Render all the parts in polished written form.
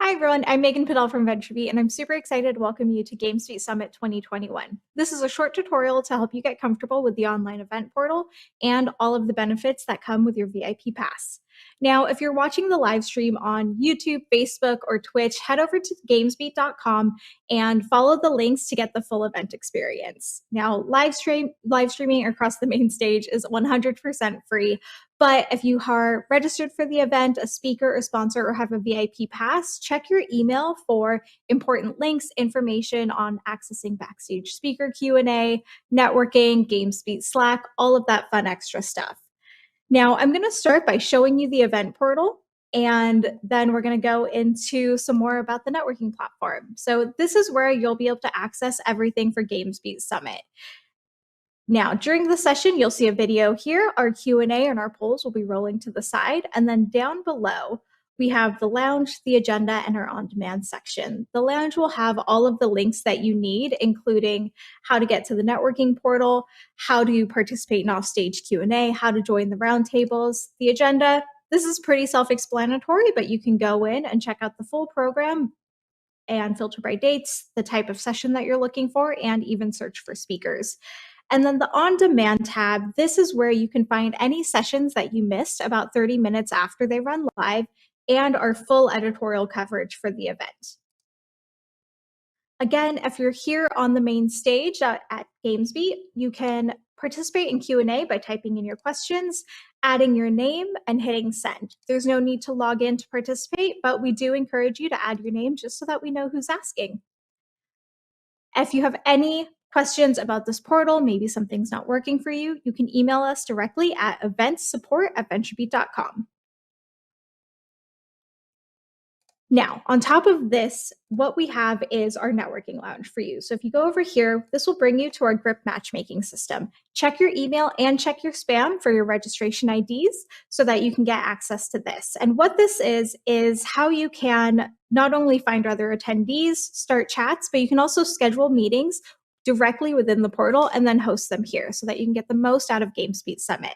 Hi, everyone. I'm Megan Padel from VentureBeat, and I'm super excited to welcome you to GamesBeat Summit 2021. This is a short tutorial to help you get comfortable with the online event portal and all of the benefits that come with your VIP pass. Now, if you're watching the live stream on YouTube, Facebook, or Twitch, head over to GamesBeat.com and follow the links to get the full event experience. Now, live streaming across the main stage is 100% free. But if you are registered for the event, a speaker or sponsor, or have a VIP pass, check your email for important links, information on accessing backstage speaker Q&A, networking, GamesBeat Slack, all of that fun extra stuff. Now, I'm going to start by showing you the event portal, and then we're going to go into some more about the networking platform. So this is where you'll be able to access everything for GamesBeat Summit. Now, during the session, you'll see a video here. Our Q&A and our polls will be rolling to the side. And then down below, we have the lounge, the agenda, and our on-demand section. The lounge will have all of the links that you need, including how to get to the networking portal, how to participate in off-stage Q&A, how to join the roundtables. The agenda, this is pretty self-explanatory, but you can go in and check out the full program and filter by dates, the type of session that you're looking for, and even search for speakers. And then the on-demand tab, this is where you can find any sessions that you missed about 30 minutes after they run live and our full editorial coverage for the event. Again, if you're here on the main stage at GamesBeat, you can participate in Q&A by typing in your questions, adding your name, and hitting send. There's no need to log in to participate, but we do encourage you to add your name just so that we know who's asking. If you have any questions about this portal, maybe something's not working for you, you can email us directly at eventsupport@venturebeat.com. Now, on top of this, what we have is our networking lounge for you. So if you go over here, this will bring you to our grip matchmaking system. Check your email and check your spam for your registration IDs so that you can get access to this. And what this is how you can not only find other attendees, start chats, but you can also schedule meetings directly within the portal and then host them here so that you can get the most out of GamesBeat Summit.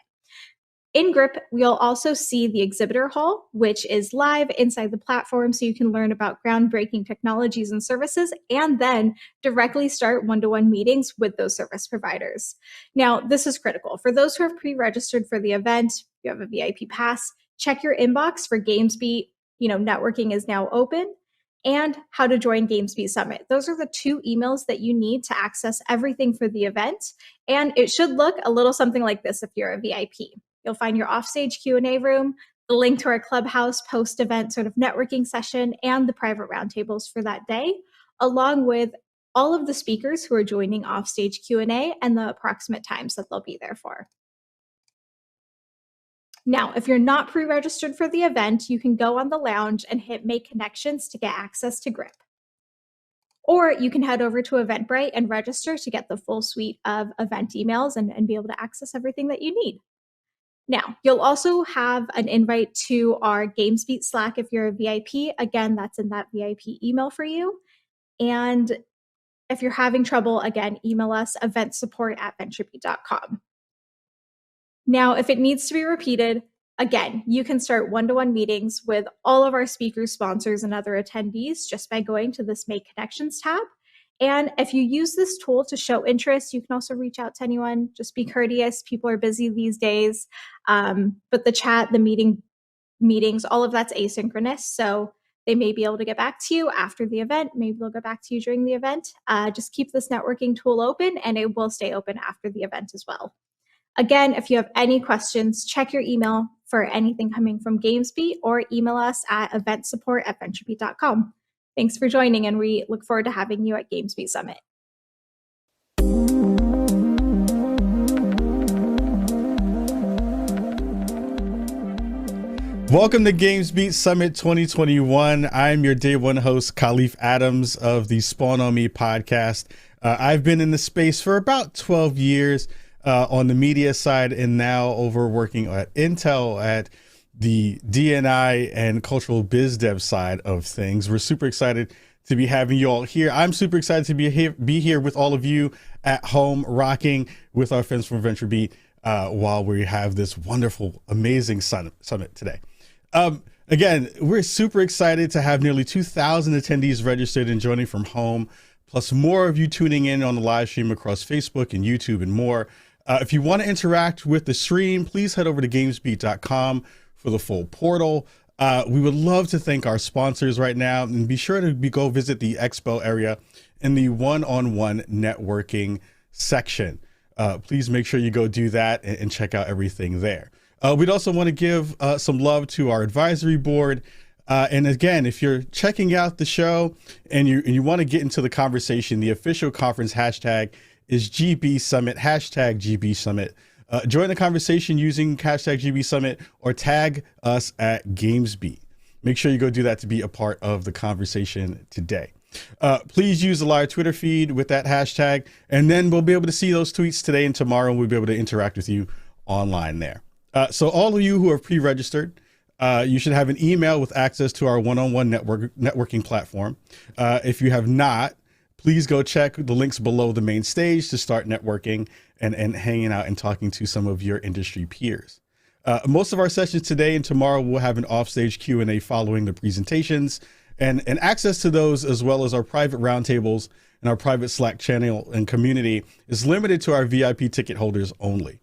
In GRIP, we'll also see the exhibitor hall, which is live inside the platform, so you can learn about groundbreaking technologies and services, and then directly start one-to-one meetings with those service providers. Now, this is critical. For those who have pre-registered for the event, you have a VIP pass, check your inbox for GamesBeat, networking is now open, and how to join GamesBeat Summit. Those are the two emails that you need to access everything for the event, and it should look a little something like this if you're a VIP. You'll find your offstage Q&A room, the link to our Clubhouse post-event sort of networking session, and the private roundtables for that day, along with all of the speakers who are joining offstage Q&A and the approximate times that they'll be there for. Now, if you're not pre-registered for the event, you can go on the lounge and hit Make Connections to get access to GRIP. Or you can head over to Eventbrite and register to get the full suite of event emails and be able to access everything that you need. Now, you'll also have an invite to our GamesBeat Slack if you're a VIP. Again, that's in that VIP email for you. And if you're having trouble, again, email us eventsupport@venturebeat.com. Now, if it needs to be repeated, again, you can start one-to-one meetings with all of our speakers, sponsors, and other attendees just by going to this Make Connections tab. And if you use this tool to show interest, you can also reach out to anyone. Just be courteous. People are busy these days. But the chat, the meetings, all of that's asynchronous. So they may be able to get back to you after the event. Maybe they'll get back to you during the event. Just keep this networking tool open, and it will stay open after the event as well. Again, if you have any questions, check your email for anything coming from GamesBeat or email us at eventsupport@venturebeat.com. Thanks for joining, and we look forward to having you at GamesBeat Summit. Welcome to GamesBeat Summit 2021. I'm your day one host, Khalif Adams of the Spawn on Me podcast. I've been in the space for about 12 years on the media side, and now over working at Intel at the DNI and cultural biz dev side of things. We're super excited to be having you all here. I'm super excited to be here with all of you at home, rocking with our friends from VentureBeat while we have this wonderful, amazing summit today. Again, we're super excited to have nearly 2,000 attendees registered and joining from home, plus more of you tuning in on the live stream across Facebook and YouTube and more. If you want to interact with the stream, please head over to GamesBeat.com for the full portal. We would love to thank our sponsors right now, and be sure to go visit the expo area in the one-on-one networking section. Please make sure you go do that and check out everything there. We'd also want to give some love to our advisory board. And again, if you're checking out the show and you want to get into the conversation, the official conference hashtag is GB Summit, hashtag GB Summit. Join the conversation using hashtag GB Summit or tag us at GamesBeat. Make sure you go do that to be a part of the conversation today. Please use the live Twitter feed with that hashtag, and then we'll be able to see those tweets today and tomorrow, and we'll be able to interact with you online there. So all of you who are pre-registered, you should have an email with access to our one-on-one networking platform. If you have not, please go check the links below the main stage to start networking and hanging out and talking to some of your industry peers. Most of our sessions today and tomorrow will have an offstage Q&A following the presentations, and access to those, as well as our private roundtables and our private Slack channel and community, is limited to our VIP ticket holders only.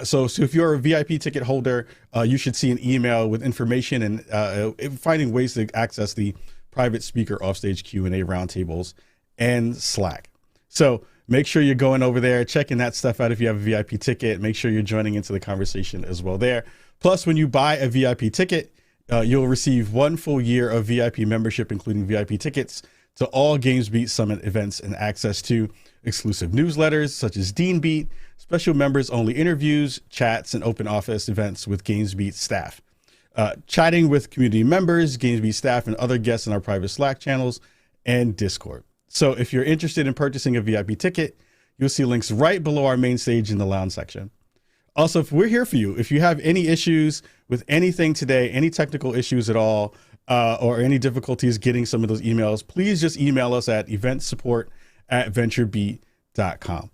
So if you're a VIP ticket holder, you should see an email with information and finding ways to access the private speaker offstage Q&A roundtables and Slack. So make sure you're going over there, checking that stuff out. If you have a VIP ticket, make sure you're joining into the conversation as well there. Plus, when you buy a VIP ticket, you'll receive 1 full year of VIP membership, including VIP tickets to all GamesBeat Summit events and access to exclusive newsletters such as Dean Beat, special members only interviews, chats, and open office events with GamesBeat staff. Chatting with community members, GamesBeat staff, and other guests in our private Slack channels and Discord. So if you're interested in purchasing a VIP ticket, you'll see links right below our main stage in the lounge section. Also, if we're here for you, if you have any issues with anything today, any technical issues at all, or any difficulties getting some of those emails, please just email us at eventsupport@venturebeat.com.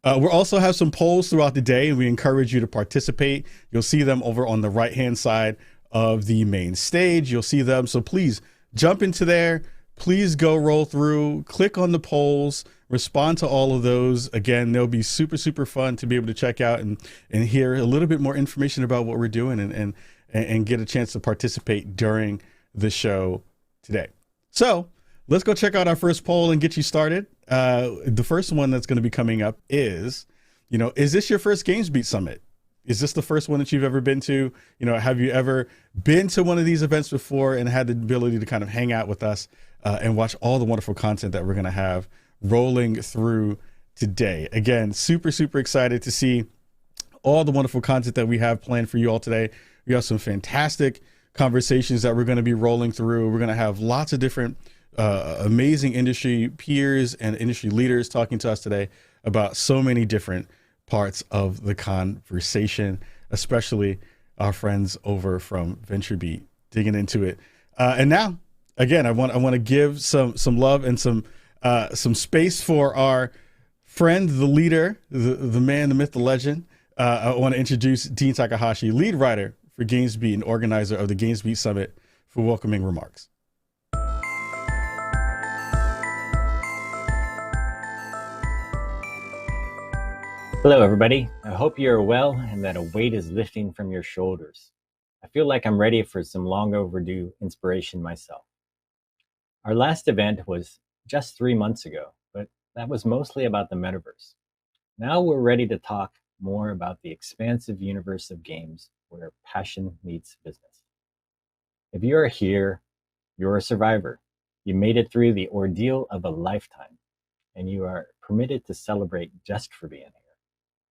We'll also have some polls throughout the day, and we encourage you to participate. You'll see them over on the right-hand side of the main stage. You'll see them. So please jump into there. Please go roll through, click on the polls, respond to all of those. Again, they'll be super, super fun to be able to check out and hear a little bit more information about what we're doing and get a chance to participate during the show today. So let's go check out our first poll and get you started. The first one that's going to be coming up is, is this your first GamesBeat Summit? Is this the first one that you've ever been to? Have you ever been to one of these events before and had the ability to kind of hang out with us and watch all the wonderful content that we're going to have rolling through today? Again, super, super excited to see all the wonderful content that we have planned for you all today. We have some fantastic conversations that we're going to be rolling through. We're going to have lots of different amazing industry peers and industry leaders talking to us today about so many different parts of the conversation, especially our friends over from VentureBeat digging into it. And now, again, I want to give some love and some space for our friend, the leader, the man, the myth, the legend. I want to introduce Dean Takahashi, lead writer for GamesBeat and organizer of the GamesBeat Summit, for welcoming remarks. Hello, everybody. I hope you're well and that a weight is lifting from your shoulders. I feel like I'm ready for some long overdue inspiration myself. Our last event was just 3 months ago, but that was mostly about the metaverse. Now we're ready to talk more about the expansive universe of games where passion meets business. If you are here, you're a survivor. You made it through the ordeal of a lifetime, and you are permitted to celebrate just for being here.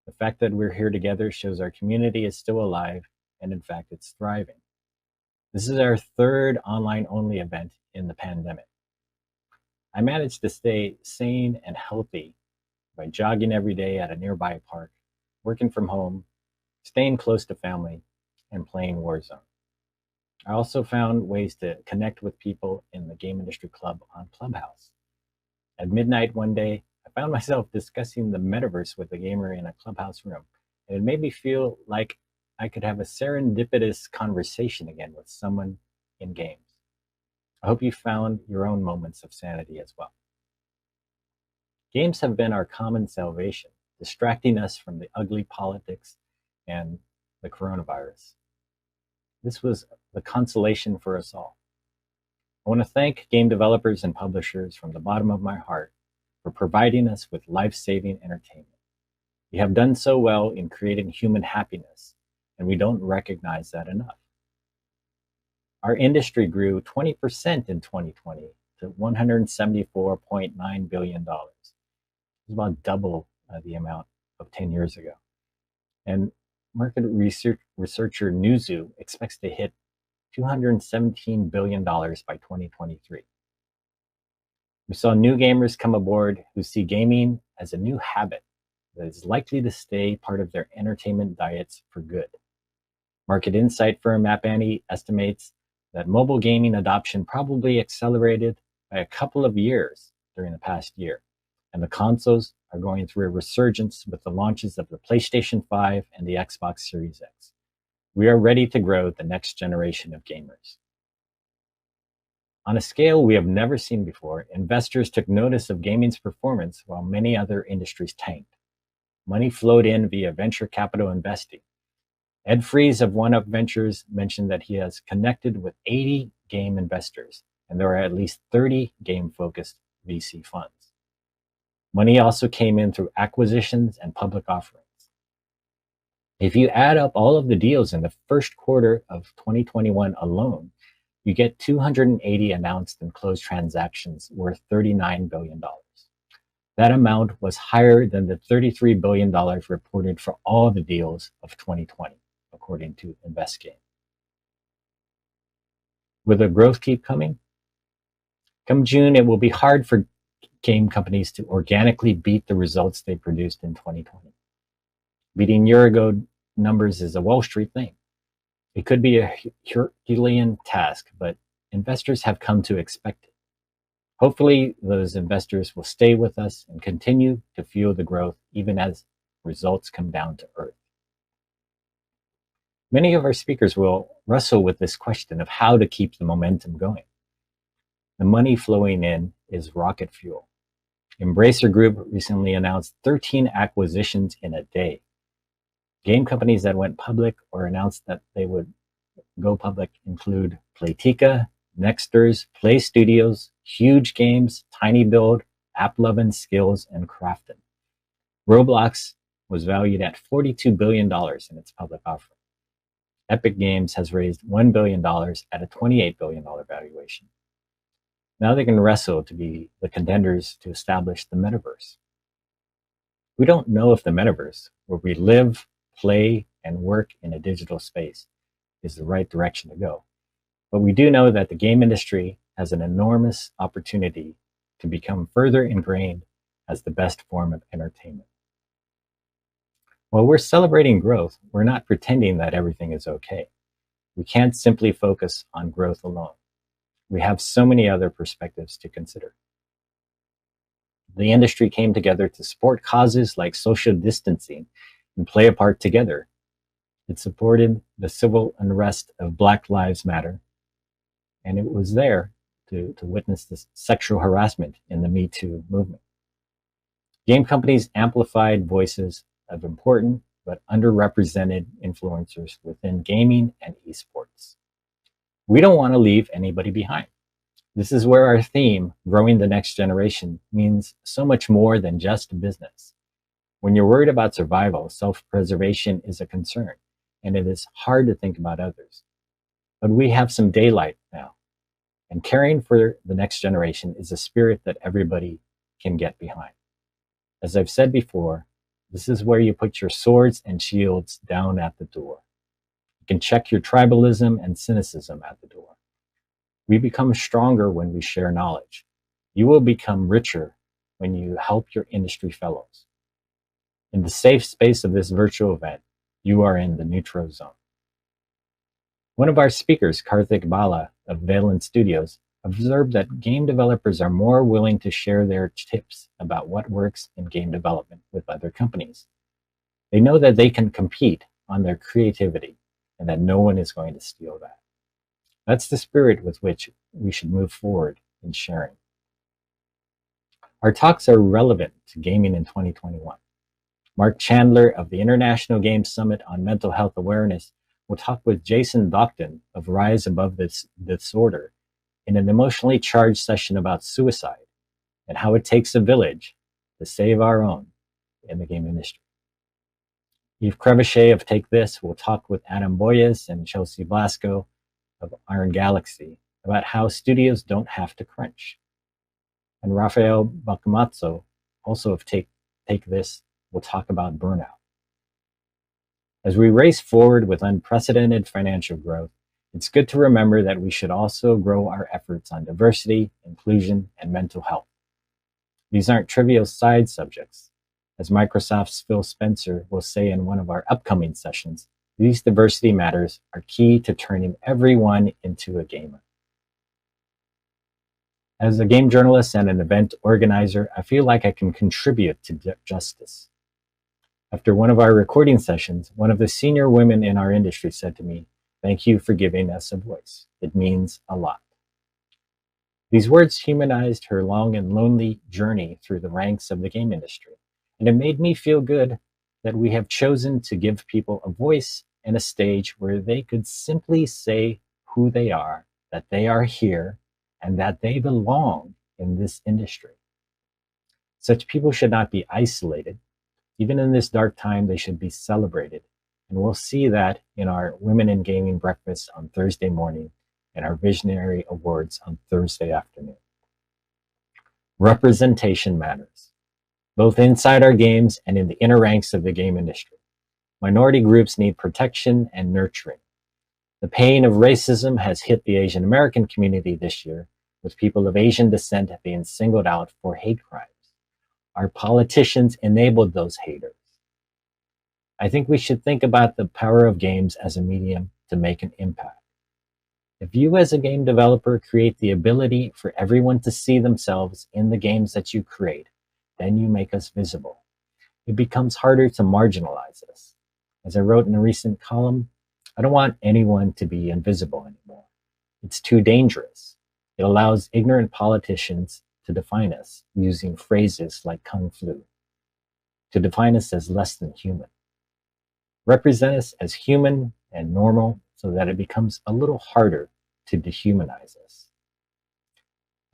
The fact that we're here together shows our community is still alive, and in fact, it's thriving. This is our third online-only event in the pandemic. I managed to stay sane and healthy by jogging every day at a nearby park, working from home, staying close to family, and playing Warzone. I also found ways to connect with people in the game industry club on Clubhouse. At midnight one day, I found myself discussing the metaverse with a gamer in a Clubhouse room, and it made me feel like I could have a serendipitous conversation again with someone in games. I hope you found your own moments of sanity as well. Games have been our common salvation, distracting us from the ugly politics and the coronavirus. This was the consolation for us all. I want to thank game developers and publishers from the bottom of my heart for providing us with life-saving entertainment. You have done so well in creating human happiness, and we don't recognize that enough. Our industry grew 20% in 2020 to $174.9 billion. It's about double the amount of 10 years ago. And market researcher Newzoo expects to hit $217 billion by 2023. We saw new gamers come aboard who see gaming as a new habit that is likely to stay part of their entertainment diets for good. Market insight firm App Annie estimates that mobile gaming adoption probably accelerated by a couple of years during the past year, and the consoles are going through a resurgence with the launches of the PlayStation 5 and the Xbox Series X. We are ready to grow the next generation of gamers. On a scale we have never seen before, investors took notice of gaming's performance while many other industries tanked. Money flowed in via venture capital investing. Ed Fries of One Up Ventures mentioned that he has connected with 80 game investors, and there are at least 30 game-focused VC funds. Money also came in through acquisitions and public offerings. If you add up all of the deals in the first quarter of 2021 alone, you get 280 announced and closed transactions worth $39 billion. That amount was higher than the $33 billion reported for all the deals of 2020, according to InvestGame. Will the growth keep coming? Come June, it will be hard for game companies to organically beat the results they produced in 2020. Beating year-ago numbers is a Wall Street thing. It could be a Herculean task, but investors have come to expect it. Hopefully, those investors will stay with us and continue to fuel the growth even as results come down to earth. Many of our speakers will wrestle with this question of how to keep the momentum going. The money flowing in is rocket fuel. Embracer Group recently announced 13 acquisitions in a day. Game companies that went public or announced that they would go public include Playtika, Nexters, Play Studios, Huge Games, Tiny Build, AppLovin, Skills, and Crafton. Roblox was valued at $42 billion in its public offering. Epic Games has raised $1 billion at a $28 billion valuation. Now they can wrestle to be the contenders to establish the metaverse. We don't know if the metaverse, where we live, play, and work in a digital space, is the right direction to go. But we do know that the game industry has an enormous opportunity to become further ingrained as the best form of entertainment. While we're celebrating growth, we're not pretending that everything is okay. We can't simply focus on growth alone. We have so many other perspectives to consider. The industry came together to support causes like social distancing and play a part together. It supported the civil unrest of Black Lives Matter, and it was there to witness the sexual harassment in the Me Too movement. Game companies amplified voices of important but underrepresented influencers within gaming and esports. We don't want to leave anybody behind. This is where our theme, Growing the Next Generation, means so much more than just business. When you're worried about survival, self-preservation is a concern, and it is hard to think about others. But we have some daylight now, and caring for the next generation is a spirit that everybody can get behind. As I've said before, this is where you put your swords and shields down at the door. You can check your tribalism and cynicism at the door. We become stronger when we share knowledge. You will become richer when you help your industry fellows. In the safe space of this virtual event, you are in the neutral zone. One of our speakers, Karthik Bala of Valent Studios, observed that game developers are more willing to share their tips about what works in game development with other companies. They know that they can compete on their creativity and that no one is going to steal that. That's the spirit with which we should move forward in sharing. Our talks are relevant to gaming in 2021. Mark Chandler of the International Games Summit on Mental Health Awareness will talk with Jason Docton of Rise Above This Disorder in an emotionally charged session about suicide and how it takes a village to save our own in the game industry. Yves Crevichet of Take This will talk with Adam Boyes and Chelsea Blasco of Iron Galaxy about how studios don't have to crunch. And Rafael Bacamazzo, also of Take This, will talk about burnout. As we race forward with unprecedented financial growth, it's good to remember that we should also grow our efforts on diversity, inclusion, and mental health. These aren't trivial side subjects. As Microsoft's Phil Spencer will say in one of our upcoming sessions, these diversity matters are key to turning everyone into a gamer. As a game journalist and an event organizer, I feel like I can contribute to justice. After one of our recording sessions, one of the senior women in our industry said to me, "Thank you for giving us a voice. It means a lot." These words humanized her long and lonely journey through the ranks of the game industry, and it made me feel good that we have chosen to give people a voice and a stage where they could simply say who they are, that they are here, and that they belong in this industry. Such people should not be isolated. Even in this dark time, they should be celebrated. And we'll see that in our Women in Gaming breakfast on Thursday morning and our Visionary Awards on Thursday afternoon. Representation matters, both inside our games and in the inner ranks of the game industry. Minority groups need protection and nurturing. The pain of racism has hit the Asian American community this year, with people of Asian descent being singled out for hate crimes. Our politicians enabled those haters. I think we should think about the power of games as a medium to make an impact. If you as a game developer create the ability for everyone to see themselves in the games that you create, then you make us visible. It becomes harder to marginalize us. As I wrote in a recent column, I don't want anyone to be invisible anymore. It's too dangerous. It allows ignorant politicians to define us using phrases like Kung Flu, to define us as less than human. Represent us as human and normal so that it becomes a little harder to dehumanize us.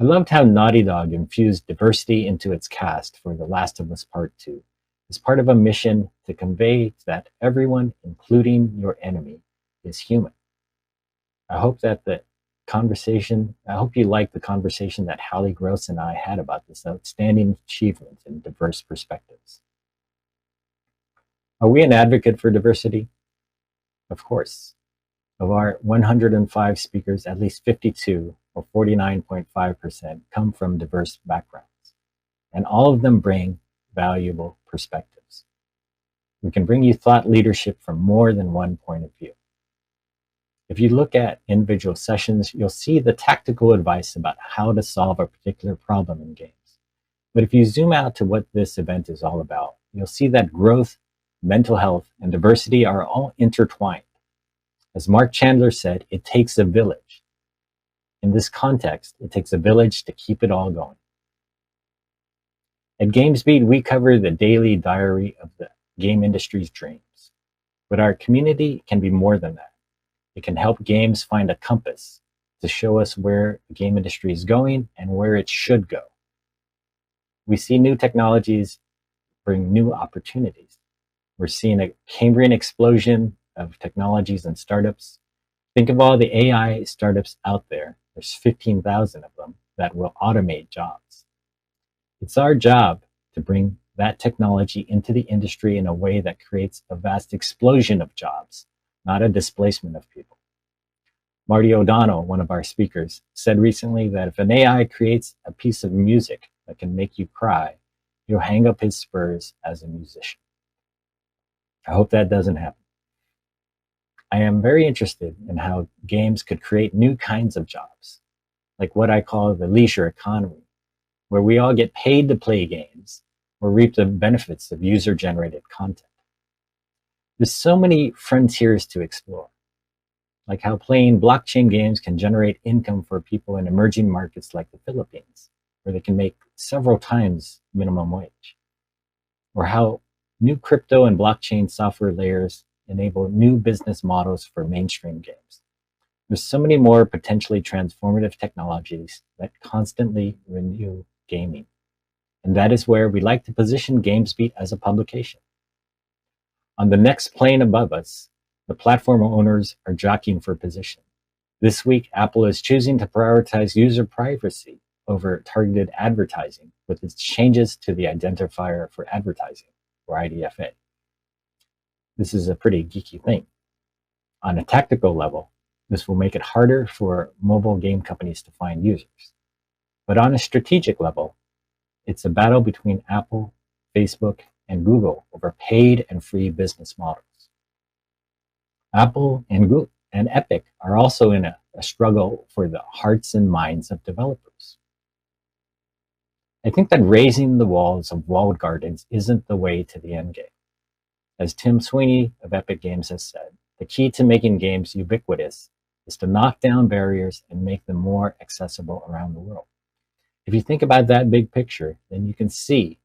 I loved how Naughty Dog infused diversity into its cast for The Last of Us Part 2 as part of a mission to convey that everyone, including your enemy, is human. I hope you like the conversation that Hallie Gross and I had about this outstanding achievement in diverse perspectives. Are we an advocate for diversity? Of course. Of our 105 speakers, at least 52, or 49.5%, come from diverse backgrounds, and all of them bring valuable perspectives. We can bring you thought leadership from more than one point of view. If you look at individual sessions, you'll see the tactical advice about how to solve a particular problem in games. But if you zoom out to what this event is all about, you'll see that growth, mental health, and diversity are all intertwined. As Mark Chandler said, it takes a village. In this context, it takes a village to keep it all going. At GamesBeat, we cover the daily diary of the game industry's dreams. But our community can be more than that. It can help games find a compass to show us where the game industry is going and where it should go. We see new technologies bring new opportunities. We're seeing a Cambrian explosion of technologies and startups. Think of all the AI startups out there. There's 15,000 of them that will automate jobs. It's our job to bring that technology into the industry in a way that creates a vast explosion of jobs, not a displacement of people. Marty O'Donnell, one of our speakers, said recently that if an AI creates a piece of music that can make you cry, he'll hang up his spurs as a musician. I hope that doesn't happen. I am very interested in how games could create new kinds of jobs, like what I call the leisure economy, where we all get paid to play games or reap the benefits of user-generated content. There's so many frontiers to explore. like how playing blockchain games can generate income for people in emerging markets like the Philippines, where they can make several times minimum wage, or how new crypto and blockchain software layers enable new business models for mainstream games. There's so many more potentially transformative technologies that constantly renew gaming. And that is where we like to position GamesBeat as a publication. On the next plane above us, the platform owners are jockeying for position. This week, Apple is choosing to prioritize user privacy over targeted advertising with its changes to the identifier for advertising, or IDFA. This is a pretty geeky thing. On a tactical level, this will make it harder for mobile game companies to find users. But on a strategic level, it's a battle between Apple, Facebook, and Google over paid and free business models. Apple and Google and Epic are also in a struggle for the hearts and minds of developers. I think that raising the walls of walled gardens isn't the way to the end game. As Tim Sweeney of Epic Games has said, the key to making games ubiquitous is to knock down barriers and make them more accessible around the world. If you think about that big picture, then you can see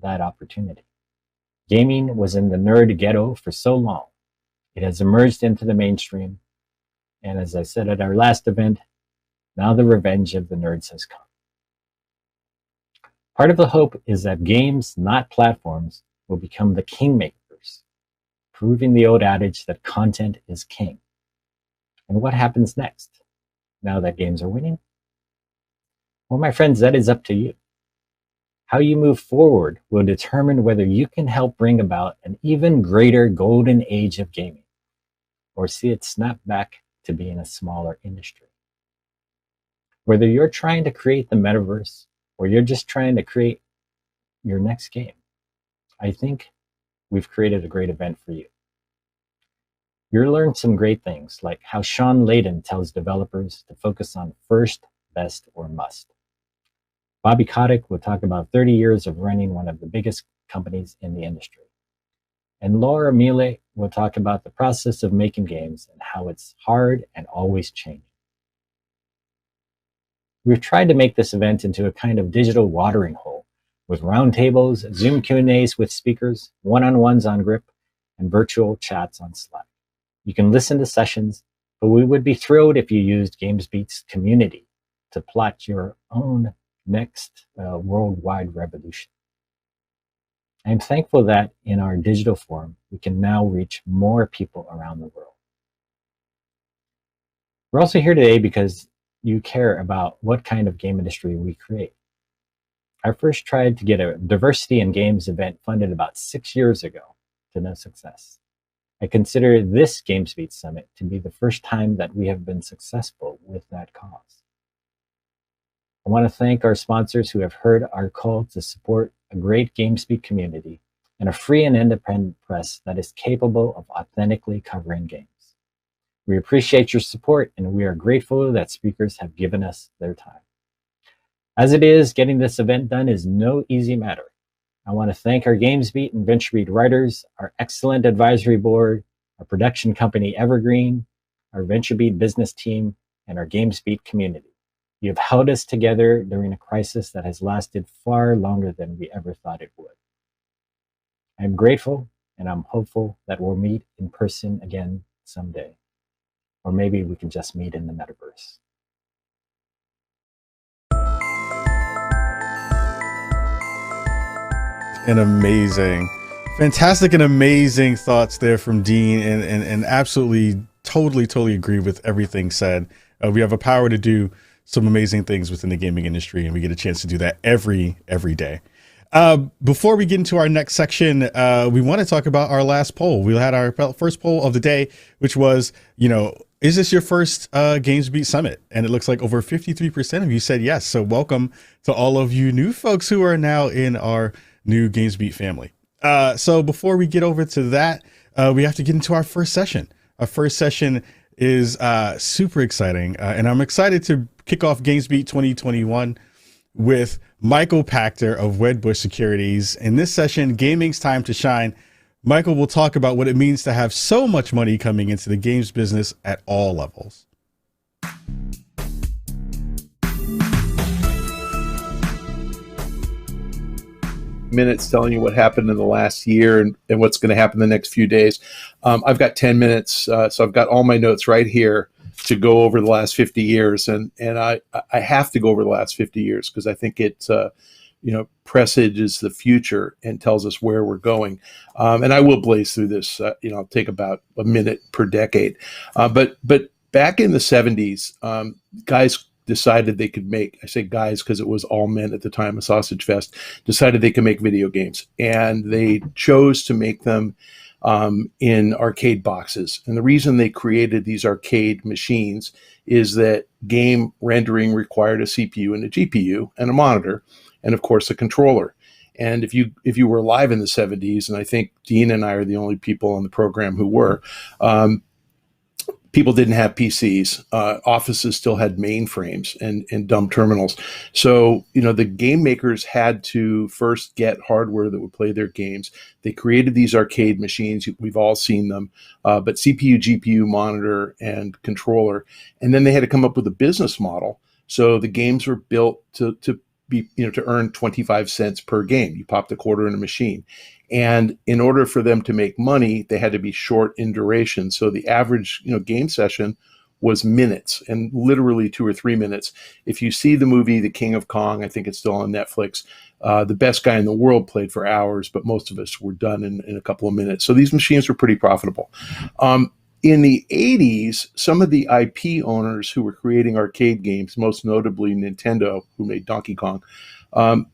that opportunity. Gaming was in the nerd ghetto for so long. It has emerged into the mainstream. And as I said at our last event, now the revenge of the nerds has come. Part of the hope is that games, not platforms, will become the kingmakers, proving the old adage that content is king. And what happens next, now that games are winning? Well, my friends, that is up to you. How you move forward will determine whether you can help bring about an even greater golden age of gaming, or see it snap back to being a smaller industry. Whether you're trying to create the metaverse, or you're just trying to create your next game, I think we've created a great event for you. You'll learn some great things, like how Sean Layden tells developers to focus on first, best, or must. Bobby Kotick will talk about 30 years of running one of the biggest companies in the industry. And Laura Miele will talk about the process of making games and how it's hard and always changing. We've tried to make this event into a kind of digital watering hole with roundtables, Zoom Q&As with speakers, one-on-ones on Grip, and virtual chats on Slack. You can listen to sessions, but we would be thrilled if you used GamesBeat's community to plot your own next worldwide revolution. I am thankful that in our digital forum, we can now reach more people around the world. We're also here today because you care about what kind of game industry we create. I first tried to get a diversity in games event funded about 6 years ago to no success. I consider this GamesBeat Summit to be the first time that we have been successful with that cause. I want to thank our sponsors who have heard our call to support a great GamesBeat community and a free and independent press that is capable of authentically covering games. We appreciate your support, and we are grateful that speakers have given us their time. As it is, getting this event done is no easy matter. I want to thank our GamesBeat and VentureBeat writers, our excellent advisory board, our production company Evergreen, our VentureBeat business team, and our GamesBeat community. You have held us together during a crisis that has lasted far longer than we ever thought it would. I'm grateful, and I'm hopeful that we'll meet in person again someday. Or maybe we can just meet in the metaverse. And amazing, fantastic and amazing thoughts there from Dean, and absolutely, totally agree with everything said. We have a power to do some amazing things within the gaming industry, and we get a chance to do that every day. Before we get into our next section, we want to talk about our last poll. We had our first poll of the day, which was, is this your first GamesBeat Summit? And it looks like over 53% of you said yes. So welcome to all of you new folks who are now in our new GamesBeat family. So before we get over to that, we have to get into our first session. Our first session is super exciting, and I'm excited to kick off GamesBeat 2021 with Michael Pachter of Wedbush Securities. In this session, Gaming's Time to Shine, Michael will talk about what it means to have so much money coming into the games business at all levels. Minutes telling you what happened in the last year and what's going to happen the next few days. I've got 10 minutes, so I've got all my notes right here to go over the last 50 years, and I have to go over the last 50 years because I think it presages the future and tells us where we're going. And I will blaze through this. I'll take about a minute per decade. But back in the 70s, guys decided they could make, I say guys because it was all men at the time, a sausage fest, decided they could make video games. And they chose to make them in arcade boxes. And the reason they created these arcade machines is that game rendering required a CPU and a GPU and a monitor, and of course a controller. And if you were alive in the 70s, and I think Dean and I are the only people on the program who were, people didn't have PCs. Offices still had mainframes and dumb terminals. So, the game makers had to first get hardware that would play their games. They created these arcade machines. We've all seen them, but CPU, GPU, monitor, and controller. And then they had to come up with a business model. So the games were built to be, to earn 25 cents per game. You popped a quarter in a machine. And in order for them to make money, they had to be short in duration. So the average, game session was minutes, and literally 2 or 3 minutes. If you see the movie The King of Kong, I think it's still on Netflix, the best guy in the world played for hours, but most of us were done in a couple of minutes. So these machines were pretty profitable. In the 80s, some of the IP owners who were creating arcade games, most notably Nintendo, who made Donkey Kong,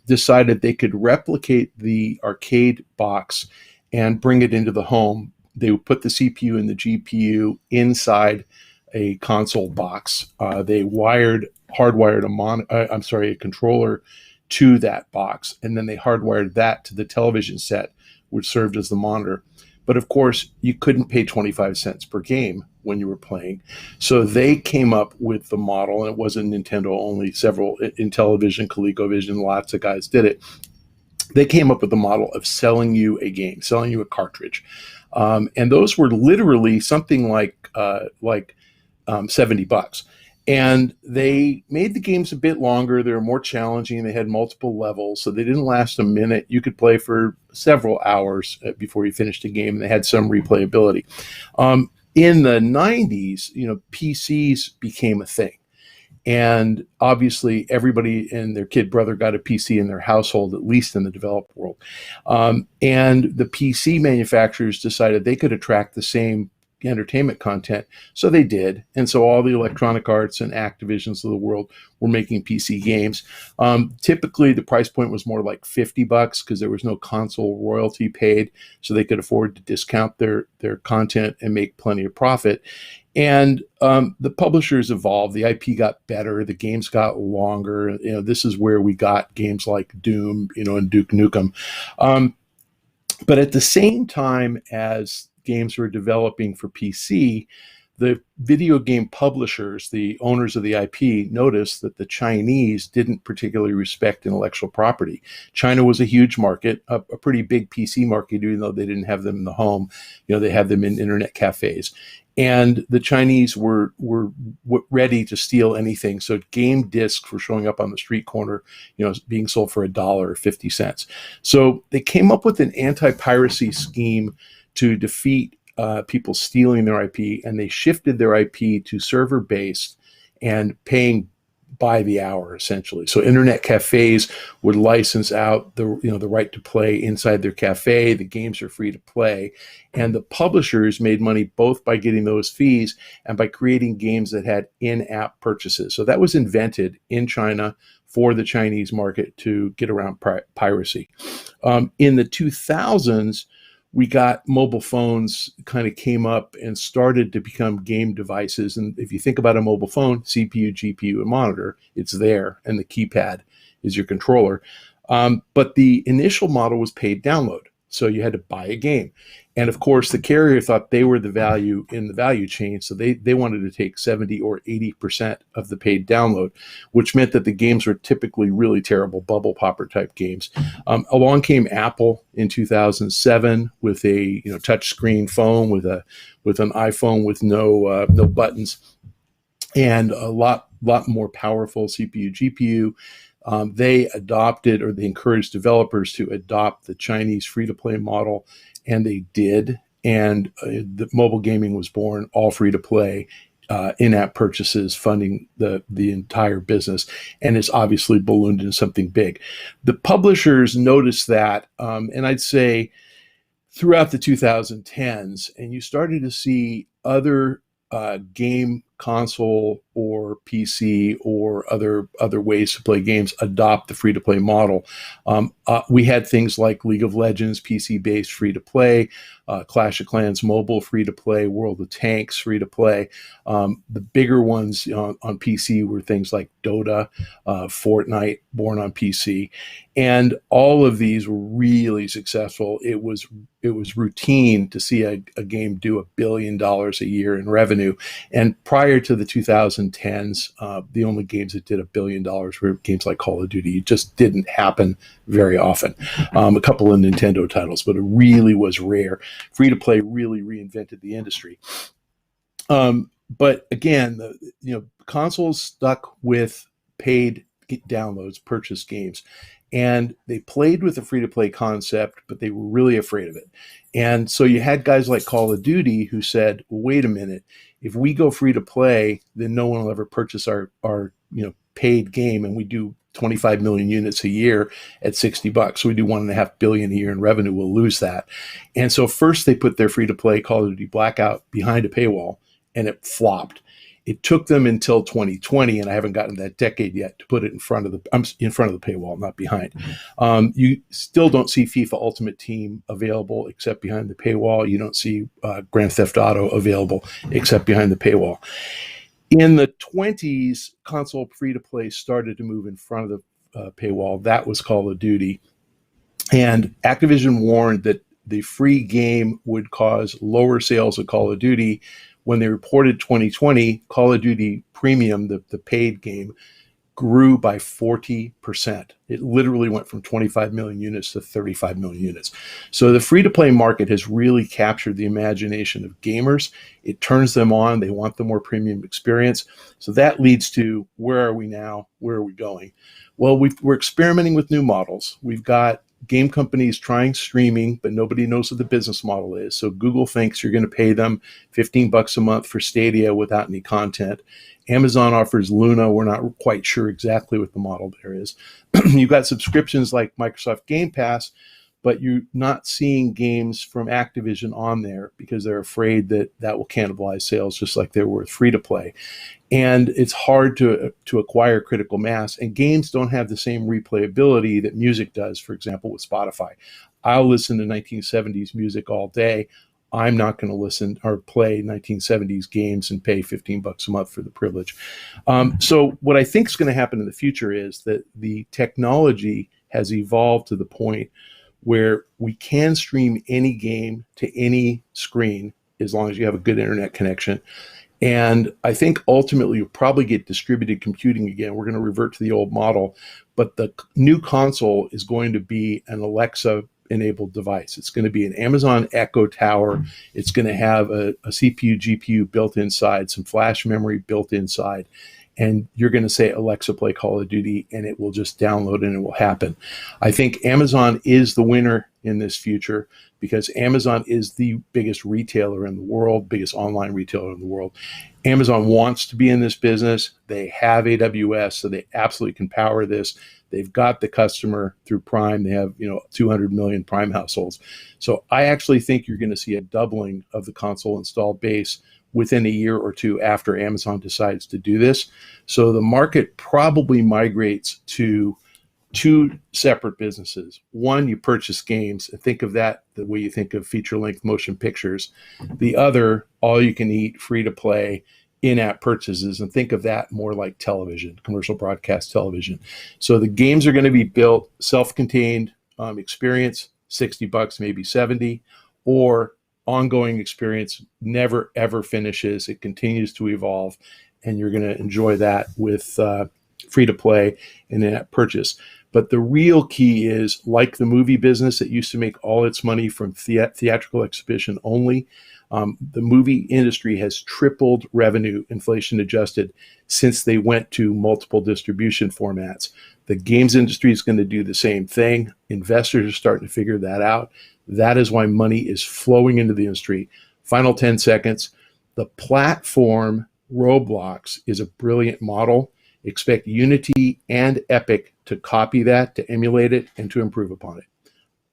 decided they could replicate the arcade box and bring it into the home. They would put the CPU and the GPU inside a console box. They hardwired a controller to that box, and then they hardwired that to the television set, which served as the monitor. But of course, you couldn't pay 25 cents per game when you were playing. So they came up with the model, and it wasn't Nintendo only, several in television, ColecoVision, lots of guys did it. They came up with the model of selling you a game, selling you a cartridge. And those were literally something like $70. And they made the games a bit longer. They were more challenging. They had multiple levels, so they didn't last a minute. You could play for several hours before you finished a game, and they had some replayability. In the 90s, PCs became a thing. And obviously, everybody and their kid brother got a PC in their household, at least in the developed world. And the PC manufacturers decided they could attract the same entertainment content. So they did. And so all the Electronic Arts and Activisions of the world were making PC games. Typically, the price point was more like $50 because there was no console royalty paid. So they could afford to discount their content and make plenty of profit. And the publishers evolved. The IP got better. The games got longer. This is where we got games like Doom, and Duke Nukem. But at the same time as games were developing for PC, the video game publishers, the owners of the IP, noticed that the Chinese didn't particularly respect intellectual property. China was a huge market, a pretty big PC market, even though they didn't have them in the home. They had them in internet cafes. And the Chinese were ready to steal anything. So game discs were showing up on the street corner, being sold for $1 or 50 cents. So they came up with an anti-piracy scheme to defeat people stealing their IP, and they shifted their IP to server-based and paying by the hour, essentially. So internet cafes would license out the right to play inside their cafe. The games are free to play, and the publishers made money both by getting those fees and by creating games that had in-app purchases. So that was invented in China for the Chinese market to get around piracy. In the 2000s, we got mobile phones kind of came up and started to become game devices. And if you think about a mobile phone, CPU, GPU, and monitor, it's there. And the keypad is your controller. But the initial model was paid download. So you had to buy a game. And of course, the carrier thought they were the value in the value chain. So they wanted to take 70 or 80% of the paid download, which meant that the games were typically really terrible bubble popper type games. Along came Apple in 2007 with a touchscreen phone with an iPhone with no buttons and a lot more powerful CPU, GPU. They adopted, or they encouraged developers to adopt the Chinese free-to-play model, and they did. And the mobile gaming was born, all free-to-play, in-app purchases funding the entire business, and it's obviously ballooned into something big. The publishers noticed that, and I'd say throughout the 2010s, and you started to see other game console or PC or other ways to play games adopt the free-to-play model. We had things like League of Legends, PC-based free-to-play, Clash of Clans mobile free-to-play, World of Tanks free-to-play. The bigger ones on PC were things like Dota, Fortnite, born on PC. And all of these were really successful. It was routine to see a game do $1 billion a year in revenue. And prior to the 2010s, the only games that did $1 billion were games like Call of Duty. It just didn't happen very often. A couple of Nintendo titles, but it really was rare. Free-to-play really reinvented the industry. But again, consoles stuck with paid downloads, purchased games. And they played with the free-to-play concept, but they were really afraid of it. And so you had guys like Call of Duty who said, well, wait a minute, if we go free-to-play, then no one will ever purchase our paid game, and we do 25 million units a year at $60. So we do $1.5 billion a year in revenue. We'll lose that. And so first they put their free-to-play Call of Duty Blackout behind a paywall, and it flopped. It took them until 2020, and I haven't gotten that decade yet, to put it in front of the paywall, not behind. You still don't see FIFA Ultimate Team available except behind the paywall. You don't see Grand Theft Auto available except behind the paywall. In the 20s, console free-to-play started to move in front of the paywall. That was Call of Duty. And Activision warned that the free game would cause lower sales of Call of Duty. When they reported 2020, Call of Duty Premium, the paid game, grew by 40%. It literally went from 25 million units to 35 million units. So the free-to-play market has really captured the imagination of gamers. It turns them on. They want the more premium experience. So that leads to, where are we now? Where are we going? Well, we're experimenting with new models. We've got game companies trying streaming, but nobody knows what the business model is. So Google thinks you're going to pay them $15 a month for Stadia without any content. Amazon offers Luna. We're not quite sure exactly what the model there is. You've got subscriptions like Microsoft Game Pass, but you're not seeing games from Activision on there because they're afraid that will cannibalize sales, just like they were with free-to-play. And it's hard to acquire critical mass, and games don't have the same replayability that music does, for example, with Spotify. I'll listen to 1970s music all day. I'm not going to listen or play 1970s games and pay $15 a month for the privilege. So what I think is going to happen in the future is that the technology has evolved to the point where we can stream any game to any screen as long as you have a good internet connection. And I think ultimately you'll probably get distributed computing again. We're going to revert to the old model, but the new console is going to be an Alexa-enabled device. It's going to be an Amazon Echo Tower. It's going to have a CPU, GPU built inside, some flash memory built inside. And you're going to say, Alexa, play Call of Duty, and it will just download and it will happen. I think Amazon is the winner in this future because Amazon is the biggest retailer in the world, biggest online retailer in the world. Amazon wants to be in this business. They have AWS, so they absolutely can power this. They've got the customer through Prime. They have 200 million Prime households. So I actually think you're going to see a doubling of the console installed base within a year or two after Amazon decides to do this. So the market probably migrates to two separate businesses. One, you purchase games and think of that the way you think of feature-length motion pictures. The other, all you can eat, free-to-play, in-app purchases, and think of that more like television, commercial broadcast television. So the games are going to be built self-contained experience, $60, maybe 70, or ongoing experience never ever finishes. It continues to evolve, and you're going to enjoy that with free to play and in-app purchase. But the real key is, like the movie business that used to make all its money from theatrical exhibition only, the movie industry has tripled revenue, inflation adjusted, since they went to multiple distribution formats. The games industry is going to do the same thing. Investors are starting to figure that out. That is why money is flowing into the industry. Final 10 seconds. The platform Roblox is a brilliant model. Expect Unity and Epic to copy that, to emulate it, and to improve upon it.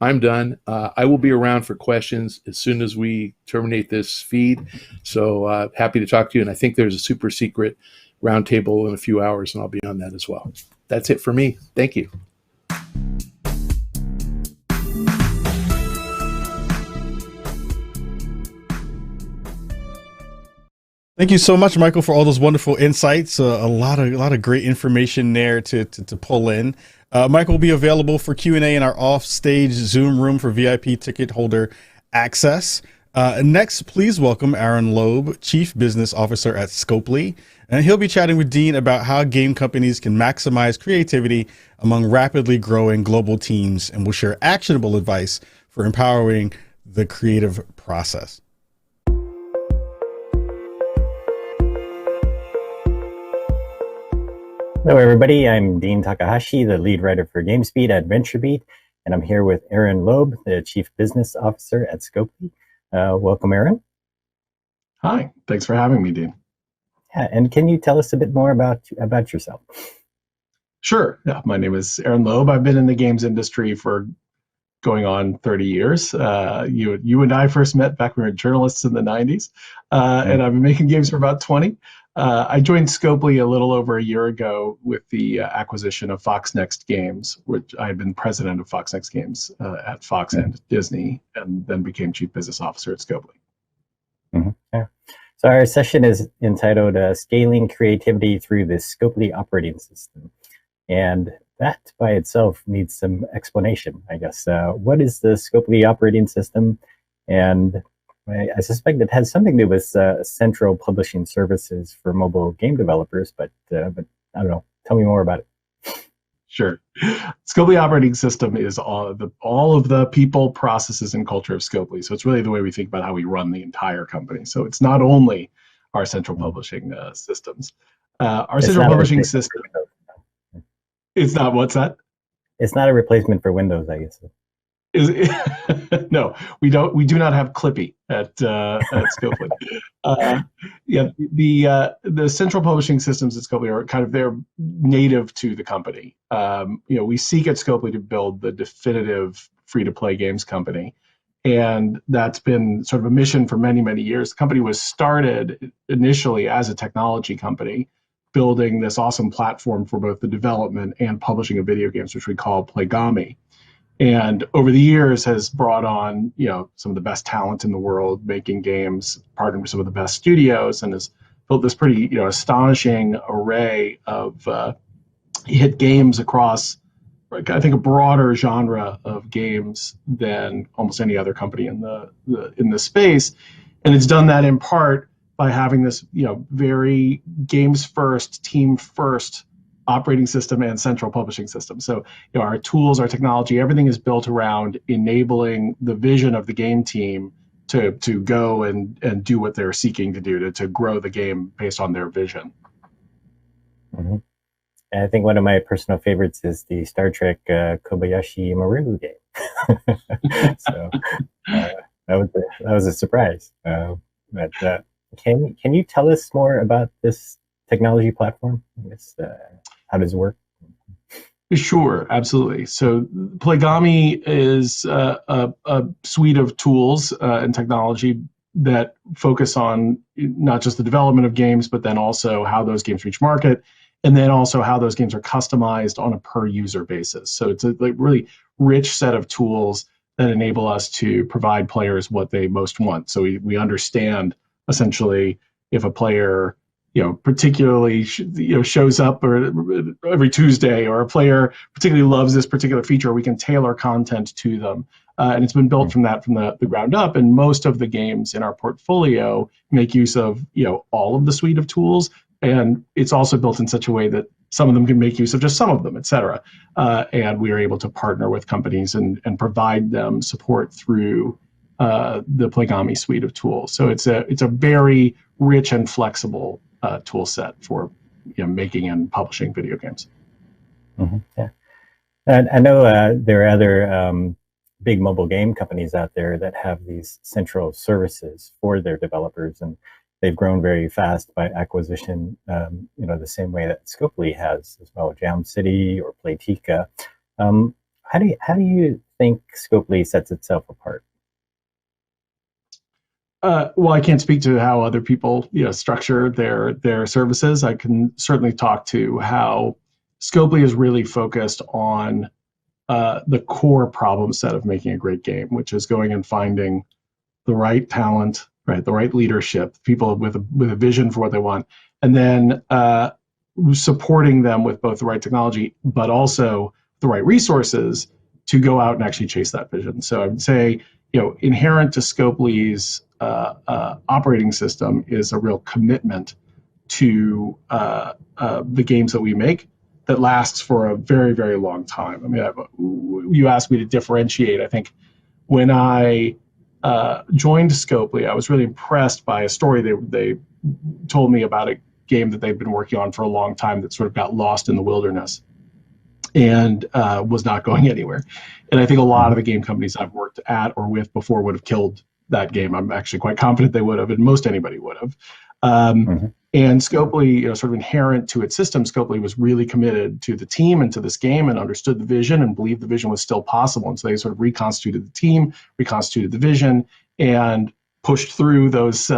I'm done. I will be around for questions as soon as we terminate this feed. So happy to talk to you. And I think there's a super secret roundtable in a few hours, and I'll be on that as well. That's it for me. Thank you. Thank you so much, Michael, for all those wonderful insights. A lot of great information there to pull in. Michael will be available for Q&A in our off-stage Zoom room for VIP ticket holder access. Next, please welcome Aaron Loeb, Chief Business Officer at Scopely, and he'll be chatting with Dean about how game companies can maximize creativity among rapidly growing global teams, and will share actionable advice for empowering the creative process. Hello, everybody. I'm Dean Takahashi, the lead writer for GamesBeat at VentureBeat, and I'm here with Aaron Loeb, the Chief Business Officer at Scopely. Welcome, Aaron. Hi, thanks for having me, Dean. Yeah, and can you tell us a bit more about yourself? Sure. Yeah, my name is Aaron Loeb. I've been in the games industry for going on 30 years. You and I first met back when we were journalists in the 90s, and I've been making games for about 20. I joined Scopely a little over a year ago with the acquisition of Fox Next Games, which I had been president of Fox Next Games at Fox and Disney, and then became Chief Business Officer at Scopely. Mm-hmm. Yeah. So our session is entitled Scaling Creativity Through the Scopely Operating System. And that by itself needs some explanation, I guess. What is the Scopely Operating System? And I suspect it has something to do with central publishing services for mobile game developers, but I don't know. Tell me more about it. Sure. Scopely Operating System is all of the people, processes, and culture of Scopely. So it's really the way we think about how we run the entire company. So it's not only our central publishing systems. Our central publishing system. It's not, what's that? It's not a replacement for Windows, I guess. No, we don't. We do not have Clippy at Scopely. The central publishing systems at Scopely are kind of, they're native to the company. We seek at Scopely to build the definitive free-to-play games company, and that's been sort of a mission for many, many years. The company was started initially as a technology company, building this awesome platform for both the development and publishing of video games, which we call Playgami. And over the years has brought on, some of the best talent in the world making games, partnered with some of the best studios, and has built this pretty, astonishing array of hit games across, I think, a broader genre of games than almost any other company in the space. And it's done that in part by having this, very games first, team first operating system and central publishing system. So our tools, our technology, everything is built around enabling the vision of the game team to go and do what they're seeking to do, to grow the game based on their vision. Mm-hmm. And I think one of my personal favorites is the Star Trek Kobayashi Maru game. So that was a surprise. But can you tell us more about this technology platform? I guess, how does it work? Sure, absolutely. So Playgami is a suite of tools and technology that focus on not just the development of games, but then also how those games reach market, and then also how those games are customized on a per user basis. So it's a really rich set of tools that enable us to provide players what they most want. So we understand essentially if a player particularly shows up or every Tuesday, or a player particularly loves this particular feature, we can tailor content to them. And it's been built from the ground up. And most of the games in our portfolio make use of all of the suite of tools. And it's also built in such a way that some of them can make use of just some of them, et cetera. And we are able to partner with companies and provide them support through the Plegami suite of tools. So it's a very rich and flexible tool set for making and publishing video games. Yeah, and I know there are other big mobile game companies out there that have these central services for their developers, and they've grown very fast by acquisition. The same way that Scopely has as well, Jam City or Playtika. How do you think Scopely sets itself apart? Well, I can't speak to how other people structure their services. I can certainly talk to how Scopely is really focused on the core problem set of making a great game, which is going and finding the right talent, right, the right leadership, people with a vision for what they want, and then supporting them with both the right technology, but also the right resources to go out and actually chase that vision. So I would say, inherent to Scopely's operating system is a real commitment to the games that we make that lasts for a very, very long time. I mean, you asked me to differentiate. I think when I joined Scopely, I was really impressed by a story they told me about a game that they've been working on for a long time that sort of got lost in the wilderness and was not going anywhere. And I think a lot of the game companies I've worked at or with before would have killed that game. I'm actually quite confident they would have, and most anybody would have. And Scopely, sort of inherent to its system, Scopely was really committed to the team and to this game and understood the vision and believed the vision was still possible. And so they sort of reconstituted the team, reconstituted the vision, and pushed through those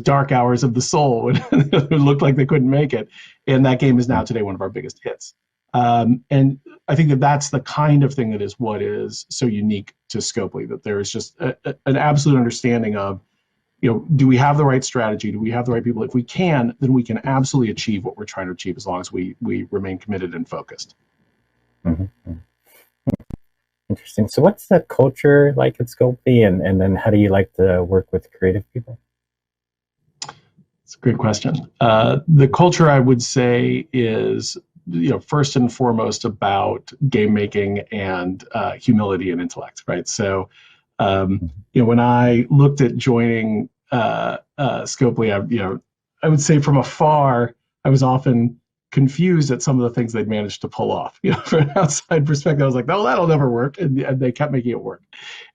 dark hours of the soul when it looked like they couldn't make it. And that game is now today one of our biggest hits. And I think that's the kind of thing that is what is so unique to Scopely, that there is just an absolute understanding of, do we have the right strategy? Do we have the right people? If we can, then we can absolutely achieve what we're trying to achieve as long as we remain committed and focused. Interesting. So what's the culture like at Scopely, and then how do you like to work with creative people? It's a great question. The culture, I would say, is first and foremost about game making and humility and intellect, right? So when I looked at joining Scopely, I would say from afar, I was often confused at some of the things they'd managed to pull off. From an outside perspective, I was like, no, that'll never work. And they kept making it work.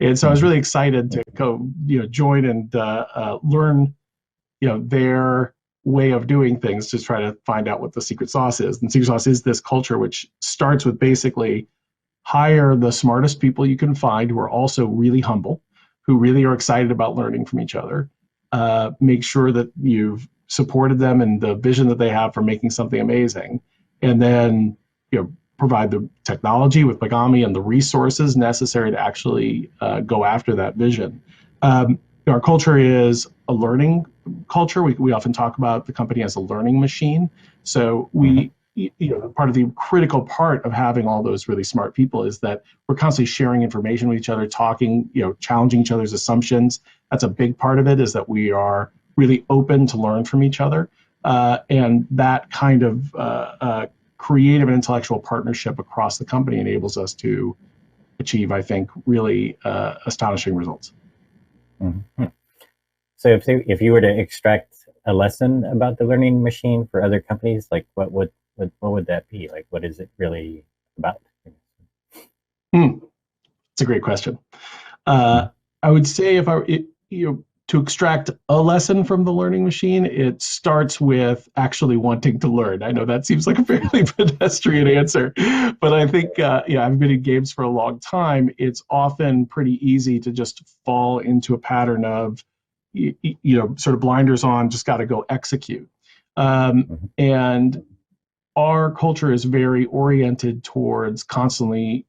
And so I was really excited to go, join and learn, their way of doing things to try to find out what the secret sauce is. And secret sauce is this culture, which starts with basically hire the smartest people you can find who are also really humble, who really are excited about learning from each other. Make sure that you've supported them in the vision that they have for making something amazing, and then provide the technology with Plegami and the resources necessary to actually go after that vision. Our culture is a learning culture. We often talk about the company as a learning machine. So we, part of the critical part of having all those really smart people is that we're constantly sharing information with each other, talking, challenging each other's assumptions. That's a big part of it, is that we are really open to learn from each other. And that kind of creative and intellectual partnership across the company enables us to achieve, I think, really astonishing results. So if you were to extract a lesson about the learning machine for other companies, like what would that be? Like, what is it really about? It's a great question. I would say to extract a lesson from the learning machine, it starts with actually wanting to learn. I know that seems like a fairly pedestrian answer, but I think, I've been in games for a long time. It's often pretty easy to just fall into a pattern of, sort of blinders on, just got to go execute. And our culture is very oriented towards constantly,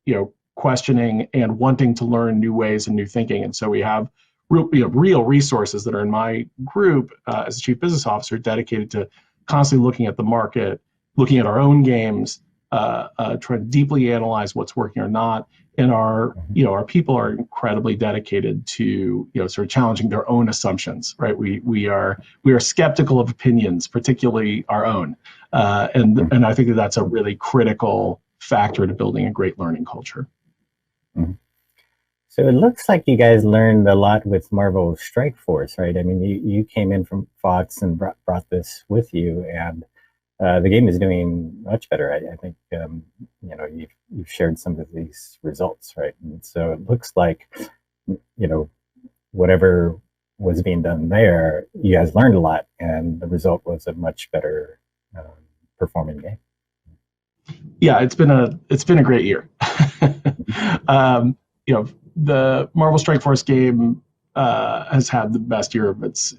questioning and wanting to learn new ways and new thinking. And so we have real resources that are in my group as a chief business officer dedicated to constantly looking at the market, looking at our own games, trying to deeply analyze what's working or not. And our people are incredibly dedicated to, sort of challenging their own assumptions, right? We are skeptical of opinions, particularly our own. And I think that's a really critical factor to building a great learning culture. Mm-hmm. So it looks like you guys learned a lot with Marvel Strike Force, right? I mean, you came in from Fox and brought this with you, and the game is doing much better. I think you've shared some of these results, right? And so it looks like whatever was being done there, you guys learned a lot, and the result was a much better performing game. Yeah, it's been a great year. The Marvel Strike Force game has had the best year of its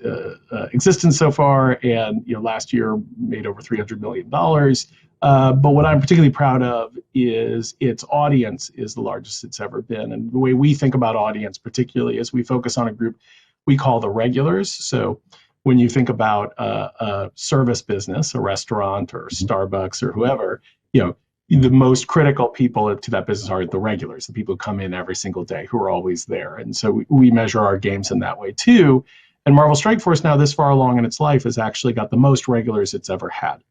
existence so far, and last year made over $300 million. But what I'm particularly proud of is its audience is the largest it's ever been. And the way we think about audience, particularly, is we focus on a group we call the regulars. So when you think about a service business, a restaurant or Starbucks or whoever, the most critical people to that business are the regulars, the people who come in every single day, who are always there. And so we measure our games in that way too. And Marvel Strike Force, now this far along in its life, has actually got the most regulars it's ever had.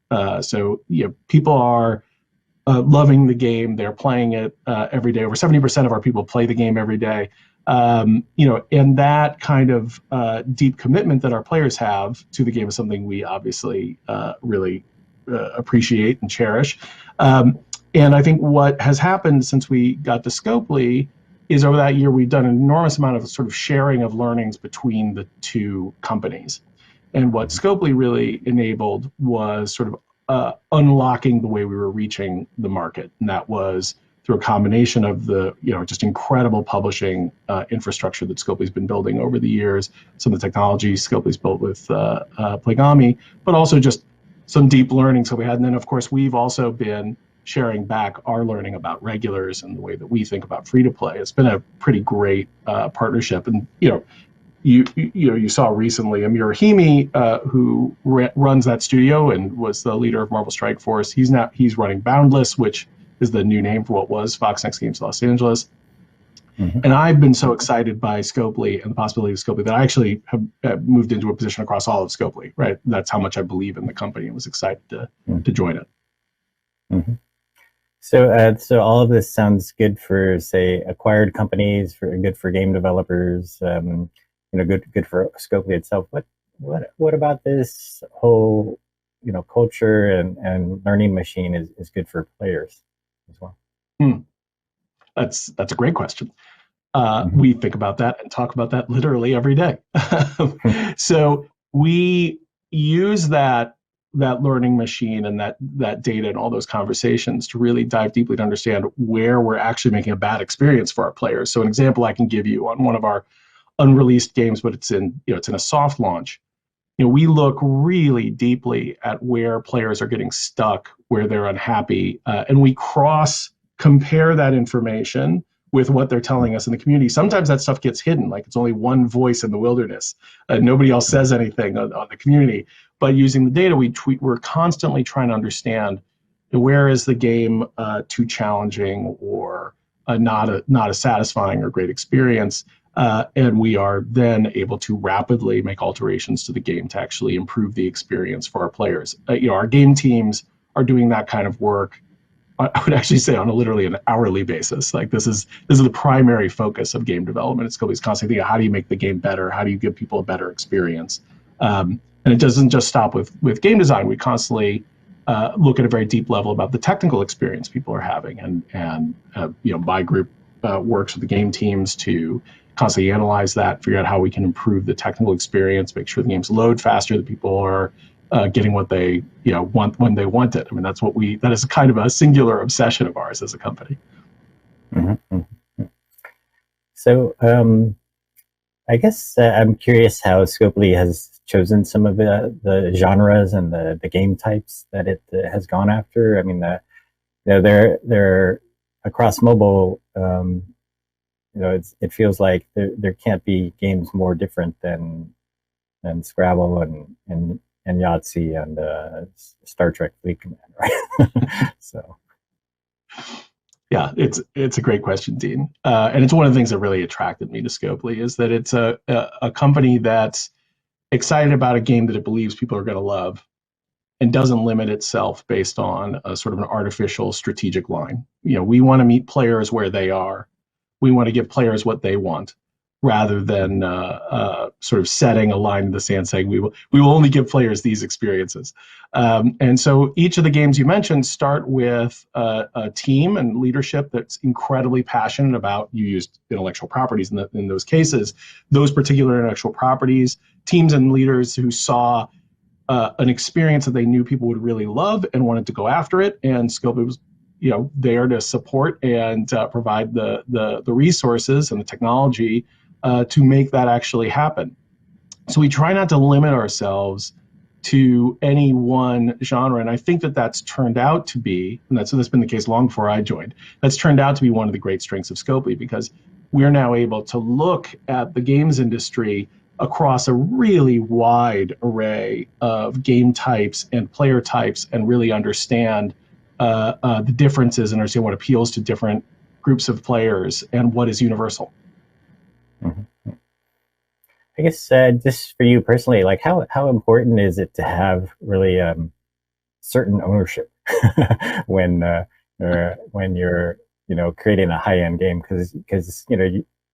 So people are loving the game. They're playing it every day. Over 70% of our people play the game every day. And that kind of deep commitment that our players have to the game is something we obviously really appreciate and cherish. And I think what has happened since we got to Scopely is over that year, we've done an enormous amount of sort of sharing of learnings between the two companies. And what Scopely really enabled was sort of unlocking the way we were reaching the market. And that was through a combination of the, just incredible publishing infrastructure that Scopely's been building over the years, some of the technology Scopely's built with Plegami, but also just some deep learning. So we had, and then of course, we've also been sharing back our learning about regulars and the way that we think about free to play. It's been a pretty great partnership. And you saw recently Amir Rahimi, who runs that studio and was the leader of Marvel Strike Force. He's running Boundless, which is the new name for what was Fox Next Games Los Angeles. Mm-hmm. And I've been so excited by Scopely and the possibility of Scopely that I actually have moved into a position across all of Scopely, right? That's how much I believe in the company and was excited to join it. Mm-hmm. So all of this sounds good for, say, acquired companies, good for game developers, good for Scopely itself. What about this whole, culture and learning machine is good for players as well? That's a great question. We think about that and talk about that literally every day. So we use that learning machine and that data and all those conversations to really dive deeply to understand where we're actually making a bad experience for our players. So an example I can give you on one of our unreleased games, but it's in a soft launch. We look really deeply at where players are getting stuck, where they're unhappy, and we compare that information with what they're telling us in the community. Sometimes that stuff gets hidden, like it's only one voice in the wilderness. Nobody else says anything on the community. But using the data, we're constantly trying to understand where is the game too challenging or not a satisfying or great experience. And we are then able to rapidly make alterations to the game to actually improve the experience for our players. Our game teams are doing that kind of work, I would actually say, on literally an hourly basis. Like this is the primary focus of game development. It's always constantly thinking, how do you make the game better? How do you give people a better experience? And it doesn't just stop with game design. We constantly look at a very deep level about the technical experience people are having. And my group works with the game teams to constantly analyze that, figure out how we can improve the technical experience, make sure the games load faster, that people are getting what they want when they want it. I mean, that is kind of a singular obsession of ours as a company. Mm-hmm. So I guess I'm curious how Scopely has chosen some of the genres and the game types that it has gone after. I mean, they're across mobile. It feels like there can't be games more different than Scrabble and and Yahtzee and Star Trek Fleet Command, right? So. Yeah, it's a great question, Dean, and it's one of the things that really attracted me to Scopely is that it's a company that's excited about a game that it believes people are going to love, and doesn't limit itself based on a sort of an artificial strategic line. We want to meet players where they are. We want to give players what they want, rather than sort of setting a line in the sand saying we will only give players these experiences. And so each of the games you mentioned start with a team and leadership that's incredibly passionate about, you used intellectual properties in those cases, those particular intellectual properties, teams and leaders who saw an experience that they knew people would really love and wanted to go after it. And Scopely was there to support and provide the resources and the technology to make that actually happen. So we try not to limit ourselves to any one genre, and I think that's turned out to be, and that's been the case long before I joined, that's turned out to be one of the great strengths of Scopely, because we're now able to look at the games industry across a really wide array of game types and player types, and really understand the differences and understand what appeals to different groups of players and what is universal. Mm-hmm. I guess just for you personally, like how important is it to have really certain ownership when you're creating a high-end game, because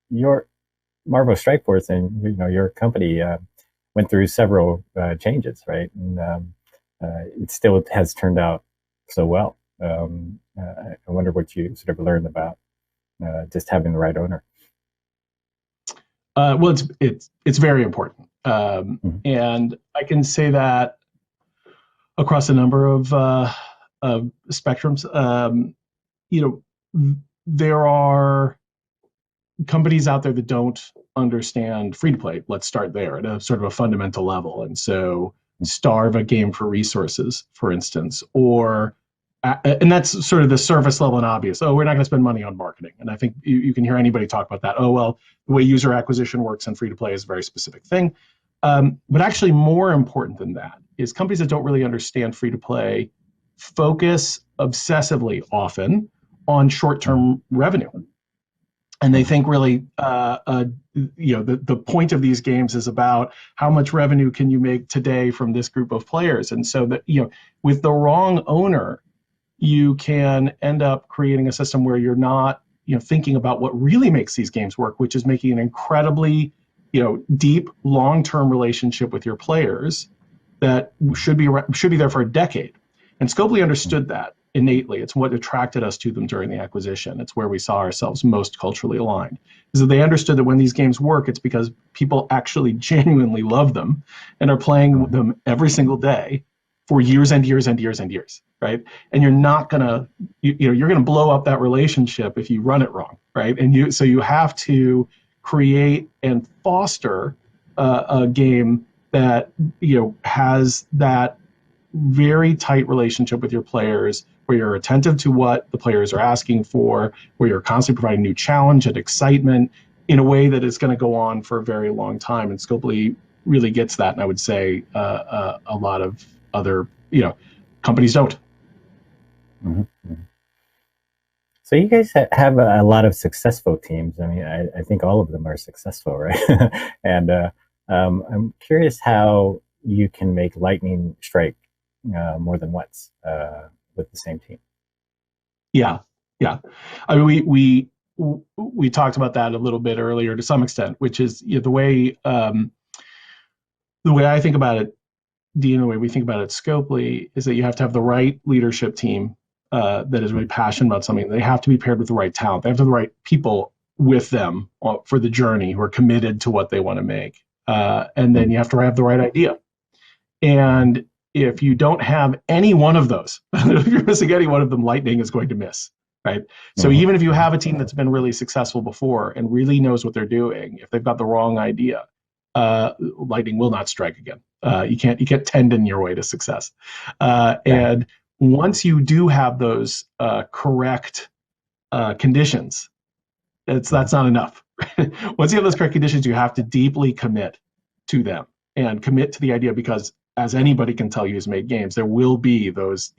your Marvel Strike Force and your company went through several changes, right? And it still has turned out so well. I wonder what you sort of learned about just having the right owner. Well, it's very important, and I can say that across a number of spectrums. There are companies out there that don't understand free to play. Let's start there at a sort of a fundamental level, and so starve a game for resources, for instance, and that's sort of the surface level and obvious. Oh, we're not going to spend money on marketing. And I think you can hear anybody talk about that. Oh, well, the way user acquisition works in free to play is a very specific thing. But actually more important than that is companies that don't really understand free to play focus obsessively often on short-term revenue. And they think really, the point of these games is about how much revenue can you make today from this group of players. And so that, with the wrong owner, you can end up creating a system where you're not, thinking about what really makes these games work, which is making an incredibly, deep, long-term relationship with your players that should be there for a decade. And Scopely understood that innately. It's what attracted us to them during the acquisition. It's where we saw ourselves most culturally aligned, is that they understood that when these games work, it's because people actually genuinely love them and are playing them every single day for years and years and years and years, right? And you're not gonna, you're gonna blow up that relationship if you run it wrong, right? And so you have to create and foster a game that has that very tight relationship with your players, where you're attentive to what the players are asking for, where you're constantly providing new challenge and excitement in a way that is going to go on for a very long time. And Scopely really gets that, and I would say a lot of other companies don't. Mm-hmm. So you guys have a lot of successful teams. I mean, I think all of them are successful, right? And I'm curious how you can make lightning strike more than once with the same team. Yeah. I mean, we talked about that a little bit earlier to some extent, which is the way I think about it, Dean, the way we think about it at Scopely, is that you have to have the right leadership team that is really passionate about something. They have to be paired with the right talent. They have to have the right people with them for the journey who are committed to what they want to make. And then you have to have the right idea. And if you don't have any one of those, if you're missing any one of them, lightning is going to miss, right? So even if you have a team that's been really successful before and really knows what they're doing, if they've got the wrong idea, lightning will not strike again. You can't tendon your way to success. And once you do have those correct conditions, that's not enough. Once you have those correct conditions, you have to deeply commit to them and commit to the idea, because as anybody can tell you who's made games, there will be those,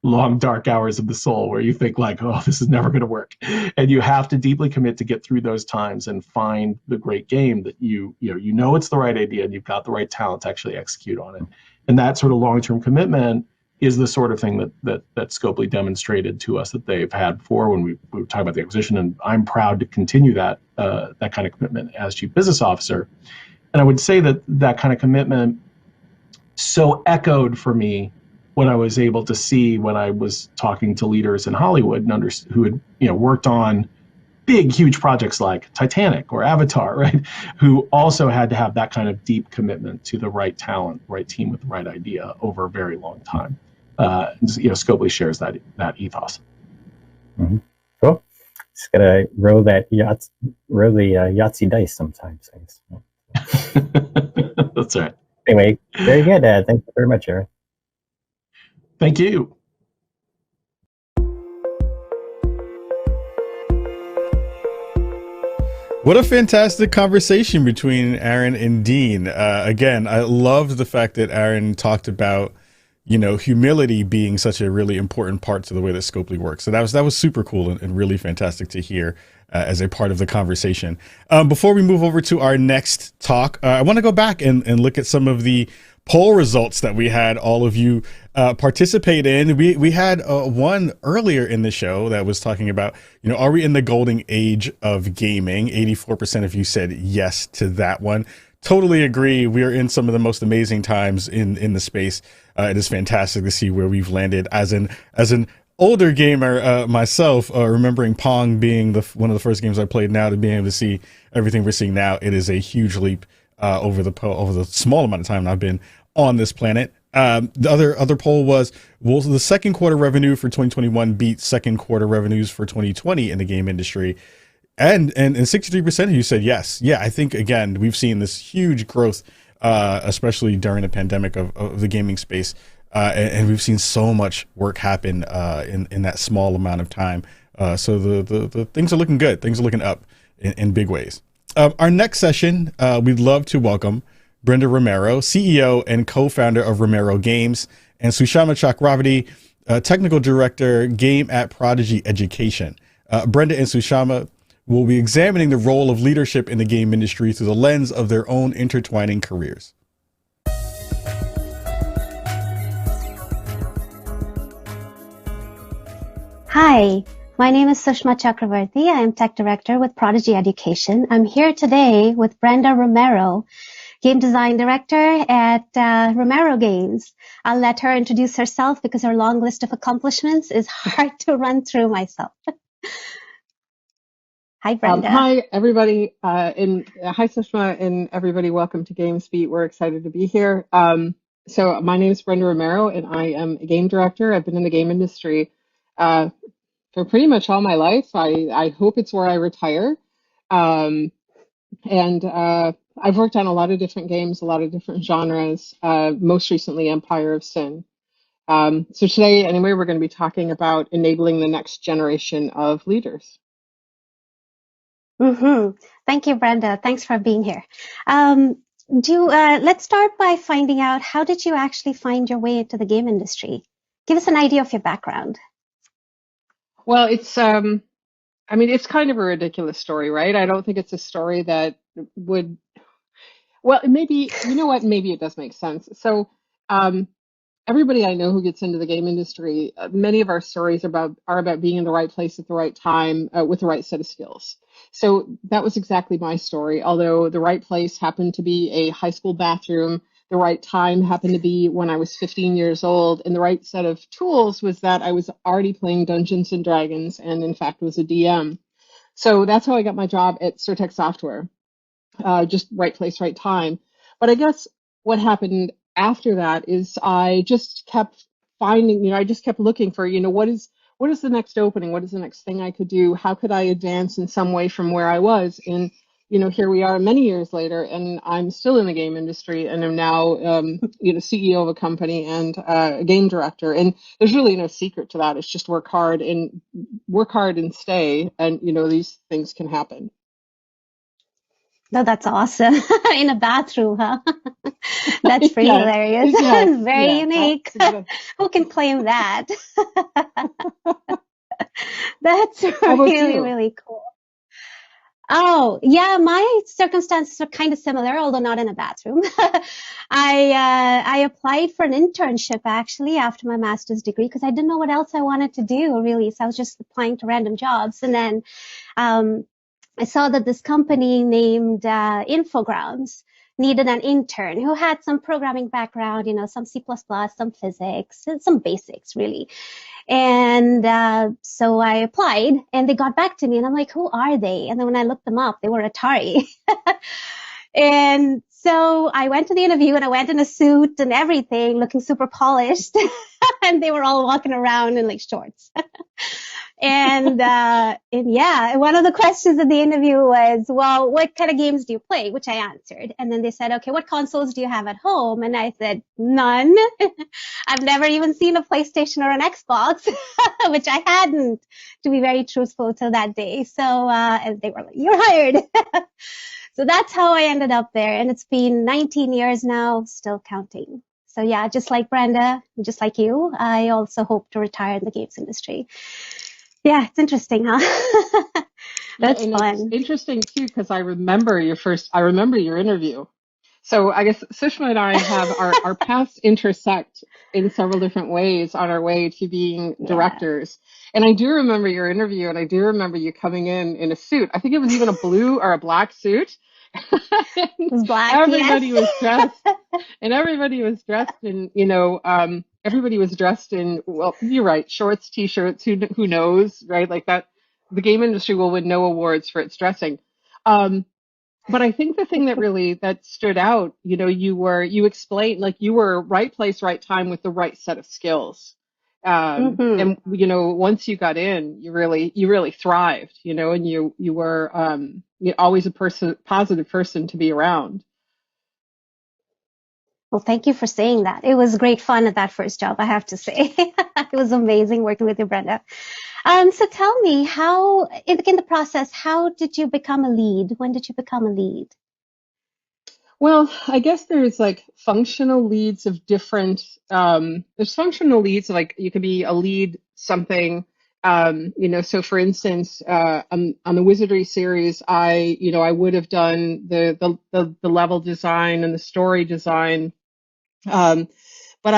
long dark hours of the soul where you think like, oh, this is never going to work, and you have to deeply commit to get through those times and find the great game that you know it's the right idea and you've got the right talent to actually execute on it. And that sort of long-term commitment is the sort of thing that Scopely demonstrated to us that they've had before when we were talking about the acquisition, and I'm proud to continue that kind of commitment as Chief Business Officer. And I would say that kind of commitment so echoed for me what I was able to see when I was talking to leaders in Hollywood and who had worked on big, huge projects like Titanic or Avatar, right? Who also had to have that kind of deep commitment to the right talent, right team with the right idea over a very long time. Scopely shares that ethos. Mm-hmm. Cool. Just gotta roll the Yahtzee dice sometimes, I guess. That's right. Anyway, very good. Thank you very much, Aaron. Thank you. What a fantastic conversation between Aaron and Dean. Again, I loved the fact that Aaron talked about, humility being such a really important part to the way that Scopely works. So that was super cool and really fantastic to hear as a part of the conversation. Before we move over to our next talk, I want to go back and look at some of the poll results that we had all of you participate in. We had one earlier in the show that was talking about, are we in the golden age of gaming? 84% of you said yes to that one. Totally agree. We are in some of the most amazing times in the space. It is fantastic to see where we've landed as an older gamer myself, remembering Pong being one of the first games I played, now to being able to see everything we're seeing now. It is a huge leap over the small amount of time I've been on this planet. The other poll was, will the second quarter revenue for 2021 beat second quarter revenues for 2020 in the game industry? And 63% of you said yes. Yeah, I think, again, we've seen this huge growth, especially during the pandemic of the gaming space. And we've seen so much work happen in that small amount of time. So the things are looking good. Things are looking up in big ways. Our next session, we'd love to welcome Brenda Romero, CEO and co-founder of Romero Games, and Sushama Chakravarti, technical director, game at Prodigy Education. Brenda and Sushama will be examining the role of leadership in the game industry through the lens of their own intertwining careers. Hi, my name is Sushma Chakravarti. I am Tech Director with Prodigy Education. I'm here today with Brenda Romero, Game Design Director at Romero Games. I'll let her introduce herself because her long list of accomplishments is hard to run through myself. Hi, Brenda. Hi, everybody. Hi, Sushma, and everybody. Welcome to GamesBeat. We're excited to be here. So my name is Brenda Romero, and I am a game director. I've been in the game industry for pretty much all my life. I hope it's where I retire. And I've worked on a lot of different games, a lot of different genres, most recently Empire of Sin. So today, anyway, we're going to be talking about enabling the next generation of leaders. Thank you, Brenda. Thanks for being here. Let's start by finding out, how did you actually find your way into the game industry? Give us an idea of your background. Well, it's kind of a ridiculous story, right? I don't think it's a story that would, well, maybe, you know what, maybe it does make sense. So everybody I know who gets into the game industry, many of our stories are about being in the right place at the right time with the right set of skills. So that was exactly my story, although the right place happened to be a high school bathroom. The right time happened to be when I was 15 years old, and the right set of tools was that I was already playing Dungeons and Dragons and, in fact, was a DM. So that's how I got my job at Surtech Software, just right place, right time. But I guess what happened after that is I just kept finding, I just kept looking for, what is the next opening? What is the next thing I could do? How could I advance in some way from where I was? And here we are many years later, and I'm still in the game industry, and I'm now, CEO of a company and a game director. And there's really no secret to that. It's just work hard and stay, and these things can happen. No, that's awesome. In a bathroom, huh? That's pretty Yes, hilarious. yes, Very yeah. unique. That's Who can claim that? That's how about really, you? really cool. Oh, yeah, my circumstances are kind of similar, although not in a bathroom. I applied for an internship actually after my master's degree because I didn't know what else I wanted to do really. So I was just applying to random jobs, and then um, I saw that this company named Infogrounds needed an intern who had some programming background, some C++, some physics, some basics really. And so I applied and they got back to me and I'm like, who are they? And then when I looked them up, they were Atari. And so I went to the interview and I went in a suit and everything, looking super polished. And they were all walking around in like shorts. And yeah, one of the questions in the interview was, well, what kind of games do you play? Which I answered. And then they said, okay, what consoles do you have at home? And I said, none. I've never even seen a PlayStation or an Xbox, which I hadn't, to be very truthful, till that day. So, and they were like, you're hired. So that's how I ended up there. And it's been 19 years now, still counting. So yeah, just like Brenda, just like you, I also hope to retire in the games industry. Yeah, it's interesting, huh? Yeah, That's and it's fun. interesting too because I remember your interview. So I guess Sushma and I have our paths intersect in several different ways on our way to being Yeah. directors. And I do remember your interview, and I do remember you coming in a suit. I think it was even a blue or a black suit. It And was black, yes. everybody was dressed, and everybody was dressed in, everybody was dressed in, well, you're right, shorts, t-shirts, who knows, right? Like that, the game industry will win no awards for its dressing. Um, but I think the thing that stood out, you explained like you were right place, right time with the right set of skills. Hmm. And once you got in, you really thrived, and you were always a positive person to be around. Well, thank you for saying that. It was great fun at that first job, I have to say. It was amazing working with you, Brenda. So tell me, in the process, how did you become a lead? When did you become a lead? Well, I guess there's like functional leads of different, there's functional leads, like you could be a lead something, so for instance, on the Wizardry series, I would have done the level design and the story design. Um, but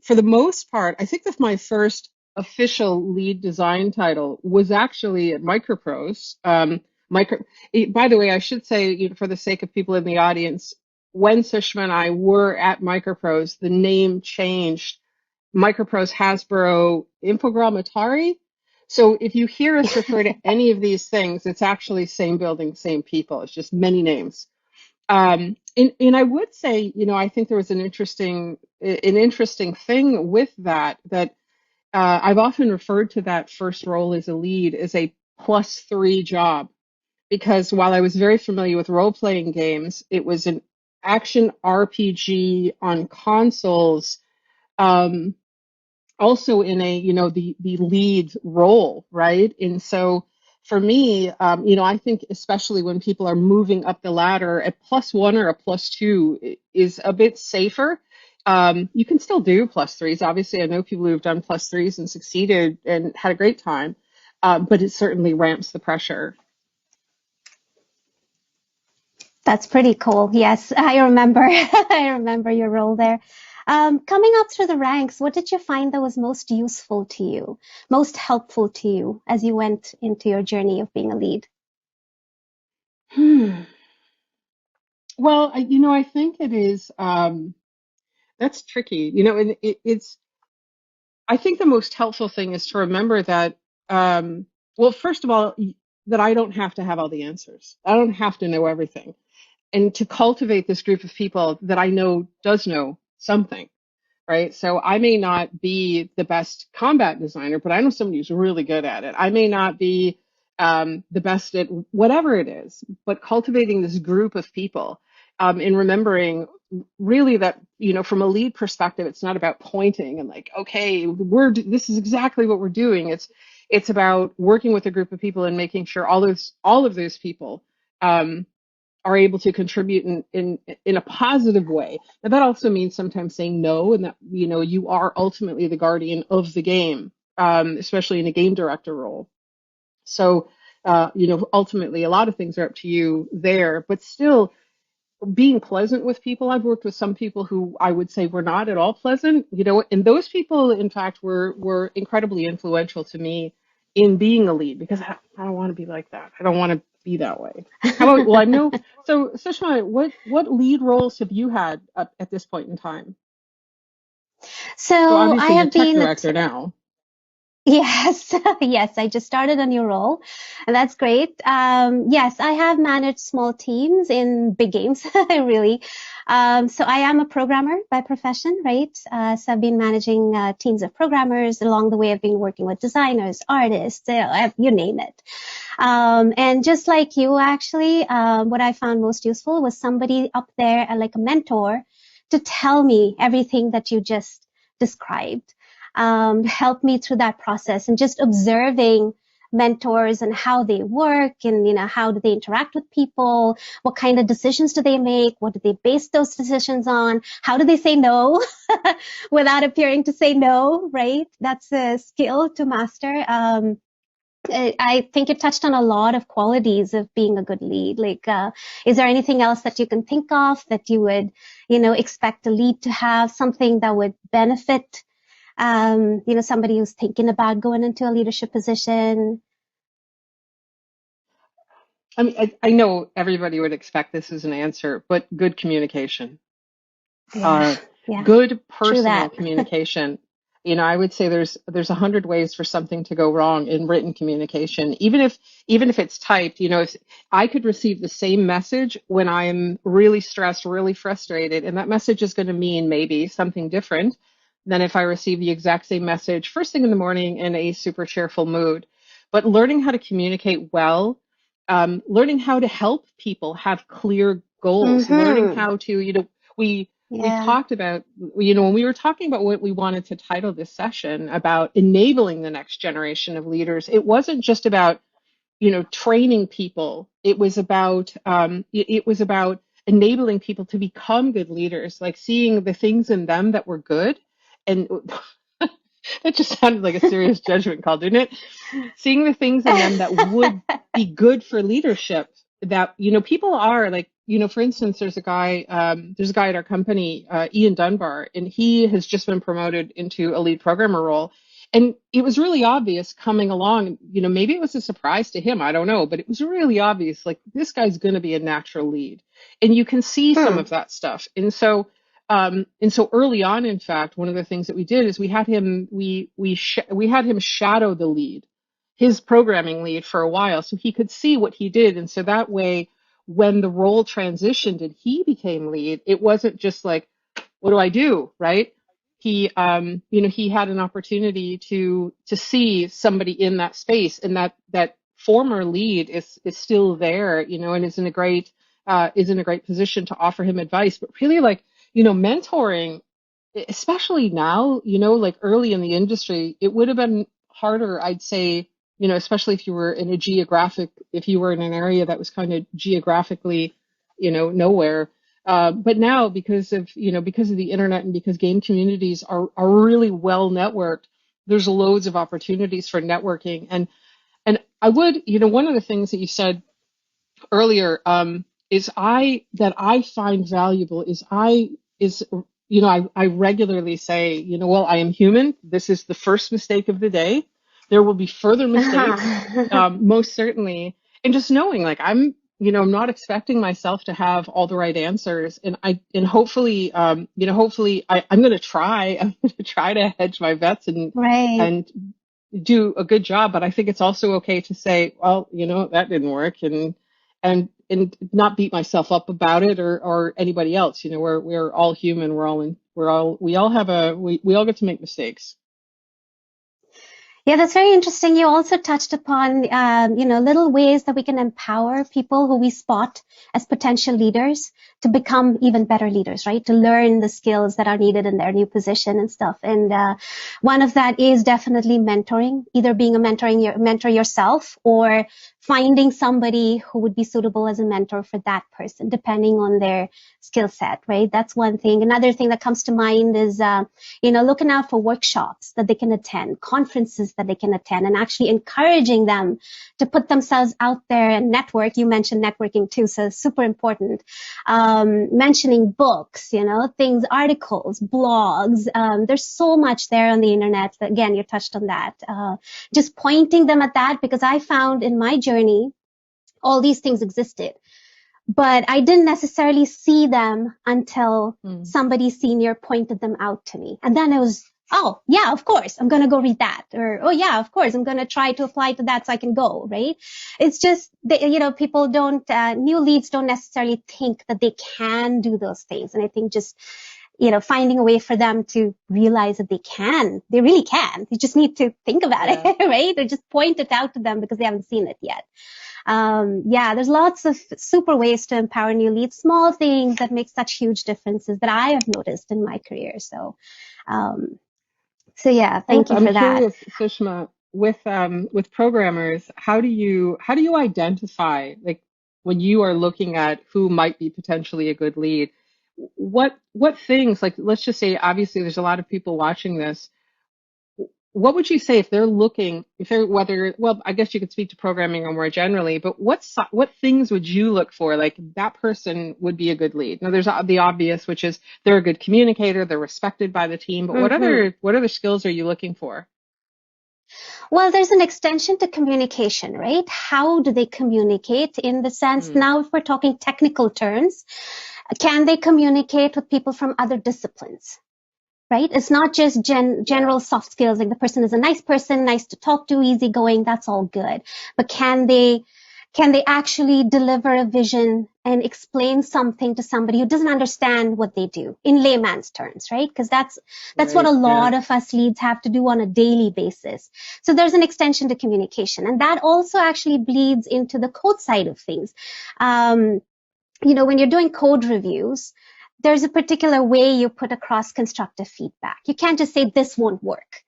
for the most part, I think that my first official lead design title was actually at Microprose. By the way, I should say, for the sake of people in the audience, when Sushma and I were at Microprose, the name changed. Microprose, Hasbro, Infogram, Atari. So if you hear us refer to any of these things, it's actually same building, same people. It's just many names. And I would say, I think there was an interesting thing with that I've often referred to that first role as a lead as a +3 job, because while I was very familiar with role-playing games, it was an action RPG on consoles, um, also in a the lead role, right? And so for me, I think especially when people are moving up the ladder, a +1 or a +2 is a bit safer. You can still do +3s. Obviously, I know people who've done +3s and succeeded and had a great time, but it certainly ramps the pressure. That's pretty cool. Yes, I remember. I remember your role there. Coming up through the ranks, what did you find that was most useful to you, most helpful to you as you went into your journey of being a lead? Hmm. Well, I think it is. That's tricky. And it's. I think the most helpful thing is to remember that, well, first of all, that I don't have to have all the answers. I don't have to know everything. And to cultivate this group of people that I know does know something, right? So I may not be the best combat designer, but I know somebody who's really good at it. I may not be the best at whatever it is, but cultivating this group of people, and remembering really that, from a lead perspective, it's not about pointing and like, okay, this is exactly what we're doing. It's about working with a group of people and making sure all of those people, um, are able to contribute in a positive way. Now, that also means sometimes saying no, and that, you are ultimately the guardian of the game, especially in a game director role. So, ultimately, a lot of things are up to you there, but still being pleasant with people. I've worked with some people who I would say were not at all pleasant, and those people, in fact, were incredibly influential to me in being a lead, because I don't want to be like that. I don't want to be that way. How about, well, I know, so Sushma, what lead roles have you had at this point in time? So obviously I you're have tech been director now. Yes, yes, I just started a new role, and that's great. Yes, I have managed small teams in big games, really. So I am a programmer by profession, right? So I've been managing teams of programmers. Along the way, I've been working with designers, artists, you name it. And just like you, actually, what I found most useful was somebody up there, like a mentor, to tell me everything that you just described. Help me through that process, and just observing mentors and how they work, and how do they interact with people, what kind of decisions do they make, what do they base those decisions on, how do they say no without appearing to say no, right? That's a skill to master. I think you touched on a lot of qualities of being a good lead. Like, is there anything else that you can think of that you would, expect a lead to have, something that would benefit somebody who's thinking about going into a leadership position? I mean, I know everybody would expect this as an answer, but good communication. Yeah, Good true personal that. communication. I would say there's 100 ways for something to go wrong in written communication. Even if it's typed, if I could receive the same message when I'm really stressed, really frustrated, and that message is going to mean maybe something different than if I receive the exact same message first thing in the morning in a super cheerful mood. But learning how to communicate well, learning how to help people have clear goals, learning how to, we talked about, when we were talking about what we wanted to title this session about enabling the next generation of leaders, it wasn't just about, training people. It was about, enabling people to become good leaders, like seeing the things in them that were good. And that just sounded like a serious judgment call, didn't it? Seeing the things in them that would be good for leadership, that, people are like, for instance, there's a guy at our company, Ian Dunbar, and he has just been promoted into a lead programmer role. And it was really obvious coming along, maybe it was a surprise to him, I don't know, but it was really obvious, like, this guy's going to be a natural lead. And you can see some of that stuff. And so early on, in fact, one of the things that we did is we had him shadow the lead, his programming lead, for a while, so he could see what he did. And so that way, when the role transitioned and he became lead, it wasn't just like, what do I do? Right? He had an opportunity to see somebody in that space, and that former lead is still there, and is in a great position to offer him advice. But really, like, mentoring, especially now, like early in the industry, it would have been harder, I'd say, especially if you were in an area that was kind of geographically, nowhere. But now, because of the internet, and because game communities are really well networked, there's loads of opportunities for networking. And I would, one of the things that you said earlier, that I find valuable I regularly say, well, I am human. This is the first mistake of the day. There will be further mistakes, most certainly. And just knowing, like, I'm not expecting myself to have all the right answers. And hopefully, I'm going to try. I'm going to try to hedge my bets and do a good job. But I think it's also okay to say, well, that didn't work, and not beat myself up about it, or anybody else. We're all human. We all get to make mistakes. Yeah, that's very interesting. You also touched upon, little ways that we can empower people who we spot as potential leaders to become even better leaders, right? To learn the skills that are needed in their new position and stuff. And one of that is definitely mentoring, either being a mentor yourself, or finding somebody who would be suitable as a mentor for that person, depending on their skill set, right? That's one thing. Another thing that comes to mind is, looking out for workshops that they can attend, conferences that they can attend, and actually encouraging them to put themselves out there and network. You mentioned networking too, so super important. Mentioning books, things, articles, blogs. There's so much there on the internet. Again, you touched on that. Just pointing them at that, because I found in my journey, all these things existed, but I didn't necessarily see them until somebody senior pointed them out to me. And then it was, oh yeah, of course, I'm going to go read that. Or, oh yeah, of course, I'm going to try to apply to that so I can go, right? It's just that, people don't, new leads don't necessarily think that they can do those things. And I think just, finding a way for them to realize that they really can. You just need to think about it, right? Or just point it out to them because they haven't seen it yet. There's lots of super ways to empower new leads, small things that make such huge differences that I have noticed in my career. So thank you for that. I'm curious, Sushma, with programmers, how do you identify, like, when you are looking at who might be potentially a good lead? What things, like, let's just say, obviously there's a lot of people watching this. What would you say if they're looking, I guess you could speak to programming or more generally, but what things would you look for? Like, that person would be a good lead. Now, there's the obvious, which is they're a good communicator, they're respected by the team, but what other skills are you looking for? Well, there's an extension to communication, right? How do they communicate, in the sense, now if we're talking technical terms, can they communicate with people from other disciplines? Right? It's not just general soft skills, like the person is a nice person, nice to talk to, easygoing, that's all good. But can they actually deliver a vision and explain something to somebody who doesn't understand what they do in layman's terms, right? Because that's what a lot of us leads have to do on a daily basis. So there's an extension to communication, and that also actually bleeds into the code side of things. When you're doing code reviews, there's a particular way you put across constructive feedback. You can't just say this won't work.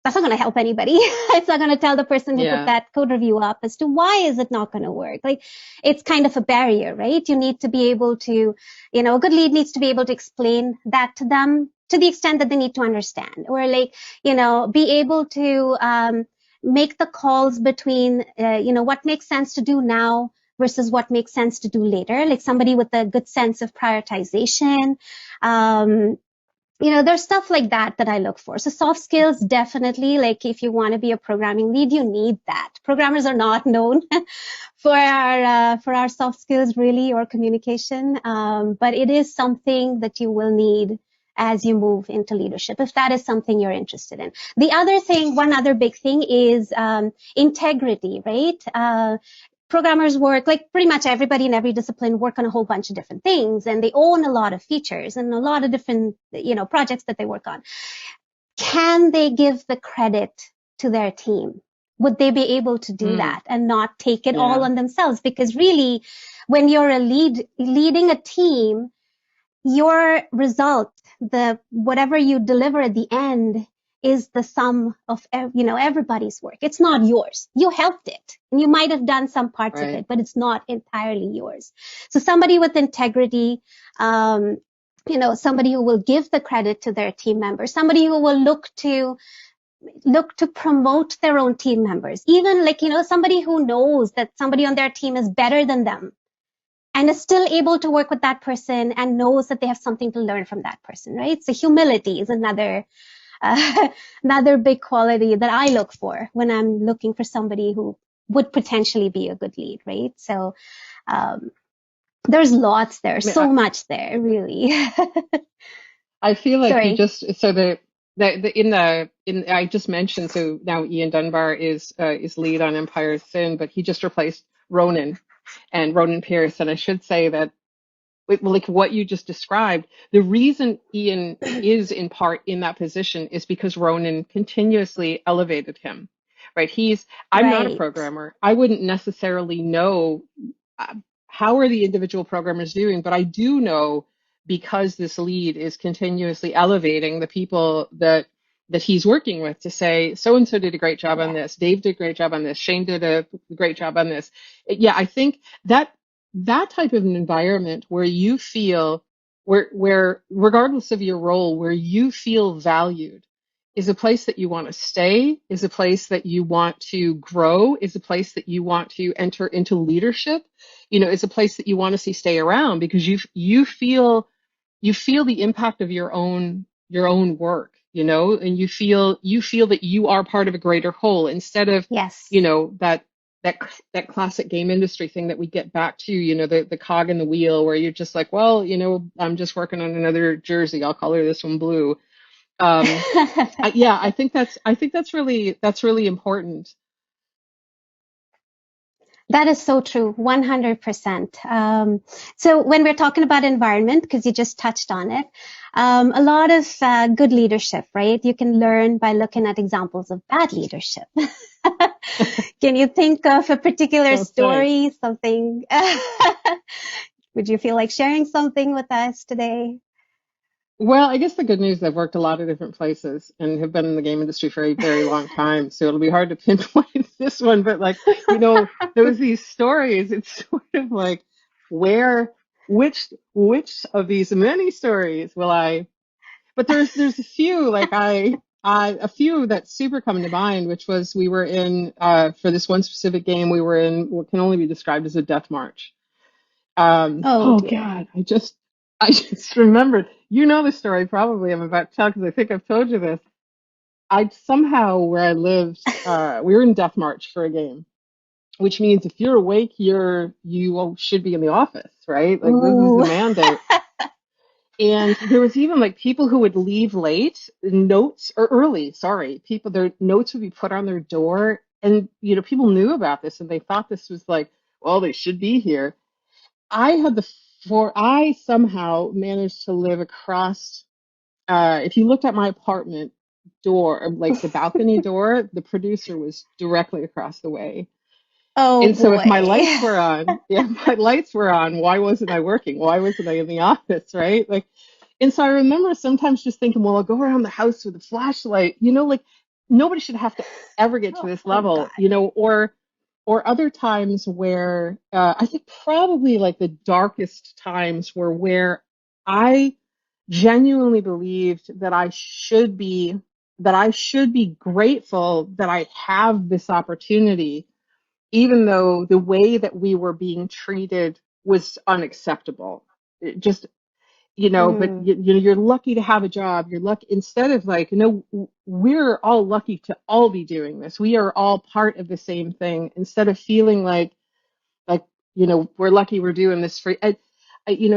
That's not going to help anybody. It's not going to tell the person who put that code review up as to why is it not going to work. Like, it's kind of a barrier, right? You need to be able to, a good lead needs to be able to explain that to them to the extent that they need to understand, or be able to make the calls between, what makes sense to do now versus what makes sense to do later, like somebody with a good sense of prioritization. There's stuff like that I look for. So soft skills, definitely, like if you want to be a programming lead, you need that. Programmers are not known for our soft skills, really, or communication. But it is something that you will need as you move into leadership, if that is something you're interested in. The other thing, one other big thing is integrity, right? Programmers work, like pretty much everybody in every discipline, work on a whole bunch of different things, and they own a lot of features and a lot of different, projects that they work on. Can they give the credit to their team? Would they be able to do that and not take it all on themselves? Because really, when you're leading a team, your result, whatever you deliver at the end, is the sum of, everybody's work. It's not yours. You helped it, and you might have done some parts of it, but it's not entirely yours. So somebody with integrity, somebody who will give the credit to their team members, somebody who will look to promote their own team members, even somebody who knows that somebody on their team is better than them and is still able to work with that person and knows that they have something to learn from that person, right? So humility is another big quality that I look for when I'm looking for somebody who would potentially be a good lead, right? So there's lots there, so much there, really. I feel like I just mentioned, so now Ian Dunbar is lead on Empire Sin, but he just replaced Ronan Pierce, and I should say that, like what you just described, the reason Ian is in part in that position is because Ronan continuously elevated him, right? I'm not a programmer. I wouldn't necessarily know how are the individual programmers doing, but I do know, because this lead is continuously elevating the people that that he's working with to say, so and so did a great job on Yeah. this, Dave did a great job on this, Shane did a great job on this. Yeah, I think that type of an environment where you feel where regardless of your role, where you feel valued is a place that you want to stay, is a place that you want to grow, is a place that you want to enter into leadership, is a place that you want to see stay around because you feel the impact of your own work, and you feel that you are part of a greater whole instead of, Yes. that that classic game industry thing that we get back to, the cog in the wheel where you're just like, well, I'm just working on another jersey. I'll color this one blue. I think that's really important. That is so true, 100%. So when we're talking about environment, because you just touched on it, a lot of good leadership, right? You can learn by looking at examples of bad leadership. Can you think of a particular story, something? Would you feel like sharing something with us today? Well, I guess the good news is I've worked a lot of different places and have been in the game industry for a very long time. So it'll be hard to pinpoint this one, but there was these stories. It's sort of like which of these many stories will I, but there's a few, a few that super come to mind, which was we were in, for this one specific game, we were in what can only be described as a death march. Oh dear. God, I just remembered. You know the story probably I'm about to tell because I think I've told you this. I somehow where I lived, we were in death march for a game, which means if you're awake, you should be in the office, right? Like this is the mandate. And there was even like people who would leave late, notes or early, sorry, their notes would be put on their door, and people knew about this and they thought this was like, well, they should be here. I somehow managed to live across, if you looked at my apartment door, like the balcony door, the producer was directly across the way. Oh And so if my boy. lights were on, why wasn't I working? Why wasn't I in the office, right? And so I remember sometimes just thinking, well, I'll go around the house with a flashlight, like nobody should have to ever get to this level, or other times where I think probably like the darkest times were where I genuinely believed that I should be grateful that I have this opportunity, even though the way that we were being treated was unacceptable. It just, but you're lucky to have a job. You're lucky instead of like, we're all lucky to all be doing this. We are all part of the same thing instead of feeling like, we're lucky we're doing this for,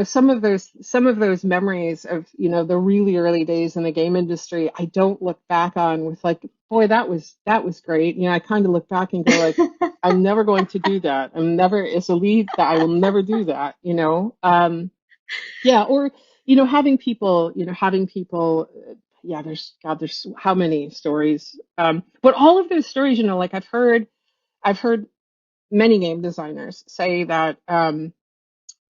some of those memories of, the really early days in the game industry, I don't look back on with like, boy, that was great. I kind of look back and go like, I'm never going to do that. As a lead, that I will never do that, yeah. Or, having people, yeah, there's how many stories. But all of those stories, like I've heard many game designers say that,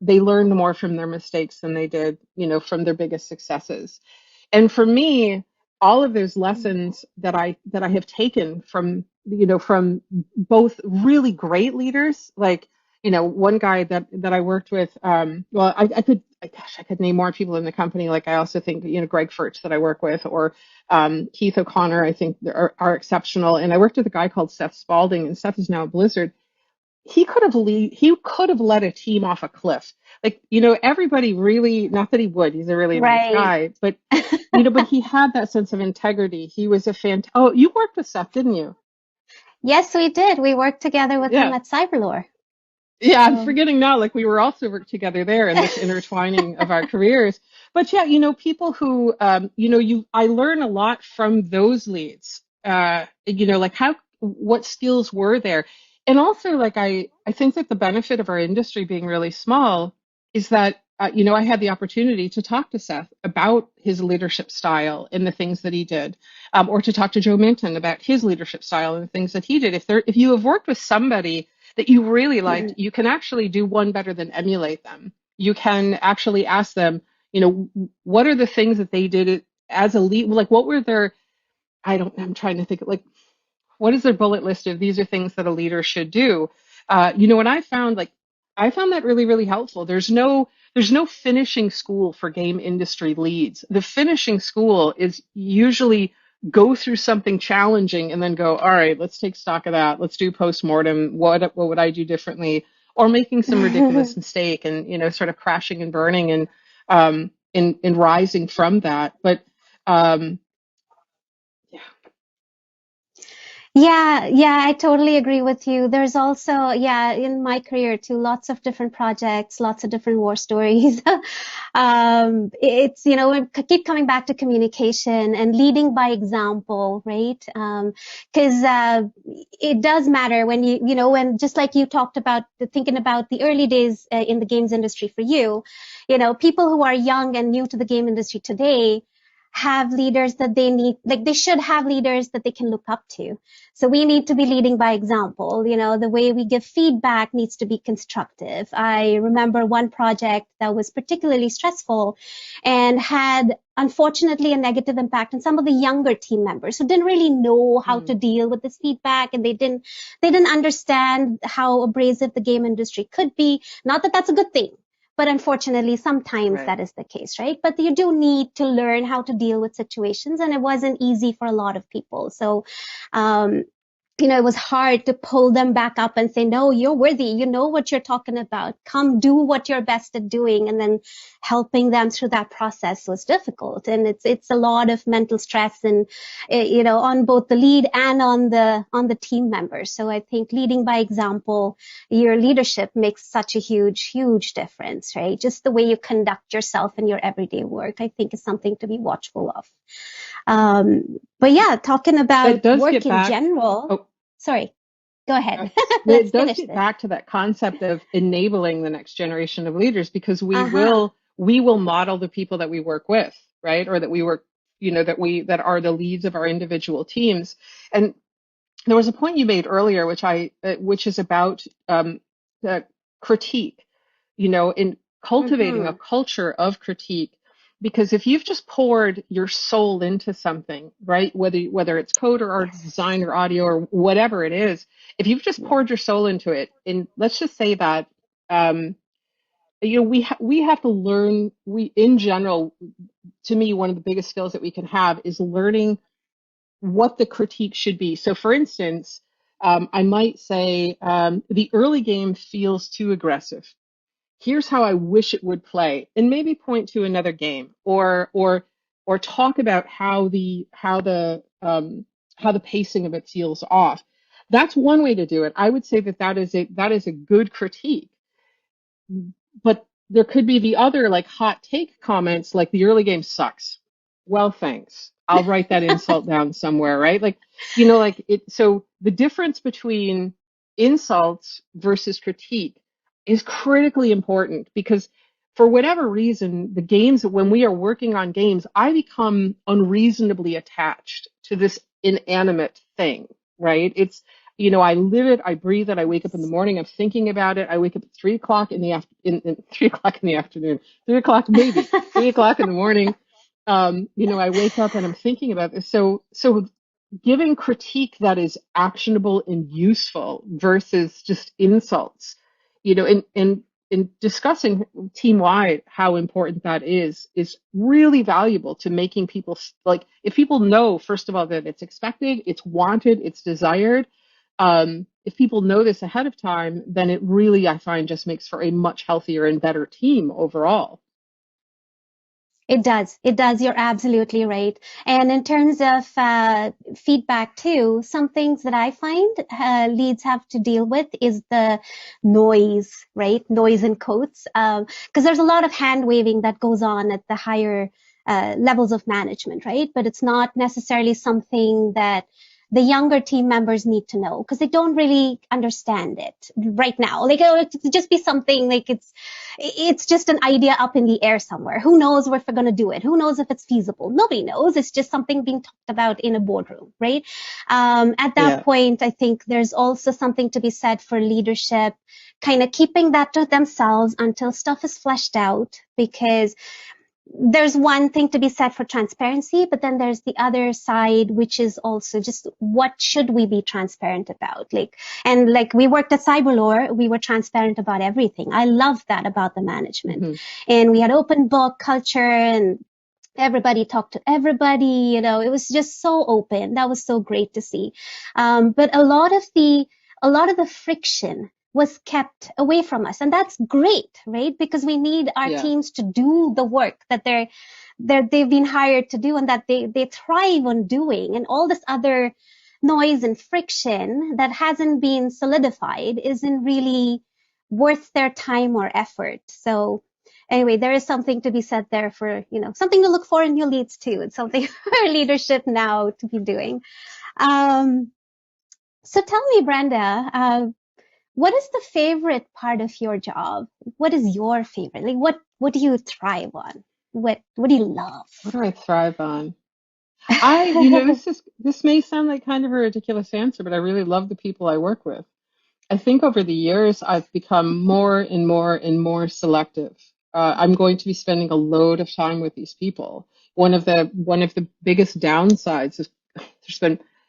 they learned more from their mistakes than they did, from their biggest successes. And for me, all of those lessons that I have taken from, from both really great leaders, like, one guy that I worked with, well, I could name more people in the company. Like I also think, Greg Furch that I work with, or Keith O'Connor, I think are exceptional. And I worked with a guy called Seth Spalding, and Seth is now at Blizzard. He could have led a team off a cliff. Like, everybody really, not that he would, he's a really nice guy, but, but he had that sense of integrity. He was oh, you worked with Seth, didn't you? Yes, we did. We worked together with him at Cyberlore. Yeah, I'm forgetting now, like we were also worked together there in this intertwining of our careers. But yeah, people who, I learn a lot from those leads, like what skills were there. And also, like, I think that the benefit of our industry being really small is that, I had the opportunity to talk to Seth about his leadership style and the things that he did, or to talk to Joe Minton about his leadership style and the things that he did. If you have worked with somebody that you really liked, you can actually do one better than emulate them. You can actually ask them, what are the things that they did as a lead? Like, what were their I'm trying to think, like, what is their bullet list of these are things that a leader should do? And I found that really, really helpful. There's no finishing school for game industry leads. The finishing school is usually go through something challenging and then go, all right, let's take stock of that. Let's do postmortem. What would I do differently? Or making some ridiculous mistake and, sort of crashing and burning and in rising from that. But yeah. Yeah, I totally agree with you. There's also, in my career too, lots of different projects, lots of different war stories. It's, we keep coming back to communication and leading by example, right? Because it does matter when when just like you talked about thinking about the early days in the games industry for you, people who are young and new to the game industry today have leaders that they need, like they should have leaders that they can look up to. So we need to be leading by example. The way we give feedback needs to be constructive. I remember one project that was particularly stressful and had, unfortunately, a negative impact on some of the younger team members who didn't really know how to deal with this feedback, and they didn't understand how abrasive the game industry could be. Not that that's a good thing, but unfortunately, sometimes that is the case, right? But you do need to learn how to deal with situations, and it wasn't easy for a lot of people. So, it was hard to pull them back up and say, no, you're worthy. You know what you're talking about. Come do what you're best at doing. And then helping them through that process was difficult. And it's a lot of mental stress and, on both the lead and on the team members. So I think leading by example, your leadership makes such a huge, huge difference, right? Just the way you conduct yourself in your everyday work, I think is something to be watchful of. But yeah, talking about work in general. Oh. Sorry, go ahead. It does get back to that concept of enabling the next generation of leaders, because we will model the people that we work with, right? Or that we work, that are the leads of our individual teams. And there was a point you made earlier, which is about the critique, in cultivating a culture of critique. Because if you've just poured your soul into something, right, whether it's code or art, design or audio or whatever it is, if you've just poured your soul into it, and let's just say that, we have to learn. In general, to me, one of the biggest skills that we can have is learning what the critique should be. So, for instance, I might say the early game feels too aggressive. Here's how I wish it would play, and maybe point to another game, or talk about how the pacing of it feels off. That's one way to do it. I would say that is a good critique. But there could be the other, like, hot take comments, like the early game sucks. Well, thanks. I'll write that insult down somewhere, right? Like, like it. So the difference between insults versus critique is critically important, because for whatever reason, the games, when we are working on games, I become unreasonably attached to this inanimate thing, right? It's, I live it, I breathe it, I wake up in the morning, I'm thinking about it. I wake up at 3 o'clock in the 3 o'clock in the afternoon, 3 o'clock maybe, 3 o'clock in the morning. I wake up and I'm thinking about this. So giving critique that is actionable and useful versus just insults, in discussing team-wide how important that is really valuable to making people, like, if people know, first of all, that it's expected, it's wanted, it's desired. If people know this ahead of time, then it really, I find, just makes for a much healthier and better team overall. It does. You're absolutely right. And in terms of feedback too, some things that I find leads have to deal with is the noise, right? Noise in quotes. Because there's a lot of hand waving that goes on at the higher levels of management, right? But it's not necessarily something that the younger team members need to know, because they don't really understand it right now. Like, it would just be something like it's just an idea up in the air somewhere. Who knows if we're going to do it? Who knows if it's feasible? Nobody knows. It's just something being talked about in a boardroom, right? At that point, I think there's also something to be said for leadership, kind of keeping that to themselves until stuff is fleshed out, because there's one thing to be said for transparency, but then there's the other side, which is also just what should we be transparent about? Like we worked at Cyberlore, we were transparent about everything. I love that about the management. Mm-hmm. And we had open book culture and everybody talked to everybody, it was just so open. That was so great to see. But a lot of the friction was kept away from us. And that's great, right? Because we need our teams to do the work that they've been hired to do and that they thrive on doing. And all this other noise and friction that hasn't been solidified isn't really worth their time or effort. So anyway, there is something to be said there for, something to look for in new leads too. It's something for leadership now to be doing. So tell me, Brenda, what is the favorite part of your job? What is your favorite? Like, what do you thrive on? What do you love? What do I thrive on? This may sound like kind of a ridiculous answer, but I really love the people I work with. I think over the years, I've become more and more and more selective. I'm going to be spending a load of time with these people. One of the biggest downsides is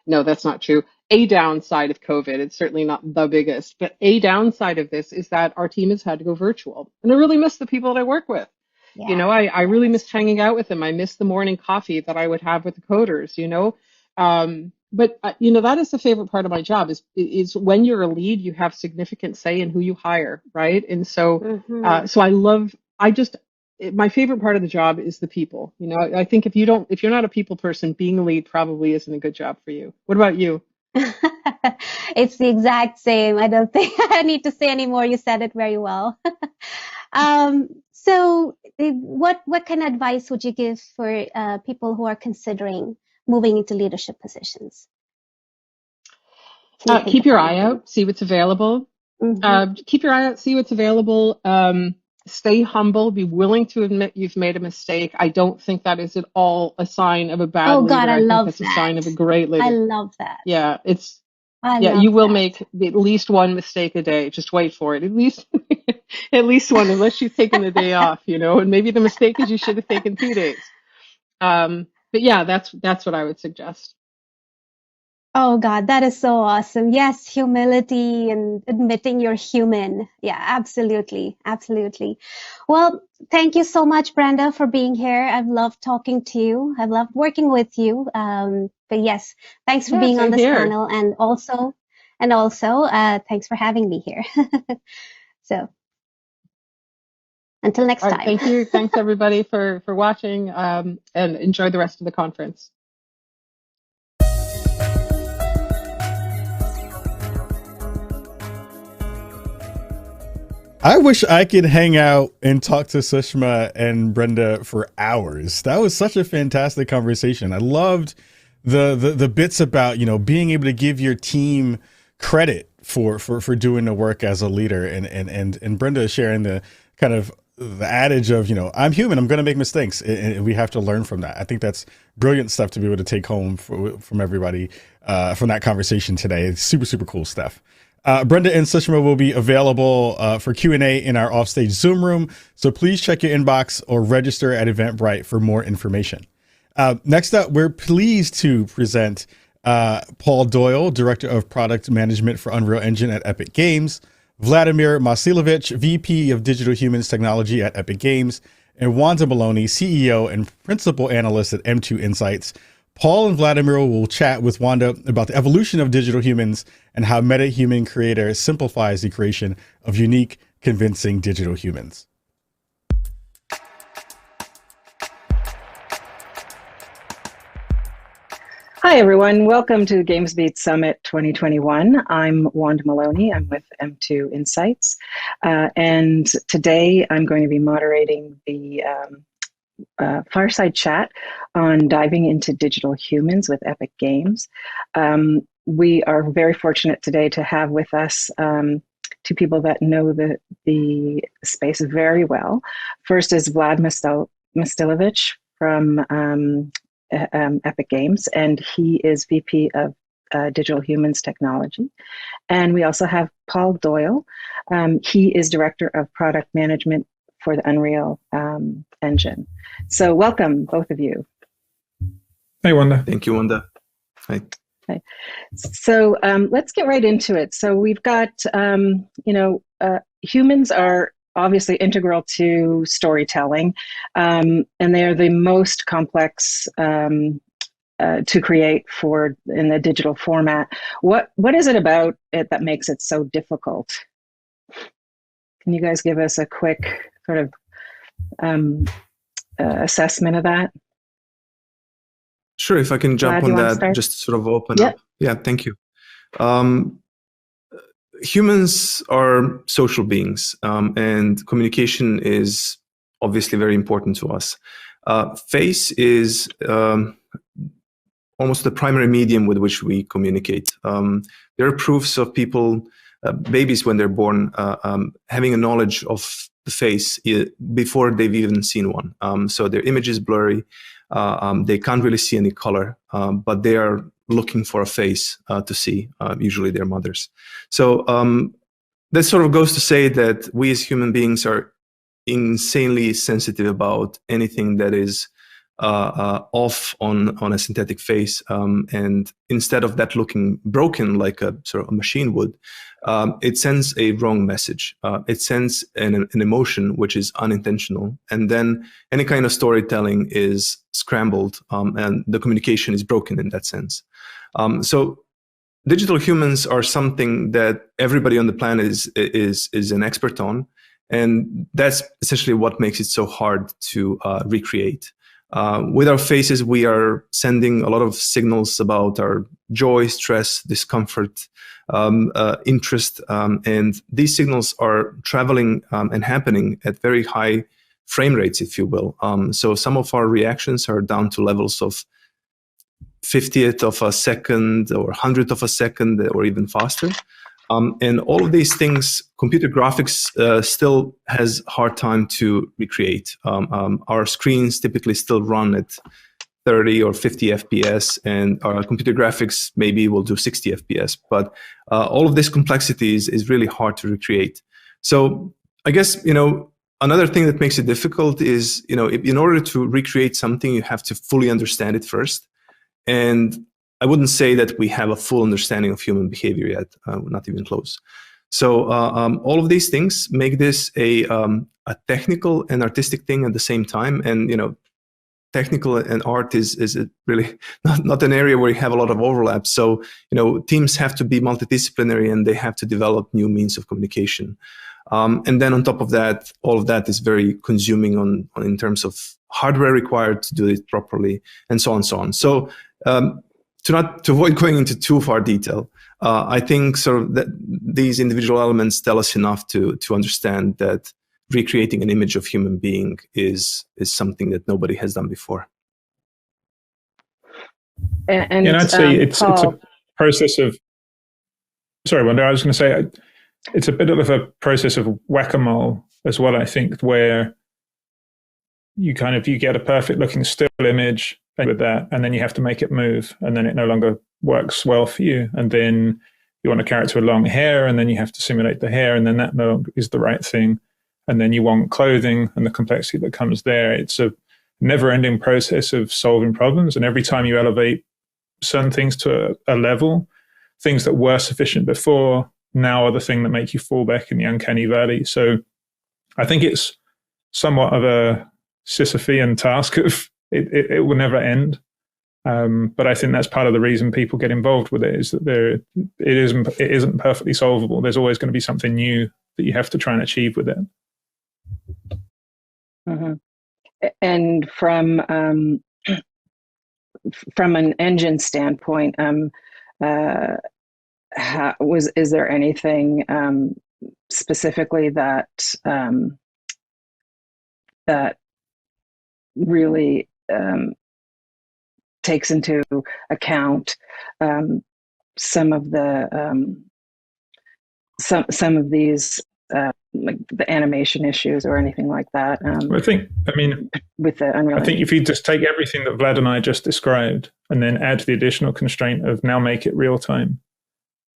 no, that's not true. A downside of COVID, it's certainly not the biggest, but a downside of this is that our team has had to go virtual. And I really miss the people that I work with. Yeah. I really miss hanging out with them. I miss the morning coffee that I would have with the coders, But that is the favorite part of my job is when you're a lead, you have significant say in who you hire, right? And so, my favorite part of the job is the people. I think if you're not a people person, being a lead probably isn't a good job for you. What about you? It's the exact same. I don't think I need to say anymore. You said it very well. So what kind of advice would you give for people who are considering moving into leadership positions? Keep your eye out, see what's available. Mm-hmm. Keep your eye out, see what's available. Stay humble, be willing to admit you've made a mistake. I don't think that is at all a sign of a bad leader. God, I love that. It's a sign of a great leader. I love that. Yeah, you will make at least one mistake a day. Just wait for it. At least one, unless you've taken a day off, and maybe the mistake is you should have taken 2 days. But yeah, that's what I would suggest. Oh God, that is so awesome. Yes, humility and admitting you're human. Yeah, absolutely. Absolutely. Well, thank you so much, Brenda, for being here. I've loved talking to you. I've loved working with you. But yes, thanks for being on this panel and also thanks for having me here. So until next time. Thank you. Thanks everybody for watching and enjoy the rest of the conference. I wish I could hang out and talk to Sushma and Brenda for hours. That was such a fantastic conversation. I loved the bits about, being able to give your team credit for doing the work as a leader, and Brenda sharing the kind of the adage of, I'm human, I'm going to make mistakes, and we have to learn from that. I think that's brilliant stuff to be able to take home from everybody from that conversation today. It's super, super cool stuff. Brenda and Sushma will be available for Q&A in our offstage Zoom room, so please check your inbox or register at Eventbrite for more information. Next up, we're pleased to present Paul Doyle, Director of Product Management for Unreal Engine at Epic Games, Vladimir Masilovich, VP of Digital Humans Technology at Epic Games, and Wanda Maloney, CEO and Principal Analyst at M2 Insights. Paul and Vladimir will chat with Wanda about the evolution of digital humans and how MetaHuman Creator simplifies the creation of unique, convincing digital humans. Hi, everyone. Welcome to GamesBeat Summit 2021. I'm Wanda Maloney. I'm with M2 Insights. And today I'm going to be moderating the fireside chat on diving into digital humans with Epic Games. We are very fortunate today to have with us two people that know the space very well. First is Vlad Masilovich from Epic Games, and he is VP of Digital Humans Technology. And we also have Paul Doyle. He is Director of Product Management for the Unreal engine. So welcome, both of you. Hey, Wanda. Thank you, Wanda. Hi. Okay. So let's get right into it. So we've got, humans are obviously integral to storytelling, and they are the most complex to create in the digital format. What is it about it that makes it so difficult? Can you guys give us a quick sort of assessment of that? Sure, if I can jump on that, just to sort of open up. Yeah, thank you. Humans are social beings, and communication is obviously very important to us. Face is almost the primary medium with which we communicate. There are proofs of people, babies when they're born, having a knowledge of the face before they've even seen one. So their image is blurry. They can't really see any color, but they are looking for a face to see, usually their mothers. So that sort of goes to say that we as human beings are insanely sensitive about anything that is off on a synthetic face. And instead of that looking broken like a sort of a machine would, it sends a wrong message. It sends an emotion which is unintentional. And then any kind of storytelling is scrambled, and the communication is broken in that sense. So digital humans are something that everybody on the planet is an expert on. And that's essentially what makes it so hard to recreate. With our faces, we are sending a lot of signals about our joy, stress, discomfort, interest, and these signals are traveling and happening at very high frame rates, if you will. So some of our reactions are down to levels of 50th of a second or 100th of a second or even faster. And all of these things, computer graphics still has a hard time to recreate. Our screens typically still run at 30 or 50 FPS, and our computer graphics maybe will do 60 FPS. But all of this complexity is really hard to recreate. So I guess, another thing that makes it difficult is, in order to recreate something, you have to fully understand it first. And I wouldn't say that we have a full understanding of human behavior yet, not even close. So all of these things make this a technical and artistic thing at the same time. And, technical and art is really not an area where you have a lot of overlap. So, teams have to be multidisciplinary and they have to develop new means of communication. And then on top of that, all of that is very consuming in terms of hardware required to do it properly, and so on and so on. So to avoid going into too far detail, I think sort of that these individual elements tell us enough to understand that recreating an image of human being is something that nobody has done before. And I'd say it's a process of. Sorry, Wanda. I was going to say it's a bit of a process of whack-a-mole as well. I think where you get a perfect looking still image with that, and then you have to make it move, and then it no longer works well for you. And then you want a character with long hair, and then you have to simulate the hair, and then that no longer is the right thing. And then you want clothing and the complexity that comes there. It's a never-ending process of solving problems. And every time you elevate certain things to a level, things that were sufficient before now are the thing that make you fall back in the uncanny valley. So I think it's somewhat of a Sisyphean task of it will never end. But I think that's part of the reason people get involved with it, is that it isn't perfectly solvable. There's always going to be something new that you have to try and achieve with it. Mm-hmm. And from an engine standpoint, is there anything specifically that that really takes into account some of the some of these like the animation issues or anything like that? With the Unreal I think if you just take everything that Vlad and I just described and then add the additional constraint of now make it real time,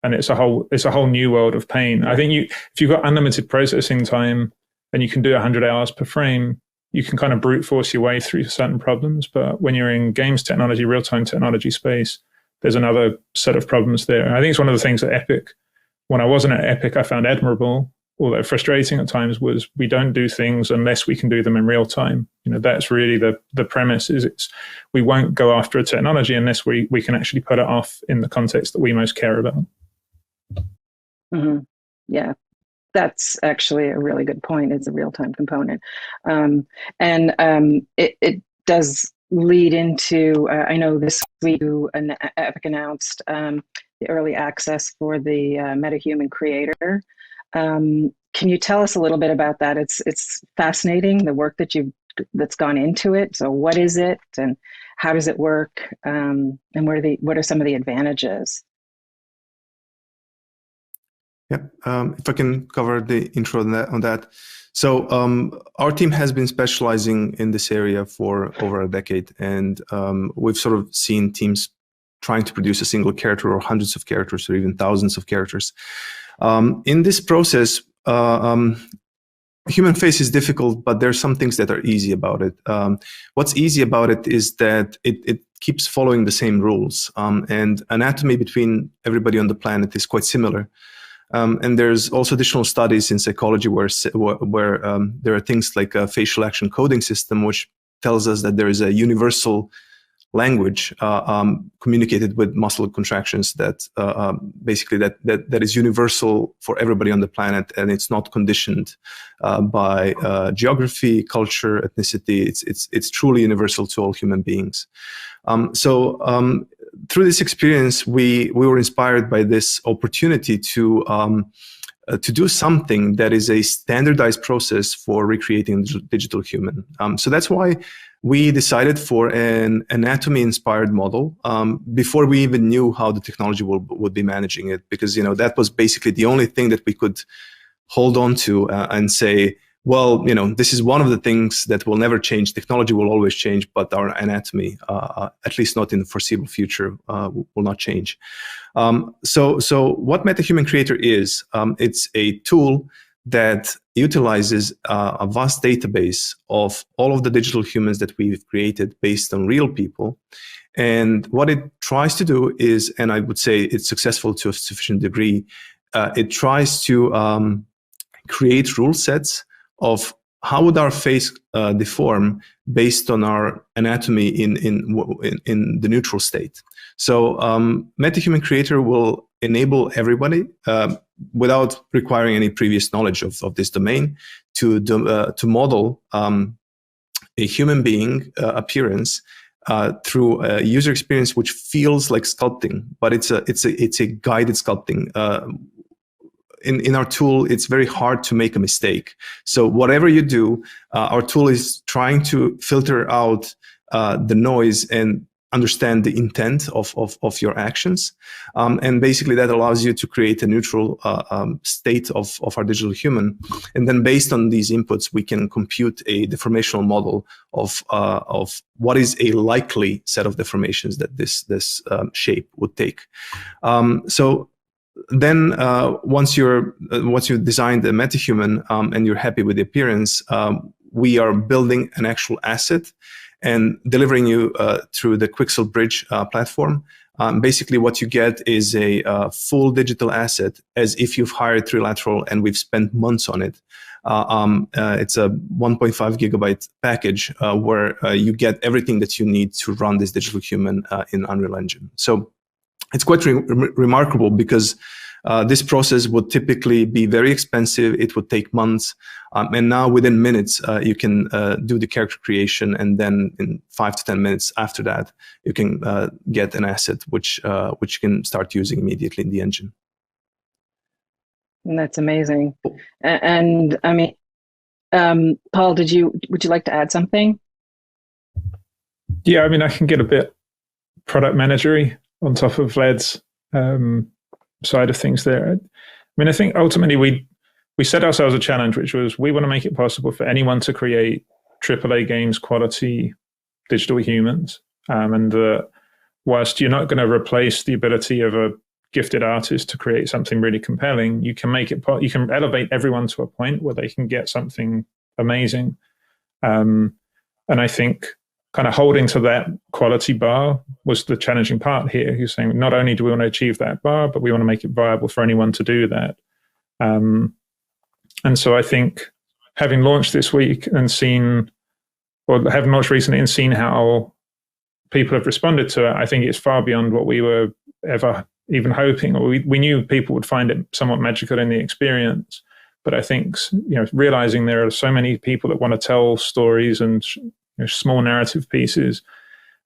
and it's a whole new world of pain. I think if you've got unlimited processing time and you can do 100 hours per frame, you can kind of brute force your way through certain problems. But when you're in games technology, real-time technology space, there's another set of problems there. I think it's one of the things that Epic, when I wasn't at Epic, I found admirable, although frustrating at times, was we don't do things unless we can do them in real time. That's really the premise, is we won't go after a technology unless we can actually put it off in the context that we most care about. Mm-hmm. Yeah, that's actually a really good point. It's a real-time component. It does lead into, I know this week Epic announced the early access for the MetaHuman creator. Can you tell us a little bit about that? It's fascinating, the work that's gone into it. So what is it, and how does it work, and what are some of the advantages? Yeah, if I can cover the intro on that. So our team has been specializing in this area for over a decade, and we've sort of seen teams trying to produce a single character or hundreds of characters or even thousands of characters. In this process, human face is difficult, but there are some things that are easy about it. What's easy about it is that it keeps following the same rules, and anatomy between everybody on the planet is quite similar. And there's also additional studies in psychology where there are things like a facial action coding system, which tells us that there is a universal language communicated with muscle contractions that basically that is universal for everybody on the planet, and it's not conditioned by geography, culture, ethnicity. It's truly universal to all human beings. Through this experience, we were inspired by this opportunity to do something that is a standardized process for recreating digital human. So that's why we decided for an anatomy-inspired model before we even knew how the technology would be managing it, because that was basically the only thing that we could hold on to and say, well, this is one of the things that will never change. Technology will always change, but our anatomy, at least not in the foreseeable future, will not change. So what MetaHuman Creator is, it's a tool that utilizes a vast database of all of the digital humans that we've created based on real people. And what it tries to do is, and I would say it's successful to a sufficient degree, it tries to create rule sets of how would our face deform based on our anatomy in the neutral state. So MetaHuman Creator will enable everybody without requiring any previous knowledge of this domain to model a human being appearance through a user experience which feels like sculpting, but it's a guided sculpting. In our tool, it's very hard to make a mistake. So whatever you do, our tool is trying to filter out the noise and understand the intent of your actions. And basically that allows you to create a neutral state of our digital human. And then based on these inputs, we can compute a deformational model of what is a likely set of deformations that this shape would take. So then once you've designed the MetaHuman and you're happy with the appearance, we are building an actual asset and delivering you through the Quixel Bridge platform. Basically what you get is a full digital asset as if you've hired Trilateral and we've spent months on it. It's a 1.5 gigabyte package where you get everything that you need to run this digital human in Unreal Engine. So it's quite remarkable because this process would typically be very expensive. It would take months. And now within minutes, you can do the character creation. And then in 5 to 10 minutes after that, you can get an asset which you can start using immediately in the engine. And that's amazing. And I mean, Paul, would you like to add something? Yeah, I mean, I can get a bit product managery on top of Vlad's side of things there. I mean, I think ultimately we set ourselves a challenge, which was we want to make it possible for anyone to create AAA games quality digital humans. And whilst you're not going to replace the ability of a gifted artist to create something really compelling, you can make it, you can elevate everyone to a point where they can get something amazing. And I think kind of holding to that quality bar was the challenging part here. You're saying not only do we want to achieve that bar, but we want to make it viable for anyone to do that. And so I think having launched this week and seen, or having launched recently and seen how people have responded to it, I think it's far beyond what we were ever even hoping. Or we knew people would find it somewhat magical in the experience. But I think, realizing there are so many people that want to tell stories and small narrative pieces,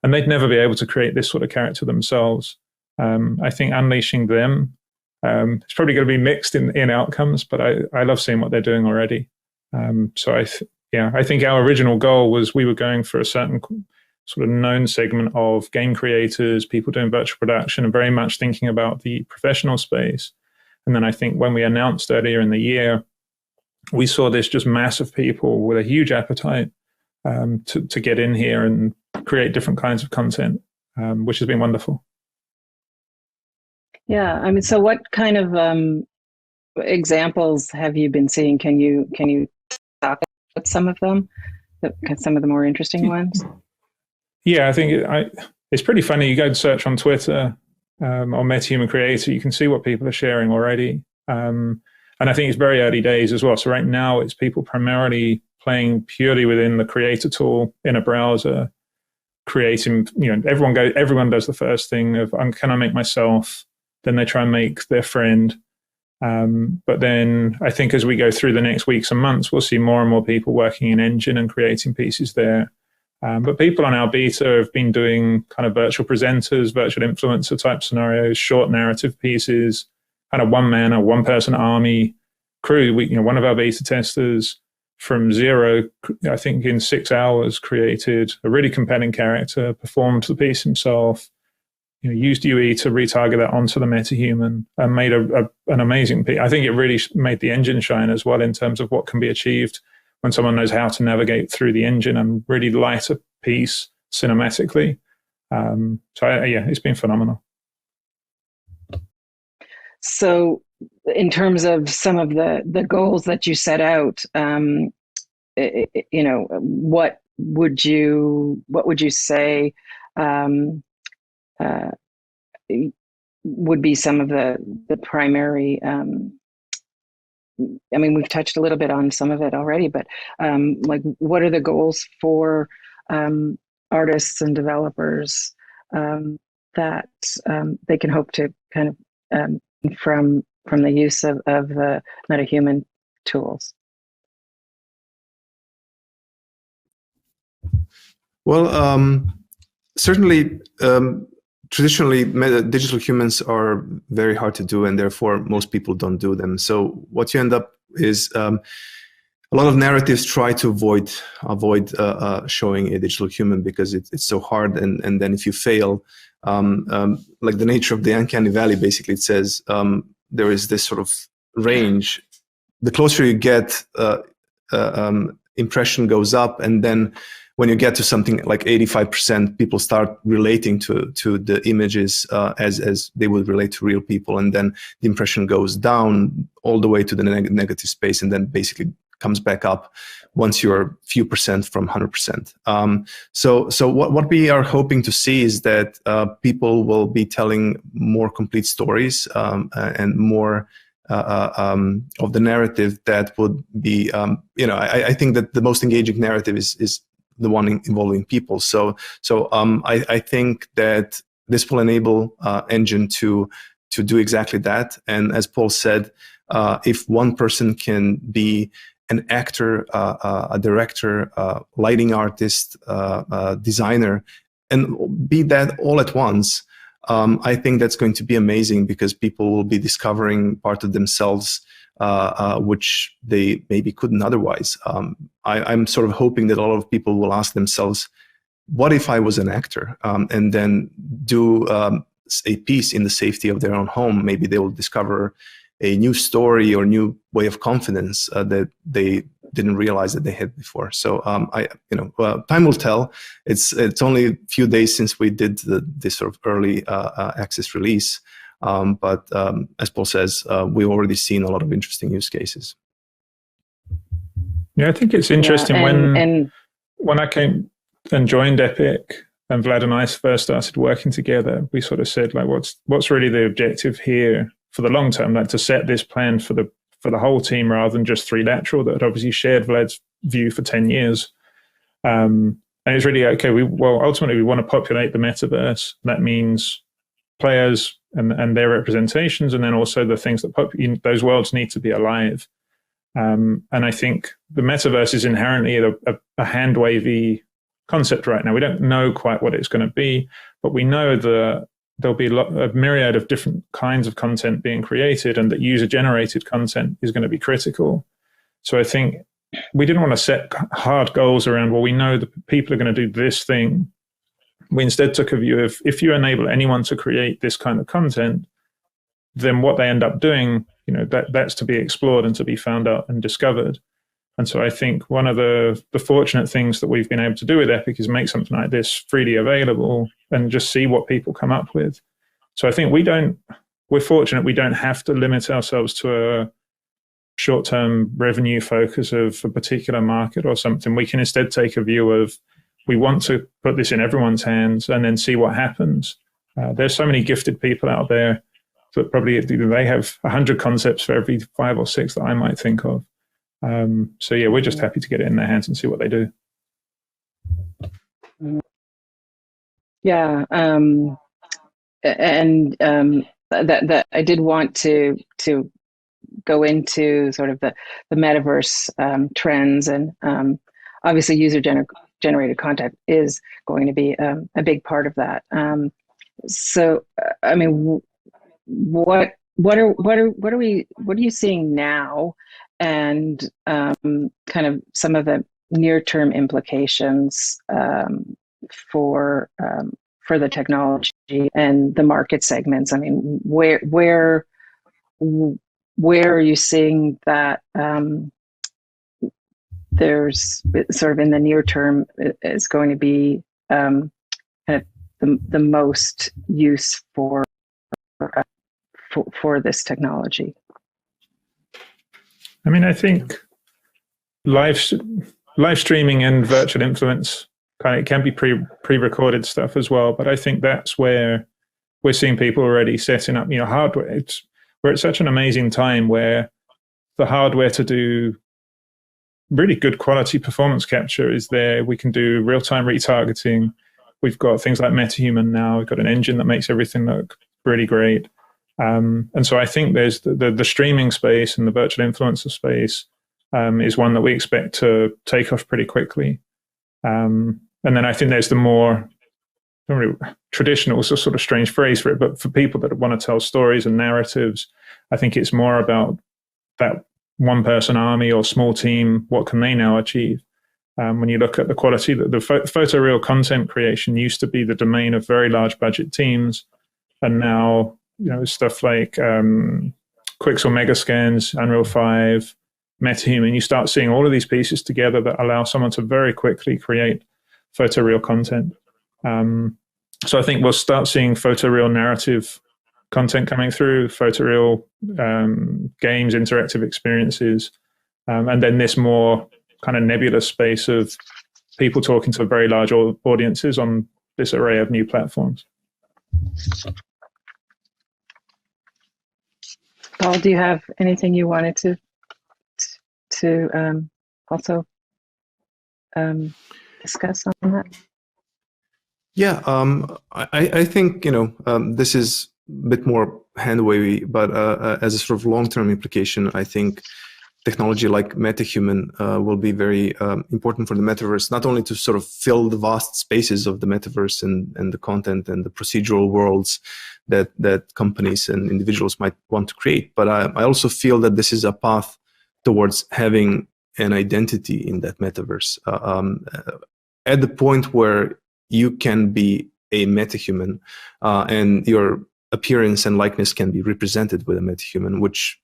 and they'd never be able to create this sort of character themselves. I think unleashing them, it's probably going to be mixed in outcomes, but I love seeing what they're doing already. So I think our original goal was we were going for a certain sort of known segment of game creators, people doing virtual production, and very much thinking about the professional space. And then I think when we announced earlier in the year, we saw this just mass of people with a huge appetite to get in here and create different kinds of content, which has been wonderful. Yeah, I mean, so what kind of examples have you been seeing? Can you talk about some of them? Some of the more interesting ones? Yeah, I think it's pretty funny. You go and search on Twitter or MetaHuman Creator, you can see what people are sharing already. And I think it's very early days as well. So right now it's people primarily playing purely within the creator tool in a browser, creating, everyone does the first thing of, can I make myself? Then they try and make their friend. But then I think as we go through the next weeks and months, we'll see more and more people working in Engine and creating pieces there. But people on our beta have been doing kind of virtual presenters, virtual influencer type scenarios, short narrative pieces, kind of one-man or one-person army crew. One of our beta testers from zero, I think in 6 hours, created a really compelling character, performed the piece himself, used UE to retarget that onto the MetaHuman, and made an amazing piece. I think it really made the engine shine as well in terms of what can be achieved when someone knows how to navigate through the engine and really light a piece cinematically. It's been phenomenal. So in terms of some of the goals that you set out, what would you say would be some of the primary, we've touched a little bit on some of it already, but what are the goals for artists and developers that they can hope to kind of from the use of the MetaHuman tools? Well, certainly, traditionally, digital humans are very hard to do, and therefore most people don't do them. So what you end up is a lot of narratives try to avoid showing a digital human because it's so hard. And then if you fail, like the nature of the uncanny valley, basically it says there is this sort of range. The closer you get, impression goes up, and then when you get to something like 85%, people start relating to the images as they would relate to real people, and then the impression goes down all the way to the negative space, and then basically comes back up once you're few percent from 100%. So what we are hoping to see is that people will be telling more complete stories and more of the narrative that would be, I think that the most engaging narrative is the one involving people. So I think that this will enable Engine to do exactly that. And as Paul said, if one person can be an actor, a director, lighting artist, designer, and be that all at once, I think that's going to be amazing, because people will be discovering part of themselves which they maybe couldn't otherwise. I'm sort of hoping that a lot of people will ask themselves, what if I was an actor? And then do a piece in the safety of their own home. Maybe they will discover a new story or new way of confidence that they didn't realize that they had before. So time will tell. It's only a few days since we did this sort of early access release. But as Paul says, we've already seen a lot of interesting use cases. Yeah, I think it's interesting when I came and joined Epic, and Vlad and I first started working together, we sort of said, like, what's really the objective here for the long term, like to set this plan for the whole team rather than just 3 lateral that had obviously shared Vlad's view for 10 years. And it's really, okay, ultimately we want to populate the metaverse. That means players and their representations, and then also the things that those worlds need to be alive. And I think the metaverse is inherently a hand-wavy concept right now. We don't know quite what it's going to be, but we know that there'll be a myriad of different kinds of content being created, and that user-generated content is going to be critical. So I think we didn't want to set hard goals around, well, we know that people are going to do this thing. We instead took a view of, if you enable anyone to create this kind of content, then what they end up doing, that's to be explored and to be found out and discovered. And so I think one of the fortunate things that we've been able to do with Epic is make something like this freely available and just see what people come up with. So I think we're fortunate we don't have to limit ourselves to a short-term revenue focus of a particular market or something. We can instead take a view of, we want to put this in everyone's hands and then see what happens. There's so many gifted people out there that probably they have 100 concepts for every 5 or 6 that I might think of. So yeah, we're just happy to get it in their hands and see what they do. Yeah, that I did want to go into sort of the metaverse trends, and obviously user generated content is going to be a big part of that. So I mean, what are you seeing now, and kind of some of the near-term implications for the technology and the market segments? I mean, where are you seeing that there's sort of in the near term is going to be kind of the most use for this technology? I mean, I think live streaming and virtual influence it can be pre-recorded stuff as well, but I think that's where we're seeing people already setting up, hardware. We're at such an amazing time where the hardware to do really good quality performance capture is there. We can do real-time retargeting. We've got things like MetaHuman now. We've got an engine that makes everything look really great. And so I think there's the streaming space and the virtual influencer space is one that we expect to take off pretty quickly. And then I think there's the more traditional, it's a sort of strange phrase for it, but for people that want to tell stories and narratives, I think it's more about that one-person army or small team. What can they now achieve? When you look at the quality, the photoreal content creation used to be the domain of very large budget teams, and now stuff like Quixel Megascans, Unreal 5, MetaHuman, you start seeing all of these pieces together that allow someone to very quickly create photoreal content. So I think we'll start seeing photoreal narrative content coming through, photoreal games, interactive experiences, and then this more kind of nebulous space of people talking to very large audiences on this array of new platforms. Paul, do you have anything you wanted to also discuss on that? Yeah, I think this is a bit more hand-wavy, but as a sort of long-term implication, I think technology like MetaHuman will be very important for the metaverse, not only to sort of fill the vast spaces of the metaverse and the content and the procedural worlds that companies and individuals might want to create, but I also feel that this is a path towards having an identity in that metaverse. At the point where you can be a metahuman and your appearance and likeness can be represented with a metahuman, which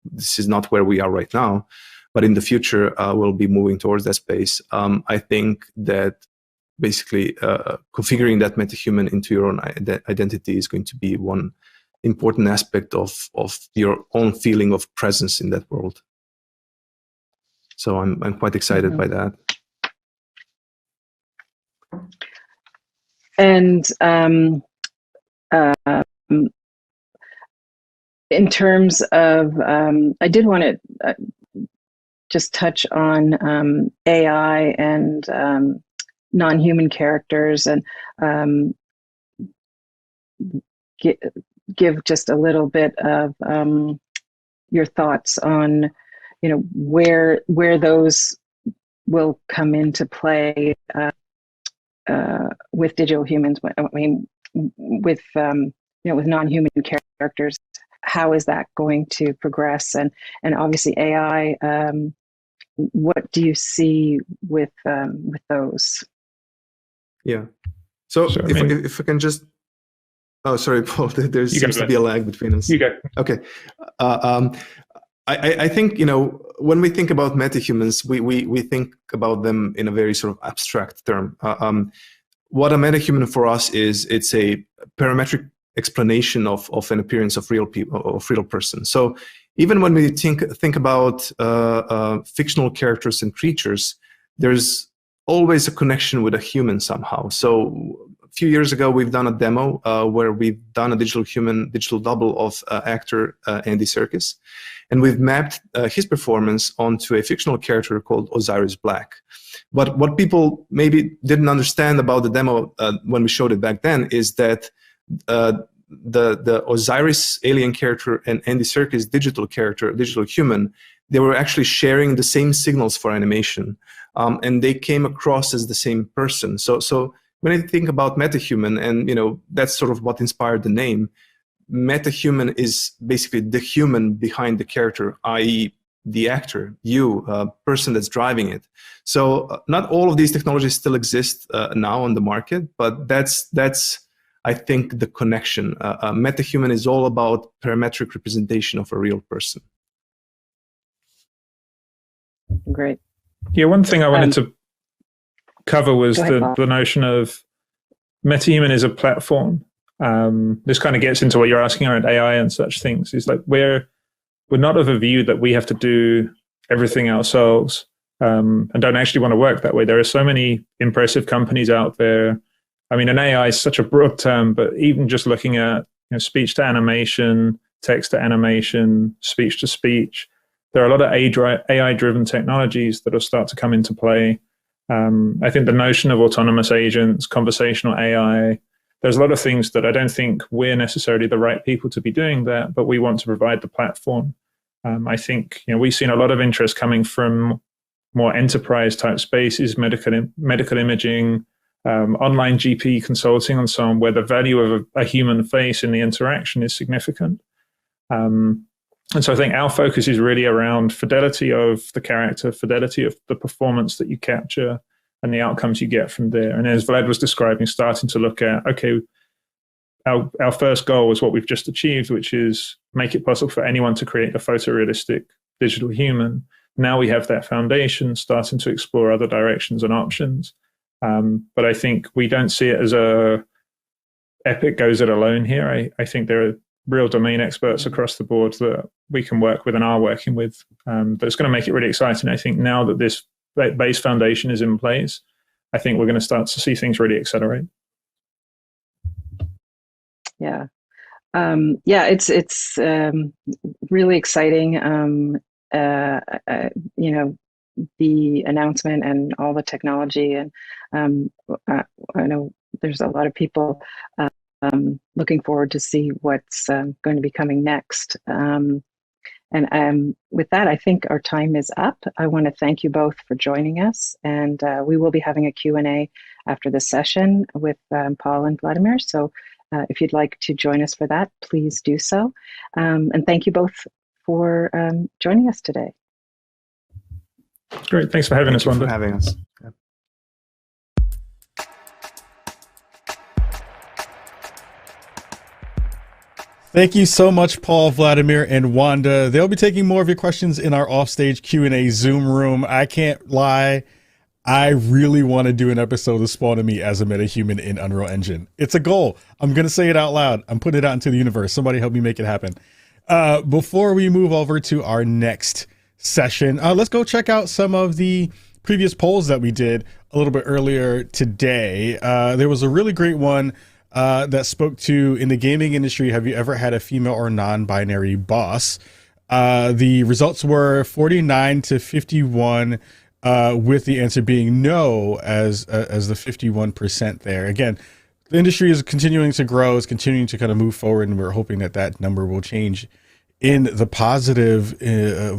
this is not where we are right now, but in the future we'll be moving towards that space. I think that basically configuring that metahuman into your own identity is going to be one important aspect of your own feeling of presence in that world. So I'm quite excited by that. And in terms of, I did want to just touch on AI and non-human characters, and give just a little bit of your thoughts on, where those will come into play with digital humans. I mean, with with non-human characters, how is that going to progress? And obviously AI. What do you see with those? Yeah. So if I can just. Oh, sorry, Paul. There seems to be a lag between us. You go. Okay. I think, when we think about metahumans, we think about them in a very sort of abstract term. What a metahuman for us is, it's a parametric explanation of an appearance of real people, of real person. So even when we think about fictional characters and creatures, there's always a connection with a human somehow. So a few years ago, we've done a demo where we've done a digital double of actor Andy Serkis, and we've mapped his performance onto a fictional character called Osiris Black. But what people maybe didn't understand about the demo when we showed it back then is that the Osiris alien character and Andy Serkis digital character, digital human, they were actually sharing the same signals for animation, and they came across as the same person. So when I think about metahuman, and that's sort of what inspired the name, metahuman is basically the human behind the character, i.e. the actor, person that's driving it. So not all of these technologies still exist now on the market, but that's I think the connection. Metahuman is all about parametric representation of a real person. Great. Yeah, one thing I wanted to cover was the notion of metahuman is a platform. This kind of gets into what you're asking around AI and such things. Is like we're not of a view that we have to do everything ourselves, and don't actually want to work that way. There are so many impressive companies out there. I mean, an AI is such a broad term, but even just looking at speech to animation, text to animation, speech to speech, there are a lot of AI-driven technologies that will start to come into play. I think the notion of autonomous agents, conversational AI, there's a lot of things that I don't think we're necessarily the right people to be doing that, but we want to provide the platform. I think we've seen a lot of interest coming from more enterprise type spaces, medical imaging, online GP consulting and so on, where the value of a human face in the interaction is significant. And so I think our focus is really around fidelity of the character, fidelity of the performance that you capture, and the outcomes you get from there. And as Vlad was describing, starting to look at, okay, our first goal is what we've just achieved, which is make it possible for anyone to create a photorealistic digital human. Now we have that foundation, starting to explore other directions and options. But I think we don't see it as Epic goes it alone here. I think there are real domain experts across the board that we can work with and are working with. That's going to make it really exciting. I think now that this base foundation is in place, I think we're going to start to see things really accelerate. Yeah. It's really exciting. The announcement and all the technology, and I know there's a lot of people looking forward to see what's going to be coming next. And with that, I think our time is up. I want to thank you both for joining us, and we will be having a Q&A after the session with Paul and Vladimir. So if you'd like to join us for that, please do so. And thank you both for joining us today. Great. Thanks for having us, Wanda. Thank you for having us. Yeah. Thank you so much, Paul, Vladimir, and Wanda. They'll be taking more of your questions in our offstage Q&A Zoom room. I can't lie. I really want to do an episode of Spawn and Me as a metahuman in Unreal Engine. It's a goal. I'm going to say it out loud. I'm putting it out into the universe. Somebody help me make it happen. Before we move over to our next session, let's go check out some of the previous polls that we did a little bit earlier today. There was a really great one that spoke to, in the gaming industry, have you ever had a female or non-binary boss? The results were 49 to 51, with the answer being no as the 51% there. Again, the industry is continuing to grow, is continuing to kind of move forward, and we're hoping that that number will change in the positive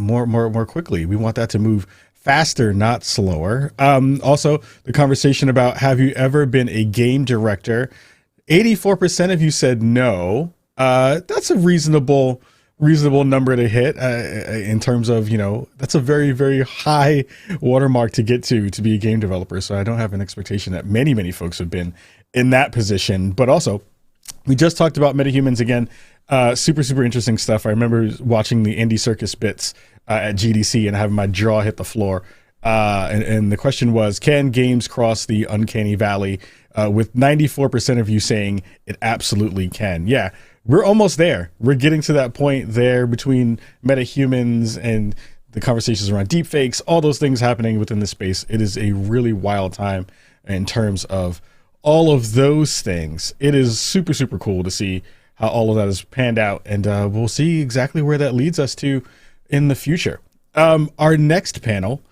more quickly. We want that to move faster, not slower. Also, the conversation about, have you ever been a game director? 84% of you said no. That's a reasonable number to hit in terms of, that's a very, very high watermark to get to be a game developer. So I don't have an expectation that many folks have been in that position. But also, we just talked about metahumans again. Super interesting stuff. I remember watching the Andy Serkis bits at GDC and having my jaw hit the floor. And the question was, can games cross the uncanny valley? With 94% of you saying it absolutely can. Yeah. We're almost there. We're getting to that point there between metahumans and the conversations around deepfakes, all those things happening within the space. It is a really wild time in terms of all of those things. It is super cool to see how all of that has panned out, and we'll see exactly where that leads us to in the future. Our next panel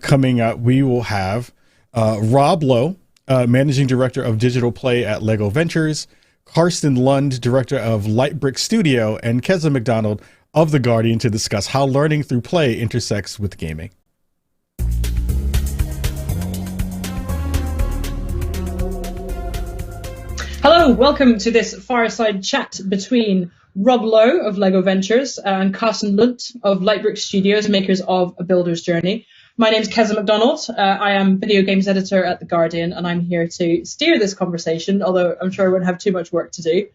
coming up, we will have Rob Lowe, Managing Director of Digital Play at LEGO Ventures, Karsten Lund, Director of Lightbrick Studio, and Keza McDonald of The Guardian to discuss how learning through play intersects with gaming. Hello, welcome to this fireside chat between Rob Lowe of LEGO Ventures and Karsten Lund of Lightbrick Studios, makers of A Builder's Journey. My name is Keza McDonald. I am video games editor at The Guardian, and I'm here to steer this conversation, although I'm sure I won't have too much work to do.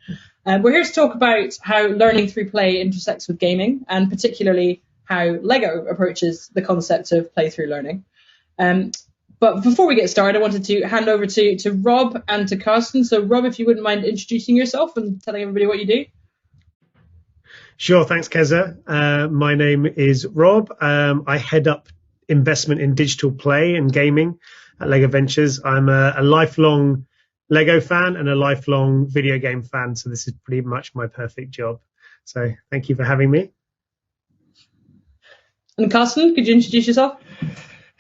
We're here to talk about how learning through play intersects with gaming, and particularly how LEGO approaches the concept of play through learning. But before we get started, I wanted to hand over to Rob and to Karsten. So Rob, if you wouldn't mind introducing yourself and telling everybody what you do. Sure, thanks, Keza. My name is Rob. I head up investment in digital play and gaming at LEGO Ventures. I'm a lifelong LEGO fan and a lifelong video game fan, so this is pretty much my perfect job. So thank you for having me. And Karsten, could you introduce yourself?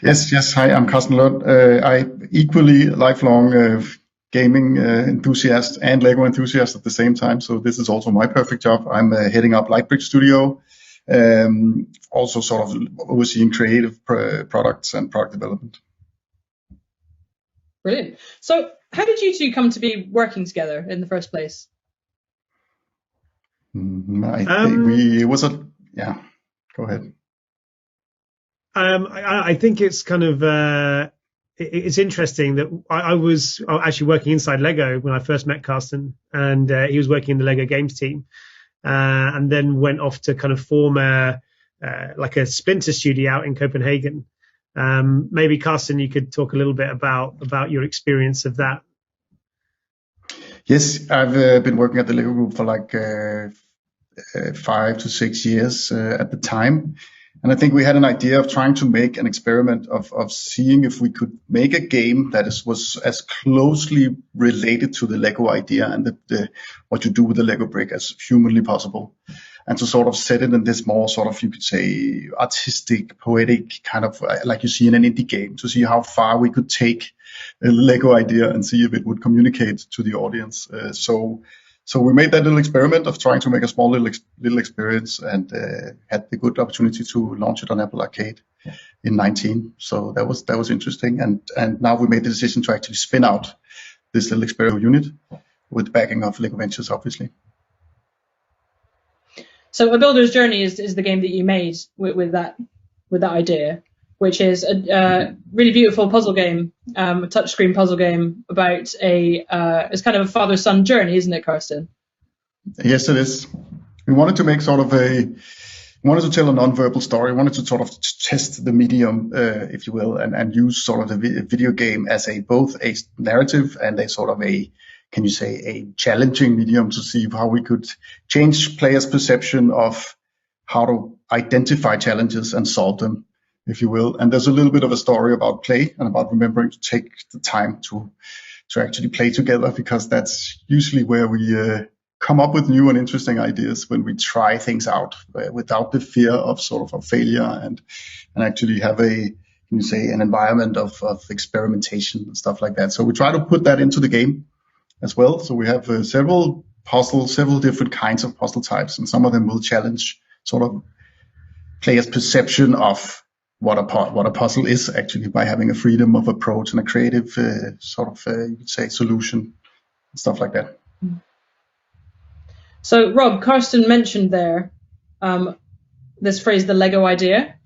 Yes. Hi, I'm Karsten Lund. I equally lifelong gaming enthusiast and LEGO enthusiast at the same time, so this is also my perfect job. I'm heading up Lightbrick Studio, also sort of overseeing creative products and product development. Brilliant. So how did you two come to be working together in the first place? Go ahead. I think it's kind of it's interesting that I was actually working inside LEGO when I first met Karsten, and he was working in the LEGO games team, and then went off to kind of form like a splinter studio out in Copenhagen. Maybe Karsten, you could talk a little bit about your experience of that. Yes, I've been working at the LEGO Group for like 5 to 6 years at the time. And I think we had an idea of trying to make an experiment of seeing if we could make a game that was as closely related to the LEGO idea and what you do with the LEGO brick as humanly possible. And to sort of set it in this more sort of, you could say, artistic, poetic kind of like you see in an indie game, to see how far we could take a LEGO idea and see if it would communicate to the audience. So we made that little experiment of trying to make a small little experience, and had the good opportunity to launch it on Apple Arcade in 2019. So that was interesting. And now we made the decision to actually spin out this little experimental unit with the backing of LEGO Ventures, obviously. So A Builder's Journey is the game that you made with that idea, which is a really beautiful puzzle game, a touchscreen puzzle game about it's kind of a father-son journey, isn't it, Karsten? Yes, it is. We wanted to make sort of wanted to tell a non-verbal story. Wanted to sort of test the medium, if you will, and use sort of the video game as both a narrative and a sort of can you say, a challenging medium to see how we could change players' perception of how to identify challenges and solve them, if you will. And there's a little bit of a story about play and about remembering to take the time to actually play together, because that's usually where we come up with new and interesting ideas, when we try things out without the fear of sort of a failure, and actually have an environment of experimentation and stuff like that. So we try to put that into the game as well. So we have several different kinds of puzzle types, and some of them will challenge sort of players' perception of what a puzzle is, actually, by having a freedom of approach and a creative you could say, solution and stuff like that. So Rob, Carsten mentioned there this phrase, the Lego idea.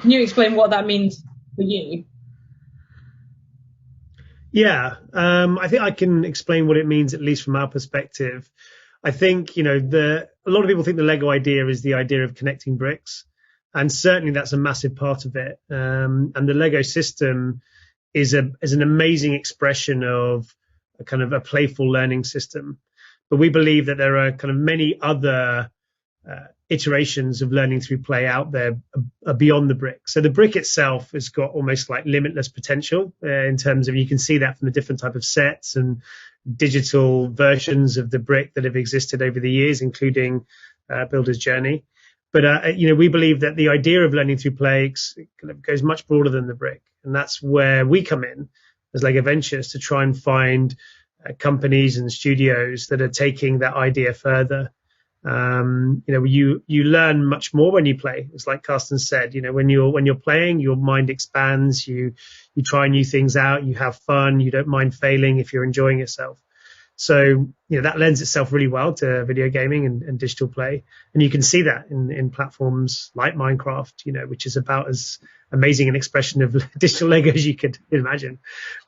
Can you explain what that means for you? Yeah, I think I can explain what it means, at least from our perspective. I think, a lot of people think the Lego idea is the idea of connecting bricks, and certainly that's a massive part of it. And the Lego system is an amazing expression of a kind of a playful learning system. But we believe that there are kind of many other iterations of learning through play out there beyond the brick. So the brick itself has got almost like limitless potential in terms of, you can see that from the different type of sets and digital versions of the brick that have existed over the years, including Builder's Journey. But we believe that the idea of learning through play kind of goes much broader than the brick, and that's where we come in as Lego Ventures, to try and find companies and studios that are taking that idea further. You learn much more when you play. It's like Carsten said, when you're playing, your mind expands, you try new things out, you have fun, you don't mind failing if you're enjoying yourself. So that lends itself really well to video gaming and digital play, and you can see that in platforms like Minecraft, which is about as amazing an expression of digital Lego as you could imagine.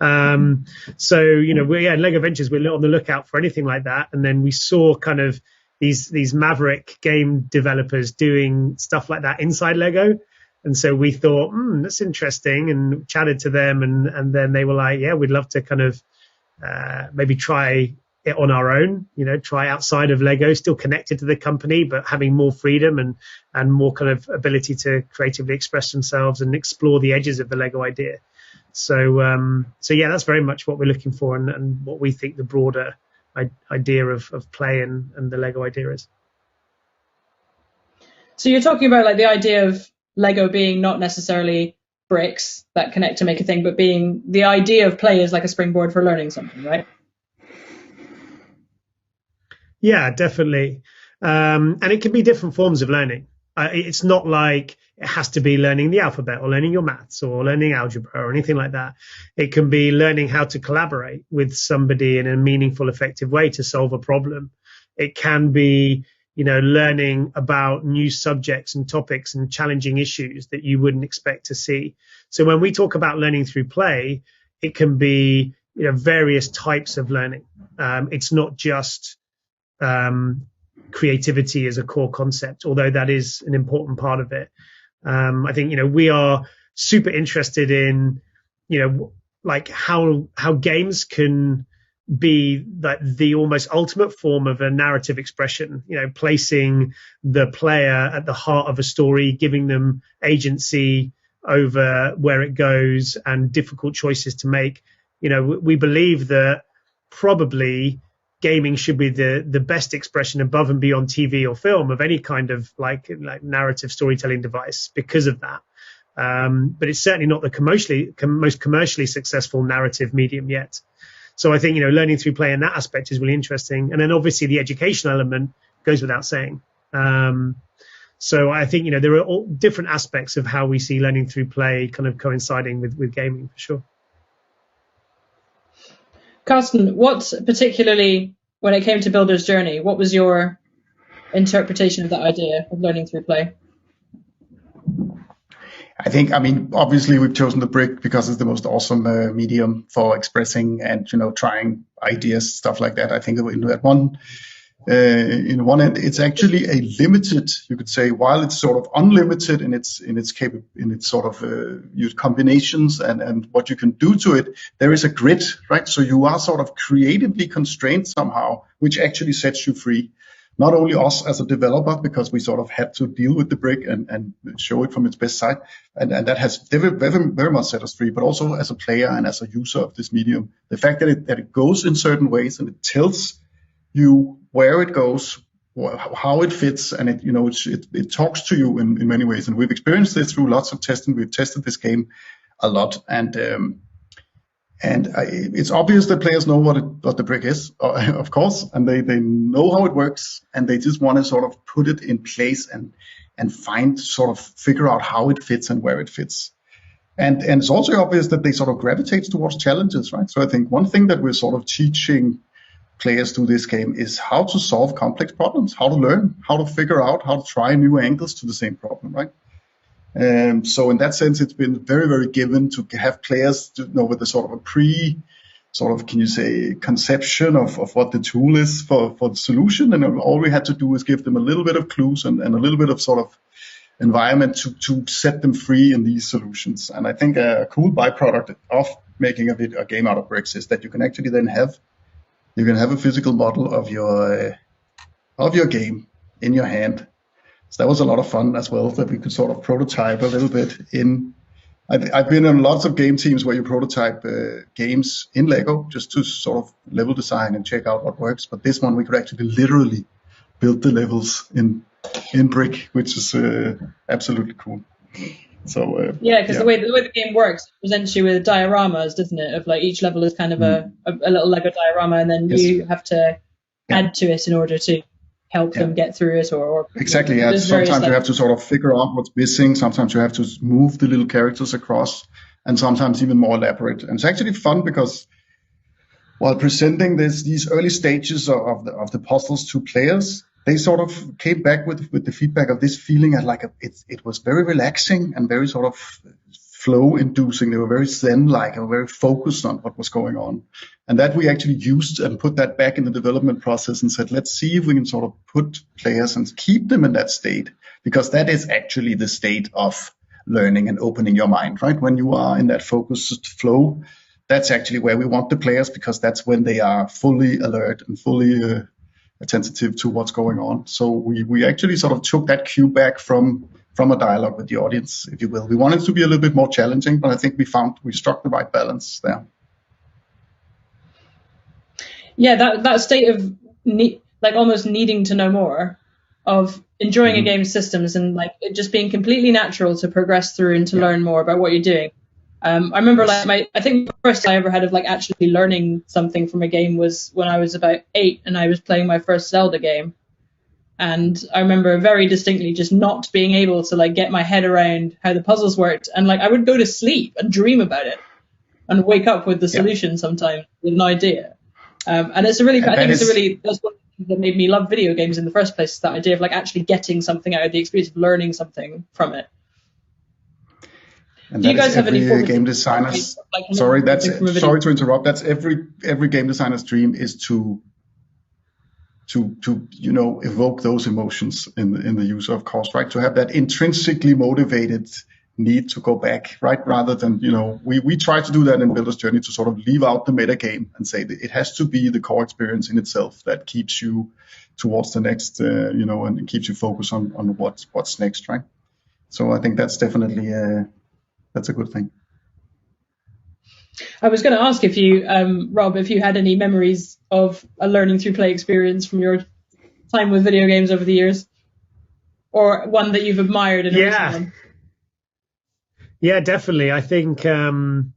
So in Lego Ventures, we're on the lookout for anything like that, and then we saw kind of these maverick game developers doing stuff like that inside Lego. And so we thought, that's interesting, and chatted to them. And then they were like, yeah, we'd love to kind of maybe try it on our own, try outside of Lego, still connected to the company, but having more freedom and more kind of ability to creatively express themselves and explore the edges of the Lego idea. So yeah, that's very much what we're looking for, and what we think the broader idea of play and the Lego idea is. So you're talking about like the idea of Lego being not necessarily bricks that connect to make a thing, but being the idea of play is like a springboard for learning something, right? Yeah, definitely. And it can be different forms of learning. It's not like it has to be learning the alphabet or learning your maths or learning algebra or anything like that. It can be learning how to collaborate with somebody in a meaningful, effective way to solve a problem. It can be, learning about new subjects and topics and challenging issues that you wouldn't expect to see. So when we talk about learning through play, it can be, various types of learning. It's not just creativity as a core concept, although that is an important part of it. I think, we are super interested in, like how games can be like the almost ultimate form of a narrative expression, placing the player at the heart of a story, giving them agency over where it goes and difficult choices to make. We believe that probably gaming should be the best expression above and beyond TV or film of any kind of like narrative storytelling device because of that. But it's certainly not the most commercially successful narrative medium yet. So I think, learning through play in that aspect is really interesting. And then obviously the educational element goes without saying. So I think, there are all different aspects of how we see learning through play kind of coinciding with gaming for sure. Carsten, what particularly, when it came to Builder's Journey, what was your interpretation of that idea of learning through play? I mean, obviously we've chosen the brick because it's the most awesome medium for expressing and, trying ideas, stuff like that. I think in that one in one end, it's actually a limited, you could say, while it's sort of unlimited in its sort of use combinations and what you can do to it, there is a grid, right? So you are sort of creatively constrained somehow, which actually sets you free. Not only us as a developer, because we sort of had to deal with the brick and show it from its best side, and that has very much set us free, but also as a player and as a user of this medium. The fact that it goes in certain ways and it tells you where it goes, how it fits, and it talks to you in many ways. And we've experienced this through lots of testing. We've tested this game a lot, and it's obvious that players know what the brick is, of course, and they know how it works, and they just want to sort of put it in place and figure out how it fits and where it fits. And it's also obvious that they sort of gravitate towards challenges, right? So I think one thing that we're sort of teaching players through this game is how to solve complex problems, how to learn, how to figure out, how to try new angles to the same problem, right? So in that sense, it's been very, very given to have players with a sort of can you say, conception of what the tool is for the solution. And all we had to do is give them a little bit of clues and a little bit of sort of environment to set them free in these solutions. And I think a cool byproduct of making a game out of bricks is that you can actually then have a physical model of your game in your hand. So that was a lot of fun as well, that we could sort of prototype a little bit in. I've been in lots of game teams where you prototype games in Lego just to sort of level design and check out what works. But this one we could actually literally build the levels in brick, which is absolutely cool. So because the way the game works, it presents you with dioramas, doesn't it? Of like each level is kind of a little Lego diorama, and then you have to add to it in order to help them get through it, or exactly. Yeah. Sometimes you have to sort of figure out what's missing. Sometimes you have to move the little characters across, and sometimes even more elaborate. And it's actually fun because while presenting these early stages of the puzzles to players, they sort of came back with the feedback of this feeling it was very relaxing and very sort of flow inducing. They were very zen-like and very focused on what was going on. And that we actually used and put that back in the development process and said, let's see if we can sort of put players and keep them in that state, because that is actually the state of learning and opening your mind, right? When you are in that focused flow, that's actually where we want the players, because that's when they are fully alert and fully attentive to what's going on. So we actually sort of took that cue back from a dialogue with the audience, if you will. We wanted to be a little bit more challenging, but I think we struck the right balance there. Yeah, that state of almost needing to know more, of enjoying a game's systems, and like it just being completely natural to progress through and to learn more about what you're doing. I remember I think the first I ever had of like actually learning something from a game was when I was about 8 and I was playing my first Zelda game. And I remember very distinctly just not being able to like get my head around how the puzzles worked. And like I would go to sleep and dream about it and wake up with the solution sometimes with an idea. And it's a really, that's one thing that made me love video games in the first place, that idea of like actually getting something out of the experience of learning something from it. And do you guys have any game designers? Sorry to interrupt. That's every game designer's dream, is to evoke those emotions in the user, of course, right? To have that intrinsically motivated need to go back, right? Rather than, we try to do that in Builder's Journey, to sort of leave out the meta game and say that it has to be the core experience in itself that keeps you towards the next, and keeps you focused on what's next, right? So I think that's definitely that's a good thing. I was going to ask if you, Rob, if you had any memories of a learning through play experience from your time with video games over the years, or one that you've admired in a recent one. Yeah, definitely. I think one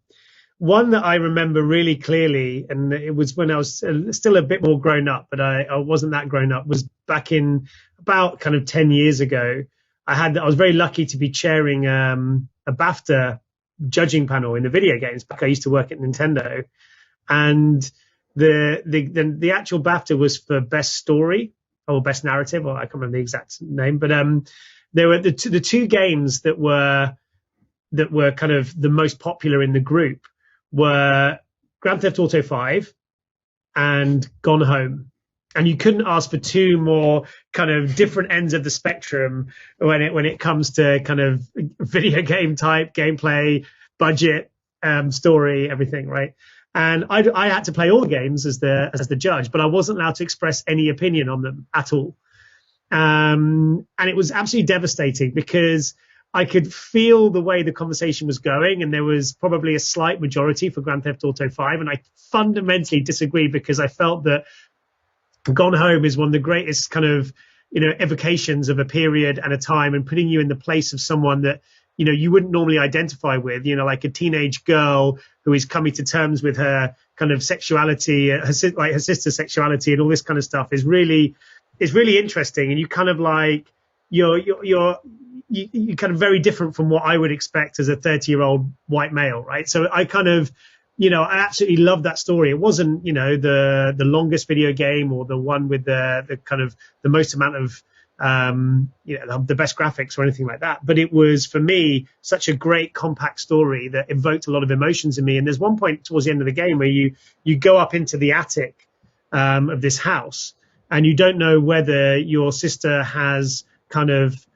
that I remember really clearly, and it was when I was still a bit more grown up, but I wasn't that grown up, was back in about kind of 10 years ago. I was very lucky to be chairing a BAFTA judging panel in the video games back. I used to work at Nintendo, and the actual BAFTA was for best story or best narrative, or I can't remember the exact name, but there were the two games that were kind of the most popular in the group were Grand Theft Auto 5 and Gone Home. And you couldn't ask for two more kind of different ends of the spectrum when it comes to kind of video game type, gameplay, budget, story, everything, right? And I had to play all the games as the judge, but I wasn't allowed to express any opinion on them at all. And it was absolutely devastating because I could feel the way the conversation was going, and there was probably a slight majority for Grand Theft Auto 5, and I fundamentally disagreed because I felt that Gone Home is one of the greatest kind of, evocations of a period and a time, and putting you in the place of someone that, you wouldn't normally identify with, like a teenage girl who is coming to terms with her kind of sexuality, her sister's sexuality and all this kind of stuff is really interesting. And you kind of like, you're kind of very different from what I would expect as a 30-year-old white male, right? So I kind of, I absolutely loved that story. It wasn't, the longest video game or the one with the kind of the most amount of, the best graphics or anything like that. But it was, for me, such a great compact story that evoked a lot of emotions in me. And there's one point towards the end of the game where you go up into the attic of this house, and you don't know whether your sister has kind of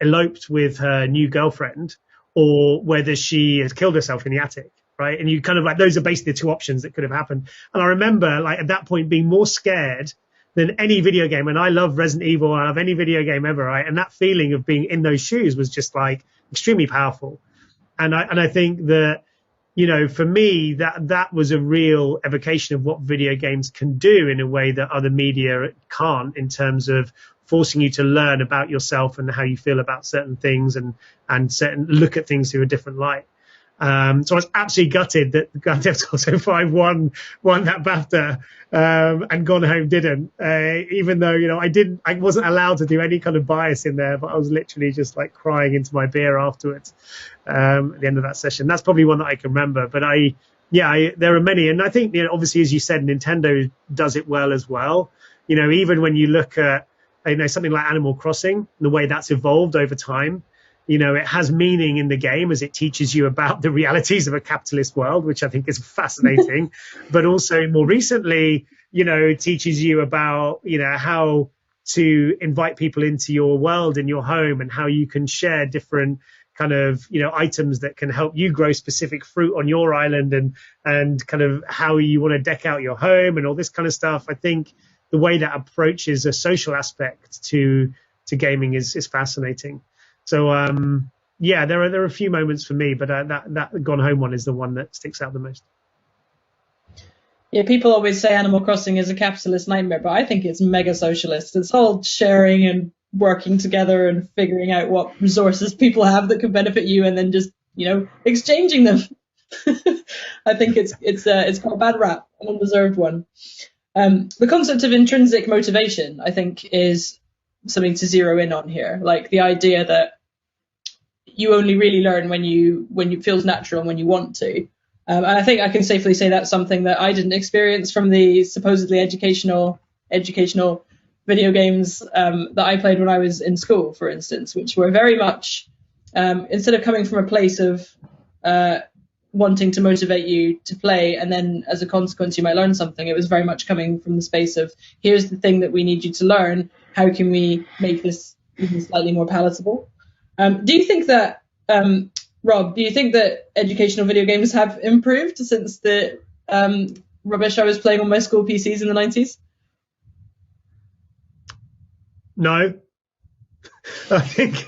eloped with her new girlfriend or whether she has killed herself in the attic. Right. And you kind of like, those are basically the two options that could have happened. And I remember like at that point being more scared than any video game. And I love Resident Evil. I love any video game ever. Right. And that feeling of being in those shoes was just like extremely powerful. And I think that, for me, that was a real evocation of what video games can do in a way that other media can't, in terms of forcing you to learn about yourself and how you feel about certain things and look at things through a different light. So I was absolutely gutted that Grand Theft Auto 5 won that BAFTA, and Gone Home didn't. Even though I wasn't allowed to do any kind of bias in there, but I was literally just like crying into my beer afterwards at the end of that session. That's probably one that I can remember. But there are many, and I think obviously, as you said, Nintendo does it well as well. Even when you look at something like Animal Crossing, the way that's evolved over time. It has meaning in the game as it teaches you about the realities of a capitalist world, which I think is fascinating. But also more recently, it teaches you about, how to invite people into your world and your home, and how you can share different kind of, items that can help you grow specific fruit on your island, and kind of how you want to deck out your home and all this kind of stuff. I think the way that approaches a social aspect to gaming is fascinating. So, there are a few moments for me, but that Gone Home one is the one that sticks out the most. Yeah, people always say Animal Crossing is a capitalist nightmare, but I think it's mega socialist. It's all sharing and working together and figuring out what resources people have that could benefit you, and then just exchanging them. I think it's got a bad rap, an undeserved one. The concept of intrinsic motivation, I think, is something to zero in on here. Like the idea that you only really learn when it feels natural and when you want to. And I think I can safely say that's something that I didn't experience from the supposedly educational video games that I played when I was in school, for instance, which were very much, instead of coming from a place of wanting to motivate you to play, and then as a consequence you might learn something, it was very much coming from the space of, here's the thing that we need you to learn, how can we make this even slightly more palatable? Do you think that, Rob, do you think that educational video games have improved since the rubbish I was playing on my school PCs in the 90s? No. I think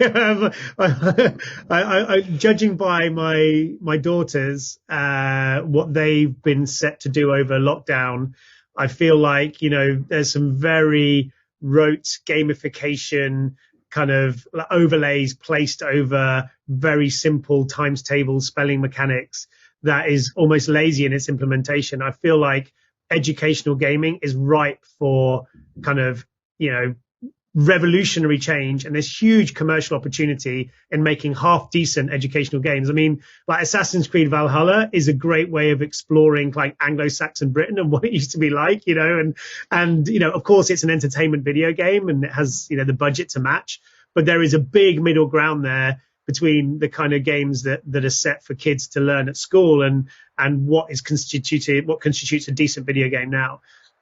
I judging by my daughters, what they've been set to do over lockdown, I feel like, there's some very rote gamification kind of overlays placed over very simple times tables, spelling mechanics that is almost lazy in its implementation. I feel like educational gaming is ripe for kind of, revolutionary change, and there's huge commercial opportunity in making half decent educational games. I mean, like Assassin's Creed Valhalla is a great way of exploring like Anglo-Saxon Britain and what it used to be like, and of course it's an entertainment video game and it has, the budget to match, but there is a big middle ground there between the kind of games that are set for kids to learn at school and what constitutes a decent video game now.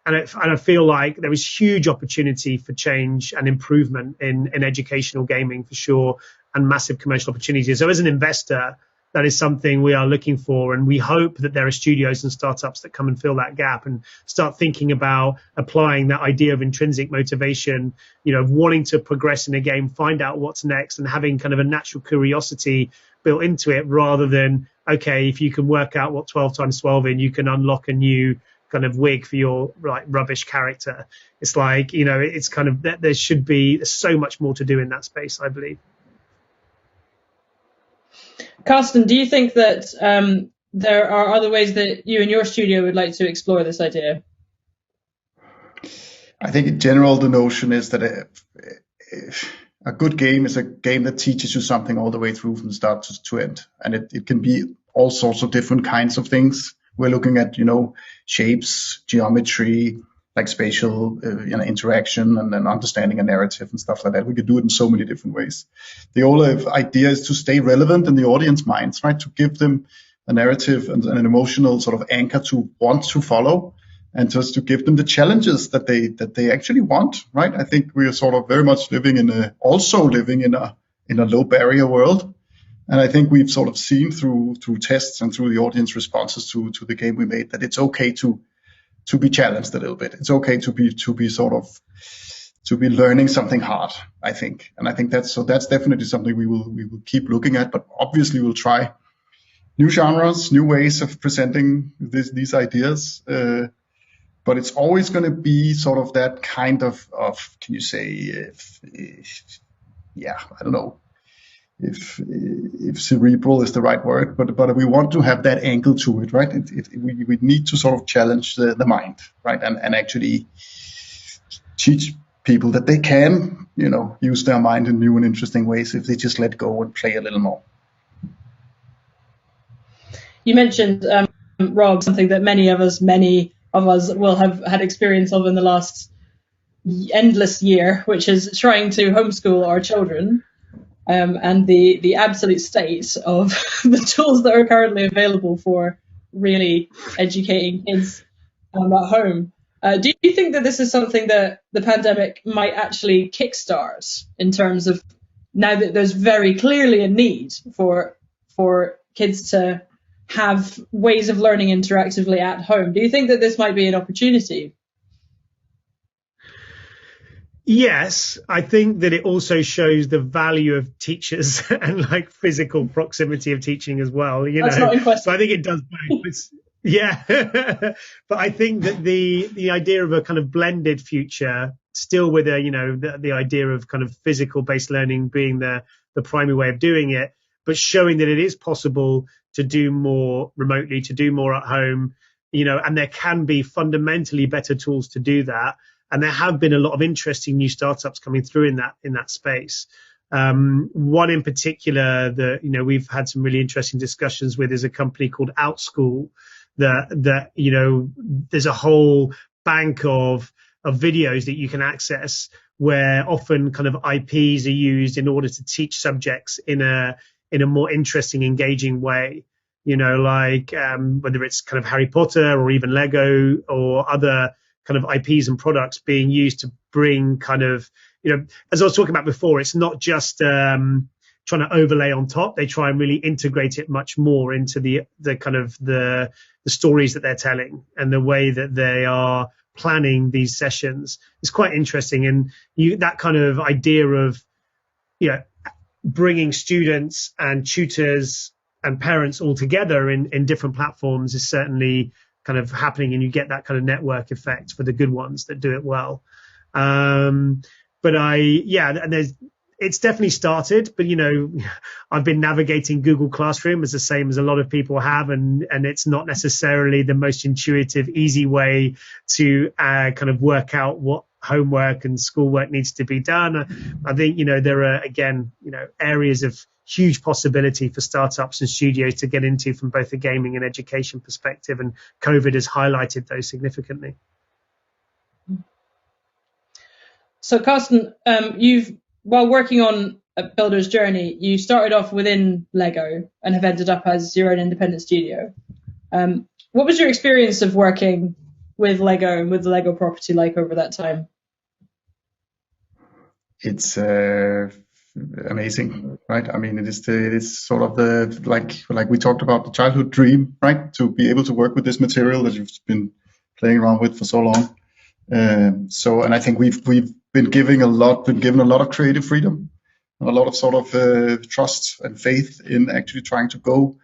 And I feel like there is huge opportunity for change and improvement in educational gaming for sure, and massive commercial opportunities. So as an investor, that is something we are looking for, and we hope that there are studios and startups that come and fill that gap and start thinking about applying that idea of intrinsic motivation, of wanting to progress in a game, find out what's next, and having kind of a natural curiosity built into it, rather than, okay, if you can work out what 12 times 12 in, you can unlock a new kind of wig for your rubbish character. It's like, it's kind of that there's so much more to do in that space, I believe. Carsten, do you think that there are other ways that you and your studio would like to explore this idea? I think in general, the notion is that a good game is a game that teaches you something all the way through from start to end. And it can be all sorts of different kinds of things. We're looking at, shapes, geometry, like spatial interaction, and then understanding a narrative and stuff like that. We could do it in so many different ways. The whole idea is to stay relevant in the audience minds, right? To give them a narrative and an emotional sort of anchor to want to follow, and just to give them the challenges that they actually want, right? I think we are sort of very much living in a low barrier world. And I think we've sort of seen through tests and through the audience responses to the game we made that it's okay to be challenged a little bit. It's okay to be learning something hard, I think. And I think that's definitely something we will keep looking at, but obviously we'll try new genres, new ways of presenting these ideas. But it's always going to be sort of that kind of can you say, I don't know if cerebral is the right word, but we want to have that angle to it, right? We need to sort of challenge the mind, right? And actually teach people that they can, use their mind in new and interesting ways if they just let go and play a little more. You mentioned, Rob, something that many of us will have had experience of in the last endless year, which is trying to homeschool our children. And the absolute state of the tools that are currently available for really educating kids at home. Do you think that this is something that the pandemic might actually kickstart, in terms of, now that there's very clearly a need for kids to have ways of learning interactively at home? Do you think that this might be an opportunity? Yes, I think that it also shows the value of teachers and like physical proximity of teaching as well. That's not in question. So I think it does both. Yeah, but I think that the idea of a kind of blended future, still with the idea of kind of physical based learning being the primary way of doing it, but showing that it is possible to do more remotely, to do more at home, and there can be fundamentally better tools to do that. And there have been a lot of interesting new startups coming through in that space. One in particular that we've had some really interesting discussions with is a company called OutSchool. That there's a whole bank of videos that you can access, where often kind of IPs are used in order to teach subjects in a more interesting, engaging way. Like whether it's kind of Harry Potter or even Lego or other kind of IPs and products being used to bring kind of, as I was talking about before, it's not just trying to overlay on top. They try and really integrate it much more into the kind of the stories that they're telling and the way that they are planning these sessions. It's quite interesting. And that kind of idea of, bringing students and tutors and parents all together in different platforms is certainly kind of happening, and you get that kind of network effect for the good ones that do it well. And it's definitely started, but I've been navigating Google Classroom as the same as a lot of people have, and it's not necessarily the most intuitive, easy way to kind of work out what homework and schoolwork needs to be done. I think there are again areas of huge possibility for startups and studios to get into from both a gaming and education perspective, and COVID has highlighted those significantly. So Carsten, while working on a builder's journey, you started off within Lego and have ended up as your own independent studio. What was your experience of working with Lego and with the Lego property like over that time? It's amazing, right? I mean, it is sort of the like we talked about, the childhood dream, right? To be able to work with this material that you've been playing around with for so long. And I think we've been given a lot of creative freedom, and a lot of sort of trust and faith in actually trying to go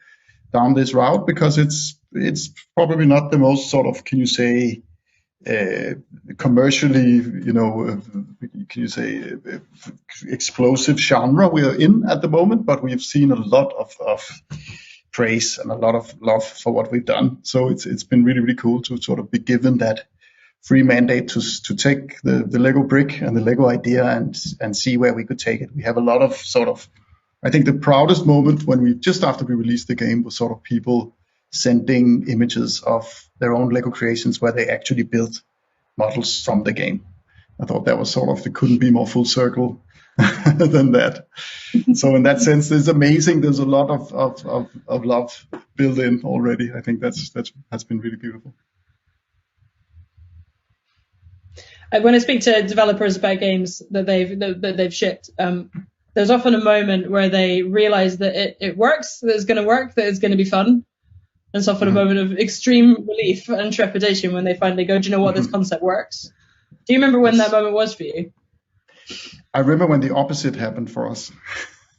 down this route, because it's probably not the most sort of, can you say, commercially, can you say, explosive genre we are in at the moment, but we've seen a lot of praise and a lot of love for what we've done. So it's been really, really cool to sort of be given that free mandate to take the Lego brick and the Lego idea and see where we could take it. We have a lot of sort of, I think the proudest moment when just after we released the game was sort of people sending images of their own Lego creations where they actually built models from the game. I thought that was sort of, it couldn't be more full circle than that. So in that sense, it's amazing. There's a lot of love built in already. I think that's been really beautiful. When I speak to developers about games that they've shipped, there's often a moment where they realize that it works, that it's going to work, that it's going to be fun. And it's often a moment of extreme relief and trepidation when they finally go, do you know what, this concept works? Do you remember when that moment was for you? I remember when the opposite happened for us.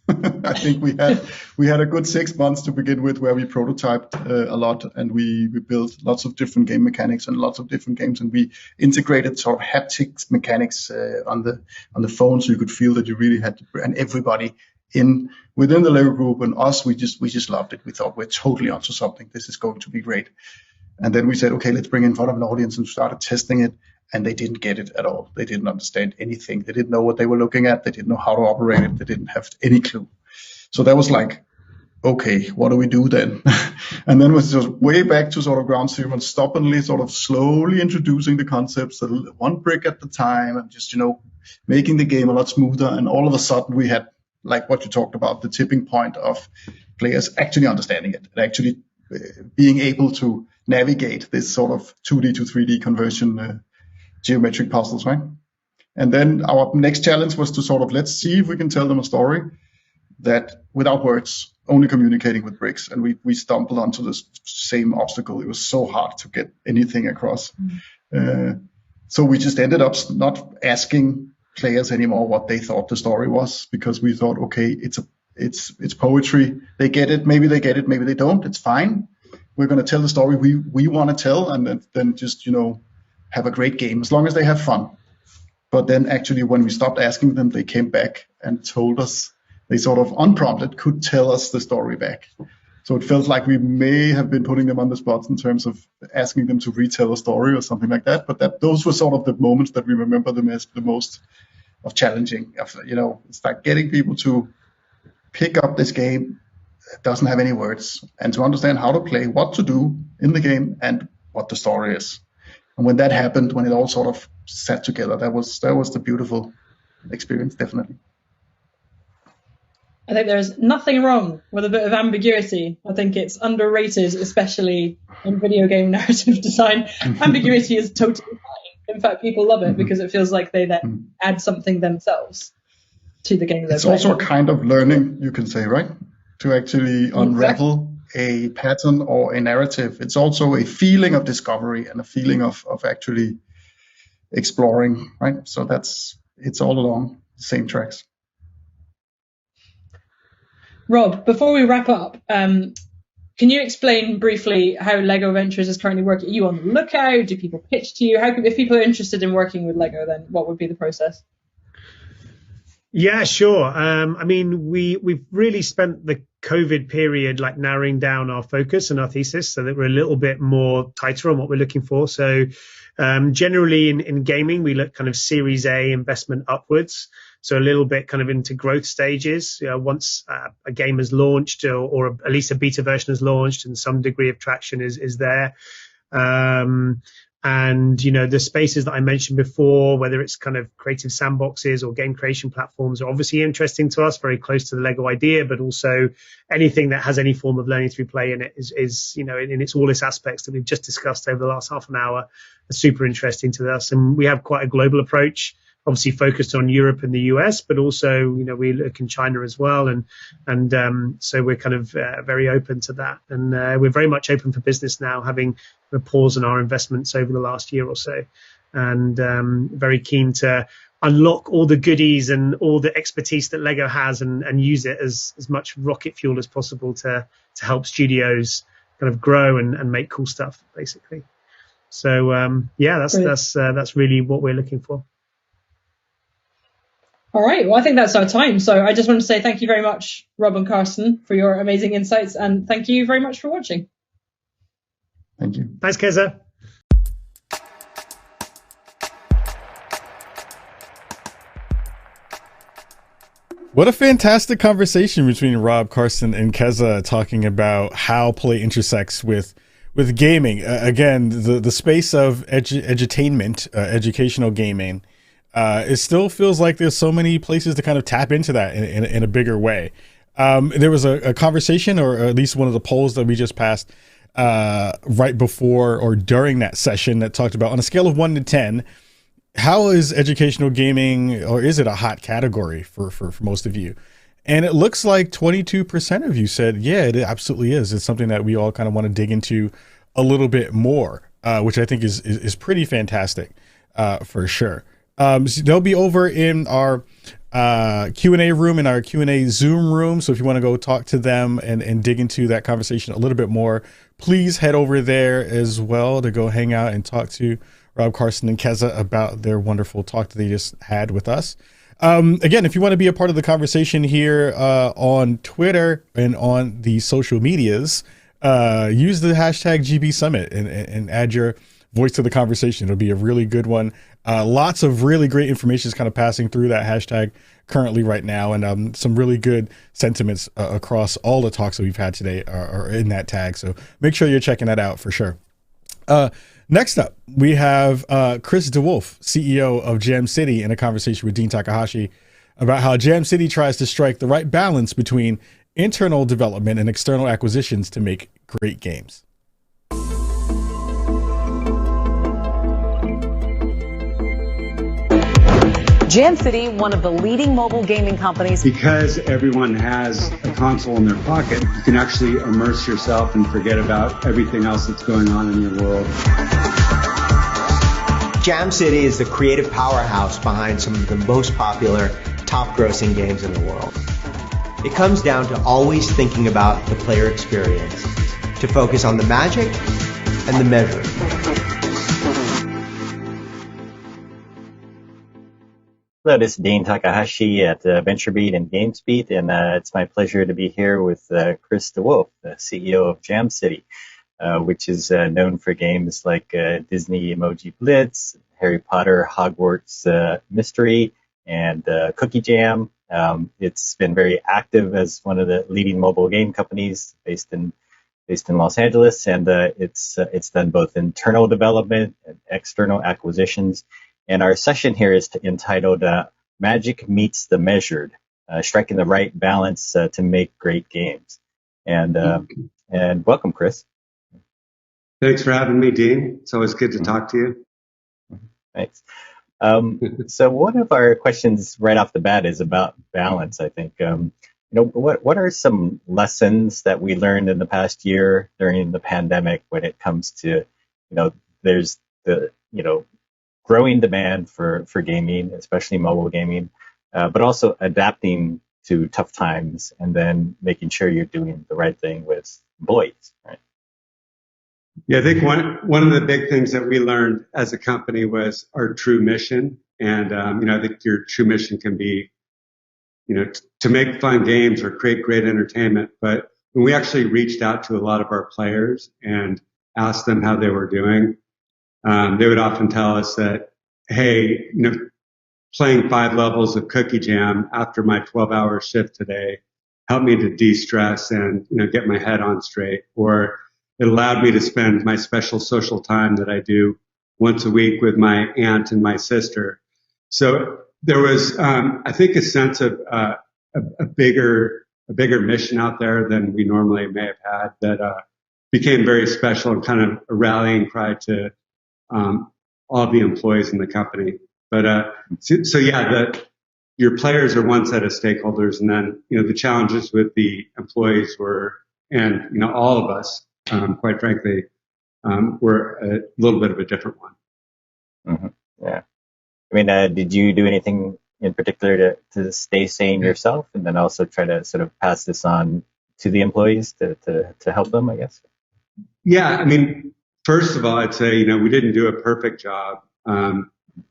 I think we had a good 6 months to begin with, where we prototyped a lot, and we built lots of different game mechanics and lots of different games, and we integrated sort of haptics mechanics on the phone, so you could feel that you really had to, and everybody within the Lego group and us, we just loved it. We thought we're totally onto something. This is going to be great. And then we said, okay, let's bring it in front of an audience, and started testing it. And they didn't get it at all. They didn't understand anything. They didn't know what they were looking at. They didn't know how to operate it. They didn't have any clue. So that was like, okay, what do we do then? And then was just way back to sort of ground zero and stubbornly sort of slowly introducing the concepts, one brick at the time, and just, making the game a lot smoother. And all of a sudden we had, like what you talked about, the tipping point of players actually understanding it and actually being able to navigate this sort of 2D to 3D conversion geometric puzzles, right? And then our next challenge was to sort of, let's see if we can tell them a story that without words, only communicating with bricks. And we stumbled onto this same obstacle. It was so hard to get anything across. So we just ended up not asking players anymore what they thought the story was, because we thought, okay, it's poetry. They get it, maybe they don't. It's fine. We're going to tell the story we want to tell, and then just, have a great game, as long as they have fun. But then actually when we stopped asking them, they came back and told us, they sort of unprompted could tell us the story back. So it felt like we may have been putting them on the spot in terms of asking them to retell a story or something like that. But those were sort of the moments that we remember them as the most of challenging. It's like getting people to pick up this game that doesn't have any words, and to understand how to play, what to do in the game, and what the story is. And when that happened, when it all sort of sat together, that was the beautiful experience, definitely. I think there's nothing wrong with a bit of ambiguity. I think it's underrated, especially in video game narrative design. Ambiguity is totally fine. In fact, people love it because it feels like they then add something themselves to the game. It's also a kind of learning, you can say, right? To actually unravel a pattern or a narrative. It's also a feeling of discovery and a feeling of actually exploring, right? So it's all along the same tracks. Rob, before we wrap up, can you explain briefly how Lego Ventures is currently working? Are you on the lookout? Do people pitch to you? If people are interested in working with Lego, then what would be the process? Yeah, sure. We've really spent the COVID period like narrowing down our focus and our thesis so that we're a little bit more tighter on what we're looking for. So generally in gaming, we look kind of Series A investment upwards. So a little bit kind of into growth stages. Once a game is launched or at least a beta version is launched and some degree of traction is there. And And, the spaces that I mentioned before, whether it's kind of creative sandboxes or game creation platforms, are obviously interesting to us, very close to the Lego idea, but also anything that has any form of learning through play in it is in all its aspects that we've just discussed over the last half an hour, are super interesting to us. And we have quite a global approach, obviously focused on Europe and the US, but also, we look in China as well. And so we're kind of very open to that. And we're very much open for business now, having a pause on our investments over the last year or so. And very keen to unlock all the goodies and all the expertise that Lego has and use it as much rocket fuel as possible to help studios kind of grow and make cool stuff, basically. So, that's really what we're looking for. All right. Well, I think that's our time. So I just want to say thank you very much, Rob and Carsten, for your amazing insights. And thank you very much for watching. Thank you. Thanks, Keza. What a fantastic conversation between Rob, Carsten, and Keza, talking about how play intersects with gaming. Again, the space of edutainment, educational gaming, it still feels like there's so many places to kind of tap into that in a bigger way. There was a conversation, or at least one of the polls that we just passed right before or during that session, that talked about, on a scale of 1 to 10, how is educational gaming, or is it a hot category for most of you? And it looks like 22% of you said, yeah, it absolutely is. It's something that we all kind of want to dig into a little bit more, which I think is pretty fantastic for sure. So they'll be over in our Q&A room, in our Q&A Zoom room. So if you want to go talk to them and dig into that conversation a little bit more, please head over there as well to go hang out and talk to Rob, Carsten, and Keza about their wonderful talk that they just had with us. Again, if you want to be a part of the conversation here on Twitter and on the social medias, use the hashtag GB Summit and add your voice to the conversation. It'll be a really good one. Lots of really great information is kind of passing through that hashtag currently right now, and some really good sentiments across all the talks that we've had today are in that tag. So make sure you're checking that out for sure. Next up, we have Chris DeWolf, CEO of Jam City, in a conversation with Dean Takahashi about how Jam City tries to strike the right balance between internal development and external acquisitions to make great games. Jam City, one of the leading mobile gaming companies. Because everyone has a console in their pocket, you can actually immerse yourself and forget about everything else that's going on in your world. Jam City is the creative powerhouse behind some of the most popular, top-grossing games in the world. It comes down to always thinking about the player experience, to focus on the magic and the measure. Hello, this is Dean Takahashi at VentureBeat and GamesBeat, and it's my pleasure to be here with Chris DeWolf, the CEO of Jam City, which is known for games like Disney Emoji Blitz, Harry Potter Hogwarts Mystery, and Cookie Jam. It's been very active as one of the leading mobile game companies based in Los Angeles, and it's done both internal development and external acquisitions. And our session here is entitled Magic Meets the Measured, Striking the Right Balance to Make Great Games. And welcome, Chris. Thanks for having me, Dean. It's always good to talk to you. Thanks. So one of our questions right off the bat is about balance, I think. What are some lessons that we learned in the past year during the pandemic when it comes to, there's the, growing demand for gaming, especially mobile gaming, but also adapting to tough times and then making sure you're doing the right thing with employees, right? Yeah, I think one of the big things that we learned as a company was our true mission. And, I think your true mission can be, to make fun games or create great entertainment. But when we actually reached out to a lot of our players and asked them how they were doing, they would often tell us that, hey, playing 5 levels of Cookie Jam after my 12-hour shift today helped me to de-stress and, get my head on straight. Or it allowed me to spend my special social time that I do once a week with my aunt and my sister. So there was, I think, a sense of a bigger mission out there than we normally may have had that became very special and kind of a rallying cry to all the employees in the company. But so yeah, your players are one set of stakeholders, and then the challenges with the employees were, and all of us, quite frankly, were a little bit of a different one. Mm-hmm. Yeah. I mean, did you do anything in particular to stay sane yourself, and then also try to sort of pass this on to the employees to help them, I guess? Yeah, I mean, first of all, I'd say, we didn't do a perfect job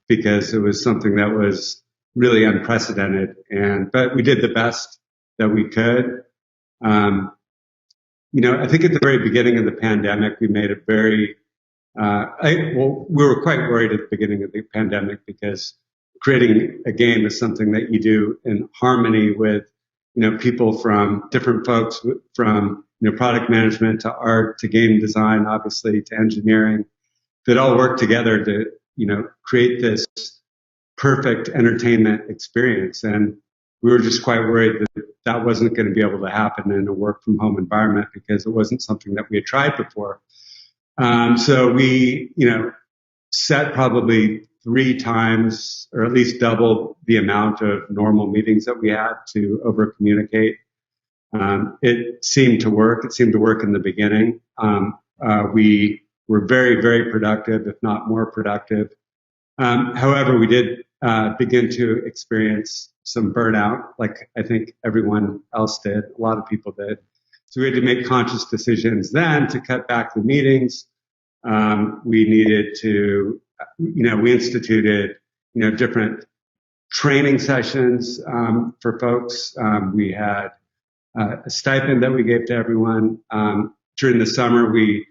because it was something that was really unprecedented, but we did the best that we could. I think at the very beginning of the pandemic, we made it very, we were quite worried at the beginning of the pandemic because creating a game is something that you do in harmony with, people from different folks, from, product management to art to game design, obviously to engineering, that all work together to, create this perfect entertainment experience. And we were just quite worried that wasn't going to be able to happen in a work from home environment because it wasn't something that we had tried before. So we, set probably 3 times or at least double the amount of normal meetings that we had to over communicate. It seemed to work. It seemed to work in the beginning. We were very, very productive, if not more productive. However, we did begin to experience some burnout, like I think everyone else did. A lot of people did. So we had to make conscious decisions then to cut back the meetings. We needed to, we instituted, different training sessions for folks. We had a stipend that we gave to everyone. During the summer, we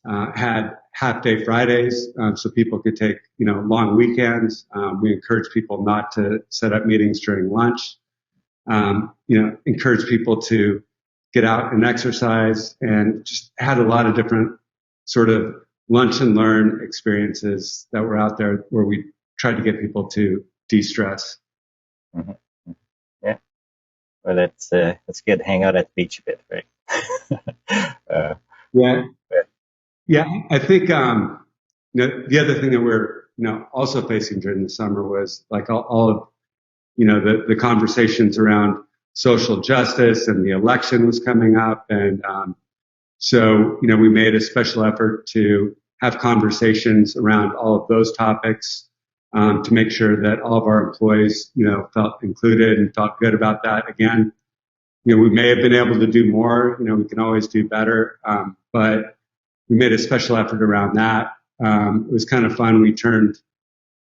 had half-day Fridays, so people could take, long weekends. We encouraged people not to set up meetings during lunch. Encouraged people to get out and exercise, and just had a lot of different sort of lunch and learn experiences that were out there where we tried to get people to de-stress. Mm-hmm. Yeah. Well, that's good. Hang out at the beach a bit, right? Yeah. I think, the other thing that we're, also facing during the summer was like all of, the conversations around social justice, and the election was coming up. And, so, we made a special effort to have conversations around all of those topics, to make sure that all of our employees, felt included and felt good about that. Again, we may have been able to do more, we can always do better. But we made a special effort around that. It was kind of fun. We turned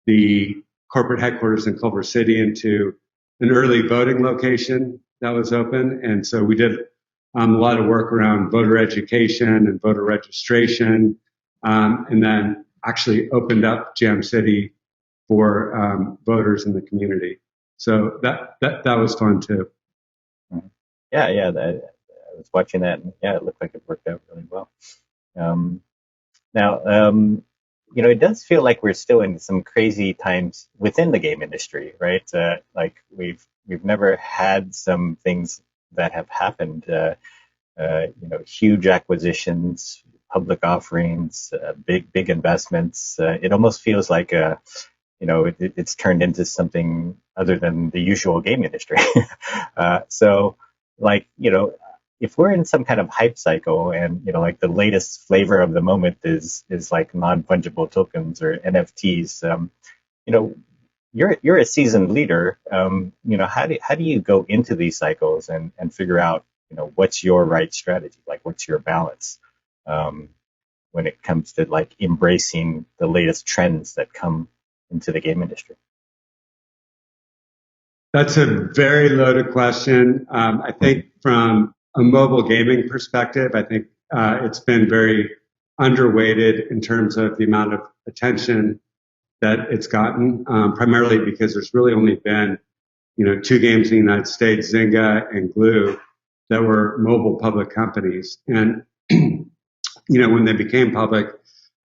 the corporate headquarters in Culver City into an early voting location that was open. And so we did a lot of work around voter education and voter registration, and then actually opened up Jam City for voters in the community. So that was fun too. Yeah, I was watching that, and yeah, it looked like it worked out really well. Now, it does feel like we're still in some crazy times within the game industry, right? Like we've never had some things that have happened. Huge acquisitions, public offerings, big investments. It almost feels like it's turned into something other than the usual game industry. So, if we're in some kind of hype cycle, and like the latest flavor of the moment is like non-fungible tokens or NFTs, you're a seasoned leader. How do you go into these cycles and figure out what's your right strategy? Like, what's your balance when it comes to like embracing the latest trends that come into the game industry? That's a very loaded question. I think from a mobile gaming perspective, I think it's been very underweighted in terms of the amount of attention that it's gotten, primarily because there's really only been, 2 games in the United States, Zynga and Glue, that were mobile public companies. And, when they became public,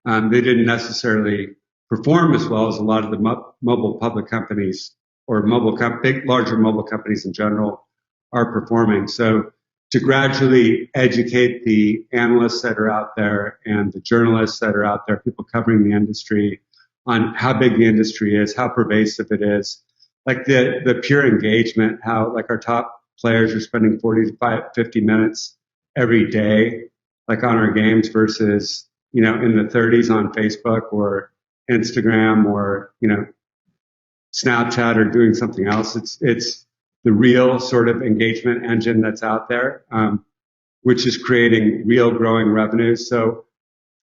They didn't necessarily perform as well as a lot of the mobile public companies or larger mobile companies in general are performing. So to gradually educate the analysts that are out there and the journalists that are out there, people covering the industry, on how big the industry is, how pervasive it is, like the pure engagement, how like our top players are spending 40 to 50 minutes every day, like on our games versus, in the 30s on Facebook or Instagram or, Snapchat or doing something else. It's the real sort of engagement engine that's out there, which is creating real growing revenues. So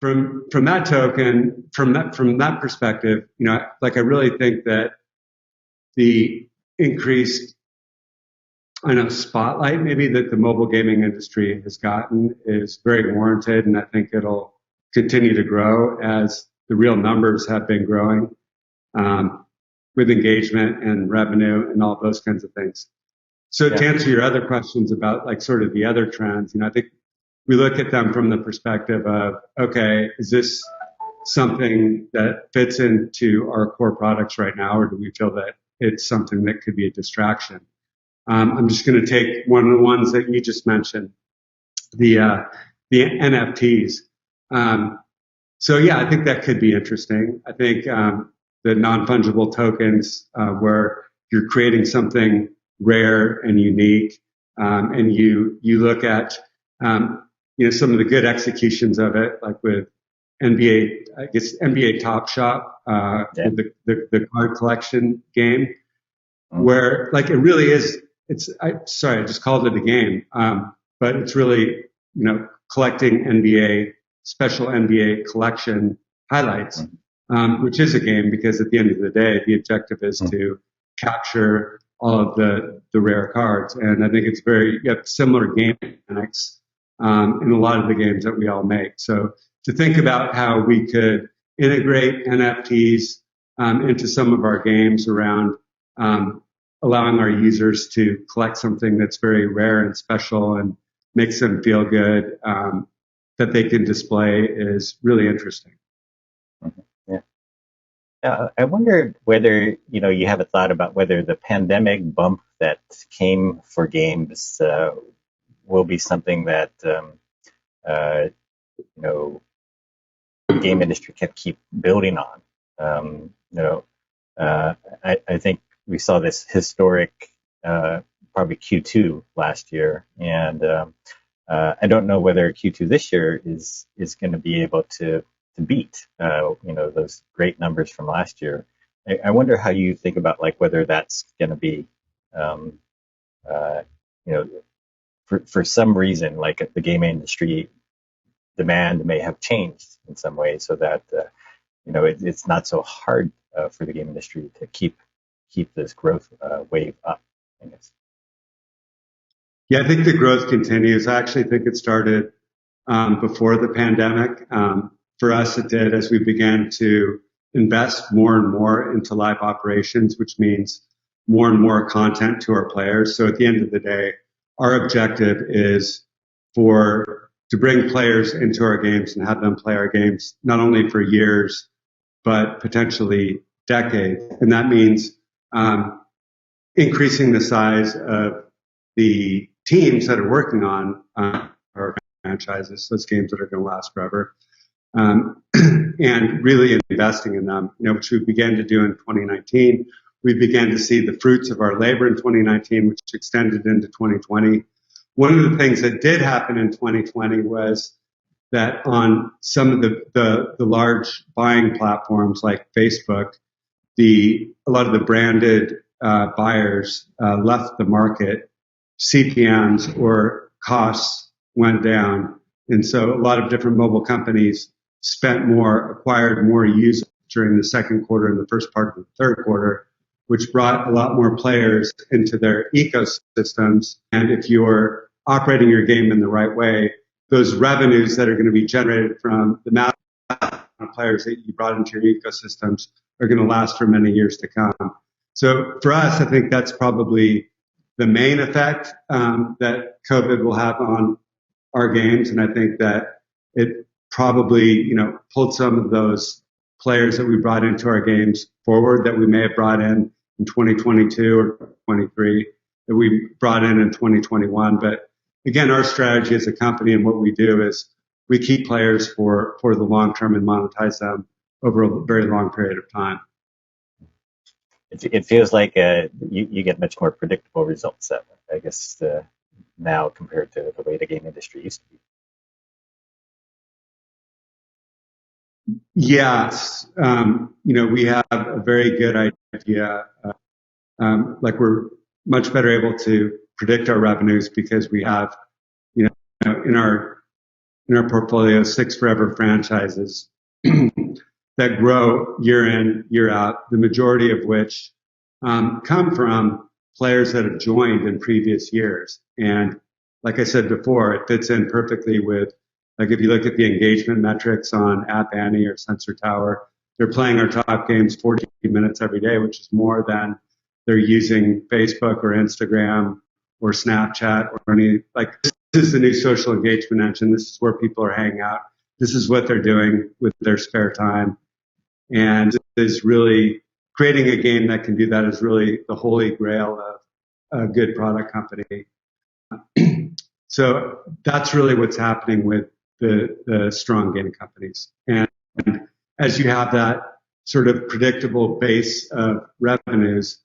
from that token, from that perspective, I really think that the increased, spotlight maybe that the mobile gaming industry has gotten is very warranted, and I think it'll continue to grow as the real numbers have been growing with engagement and revenue and all those kinds of things. So to answer your other questions about like sort of the other trends, I think we look at them from the perspective of, okay, is this something that fits into our core products right now, or do we feel that it's something that could be a distraction? I'm just going to take one of the ones that you just mentioned, the NFTs. So yeah, I think that could be interesting. I think the non-fungible tokens, where you're creating something rare and unique, and you look at some of the good executions of it, like with NBA Top Shop, with the card collection game, where like it really is. I just called it a game, but it's really collecting special NBA collection highlights, which is a game because at the end of the day, the objective is to capture all of the rare cards, and I think it's very similar game mechanics in a lot of the games that we all make. So to think about how we could integrate NFTs into some of our games around allowing our users to collect something that's very rare and special and makes them feel good, that they can display, is really interesting. Yeah. I wonder whether, you have a thought about whether the pandemic bump that came for games will be something that, the game industry can keep building on. I think we saw this historic, probably Q2 last year, and I don't know whether Q2 this year is going to be able to beat, those great numbers from last year. I wonder how you think about like whether that's going to be, for some reason, like the game industry demand may have changed in some way, so that it's not so hard for the game industry to keep this growth wave up, I guess. Yeah, I think the growth continues. I actually think it started before the pandemic. For us, it did as we began to invest more and more into live operations, which means more and more content to our players. So at the end of the day, our objective is to bring players into our games and have them play our games not only for years, but potentially decades. And that means increasing the size of the teams that are working on our franchises, those games that are going to last forever, and really investing in them, which we began to do in 2019. We began to see the fruits of our labor in 2019, which extended into 2020. One of the things that did happen in 2020 was that on some of the large buying platforms like Facebook, a lot of the branded buyers left the market. CPMs or costs went down, and so a lot of different mobile companies acquired more users during the second quarter and the first part of the third quarter, which brought a lot more players into their ecosystems. And if you're operating your game in the right way, those revenues that are going to be generated from the amount of players that you brought into your ecosystems are going to last for many years to come. So for us, I think that's probably the main effect that COVID will have on our games. And I think that probably, pulled some of those players that we brought into our games forward that we may have brought in 2022 or 23 that we brought in 2021. But again, our strategy as a company and what we do is we keep players for the long term and monetize them over a very long period of time. It feels like you get much more predictable results that way, I guess, now compared to the way the game industry used to be. Yes. We have a very good idea. Like we're much better able to predict our revenues because we have, in our portfolio, 6 forever franchises that grow year in, year out, the majority of which come from players that have joined in previous years. And like I said before, it fits in perfectly with, like if you look at the engagement metrics on App Annie or Sensor Tower, they're playing our top games 14 minutes every day, which is more than they're using Facebook or Instagram or Snapchat or any, like this is the new social engagement engine. This is where people are hanging out. This is what they're doing with their spare time. And is really creating a game that can do that is really the holy grail of a good product company. So that's really what's happening with the strong game companies. And as you have that sort of predictable base of revenues,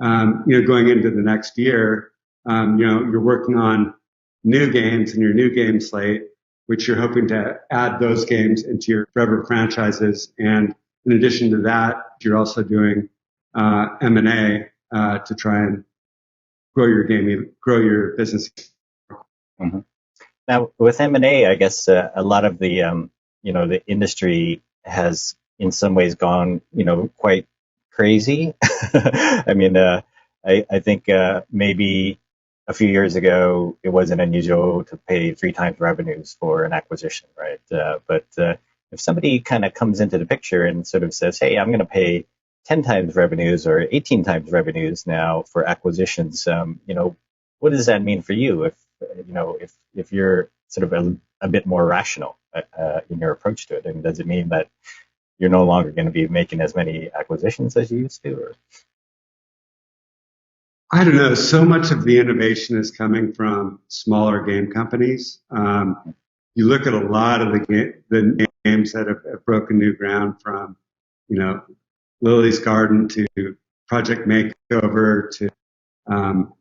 going into the next year, you're working on new games in your new game slate, which you're hoping to add those games into your forever franchises. And in addition to that, you're also doing M&A to try and grow your business. Mm-hmm. Now, with M&A, I guess a lot of the the industry has in some ways gone quite crazy. I mean, I think maybe a few years ago it wasn't unusual to pay 3 times revenues for an acquisition, right? But if somebody kind of comes into the picture and sort of says, "Hey, I'm going to pay 10 times revenues or 18 times revenues now for acquisitions," what does that mean for you? If you're sort of a bit more rational in your approach to it, and does it mean that you're no longer going to be making as many acquisitions as you used to? Or? I don't know. So much of the innovation is coming from smaller game companies. You look at a lot of the games that have broken new ground, from Lily's Garden to Project Makeover to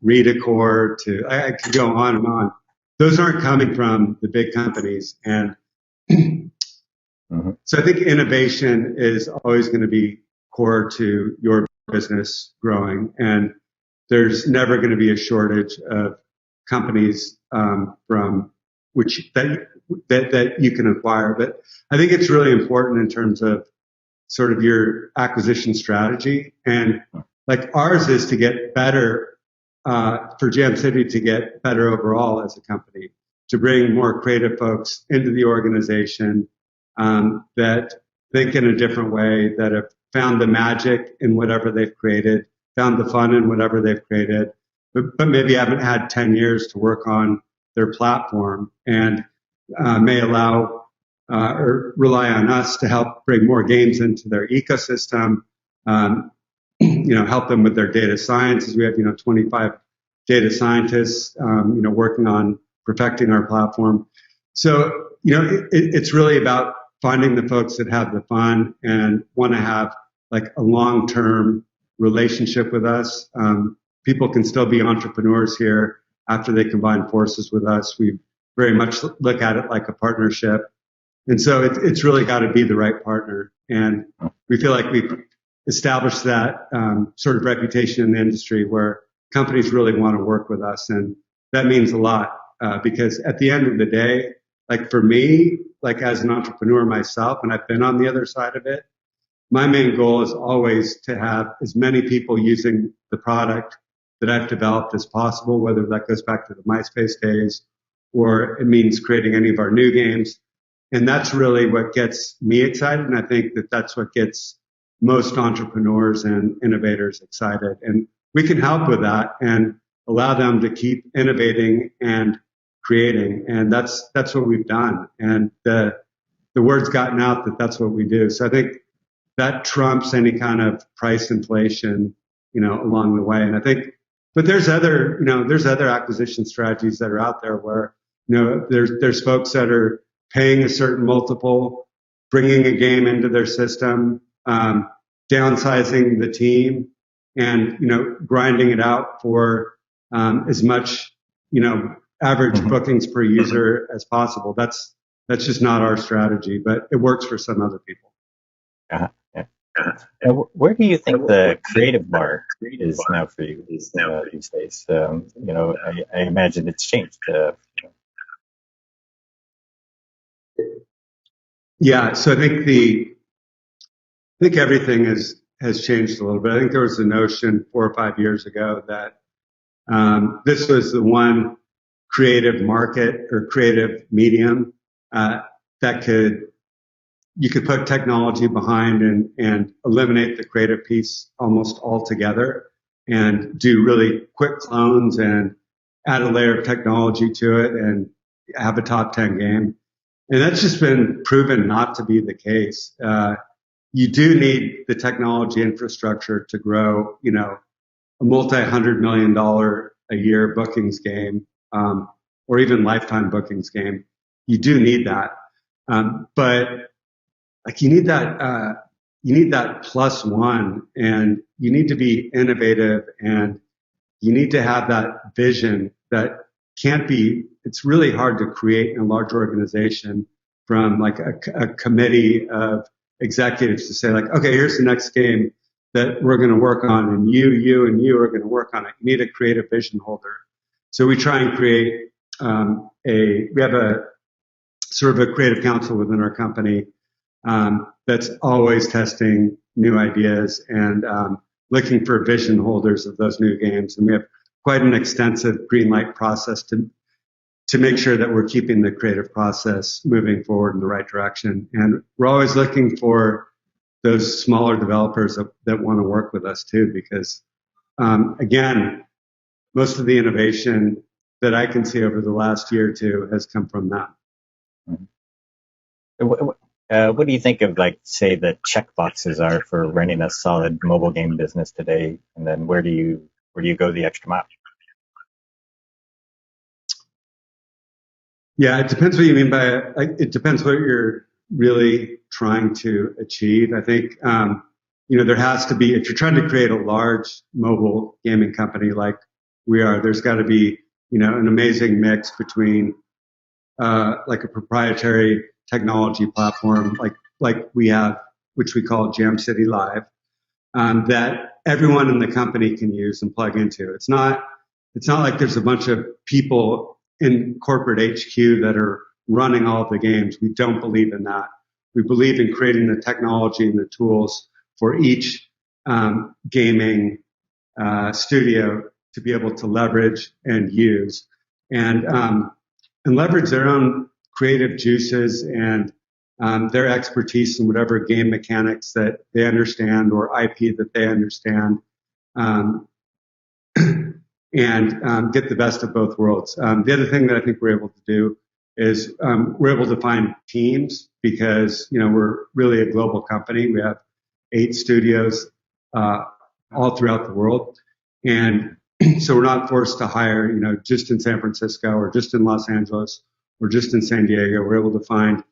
Redecor to I could go on and on. Those aren't coming from the big companies, and so I think innovation is always going to be core to your business growing, and there's never going to be a shortage of companies from which that you can acquire. But I think it's really important in terms of sort of your acquisition strategy, and like ours is to get better. For Jam City to get better overall as a company, to bring more creative folks into the organization that think in a different way, that have found the magic in whatever they've created, found the fun in whatever they've created, but maybe haven't had 10 years to work on their platform, and may allow or rely on us to help bring more games into their ecosystem. Help them with their data science, as we have, 25 data scientists, working on perfecting our platform. So, it's really about finding the folks that have the fun and want to have like a long-term relationship with us. People can still be entrepreneurs here after they combine forces with us. We very much look at it like a partnership. And so it's really got to be the right partner. And we feel like we've established that sort of reputation in the industry where companies really want to work with us. And that means a lot because at the end of the day, like for me, like as an entrepreneur myself, and I've been on the other side of it, my main goal is always to have as many people using the product that I've developed as possible, whether that goes back to the MySpace days or it means creating any of our new games. And that's really what gets me excited. And I think that that's what gets most entrepreneurs and innovators excited. And we can help with that and allow them to keep innovating and creating. And that's what we've done. And the the word's gotten out that that's what we do. So I think that trumps any kind of price inflation, along the way. And I think, but there's other acquisition strategies that are out there where, there's folks that are paying a certain multiple, bringing a game into their system, downsizing the team, and, grinding it out for as much, average bookings per user as possible. That's just not our strategy, but it works for some other people. Yeah. Where do you think the creative bar is now for you these days? I imagine it's changed. Yeah, so I think everything has changed a little bit. I think there was a notion 4 or 5 years ago that this was the one creative market or creative medium that you could put technology behind and eliminate the creative piece almost altogether and do really quick clones and add a layer of technology to it and have a top 10 game. And that's just been proven not to be the case. You do need the technology infrastructure to grow, a multi-$100 million a year bookings game, or even lifetime bookings game. You do need that. But like you need that plus one, and you need to be innovative, and you need to have that vision that it's really hard to create in a large organization from like a committee of executives to say like, okay, here's the next game that we're going to work on, and you and you are going to work on it. You need a creative vision holder. So we try and create we have a sort of a creative council within our company that's always testing new ideas and looking for vision holders of those new games. And we have quite an extensive green light process to make sure that we're keeping the creative process moving forward in the right direction. And we're always looking for those smaller developers that want to work with us too, because again, most of the innovation that I can see over the last year or two has come from that. What do you think of, like, say, the checkboxes are for running a solid mobile game business today? And then where do you go the extra mile? Yeah, it depends what you mean by it. Depends what you're really trying to achieve. I think, there has to be, if you're trying to create a large mobile gaming company like we are, there's got to be, an amazing mix between like a proprietary technology platform like we have, which we call Jam City Live, that everyone in the company can use and plug into. It's not like there's a bunch of people in corporate HQ that are running all of the games. We don't believe in that. We believe in creating the technology and the tools for each gaming studio to be able to leverage and use and leverage their own creative juices and their expertise in whatever game mechanics that they understand or IP that they understand, and get the best of both worlds. The other thing that I think we're able to do is we're able to find teams because we're really a global company. We have 8 studios all throughout the world, and so we're not forced to hire just in San Francisco or just in Los Angeles or just in San Diego. We're able to find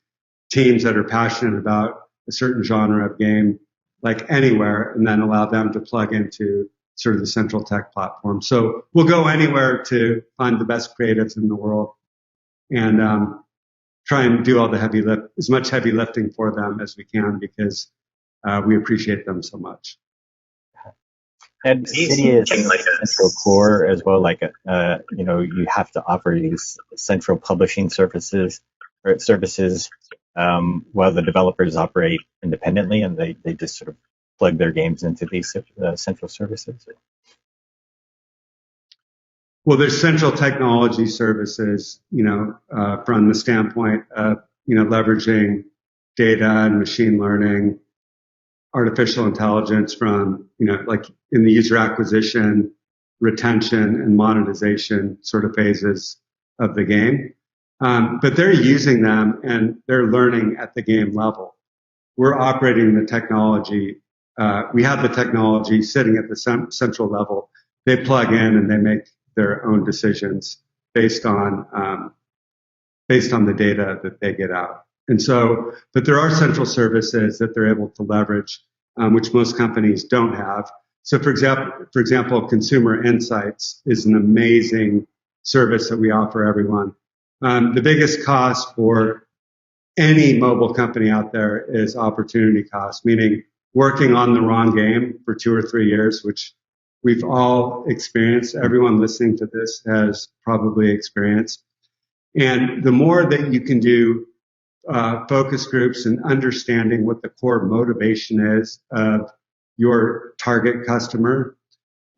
teams that are passionate about a certain genre of game, like anywhere, and then allow them to plug into sort of the central tech platform. So we'll go anywhere to find the best creatives in the world and try and do all the as much heavy lifting for them as we can, because we appreciate them so much. And City is central core as well. Like, you have to offer these central publishing services while the developers operate independently, and they just sort of plug their games into these central services. Well, there's central technology services, from the standpoint of, leveraging data and machine learning, artificial intelligence from, like in the user acquisition, retention, and monetization sort of phases of the game. But they're using them and they're learning at the game level. We're operating the technology. We have the technology sitting at the central level. They plug in and they make their own decisions based on the data that they get out. And so, but there are central services that they're able to leverage, which most companies don't have. So for example, Consumer Insights is an amazing service that we offer everyone. The biggest cost for any mobile company out there is opportunity cost, meaning working on the wrong game for 2 or 3 years, which we've all experienced. Everyone listening to this has probably experienced. And the more that you can do focus groups and understanding what the core motivation is of your target customer,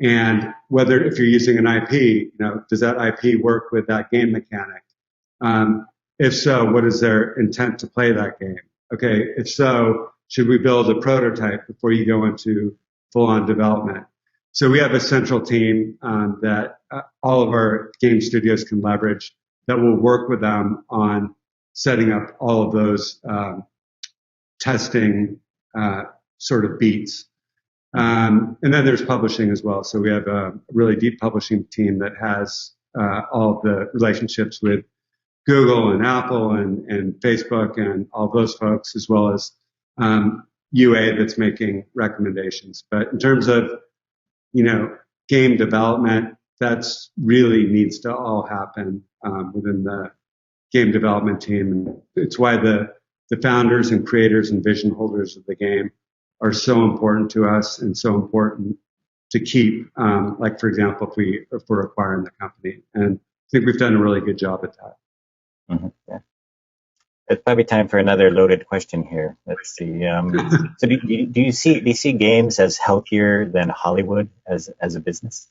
and whether if you're using an IP, does that IP work with that game mechanic? If so, what is their intent to play that game? Okay, if so, should we build a prototype before you go into full-on development? So we have a central team that all of our game studios can leverage that will work with them on setting up all of those testing sort of beats. And then there's publishing as well. So we have a really deep publishing team that has all of the relationships with Google and Apple and Facebook and all those folks, as well as UA that's making recommendations. But in terms of, game development, that's really needs to all happen within the game development team. And it's why the founders and creators and vision holders of the game are so important to us and so important to keep, like, for example, if we're acquiring the company. And I think we've done a really good job at that. Mm-hmm. Yeah. It's probably time for another loaded question here. Let's see. So do you see games as healthier than Hollywood as a business?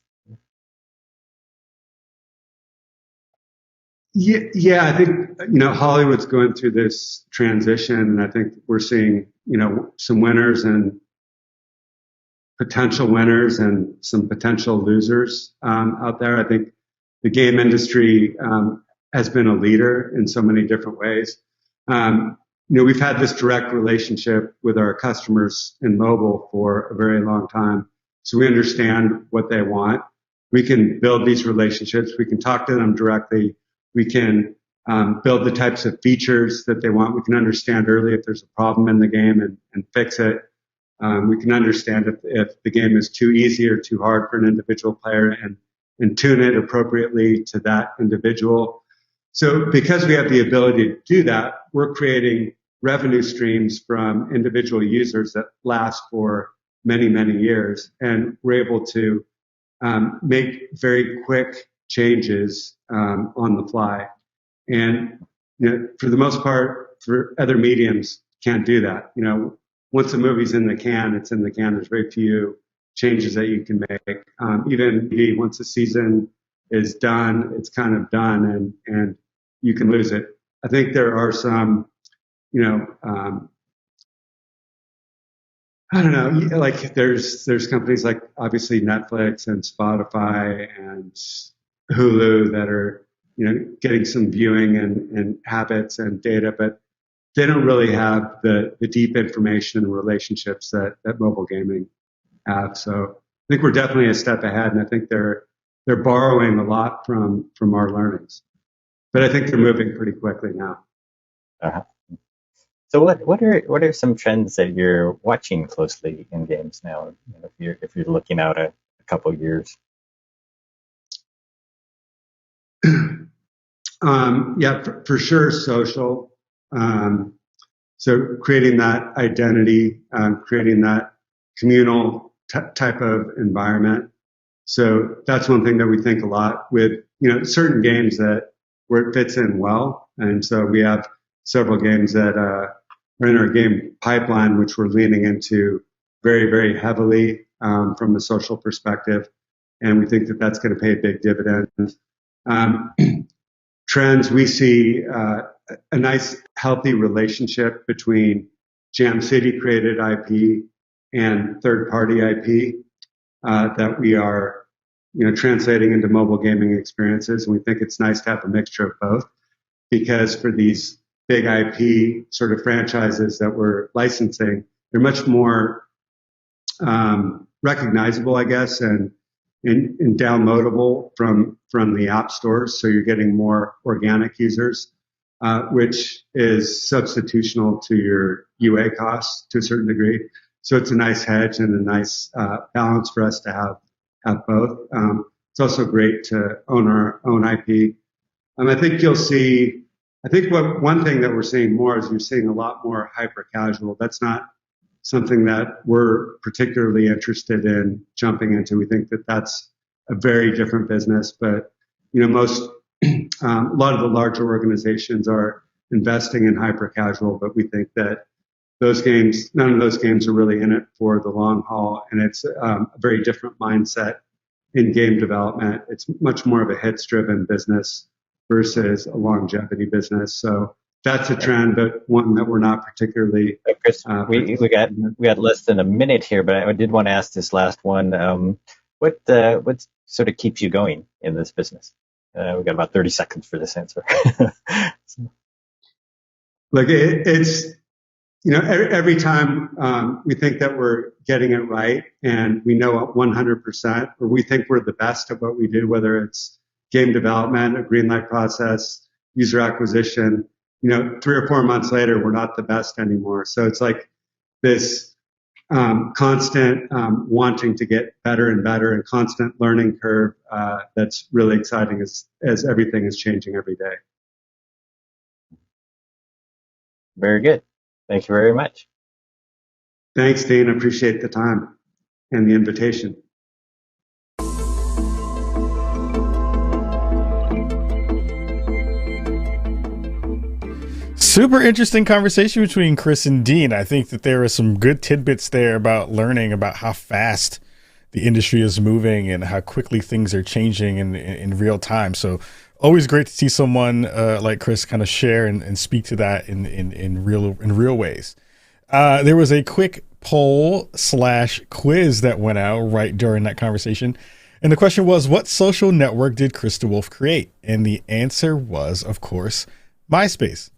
Yeah, I think, Hollywood's going through this transition, and I think we're seeing, some winners and potential winners and some potential losers out there. I think the game industry has been a leader in so many different ways. We've had this direct relationship with our customers in mobile for a very long time, so we understand what they want. We can build these relationships. We can talk to them directly. We can build the types of features that they want. We can understand early if there's a problem in the game and fix it. We can understand if the game is too easy or too hard for an individual player and tune it appropriately to that individual. So because we have the ability to do that, we're creating revenue streams from individual users that last for many, many years. And we're able to make very quick changes on the fly. And for the most part, for other mediums, can't do that. Once a movie's in the can, it's in the can. There's very few changes that you can make. Even once a season is done, it's kind of done, and you can lose it. I think there are some, I don't know, like there's companies like obviously Netflix and Spotify and Hulu that are, getting some viewing and habits and data, but they don't really have the deep information and relationships that mobile gaming have. So I think we're definitely a step ahead, and I think they're borrowing a lot from our learnings. But I think they're moving pretty quickly now. Uh-huh. So what are some trends that you're watching closely in games now? If you're looking out a couple of years. Yeah, for sure, social. So creating that identity, creating that communal type of environment. So that's one thing that we think a lot with, certain games where it fits in well. And so we have several games that are in our game pipeline, which we're leaning into very, very heavily from a social perspective. And we think that that's going to pay big dividends. Trends, we see a nice, healthy relationship between Jam City created IP and third-party IP that we are, translating into mobile gaming experiences. And we think it's nice to have a mixture of both. because for these big IP sort of franchises that we're licensing, they're much more recognizable, I guess, and downloadable from the app stores. So you're getting more organic users, which is substitutional to your UA costs to a certain degree. So it's a nice hedge and a nice balance for us to have both. It's also great to own our own IP. I think you'll see. I think one thing that we're seeing more is you're seeing a lot more hyper casual. That's not something that we're particularly interested in jumping into. We think that that's a very different business, but a lot of the larger organizations are investing in hyper casual, but we think that none of those games are really in it for the long haul, and it's a very different mindset in game development. It's much more of a hits-driven business versus a longevity business. So that's a trend, but one that we're not particularly. Chris, we got less than a minute here, but I did want to ask this last one. What sort of keeps you going in this business? We got about 30 seconds for this answer. Look, it's every time we think that we're getting it right, and we know 100%, or we think we're the best at what we do, whether it's game development, a green light process, user acquisition. 3 or 4 months later, we're not the best anymore. So it's like this constant wanting to get better and better, and constant learning curve that's really exciting as everything is changing every day. Very good. Thank you very much. Thanks, Dean. I appreciate the time and the invitation. Super interesting conversation between Chris and Dean. I think that there are some good tidbits there about learning about how fast the industry is moving and how quickly things are changing in real time. So always great to see someone like Chris kind of share and speak to that in real ways. There was a quick poll/quiz that went out right during that conversation. And the question was, what social network did Chris DeWolf create? And the answer was, of course, MySpace.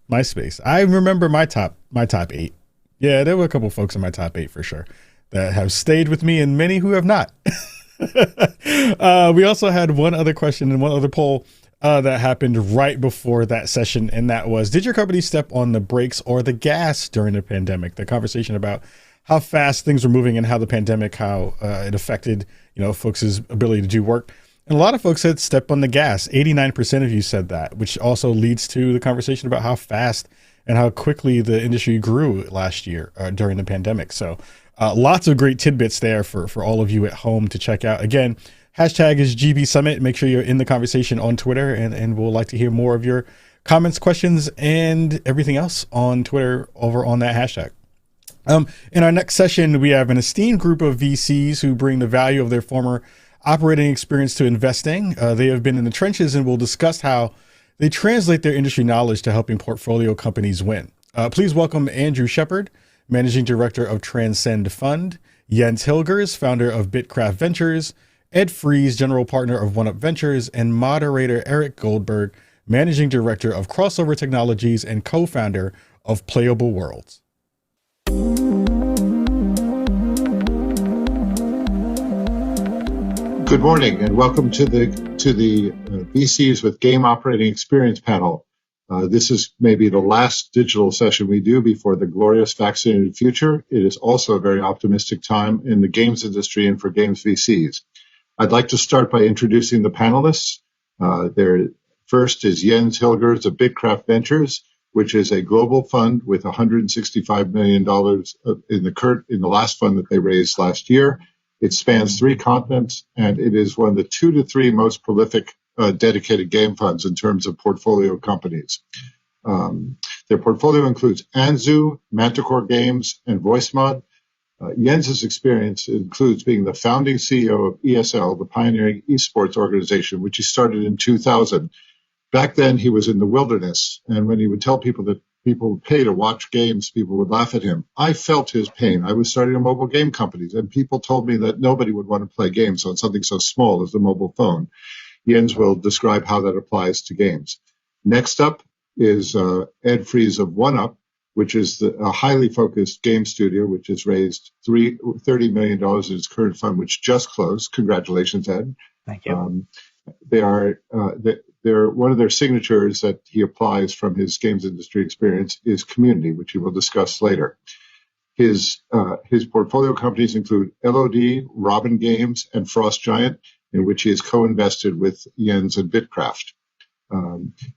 I remember my top 8. Yeah, there were a couple folks in my top 8 for sure that have stayed with me, and many who have not. We also had one other question and one other poll that happened right before that session, and that was, did your company step on the brakes or the gas during the pandemic? The conversation about how fast things were moving and how the pandemic, how it affected folks' ability to do work. And a lot of folks said step on the gas. 89% of you said that, which also leads to the conversation about how fast and how quickly the industry grew last year during the pandemic. So lots of great tidbits there for all of you at home to check out. Again, hashtag is GB Summit. Make sure you're in the conversation on Twitter, and we'll like to hear more of your comments, questions, and everything else on Twitter over on that hashtag. In our next session, we have an esteemed group of VCs who bring the value of their former operating experience to investing. They have been in the trenches, and we'll discuss how they translate their industry knowledge to helping portfolio companies win. Please welcome Andrew Shepard, Managing Director of Transcend Fund, Jens Hilgers, founder of Bitcraft Ventures, Ed Fries, General Partner of OneUp Ventures, and moderator Eric Goldberg, Managing Director of Crossover Technologies and co-founder of Playable Worlds. Good morning, and welcome to the VCs with Game Operating Experience panel. This is maybe the last digital session we do before the glorious vaccinated future. It is also a very optimistic time in the games industry and for games VCs. I'd like to start by introducing the panelists. First is Jens Hilgers of Bitcraft Ventures, which is a global fund with $165 million in the last fund that they raised last year. It spans 3 continents, and it is one of the 2 to 3 most prolific dedicated game funds in terms of portfolio companies. Their portfolio includes Anzu, Manticore Games, and VoiceMod. Jens's experience includes being the founding CEO of ESL, the pioneering esports organization, which he started in 2000. Back then, he was in the wilderness, and when he would tell people that people would pay to watch games, people would laugh at him. I felt his pain. I was starting a mobile game company, and people told me that nobody would want to play games on something so small as the mobile phone. Jens will describe how that applies to games. Next up, is Ed Fries of OneUp, which is a highly focused game studio, which has raised $30 million in its current fund, which just closed. Congratulations, Ed. Thank you. They're one of their signatures that he applies from his games industry experience is community, which he will discuss later. His portfolio companies include LOD, Robin Games, and Frost Giant, in which he is co-invested with Jens and Bitcraft.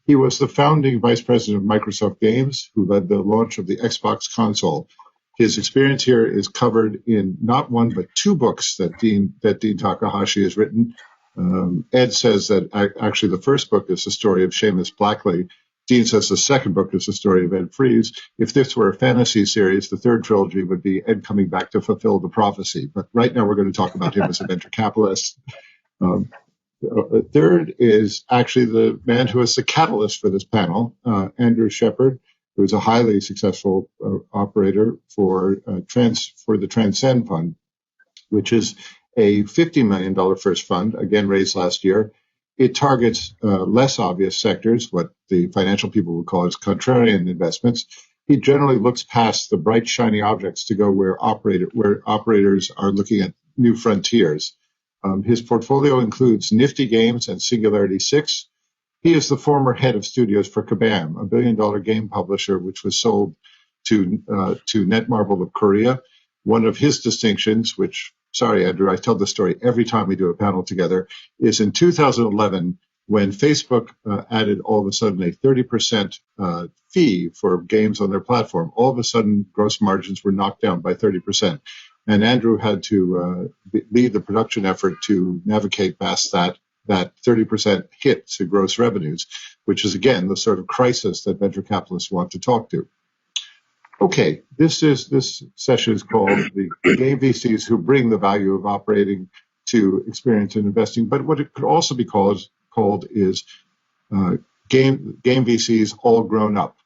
He was the founding vice president of Microsoft Games, who led the launch of the Xbox console. His experience here is covered in not one but two books that Dean Takahashi has written. Ed says that actually the first book is the story of Seamus Blackley. Dean says the second book is the story of Ed Fries. If this were a fantasy series, the third trilogy would be Ed coming back to fulfill the prophecy. But right now we're going to talk about him as a venture capitalist. Third is actually the man who is the catalyst for this panel, Andrew Shepard, who is a highly successful operator for the Transcend Fund, which is a $50 million first fund, again raised last year. It targets less obvious sectors, what the financial people would call as contrarian investments. He generally looks past the bright, shiny objects to go where operators are looking at new frontiers. His portfolio includes Nifty Games and Singularity 6. He is the former head of studios for Kabam, a billion-dollar game publisher which was sold to Netmarble of Korea. One of his distinctions, which, sorry, Andrew, I tell this story every time we do a panel together, is in 2011 when Facebook added all of a sudden a 30% fee for games on their platform. All of a sudden, gross margins were knocked down by 30%. And Andrew had to lead the production effort to navigate past that 30% hit to gross revenues, which is, again, the sort of crisis that venture capitalists want to talk to. Okay, this session is called the Game VCs who bring the value of operating to experience in investing. But what it could also be called is game VCs all grown up.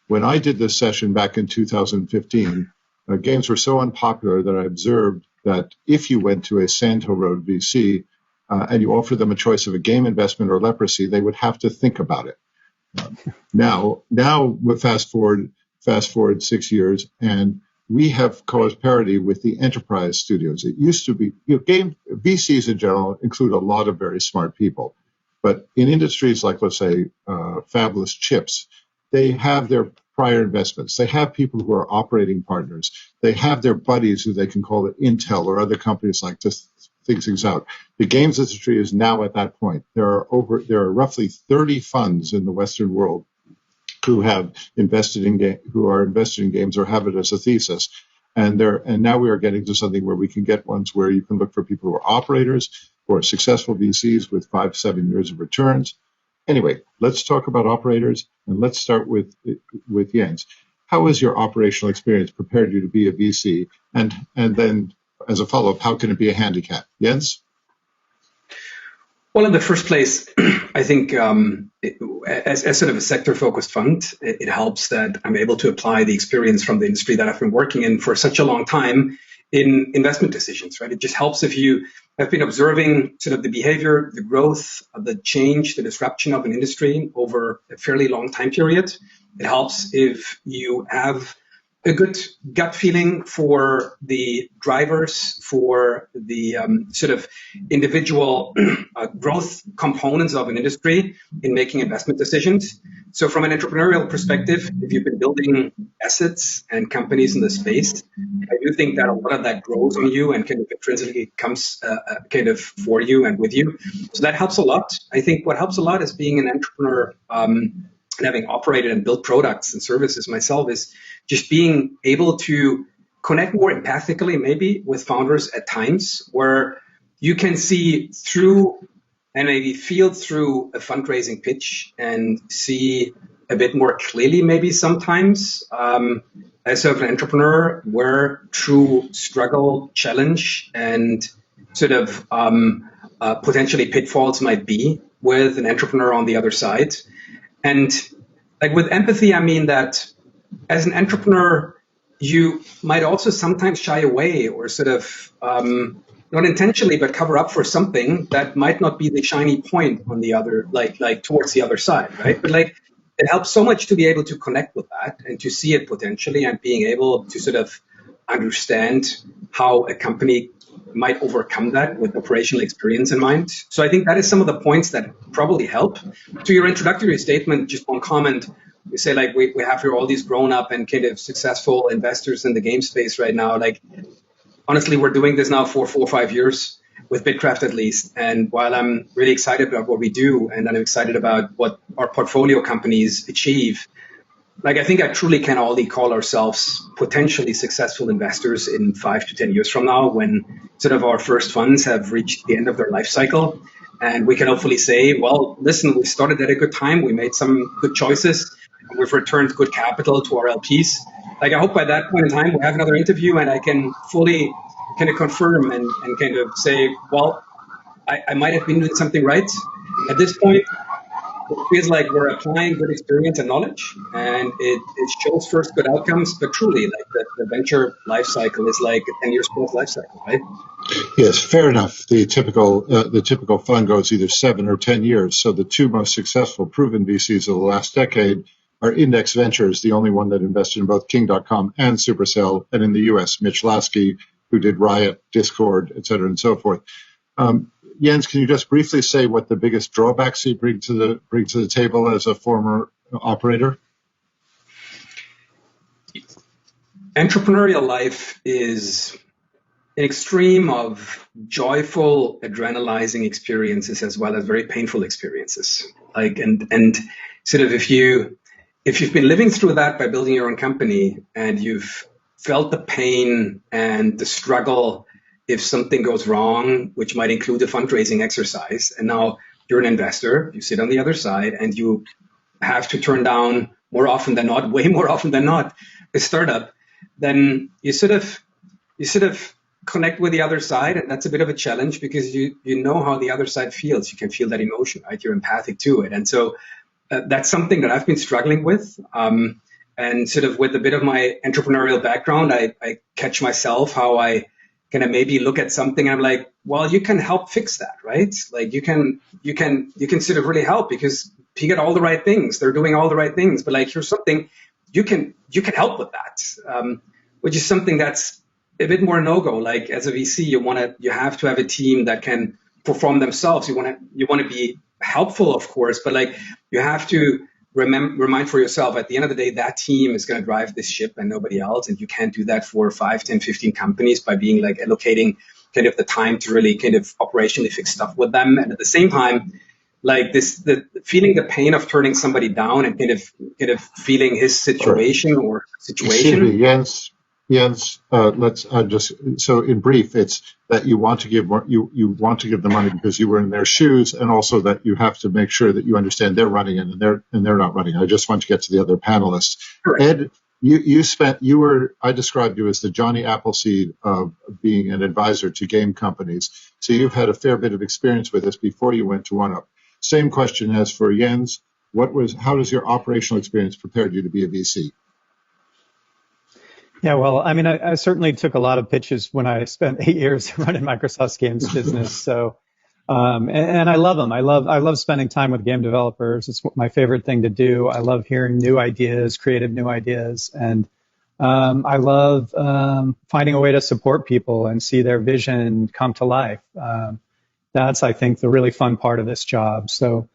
When I did this session back in 2015, games were so unpopular that I observed that if you went to a Sand Hill Road VC and you offered them a choice of a game investment or leprosy, they would have to think about it. Now, fast forward 6 years, and we have caused parity with the enterprise studios. It used to be, game VCs in general include a lot of very smart people, but in industries like, let's say, Fabulous Chips, they have their prior investments. They have people who are operating partners. They have their buddies who they can call it Intel or other companies like to think things out. The games industry is now at that point. There are roughly 30 funds in the Western world who have invested in games or have it as a thesis. And now we are getting to something where we can get ones where you can look for people who are operators, who are successful VCs with 5-7 years of returns. Anyway, let's talk about operators, and let's start with Jens. How has your operational experience prepared you to be a VC? And then, as a follow-up, how can it be a handicap? Jens? Well, in the first place, I think as sort of a sector-focused fund, it helps that I'm able to apply the experience from the industry that I've been working in for such a long time in investment decisions, right? It just helps if you have been observing sort of the behavior, the growth, the change, the disruption of an industry over a fairly long time period. It helps if you have a good gut feeling for the drivers, for the sort of individual growth components of an industry in making investment decisions. So from an entrepreneurial perspective, if you've been building assets and companies in the space, I do think that a lot of that grows on you and kind of intrinsically comes kind of for you and with you. So that helps a lot. I think what helps a lot is being an entrepreneur and having operated and built products and services myself is just being able to connect more empathically maybe with founders at times where you can see through and maybe feel through a fundraising pitch and see a bit more clearly maybe sometimes as sort of an entrepreneur where true struggle, challenge, and sort of potentially pitfalls might be with an entrepreneur on the other side. And like with empathy, I mean that as an entrepreneur, you might also sometimes shy away or sort of not intentionally, but cover up for something that might not be the shiny point on the other, like towards the other side, right? But like it helps so much to be able to connect with that and to see it potentially and being able to sort of understand how a company might overcome that with operational experience in mind. So I think that is some of the points that probably help. To your introductory statement, just one comment. You say like we have here all these grown up and kind of successful investors in the game space right now. Like honestly, we're doing this now for 4 or 5 years with Bitcraft at least. And while I'm really excited about what we do and I'm excited about what our portfolio companies achieve, like I think I truly can only call ourselves potentially successful investors in 5 to 10 years from now when sort of our first funds have reached the end of their life cycle. And we can hopefully say, well, listen, we started at a good time. We made some good choices. And we've returned good capital to our LPs. Like I hope by that point in time, we'll have another interview and I can fully kind of confirm and kind of say, well, I might have been doing something right. At this point, it feels like we're applying good experience and knowledge, and it shows first good outcomes. But truly, like the venture life cycle is like a 10 years plus life cycle, right? Yes, fair enough. The typical fund goes either 7 or 10 years. So the two most successful proven VCs of the last decade are Index Ventures, the only one that invested in both King.com and Supercell, and in the U.S., Mitch Lasky, who did Riot, Discord, et cetera, and so forth. Jens, can you just briefly say what the biggest drawbacks you bring to the table as a former operator? Entrepreneurial life is an extreme of joyful, adrenalizing experiences as well as very painful experiences. Like and sort of if you've been living through that by building your own company and you've felt the pain and the struggle if something goes wrong, which might include a fundraising exercise, and now you're an investor, you sit on the other side, and you have to turn down more often than not, way more often than not, a startup, then you sort of connect with the other side, and that's a bit of a challenge because you know how the other side feels. You can feel that emotion, right? You're empathic to it, and so that's something that I've been struggling with. And sort of with a bit of my entrepreneurial background, I catch myself how I kind of maybe look at something and I'm like, well, you can help fix that, right? Like you can sort of really help because you get all the right things. They're doing all the right things, but like here's something you can help with that, which is something that's a bit more no-go. Like as a VC, you have to have a team that can perform themselves. You want to be helpful, of course, but like you have to remind for yourself at the end of the day, that team is going to drive this ship and nobody else. And you can't do that for 5, 10, 15 companies by being like allocating kind of the time to really kind of operationally fix stuff with them. And at the same time, like feeling the pain of turning somebody down and kind of feeling his situation or situation. Excuse me, Jens, let's just, so in brief, it's that you want to give more, you want to give the money because you were in their shoes, and also that you have to make sure that you understand they're running it and they're not running. I just want to get to the other panelists. Correct. Ed, I described you as the Johnny Appleseed of being an advisor to game companies. So you've had a fair bit of experience with this before you went to OneUp. Same question as for Jens. How does your operational experience prepare you to be a VC? Yeah, well, I mean, I certainly took a lot of pitches when I spent 8 years running Microsoft's games business. So, and I love them. I love spending time with game developers. It's my favorite thing to do. I love hearing new ideas, creative new ideas, and I love finding a way to support people and see their vision come to life. That's, I think, the really fun part of this job. So.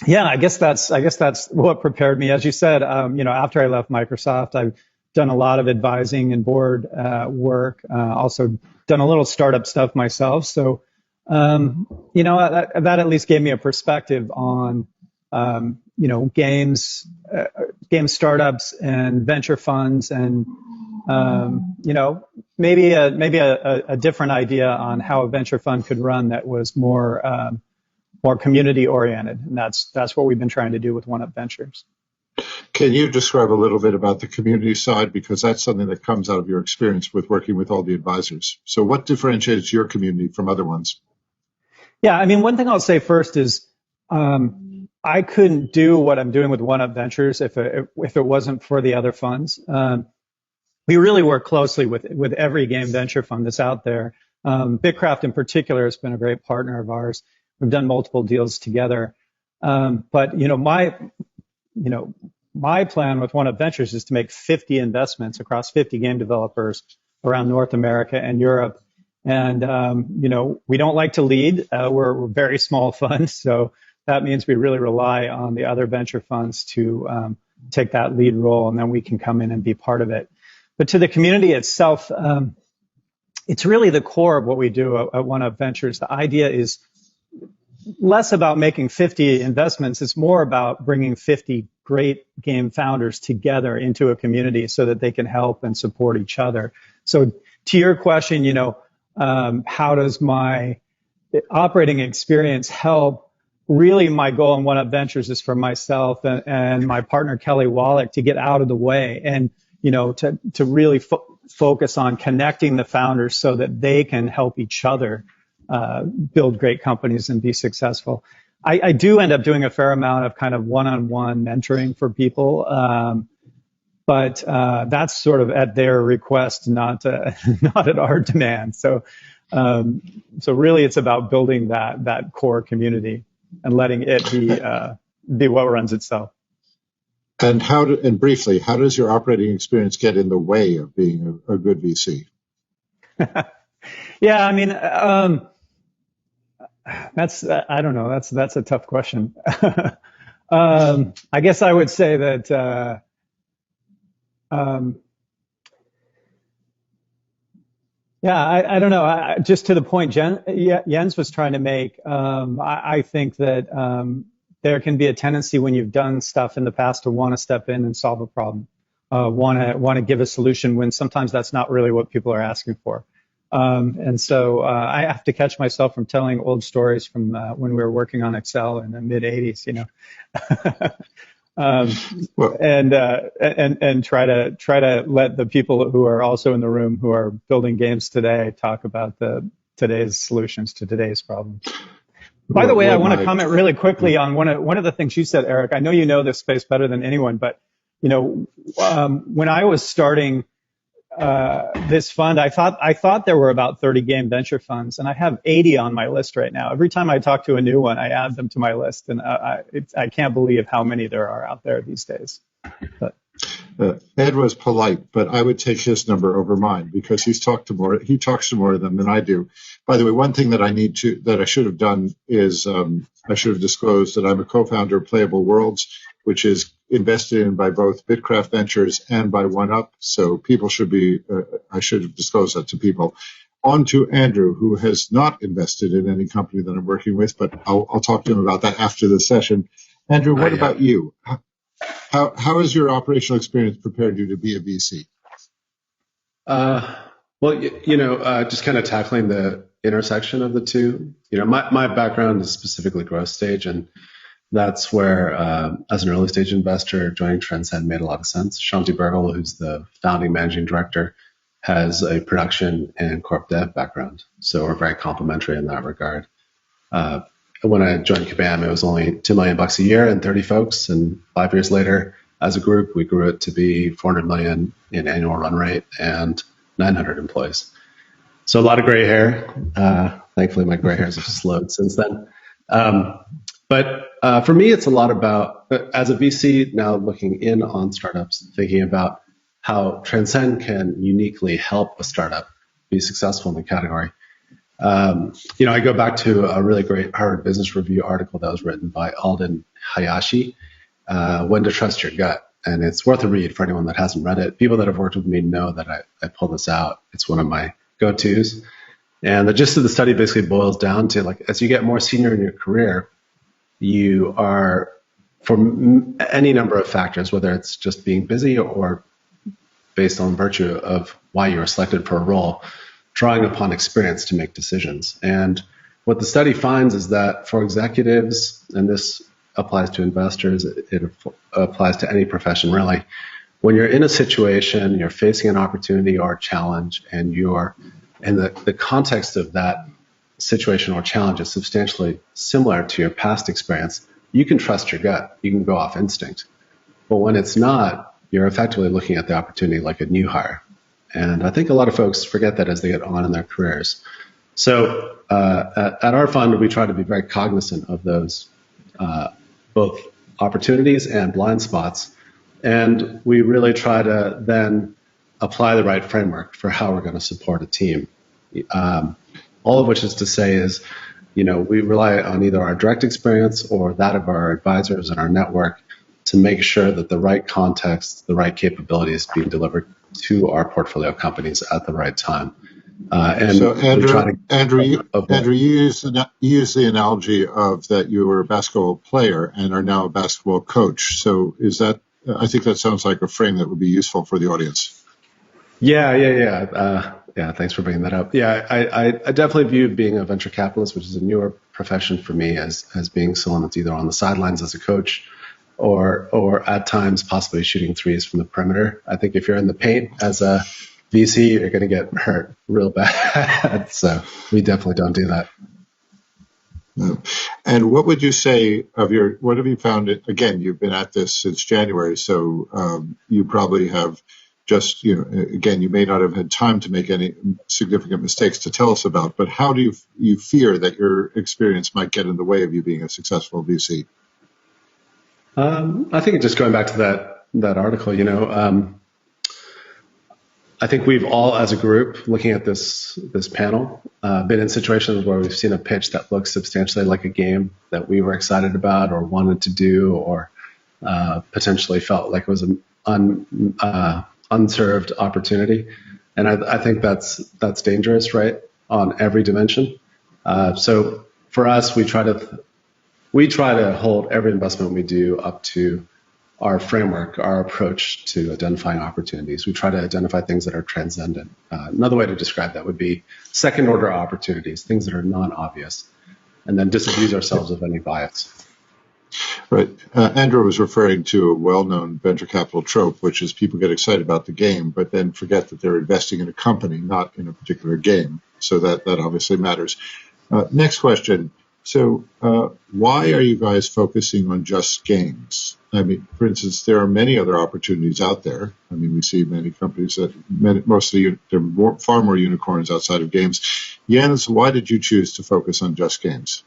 Yeah, I guess that's what prepared me. As you said, after I left Microsoft, I've done a lot of advising and board work. Also done a little startup stuff myself. So, that at least gave me a perspective on, games startups and venture funds, and maybe a different idea on how a venture fund could run that was more community oriented, and that's what we've been trying to do with OneUp Ventures. Can you describe a little bit about the community side, because that's something that comes out of your experience with working with all the advisors? So what differentiates your community from other ones? Yeah, I mean, one thing I'll say first is I couldn't do what I'm doing with OneUp Ventures if it wasn't for the other funds. We really work closely with every game venture fund that's out there. Bitcraft in particular has been a great partner of ours. We've done multiple deals together. But my plan with One Up Ventures is to make 50 investments across 50 game developers around North America and Europe. And, we don't like to lead. We're a very small fund. So that means we really rely on the other venture funds to take that lead role, and then we can come in and be part of it. But to the community itself, it's really the core of what we do at One Up Ventures. The idea is less about making 50 investments. It's more about bringing 50 great game founders together into a community so that they can help and support each other. So to your question, how does my operating experience help? Really, my goal in One Up Ventures is for myself and my partner, Kelly Wallach, to get out of the way and, to really focus on connecting the founders so that they can help each other build great companies and be successful. I do end up doing a fair amount of kind of one-on-one mentoring for people, but that's sort of at their request, not at our demand. So really, it's about building that core community and letting it be what runs itself. And briefly, how does your operating experience get in the way of being a good VC? Yeah, I mean, I don't know. That's a tough question. I guess I would say that, I don't know. Just to the point Jens was trying to make, I think that there can be a tendency when you've done stuff in the past to want to step in and solve a problem, want to give a solution when sometimes that's not really what people are asking for. And so I have to catch myself from telling old stories from when we were working on Excel in the mid '80s, and try to let the people who are also in the room who are building games today talk about today's solutions to today's problems. By the way, I want to comment really quickly on one of the things you said, Eric. I know you know this space better than anyone, but when I was starting this fund, I thought there were about 30 game venture funds, and I have 80 on my list right now. Every time I talk to a new one, I add them to my list, and I can't believe how many there are out there these days. But. Ed was polite, but I would take his number over mine because he talks to more of them than I do. By the way, one thing that I should have done is I should have disclosed that I'm a co-founder of Playable Worlds, which is invested in by both Bitcraft Ventures and by One Up. So people should be, I should have disclosed that to people. On to Andrew, who has not invested in any company that I'm working with, but I'll talk to him about that after the session. Andrew, what about you? How has your operational experience prepared you to be a VC? Just kind of tackling the intersection of the two. My background is specifically growth stage, and that's where, as an early stage investor, joining Transcend made a lot of sense. Shanti Bergel, who's the founding managing director, has a production and corp dev background, so we're very complementary in that regard. When I joined Kabam, it was only $2 million a year and 30 folks. And 5 years later, as a group, we grew it to be $400 million in annual run rate and 900 employees. So a lot of gray hair. Thankfully, my gray hairs have slowed since then. But for me, it's a lot about, as a VC, now looking in on startups, thinking about how Transcend can uniquely help a startup be successful in the category. I go back to a really great Harvard Business Review article that was written by Alden Hayashi, When to Trust Your Gut. And it's worth a read for anyone that hasn't read it. People that have worked with me know that I pull this out. It's one of my go-tos. And the gist of the study basically boils down to, as you get more senior in your career, you are, for any number of factors, whether it's just being busy or based on virtue of why you were selected for a role, drawing upon experience to make decisions. And what the study finds is that for executives, and this applies to investors, it applies to any profession really, when you're in a situation, you're facing an opportunity or a challenge, and you're in the context of that situation or challenge is substantially similar to your past experience, you can trust your gut. You can go off instinct. But when it's not, you're effectively looking at the opportunity like a new hire. And I think a lot of folks forget that as they get on in their careers. So at our fund, we try to be very cognizant of those both opportunities and blind spots. And we really try to then apply the right framework for how we're going to support a team. All of which is to say is, we rely on either our direct experience or that of our advisors and our network to make sure that the right context, the right capability is being delivered to our portfolio companies at the right time. And so, Andrew, you use the analogy of that you were a basketball player and are now a basketball coach. So, I think that sounds like a frame that would be useful for the audience. Yeah. Thanks for bringing that up. Yeah, I definitely view being a venture capitalist, which is a newer profession for me, as being someone that's either on the sidelines as a coach or at times possibly shooting threes from the perimeter. I think if you're in the paint as a VC, you're going to get hurt real bad. So we definitely don't do that. And what would you say what have you found? Again, you've been at this since January, so you probably have just, again, you may not have had time to make any significant mistakes to tell us about, but how do you fear that your experience might get in the way of you being a successful VC? I think just going back to that article, I think we've all, as a group, looking at this panel, been in situations where we've seen a pitch that looks substantially like a game that we were excited about or wanted to do, or potentially felt like it was an unserved opportunity, and I think that's dangerous, right, on every dimension. So for us, we try to hold every investment we do up to our framework, our approach to identifying opportunities. We try to identify things that are transcendent. Another way to describe that would be second-order opportunities, things that are non-obvious, and then disabuse ourselves of any bias. Right. Andrew was referring to a well-known venture capital trope, which is people get excited about the game, but then forget that they're investing in a company, not in a particular game. So that obviously matters. Next question. So why are you guys focusing on just games? I mean, for instance, there are many other opportunities out there. I mean, we see many companies there are far more unicorns outside of games. Jens, why did you choose to focus on just games?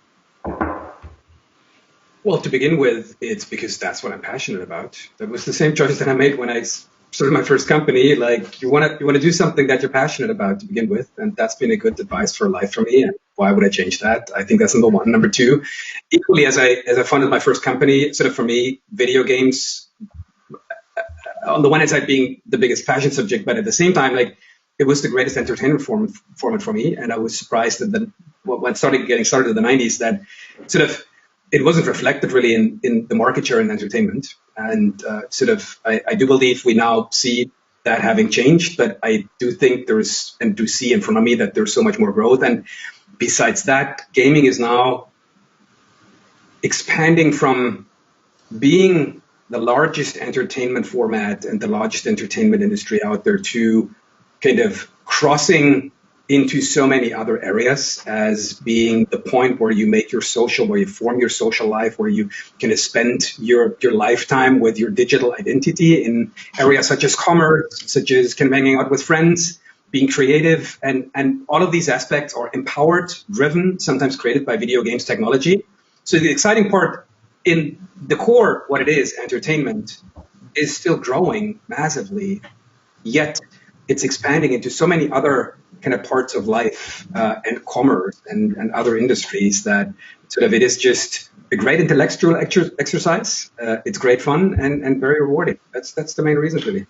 Well, to begin with, it's because that's what I'm passionate about. That was the same choice that I made when I started my first company. Like, you want to do something that you're passionate about to begin with, and that's been a good advice for life for me. And why would I change that? I think that's number one. Number two, equally as I founded my first company, sort of for me, video games, on the one hand side being the biggest passion subject, but at the same time, like, it was the greatest entertainment format for me. And I was surprised that when getting started in the 90s, that sort of it wasn't reflected really in the market share in entertainment. And I do believe we now see that having changed, but I do think do see in front of me that there's so much more growth. And besides that, gaming is now expanding from being the largest entertainment format and the largest entertainment industry out there to kind of crossing into so many other areas as being the point where you make where you form your social life, where you can spend your lifetime with your digital identity in areas such as commerce, such as kind of hanging out with friends, being creative, and all of these aspects are empowered, driven, sometimes created by video games technology. So the exciting part in the core, what it is, entertainment, is still growing massively, yet it's expanding into so many other kind of parts of life and commerce and other industries that sort of it is just a great intellectual exercise. It's great fun and very rewarding. That's the main reason for me.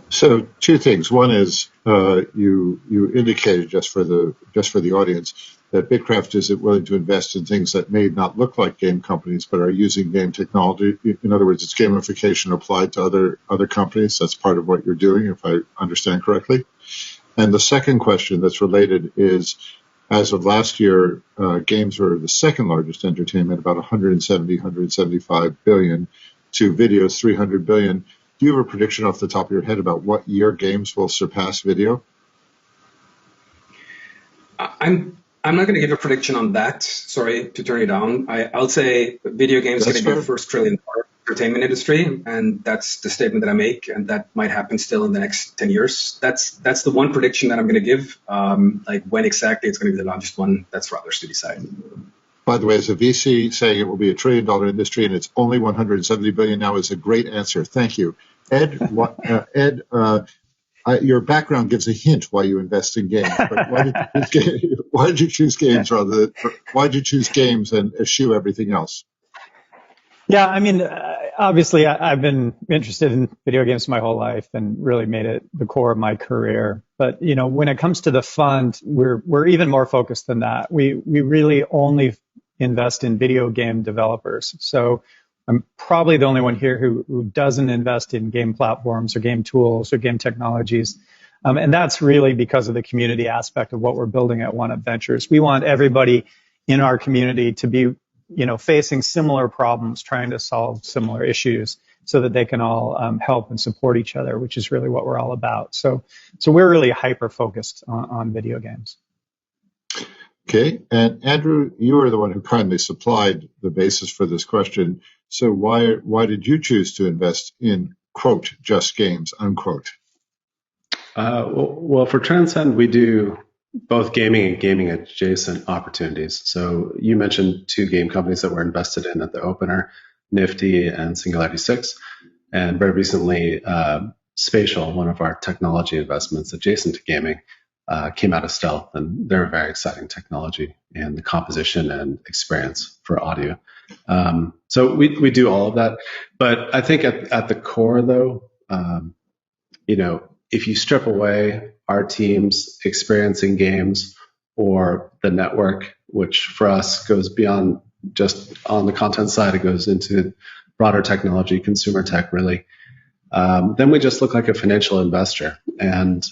So two things. One is you indicated just for the audience that Bitcraft isn't willing to invest in things that may not look like game companies but are using game technology. In other words, it's gamification applied to other companies. That's part of what you're doing, if I understand correctly. And the second question that's related is, as of last year, games were the second largest entertainment, about 175 billion, to videos 300 billion. Do you have a prediction off the top of your head about what year games will surpass video? I'm not going to give a prediction on that. Sorry to turn you down. I'll say video games are going to be the first $1 trillion entertainment industry, and that's the statement that I make, and that might happen still in the next 10 years. That's the one prediction that I'm going to give. Like when exactly it's going to be the largest one, that's for others to decide. by the way, as a VC saying it will be $1 trillion industry and it's only 170 billion now is a great answer. Thank you. Ed, your background gives a hint why you invest in games, but why did you choose games why did you choose games and eschew everything else? Yeah, I mean, obviously, I've been interested in video games my whole life and really made it the core of my career. But when it comes to the fund, we're even more focused than that. We really only invest in video game developers. So I'm probably the only one here who doesn't invest in game platforms or game tools or game technologies. And that's really because of the community aspect of what we're building at One Up Ventures. We want everybody in our community to be facing similar problems, trying to solve similar issues so that they can all help and support each other, which is really what we're all about. So we're really hyper-focused on video games. Okay. And Andrew, you are the one who kindly supplied the basis for this question. So why did you choose to invest in, quote, just games, unquote? Well, for Transcend, we do both gaming and gaming adjacent opportunities. So you mentioned 2 game companies that we're invested in at the opener, Nifty and Singularity 6. And very recently, Spatial, one of our technology investments adjacent to gaming, came out of stealth, and they're a very exciting technology in the composition and experience for audio. So we do all of that. But I think at the core, though, if you strip away our team's experience in games or the network, which for us goes beyond just on the content side, it goes into broader technology, consumer tech, really, then we just look like a financial investor. And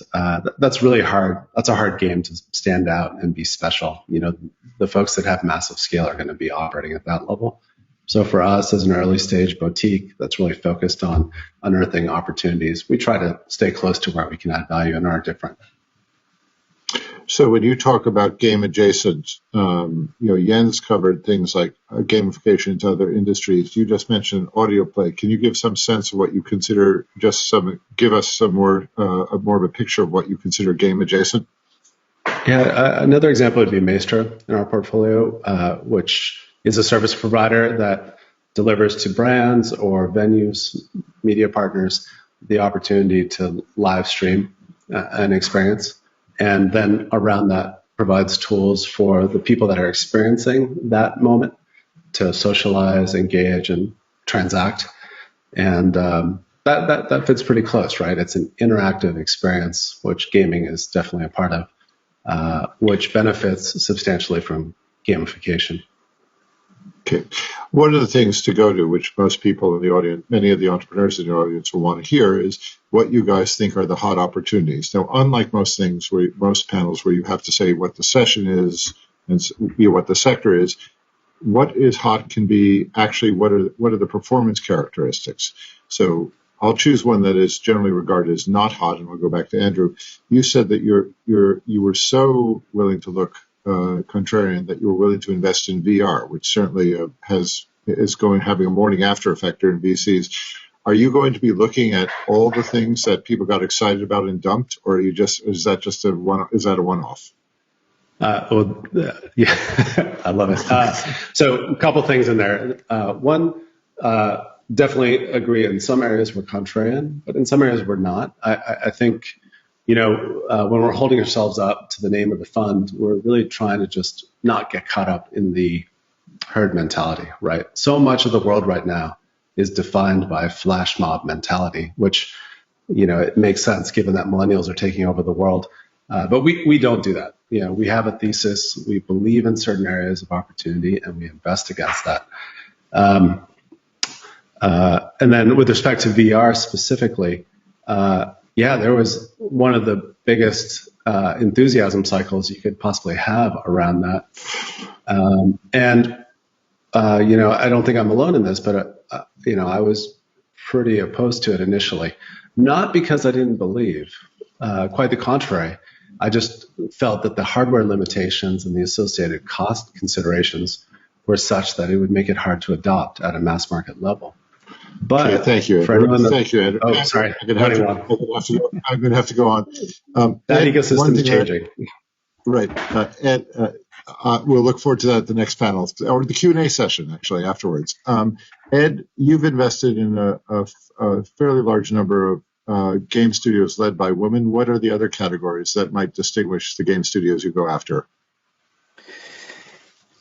that's really hard. That's a hard game to stand out and be special. The folks that have massive scale are going to be operating at that level. So for us as an early stage boutique that's really focused on unearthing opportunities, we try to stay close to where we can add value and are different. So when you talk about game adjacent, Jens covered things like gamification into other industries. You just mentioned audio play. Can you give some sense of what you consider, give us some more of a picture of what you consider game adjacent? Yeah, another example would be Maestro in our portfolio, which is a service provider that delivers to brands or venues, media partners, the opportunity to live stream an experience. And then around that provides tools for the people that are experiencing that moment to socialize, engage, and transact. And that fits pretty close, right? It's an interactive experience, which gaming is definitely a part of, which benefits substantially from gamification. Okay. One of the things to go to, which most people in the audience, many of the entrepreneurs in the audience will want to hear, is what you guys think are the hot opportunities. Now, unlike most things, most panels where you have to say what the session is and what the sector is, what is hot can be actually what are the performance characteristics. So I'll choose one that is generally regarded as not hot, and we'll go back to Andrew. You said that you were so willing to look contrarian that you were willing to invest in VR, which certainly having a morning after effect in VCs. Are you going to be looking at all the things that people got excited about and dumped, or is that a one-off? Yeah, I love it. So a couple things in there. One, definitely agree in some areas we're contrarian, but in some areas we're not. I think when we're holding ourselves up to the name of the fund, we're really trying to just not get caught up in the herd mentality, right? So much of the world right now is defined by flash mob mentality, which, it makes sense given that millennials are taking over the world. But we don't do that. We have a thesis, we believe in certain areas of opportunity, and we invest against that. And then with respect to VR specifically, there was one of the biggest enthusiasm cycles you could possibly have around that. I don't think I'm alone in this, but, I was pretty opposed to it initially. Not because I didn't believe, quite the contrary. I just felt that the hardware limitations and the associated cost considerations were such that it would make it hard to adopt at a mass market level. But okay, thank you, Andrew. Thank you, Andrew. Oh, sorry. I'm going to have to go on. That ecosystem is changing. Right. Ed, We'll look forward to that at the next panel, or the Q&A session, actually, afterwards. Ed, you've invested in a fairly large number of game studios led by women. What are the other categories that might distinguish the game studios you go after?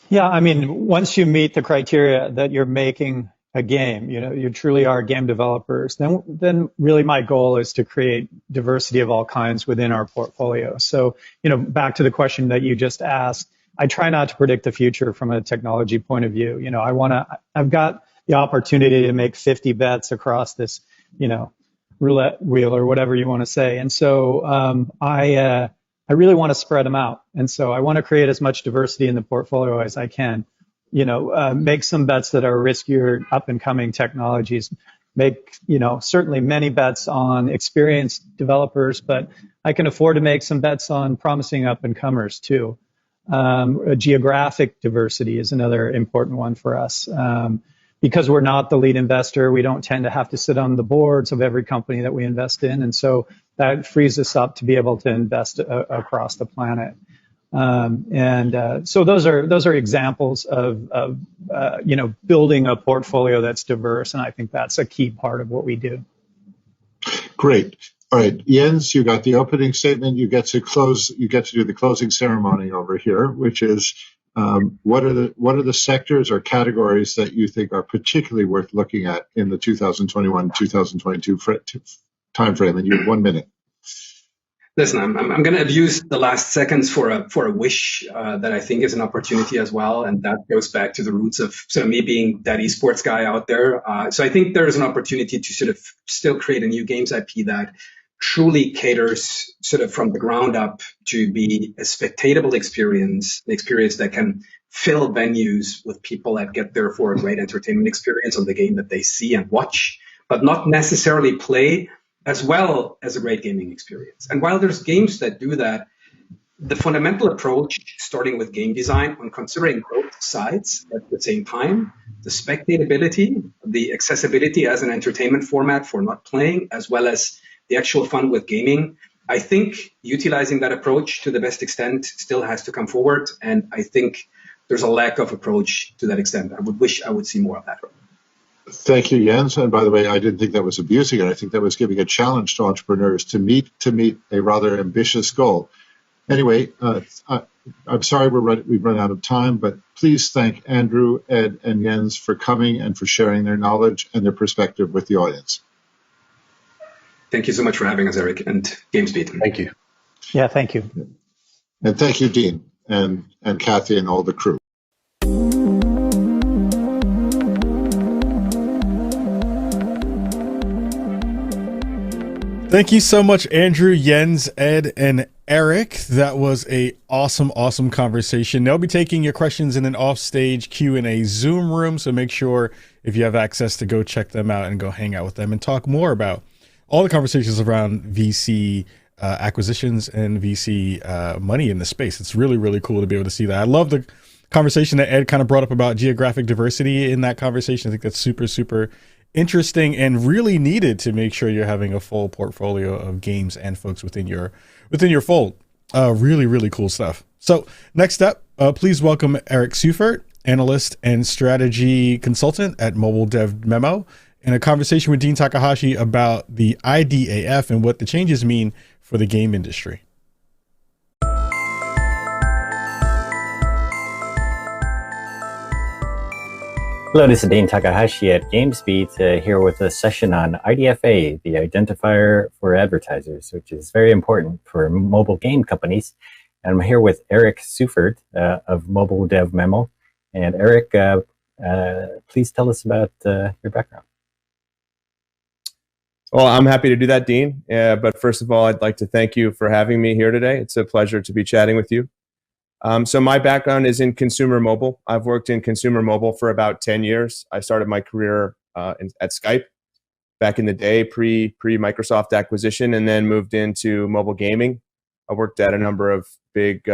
Yeah, I mean, once you meet the criteria that you're making a game, you truly are game developers, then really my goal is to create diversity of all kinds within our portfolio. So, back to the question that you just asked, I try not to predict the future from a technology point of view. I've got the opportunity to make 50 bets across this, roulette wheel or whatever you want to say. And so I really want to spread them out. And so I want to create as much diversity in the portfolio as I can. Make some bets that are riskier, up and coming technologies, make, certainly many bets on experienced developers, but I can afford to make some bets on promising up and comers too. Geographic diversity is another important one for us. Because we're not the lead investor, we don't tend to have to sit on the boards of every company that we invest in. And so that frees us up to be able to invest across the planet. So those are examples of building a portfolio that's diverse, and I think that's a key part of what we do. Great. All right, Jens, you got the opening statement. You get to close. You get to do the closing ceremony over here, which is what are the sectors or categories that you think are particularly worth looking at in the 2021-2022 timeframe? And you have 1 minute. Listen, I'm going to abuse the last seconds for a wish that I think is an opportunity as well, and that goes back to the roots of sort of me being that esports guy out there. So I think there is an opportunity to sort of still create a new games IP that truly caters sort of from the ground up to be a spectatable experience, an experience that can fill venues with people that get there for a great entertainment experience on the game that they see and watch, but not necessarily play, as well as a great gaming experience. And while there's games that do that, the fundamental approach, starting with game design, on considering both sides at the same time, the spectatability, the accessibility as an entertainment format for not playing, as well as the actual fun with gaming, I think utilizing that approach to the best extent still has to come forward. And I think there's a lack of approach to that extent. I would wish I would see more of that. Thank you, Jens. And by the way, I didn't think that was abusing it. I think that was giving a challenge to entrepreneurs to meet a rather ambitious goal. Anyway, I'm sorry we've run out of time, but please thank Andrew, Ed, and Jens for coming and for sharing their knowledge and their perspective with the audience. Thank you so much for having us, Eric, and GamesBeat. Thank you. Yeah, thank you. And thank you, Dean, and Kathy, and all the crew. Thank you so much, Andrew, Jens, Ed, and Eric. That was a awesome conversation. They'll be taking your questions in an offstage Q&A Zoom room, so make sure if you have access to go check them out and go hang out with them and talk more about all the conversations around VC acquisitions and VC money in the space. It's really cool to be able to see that. I love the conversation that Ed kind of brought up about geographic diversity in that conversation. I think that's super interesting and really needed to make sure you're having a full portfolio of games and folks within your fold. Really cool stuff. So next up, please welcome Eric Seufert, analyst and strategy consultant at Mobile Dev Memo, in a conversation with Dean Takahashi about the IDAF and what the changes mean for the game industry. Hello, this is Dean Takahashi at GamesBeat, here with a session on IDFA, the identifier for advertisers, which is very important for mobile game companies. And I'm here with Eric Seufert of Mobile Dev Memo. And Eric, please tell us about your background. Well, I'm happy to do that, Dean. But first of all, I'd like to thank you for having me here today. It's a pleasure to be chatting with you. So my background is in consumer mobile. I've worked in consumer mobile for about 10 years. I started my career at Skype back in the day, pre-Microsoft acquisition, and then moved into mobile gaming. I worked at a number of big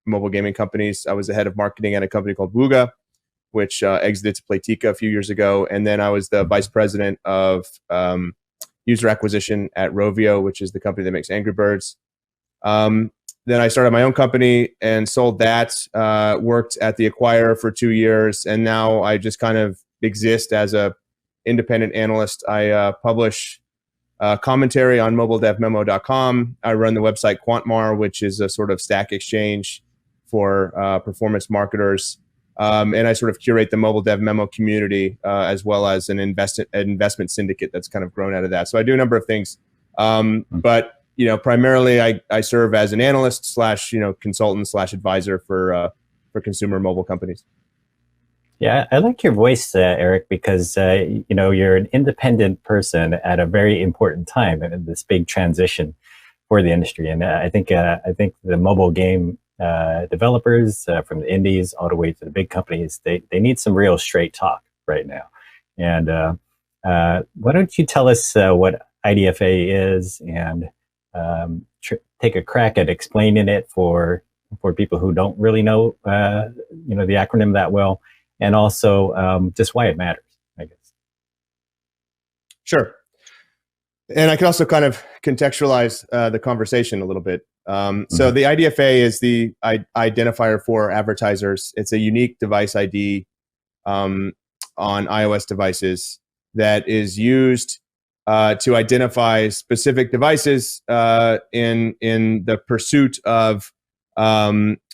mobile gaming companies. I was the head of marketing at a company called Wooga, which exited to Playtika a few years ago. And then I was the vice president of user acquisition at Rovio, which is the company that makes Angry Birds. then I started my own company and sold that, worked at the acquirer for 2 years, and now I just kind of exist as a independent analyst. I publish commentary on mobiledevmemo.com. I run the website Quantmar, which is a sort of stack exchange for performance marketers. And I sort of curate the mobile dev memo community, as well as an investment syndicate that's kind of grown out of that. So I do a number of things. But primarily I serve as an analyst / consultant / advisor for consumer mobile companies. Yeah, I like your voice, Eric, because you're an independent person at a very important time in this big transition for the industry. And I think the mobile game developers, from the indies all the way to the big companies, they need some real straight talk right now. And why don't you tell us what IDFA is, and take a crack at explaining it for people who don't really know the acronym that well, and also just why it matters, I guess. Sure. And I can also kind of contextualize the conversation a little bit. So the IDFA is the identifier for advertisers. It's a unique device ID on iOS devices that is used to identify specific devices in the pursuit of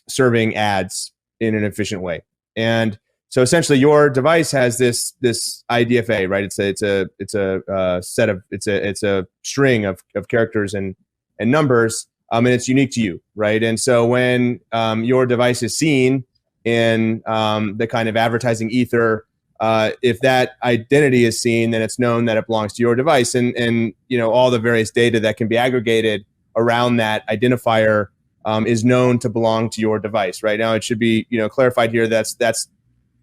serving ads in an efficient way. And so essentially, your device has this IDFA, right? It's a string of characters and numbers, and it's unique to you, right? And so when your device is seen in the kind of advertising ether, if that identity is seen, then it's known that it belongs to your device, and all the various data that can be aggregated around that identifier is known to belong to your device. Right now, it should be clarified here that's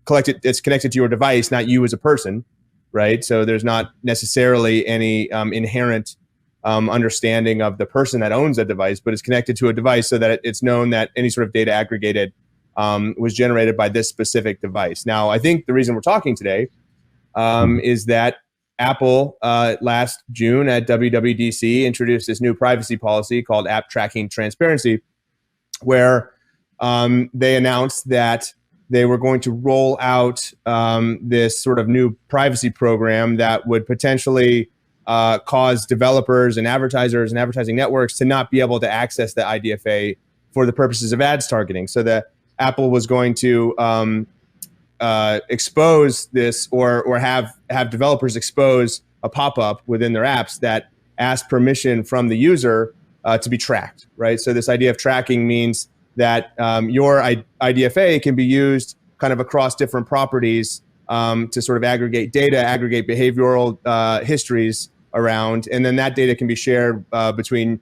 collected, it's connected to your device, not you as a person, right? So there's not necessarily any inherent understanding of the person that owns that device, but it's connected to a device so that it's known that any sort of data aggregated was generated by this specific device. Now, I think the reason we're talking today is that Apple last June at WWDC introduced this new privacy policy called App Tracking Transparency, where they announced that they were going to roll out this sort of new privacy program that would potentially cause developers and advertisers and advertising networks to not be able to access the IDFA for the purposes of ads targeting. So that Apple was going to expose this, or have developers expose a pop-up within their apps that asks permission from the user to be tracked, right? So this idea of tracking means that your IDFA can be used kind of across different properties to sort of aggregate data, aggregate behavioral histories around, and then that data can be shared between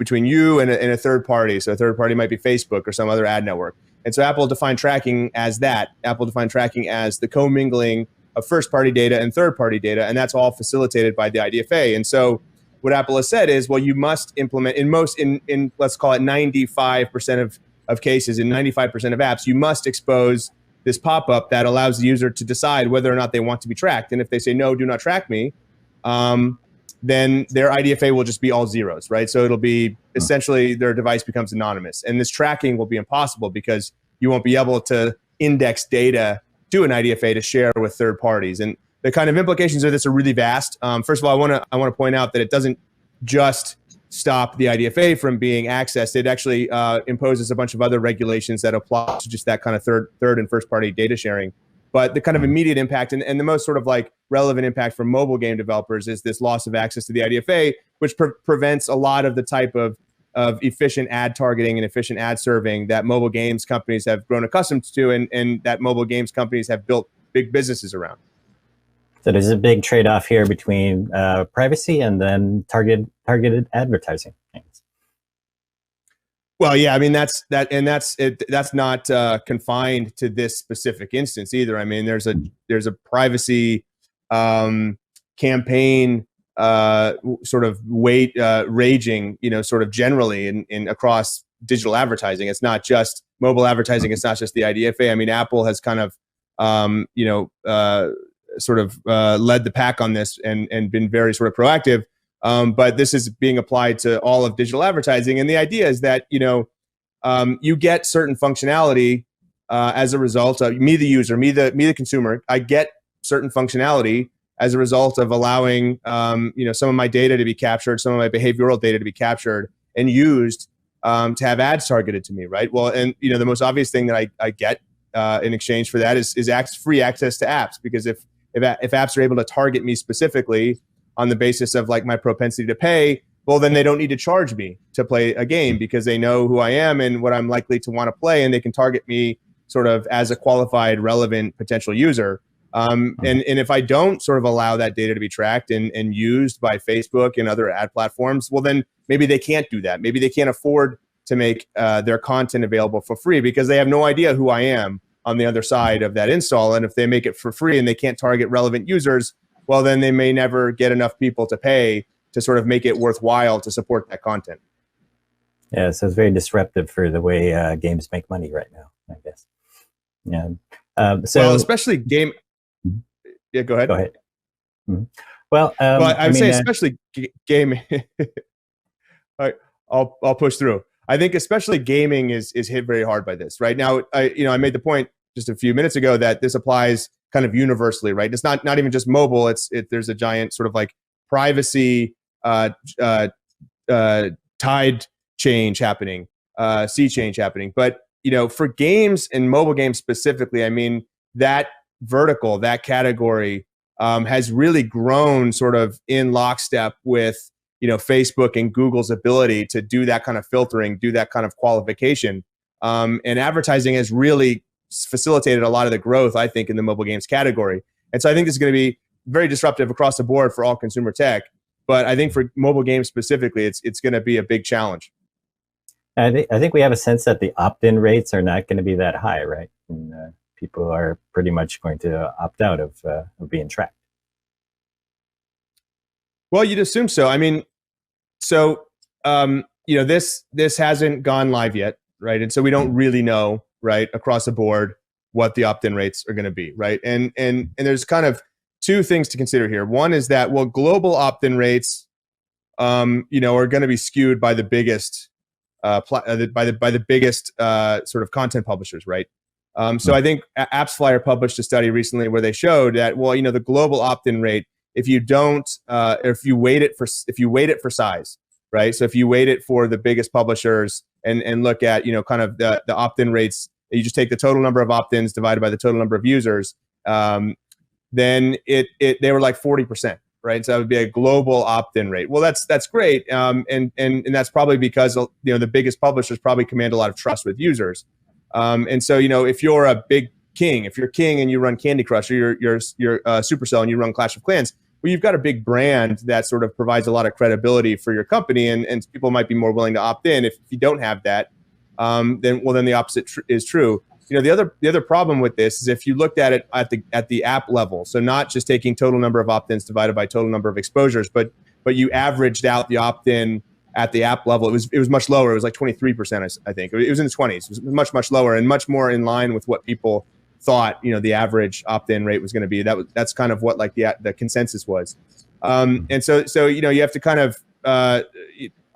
you and a third party. So a third party might be Facebook or some other ad network. And so Apple defined tracking as that. Apple defined tracking as the commingling of first-party data and third-party data, and that's all facilitated by the IDFA. And so what Apple has said is, well, you must implement in let's call it 95% of cases, in 95% of apps, you must expose this pop-up that allows the user to decide whether or not they want to be tracked. And if they say, no, do not track me, then their IDFA will just be all zeros, right? So it'll be essentially their device becomes anonymous. And this tracking will be impossible because you won't be able to index data to an IDFA to share with third parties. And the kind of implications of this are really vast. First of all, I want to point out that it doesn't just stop the IDFA from being accessed. It actually imposes a bunch of other regulations that apply to just that kind of third and first party data sharing. But the kind of immediate impact and the most sort of like relevant impact for mobile game developers is this loss of access to the IDFA, which prevents a lot of the type of efficient ad targeting and efficient ad serving that mobile games companies have grown accustomed to, and that mobile games companies have built big businesses around. So there's a big trade-off here between privacy and then targeted advertising. Well, yeah, I mean that's not confined to this specific instance either. I mean, there's a privacy campaign sort of raging, sort of generally in across digital advertising. It's not just mobile advertising. It's not just the IDFA. I mean, Apple has kind of sort of led the pack on this and been very sort of proactive. But this is being applied to all of digital advertising. And the idea is that, you get certain functionality as a result of me, the user, me, the consumer. I get certain functionality as a result of allowing some of my data to be captured, some of my behavioral data to be captured and used to have ads targeted to me, right? Well, and the most obvious thing that I get in exchange for that is free access to apps, because if apps are able to target me specifically on the basis of like my propensity to pay, well, then they don't need to charge me to play a game, because they know who I am and what I'm likely to want to play, and they can target me sort of as a qualified, relevant potential user. And if I don't sort of allow that data to be tracked and used by Facebook and other ad platforms, well, then maybe they can't do that. Maybe they can't afford to make their content available for free, because they have no idea who I am on the other side of that install. And if they make it for free and they can't target relevant users, well, then they may never get enough people to pay to sort of make it worthwhile to support that content. Yeah, so it's very disruptive for the way games make money right now, I guess. Yeah. Well, especially game. Yeah, go ahead. Go ahead. Mm-hmm. Well, I would say especially gaming. I'll push through. I think especially gaming is hit very hard by this right now. I made the point just a few minutes ago that this applies kind of universally, right? It's not even just mobile. There's a giant sort of like privacy tide change happening, sea change happening. But for games and mobile games specifically, I mean, that vertical, that category has really grown sort of in lockstep with Facebook and Google's ability to do that kind of filtering, do that kind of qualification. And advertising has really facilitated a lot of the growth, I think, in the mobile games category. And so I think this is going to be very disruptive across the board for all consumer tech. But I think for mobile games specifically, it's going to be a big challenge. I think we have a sense that the opt-in rates are not going to be that high, right? And people are pretty much going to opt out of being tracked. Well, you'd assume so. I mean, this hasn't gone live yet, right? And so we don't really know, right, across the board what the opt-in rates are going to be, right? And there's kind of two things to consider here. One is that, well, global opt-in rates, are going to be skewed by the biggest, by the biggest sort of content publishers, right? So I think AppsFlyer published a study recently where they showed that, well, the global opt-in rate, if you weight it for size, right? So if you weight it for the biggest publishers and look at, kind of the opt-in rates, you just take the total number of opt-ins divided by the total number of users, then they were like 40%, right? So that would be a global opt-in rate. Well, that's great, and that's probably because the biggest publishers probably command a lot of trust with users, and so if you're a big king, if you're king and you run Candy Crush, or you're Supercell and you run Clash of Clans, well, you've got a big brand that sort of provides a lot of credibility for your company, and people might be more willing to opt in. If you don't have that, then the opposite is true. The other problem with this is if you looked at it at the app level, so not just taking total number of opt-ins divided by total number of exposures, but you averaged out the opt-in at the app level. It was much lower. It was like 23%, I think. It was in the 20s. It was much lower and much more in line with what people thought the average opt-in rate was going to be. That's kind of what like the consensus was. And so you have to kind of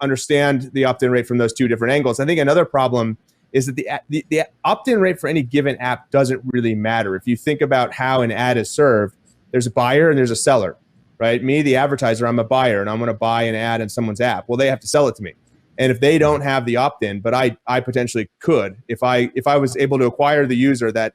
understand the opt-in rate from those two different angles. I think another problem is that the opt-in rate for any given app doesn't really matter. If you think about how an ad is served, there's a buyer and there's a seller, right? Me, the advertiser, I'm a buyer and I'm going to buy an ad in someone's app. Well, they have to sell it to me. And if they don't have the opt-in, but I potentially could, if I was able to acquire the user that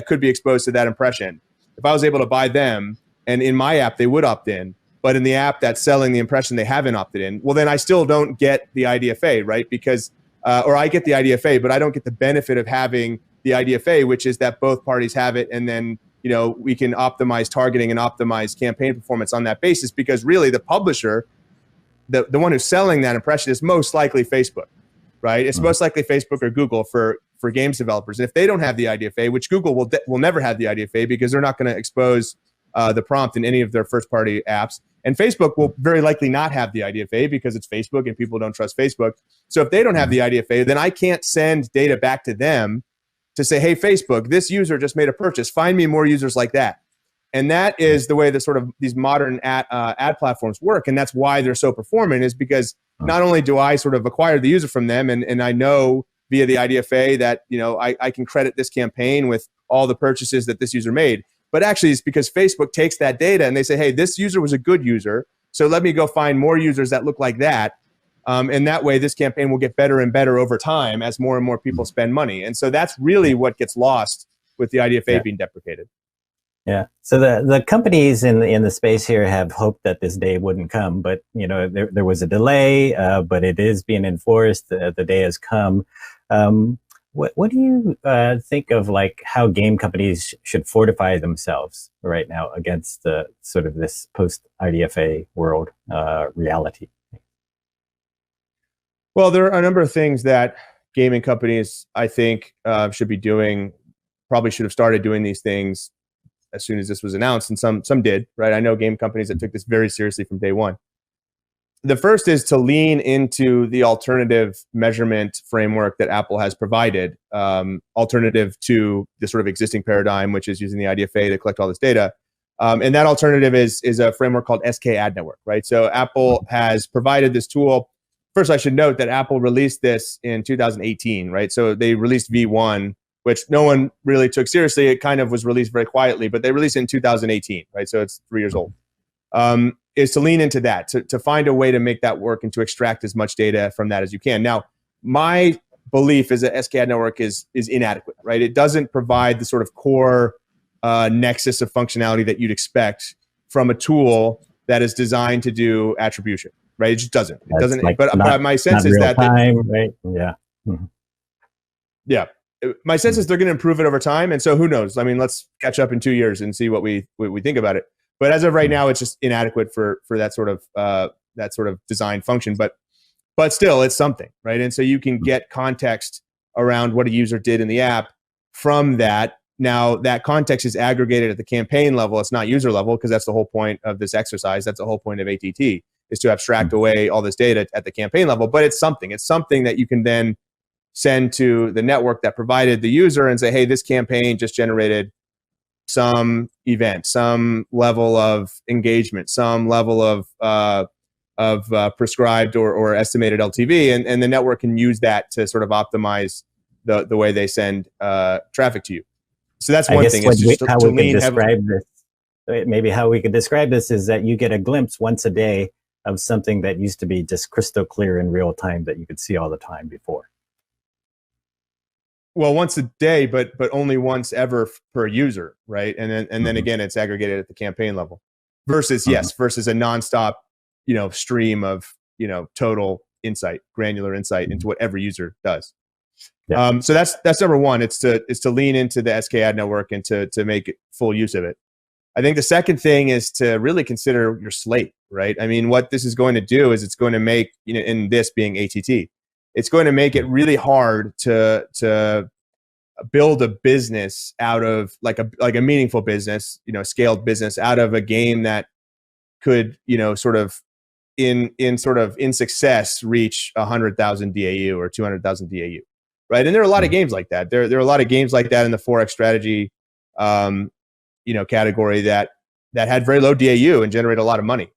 could be exposed to that impression, if I was able to buy them, and in my app they would opt in, but in the app that's selling the impression they haven't opted in, well, then I still don't get the IDFA, right? Because or I get the IDFA, but I don't get the benefit of having the IDFA, which is that both parties have it, and then we can optimize targeting and optimize campaign performance on that basis, because really the publisher, the one who's selling that impression, is most likely Facebook, right? It's most likely Facebook or Google for games developers. And if they don't have the IDFA, which Google will never have the IDFA because they're not going to expose the prompt in any of their first-party apps. And Facebook will very likely not have the IDFA because it's Facebook and people don't trust Facebook. So if they don't have the IDFA, then I can't send data back to them to say, hey, Facebook, this user just made a purchase. Find me more users like that. And that is the way that sort of these modern ad platforms work. And that's why they're so performant, is because not only do I sort of acquire the user from them, and I know via the IDFA that, I can credit this campaign with all the purchases that this user made. But actually, it's because Facebook takes that data and they say, hey, this user was a good user, so let me go find more users that look like that. And that way, this campaign will get better and better over time as more and more people spend money. And so that's really what gets lost with the IDFA being deprecated. Yeah. So the companies in the space here have hoped that this day wouldn't come, but there was a delay, but it is being enforced. The day has come. What do you think of like how game companies should fortify themselves right now against the sort of this post-IDFA world reality? Well, there are a number of things that gaming companies, I think, should be doing. Probably should have started doing these things as soon as this was announced, and some did, right? I know game companies that took this very seriously from day one. The first is to lean into the alternative measurement framework that Apple has provided, alternative to the sort of existing paradigm, which is using the IDFA to collect all this data. And that alternative is a framework called SK Ad Network, right? So Apple has provided this tool. First, I should note that Apple released this in 2018, right? So they released V1, which no one really took seriously. It kind of was released very quietly, but they released it in 2018, right? So it's 3 years old. Is to lean into that, to find a way to make that work and to extract as much data from that as you can. Now, my belief is that SK Ad Network is inadequate, right? It doesn't provide the sort of core nexus of functionality that you'd expect from a tool that is designed to do attribution, right? It just doesn't. It doesn't. Like but my sense is that time, right? Yeah. Mm-hmm. Yeah. My sense is they're going to improve it over time, and so who knows? I mean, let's catch up in 2 years and see what we think about it. But as of right now, it's just inadequate for that sort of design function. But still, it's something, right? And so you can get context around what a user did in the app from that. Now, that context is aggregated at the campaign level. It's not user level, because that's the whole point of this exercise. That's the whole point of ATT, is to abstract away all this data at the campaign level. But it's something. It's something that you can then send to the network that provided the user and say, hey, this campaign just generated some event, some level of engagement, some level of prescribed or estimated LTV, and the network can use that to sort of optimize the way they send traffic to you. So that's one thing. Maybe how we could describe this is that you get a glimpse once a day of something that used to be just crystal clear in real time that you could see all the time before. Well, once a day, but only once ever per user, right? And then again, it's aggregated at the campaign level. Versus versus a nonstop, stream of total insight, granular insight into what every user does. Yeah. So that's number one. It's to lean into the SK Ad Network and to make full use of it. I think the second thing is to really consider your slate, right? I mean, what this is going to do is it's going to make, in this being ATT, it's going to make it really hard to build a business out of like a meaningful business, scaled business out of a game that could, sort of in success reach 100,000 DAU or 200,000 DAU, right? And there are a lot of games like that. There are a lot of games like that in the 4X strategy, category that had very low DAU and generate a lot of money.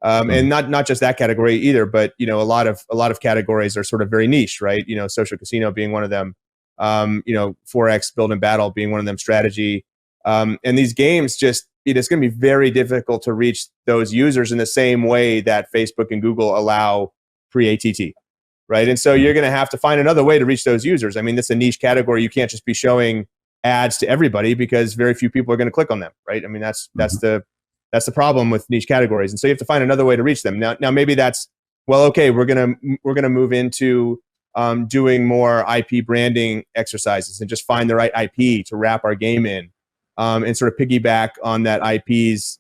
And not just that category either, but a lot of categories are sort of very niche, right? Social casino being one of them, 4X build and battle being one of them, strategy, and these games just it's going to be very difficult to reach those users in the same way that Facebook and Google allow pre-ATT, right? And so you're going to have to find another way to reach those users. I mean, this is a niche category. You can't just be showing ads to everybody because very few people are going to click on them, right? I mean, that's the problem with niche categories. And so you have to find another way to reach them. Now maybe that's, well, okay, we're going to move into doing more IP branding exercises and just find the right IP to wrap our game in, and sort of piggyback on that IP's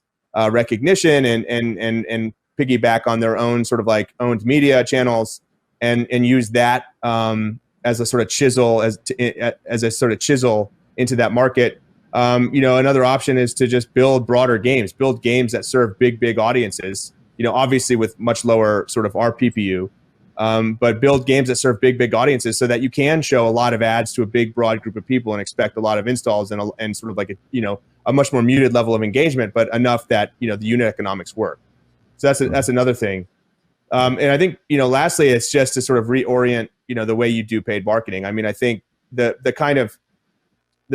recognition and piggyback on their own sort of like owned media channels and use that as a sort of chisel into that market. Another option is to just build broader games, build games that serve big audiences, obviously with much lower sort of RPPU, but build games that serve big audiences so that you can show a lot of ads to a big broad group of people and expect a lot of installs and sort of like a much more muted level of engagement, but enough that, you know, the unit economics work. So that's another thing. And I think, you know, lastly, it's just to sort of reorient, you know, the way you do paid marketing. I mean, I think the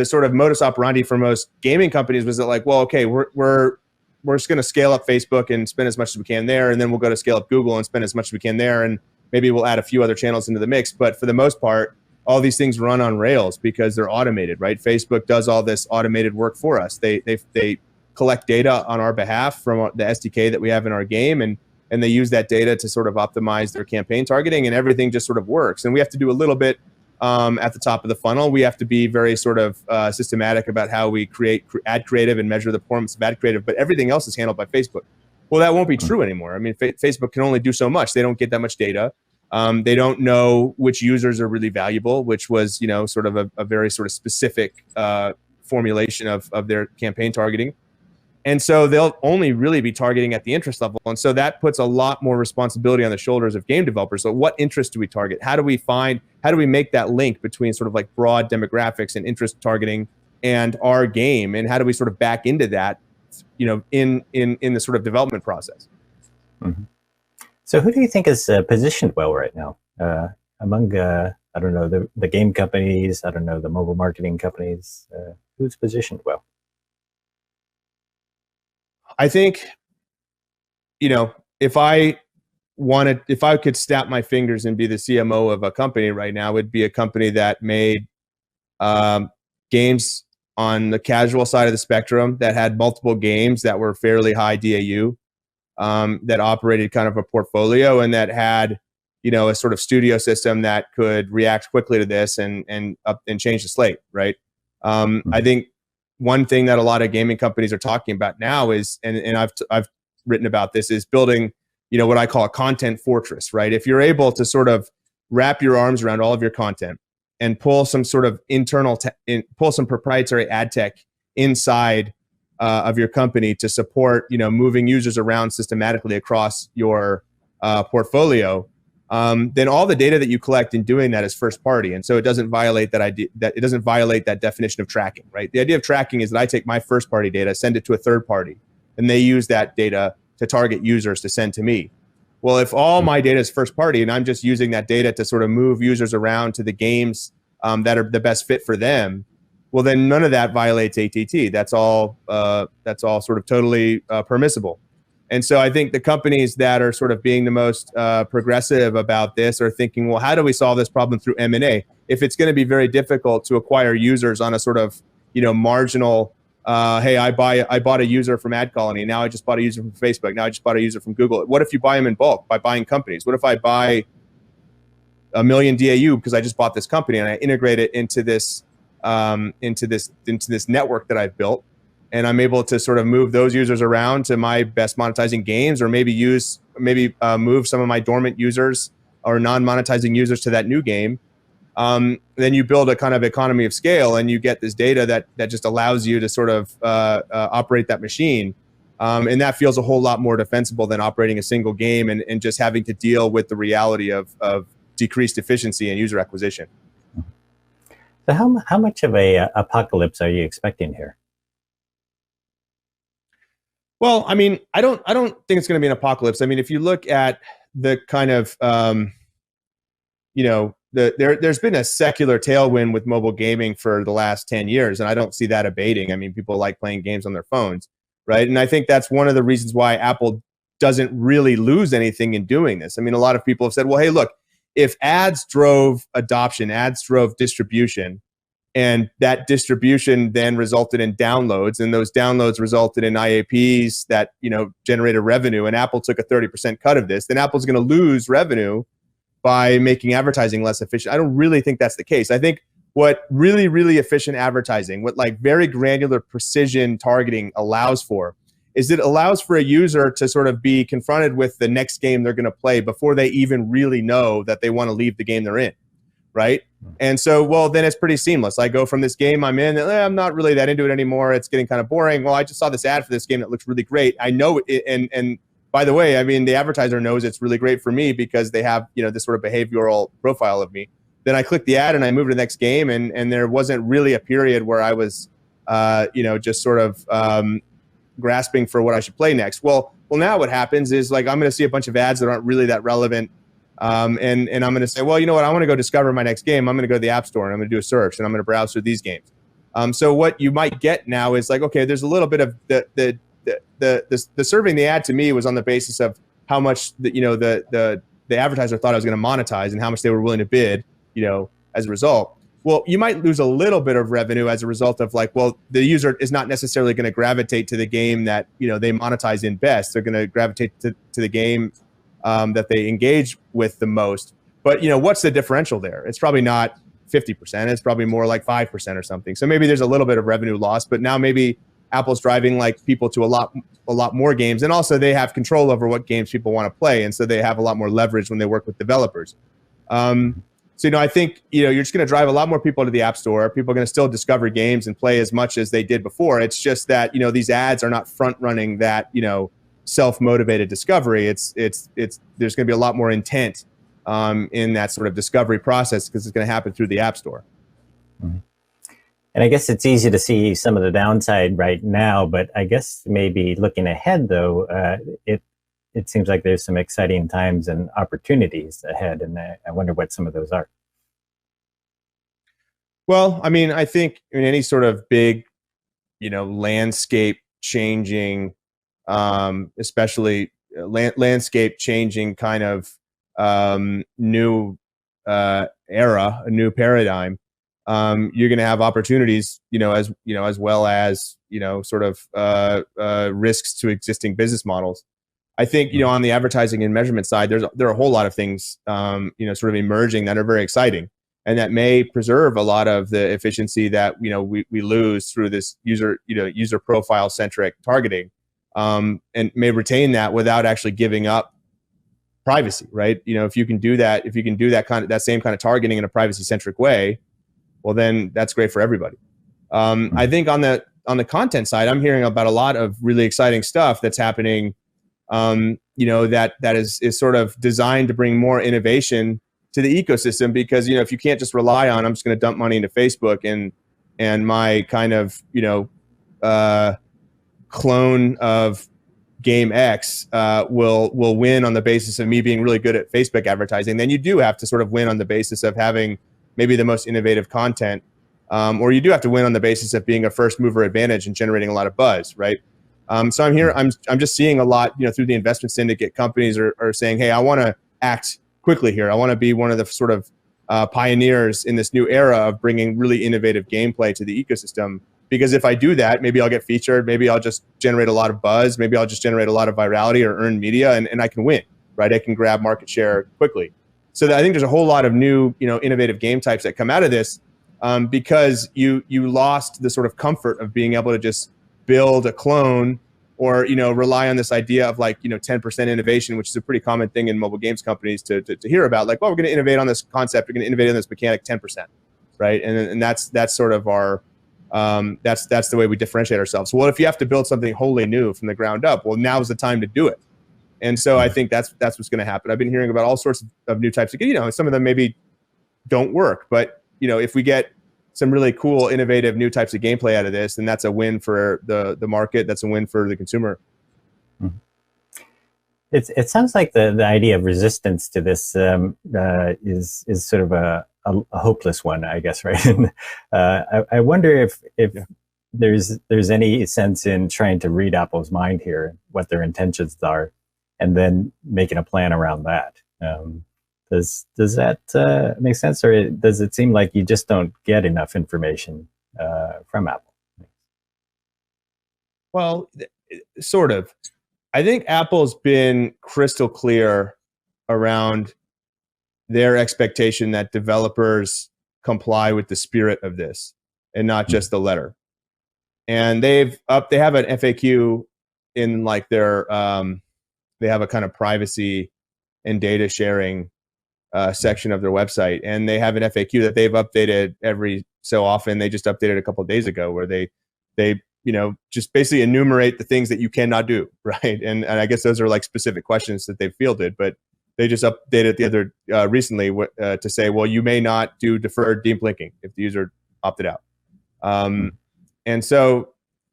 sort of modus operandi for most gaming companies was that, like, well, okay, we're just going to scale up Facebook and spend as much as we can there, and then we'll go to scale up Google and spend as much as we can there, and maybe we'll add a few other channels into the mix. But for the most part, all these things run on rails because they're automated, right? Facebook does all this automated work for us. They collect data on our behalf from the SDK that we have in our game, and they use that data to sort of optimize their campaign targeting, and everything just sort of works. And we have to do a little bit at the top of the funnel. We have to be very sort of systematic about how we create ad creative and measure the performance of ad creative, but everything else is handled by Facebook. Well, that won't be true anymore. I mean, Facebook can only do so much. They don't get that much data. They don't know which users are really valuable, which was, you know, sort of a very sort of specific formulation of their campaign targeting. And so they'll only really be targeting at the interest level. And so that puts a lot more responsibility on the shoulders of game developers. So what interest do we target? How do we make that link between sort of like broad demographics and interest targeting and our game? And how do we sort of back into that, you know, in the sort of development process? Mm-hmm. So who do you think is positioned well right now among, I don't know, the game companies, I don't know, the mobile marketing companies? Who's positioned well? I think, you know, if I could snap my fingers and be the CMO of a company right now, it'd be a company that made games on the casual side of the spectrum, that had multiple games that were fairly high DAU, that operated kind of a portfolio, and that had, you know, a sort of studio system that could react quickly to this and change the slate, right? I think one thing that a lot of gaming companies are talking about now is, and I've written about this, is building, you know, what I call a content fortress, right? If you're able to sort of wrap your arms around all of your content and pull some sort of pull some proprietary ad tech inside of your company to support, you know, moving users around systematically across your portfolio, then all the data that you collect in doing that is first party, and so it doesn't violate that idea, that it doesn't violate that definition of tracking, right? The idea of tracking is that I take my first party data, send it to a third party, and they use that data to target users to send to me. Well, if all my data is first party and I'm just using that data to sort of move users around to the games that are the best fit for them, well, then none of that violates ATT. That's all sort of totally permissible. And so I think the companies that are sort of being the most progressive about this are thinking, well, how do we solve this problem through M&A? If it's going to be very difficult to acquire users on a sort of, you know, marginal, hey, I bought a user from AdColony, now I just bought a user from Facebook, now I just bought a user from Google. What if you buy them in bulk by buying companies? What if I buy 1 million DAU because I just bought this company and I integrate it into this network that I've built, and I'm able to sort of move those users around to my best monetizing games, or maybe move some of my dormant users or non-monetizing users to that new game. Then you build a kind of economy of scale, and you get this data that just allows you to sort of operate that machine. And that feels a whole lot more defensible than operating a single game and just having to deal with the reality of decreased efficiency and user acquisition. So how much of a apocalypse are you expecting here? Well, I mean, I don't think it's going to be an apocalypse. I mean, if you look at the kind of, you know, there's been a secular tailwind with mobile gaming for the last 10 years, and I don't see that abating. I mean, people like playing games on their phones, right? And I think that's one of the reasons why Apple doesn't really lose anything in doing this. I mean, a lot of people have said, well, hey, look, if ads drove adoption, ads drove distribution, and that distribution then resulted in downloads, and those downloads resulted in IAPs that, you know, generated revenue, and Apple took a 30% cut of this, then Apple's going to lose revenue by making advertising less efficient. I don't really think that's the case. I think what really, really efficient advertising, what like very granular precision targeting allows for, is it allows for a user to sort of be confronted with the next game they're going to play before they even really know that they want to leave the game they're in, right? And so, well, then it's pretty seamless. I go from this game I'm in, I'm not really that into it anymore, it's getting kind of boring. Well, I just saw this ad for this game that looks really great. I know it, and by the way, I mean, the advertiser knows it's really great for me because they have, you know, this sort of behavioral profile of me. Then I click the ad and I move to the next game, and there wasn't really a period where I was just sort of grasping for what I should play next. Well, now what happens is like I'm going to see a bunch of ads that aren't really that relevant, and I'm going to say, well, you know what? I want to go discover my next game. I'm going to go to the App Store and I'm going to do a search and I'm going to browse through these games. So what you might get now is like, okay, there's a little bit of the serving the ad to me was on the basis of how much the advertiser thought I was going to monetize and how much they were willing to bid, as a result. Well, you might lose a little bit of revenue as a result of like, well, the user is not necessarily going to gravitate to the game that, they monetize in best. They're going to gravitate to the game that they engage with the most. But, what's the differential there? It's probably not 50%. It's probably more like 5% or something. So maybe there's a little bit of revenue loss, but now maybe Apple's driving like people to a lot more games. And also they have control over what games people want to play. And so they have a lot more leverage when they work with developers. So, I think, you're just going to drive a lot more people to the App Store. People are going to still discover games and play as much as they did before. It's just that, these ads are not front running that, self-motivated discovery. There's going to be a lot more intent in that sort of discovery process because it's going to happen through the App Store. Mm-hmm. And I guess it's easy to see some of the downside right now, but I guess maybe looking ahead, though, it seems like there's some exciting times and opportunities ahead, and I wonder what some of those are. Well, I mean, I think in any sort of big, landscape changing, especially landscape changing kind of new era, a new paradigm, you're going to have opportunities, as well as, sort of risks to existing business models. I think, on the advertising and measurement side, there are a whole lot of things, sort of emerging that are very exciting and that may preserve a lot of the efficiency that, we lose through this user profile centric targeting, and may retain that without actually giving up privacy, right? If you can do that that same kind of targeting in a privacy centric way, well, then that's great for everybody. I think on the content side, I'm hearing about a lot of really exciting stuff that's happening. That is sort of designed to bring more innovation to the ecosystem because, if you can't just rely on, I'm just going to dump money into Facebook and my kind of, clone of game X will win on the basis of me being really good at Facebook advertising, then you do have to sort of win on the basis of having maybe the most innovative content, or you do have to win on the basis of being a first mover advantage and generating a lot of buzz, right? So I'm just seeing a lot, through the investment syndicate, companies are saying, hey, I want to act quickly here. I want to be one of the sort of pioneers in this new era of bringing really innovative gameplay to the ecosystem. Because if I do that, maybe I'll get featured. Maybe I'll just generate a lot of buzz. Maybe I'll just generate a lot of virality or earn media, and I can win, right? I can grab market share quickly. So I think there's a whole lot of new, innovative game types that come out of this because you lost the sort of comfort of being able to just build a clone or, rely on this idea of like, 10% innovation, which is a pretty common thing in mobile games companies to hear about. Like, well, we're going to innovate on this concept. We're going to innovate on this mechanic 10%, right? And that's sort of our, that's the way we differentiate ourselves. Well, if you have to build something wholly new from the ground up, well, now's the time to do it. And so I think that's what's going to happen. I've been hearing about all sorts of new types of, some of them maybe don't work, but, if we get some really cool, innovative new types of gameplay out of this, then that's a win for the market. That's a win for the consumer. Mm-hmm. It sounds like the idea of resistance to this is sort of a hopeless one, I guess, right? I wonder if there's any sense in trying to read Apple's mind here, what their intentions are, and then making a plan around that. Does that make sense, or does it seem like you just don't get enough information from Apple? Well, sort of. I think Apple's been crystal clear around their expectation that developers comply with the spirit of this and not just the letter. And they have an FAQ in like their they have a kind of privacy and data sharing section of their website, and they have an FAQ that they've updated every so often. They just updated a couple of days ago where they just basically enumerate the things that you cannot do, right? And I guess those are like specific questions that they've fielded, but they just updated the other recently to say, well, you may not do deferred deep linking if the user opted out. And so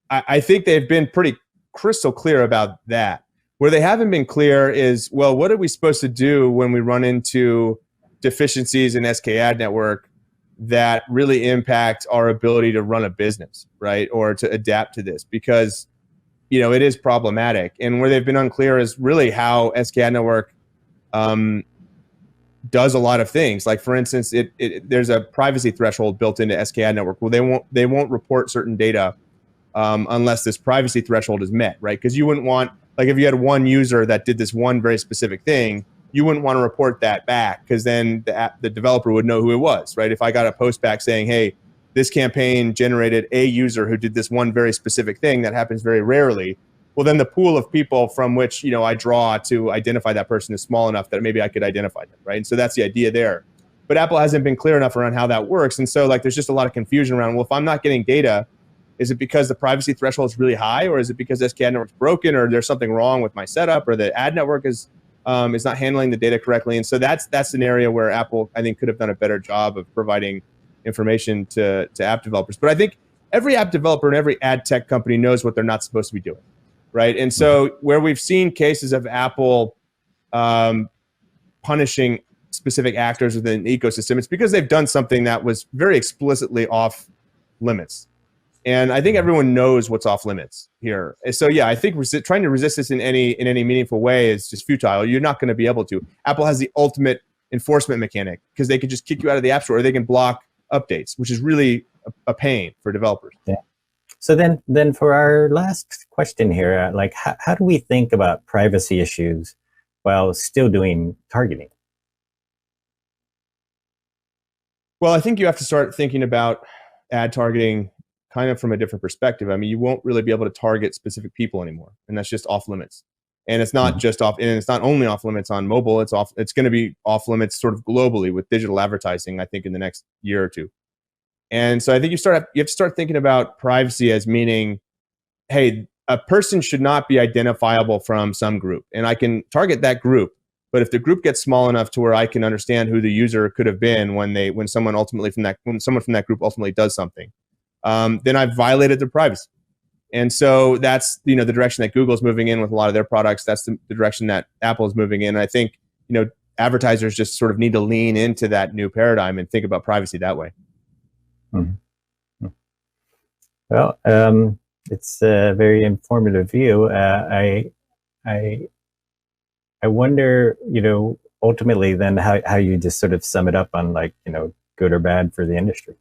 I think they've been pretty crystal clear about that. Where they haven't been clear is, well, what are we supposed to do when we run into deficiencies in SK Ad Network that really impact our ability to run a business, right? Or to adapt to this, because, you know, it is problematic. And where they've been unclear is really how SK Ad Network does a lot of things. Like, for instance, there's a privacy threshold built into SK Ad Network. Well, they won't report certain data unless this privacy threshold is met, right? Because you wouldn't want, like, if you had one user that did this one very specific thing, you wouldn't want to report that back, because then the developer would know who it was, right? If I got a post back saying, hey, this campaign generated a user who did this one very specific thing that happens very rarely, well, then the pool of people from which, you know, I draw to identify that person is small enough that maybe I could identify them, right? And so that's the idea there. But Apple hasn't been clear enough around how that works. And so, like, there's just a lot of confusion around, well, if I'm not getting data, is it because the privacy threshold is really high, or is it because SK Ad Network's broken, or there's something wrong with my setup, or the ad network is not handling the data correctly? And so that's an area where Apple, I think, could have done a better job of providing information to app developers. But I think every app developer and every ad tech company knows what they're not supposed to be doing, right? And so where we've seen cases of Apple punishing specific actors within the ecosystem, it's because they've done something that was very explicitly off limits. And I think everyone knows what's off limits here. So yeah, I think trying to resist this in any meaningful way is just futile. You're not going to be able to. Apple has the ultimate enforcement mechanic, because they can just kick you out of the App Store, or they can block updates, which is really a pain for developers. Yeah. So then for our last question here, like, how do we think about privacy issues while still doing targeting? Well, I think you have to start thinking about ad targeting kind of from a different perspective. I mean, you won't really be able to target specific people anymore, and that's just off limits. And it's not just off, and it's not only off limits on mobile. It's going to be off limits sort of globally with digital advertising, I think, in the next year or two. And so I think you have to start thinking about privacy as meaning, hey, a person should not be identifiable from some group, and I can target that group. But if the group gets small enough to where I can understand who the user could have been when someone from that group ultimately does something, then I've violated their privacy. And so that's, you know, the direction that Google's moving in with a lot of their products. That's the direction that Apple is moving in. And I think, you know, advertisers just sort of need to lean into that new paradigm and think about privacy that way. Mm-hmm. Well, it's a very informative view. I wonder, you know, ultimately then how you just sort of sum it up on, like, you know, good or bad for the industry.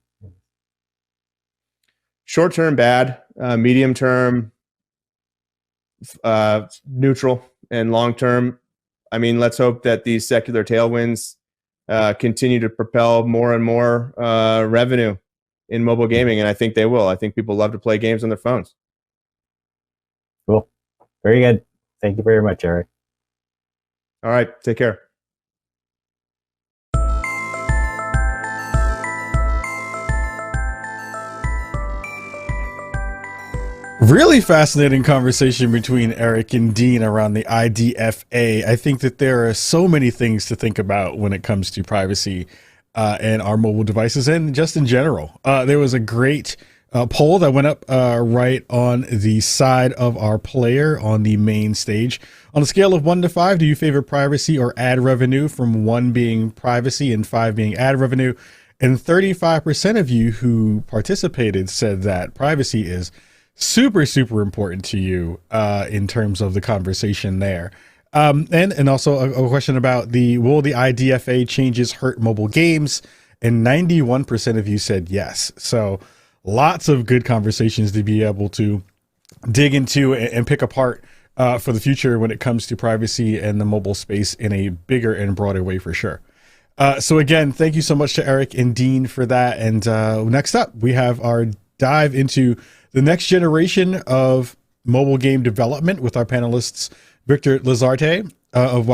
Short term, bad. Medium term, neutral. And long term, I mean, let's hope that these secular tailwinds continue to propel more and more revenue in mobile gaming. And I think they will. I think people love to play games on their phones. Cool. Very good. Thank you very much, Eric. All right. Take care. Really fascinating conversation between Eric and Dean around the IDFA. I think that there are so many things to think about when it comes to privacy and our mobile devices, and just in general. There was a great poll that went up right on the side of our player on the main stage. On a scale of 1 to 5, do you favor privacy or ad revenue, from 1 being privacy and 5 being ad revenue? And 35% of you who participated said that privacy is super, super important to you in terms of the conversation there. And also a question about will the IDFA changes hurt mobile games? And 91% of you said yes. So lots of good conversations to be able to dig into and pick apart for the future when it comes to privacy and the mobile space in a bigger and broader way, for sure. So again, thank you so much to Eric and Dean for that. And next up, we have our dive into the next generation of mobile game development with our panelists, Victor Lazarte of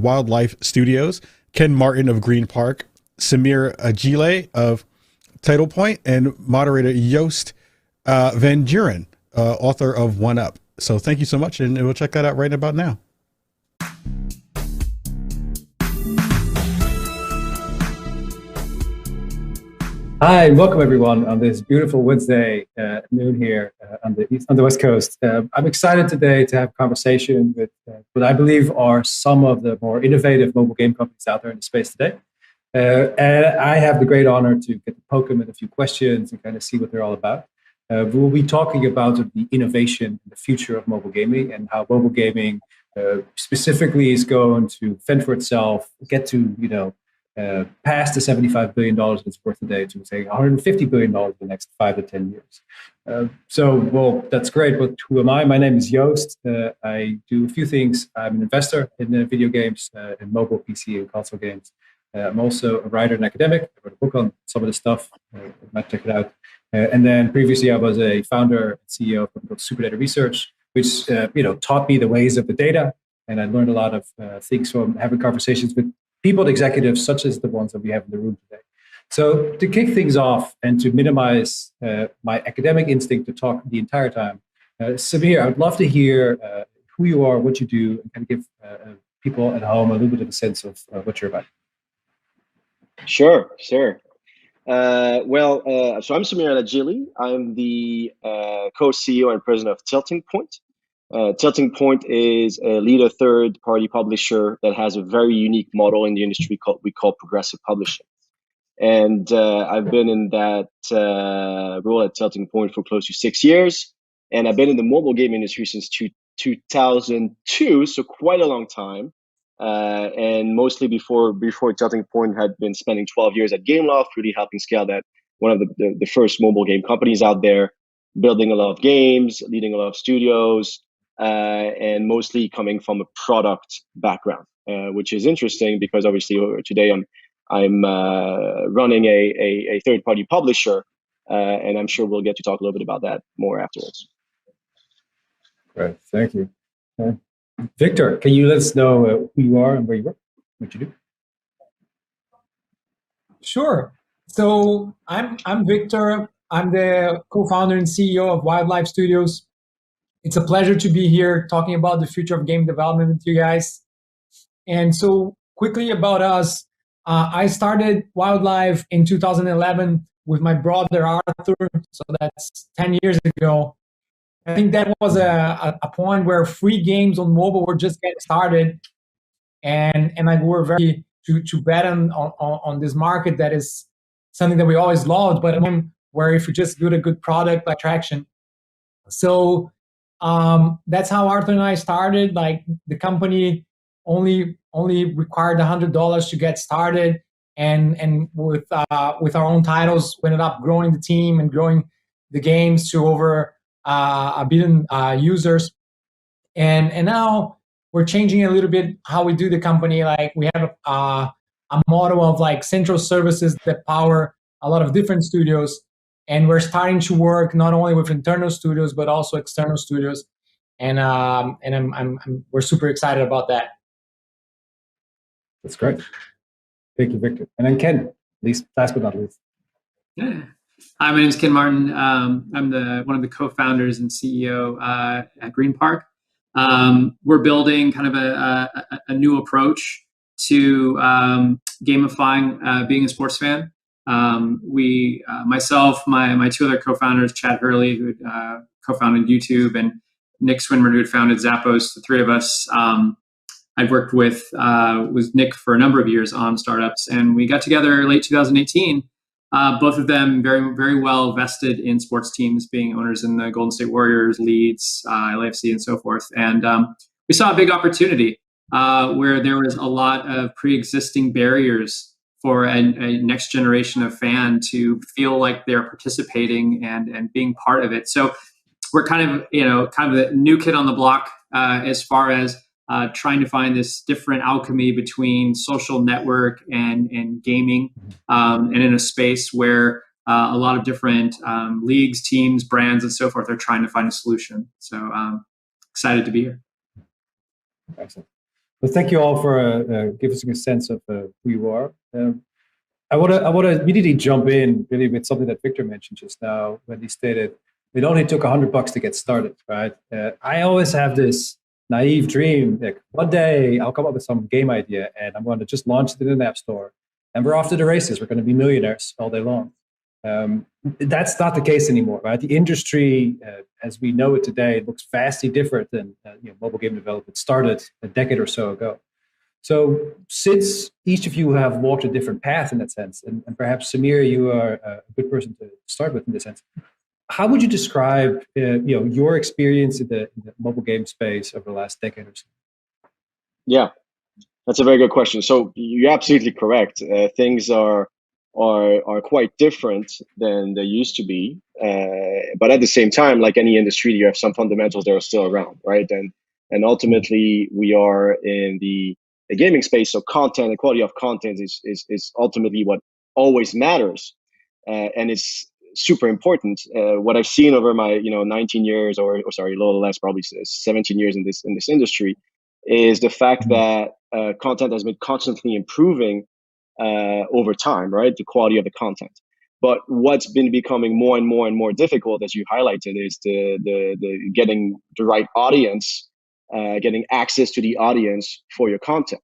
Wildlife Studios, Ken Martin of Green Park, Samir Agile of Title Point, and moderator Joost Van Duren, author of One Up. So thank you so much, and we'll check that out right about now. Hi, and welcome everyone on this beautiful Wednesday noon here on the West Coast. I'm excited today to have a conversation with what I believe are some of the more innovative mobile game companies out there in the space today. And I have the great honor to get to poke them in a few questions and kind of see what they're all about. We'll be talking about the innovation and the future of mobile gaming and how mobile gaming specifically is going to fend for itself, get to, past the $75 billion it's worth today to say $150 billion in the next 5 to 10 years. Well, that's great, but who am I? My name is Joost. I do a few things. I'm an investor in video games, in mobile, PC, and console games. I'm also a writer and academic. I wrote a book on some of this stuff. You might check it out. And then previously I was a founder and CEO of a company called Super Data Research, which taught me the ways of the data. And I learned a lot of things from having conversations with people, executives, such as the ones that we have in the room today. So to kick things off and to minimize my academic instinct to talk the entire time, Samir, I would love to hear who you are, what you do, and kind of give people at home a little bit of a sense of what you're about. Sure. So I'm Samir Al-Ajili. I'm the co-CEO and president of Tilting Point. Tilting Point is a leader third-party publisher that has a very unique model in the industry we call progressive publishing. And I've been in that role at Tilting Point for close to 6 years. And I've been in the mobile game industry since 2002, so quite a long time. And mostly before Tilting Point had been spending 12 years at Gameloft, really helping scale that, one of the first mobile game companies out there, building a lot of games, leading a lot of studios, and mostly coming from a product background, which is interesting because obviously today I'm running a third-party publisher, and I'm sure we'll get to talk a little bit about that more afterwards. Great, thank you. Victor, can you let us know who you are and where you work, what you do? Sure. So I'm Victor. I'm the co-founder and CEO of Wildlife Studios. It's a pleasure to be here talking about the future of game development with you guys. And so quickly about us, I started Wildlife in 2011 with my brother Arthur, so that's 10 years ago. I think that was a point where free games on mobile were just getting started, and like we were very to bet on this market that is something that we always loved, but where if you just build a good product like traction. So that's how Arthur and I started. Like the company only required $100 to get started, and with our own titles, we ended up growing the team and growing the games to over 1 billion users, and now we're changing a little bit how we do the company. Like we have a model of like central services that power a lot of different studios, and we're starting to work not only with internal studios but also external studios, and we're super excited about that. That's great. Thank you, Victor. And then Ken, last but not least. Yeah. Hi, my name is Ken Martin. I'm one of the co-founders and CEO at Green Park. We're building kind of a new approach to gamifying being a sports fan. Myself, my two other co-founders, Chad Hurley, who co-founded YouTube, and Nick Swinburne, who had founded Zappos, the three of us. I've worked with Nick for a number of years on startups, and we got together late 2018. Both of them very, very well vested in sports teams, being owners in the Golden State Warriors, Leeds, LAFC, and so forth. And we saw a big opportunity where there was a lot of pre-existing barriers for a next generation of fan to feel like they're participating and being part of it. So we're kind of the new kid on the block as far as trying to find this different alchemy between social network and gaming, and in a space where a lot of different leagues, teams, brands, and so forth are trying to find a solution. So excited to be here. Excellent. Well, thank you all for giving us a sense of who you are. I want to immediately jump in really with something that Victor mentioned just now when he stated it only took $100 to get started, right? I always have this naive dream, like one day I'll come up with some game idea and I'm going to just launch it in an app store and we're off to the races. We're going to be millionaires all day long. That's not the case anymore, right? The industry, as we know it today, looks vastly different than mobile game development started a decade or so ago. So since each of you have walked a different path in that sense, and perhaps Samir, you are a good person to start with in this sense, how would you describe your experience in the mobile game space over the last decade or so? Yeah, that's a very good question. So you're absolutely correct. Things are quite different than they used to be. But at the same time, like any industry, you have some fundamentals that are still around, right? And ultimately, we are in the gaming space. So content, the quality of content is ultimately what always matters, and it's super important. What I've seen over my 19 years, or sorry, a little less, probably 17 years in this industry, is the fact that content has been constantly improving over time, right? The quality of the content. But what's been becoming more and more and more difficult, as you highlighted, is the getting the right audience, getting access to the audience for your content.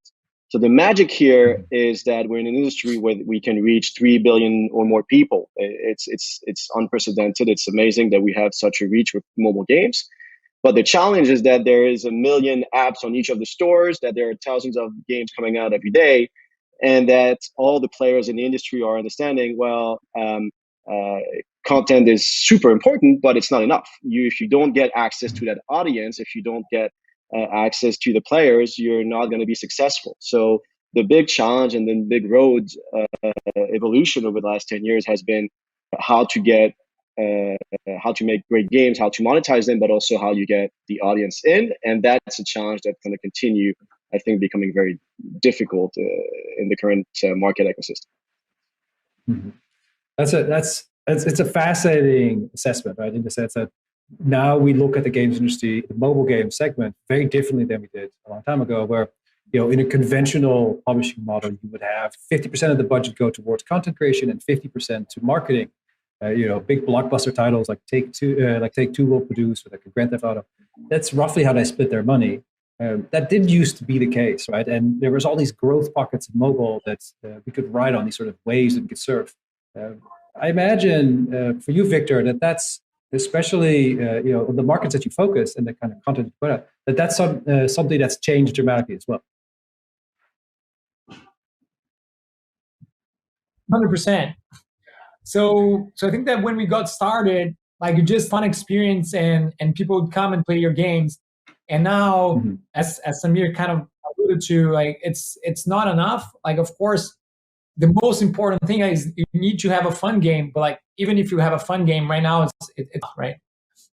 So the magic here is that we're in an industry where we can reach 3 billion or more people. It's unprecedented. It's amazing that we have such a reach with mobile games. But the challenge is that there is 1 million apps on each of the stores, that there are thousands of games coming out every day, and that all the players in the industry are understanding, content is super important, but it's not enough. If you don't get access to that audience, if you don't get access to the players, you're not going to be successful. So the big challenge and the big road evolution over the last 10 years has been how to make great games, how to monetize them, but also how you get the audience in. And that's a challenge that's going to continue, I think, becoming very difficult in the current market ecosystem. Mm-hmm. It's a fascinating assessment, right? In the sense that now we look at the games industry, the mobile game segment, very differently than we did a long time ago, where in a conventional publishing model, you would have 50% of the budget go towards content creation and 50% to marketing. Big blockbuster titles like Take-Two will produce, or like a Grand Theft Auto. That's roughly how they split their money. That didn't used to be the case, right? And there was all these growth pockets in mobile that we could ride on, these sort of waves that we could surf. I imagine for you, Victor, that's especially the markets that you focus and the kind of content you put out, that's something that's changed dramatically as well. 100%. So I think that when we got started, like, it's just fun experience, and people would come and play your games. And now, as Samir kind of alluded to, like, it's not enough. Like, of course, the most important thing is you need to have a fun game. But like, even if you have a fun game right now, it's right.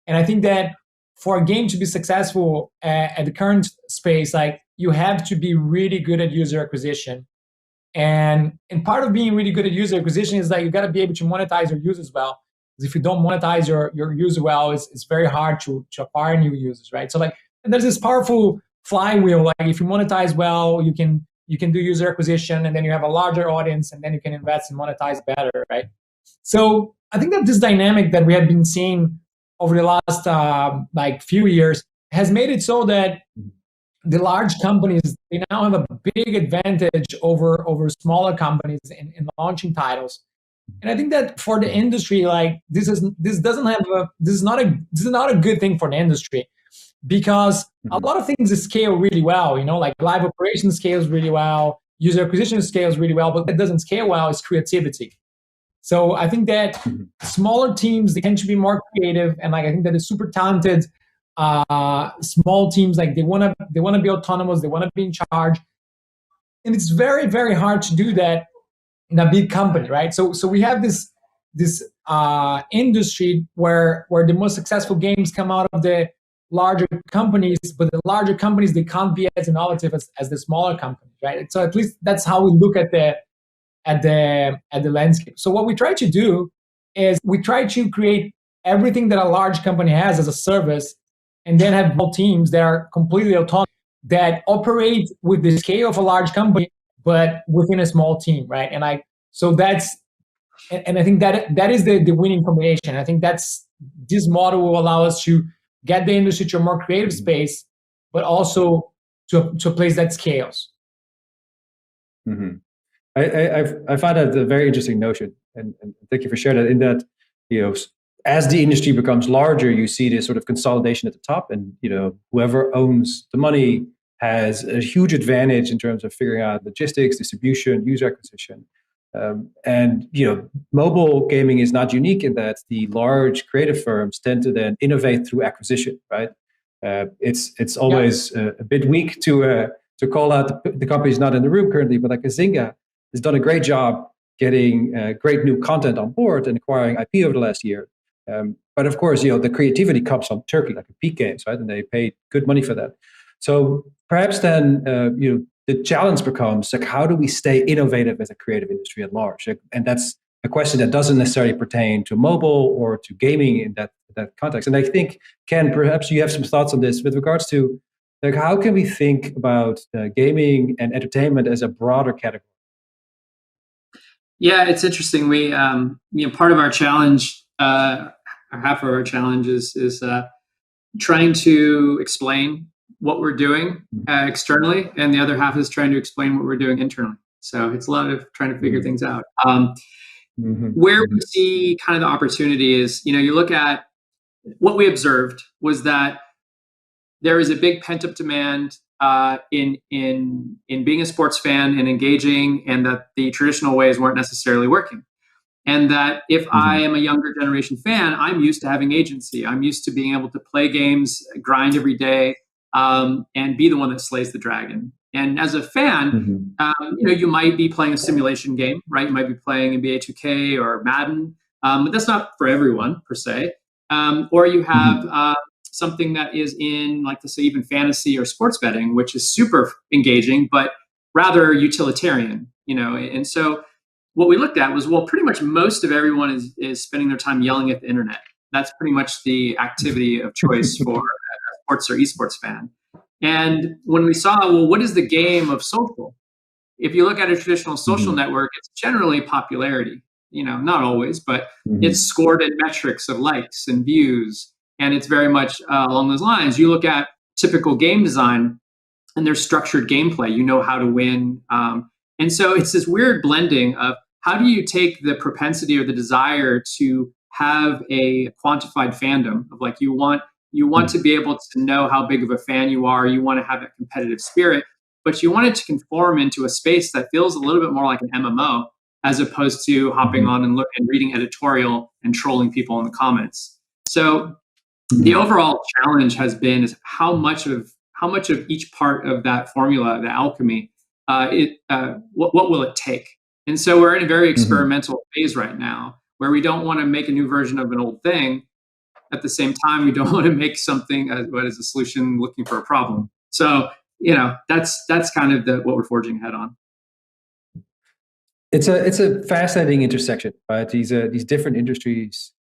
And I think that for a game to be successful at the current space, like, you have to be really good at user acquisition. And part of being really good at user acquisition is that you got to be able to monetize your users well. Because if you don't monetize your user well, it's very hard to acquire new users, right? So like, there's this powerful flywheel. Like, if you monetize well, you can do user acquisition, and then you have a larger audience, and then you can invest and monetize better, right? So I think that this dynamic that we have been seeing over the last few years has made it so that the large companies, they now have a big advantage over smaller companies in launching titles. And I think that for the industry, like, this is not a good thing for the industry, because a lot of things scale really well, like live operations scales really well, user acquisition scales really well, but that doesn't scale well is creativity. So I think that smaller teams, they tend to be more creative, and like, I think that the super talented small teams, like, they want to be autonomous, they want to be in charge, and it's very, very hard to do that in a big company, right? So we have this industry where the most successful games come out of the larger companies, but the larger companies, they can't be as innovative as the smaller companies, right? So at least that's how we look at the landscape. So what we try to do is we try to create everything that a large company has as a service, and then have small teams that are completely autonomous, that operate with the scale of a large company, but within a small team, right? And I think that is the winning combination. I think this model will allow us to get the industry to a more creative space, but also to a place that scales. Mm-hmm. I find that a very interesting notion, and thank you for sharing that. In that, as the industry becomes larger, you see this sort of consolidation at the top, and whoever owns the money has a huge advantage in terms of figuring out logistics, distribution, user acquisition. And mobile gaming is not unique in that the large creative firms tend to then innovate through acquisition, right? It's always a bit weak to call out the companies not in the room currently, but like Zynga has done a great job getting great new content on board and acquiring IP over the last year. But of course, the creativity comes from Turkey, like Peak Games, right? And they paid good money for that. So perhaps then, the challenge becomes like, how do we stay innovative as a creative industry at large? And that's a question that doesn't necessarily pertain to mobile or to gaming in that context. And I think, Ken, perhaps you have some thoughts on this with regards to like, how can we think about gaming and entertainment as a broader category? Yeah, it's interesting. We, part of our challenge, or half of our challenge is trying to explain what we're doing externally, and the other half is trying to explain what we're doing internally. So it's a lot of trying to figure things out. Where we see kind of the opportunity is, you look at what we observed was that there is a big pent-up demand in being a sports fan and engaging, and that the traditional ways weren't necessarily working. And that if I am a younger generation fan, I'm used to having agency. I'm used to being able to play games, grind every day, and be the one that slays the dragon. And as a fan, you might be playing a simulation game, right? You might be playing NBA 2K or Madden, but that's not for everyone per se. Or you have something that is in, like, let's say, even fantasy or sports betting, which is super engaging, but rather utilitarian, And so what we looked at was, well, pretty much most of everyone is spending their time yelling at the internet. That's pretty much the activity of choice for a sports or esports fan. And when we saw, well, what is the game of social? If you look at a traditional social network, it's generally popularity, not always, but it's scored in metrics of likes and views. And it's very much along those lines. You look at typical game design and there's structured gameplay, how to win. And so it's this weird blending of how do you take the propensity or the desire to have a quantified fandom of, like, you want to be able to know how big of a fan you are. You want to have that competitive spirit, but you want it to conform into a space that feels a little bit more like an MMO, as opposed to hopping on and reading editorial and trolling people in the comments. So the overall challenge has been is how much of each part of that formula, the alchemy, what will it take? And so we're in a very experimental phase right now, where we don't want to make a new version of an old thing. At the same time, we don't want to make something what is a solution looking for a problem. So, that's kind of what we're forging ahead on. It's a fascinating intersection, right? These different industries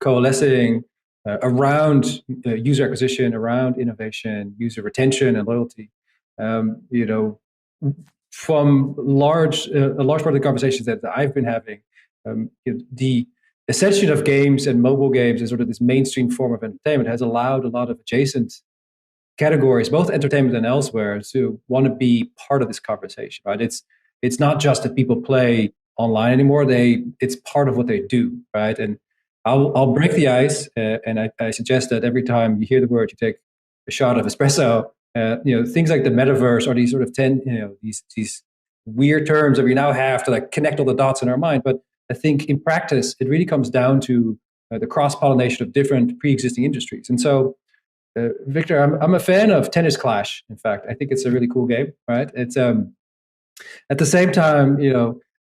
coalescing around user acquisition, around innovation, user retention, and loyalty. From a large part of the conversations that I've been having, the ascension of games and mobile games as sort of this mainstream form of entertainment has allowed a lot of adjacent categories, both entertainment and elsewhere, to want to be part of this conversation, right? It's not just that people play online anymore; it's part of what they do, right? And I'll break the ice, and I suggest that every time you hear the word, you take a shot of espresso. Things like the metaverse are these sort of these weird terms that we now have to, like, connect all the dots in our mind. But I think in practice, it really comes down to the cross-pollination of different pre-existing industries. And so, Victor, I'm a fan of Tennis Clash. In fact, I think it's a really cool game, right? It's at the same time,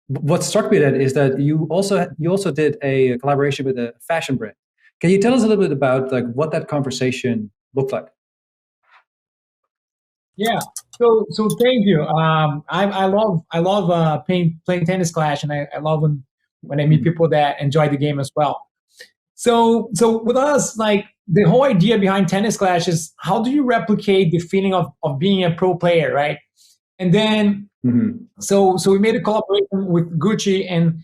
what struck me then is that you also did a collaboration with a fashion brand. Can you tell us a little bit about, like, what that conversation looked like? Yeah. So thank you. I love playing Tennis Clash, and I love when I meet people that enjoy the game as well. So with us, like, the whole idea behind Tennis Clash is, how do you replicate the feeling of being a pro player, right? And then so we made a collaboration with Gucci, and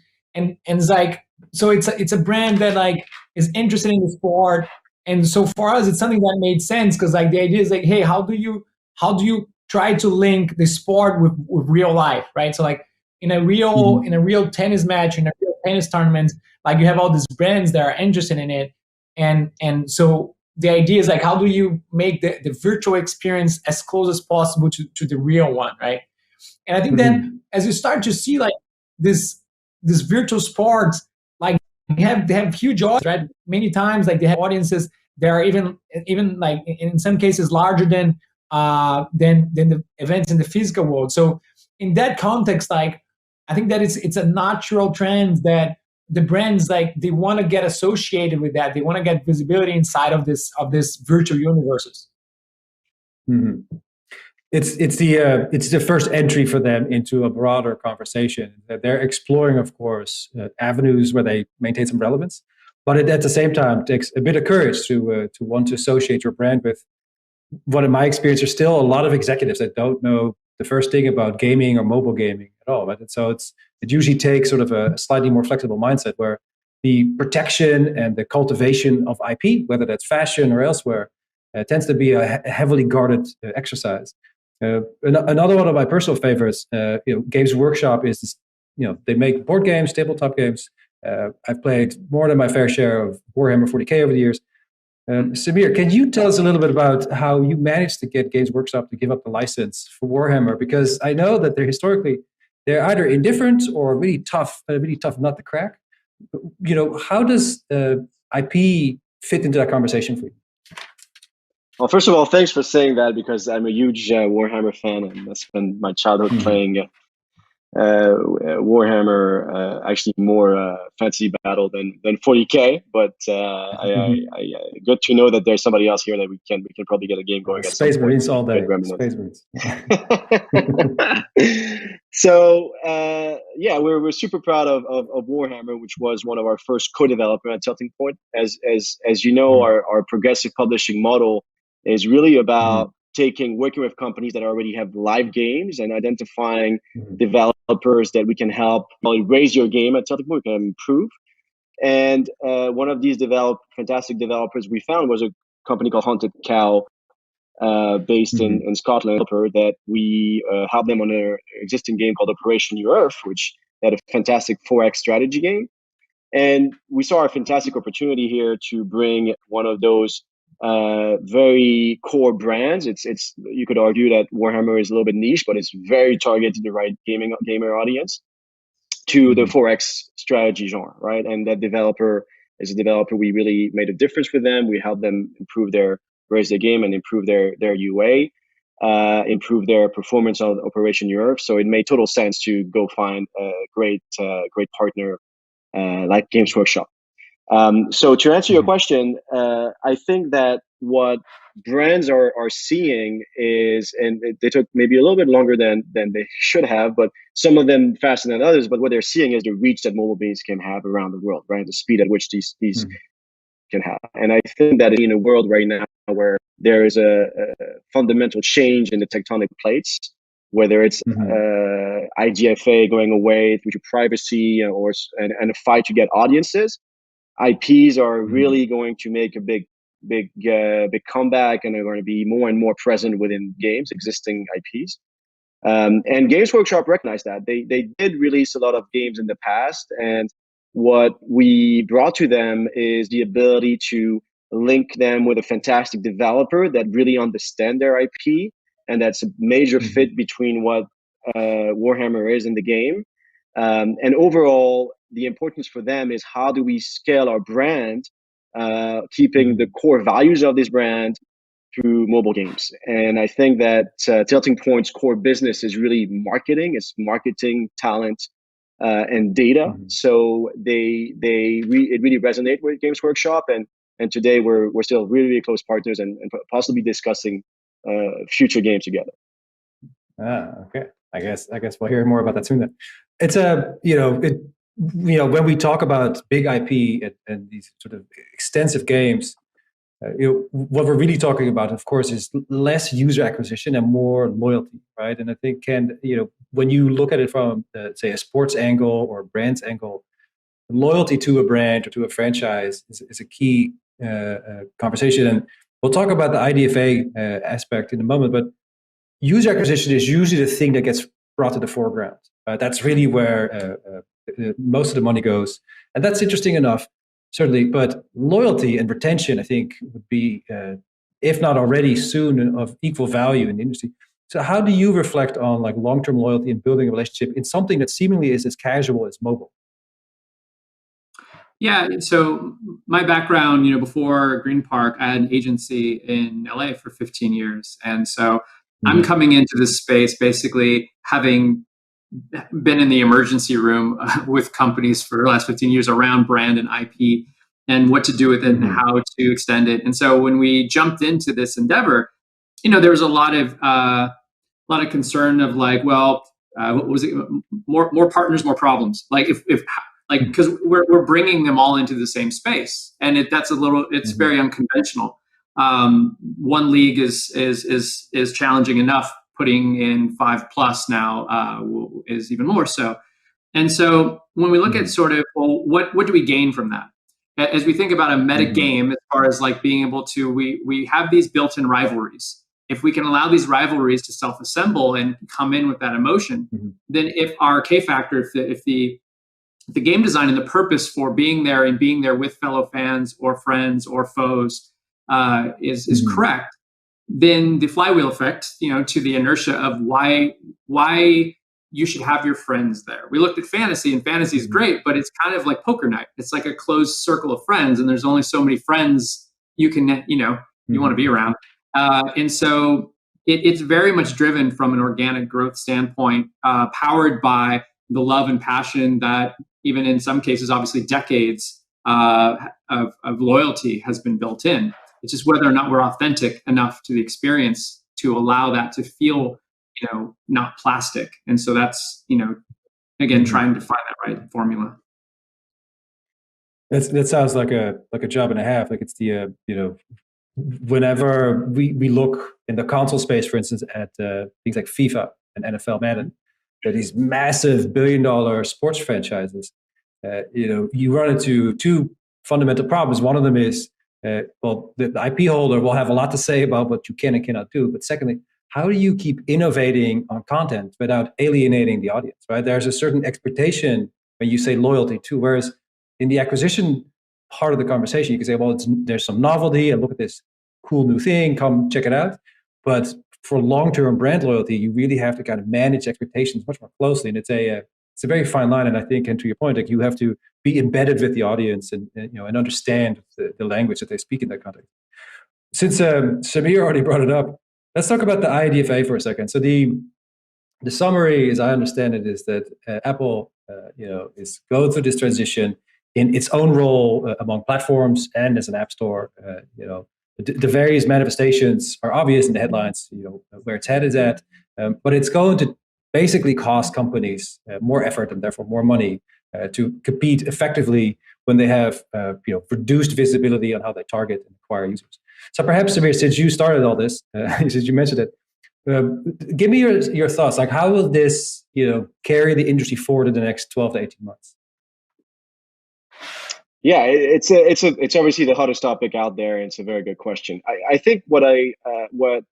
it's like, so it's a brand that, like, is interested in the sport, and so for us it's something that made sense, because, like, the idea is, like, hey, how do you try to link the sport with real life, right? So, like, in a real tennis match, in a real tennis tournament, like you have all these brands that are interested in it, and so the idea is like, how do you make the virtual experience as close as possible to the real one, right? And I think that as you start to see like this virtual sports, like they have huge audiences, right? Many times like they have audiences that are even like in some cases larger than the events in the physical world. So in that context, like I think that it's a natural trend that the brands like they want to get associated with that. They want to get visibility inside of this virtual universes. Mm-hmm. It's the first entry for them into a broader conversation. They're exploring, of course, avenues where they maintain some relevance, but at the same time, it takes a bit of courage to want to associate your brand with what, in my experience, are still a lot of executives that don't know the first thing about gaming or mobile gaming at all. Right? And so it usually takes sort of a slightly more flexible mindset where the protection and the cultivation of IP, whether that's fashion or elsewhere, tends to be a heavily guarded exercise. Another one of my personal favorites, Games Workshop is this, they make board games, tabletop games. I've played more than my fair share of Warhammer 40K over the years. Samir, can you tell us a little bit about how you managed to get Games Workshop to give up the license for Warhammer? Because I know that they're either indifferent or really tough nut to crack. How does IP fit into that conversation for you? Well, first of all, thanks for saying that, because I'm a huge Warhammer fan, and I spent my childhood playing Warhammer, actually more Fantasy Battle than 40K. But good to know that there's somebody else here that we can probably get a game going. Space Marines all day. Space Marines. So we're super proud of Warhammer, which was one of our first co-development at Tilting Point. As you know, our progressive publishing model is really about working with companies that already have live games and identifying developers that we can help raise your game at Tilting Point, we can improve. And one of these fantastic developers we found was a company called Haunted Cow, based in Scotland, that we helped them on their existing game called Operation New Earth, which had a fantastic 4X strategy game. And we saw a fantastic opportunity here to bring one of those very core brands. It's you could argue that Warhammer is a little bit niche, but it's very targeted to the right gamer audience, to the 4X strategy genre, right? And that developer is a developer we really made a difference for them. We helped them raise their game and improve their UA, improve their performance on Operation Europe. So it made total sense to go find a great partner like Games Workshop. So to answer your question, I think that what brands are seeing is, and they took maybe a little bit longer than they should have, but some of them faster than others, but what they're seeing is the reach that mobile games can have around the world, right? The speed at which these can have. And I think that in a world right now where there is a fundamental change in the tectonic plates, whether it's IDFA going away due to privacy and a fight to get audiences, IPs are really going to make a big comeback, and they're going to be more and more present within games, existing IPs. And Games Workshop recognized that. They did release a lot of games in the past, and what we brought to them is the ability to link them with a fantastic developer that really understand their IP, and that's a major fit between what Warhammer is in the game. And overall, the importance for them is how do we scale our brand, keeping the core values of this brand through mobile games. And I think that Tilting Point's core business is really marketing. It's marketing, talent, and data. So it really resonates with Games Workshop, and today we're still really, really close partners and possibly discussing future games together. Okay. I guess we'll hear more about that soon then. It's when we talk about big IP and these sort of extensive games, what we're really talking about, of course, is less user acquisition and more loyalty, right? And I think, when you look at it from, say, a sports angle or a brand's angle, loyalty to a brand or to a franchise is a key conversation. And we'll talk about the IDFA aspect in a moment, but user acquisition is usually the thing that gets brought to the foreground. That's really where most of the money goes. And that's interesting enough, certainly. But loyalty and retention, I think, would be, if not already soon, of equal value in the industry. So how do you reflect on like long-term loyalty and building a relationship in something that seemingly is as casual as mobile? Yeah, so my background, before Green Park, I had an agency in LA for 15 years. And so I'm coming into this space basically having been in the emergency room with companies for the last 15 years around brand and IP and what to do with it and how to extend it. And so when we jumped into this endeavor, there was a lot of concern of like, well, what was it? More partners, more problems. Like because we're bringing them all into the same space, and it's very unconventional. One league is challenging enough. Putting in 5+ now is even more so. And so when we look at sort of, well, what do we gain from that? As we think about a meta game, as far as like being able to, we have these built-in rivalries. If we can allow these rivalries to self-assemble and come in with that emotion, then if our K factor, if the game design and the purpose for being there and being there with fellow fans or friends or foes is correct, then the flywheel effect, to the inertia of why you should have your friends there. We looked at fantasy, and fantasy is great, but it's kind of like poker night. It's like a closed circle of friends, and there's only so many friends you can, you want to be around. And so it's very much driven from an organic growth standpoint, powered by the love and passion that even in some cases, obviously decades of loyalty has been built in. It's just whether or not we're authentic enough to the experience to allow that to feel, not plastic. And so that's, again, trying to find that right formula. That sounds like a job and a half. Like it's the, whenever we look in the console space, for instance, at things like FIFA and NFL Madden, they're these massive billion-dollar sports franchises. You run into two fundamental problems. One of them is, the IP holder will have a lot to say about what you can and cannot do. But secondly, how do you keep innovating on content without alienating the audience, right? There's a certain expectation when you say loyalty too, whereas in the acquisition part of the conversation, you can say, well, there's some novelty and look at this cool new thing, come check it out. But for long-term brand loyalty, you really have to kind of manage expectations much more closely. And it's a very fine line. And I think, and to your point, like you have to be embedded with the audience and understand the language that they speak in that context. Since Samir already brought it up, let's talk about the IDFA for a second. So the summary, as I understand it, is that Apple, is going through this transition in its own role among platforms and as an app store. The various manifestations are obvious in the headlines, where its head is at, but it's going to basically cost companies more effort and therefore more money to compete effectively when they have reduced visibility on how they target and acquire users. So perhaps, Samir, since you started all this, since you mentioned it, give me your thoughts. Like, how will this carry the industry forward in the next 12 to 18 months? Yeah, it's obviously the hottest topic out there, and it's a very good question. I think what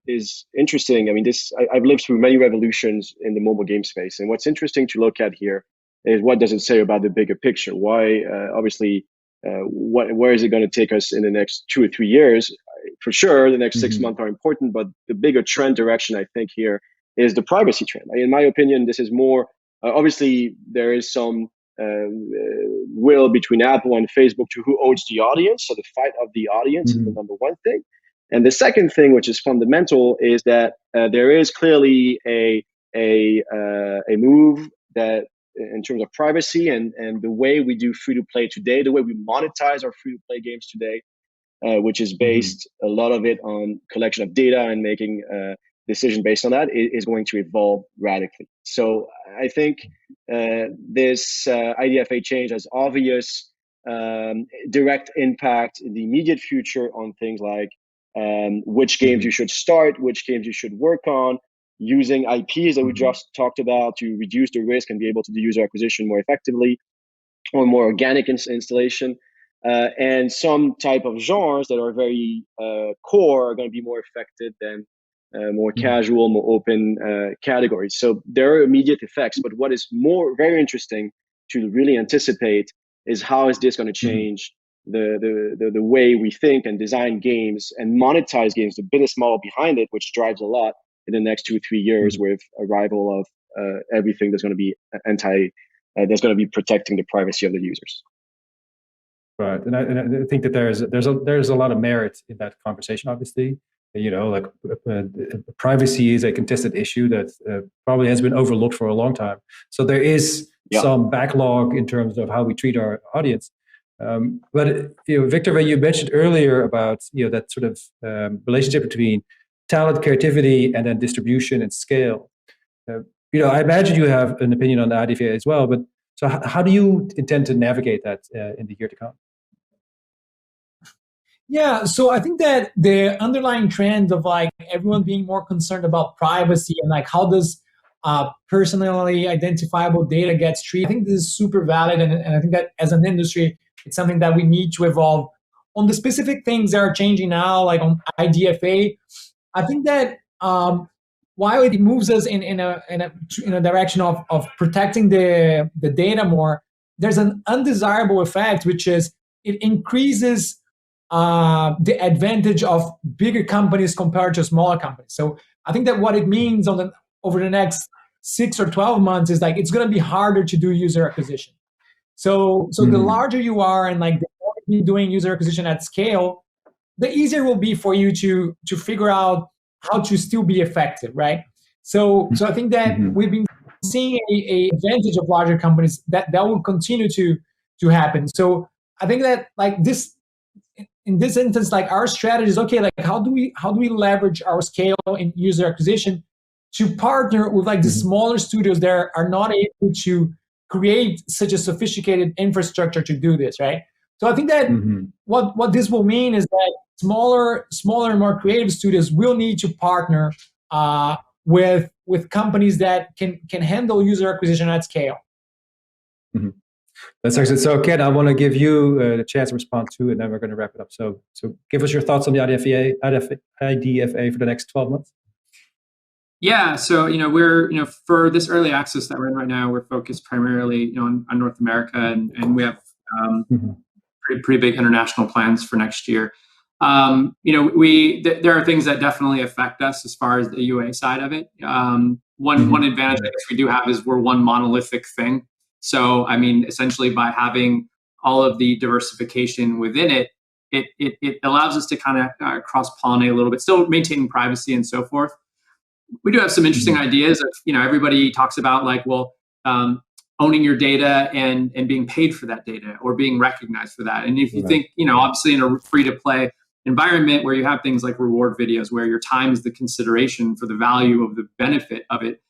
is interesting. I mean, I've lived through many revolutions in the mobile game space, and what's interesting to look at here is what does it say about the bigger picture? Why, obviously, where is it going to take us in the next 2 or 3 years? For sure, the next 6 months are important, but the bigger trend direction I think here is the privacy trend. In my opinion, this is more obviously there is some will between Apple and Facebook to who owns the audience. So the fight of the audience is the number one thing. And the second thing, which is fundamental, is that there is clearly a move that in terms of privacy and the way we do free to play today, the way we monetize our free to play games today, which is based a lot of it on collection of data and making decision based on that, is going to evolve radically. So I think this IDFA change has obvious direct impact in the immediate future on things like which games you should start, which games you should work on, using IPs that we just talked about to reduce the risk and be able to do user acquisition more effectively, or more organic installation. And some type of genres that are very core are going to be more affected than more casual, more open categories. So there are immediate effects. But what is very interesting to really anticipate is how is this going to change the way we think and design games and monetize games, the business model behind it, which drives a lot in the next 2 or 3 years with arrival of everything that's going to be that's going to be protecting the privacy of the users. Right, and I think that there's a lot of merit in that conversation. Obviously, like privacy is a contested issue that probably has been overlooked for a long time. So there is some backlog in terms of how we treat our audience. But Victor, when you mentioned earlier about that sort of relationship between talent, creativity, and then distribution and scale. I imagine you have an opinion on the IDFA as well. But so how do you intend to navigate that in the year to come? Yeah, so I think that the underlying trend of like everyone being more concerned about privacy and like how does personally identifiable data gets treated, I think this is super valid, and I think that as an industry, it's something that we need to evolve. On the specific things that are changing now, like on IDFA, I think that while it moves us in a direction of protecting the data more, there's an undesirable effect, which is it increases the advantage of bigger companies compared to smaller companies. So I think that what it means over the next 6 or 12 months is like it's going to be harder to do user acquisition. So the larger you are and like the more you're doing user acquisition at scale, the easier it will be for you to figure out how to still be effective, right? So I think that we've been seeing a advantage of larger companies that will continue to happen. So I think that like this, in this instance, like our strategy is okay. Like how do we leverage our scale in user acquisition to partner with like the smaller studios that are not able to create such a sophisticated infrastructure to do this, right? So I think that what this will mean is that smaller and more creative studios will need to partner with companies that can handle user acquisition at scale. That's excellent. So Ken, I want to give you the chance to respond to, and then we're going to wrap it up. So give us your thoughts on the IDFA for the next 12 months. Yeah, so we're for this early access that we're in right now, we're focused primarily on North America, and we have pretty big international plans for next year. There are things that definitely affect us as far as the UA side of it. One advantage I guess we do have is we're one monolithic thing. So, I mean, essentially by having all of the diversification within it, it allows us to kind of cross-pollinate a little bit, still maintaining privacy and so forth. We do have some interesting ideas of, everybody talks about like, owning your data and being paid for that data or being recognized for that. And if you think, obviously in a free-to-play environment where you have things like reward videos where your time is the consideration for the value of the benefit of it,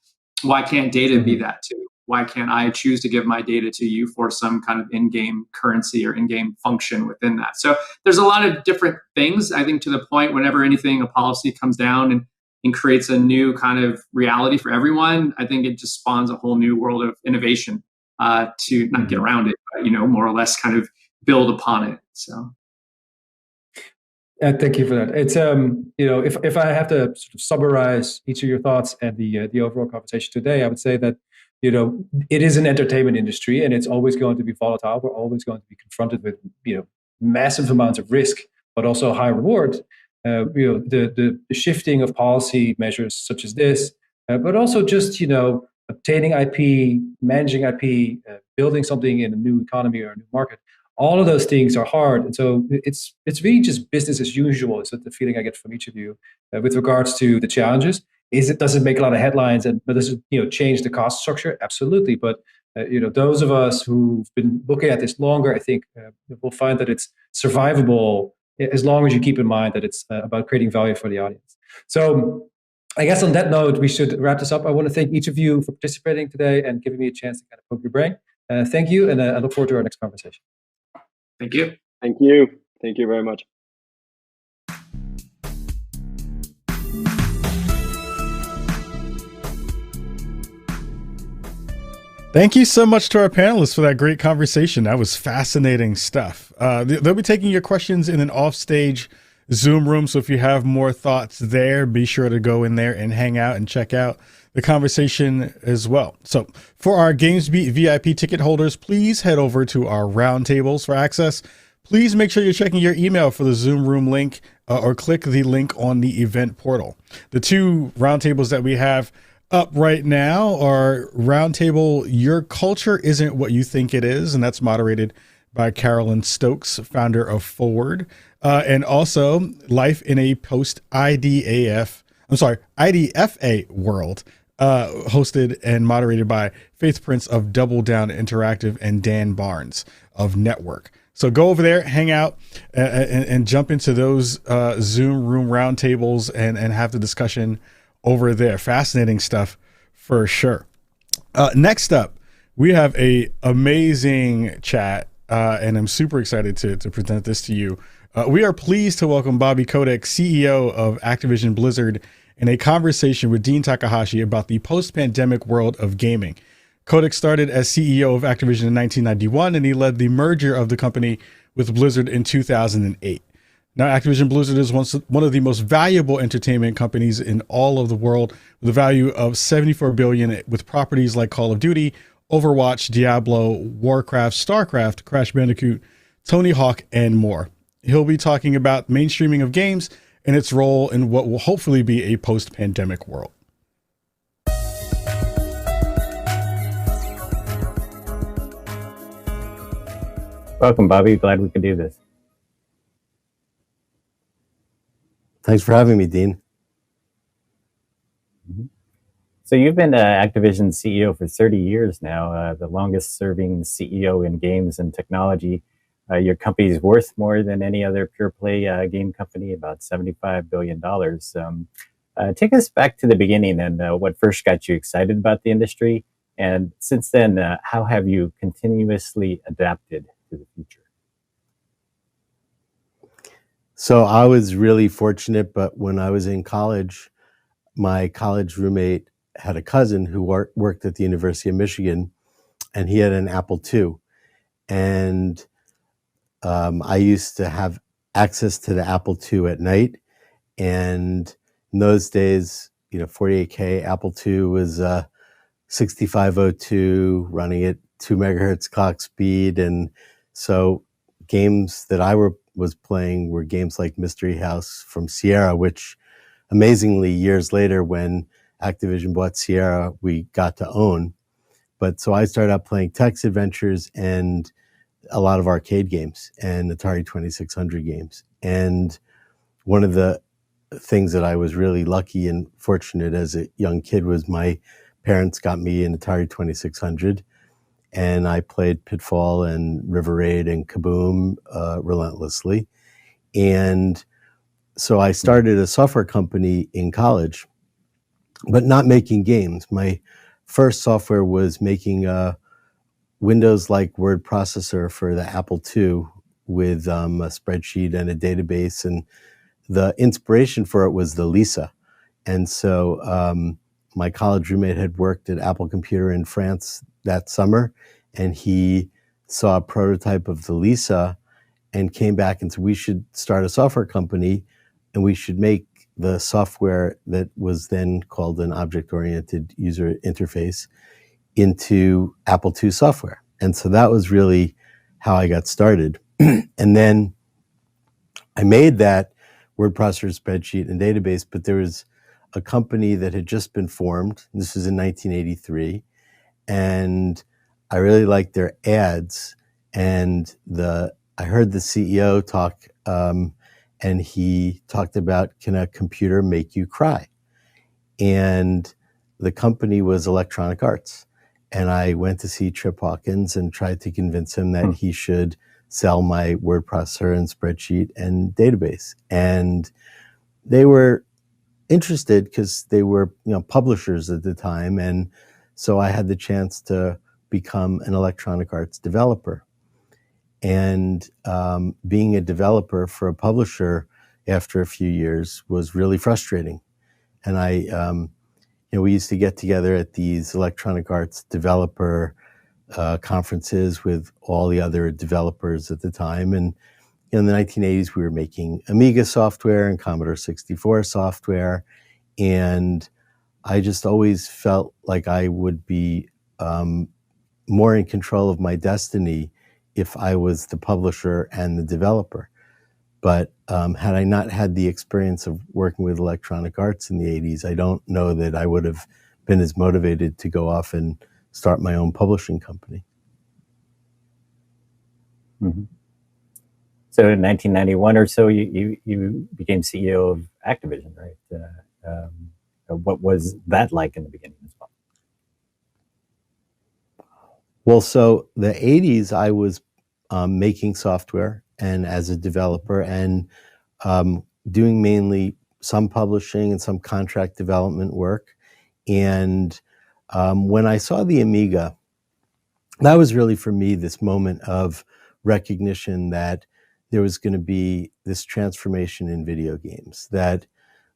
why can't data be that too? Why can't I choose to give my data to you for some kind of in-game currency or in-game function within that? So there's a lot of different things, I think, to the point whenever a policy comes down and creates a new kind of reality for everyone, I think it just spawns a whole new world of innovation to not get around it, but, more or less kind of build upon it. So. Thank you for that. It's if I have to sort of summarize each of your thoughts and the overall conversation today, I would say that it is an entertainment industry, and it's always going to be volatile. We're always going to be confronted with massive amounts of risk, but also high reward. The shifting of policy measures such as this, but also just obtaining IP, managing IP, building something in a new economy or a new market. All of those things are hard, and so it's really just business as usual. Is the feeling I get from each of you with regards to the challenges. Does it make a lot of headlines, but does it change the cost structure? Absolutely. But those of us who've been looking at this longer, I think will find that it's survivable as long as you keep in mind that it's about creating value for the audience. So I guess on that note, we should wrap this up. I want to thank each of you for participating today and giving me a chance to kind of poke your brain. Thank you, and I look forward to our next conversation. Thank you. Thank you. Thank you very much. Thank you so much to our panelists for that great conversation. That was fascinating stuff. They'll be taking your questions in an offstage Zoom room. So if you have more thoughts there, be sure to go in there and hang out and check out the conversation as well. So for our GamesBeat VIP ticket holders, please head over to our roundtables for access. Please make sure you're checking your email for the Zoom room link or click the link on the event portal. The two roundtables that we have up right now are Roundtable Your Culture Isn't What You Think It Is, and that's moderated by Carolyn Stokes, founder of Forward, and also Life in a post-IDFA world, hosted and moderated by Faith Prince of Double Down Interactive and Dan Barnes of Network. So go over there, hang out, and jump into those Zoom room roundtables and have the discussion over there. Fascinating stuff for sure. Next up, we have a amazing chat, and I'm super excited to present this to you. We are pleased to welcome Bobby Kotick, CEO of Activision Blizzard, in a conversation with Dean Takahashi about the post-pandemic world of gaming. Kotick started as CEO of Activision in 1991, and he led the merger of the company with Blizzard in 2008. Now, Activision Blizzard is one of the most valuable entertainment companies in all of the world, with a value of $74 billion, with properties like Call of Duty, Overwatch, Diablo, Warcraft, StarCraft, Crash Bandicoot, Tony Hawk, and more. He'll be talking about mainstreaming of games and its role in what will hopefully be a post-pandemic world. Welcome, Bobby. Glad we could do this. Thanks for having me, Dean. So you've been Activision CEO for 30 years now, the longest serving CEO in games and technology. Your company is worth more than any other pure play game company, about $75 billion. Take us back to the beginning and what first got you excited about the industry. And since then, how have you continuously adapted to the future? So I was really fortunate, but when I was in college, my college roommate had a cousin who worked at the University of Michigan, and he had an Apple II. And I used to have access to the Apple II at night. And in those days, 48K Apple II was 6502 running at 2 megahertz clock speed. And so games that I was playing were games like Mystery House from Sierra, which amazingly years later when Activision bought Sierra, we got to own. But so I started out playing text adventures and a lot of arcade games and Atari 2600 games. And one of the things that I was really lucky and fortunate as a young kid was my parents got me an Atari 2600, and I played Pitfall and River Raid and Kaboom relentlessly. And so I started a software company in college, but not making games. My first software was making a Windows-like word processor for the Apple II with a spreadsheet and a database. And the inspiration for it was the Lisa. And so my college roommate had worked at Apple Computer in France that summer, and he saw a prototype of the Lisa and came back and said, we should start a software company and we should make the software that was then called an object-oriented user interface into Apple II software. And so that was really how I got started. And then I made that word processor, spreadsheet, and database, but there was a company that had just been formed. This was in 1983. And I really liked their ads. And I heard the CEO talk, and he talked about, can a computer make you cry? And the company was Electronic Arts. And I went to see Trip Hawkins and tried to convince him that he should sell my word processor and spreadsheet and database. And they were interested because they were, publishers at the time. And so I had the chance to become an Electronic Arts developer. And being a developer for a publisher after a few years was really frustrating. And we used to get together at these Electronic Arts developer conferences with all the other developers at the time. And in the 1980s, we were making Amiga software and Commodore 64 software. And I just always felt like I would be more in control of my destiny if I was the publisher and the developer. But had I not had the experience of working with Electronic Arts in the 80s, I don't know that I would have been as motivated to go off and start my own publishing company. Mm-hmm. So in 1991 or so, you became CEO of Activision, right? What was that like in the beginning as well? Well, so the 80s, I was making software and as a developer and doing mainly some publishing and some contract development work. And when I saw the Amiga, that was really for me this moment of recognition that there was going to be this transformation in video games, that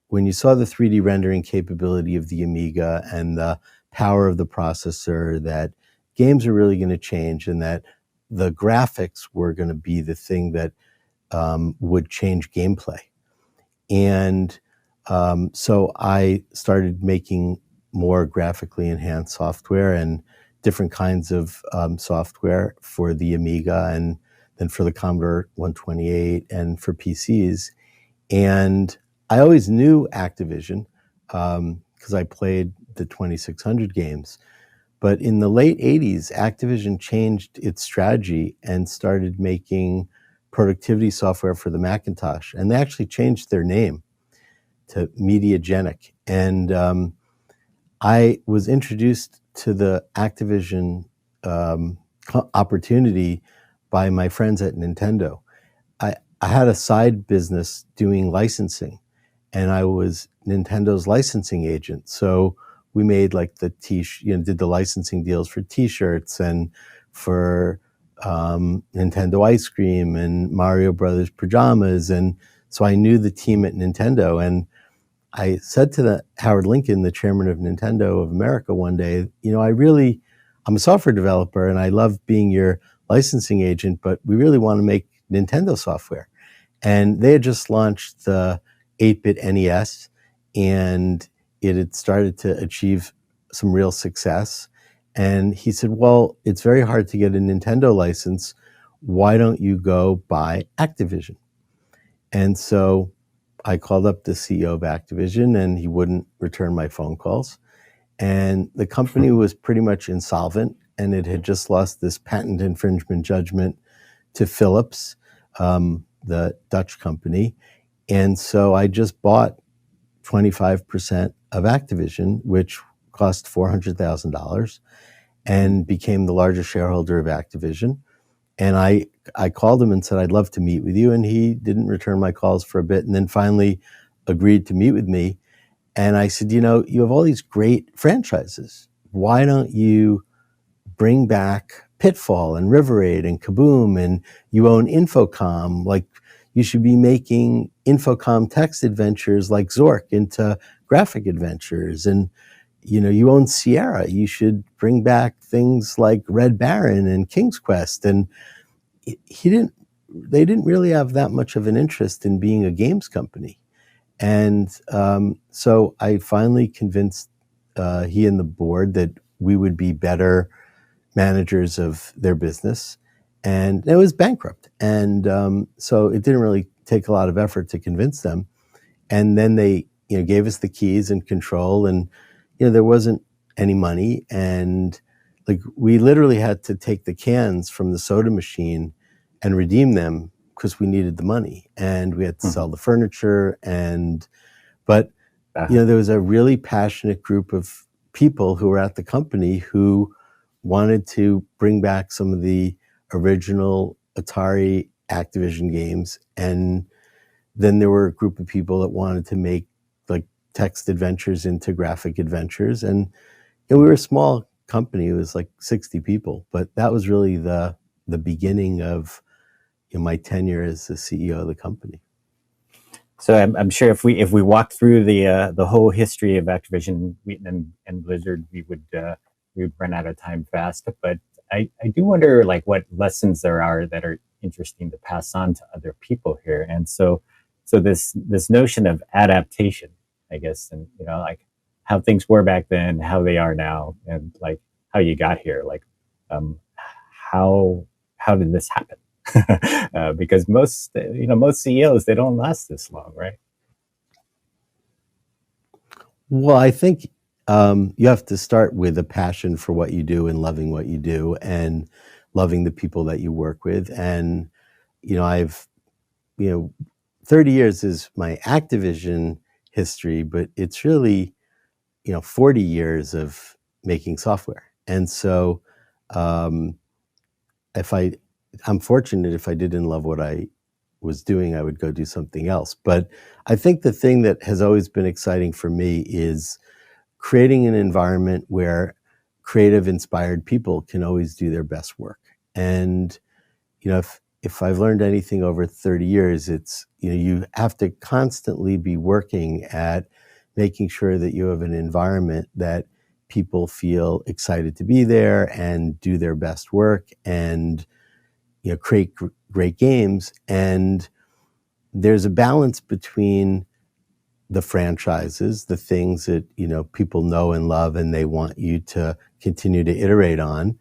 when you saw the 3D rendering capability of the Amiga and the power of the processor, that games are really going to change and that the graphics were going to be the thing that would change gameplay. And so I started making more graphically enhanced software and different kinds of software for the Amiga and then for the Commodore 128 and for PCs. And I always knew Activision because I played the 2600 games. But in the late 80s, Activision changed its strategy and started making productivity software for the Macintosh. And they actually changed their name to Mediagenic. And I was introduced to the Activision opportunity by my friends at Nintendo. I had a side business doing licensing, and I was Nintendo's licensing agent. So we made like did the licensing deals for T-shirts and for Nintendo ice cream and Mario Brothers pajamas. And so I knew the team at Nintendo. And I said to Howard Lincoln, the chairman of Nintendo of America, one day, I'm a software developer and I love being your licensing agent, but we really want to make Nintendo software. And they had just launched the 8-bit NES, and it had started to achieve some real success. And he said, well, it's very hard to get a Nintendo license. Why don't you go buy Activision? And so I called up the CEO of Activision, and he wouldn't return my phone calls. And the company was pretty much insolvent, and it had just lost this patent infringement judgment to Philips, the Dutch company. And so I just bought 25% of Activision, which cost $400,000, and became the largest shareholder of Activision. And I called him and said, I'd love to meet with you. And he didn't return my calls for a bit, and then finally agreed to meet with me. And I said, you have all these great franchises. Why don't you bring back Pitfall and River Raid and Kaboom, and you own Infocom? Like, you should be making Infocom text adventures like Zork into graphic adventures. And, you own Sierra. You should bring back things like Red Baron and King's Quest. And they didn't really have that much of an interest in being a games company. And so I finally convinced he and the board that we would be better managers of their business. And it was bankrupt. And so it didn't really take a lot of effort to convince them. And then they gave us the keys and control. And there wasn't any money. And we literally had to take the cans from the soda machine and redeem them because we needed the money. And we had to sell the furniture. But there was a really passionate group of people who were at the company who wanted to bring back some of the original Atari Activision games. And then there were a group of people that wanted to make text adventures into graphic adventures. And we were a small company. It was 60 people, but that was really the beginning of my tenure as the CEO of the company. So I'm sure if we walked through the whole history of Activision and Blizzard, we would run out of time fast. But I do wonder what lessons there are that are interesting to pass on to other people here. And so this notion of adaptation, I guess, and like how things were back then, how they are now, and like how you got here, like how did this happen? Because most CEOs, they don't last this long, right? Well, I think you have to start with a passion for what you do and loving what you do and loving the people that you work with. And, I've 30 years is my Activision history, but it's really, 40 years of making software. And so I'm fortunate if I didn't love what I was doing, I would go do something else. But I think the thing that has always been exciting for me is creating an environment where creative, inspired people can always do their best work. And, if I've learned anything over 30 years, it's, you have to constantly be working at making sure that you have an environment that people feel excited to be there and do their best work and, create great games. And there's a balance between the franchises, the things that, people know and love and they want you to continue to iterate on,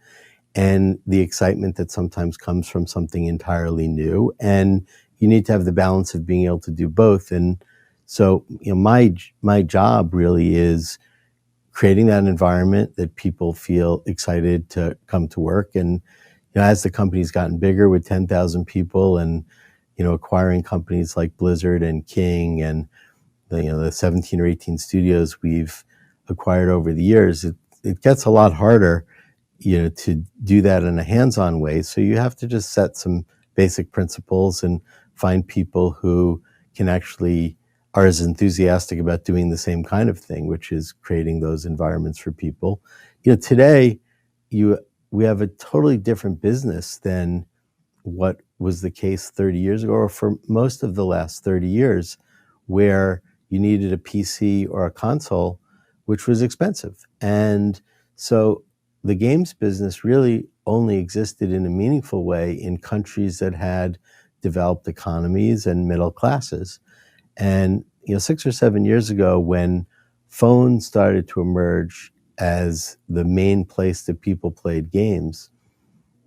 and the excitement that sometimes comes from something entirely new. And you need to have the balance of being able to do both. And so, my job really is creating that environment that people feel excited to come to work. And, as the company's gotten bigger with 10,000 people and, acquiring companies like Blizzard and King and the 17 or 18 studios we've acquired over the years, it gets a lot harder, to do that in a hands-on way. So you have to just set some basic principles and find people who can actually are as enthusiastic about doing the same kind of thing, which is creating those environments for people. Today we have a totally different business than what was the case 30 years ago, or for most of the last 30 years, where you needed a PC or a console, which was expensive. And so the games business really only existed in a meaningful way in countries that had developed economies and middle classes. And 6 or 7 years ago, when phones started to emerge as the main place that people played games,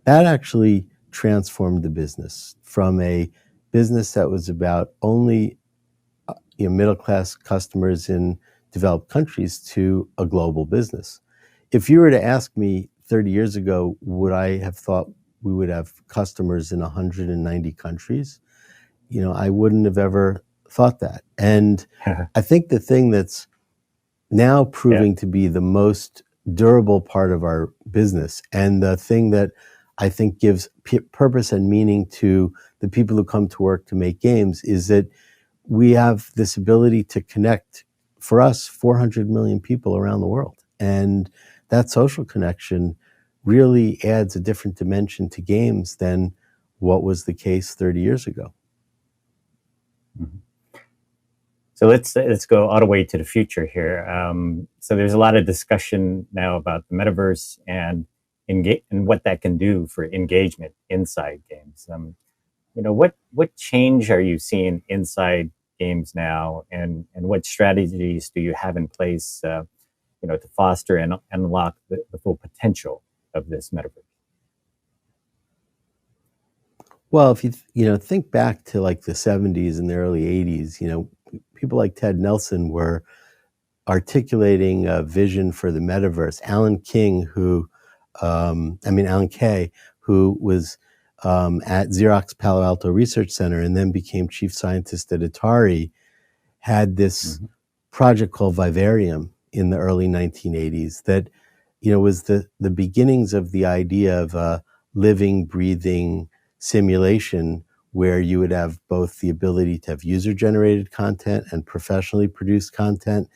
that actually transformed the business from a business that was about only middle class customers in developed countries to a global business. If you were to ask me 30 years ago, would I have thought we would have customers in 190 countries? I wouldn't have ever thought that. And I think the thing that's now proving to be the most durable part of our business, and the thing that I think gives purpose and meaning to the people who come to work to make games, is that we have this ability to connect, for us, 400 million people around the world. And that social connection really adds a different dimension to games than what was the case 30 years ago. Mm-hmm. So let's go all the way to the future here. So there's a lot of discussion now about the metaverse and what that can do for engagement inside games. What change are you seeing inside games now, and what strategies do you have in place, to foster and unlock the full potential of this metaverse? Well, if you think back to like the 70s and the early 80s, people like Ted Nelson were articulating a vision for the metaverse. Alan Kay, who was at Xerox Palo Alto Research Center and then became chief scientist at Atari, had this project called Vivarium in the early 1980s that, was the beginnings of the idea of a living, breathing simulation where you would have both the ability to have user-generated content and professionally produced content,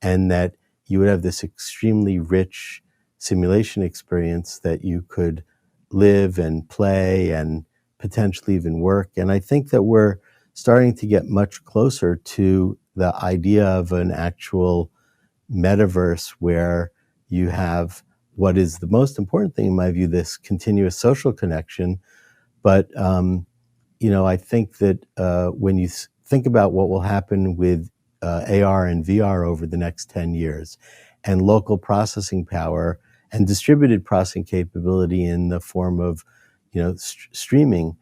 and that you would have this extremely rich simulation experience that you could live and play and potentially even work. And I think that we're starting to get much closer to the idea of an actual metaverse where you have what is the most important thing in my view, this continuous social connection, But I think that when you think about what will happen with AR and VR over the next 10 years, and local processing power and distributed processing capability in the form of, streaming,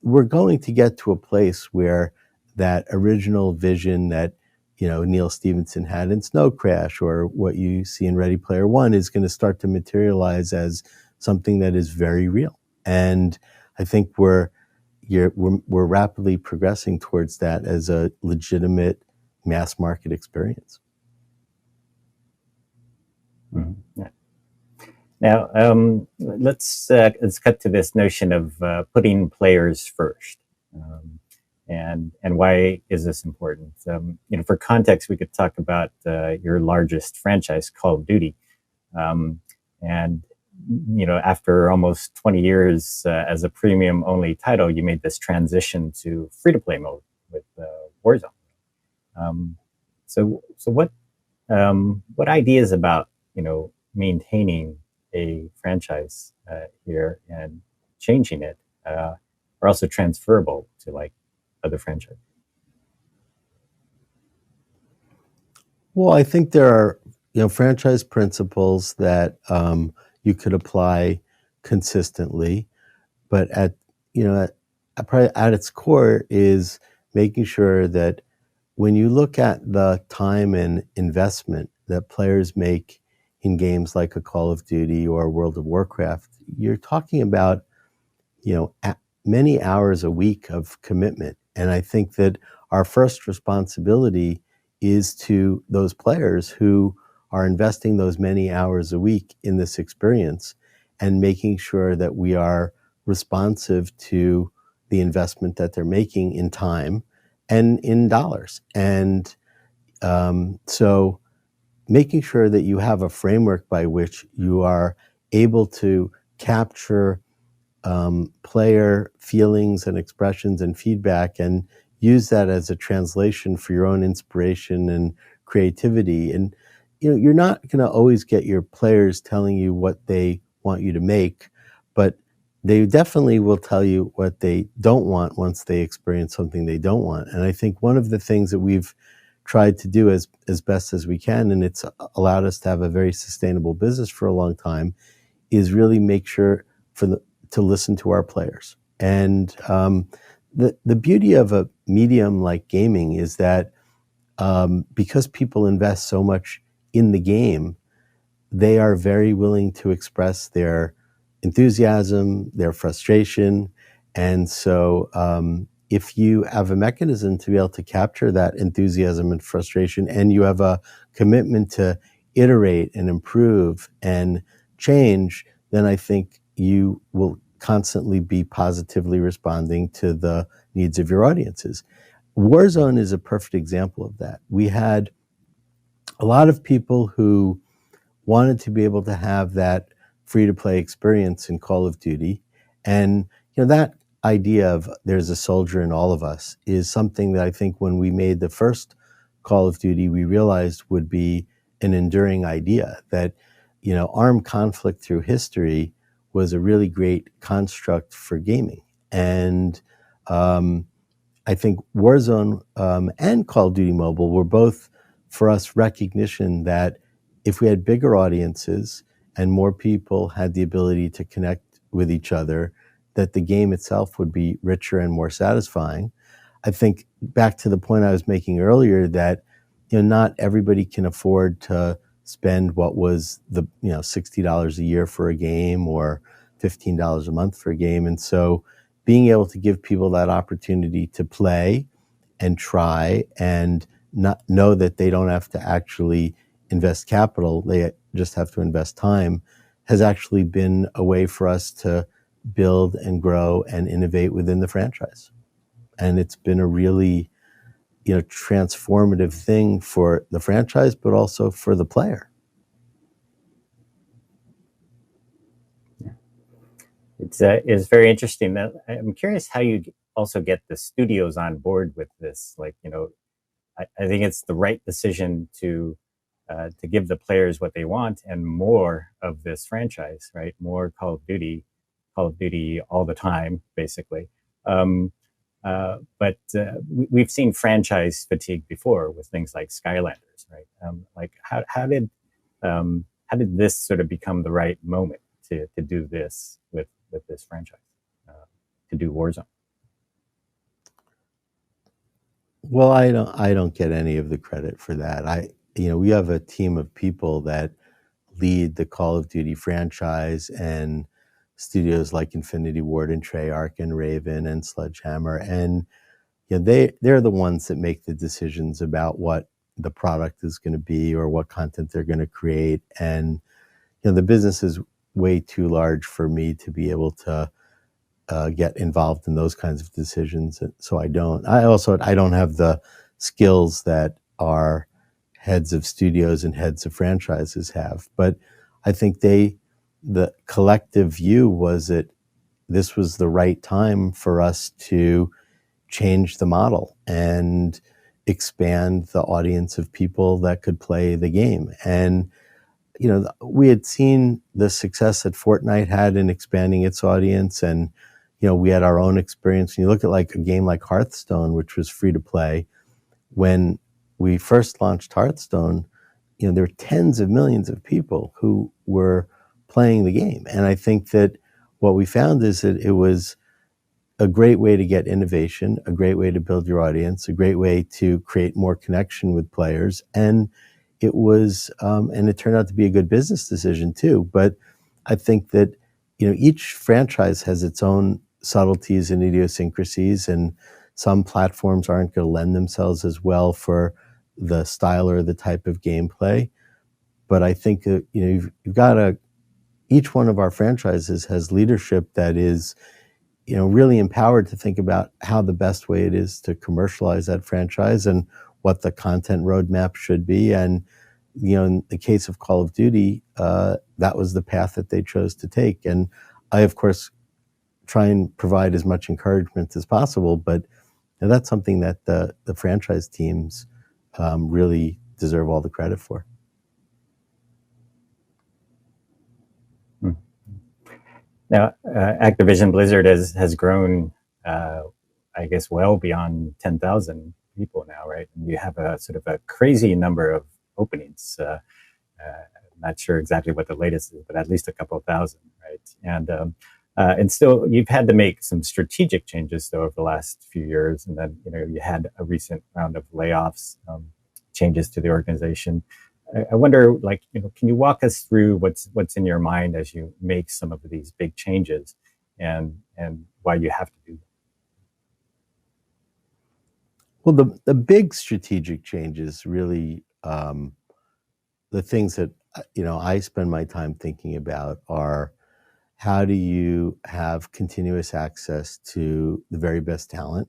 we're going to get to a place where that original vision that, Neil Stephenson had in Snow Crash, or what you see in Ready Player One, is going to start to materialize as something that is very real. And I think we're rapidly progressing towards that as a legitimate mass market experience. Mm-hmm. Yeah. Now, let's cut to this notion of putting players first, and why is this important? For context, we could talk about your largest franchise, Call of Duty, and after almost 20 years as a premium-only title, you made this transition to free-to-play mode with Warzone. So what ideas about maintaining a franchise here and changing it are also transferable to like other franchises? Well, I think there are franchise principles that you could apply consistently, but at its core is making sure that when you look at the time and investment that players make in games like a Call of Duty or World of Warcraft, you're talking about, many hours a week of commitment. And I think that our first responsibility is to those players who are investing those many hours a week in this experience, and making sure that we are responsive to the investment that they're making in time and in dollars. And so making sure that you have a framework by which you are able to capture player feelings and expressions and feedback, and use that as a translation for your own inspiration and creativity. And you're not going to always get your players telling you what they want you to make, but they definitely will tell you what they don't want once they experience something they don't want. And I think one of the things that we've tried to do as best as we can, and it's allowed us to have a very sustainable business for a long time, is really make sure to listen to our players. And the beauty of a medium like gaming is that because people invest so much in the game, they are very willing to express their enthusiasm, their frustration. And so if you have a mechanism to be able to capture that enthusiasm and frustration, and you have a commitment to iterate and improve and change, then I think you will constantly be positively responding to the needs of your audiences. Warzone is a perfect example of that. We had a lot of people who wanted to be able to have that free-to-play experience in Call of Duty. And that idea of there's a soldier in all of us is something that I think when we made the first Call of Duty, we realized would be an enduring idea, that armed conflict through history was a really great construct for gaming. And I think Warzone and Call of Duty Mobile were both, for us, recognition that if we had bigger audiences and more people had the ability to connect with each other, that the game itself would be richer and more satisfying. I think back to the point I was making earlier that not everybody can afford to spend what was the $60 a year for a game or $15 a month for a game. And so being able to give people that opportunity to play and try and not know that they don't have to actually invest capital, they just have to invest time, has actually been a way for us to build and grow and innovate within the franchise. And it's been a really transformative thing for the franchise, but also for the player. It's very interesting. That I'm curious how you also get the studios on board with this. Like, I think it's the right decision to give the players what they want and more of this franchise, right? More Call of Duty Call of Duty all the time, basically. But we've seen franchise fatigue before with things like Skylanders, right? Like how did this sort of become the right moment to do this with this franchise, to do Warzone? Well, I don't get any of the credit for that. We have a team of people that lead the Call of Duty franchise, and studios like Infinity Ward and Treyarch and Raven and Sledgehammer, and they're the ones that make the decisions about what the product is going to be or what content they're going to create. And the business is way too large for me to be able to get involved in those kinds of decisions. So I don't have the skills that our heads of studios and heads of franchises have. But I think the collective view was that this was the right time for us to change the model and expand the audience of people that could play the game. And we had seen the success that Fortnite had in expanding its audience, and we had our own experience. When you look at like a game like Hearthstone, which was free to play, when we first launched Hearthstone, there were tens of millions of people who were playing the game. And I think that what we found is that it was a great way to get innovation, a great way to build your audience, a great way to create more connection with players. And it was, and it turned out to be a good business decision too. But I think that, each franchise has its own subtleties and idiosyncrasies, and some platforms aren't going to lend themselves as well for the style or the type of gameplay. But I think that, you've got each one of our franchises has leadership that is, really empowered to think about how the best way it is to commercialize that franchise and what the content roadmap should be. And, in the case of Call of Duty, that was the path that they chose to take. And I, of course, try and provide as much encouragement as possible, but that's something that the franchise teams really deserve all the credit for. Now, Activision Blizzard has grown, I guess, well beyond 10,000 people now, right? And you have a sort of a crazy number of openings. Not sure exactly what the latest is, but at least a couple of thousand, right? And still, you've had to make some strategic changes though over the last few years, and then you had a recent round of layoffs, changes to the organization. I wonder, can you walk us through what's in your mind as you make some of these big changes, and why you have to do them? Well, the big strategic changes really, the things that I spend my time thinking about are, how do you have continuous access to the very best talent?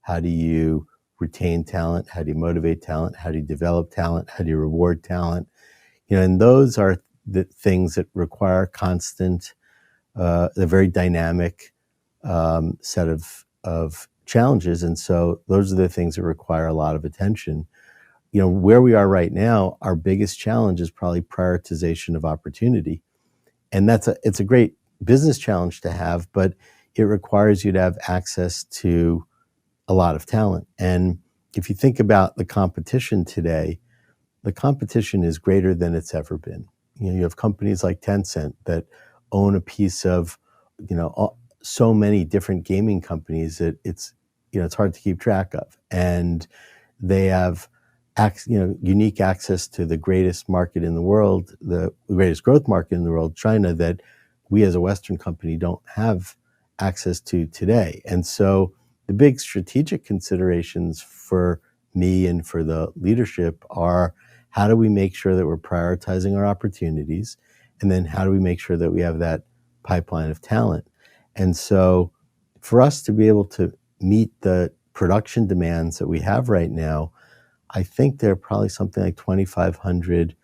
How do you retain talent? How do you motivate talent? How do you develop talent? How do you reward talent? And those are the things that require constant, a very dynamic set of challenges. And so those are the things that require a lot of attention. Where we are right now, our biggest challenge is probably prioritization of opportunity. And it's a great business challenge to have, but it requires you to have access to a lot of talent. And if you think about the competition today, the competition is greater than it's ever been. You have companies like Tencent that own a piece of, so many different gaming companies that it's hard to keep track of. And they have unique access to the greatest market in the world, the greatest growth market in the world, China, that we as a Western company don't have access to today. And so the big strategic considerations for me and for the leadership are, how do we make sure that we're prioritizing our opportunities? And then how do we make sure that we have that pipeline of talent? And so for us to be able to meet the production demands that we have right now, I think there are probably something like 2,500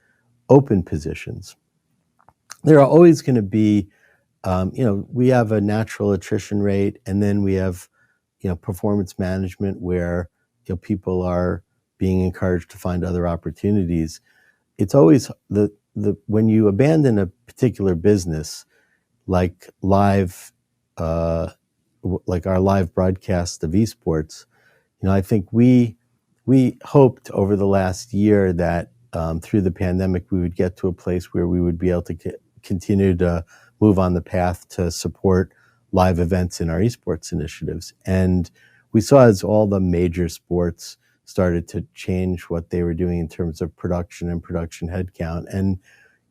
open positions. There are always going to be, we have a natural attrition rate, and then we have, performance management where, people are being encouraged to find other opportunities. It's always when you abandon a particular business, like live like our live broadcast of esports, I think we hoped over the last year that through the pandemic we would get to a place where we would be able to continue to move on the path to support live events in our esports initiatives. And we saw as all the major sports started to change what they were doing in terms of production and production headcount. And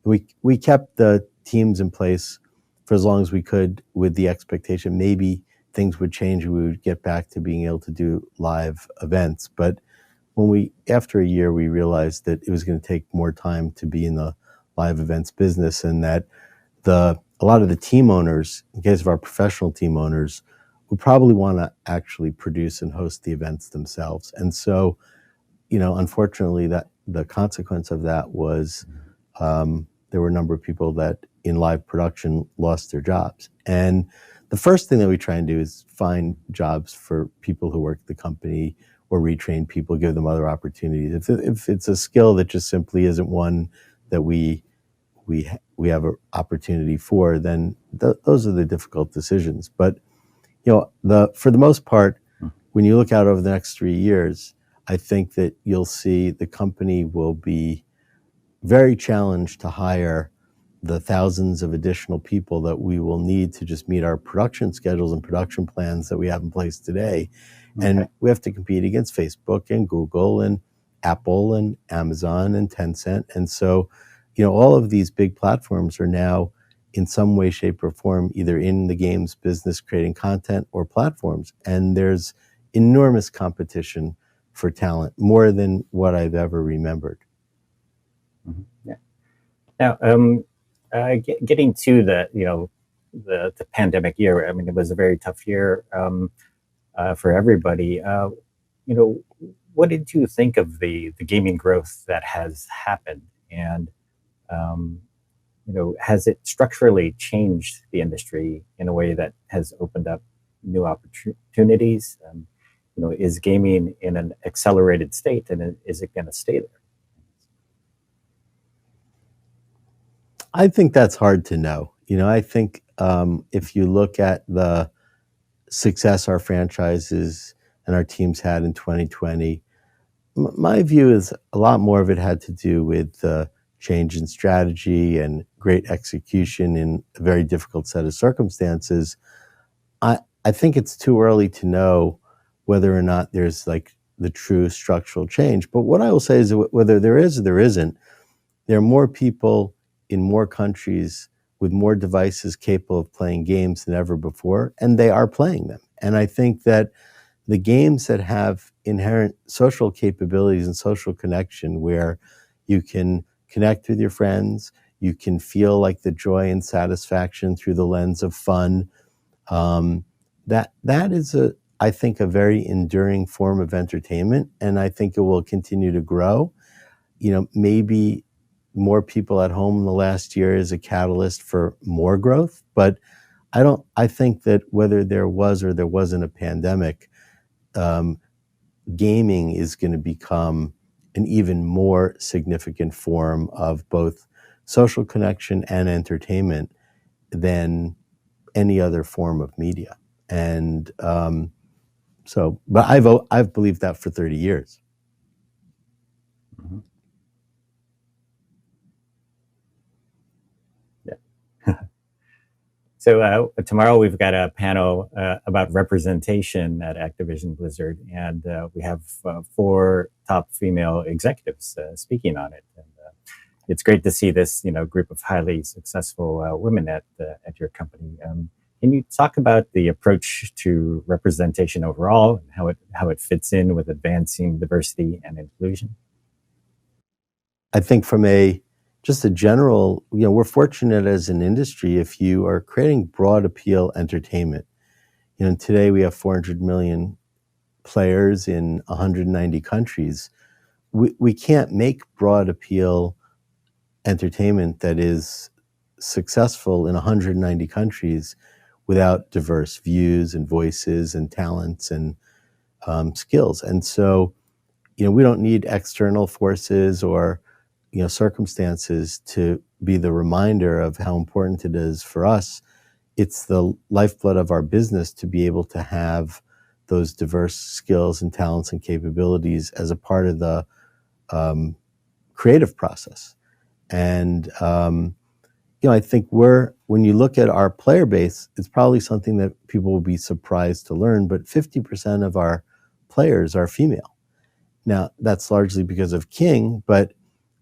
we kept the teams in place for as long as we could with the expectation maybe things would change and we would get back to being able to do live events. But after a year, we realized that it was going to take more time to be in the live events business, and that a lot of the team owners, in case of our professional team owners, would probably want to actually produce and host the events themselves. And so, unfortunately, that the consequence of that was there were a number of people that in live production lost their jobs. And the first thing that we try and do is find jobs for people who work at the company or retrain people, give them other opportunities. If it's a skill that just simply isn't one that we have an opportunity for, then those are the difficult decisions. But for the most part, when you look out over the next 3 years, I think that you'll see the company will be very challenged to hire the thousands of additional people that we will need to just meet our production schedules and production plans that we have in place today. Okay. And we have to compete against Facebook and Google and Apple and Amazon and Tencent. And so, all of these big platforms are now in some way, shape, or form either in the games business creating content or platforms. And there's enormous competition for talent, more than what I've ever remembered. Mm-hmm. Yeah. Now, getting to the pandemic year, I mean, it was a very tough year for everybody. What did you think of the gaming growth that has happened? And has it structurally changed the industry in a way that has opened up new opportunities? Is gaming in an accelerated state, and is it going to stay there? I think that's hard to know. I think if you look at the success our franchises and our teams had in 2020, my view is a lot more of it had to do with the change in strategy and great execution in a very difficult set of circumstances. I think it's too early to know whether or not there's like the true structural change. But what I will say is that whether there is or there isn't, there are more people in more countries with more devices capable of playing games than ever before, and they are playing them. And I think that the games that have inherent social capabilities and social connection, where you can connect with your friends, you can feel like the joy and satisfaction through the lens of fun, that is I think a very enduring form of entertainment, and I think it will continue to grow. Maybe more people at home in the last year is a catalyst for more growth, but I think that whether there was or there wasn't a pandemic, gaming is going to become an even more significant form of both social connection and entertainment than any other form of media. And but I've believed that for 30 years. Mm-hmm. So tomorrow we've got a panel about representation at Activision Blizzard, and we have 4 top female executives speaking on it. And it's great to see this, group of highly successful women at your company. Can you talk about the approach to representation overall, and how it fits in with advancing diversity and inclusion? I think from just a general, we're fortunate as an industry if you are creating broad appeal entertainment. Today we have 400 million players in 190 countries. We can't make broad appeal entertainment that is successful in 190 countries without diverse views and voices and talents and skills. And so, we don't need external forces or circumstances to be the reminder of how important it is for us it's the lifeblood of our business to be able to have those diverse skills and talents and capabilities as a part of the creative process. And I think when you look at our player base, it's probably something that people will be surprised to learn, but 50% of our players are female. Now, that's largely because of King, but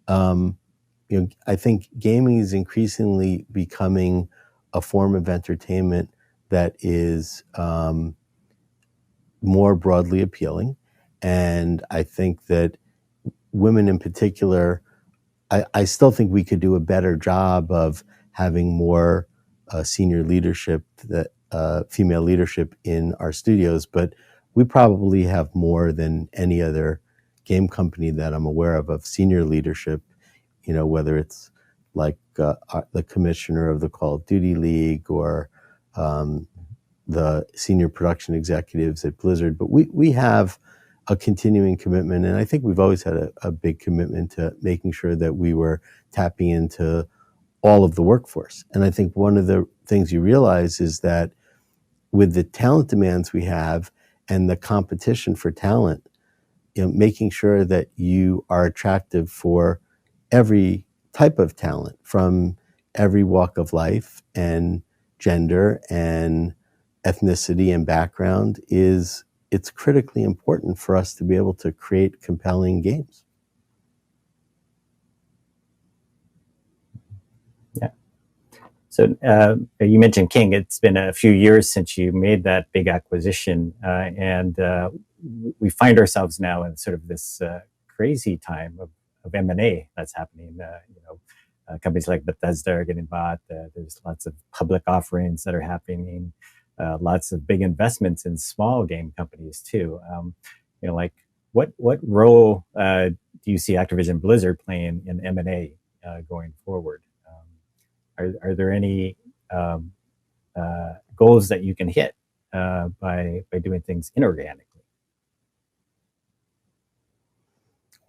I think gaming is increasingly becoming a form of entertainment that is more broadly appealing. And I think that women in particular, I still think we could do a better job of having more senior leadership, female leadership in our studios, but we probably have more than any other game company that I'm aware of senior leadership, whether it's like the commissioner of the Call of Duty League or the senior production executives at Blizzard. But we have a continuing commitment, and I think we've always had a big commitment to making sure that we were tapping into all of the workforce. And I think one of the things you realize is that with the talent demands we have and the competition for talent, making sure that you are attractive for every type of talent from every walk of life and gender and ethnicity and background it's critically important for us to be able to create compelling games. Yeah. So you mentioned King. It's been a few years since you made that big acquisition, and we find ourselves now in sort of this crazy time of M&A that's happening. Companies like Bethesda are getting bought. There's lots of public offerings that are happening. Lots of big investments in small game companies too. What role do you see Activision Blizzard playing in M&A going forward? Are there any goals that you can hit by doing things inorganically?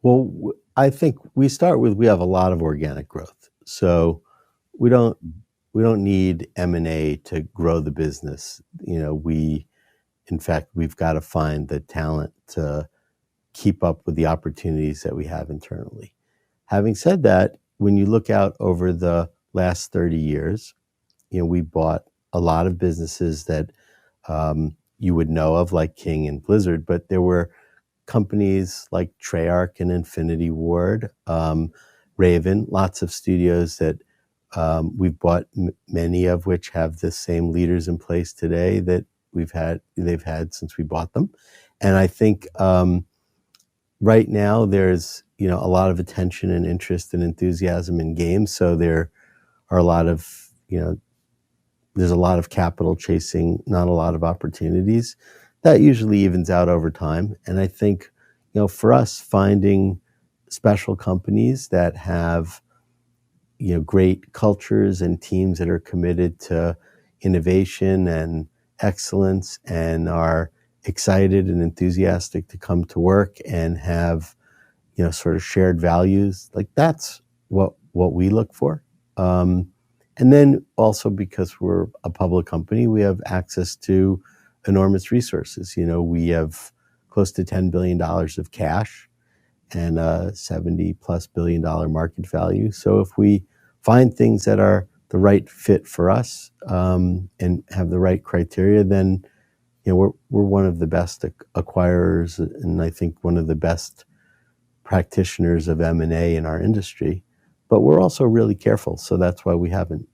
Well, I think we have a lot of organic growth, so we don't need M&A to grow the business. In fact, we've got to find the talent to keep up with the opportunities that we have internally. Having said that, when you look out over the last 30 years, we bought a lot of businesses that you would know of, like King and Blizzard, but there were companies like Treyarch and Infinity Ward, Raven, lots of studios that we've bought, many of which have the same leaders in place today that they've had since we bought them. And I think right now there's a lot of attention and interest and enthusiasm in games. So there are a lot of there's a lot of capital chasing, not a lot of opportunities. That usually evens out over time. And I think for us, finding special companies that have great cultures and teams that are committed to innovation and excellence and are excited and enthusiastic to come to work and have sort of shared values, like that's what we look for. And then also because we're a public company, we have access to enormous resources. We have close to $10 billion of cash and a $70+ billion market value. So if we find things that are the right fit for us and have the right criteria, then we're one of the best acquirers, and I think one of the best practitioners of M&A in our industry. But we're also really careful, so that's why we haven't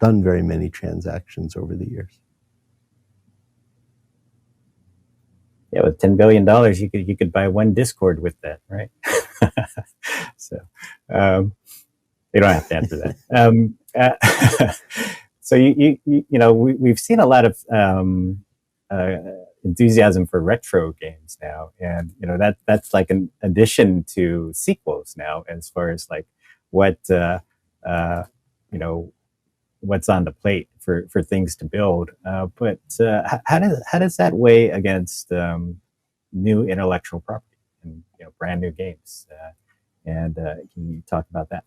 done very many transactions over the years. Yeah, with $10 billion, you could buy one Discord with that, right? So you don't have to answer that. So we've seen a lot of enthusiasm for retro games now, and that's like an addition to sequels now, as far as like what what's on the plate for things to build. But how does that weigh against new intellectual property and brand new games? And can you talk about that,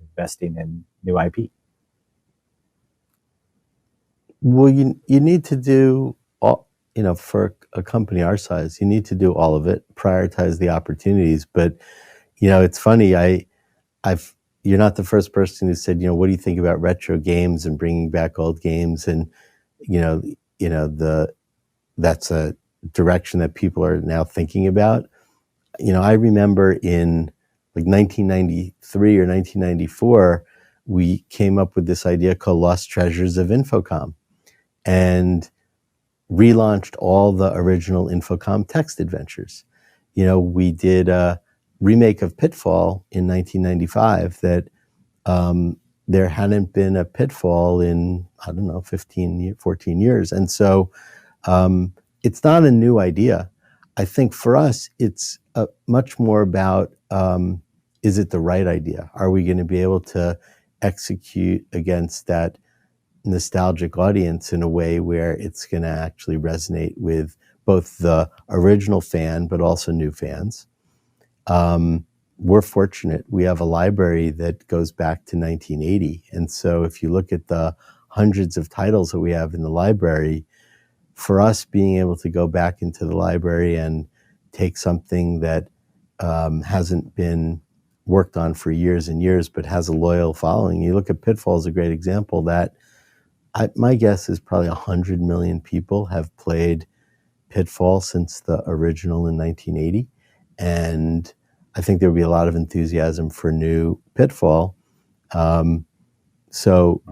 investing in new IP? Well, you need to do all, for a company our size, you need to do all of it, prioritize the opportunities. But, it's funny. You're not the first person who said, what do you think about retro games and bringing back old games? And, that's a direction that people are now thinking about. I remember in like 1993 or 1994, we came up with this idea called Lost Treasures of Infocom, and relaunched all the original Infocom text adventures. We did a remake of Pitfall in 1995 that there hadn't been a Pitfall in, 14 years. And so it's not a new idea. I think for us, it's much more about, is it the right idea? Are we going to be able to execute against that nostalgic audience in a way where it's going to actually resonate with both the original fan, but also new fans? We're fortunate. We have a library that goes back to 1980. And so if you look at the hundreds of titles that we have in the library, for us being able to go back into the library and take something that hasn't been worked on for years and years, but has a loyal following. You look at Pitfall as a great example. That my guess is probably 100 million people have played Pitfall since the original in 1980. And I think there will be a lot of enthusiasm for new Pitfall. So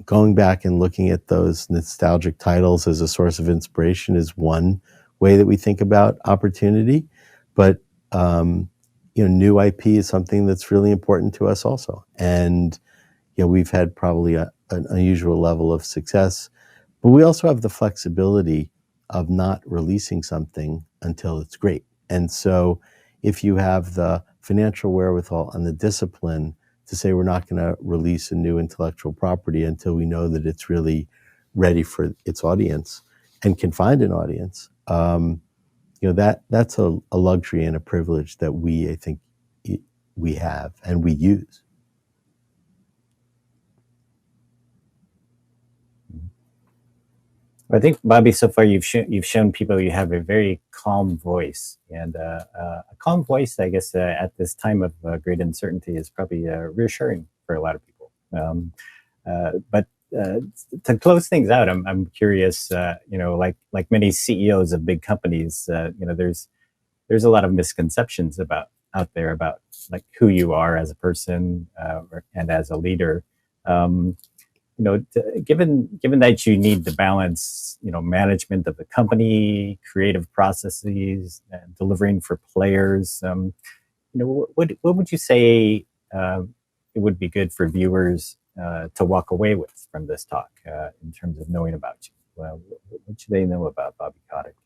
going back and looking at those nostalgic titles as a source of inspiration is one way that we think about opportunity. But new IP is something that's really important to us also. And we've had probably an unusual level of success, but we also have the flexibility of not releasing something until it's great. And so if you have the financial wherewithal and the discipline to say we're not going to release a new intellectual property until we know that it's really ready for its audience and can find an audience, that's a luxury and a privilege that I think we have and we use. I think, Bobby, so far you've shown people you have a very calm voice, and a calm voice, I guess, at this time of great uncertainty is probably reassuring for a lot of people. But to close things out, I'm curious. Like many CEOs of big companies, there's a lot of misconceptions out there about like who you are as a person and as a leader. Given that you need to balance, management of the company, creative processes, delivering for players, what would you say it would be good for viewers to walk away with from this talk in terms of knowing about you? What should they know about Bobby Kotick?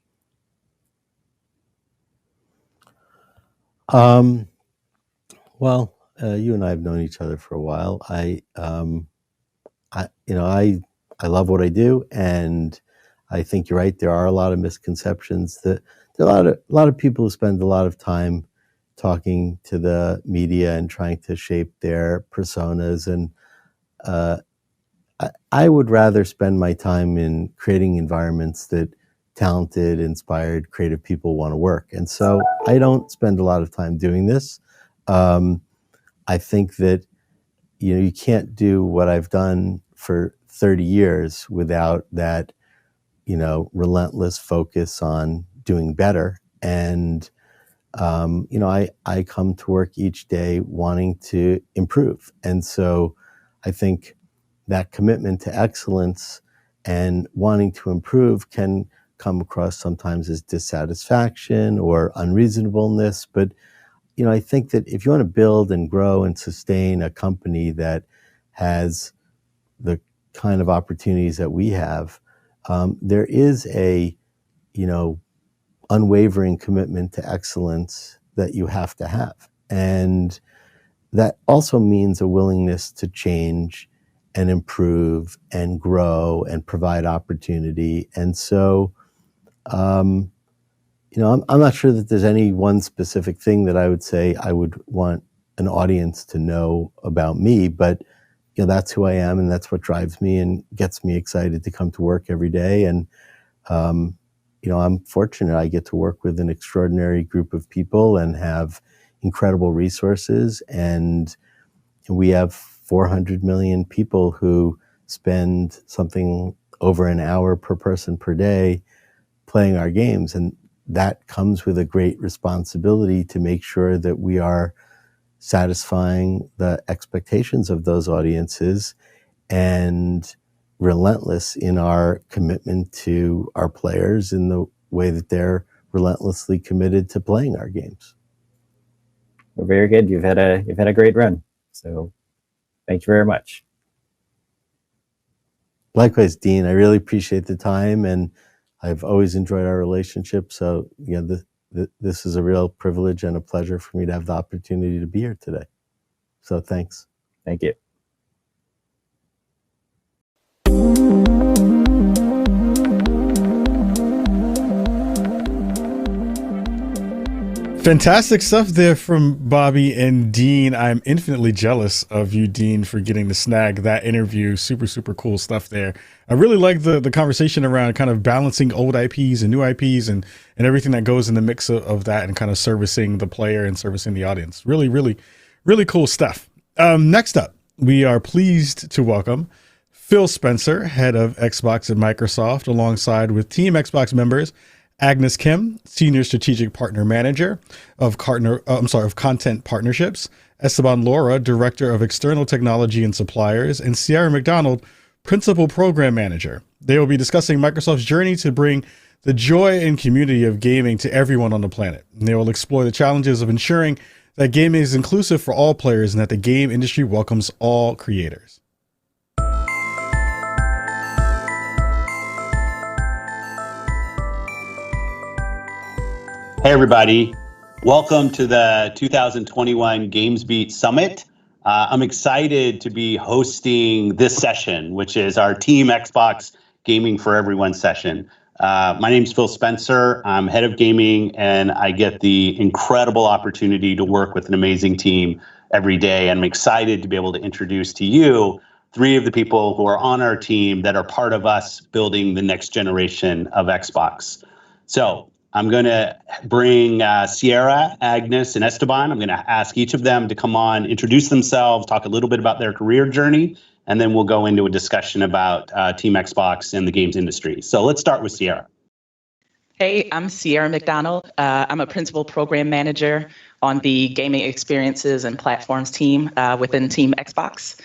Well, you and I have known each other for a while. I love what I do, and I think you're right. There are a lot of misconceptions. That there are a lot of people who spend a lot of time talking to the media and trying to shape their personas, and I would rather spend my time in creating environments that talented, inspired, creative people want to work. And so I don't spend a lot of time doing this. I think that you can't do what I've done for 30 years without that, relentless focus on doing better. And, I come to work each day wanting to improve. And so I think that commitment to excellence and wanting to improve can come across sometimes as dissatisfaction or unreasonableness. But, I think that if you want to build and grow and sustain a company that has the kind of opportunities that we have, there is a, unwavering commitment to excellence that you have to have. And that also means a willingness to change and improve and grow and provide opportunity. And so, I'm not sure that there's any one specific thing that I would say I would want an audience to know about me, but that's who I am, and that's what drives me and gets me excited to come to work every day. And I'm fortunate I get to work with an extraordinary group of people and have incredible resources. And we have 400 million people who spend something over an hour per person per day playing our games. And that comes with a great responsibility to make sure that we are satisfying the expectations of those audiences and relentless in our commitment to our players in the way that they're relentlessly committed to playing our games. Well, very good. You've had a great run. So thank you very much. Likewise, Dean, I really appreciate the time, and I've always enjoyed our relationship. So, this is a real privilege and a pleasure for me to have the opportunity to be here today. So thanks. Thank you. Fantastic stuff there from Bobby and Dean. I'm infinitely jealous of you, Dean, for getting to snag that interview. Super, super cool stuff there. I really like the conversation around kind of balancing old IPs and new IPs and everything that goes in the mix of that, and kind of servicing the player and servicing the audience. Really, really, really cool stuff. Next up, we are pleased to welcome Phil Spencer, head of Xbox at Microsoft, alongside with Team Xbox members Agnes Kim, Senior Strategic Partner Manager of Content Partnerships, Esteban Laura, Director of External Technology and Suppliers, and Sierra McDonald, Principal Program Manager. They will be discussing Microsoft's journey to bring the joy and community of gaming to everyone on the planet. And they will explore the challenges of ensuring that gaming is inclusive for all players and that the game industry welcomes all creators. Hey, everybody. Welcome to the 2021 GamesBeat Summit. I'm excited to be hosting this session, which is our Team Xbox Gaming for Everyone session. My name's Phil Spencer. I'm head of gaming, and I get the incredible opportunity to work with an amazing team every day. I'm excited to be able to introduce to you 3 of the people who are on our team that are part of us building the next generation of Xbox. So I'm going to bring Sierra, Agnes, and Esteban. I'm going to ask each of them to come on, introduce themselves, talk a little bit about their career journey, and then we'll go into a discussion about Team Xbox and the games industry. So let's start with Sierra. Hey, I'm Sierra McDonald. I'm a Principal Program Manager on the Gaming Experiences and Platforms team within Team Xbox.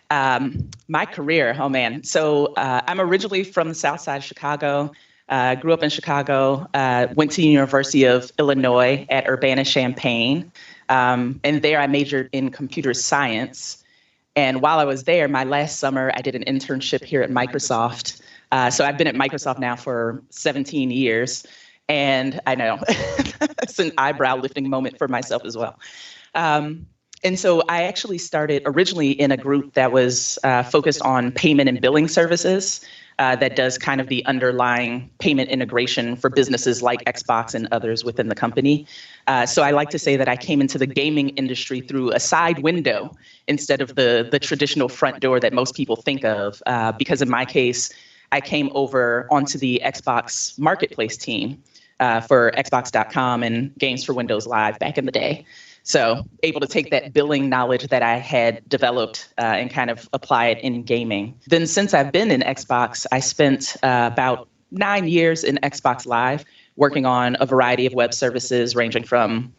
My career, oh man. So I'm originally from the South Side of Chicago. Grew up in Chicago, went to the University of Illinois at Urbana-Champaign, and there I majored in computer science. And while I was there, my last summer, I did an internship here at Microsoft. So I've been at Microsoft now for 17 years, and I know it's an eyebrow-lifting moment for myself as well. And so I actually started originally in a group that was focused on payment and billing services. That does kind of the underlying payment integration for businesses like Xbox and others within the company. So I like to say that I came into the gaming industry through a side window instead of the traditional front door that most people think of. Because in my case, I came over onto the Xbox Marketplace team for Xbox.com and Games for Windows Live back in the day. So able to take that billing knowledge that I had developed and kind of apply it in gaming. Then since I've been in Xbox, I spent about 9 years in Xbox Live working on a variety of web services ranging from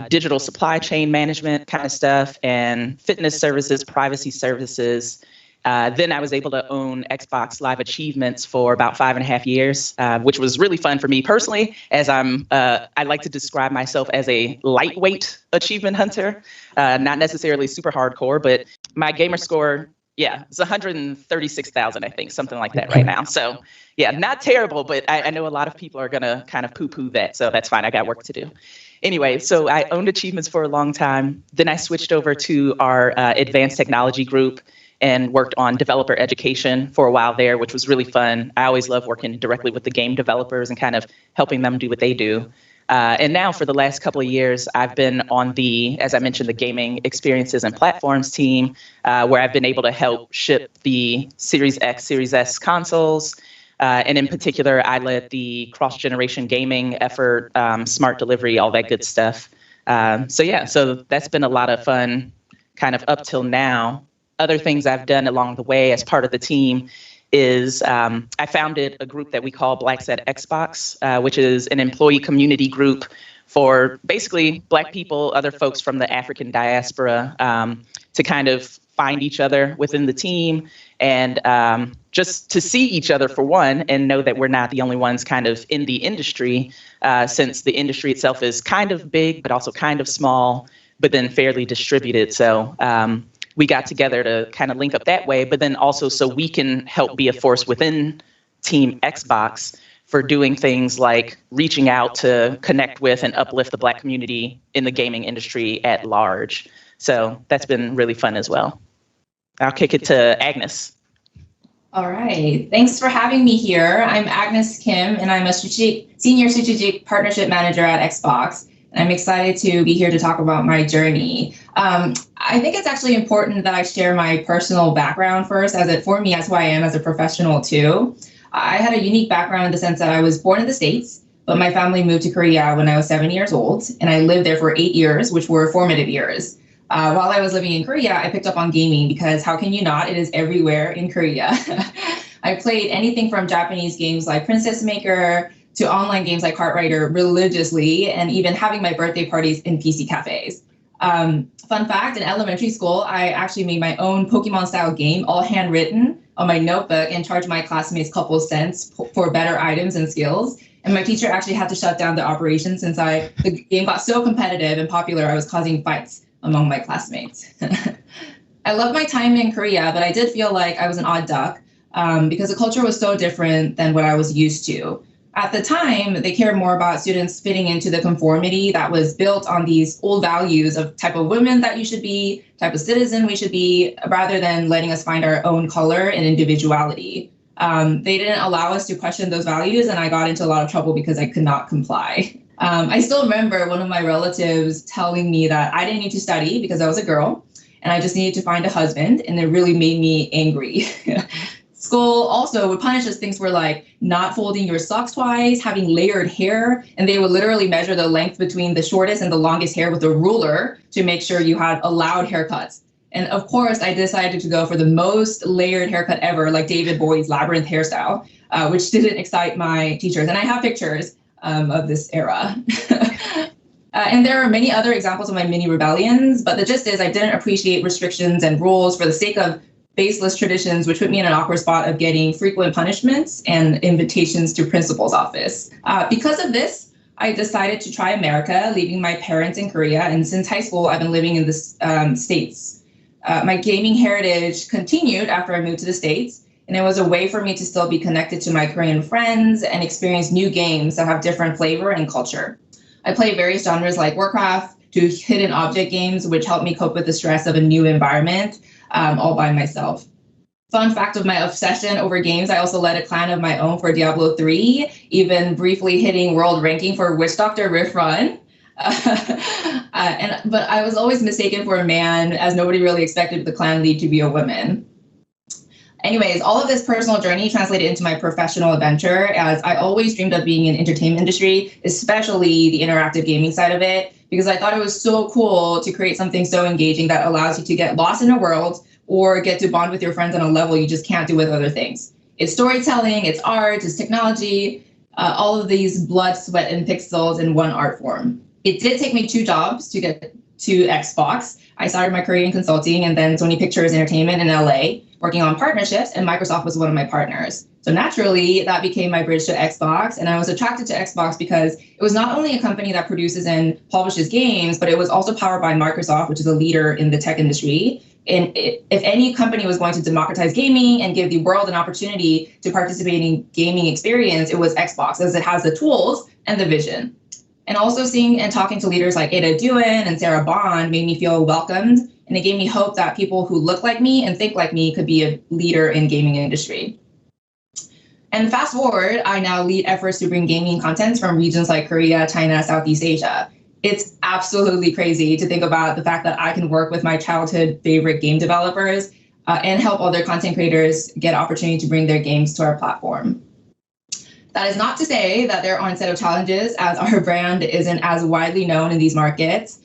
digital supply chain management kind of stuff and fitness services, privacy services. Then I was able to own Xbox Live Achievements for about 5.5 years, which was really fun for me personally, as I like to describe myself as a lightweight achievement hunter, not necessarily super hardcore, but my gamer score, it's 136,000, I think, something like that right now. So yeah, not terrible, but I know a lot of people are going to kind of poo-poo that, so that's fine. I got work to do. Anyway, so I owned Achievements for a long time. Then I switched over to our advanced technology group and worked on developer education for a while there, which was really fun. I always love working directly with the game developers and kind of helping them do what they do. And now for the last couple of years, I've been on the, as I mentioned, the gaming experiences and platforms team, where I've been able to help ship the Series X, Series S consoles. And in particular, I led the cross-generation gaming effort, smart delivery, all that good stuff. So that's been a lot of fun kind of up till now. Other things I've done along the way as part of the team is I founded a group that we call Blacks at Xbox, which is an employee community group for basically Black people, other folks from the African diaspora, to kind of find each other within the team and just to see each other for one and know that we're not the only ones kind of in the industry, since the industry itself is kind of big, but also kind of small, but then fairly distributed. So we got together to kind of link up that way, but then also so we can help be a force within Team Xbox for doing things like reaching out to connect with and uplift the Black community in the gaming industry at large. So that's been really fun as well. I'll kick it to Agnes. All right. Thanks for having me here. I'm Agnes Kim, and I'm a Senior Strategic Partnership Manager at Xbox. And I'm excited to be here to talk about my journey. I think it's actually important that I share my personal background first, as it for me as who I am as a professional too. I had a unique background in the sense that I was born in the States, but my family moved to Korea when I was 7 years old, and I lived there for 8 years, which were formative years. While I was living in Korea, I picked up on gaming because how can you not? It is everywhere in Korea. I played anything from Japanese games like Princess Maker to online games like Cartwriter religiously, and even having my birthday parties in PC cafes. Fun fact, in elementary school, I actually made my own Pokemon-style game, all handwritten on my notebook, and charged my classmates a couple cents for better items and skills. And my teacher actually had to shut down the operation since the game got so competitive and popular, I was causing fights among my classmates. I loved my time in Korea, but I did feel like I was an odd duck because the culture was so different than what I was used to. At the time, they cared more about students fitting into the conformity that was built on these old values of type of women that you should be, type of citizen we should be, rather than letting us find our own color and individuality. They didn't allow us to question those values, and I got into a lot of trouble because I could not comply. I still remember one of my relatives telling me that I didn't need to study because I was a girl, and I just needed to find a husband, and it really made me angry. School also would punish us. Things were like not folding your socks twice, having layered hair, and they would literally measure the length between the shortest and the longest hair with a ruler to make sure you had allowed haircuts. And of course, I decided to go for the most layered haircut ever, like David Bowie's Labyrinth hairstyle, which didn't excite my teachers. And I have pictures of this era. And there are many other examples of my mini rebellions, but the gist is I didn't appreciate restrictions and rules for the sake of baseless traditions, which put me in an awkward spot of getting frequent punishments and invitations to principal's office. Because of this, I decided to try America, leaving my parents in Korea. And since high school, I've been living in the States. My gaming heritage continued after I moved to the States, and it was a way for me to still be connected to my Korean friends and experience new games that have different flavor and culture. I play various genres like Warcraft to hidden object games, which helped me cope with the stress of a new environment, all by myself. Fun fact of my obsession over games, I also led a clan of my own for Diablo 3, even briefly hitting world ranking for Witch Doctor Rift Run. But I was always mistaken for a man, as nobody really expected the clan lead to be a woman. Anyways, all of this personal journey translated into my professional adventure, as I always dreamed of being in the entertainment industry, especially the interactive gaming side of it, because I thought it was so cool to create something so engaging that allows you to get lost in a world or get to bond with your friends on a level you just can't do with other things. It's storytelling, it's art, it's technology, all of these blood, sweat, and pixels in one art form. It did take me 2 jobs to get to Xbox. I started my career in consulting and then Sony Pictures Entertainment in LA, working on partnerships, and Microsoft was one of my partners. So naturally, that became my bridge to Xbox, and I was attracted to Xbox because it was not only a company that produces and publishes games, but it was also powered by Microsoft, which is a leader in the tech industry. And if any company was going to democratize gaming and give the world an opportunity to participate in gaming experience, it was Xbox, as it has the tools and the vision. And also seeing and talking to leaders like Ada Duin and Sarah Bond made me feel welcomed, and it gave me hope that people who look like me and think like me could be a leader in gaming industry. And fast forward, I now lead efforts to bring gaming content from regions like Korea, China, Southeast Asia. It's absolutely crazy to think about the fact that I can work with my childhood favorite game developers and help other content creators get opportunity to bring their games to our platform. That is not to say that there aren't a set of challenges, as our brand isn't as widely known in these markets.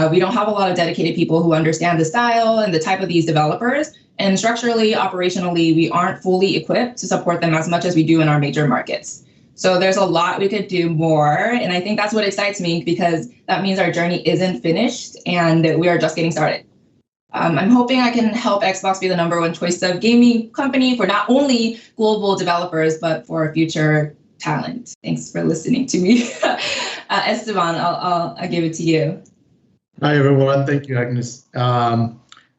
We don't have a lot of dedicated people who understand the style and the type of these developers. And structurally, operationally, we aren't fully equipped to support them as much as we do in our major markets. So there's a lot we could do more. And I think that's what excites me, because that means our journey isn't finished and we are just getting started. I'm hoping I can help Xbox be the #1 choice of gaming company for not only global developers, but for future talent. Thanks for listening to me. Esteban, I'll give it to you. Hi, everyone. Thank you, Agnes.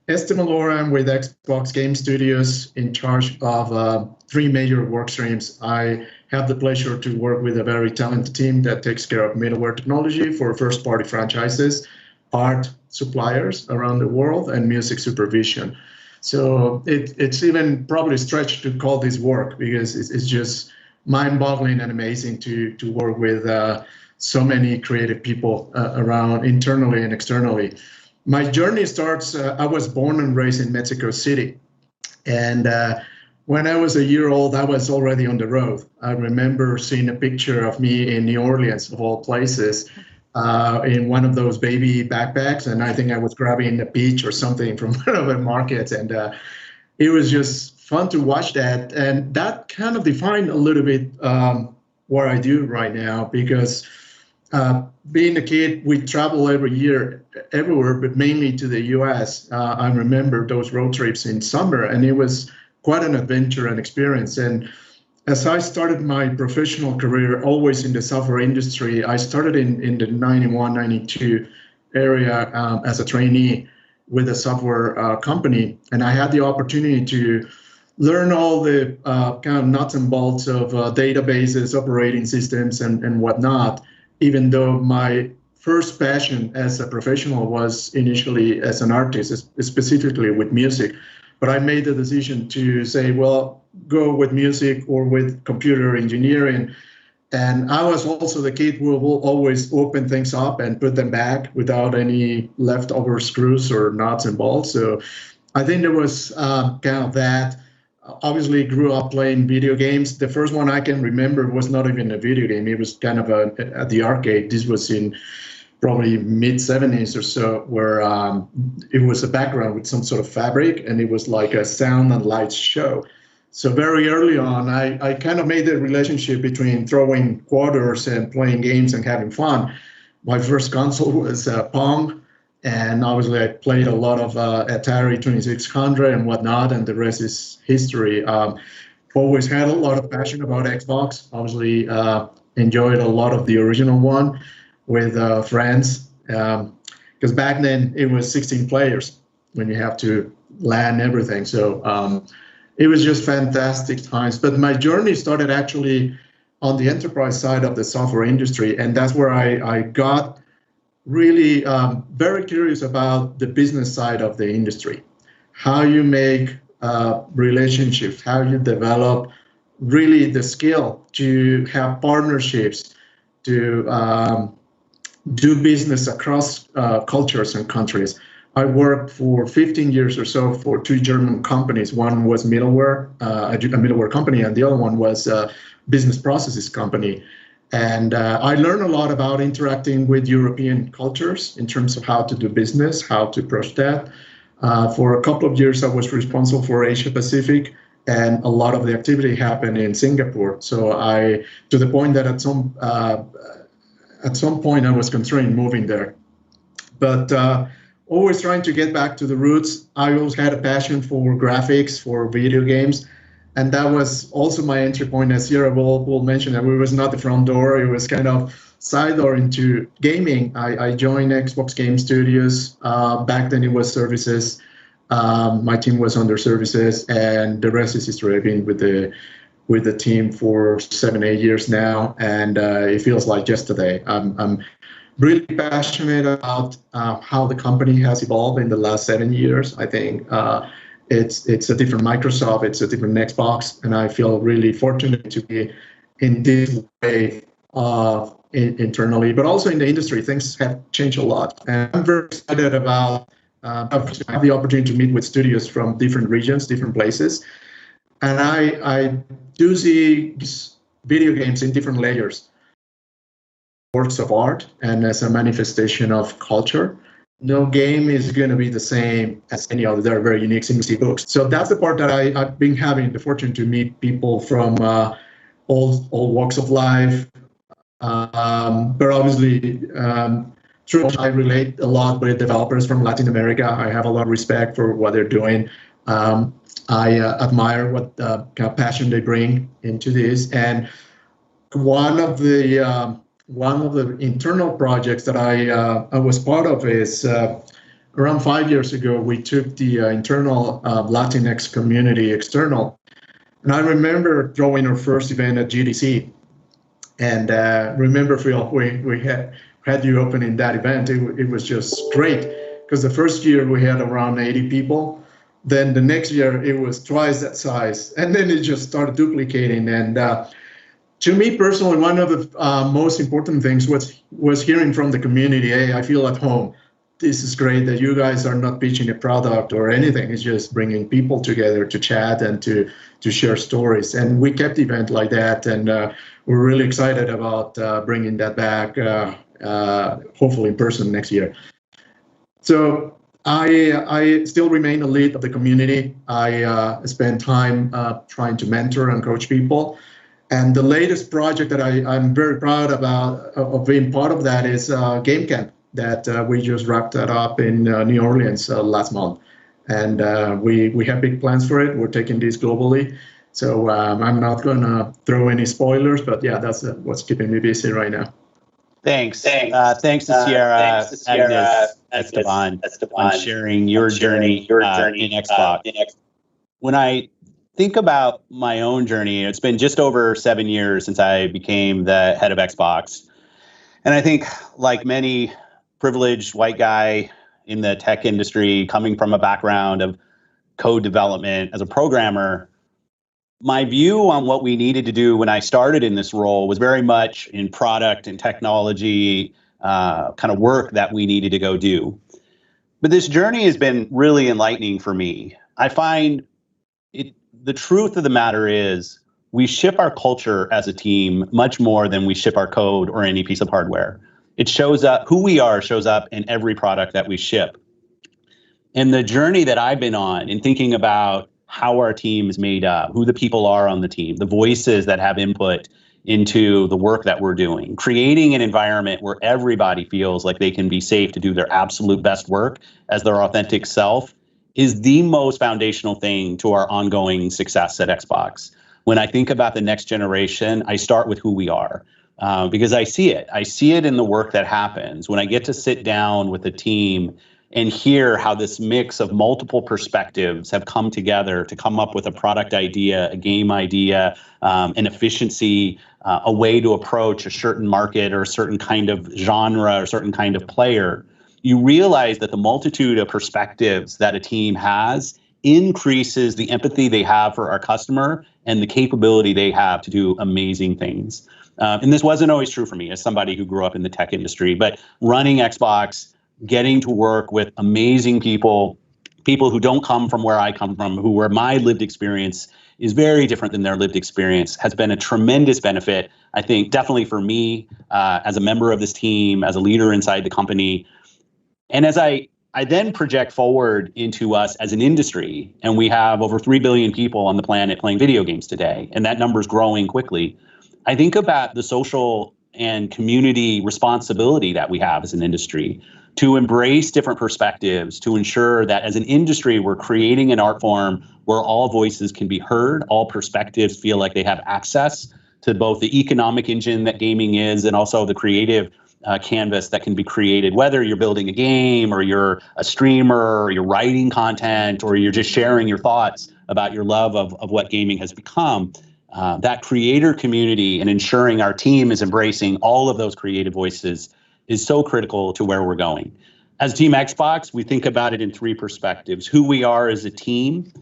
Esteban Lora, I'm with Xbox Game Studios, in charge of 3 major work streams. I have the pleasure to work with a very talented team that takes care of middleware technology for first-party franchises, art suppliers around the world, and music supervision. So it's even probably stretched to call this work, because it's just mind-boggling and amazing to work with so many creative people around internally and externally. My journey starts, I was born and raised in Mexico City. And when I was a year old, I was already on the road. I remember seeing a picture of me in New Orleans, of all places, in one of those baby backpacks. And I think I was grabbing a peach or something from one of the markets. And it was just fun to watch that. And that kind of defined a little bit what I do right now, because being a kid, we travel every year everywhere, but mainly to the US. I remember those road trips in summer, and it was quite an adventure and experience. And as I started my professional career, always in the software industry, I started in the 91, 92 area as a trainee with a software company. And I had the opportunity to learn all the kind of nuts and bolts of databases, operating systems, and whatnot, even though my first passion as a professional was initially as an artist, specifically with music. But I made the decision to say, well, go with music or with computer engineering. And I was also the kid who will always open things up and put them back without any leftover screws or nuts and bolts. So I think there was kind of that. Obviously grew up playing video games. The first one I can remember was not even a video game. It was kind of at the arcade. This was in probably mid-70s or so, where it was a background with some sort of fabric, and it was like a sound and lights show. So very early on, I kind of made the relationship between throwing quarters and playing games and having fun. My first console was Pong. And obviously, I played a lot of Atari 2600 and whatnot, and the rest is history. Always had a lot of passion about Xbox. Obviously, enjoyed a lot of the original one with friends. Because back then, it was 16 players when you have to LAN everything. So it was just fantastic times. But my journey started actually on the enterprise side of the software industry. And that's where I got really very curious about the business side of the industry, how you make relationships, how you develop really the skill to have partnerships, to do business across cultures and countries. I worked for 15 years or so for 2 German companies. One was middleware, a middleware company, and the other one was a business processes company. And I learned a lot about interacting with European cultures in terms of how to do business, how to approach that. For a couple of years, I was responsible for Asia Pacific, and a lot of the activity happened in Singapore. So to the point that at some point I was considering moving there. But always trying to get back to the roots. I always had a passion for graphics, for video games. And that was also my entry point, as Sierra will mention, that it was not the front door. It was kind of side door into gaming. I joined Xbox Game Studios. Back then it was services. My team was under services, and the rest is history. I've been with the team for 7-8 years now, and it feels like yesterday. I'm really passionate about how the company has evolved in the last 7 years. I think it's a different Microsoft, it's a different Xbox, and I feel really fortunate to be in this way internally, but also in the industry. Things have changed a lot, and I'm very excited about have the opportunity to meet with studios from different regions, different places, and I do see video games in different layers, works of art, and as a manifestation of culture. No game is going to be the same as any other. They're very unique CMC books. So that's the part that I've been having the fortune to meet people from all walks of life. But obviously, I relate a lot with developers from Latin America. I have a lot of respect for what they're doing. I admire what kind of passion they bring into this. And one of the internal projects that I was part of is around 5 years ago, we took the internal Latinx community external. And I remember throwing our first event at GDC. And remember, Phil, we had you opening that event. It was just great because the first year we had around 80 people. Then the next year it was twice that size. And then it just started duplicating. And to me personally, one of the most important things was hearing from the community, hey, I feel at home. This is great that you guys are not pitching a product or anything. It's just bringing people together to chat and to share stories. And we kept the event like that. And we're really excited about bringing that back, hopefully in person next year. So I still remain a lead of the community. I spend time trying to mentor and coach people. And the latest project that I'm very proud of being part of that is Game Camp that we just wrapped that up in New Orleans last month. And we have big plans for it. We're taking this globally. So I'm not going to throw any spoilers, but yeah, that's what's keeping me busy right now. Thanks to Sierra, Esteban, on sharing your journey in Xbox. When I think about my own journey, it's been just over 7 years since I became the head of Xbox. And I think, like many privileged white guy in the tech industry, coming from a background of code development as a programmer, my view on what we needed to do when I started in this role was very much in product and technology kind of work that we needed to go do. But this journey has been really enlightening for me. I find the truth of the matter is we ship our culture as a team much more than we ship our code or any piece of hardware. It shows up, who we are shows up in every product that we ship. And the journey that I've been on in thinking about how our team is made up, who the people are on the team, the voices that have input into the work that we're doing, creating an environment where everybody feels like they can be safe to do their absolute best work as their authentic self is the most foundational thing to our ongoing success at Xbox. When I think about the next generation, I start with who we are because I see it. I see it in the work that happens when I get to sit down with a team and hear how this mix of multiple perspectives have come together to come up with a product idea, a game idea, an efficiency, a way to approach a certain market or a certain kind of genre or a certain kind of player. You realize that the multitude of perspectives that a team has increases the empathy they have for our customer and the capability they have to do amazing things. And this wasn't always true for me as somebody who grew up in the tech industry, but running Xbox, getting to work with amazing people who don't come from where I come from, where my lived experience is very different than their lived experience, has been a tremendous benefit, I think, definitely for me as a member of this team, as a leader inside the company. And as I then project forward into us as an industry, and we have over 3 billion people on the planet playing video games today, and that number is growing quickly, I think about the social and community responsibility that we have as an industry to embrace different perspectives, to ensure that as an industry, we're creating an art form where all voices can be heard, all perspectives feel like they have access to both the economic engine that gaming is and also the creative canvas that can be created, whether you're building a game or you're a streamer or you're writing content or you're just sharing your thoughts about your love of what gaming has become. That creator community and ensuring our team is embracing all of those creative voices is so critical to where we're going. As Team Xbox, we think about it in three perspectives: who we are as a team.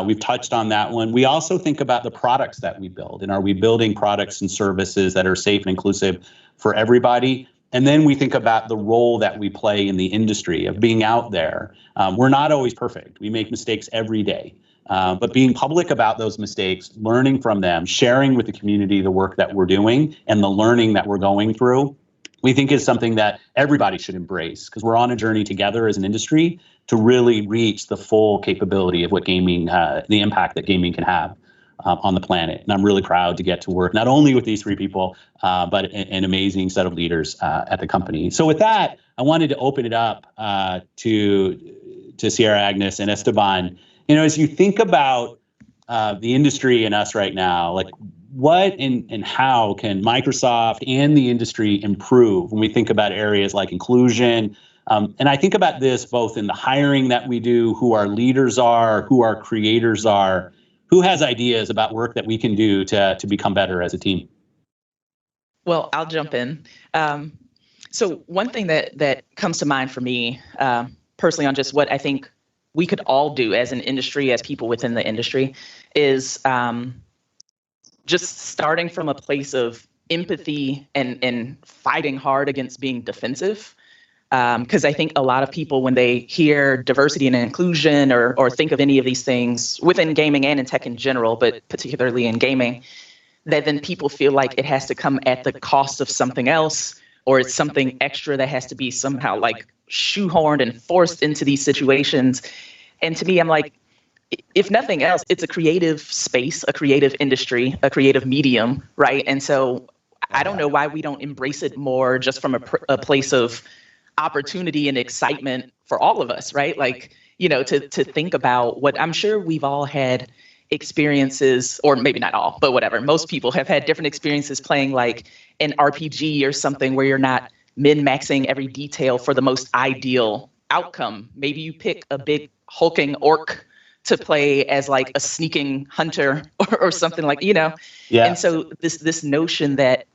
We've touched on that one. We also think about the products that we build, and are we building products and services that are safe and inclusive for everybody? And then we think about the role that we play in the industry of being out there. We're not always perfect. We make mistakes every day. But being public about those mistakes, learning from them, sharing with the community the work that we're doing and the learning that we're going through, we think is something that everybody should embrace, because we're on a journey together as an industry to really reach the full capability of what gaming, the impact that gaming can have on the planet. And I'm really proud to get to work not only with these three people, but an amazing set of leaders at the company. So with that, I wanted to open it up to Sierra, Agnes, and Esteban. You know, as you think about the industry and us right now, like what and how can Microsoft and the industry improve when we think about areas like inclusion? And I think about this both in the hiring that we do, who our leaders are, who our creators are, who has ideas about work that we can do to become better as a team. Well, I'll jump in. So one thing that comes to mind for me personally on just what I think we could all do as an industry, as people within the industry, is just starting from a place of empathy and fighting hard against being defensive. Because I think a lot of people, when they hear diversity and inclusion or think of any of these things within gaming and in tech in general, but particularly in gaming, that then people feel like it has to come at the cost of something else, or it's something extra that has to be somehow like shoehorned and forced into these situations. And to me, I'm like, if nothing else, it's a creative space, a creative industry, a creative medium, right? And so I don't know why we don't embrace it more just from a place of opportunity and excitement for all of us, right? Like, you know, to think about what I'm sure we've all had experiences, or maybe not all, but whatever. Most people have had different experiences playing like an RPG or something where you're not min-maxing every detail for the most ideal outcome. Maybe you pick a big hulking orc to play as like a sneaking hunter or something like, you know. Yeah. And so this notion that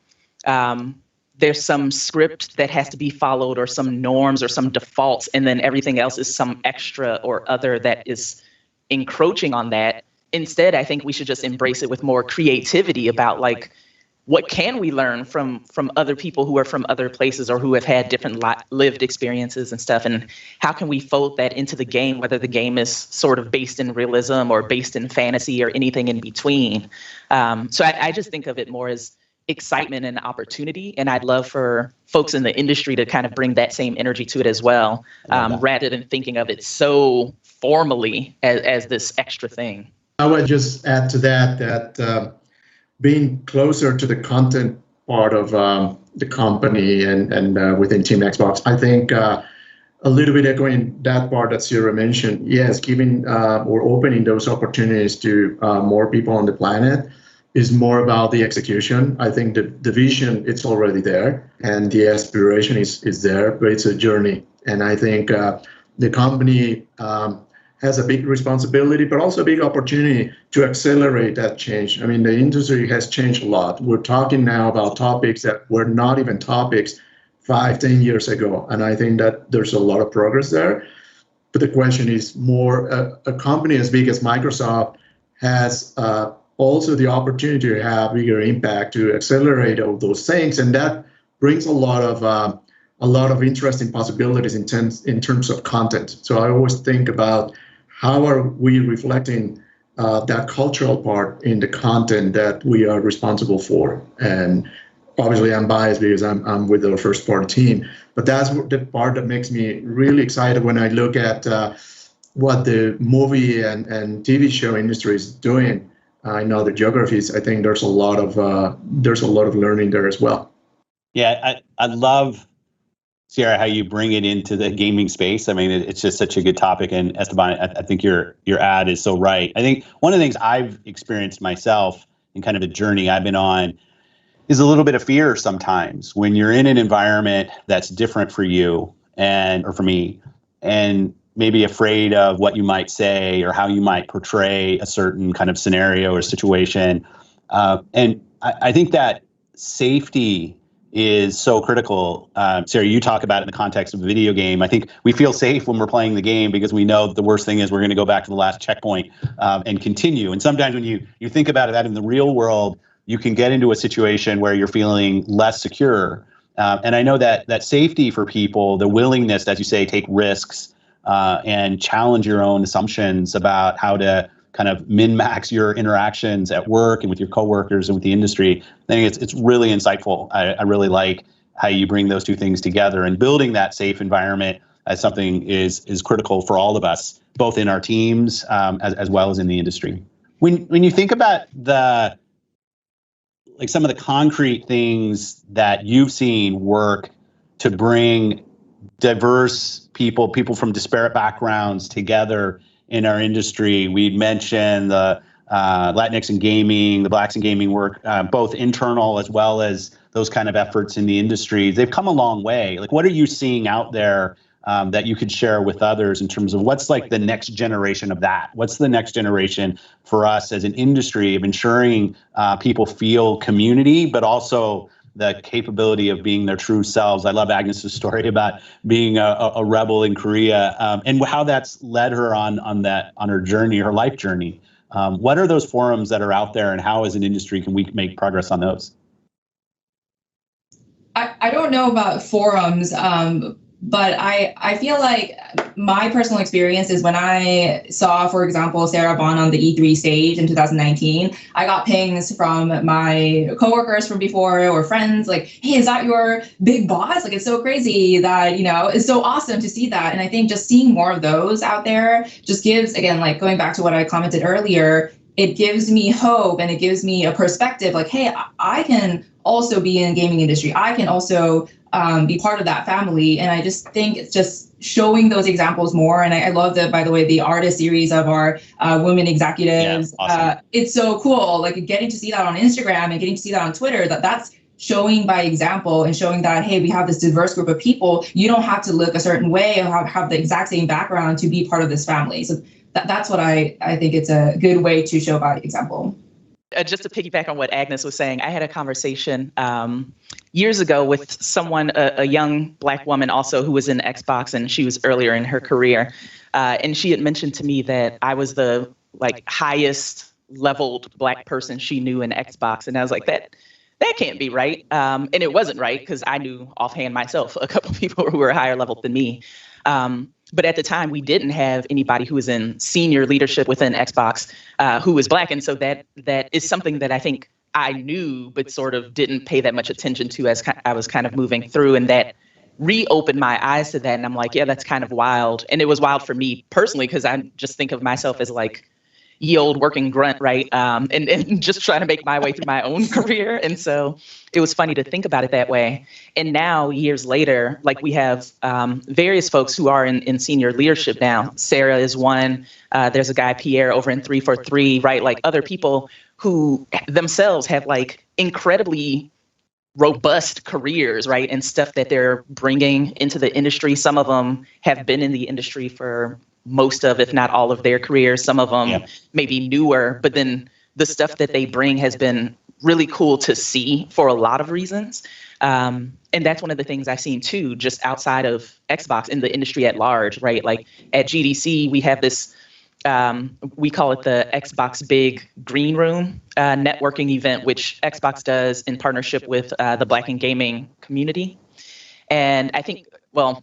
there's some script that has to be followed, or some norms or some defaults, and then everything else is some extra or other that is encroaching on that. Instead, I think we should just embrace it with more creativity about like, what can we learn from other people who are from other places or who have had different lived experiences and stuff, and how can we fold that into the game, whether the game is sort of based in realism or based in fantasy or anything in between. So I just think of it more as excitement and opportunity, and I'd love for folks in the industry to kind of bring that same energy to it as well, rather than thinking of it so formally as this extra thing. I would just add to that being closer to the content part of the company and within Team Xbox, I think a little bit echoing that part that Sierra mentioned, yes, giving or opening those opportunities to more people on the planet is more about the execution. I think the vision, it's already there, and the aspiration is there, but it's a journey. And I think the company has a big responsibility, but also a big opportunity to accelerate that change. I mean, the industry has changed a lot. We're talking now about topics that were not even topics 5-10 years ago. And I think that there's a lot of progress there. But the question is more, a company as big as Microsoft has also the opportunity to have bigger impact to accelerate all those things. And that brings a lot of interesting possibilities in terms of content. So I always think about, how are we reflecting that cultural part in the content that we are responsible for? And obviously I'm biased because I'm with our first party team, but that's the part that makes me really excited when I look at what the movie and TV show industry is doing in other geographies. I think there's a lot of learning there as well. Yeah, I love, Sierra, how you bring it into the gaming space. I mean, it's just such a good topic. And Esteban, I think your ad is so right. I think one of the things I've experienced myself in kind of the journey I've been on is a little bit of fear sometimes when you're in an environment that's different for you or for me, and maybe afraid of what you might say or how you might portray a certain kind of scenario or situation. And I think that safety is so critical. Sarah, you talk about it in the context of a video game. I think we feel safe when we're playing the game because we know that the worst thing is we're going to go back to the last checkpoint and continue. And sometimes when you think about that in the real world, you can get into a situation where you're feeling less secure. And I know that safety for people, the willingness, as you say, take risks and challenge your own assumptions about how to kind of min-max your interactions at work and with your coworkers and with the industry. I think it's really insightful. I really like how you bring those two things together, and building that safe environment as something is critical for all of us, both in our teams as well as in the industry. When you think about some of the concrete things that you've seen work to bring diverse people from disparate backgrounds together in our industry, we'd mentioned the Latinx in gaming, the Blacks in gaming work, both internal as well as those kind of efforts in the industry. They've come a long way. Like, what are you seeing out there that you could share with others in terms of what's like the next generation of that? What's the next generation for us as an industry of ensuring people feel community, but also the capability of being their true selves? I love Agnes's story about being a rebel in Korea and how that's led her on her journey, her life journey. What are those forums that are out there, and how as an industry can we make progress on those? I don't know about forums, but I feel like my personal experience is when I saw, for example, Sarah Bond on the E3 stage in 2019, I got pings from my coworkers from before or friends like, hey, is that your big boss? Like, it's so crazy that, it's so awesome to see that. And I think just seeing more of those out there just gives, again, like going back to what I commented earlier, it gives me hope and it gives me a perspective like, hey, I can also be in the gaming industry. I can also be part of that family. And I just think it's just showing those examples more. And I love by the way, the artist series of our women executives. Yeah, awesome. It's so cool, like getting to see that on Instagram and getting to see that on Twitter, that's showing by example and showing that, hey, we have this diverse group of people. You don't have to look a certain way or have the exact same background to be part of this family. So that's what I think it's a good way to show by example. Just to piggyback on what Agnes was saying, I had a conversation years ago with someone, a young Black woman also who was in Xbox, and she was earlier in her career. And she had mentioned to me that I was the highest leveled Black person she knew in Xbox. And I was like, that can't be right. And it wasn't right because I knew offhand myself a couple of people who were higher level than me. But at the time, we didn't have anybody who was in senior leadership within Xbox who was Black. And so that is something that I think I knew, but sort of didn't pay that much attention to as I was kind of moving through. And that reopened my eyes to that. And I'm like, yeah, that's kind of wild. And it was wild for me personally, because I just think of myself as like ye old working grunt, right? And just trying to make my way through my own career. And so it was funny to think about it that way. And now, years later, we have various folks who are in senior leadership now. Sarah is one. There's a guy, Pierre, over in 343, right? Like other people who themselves have incredibly robust careers, right? And stuff that they're bringing into the industry. Some of them have been in the industry for most of, if not all of their careers. Some of them maybe newer, but then the stuff that they bring has been really cool to see for a lot of reasons. And that's one of the things I've seen too, just outside of Xbox in the industry at large, right? Like at GDC, we have this, we call it the Xbox Big Green Room networking event, which Xbox does in partnership with the Black and Gaming community. And I think,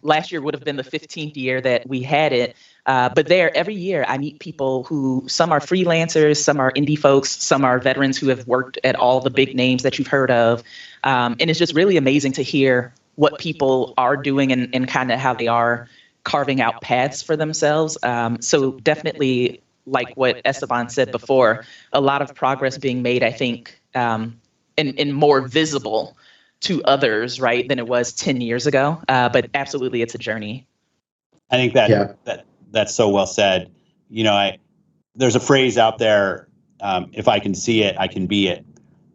last year would have been the 15th year that we had it. But there, every year, I meet people who, some are freelancers, some are indie folks, some are veterans who have worked at all the big names that you've heard of. And it's just really amazing to hear what people are doing and kind of how they are carving out paths for themselves. So definitely, like what Esteban said before, a lot of progress being made, I think, and more visible to others, right, than it was 10 years ago. But absolutely, it's a journey. I think that's so well said. There's a phrase out there, if I can see it, I can be it.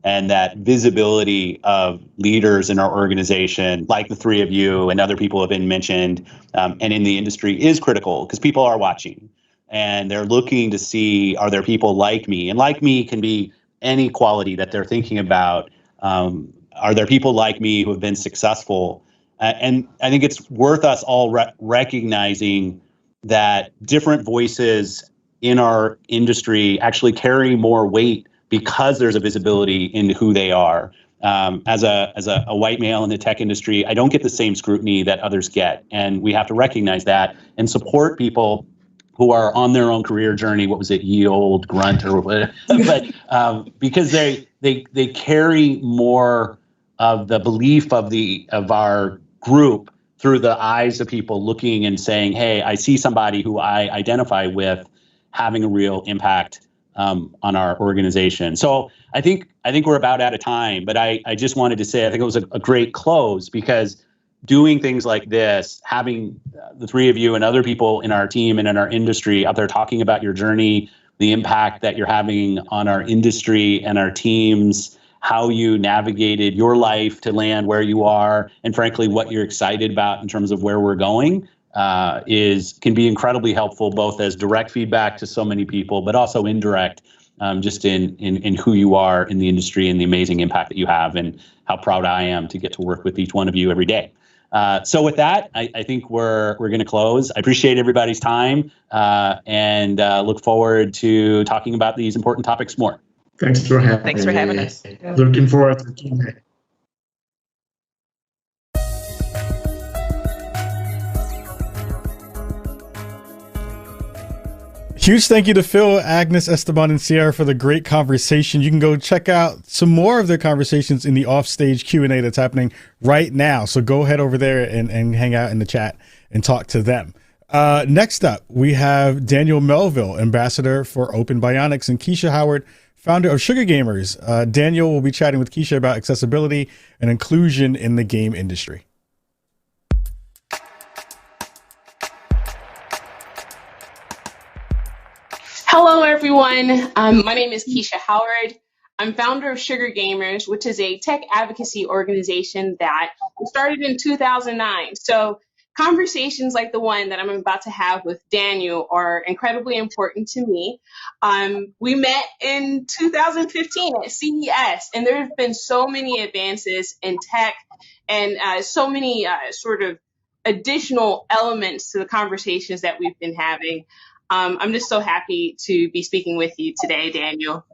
And that visibility of leaders in our organization, like the three of you and other people have been mentioned, and in the industry is critical because people are watching and they're looking to see, are there people like me? And like me can be any quality that they're thinking about. are there people like me who have been successful? And I think it's worth us all recognizing that different voices in our industry actually carry more weight because there's a visibility into who they are. As a white male in the tech industry, I don't get the same scrutiny that others get, and we have to recognize that and support people who are on their own career journey. What was it, ye old grunt or whatever? But because they carry more of the belief of our group through the eyes of people looking and saying, "Hey, I see somebody who I identify with having a real impact on our organization." So I think we're about out of time, but I just wanted to say I think it was a great close, because doing things like this, having the three of you and other people in our team and in our industry out there talking about your journey, the impact that you're having on our industry and our teams, how you navigated your life to land where you are, and frankly, what you're excited about in terms of where we're going, can be incredibly helpful, both as direct feedback to so many people, but also indirect, just in who you are in the industry and the amazing impact that you have, and how proud I am to get to work with each one of you every day. So with that, I think we're going to close. I appreciate everybody's time, and look forward to talking about these important topics more. Thanks for having us. Looking forward to the Q&A. Huge thank you to Phil, Agnes, Esteban, and Sierra for the great conversation. You can go check out some more of their conversations in the offstage Q&A that's happening right now. So go head over there and hang out in the chat and talk to them. Next up, we have Daniel Melville, ambassador for Open Bionics, and Keisha Howard, founder of Sugar Gamers. Daniel will be chatting with Keisha about accessibility and inclusion in the game industry. Hello, everyone. My name is Keisha Howard. I'm founder of Sugar Gamers, which is a tech advocacy organization that was started in 2009. So conversations like the one that I'm about to have with Daniel are incredibly important to me. We met in 2015 at CES, and there have been so many advances in tech and so many sort of additional elements to the conversations that we've been having. I'm just so happy to be speaking with you today, Daniel.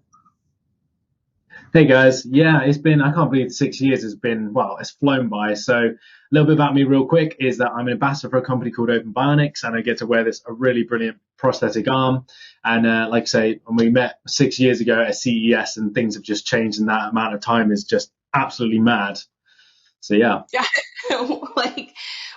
Hey guys, yeah, it's been, I can't believe 6 years has been, well, it's flown by. So a little bit about me real quick is that I'm an ambassador for a company called Open Bionics, and I get to wear a really brilliant prosthetic arm. And like I say, when we met 6 years ago at CES, and things have just changed in that amount of time is just absolutely mad. So yeah.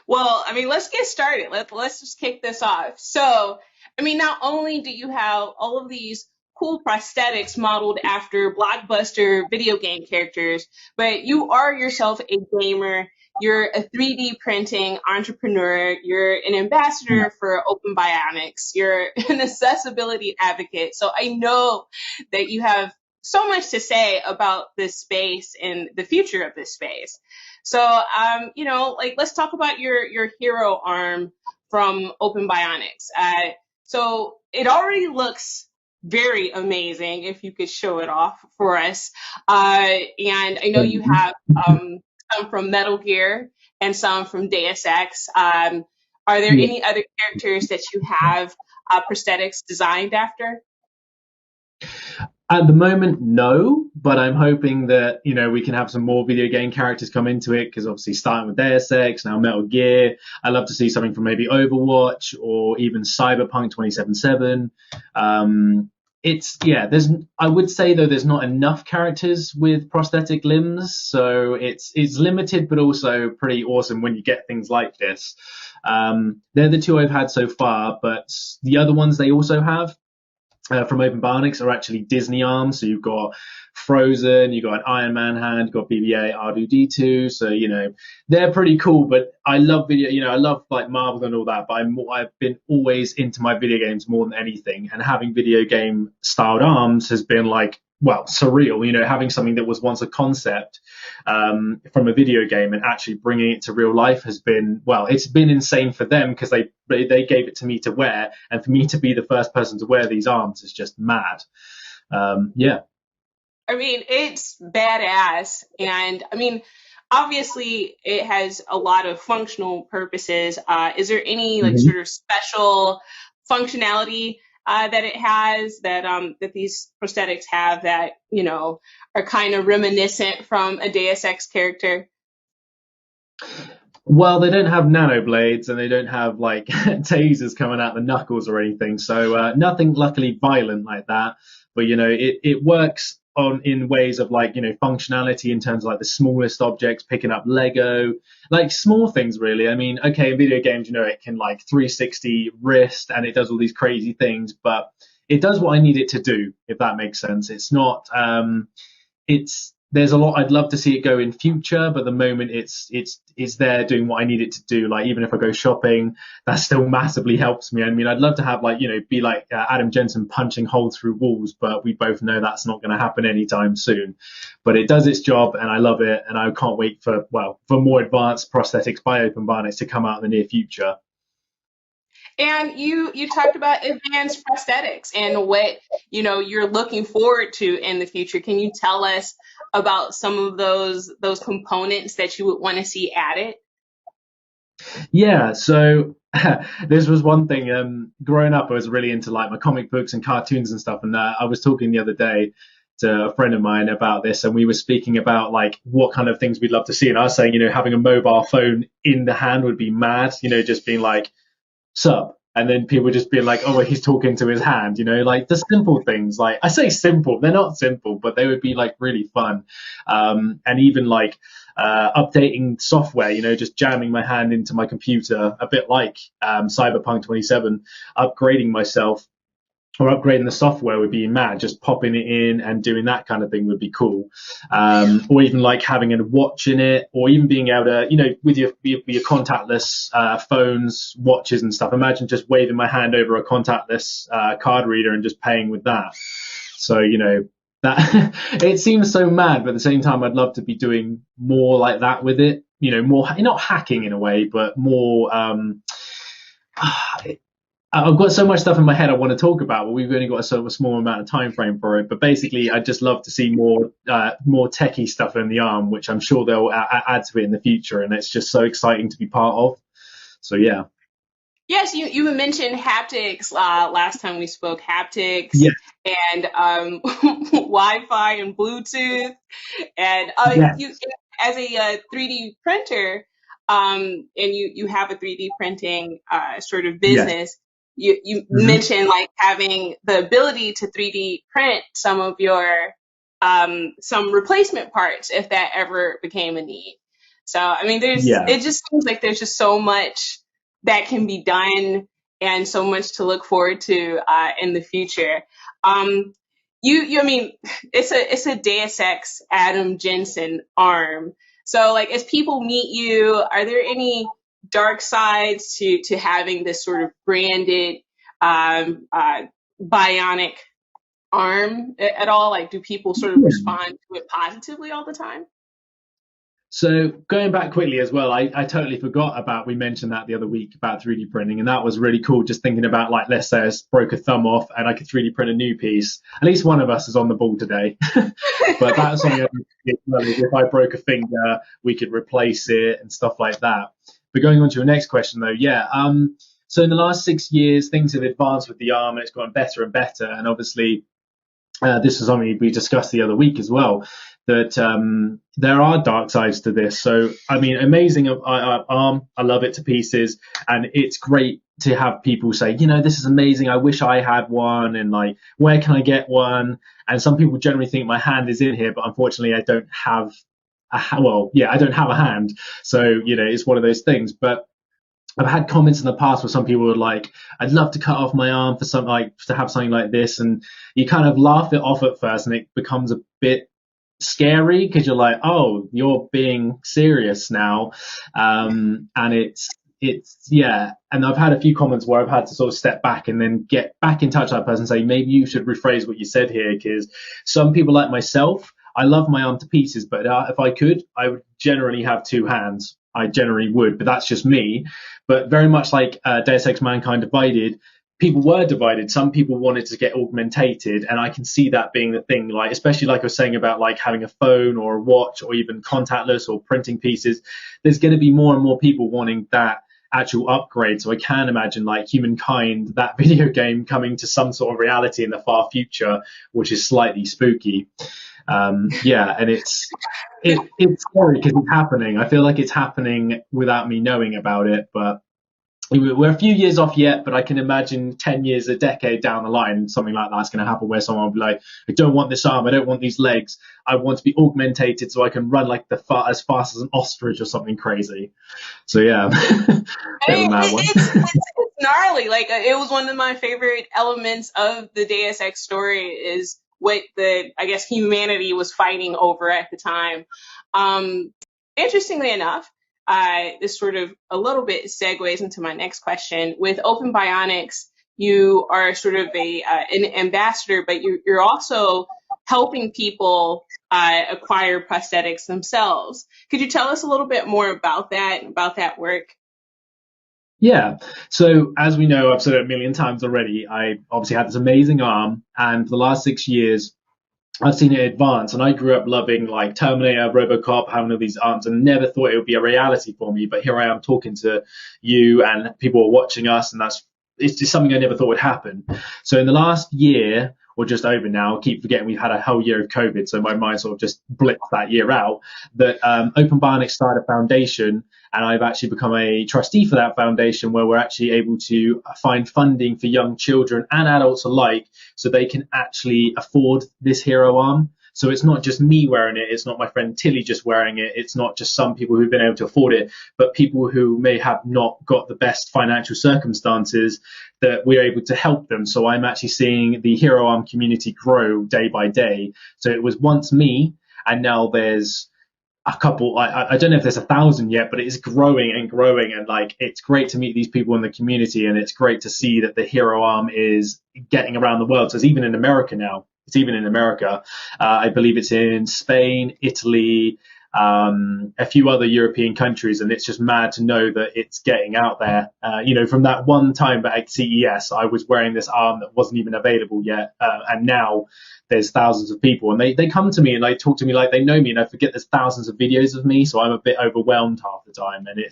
Well, I mean, let's get started. Let's just kick this off. So, I mean, not only do you have all of these cool prosthetics modeled after blockbuster video game characters, but you are yourself a gamer. You're a 3D printing entrepreneur. You're an ambassador for Open Bionics. You're an accessibility advocate. So I know that you have so much to say about this space and the future of this space. So, let's talk about your hero arm from Open Bionics. So it already looks very amazing, if you could show it off for us. And I know you have some from Metal Gear and some from Deus Ex. Are there any other characters that you have prosthetics designed after? At the moment, no, but I'm hoping that, we can have some more video game characters come into it, because obviously starting with Deus Ex, now Metal Gear, I'd love to see something from maybe Overwatch or even Cyberpunk 2077. I would say though there's not enough characters with prosthetic limbs, so it's limited, but also pretty awesome when you get things like this. They're the two I've had so far, but the other ones they also have from Open Bionics are actually Disney arms. So you've got Frozen, you've got an Iron Man hand, you've got BB-8, R2-D2. So, they're pretty cool, but I love video, I love like Marvel and all that, but I've been always into my video games more than anything. And having video game styled arms has been surreal, having something that was once a concept from a video game and actually bringing it to real life has been, it's been insane for them, because they gave it to me to wear, and for me to be the first person to wear these arms is just mad. I mean, it's badass. And I mean, obviously it has a lot of functional purposes. Is there any like sort of special functionality that it has that these prosthetics have that, you know, are kind of reminiscent from a Deus Ex character? Well, they don't have nanoblades and they don't have like tasers coming out the knuckles or anything. So nothing luckily violent like that. But, you know, it works in ways of like, you know, functionality in terms of like the smallest objects, picking up Lego, like small things really. I mean, okay, in video games, you know, it can like 360 wrist and it does all these crazy things, but it does what I need it to do, if that makes sense. It's not, there's a lot I'd love to see it go in future, but at the moment it's there doing what I need it to do. Like even if I go shopping, that still massively helps me. I mean, I'd love to have like, you know, be like Adam Jensen punching holes through walls, but we both know that's not going to happen anytime soon. But it does its job and I love it, and I can't wait for more advanced prosthetics by Open Barnets to come out in the near future. And you talked about advanced prosthetics and what, you know, you're looking forward to in the future. Can you tell us about some of those components that you would want to see added? Yeah, so this was one thing. Growing up, I was really into like my comic books and cartoons and stuff. And I was talking the other day to a friend of mine about this, and we were speaking about like what kind of things we'd love to see. And I was saying, you know, having a mobile phone in the hand would be mad. You know, just being like, sup. And then people just being like, oh, well, he's talking to his hand, you know, like the simple things. Like I say simple, they're not simple, but they would be like really fun. And even like updating software, you know, just jamming my hand into my computer, a bit like Cyberpunk 27, upgrading myself or upgrading the software would be mad. Just popping it in and doing that kind of thing would be cool. Or even like having a watch in it, or even being able to, you know, with your contactless phones, watches and stuff. Imagine just waving my hand over a contactless card reader and just paying with that. So, you know, that it seems so mad, but at the same time, I'd love to be doing more like that with it. You know, more, not hacking in a way, but more, I've got so much stuff in my head I want to talk about, but we've only got a small amount of time frame for it. But basically, I'd just love to see more techie stuff in the arm, which I'm sure they'll add to it in the future. And it's just so exciting to be part of. So, yeah. Yes, you mentioned haptics last time we spoke. Haptics yes. And Wi-Fi and Bluetooth. And yes. you, as a 3D printer, and you have a 3D printing sort of business. Yes. You mentioned like having the ability to 3D print some of your some replacement parts if that ever became a need. So I mean, it just seems like there's just so much that can be done and so much to look forward to in the future. I mean, it's a Deus Ex Adam Jensen arm. So like as people meet you, are there any dark sides to having this sort of branded bionic arm at all? Like do people sort of respond to it positively all the time? So going back quickly as well, I totally forgot about, we mentioned that the other week about 3D printing, and that was really cool. Just thinking about like, let's say I broke a thumb off and I could 3D print a new piece. At least one of us is on the ball today. But that's something if I broke a finger, we could replace it and stuff like that. But going on to your next question though, yeah. So in the last 6 years, things have advanced with the arm and it's gotten better and better. And obviously, this was something we discussed the other week as well, that there are dark sides to this. So, I mean, amazing arm. I love it to pieces. And it's great to have people say, you know, this is amazing. I wish I had one. And like, where can I get one? And some people generally think my hand is in here, but unfortunately I don't have I don't have a hand. So, you know, it's one of those things. But I've had comments in the past where some people were like, I'd love to cut off my arm for something like, to have something like this. And you kind of laugh it off at first and it becomes a bit scary because you're like, oh, you're being serious now. And it's yeah. And I've had a few comments where I've had to sort of step back and then get back in touch with that person and say, maybe you should rephrase what you said here, because some people like myself, I love my arm to pieces, but if I could, I would generally have two hands. I generally would, but that's just me. But very much like Deus Ex Mankind Divided, people were divided. Some people wanted to get augmentated, and I can see that being the thing, like especially like I was saying about like having a phone or a watch or even contactless or printing pieces. There's going to be more and more people wanting that actual upgrade. So I can imagine like Humankind, that video game, coming to some sort of reality in the far future, which is slightly spooky. Yeah, and it's scary because it's happening. I feel like it's happening without me knowing about it, but we're a few years off yet, but I can imagine 10 years, a decade down the line, something like that's going to happen where someone will be like, I don't want this arm, I don't want these legs, I want to be augmentated so I can run like as fast as an ostrich or something crazy. So yeah, it's gnarly. Like it was one of my favorite elements of the Deus Ex story is what I guess humanity was fighting over at the time. Interestingly enough, this sort of a little bit segues into my next question. With Open Bionics, you are sort of an ambassador, but you're also helping people acquire prosthetics themselves. Could you tell us a little bit more about that work? Yeah. So as we know, I've said it a million times already, I obviously had this amazing arm, and for the last 6 years, I've seen it advance, and I grew up loving like Terminator, RoboCop, having all these arms, and never thought it would be a reality for me. But here I am talking to you, and people are watching us, and it's just something I never thought would happen. So in the last year, or just over now, I keep forgetting we've had a whole year of COVID, so my mind sort of just blipped that year out. That Open Bionics started a foundation, and I've actually become a trustee for that foundation, where we're actually able to find funding for young children and adults alike, so they can actually afford this hero arm. So it's not just me wearing it, it's not my friend Tilly just wearing it, it's not just some people who've been able to afford it, but people who may have not got the best financial circumstances, that we're able to help them. So I'm actually seeing the hero arm community grow day by day. So it was once me, and now there's a couple, I don't know if there's 1,000 yet, but it is growing and growing, and like it's great to meet these people in the community, and it's great to see that the hero arm is getting around the world. So it's even in America now. It's even in America. I believe it's in Spain, Italy, a few other European countries, and it's just mad to know that it's getting out there. From that one time back at CES, I was wearing this arm that wasn't even available yet, and now there's thousands of people, and they come to me and they talk to me like they know me, and I forget there's thousands of videos of me, so I'm a bit overwhelmed half the time. And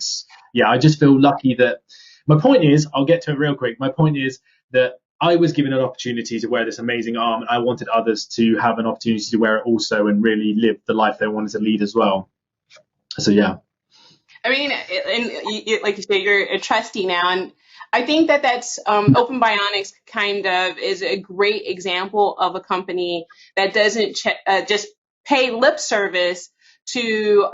I just feel lucky that my point is, I'll get to it real quick. My point is that I was given an opportunity to wear this amazing arm, and I wanted others to have an opportunity to wear it also and really live the life they wanted to lead as well. So, yeah. I mean, and like you say, you're a trustee now, and I think that's Open Bionics kind of is a great example of a company that doesn't just pay lip service to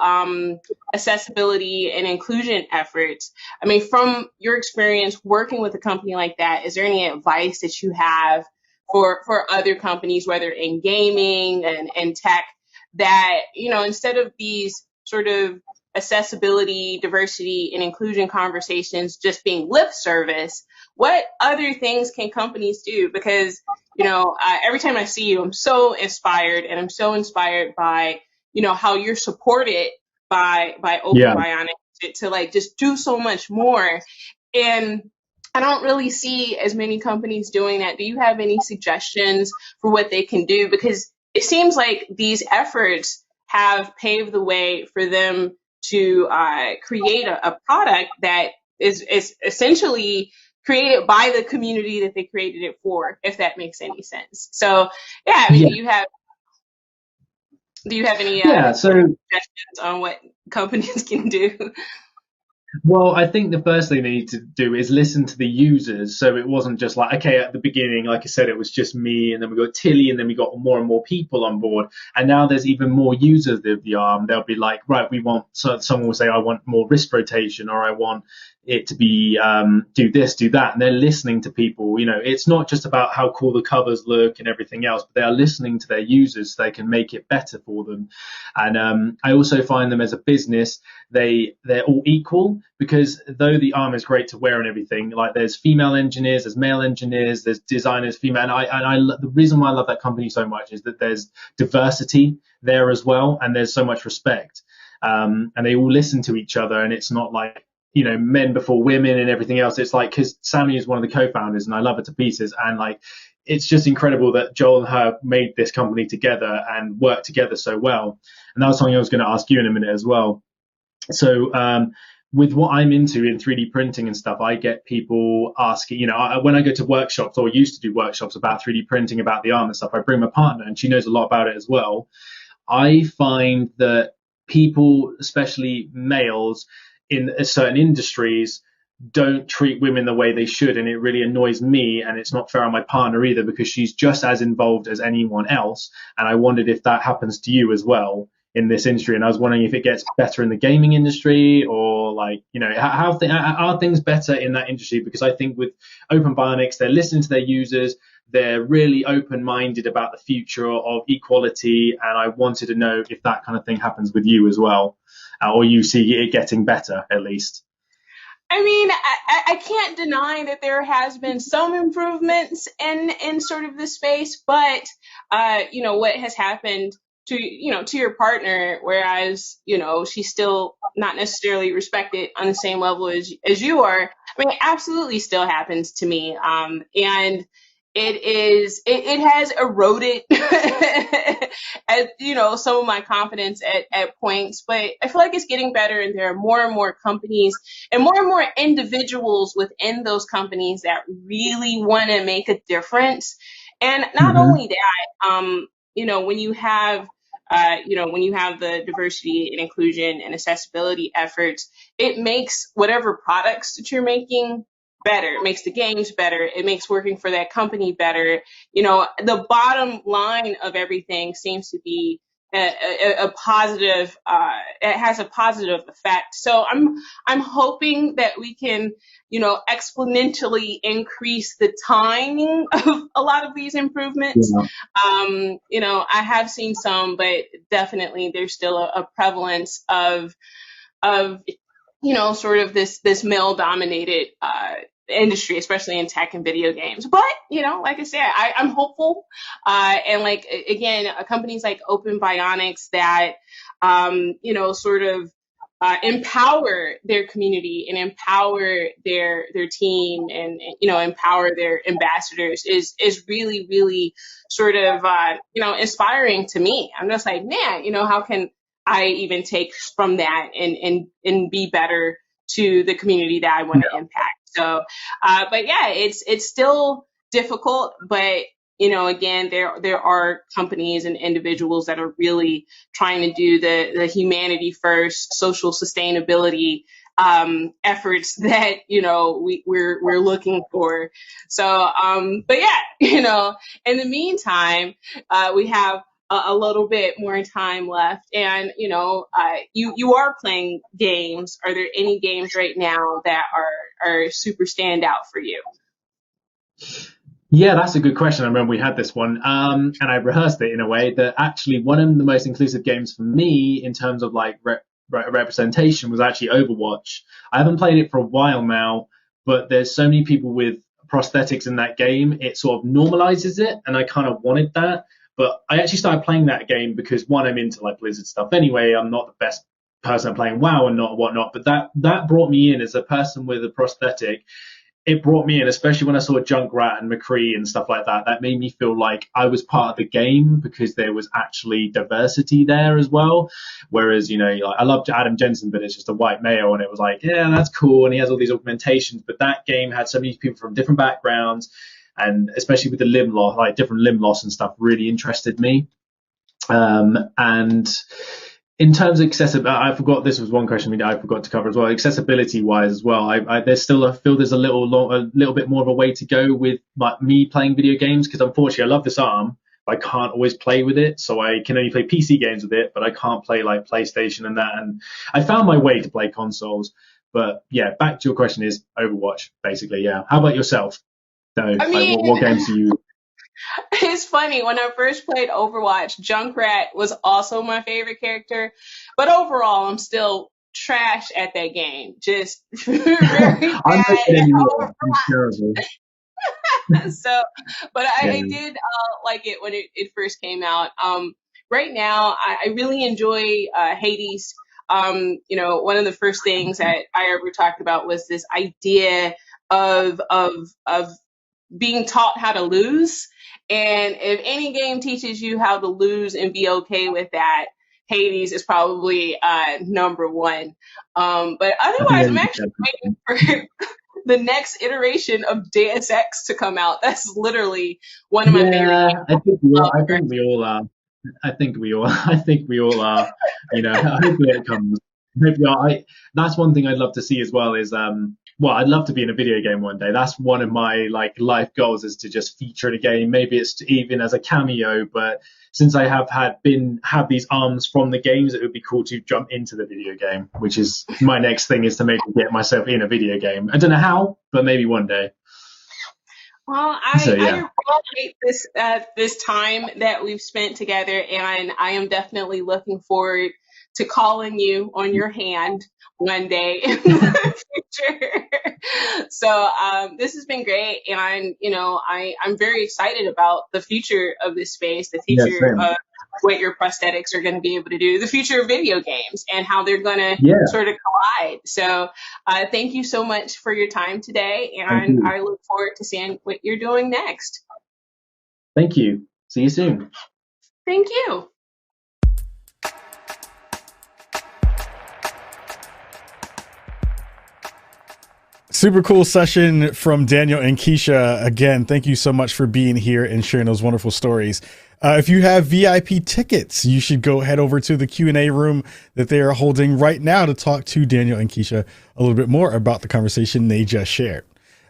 accessibility and inclusion efforts. I mean, from your experience working with a company like that, is there any advice that you have for other companies, whether in gaming and tech, that, instead of these sort of accessibility, diversity, and inclusion conversations just being lip service, what other things can companies do? Because, every time I see you, I'm so inspired, and I'm so inspired by how you're supported by Open Bionics to like just do so much more. And I don't really see as many companies doing that. Do you have any suggestions for what they can do? Because it seems like these efforts have paved the way for them to create a product that is essentially created by the community that they created it for, if that makes any sense. So, yeah, I mean, do you have any suggestions on what companies can do? Well, I think the first thing they need to do is listen to the users. So it wasn't just like, okay, at the beginning, like I said, it was just me, and then we got Tilly, and then we got more and more people on board. And now there's even more users of the arm. They'll be like, right, someone will say, I want more wrist rotation, or I want it to be do this, do that. And they're listening to people. It's not just about how cool the covers look and everything else, but they are listening to their users so they can make it better for them. And I also find them as a business, they're all equal, because though the arm is great to wear and everything, like there's female engineers, there's male engineers, there's designers, female. And the reason why I love that company so much is that there's diversity there as well, and there's so much respect. And they all listen to each other, and it's not like, men before women and everything else. It's like, because Sammy is one of the co-founders and I love her to pieces, and like it's just incredible that Joel and her made this company together and worked together so well. And that was something I was going to ask you in a minute as well. So with what I'm into in 3D printing and stuff, I get people asking, when I go to workshops, or used to do workshops about 3D printing, about the arm and stuff, I bring my partner and she knows a lot about it as well. I find that people, especially males in certain industries, don't treat women the way they should, and it really annoys me, and it's not fair on my partner either, because she's just as involved as anyone else. And I wondered if that happens to you as well in this industry, and I was wondering if it gets better in the gaming industry, or like, are things better in that industry? Because I think with Open Bionics, they're listening to their users, they're really open-minded about the future of equality, and I wanted to know if that kind of thing happens with you as well, or you see it getting better at least. I mean, I can't deny that there has been some improvements in sort of this space, but what has happened to your partner, whereas she's still not necessarily respected on the same level as you are. I mean, it absolutely still happens to me, and it has eroded some of my confidence at points, but I feel like it's getting better, and there are more and more companies and more individuals within those companies that really want to make a difference. And not only that, when you have the diversity and inclusion and accessibility efforts, it makes whatever products that you're making better. It makes the games better. It makes working for that company better. The bottom line of everything seems to be a positive. It has a positive effect. So I'm hoping that we can, exponentially increase the timing of a lot of these improvements. Yeah. I have seen some, but definitely there's still a prevalence of sort of this male-dominated industry, especially in tech and video games. But, like I said, I'm hopeful. And like, again, companies like Open Bionics that, sort of empower their community and empower their team, and, empower their ambassadors is really, really sort of, inspiring to me. I'm just like, man, how can I even take from that and be better to the community that I want to impact? So, but yeah, it's still difficult, but again, there are companies and individuals that are really trying to do the humanity first, social sustainability efforts that we're looking for. So, but yeah, in the meantime, we have a little bit more time left, and you are playing games. Are there any games right now that are super standout for you? Yeah, that's a good question. I remember we had this one, and I rehearsed it in a way that actually one of the most inclusive games for me in terms of like representation was actually Overwatch. I haven't played it for a while now, but there's so many people with prosthetics in that game, it sort of normalizes it, and I kind of wanted that. But I actually started playing that game because, one, I'm into like Blizzard stuff anyway. I'm not the best person at playing WoW and whatnot, but that brought me in as a person with a prosthetic. It brought me in, especially when I saw Junkrat and McCree and stuff like that. That made me feel like I was part of the game because there was actually diversity there as well. Whereas, like, I loved Adam Jensen, but it's just a white male, and it was like, yeah, that's cool, and he has all these augmentations. But that game had so many people from different backgrounds, and especially with the limb loss, like different limb loss and stuff, really interested me. And in terms of accessibility, I forgot, this was one question I forgot to cover as well. Accessibility wise as well, there's still, I feel there's a little bit more of a way to go with like me playing video games, because unfortunately I love this arm, but I can't always play with it. So I can only play PC games with it, but I can't play like PlayStation and that. And I found my way to play consoles. But yeah, back to your question is Overwatch, basically. Yeah. How about yourself? So, I mean, like, what games do you? It's funny, when I first played Overwatch, Junkrat was also my favorite character, but overall, I'm still trash at that game. Just very bad. So, but I did like it when it first came out. Right now, I really enjoy Hades. one of the first things that I ever talked about was this idea of being taught how to lose. And if any game teaches you how to lose and be okay with that, Hades is probably number one. But otherwise, I'm actually waiting for the next iteration of Deus Ex to come out. That's literally one of my favorite games. I think we all are. I think we all are. Hopefully it comes. That's one thing I'd love to see as well is I'd love to be in a video game one day. That's one of my life goals, is to just feature in a game. Maybe it's even as a cameo, but since I have have these arms from the games, it would be cool to jump into the video game, which is my next thing, is to maybe get myself in a video game. I don't know how, but maybe one day. Well, I appreciate this time that we've spent together, and I am definitely looking forward to calling you on your hand one day in the future. So this has been great, and I'm very excited about the future of this space, the future of what your prosthetics are going to be able to do, the future of video games, and how they're going to sort of collide. So thank you so much for your time today, and I look forward to seeing what you're doing next. Thank you. See you soon. Thank you. Super cool session from Daniel and Keisha. Again, thank you so much for being here and sharing those wonderful stories. If you have VIP tickets, you should go head over to the Q&A room that they are holding right now to talk to Daniel and Keisha a little bit more about the conversation they just shared.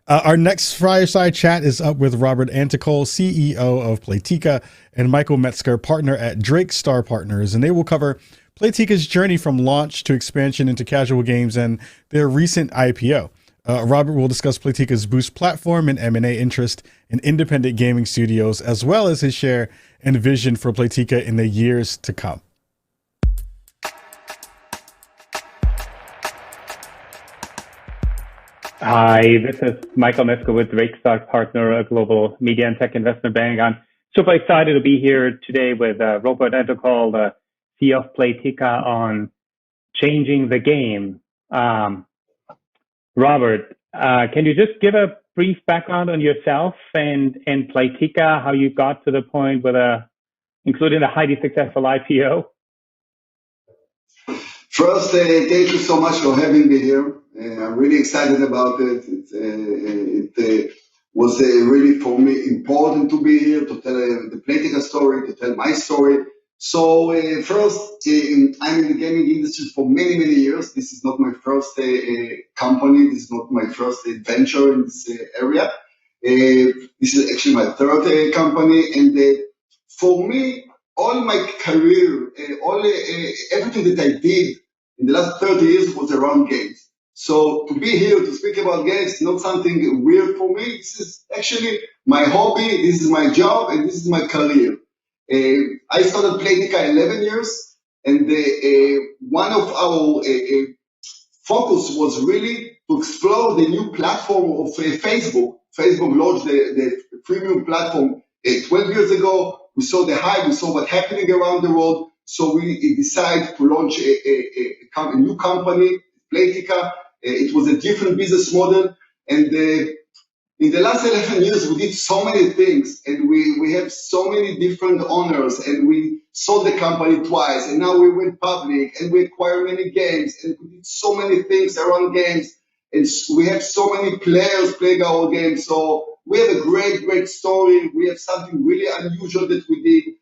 Our next fireside chat is up with Robert Anticol, CEO of Playtika, and Michael Metzger, partner at Drake Star Partners, and they will cover Playtika's journey from launch to expansion into casual games and their recent IPO. Robert will discuss Playtika's Boost platform and M&A interest in independent gaming studios, as well as his share and vision for Playtika in the years to come. Hi, this is Michael Metzger with Drake Star Partner, a global media and tech investment bank. I'm super excited to be here today with Robert Anticol, the CEO of Playtika, on changing the game. Robert, can you just give a brief background on yourself and Playtika, how you got to the point with including a highly successful IPO? First, thank you so much for having me here. I'm really excited about it. It was really for me important to be here to tell the Playtika story, to tell my story. So first, I'm in the gaming industry for many, many years. This is not my first company. This is not my first venture in this area. This is actually my third company. And for me, all my career, everything that I did in the last 30 years was around games. So to be here to speak about games is not something weird for me. This is actually my hobby. This is my job, and this is my career. I started Playtika 11 years, and one of our focus was really to explore the new platform of Facebook. Facebook launched the premium platform 12 years ago. We saw the hype, we saw what's happening around the world, so we decided to launch a new company, Playtika. It was a different business model, and in the last 11 years, we did so many things, and we have so many different owners, and we sold the company twice, and now we went public, and we acquired many games, and we did so many things around games, and we have so many players playing our games. So we have a great, great story. We have something really unusual that we did.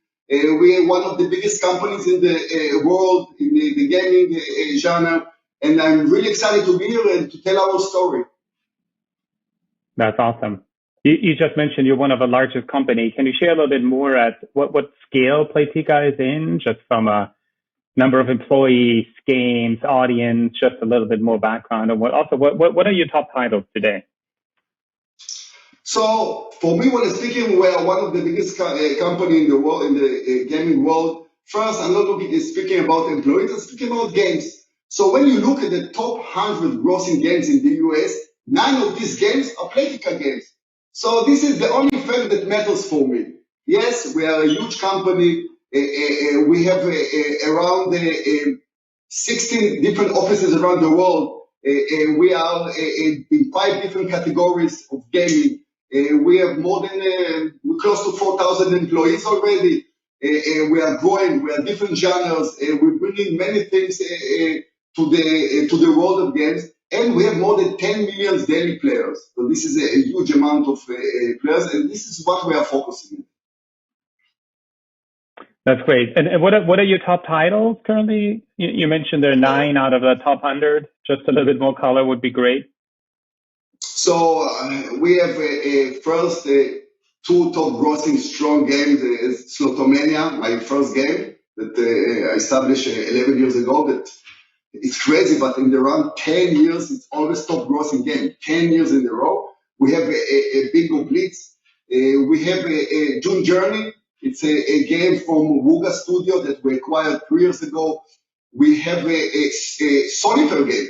We are one of the biggest companies in the world, in the gaming genre, and I'm really excited to be here and to tell our story. That's awesome. You just mentioned you're one of the largest companies. Can you share a little bit more at what scale Playtika is in, just from a number of employees, games, audience, just a little bit more background? And what are your top titles today? So for me, when I'm speaking, we are one of the biggest company in the world, in the gaming world. First, I'm not speaking about employees, I'm speaking about games. So when you look at the top 100 grossing games in the US, 9 of these games are Playtika games. So this is the only fact that matters for me. Yes, we are a huge company. We have around 16 different offices around the world. We are in 5 different categories of gaming. We have more than close to 4,000 employees already. We are growing. We are different genres. We're bringing many things to the world of games, and we have more than 10 million daily players. So this is a huge amount of players, and this is what we are focusing on. That's great. And what are your top titles currently? You mentioned there are 9 out of the top 100. Just a little bit more color would be great. So we have first 2 top grossing strong games. Slotomania, my first game that I established 11 years ago. That it's crazy, but in around 10 years, it's always top grossing game. 10 years in a row. We have a Bingo Blitz. We have a June Journey. It's a game from Wuga Studio that we acquired 3 years ago. We have a solitaire game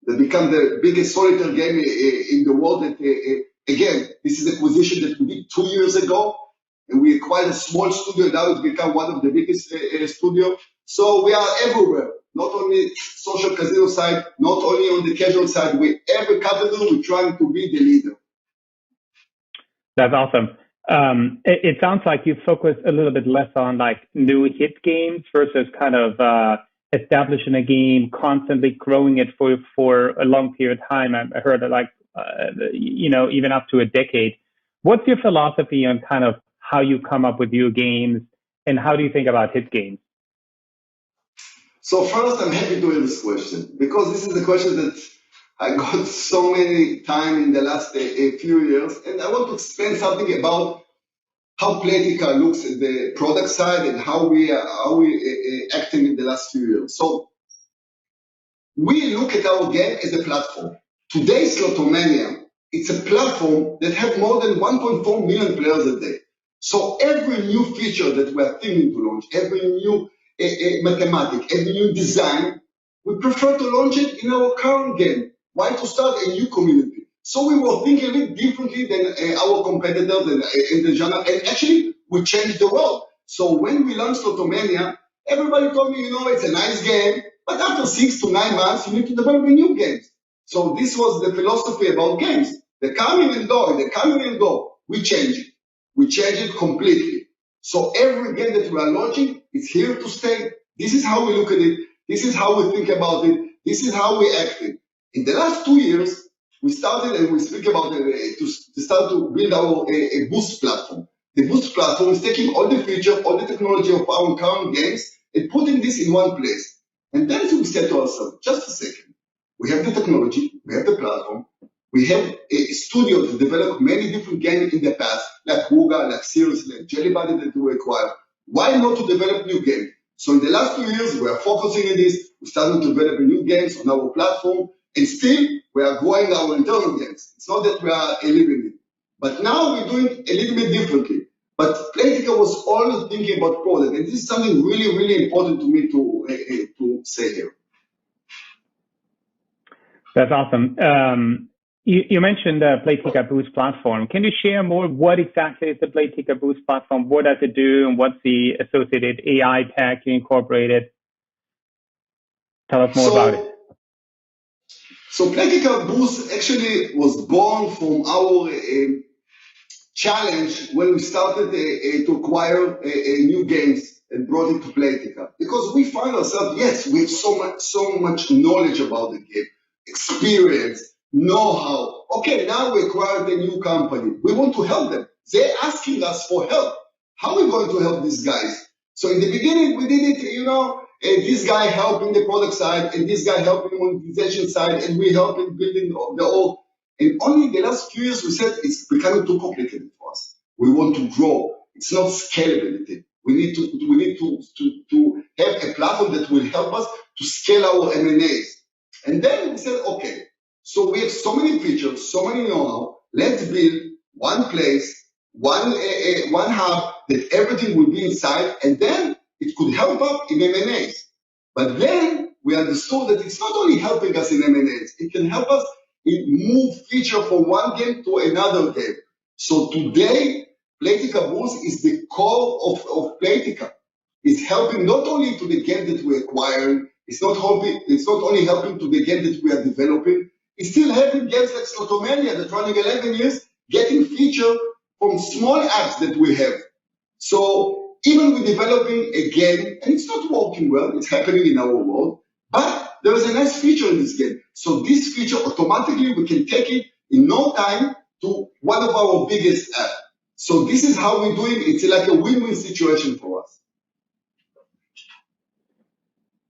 that become the biggest solitaire game in the world. That again, this is acquisition that we did 2 years ago, and we acquired a small studio. Now it's become one of the biggest studio. So we are everywhere, not only social casino side, not only on the casual side. We every category we're trying to be the leader. That's awesome. It sounds like you focus a little bit less on like new hit games versus kind of establishing a game, constantly growing it for a long period of time. I heard that like, even up to a decade. What's your philosophy on kind of how you come up with new games, and how do you think about hit games? So first, I'm happy to hear this question, because this is a question that I got so many times in the last few years, and I want to explain something about how Playtika looks at the product side and how we acting in the last few years. So we look at our game as a platform. Today's Slotomania, it's a platform that has more than 1.4 million players a day. So every new feature that we are thinking to launch, every new mathematic, every new design, we prefer to launch it in our current game. Why to start a new community? So we were thinking a little differently than our competitors in the genre, and actually we changed the world. So when we launched Slotomania, everybody told me, it's a nice game, but after 6 to 9 months, you need to develop new games. So this was the philosophy about games. They come in and go. We change it. We change it completely. So every game that we are launching is here to stay. This is how we look at it. This is how we think about it. This is how we act it. In the last 2 years, we started, and we speak about to start to build our a Boost platform. The Boost platform is taking all the features, all the technology of our current games, and putting this in one place. And then we said to ourselves, just a second. We have the technology, we have the platform, we have a studio to develop many different games in the past, like Wuga, like Series, like Jellybody that we acquired. Why not to develop new games? So in the last 2 years, we are focusing on this. We started to develop new games on our platform, and still we are growing our internal games. It's not that we are eliminating it. But now we're doing a little bit differently. But Playtika was always thinking about product, and this is something really, really important to me to say here. That's awesome. You mentioned the Playtika Boost platform. Can you share more? What exactly is the Playtika Boost platform? What does it do, and what's the associated AI tech you incorporated? Tell us more about it. So Playtika Boost actually was born from our challenge when we started to acquire new games and brought it to Playtika. Because we find ourselves, yes, we have so much knowledge about the game, experience, know-how. Okay, now we acquired a new company. We want to help them. They're asking us for help. How are we going to help these guys? So in the beginning, we did it, this guy helping the product side, and this guy helping on the monetization side, and we help in building the whole. And only in the last few years, we said it's becoming too complicated for us. We want to grow. It's not scalability. We need to have a platform that will help us to scale our M&As. And then we said, okay, so we have so many features, so many know-how. Let's build one place, one hub that everything will be inside, and then it could help us in M&As. But then we understood that it's not only helping us in M&As, it can help us move feature from one game to another game. So today, Playtika Boost is the core of Playtika. It's helping not only to the game that we acquire, It's not only helping to the game that we are developing, it's still helping games like Slotomania that's running 11 years, getting feature from small apps that we have. So even with developing a game, and it's not working well, it's happening in our world, but there is a nice feature in this game. So this feature, automatically, we can take it in no time to one of our biggest apps. So this is how we're doing. It's like a win-win situation for us.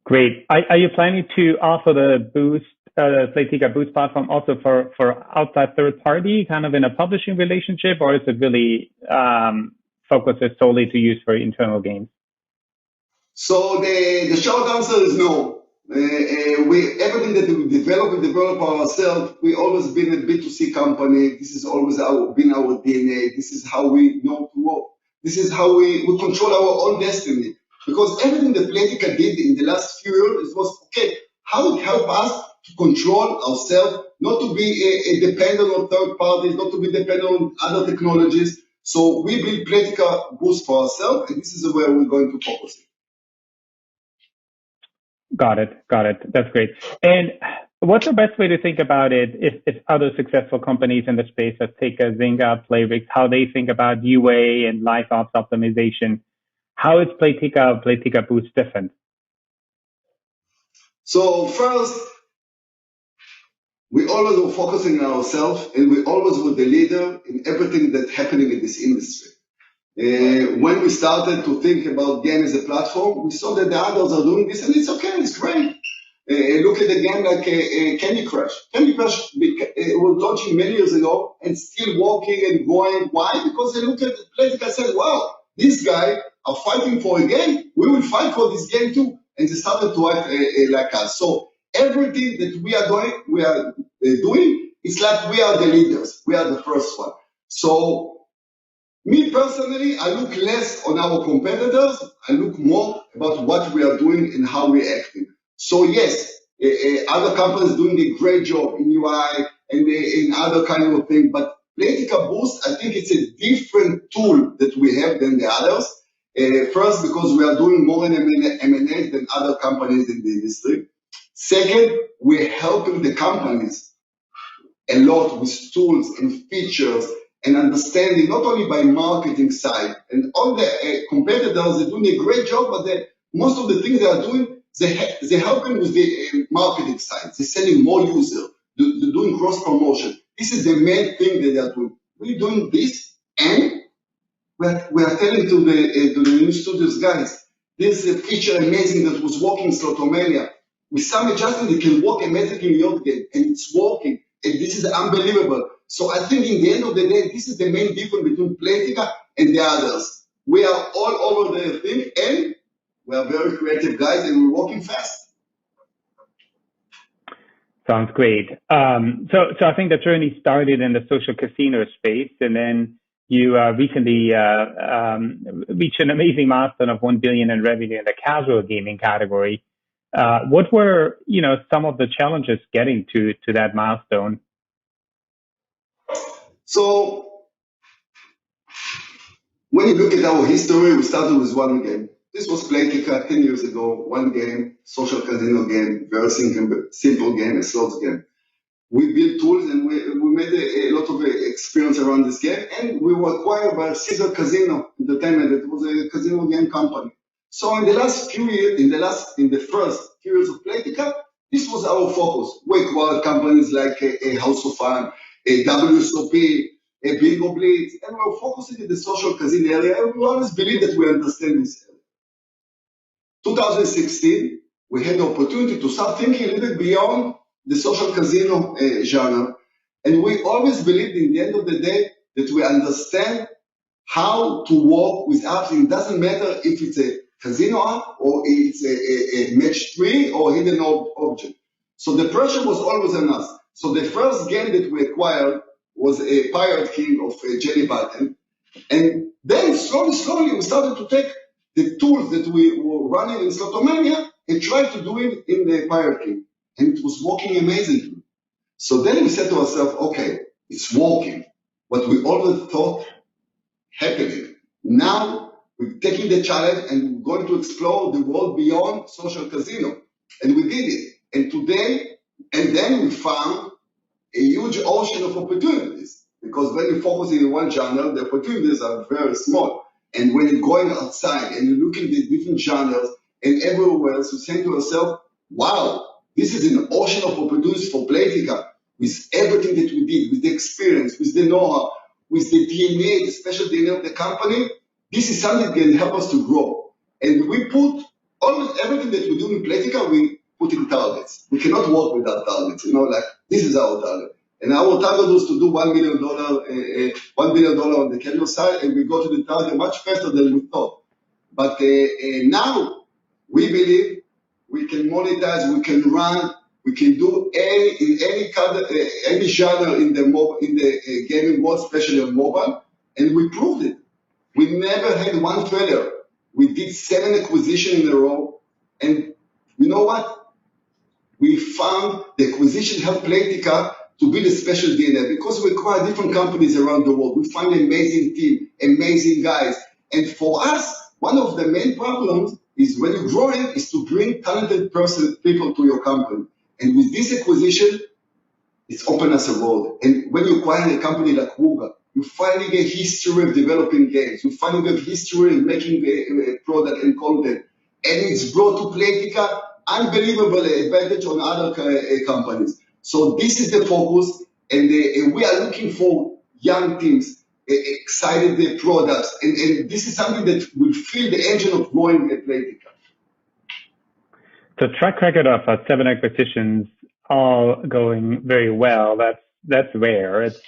Great. Are you planning to offer the Boost, Playtika Boost platform also for outside third party, kind of in a publishing relationship, or is it really focused solely to use for internal games? So the short answer is no. Everything that we develop ourselves. We always been a B2C company. This is always been our DNA. This is how we know to work. This is how we control our own destiny. Because everything that Playtika did in the last few years was, okay, how it help us to control ourselves, not to be dependent on third parties, not to be dependent on other technologies. So we build Playtika Boost for ourselves, and this is where we're going to focus. Got it. That's great. And what's the best way to think about it if other successful companies in the space that take a Zynga, Playrix, how they think about UA and live ops optimization? How is Playtika Boost different? So first, we always were focusing on ourselves, and we always were the leader in everything that's happening in this industry. When we started to think about game as a platform, we saw that the others are doing this, and it's okay, it's great. Look at the game like Candy Crush. Candy Crush was launching many years ago and still working and going. Why? Because they look at Playtika and said, wow, these guys are fighting for a game. We will fight for this game too. And they started to act like us. So everything that we are doing, it's like we are the leaders. We are the first one. So me personally, I look less on our competitors. I look more about what we are doing and how we're acting. So yes, other companies doing a great job in UI and in other kind of thing. But Playtika Boost, I think it's a different tool that we have than the others. First, because we are doing more in M&A than other companies in the industry. Second, we're helping the companies a lot with tools and features and understanding, not only by marketing side. And all the competitors are doing a great job, but most of the things they are doing, they're helping with the marketing side. They're sending more users. They're doing cross promotion. This is the main thing that they are doing. We're doing this, and we are telling to the new studios guys, this is a feature amazing that was working in Slotomania. With some adjustment, it can work amazing in your game, and it's working. And this is unbelievable. So I think in the end of the day, this is the main difference between Playtika and the others. We are all over the thing, and we are very creative guys, and we're working fast. Sounds great. So I think the journey started in the social casino space, and then you recently reached an amazing milestone of $1 billion in revenue in the casual gaming category. What were some of the challenges getting to that milestone? So when you look at our history, we started with one game. This was Playtika 10 years ago, one game, social casino game, very simple game, a slots game. We built tools and we made a lot of experience around this game, and we were acquired by Caesar Casino Entertainment. It was a casino game company. So in the last few years, in the first few years of Playtika, this was our focus. We acquired companies like a House of Fun, a WSOP, a Bingo Blitz, and we were focusing in the social casino area, and we always believe that we understand this area. 2016, we had the opportunity to start thinking a little bit beyond the social casino genre. And we always believed in the end of the day that we understand how to work with apps. It doesn't matter if it's a casino app or it's a match 3 or hidden object. So the pressure was always on us. So the first game that we acquired was a Pirate King of Jelly Button. And then slowly we started to take the tools that we were running in Slotomania and try to do it in the Pirate King. And it was working amazingly. So then we said to ourselves, okay, it's working. What we always thought happening. Now we're taking the challenge and we're going to explore the world beyond social casino. And we did it. And then we found a huge ocean of opportunities, because when you focus in one channel, the opportunities are very small. And when you're going outside and you're looking at the different channels and everywhere else, you say to yourself, wow, this is an ocean of opportunities for Playtika, with everything that we did, with the experience, with the know-how, with the DNA, the special DNA of the company. This is something that can help us to grow. And we put almost everything that we do in Playtika, we put in targets. We cannot work without targets, like this is our target. And our target was to do $1 million on the casual side, and we got to the target much faster than we thought. But now we believe we can monetize, we can run, we can do any genre in the gaming world, especially on mobile, and we proved it. We never had one failure. We did 7 acquisitions in a row, and you know what? We found the acquisition helped Playtika to build a special DNA, because we acquire different companies around the world. We find an amazing team, amazing guys. And for us, one of the main problems is when you're growing is to bring talented people to your company. And with this acquisition, it's opened us a world. And when you acquire a company like Wooga, you're finding a history of developing games. You're finding a history of making a product and content. And it's brought to Playtika unbelievable advantage on other companies. So this is the focus, and we are looking for young teams, excited products, and this is something that will fill the engine of growing at Playtika. The track record of 7 acquisitions, all going very well. That's rare. It's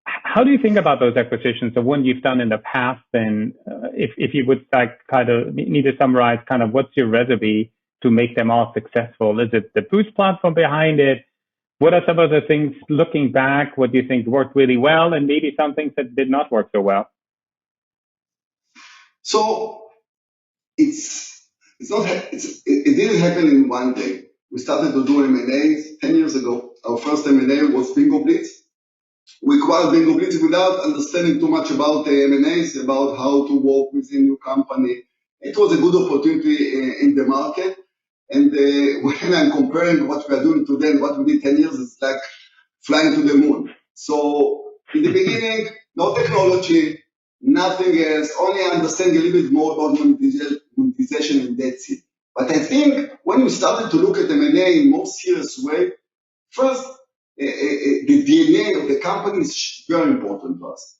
how do you think about those acquisitions, the one you've done in the past? And if you would kind of need to summarize, kind of what's your recipe to make them all successful? Is it the Boost platform behind it? What are some of the things looking back? What do you think worked really well, and maybe some things that did not work so well? So it didn't happen in one day. We started to do M&As 10 years ago. Our first M&A was Bingo Blitz. We acquired Bingo Blitz without understanding too much about the M&As, about how to work with a new company. It was a good opportunity in the market. And when I'm comparing what we are doing today and what we did 10 years, it's like flying to the moon. So in the beginning, no technology, nothing else, only understanding a little bit more about monetization, and that's it. But I think when we started to look at M&A in a more serious way, first, the DNA of the company is very important to us.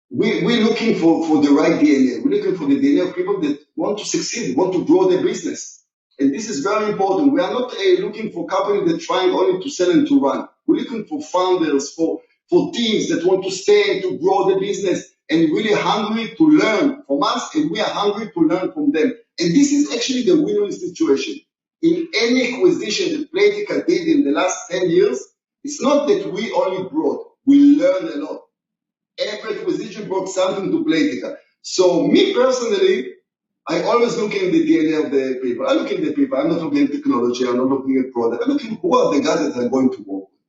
We're looking for the right DNA. We're looking for the DNA of people that want to succeed, want to grow their business. And this is very important. We are not looking for companies that are trying only to sell and to run. We're looking for founders, for teams that want to stay and to grow the business and really hungry to learn from us, and we are hungry to learn from them. And this is actually the win-win situation. In any acquisition that Playtika did in the last 10 years, it's not that we only brought, we learned a lot. Every acquisition brought something to Playtika. So me personally, I always look in the DNA of the people. I look at the people. I'm not looking at technology. I'm not looking at product. I'm looking who are the guys that I'm going to work with.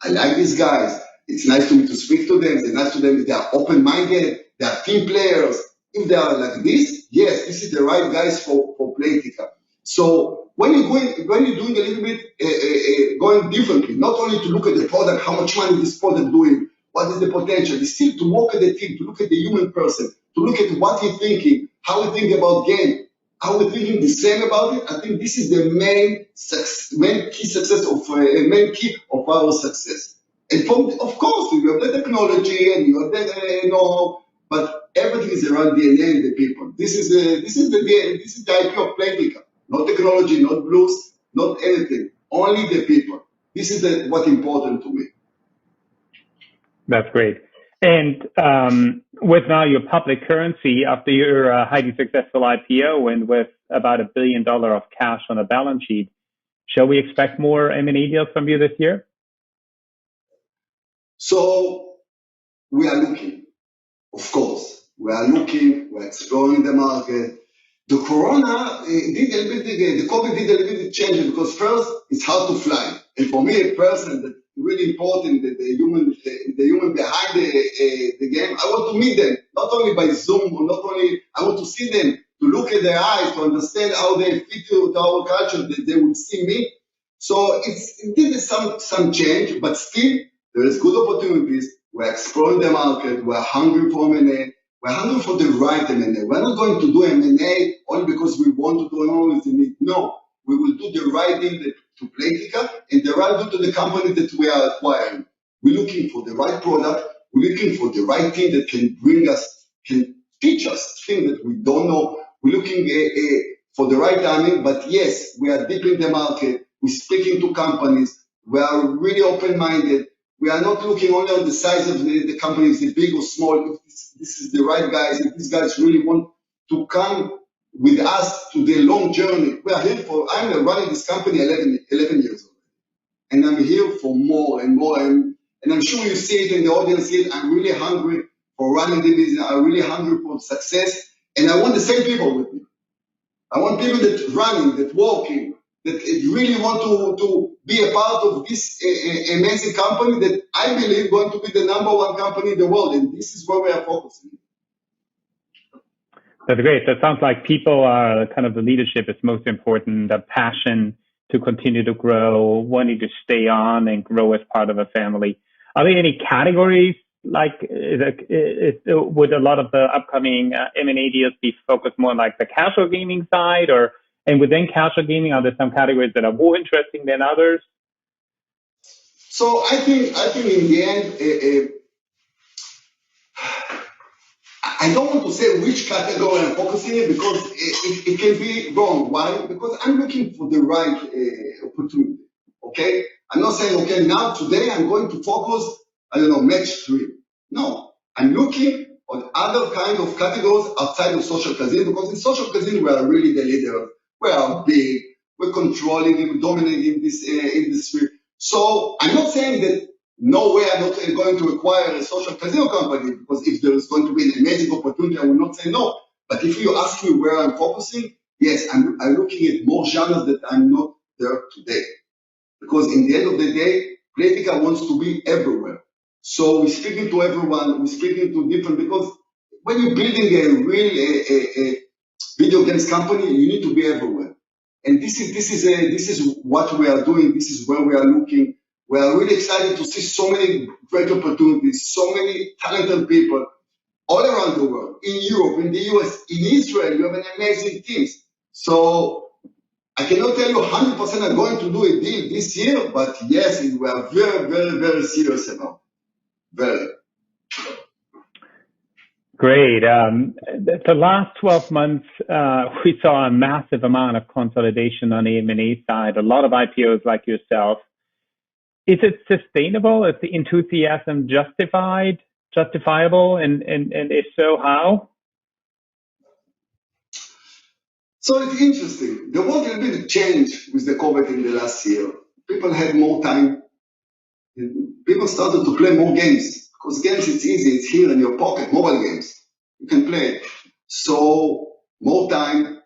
I like these guys. It's nice to me to speak to them. It's nice to them. They are open-minded. They are team players. If they are like this, yes, this is the right guys for Playtika. So when you're doing a little bit going differently, not only to look at the product, how much money this product doing, what is the potential, it's still to work at the team, to look at the human person, to look at what he's thinking, how he think about game, how we're thinking the same about it. I think this is the main key of our success. And of course, you have the technology and you have the know-how, but everything is around DNA and the people. This is the IP of Playtika. Not technology, not blues, not anything. Only the people. This is what's important to me. That's great. And with now your public currency after your highly successful IPO and with about $1 billion of cash on the balance sheet, shall we expect more M&A deals from you this year? So we are looking, of course. We are looking, we're exploring the market. The Corona the COVID did a little bit change it, because first, it's hard to fly. And for me, a person that's really important, the human behind the game, I want to meet them, not only by Zoom, or not only, I want to see them, to look at their eyes, to understand how they fit to our culture, that they would see me. So it did some change, but still there is good opportunities. We're exploring the market. We're hungry for M&A. We're hungry for the right M&A. We're not going to do M&A only because we want to do M&A. No, we will do the right deal to Playtika and the right deal to the company that we are acquiring. We're looking for the right product. We're looking for the right team that can can teach us things that we don't know. We're looking for the right timing. But yes, we are deep in the market. We're speaking to companies. We are really open-minded. We are not looking only on the size of the companies, the big or small. If this is the right guys, if these guys really want to come with us to the long journey. We are here for, I'm running this company 11 years old. And I'm here for more and more. And I'm sure you see it in the audience here. I'm really hungry for running the business. I'm really hungry for success. And I want the same people with me. I want people that running, that working, that really want to be a part of this amazing company that I believe going to be the #1 company in the world. And this is where we are focusing. That's great. That sounds like people are kind of the leadership is most important, the passion to continue to grow, wanting to stay on and grow as part of a family. Are there any categories, like would a lot of the upcoming M&A deals be focused more on like the casual gaming side, and within casual gaming, are there some categories that are more interesting than others? So I think in the end, I don't want to say which category I'm focusing in because it can be wrong. Why? Because I'm looking for the right opportunity. Okay? I'm not saying, okay, now today I'm going to focus, I don't know, match 3. No, I'm looking on other kind of categories outside of social casino because in social casino we are really the leader. We are big. We're controlling it. We're dominating this industry. So I'm not saying that no way I'm not going to acquire a social casino company because if there is going to be an amazing opportunity, I will not say no. But if you ask me where I'm focusing, yes, I'm looking at more genres that I'm not there today. Because in the end of the day, Playtika wants to be everywhere. So we're speaking to everyone, we're speaking to different, because when you're building a real video games company, you need to be everywhere. And this is what we are doing, this is where we are looking. We are really excited to see so many great opportunities, so many talented people all around the world, in Europe, in the US, in Israel. You have an amazing team. So I cannot tell you 100% I'm going to do a deal this year, but yes, we are very, very, very serious about it. Very. Great. The last 12 months, we saw a massive amount of consolidation on the M&A side, a lot of IPOs like yourself. Is it sustainable? Is the enthusiasm justifiable? And if so, how? So it's interesting. The world a little bit changed with the COVID in the last year. People had more time. People started to play more games. Because games, it's easy. It's here in your pocket. Mobile games. You can play. So more time,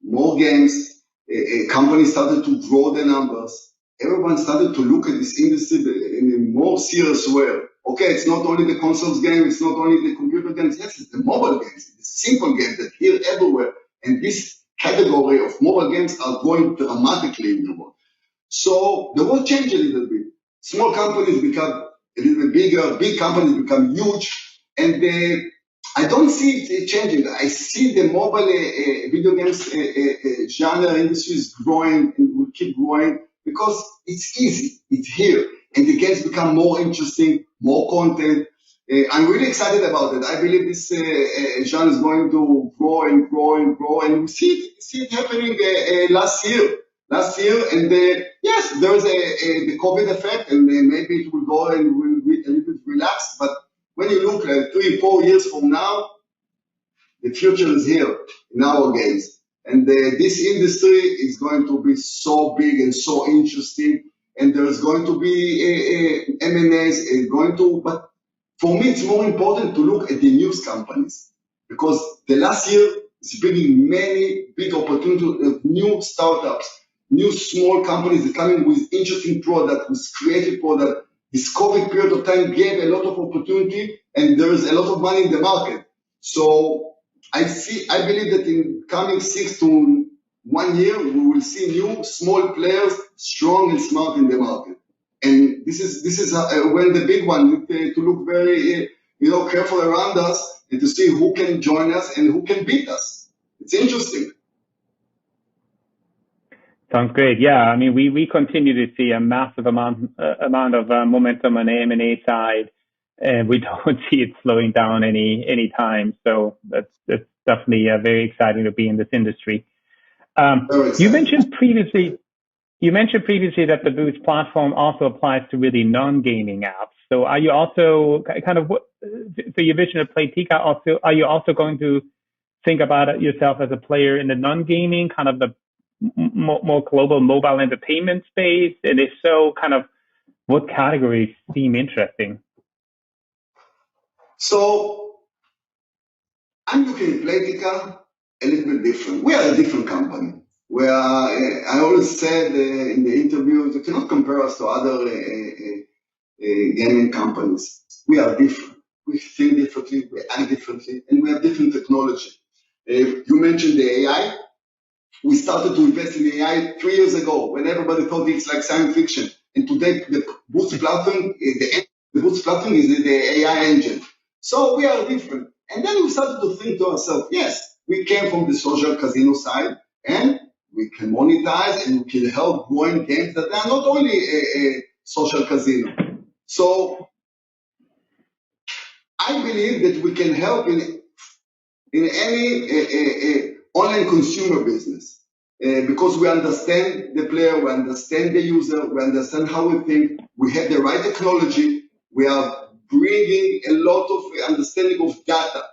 more games. Companies started to grow the numbers. Everyone started to look at this industry in a more serious way. Okay, it's not only the consoles game, it's not only the computer games, yes, it's the mobile games, the simple games that here everywhere. And this category of mobile games are growing dramatically in the world. So the world changed a little bit. Small companies become a little bit bigger, big companies become huge, and I don't see it changing. I see the mobile video games genre industry is growing and will keep growing because it's easy, it's here, and the games become more interesting, more content. I'm really excited about it. I believe this genre is going to grow and grow and grow, and we see it happening last year, and yes, there is the COVID effect, and maybe it will go and will be a little bit relaxed, but when you look at 3-4 years from now, the future is here in our games. And this industry is going to be so big and so interesting. And there's going to be M&As, but for me, it's more important to look at the news companies. Because the last year is bringing many big opportunities of new startups, new small companies that come in with interesting products, with creative products. This COVID period of time gave a lot of opportunity and there is a lot of money in the market. So I believe that in coming 6 to 1 year, we will see new small players, strong and smart in the market. And this is when the big one need to look very careful around us and to see who can join us and who can beat us. It's interesting. Sounds great. Yeah, I mean, we continue to see a massive amount of momentum on the M&A side, and we don't see it slowing down any time. So that's definitely very exciting to be in this industry. You mentioned previously that the Boost platform also applies to really non-gaming apps. So are you also for your vision of Playtika? Also, are you also going to think about it yourself as a player in the non-gaming, kind of the more global mobile entertainment space? And if so, kind of what categories seem interesting? So I'm looking at Playtika a little bit different. We are a different company. I always said in the interviews, you cannot compare us to other gaming companies. We are different. We think differently, we act differently, and we have different technology. You mentioned the AI. We started to invest in AI 3 years ago when everybody thought it's like science fiction. And today, the Boost platform, the Boost platform is the AI engine. So we are different. And then we started to think to ourselves, yes, we came from the social casino side, and we can monetize and we can help growing games that are not only a social casino. So I believe that we can help in any online consumer business because we understand the player, we understand the user, we understand how we think, we have the right technology, we are bringing a lot of understanding of data.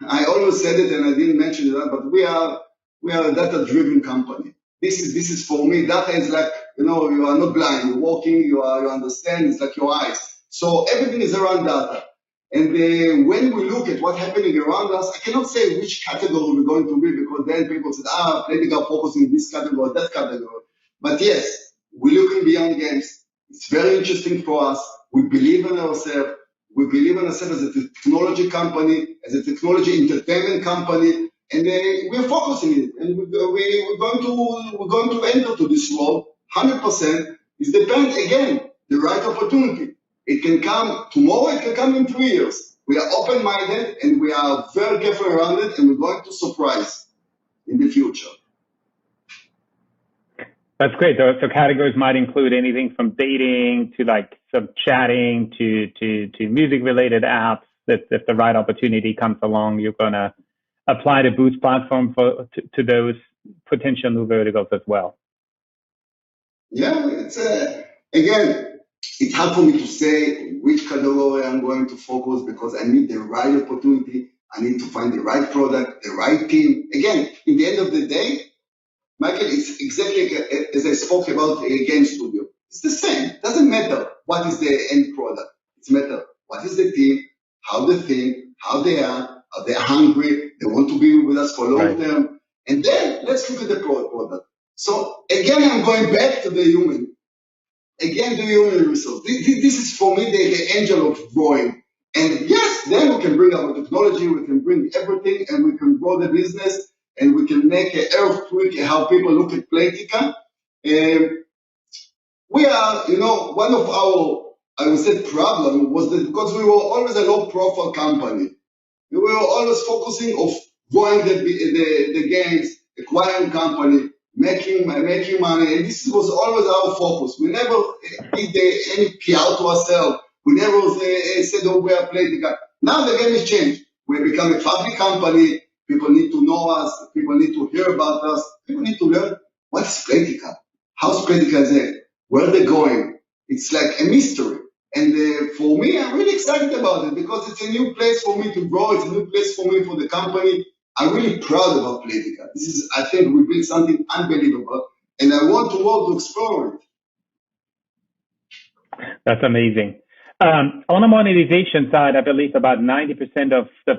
I always said it and I didn't mention it, but we are a data-driven company. This is for me, data is like, you are not blind, you're walking, you understand, it's like your eyes. So everything is around data. And when we look at what's happening around us, I cannot say which category we're going to be because then people said, Playtika focusing in this category, that category. But yes, we're looking beyond games. It's very interesting for us. We believe in ourselves. We believe in ourselves as a technology company, as a technology entertainment company, and we're focusing it. And we're going to enter to this world 100%. It depends again the right opportunity. It can come tomorrow, it can come in 3 years. We are open-minded and we are very careful around it, and we're going to surprise in the future. That's great. So categories might include anything from dating to like some chatting to music-related apps. That if the right opportunity comes along, you're going to apply the Boost platform to those potential new verticals as well. Yeah, it's again. It's hard for me to say which category I'm going to focus because I need the right opportunity. I need to find the right product, the right team. Again, in the end of the day, Michael, it's exactly as I spoke about a game studio. It's the same. It doesn't matter what is the end product. It matters what is the team, how they think, how they are they hungry, they want to be with us for long term. And then let's look at the product. So again, I'm going back to the human. Again, the human resource. This is for me the angel of growing. And yes, then we can bring our technology, we can bring everything, and we can grow the business, and we can make an earthquake how people look at Playtika. We are, one of our, I would say, problem was that because we were always a low-profile company, we were always focusing of growing the games, acquiring company, making money, and this was always our focus. We never did any PR to ourselves. We never said, we are Playtika. Now the game has changed. We have become a public company. People need to know us. People need to hear about us. People need to learn what's Playtika. How's Playtika there? Where they're going? It's like a mystery. And for me, I'm really excited about it because it's a new place for me to grow. It's a new place for me for the company. I'm really proud about Playtika. I think we built something unbelievable, and I want the world to explore it. That's amazing. On the monetization side, I believe about 90% of the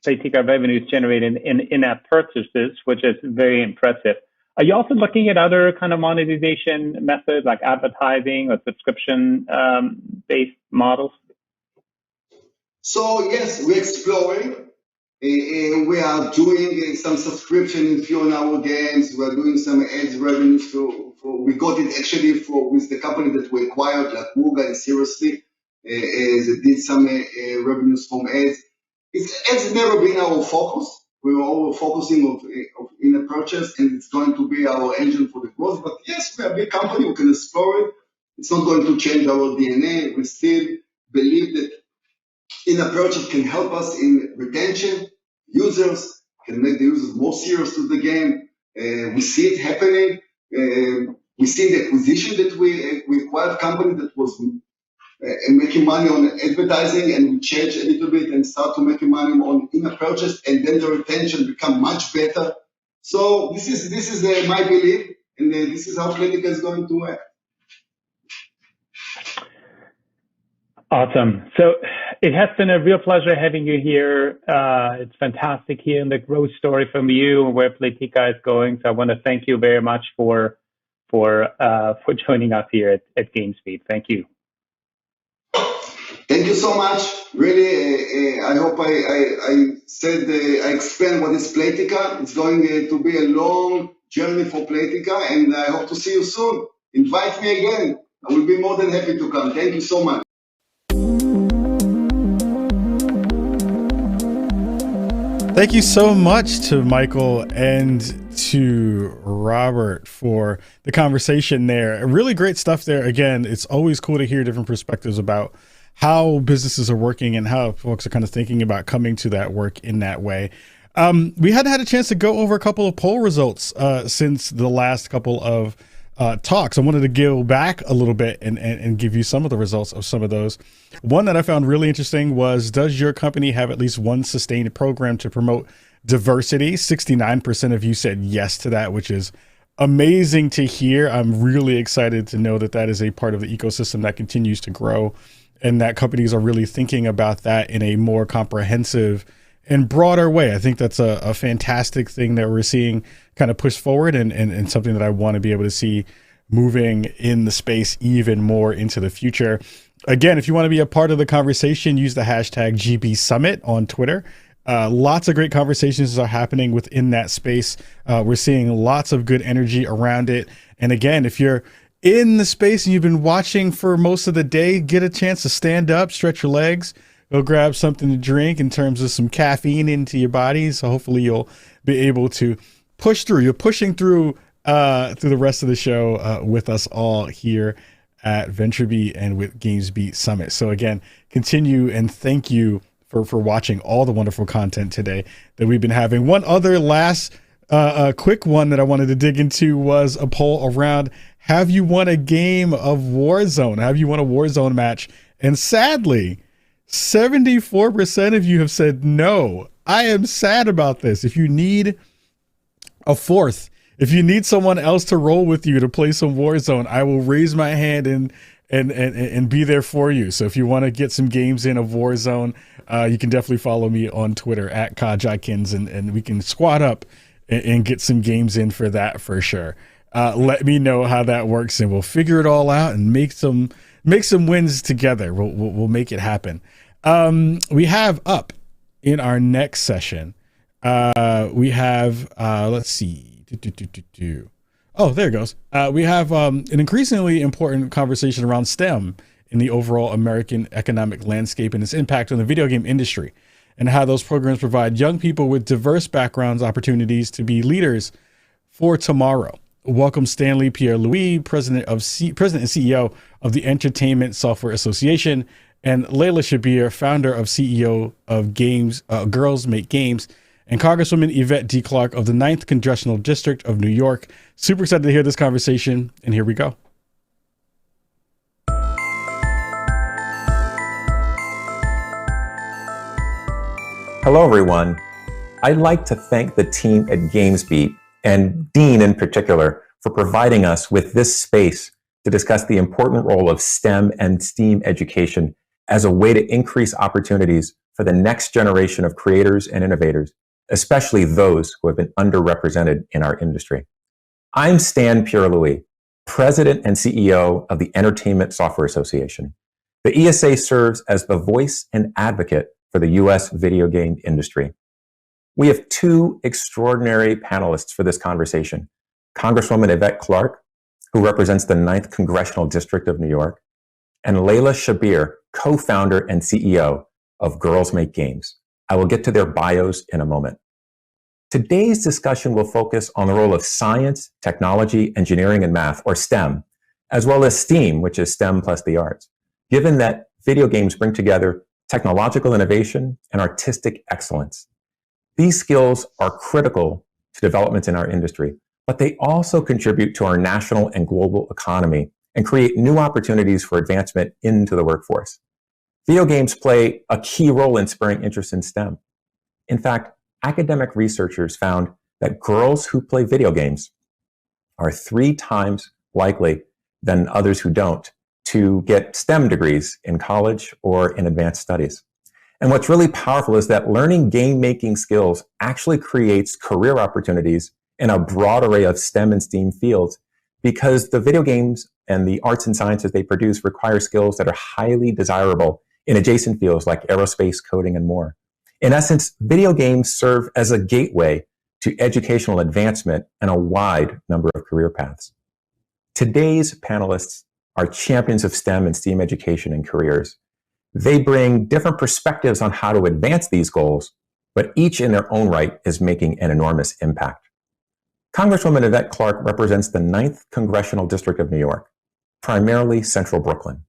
Playtika revenue is generated in in-app purchases, which is very impressive. Are you also looking at other kind of monetization methods like advertising or subscription-based models? So yes, we're exploring. We are doing some subscription in few on our games. We are doing some ads revenues we got it actually with the company that we acquired, like Wuga and Seriously, that did some revenues from ads. Ads never been our focus. We were all focusing of in-app purchase, and it's going to be our engine for the growth. But yes, we're a big company. We can explore it. It's not going to change our DNA. We still believe that in-app purchase can help us in retention. Users can make the users more serious to the game. We see it happening. We see the acquisition that we acquired a company that was making money on advertising, and we change a little bit and start to making money on in-app purchase, and then the retention become much better. So this is my belief, and this is how Playtika is going to act. Awesome. So it has been a real pleasure having you here. It's fantastic hearing the growth story from you and where Playtika is going. So I want to thank you very much for joining us here at GamesBeat. Thank you. Thank you so much. Really, I hope I said I explained what is Playtika. It's going to be a long journey for Playtika, and I hope to see you soon. Invite me again. I will be more than happy to come. Thank you so much. Thank you so much to Michael and to Robert for the conversation there. Really great stuff there. Again, it's always cool to hear different perspectives about how businesses are working and how folks are kind of thinking about coming to that work in that way. We hadn't had a chance to go over a couple of poll results since the last couple of talks. I wanted to go back a little bit and give you some of the results of some of those. One that I found really interesting was, does your company have at least one sustained program to promote diversity? 69% of you said yes to that, which is amazing to hear. I'm really excited to know that that is a part of the ecosystem that continues to grow, and that companies are really thinking about that in a more comprehensive and broader way. I think that's a fantastic thing that we're seeing kind of push forward, and something that I want to be able to see moving in the space even more into the future. Again, if you want to be a part of the conversation, use the hashtag GB Summit on Twitter. Lots of great conversations are happening within that space. We're seeing lots of good energy around it. And again, if you're in the space and you've been watching for most of the day, get a chance to stand up, stretch your legs, go grab something to drink in terms of some caffeine into your body. So hopefully you'll be able to push through. You're pushing through the rest of the show with us all here at VentureBeat and with GamesBeat Summit. So again, continue, and thank you for watching all the wonderful content today that we've been having. One other last quick one that I wanted to dig into was a poll around, have you won a game of Warzone? Have you won a Warzone match? And sadly, 74% of you have said no. I am sad about this. If you need a fourth, if you need someone else to roll with you to play some Warzone, I will raise my hand and be there for you. So if you want to get some games in of Warzone, you can definitely follow me on Twitter at Kajikins, and we can squad up and get some games in for that for sure. Let me know how that works, and we'll figure it all out and make some wins together. We'll make it happen. We have up in our next session, we have let's see. Oh, there it goes. We have an increasingly important conversation around STEM in the overall American economic landscape and its impact on the video game industry, and how those programs provide young people with diverse backgrounds opportunities to be leaders for tomorrow. Welcome Stanley Pierre-Louis, President and CEO of the Entertainment Software Association, and Layla Shabir, founder of CEO of Girls Make Games, and Congresswoman Yvette D. Clarke of the 9th Congressional District of New York. Super excited to hear this conversation, and here we go. Hello, everyone. I'd like to thank the team at GamesBeat, and Dean in particular, for providing us with this space to discuss the important role of STEM and STEAM education as a way to increase opportunities for the next generation of creators and innovators, especially those who have been underrepresented in our industry. I'm Stan Pierre-Louis, President and CEO of the Entertainment Software Association. The ESA serves as the voice and advocate for the U.S. video game industry. We have two extraordinary panelists for this conversation. Congresswoman Yvette Clarke, who represents the 9th Congressional District of New York, and Layla Shabir, co-founder and CEO of Girls Make Games. I will get to their bios in a moment. Today's discussion will focus on the role of science, technology, engineering, and math, or STEM, as well as STEAM, which is STEM plus the arts, given that video games bring together technological innovation and artistic excellence. These skills are critical to developments in our industry, but they also contribute to our national and global economy and create new opportunities for advancement into the workforce. Video games play a key role in spurring interest in STEM. In fact, academic researchers found that girls who play video games are 3 times likely than others who don't to get STEM degrees in college or in advanced studies. And what's really powerful is that learning game-making skills actually creates career opportunities in a broad array of STEM and STEAM fields, because the video games and the arts and sciences they produce require skills that are highly desirable in adjacent fields like aerospace, coding, and more. In essence, video games serve as a gateway to educational advancement and a wide number of career paths. Today's panelists are champions of STEM and STEAM education and careers. They bring different perspectives on how to advance these goals, but each in their own right is making an enormous impact. Congresswoman Yvette Clarke represents the 9th Congressional District of New York, primarily central Brooklyn.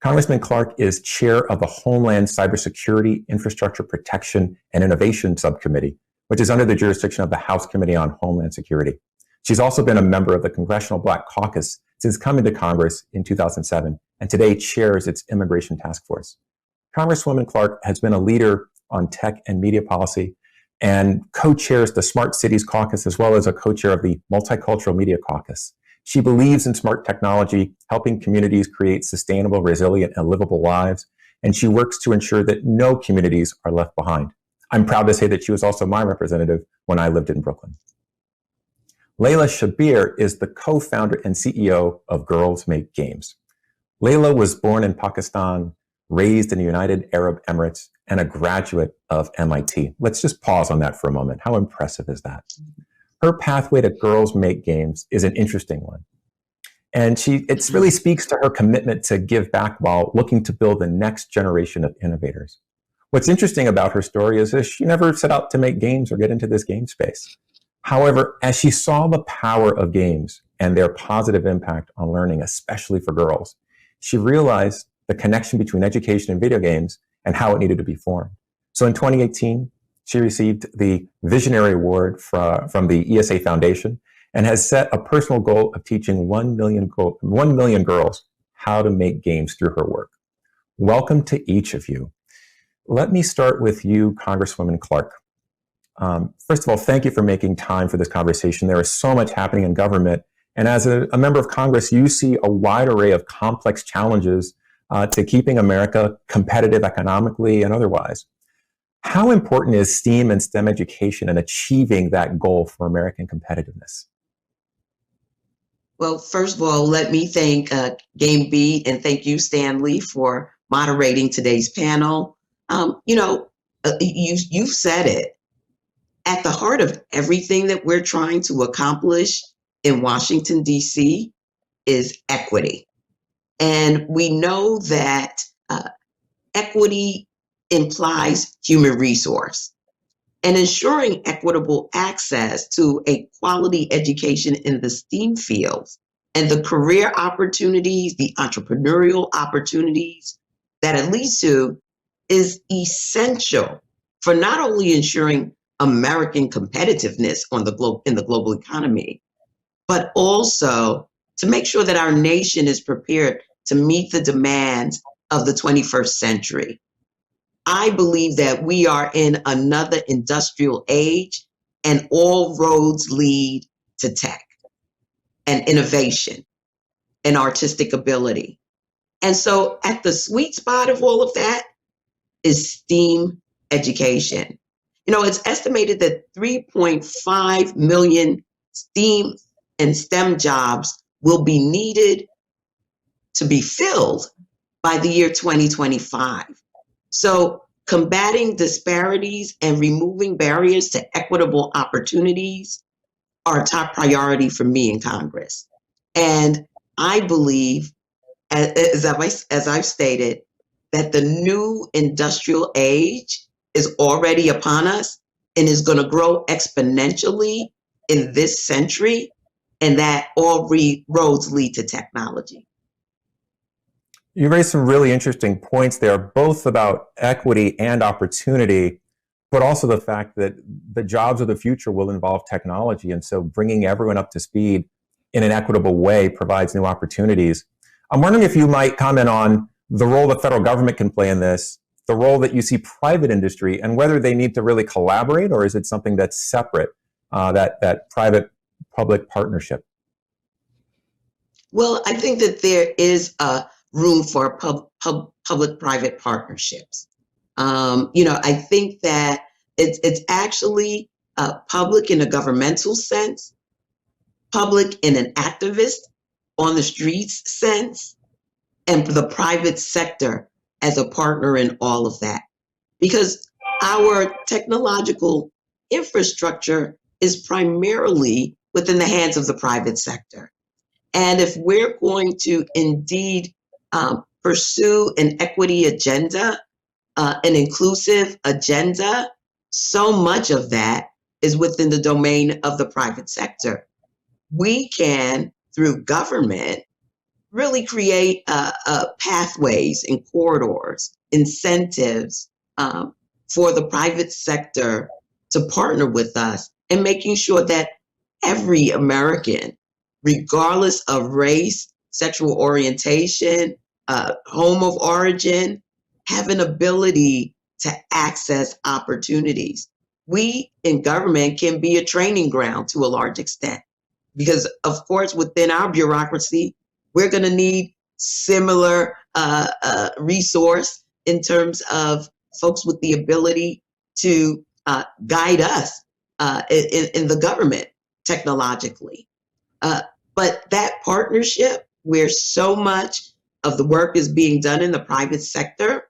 Congressman Clarke is chair of the Homeland Cybersecurity, Infrastructure Protection, and Innovation Subcommittee, which is under the jurisdiction of the House Committee on Homeland Security. She's also been a member of the Congressional Black Caucus since coming to Congress in 2007, and today chairs its Immigration Task Force. Congresswoman Clarke has been a leader on tech and media policy and co-chairs the Smart Cities Caucus, as well as a co-chair of the Multicultural Media Caucus. She believes in smart technology, helping communities create sustainable, resilient, and livable lives, and she works to ensure that no communities are left behind. I'm proud to say that she was also my representative when I lived in Brooklyn. Layla Shabir is the co-founder and CEO of Girls Make Games. Layla was born in Pakistan, raised in the United Arab Emirates, and a graduate of MIT. Let's just pause on that for a moment. How impressive is that? Her pathway to Girls Make Games is an interesting one. And it really speaks to her commitment to give back while looking to build the next generation of innovators. What's interesting about her story is that she never set out to make games or get into this game space. However, as she saw the power of games and their positive impact on learning, especially for girls, she realized the connection between education and video games and how it needed to be formed. So in 2018, she received the Visionary Award from the ESA Foundation and has set a personal goal of teaching 1 million girls how to make games through her work. Welcome to each of you. Let me start with you, Congresswoman Clarke. First of all, thank you for making time for this conversation. There is so much happening in government. And as a member of Congress, you see a wide array of complex challenges to keeping America competitive economically and otherwise. How important is STEAM and STEM education in achieving that goal for American competitiveness? Well, first of all, let me thank GamesBeat and thank you, Stanley, for moderating today's panel. You've said it. At the heart of everything that we're trying to accomplish in Washington, D.C. is equity. And we know that equity implies human resource. And ensuring equitable access to a quality education in the STEAM fields and the career opportunities, the entrepreneurial opportunities that it leads to is essential for not only ensuring American competitiveness in the global economy, but also to make sure that our nation is prepared to meet the demands of the 21st century. I believe that we are in another industrial age and all roads lead to tech and innovation and artistic ability. And so at the sweet spot of all of that is STEAM education. You know, it's estimated that 3.5 million STEAM and STEM jobs will be needed to be filled by the year 2025. So combating disparities and removing barriers to equitable opportunities are a top priority for me in Congress. And I believe, as I've stated, that the new industrial age is already upon us and is going to grow exponentially in this century, and that all roads lead to technology. You raised some really interesting points there, both about equity and opportunity, but also the fact that the jobs of the future will involve technology. And so bringing everyone up to speed in an equitable way provides new opportunities. I'm wondering if you might comment on the role the federal government can play in this, the role that you see private industry, and whether they need to really collaborate, or is it something that's separate, that private-public partnership? Well, I think that there is a room for public-private partnerships. I think that it's actually public in a governmental sense, public in an activist on the streets sense, and the private sector as a partner in all of that. Because our technological infrastructure is primarily within the hands of the private sector. And if we're going to indeed pursue an equity agenda, an inclusive agenda, so much of that is within the domain of the private sector. We can, through government, really create pathways and corridors, incentives for the private sector to partner with us in making sure that every American, regardless of race, sexual orientation, home of origin, have an ability to access opportunities. We in government can be a training ground to a large extent because, of course, within our bureaucracy, we're going to need similar resource in terms of folks with the ability to guide us in the government technologically. But that partnership, where so much of the work is being done in the private sector,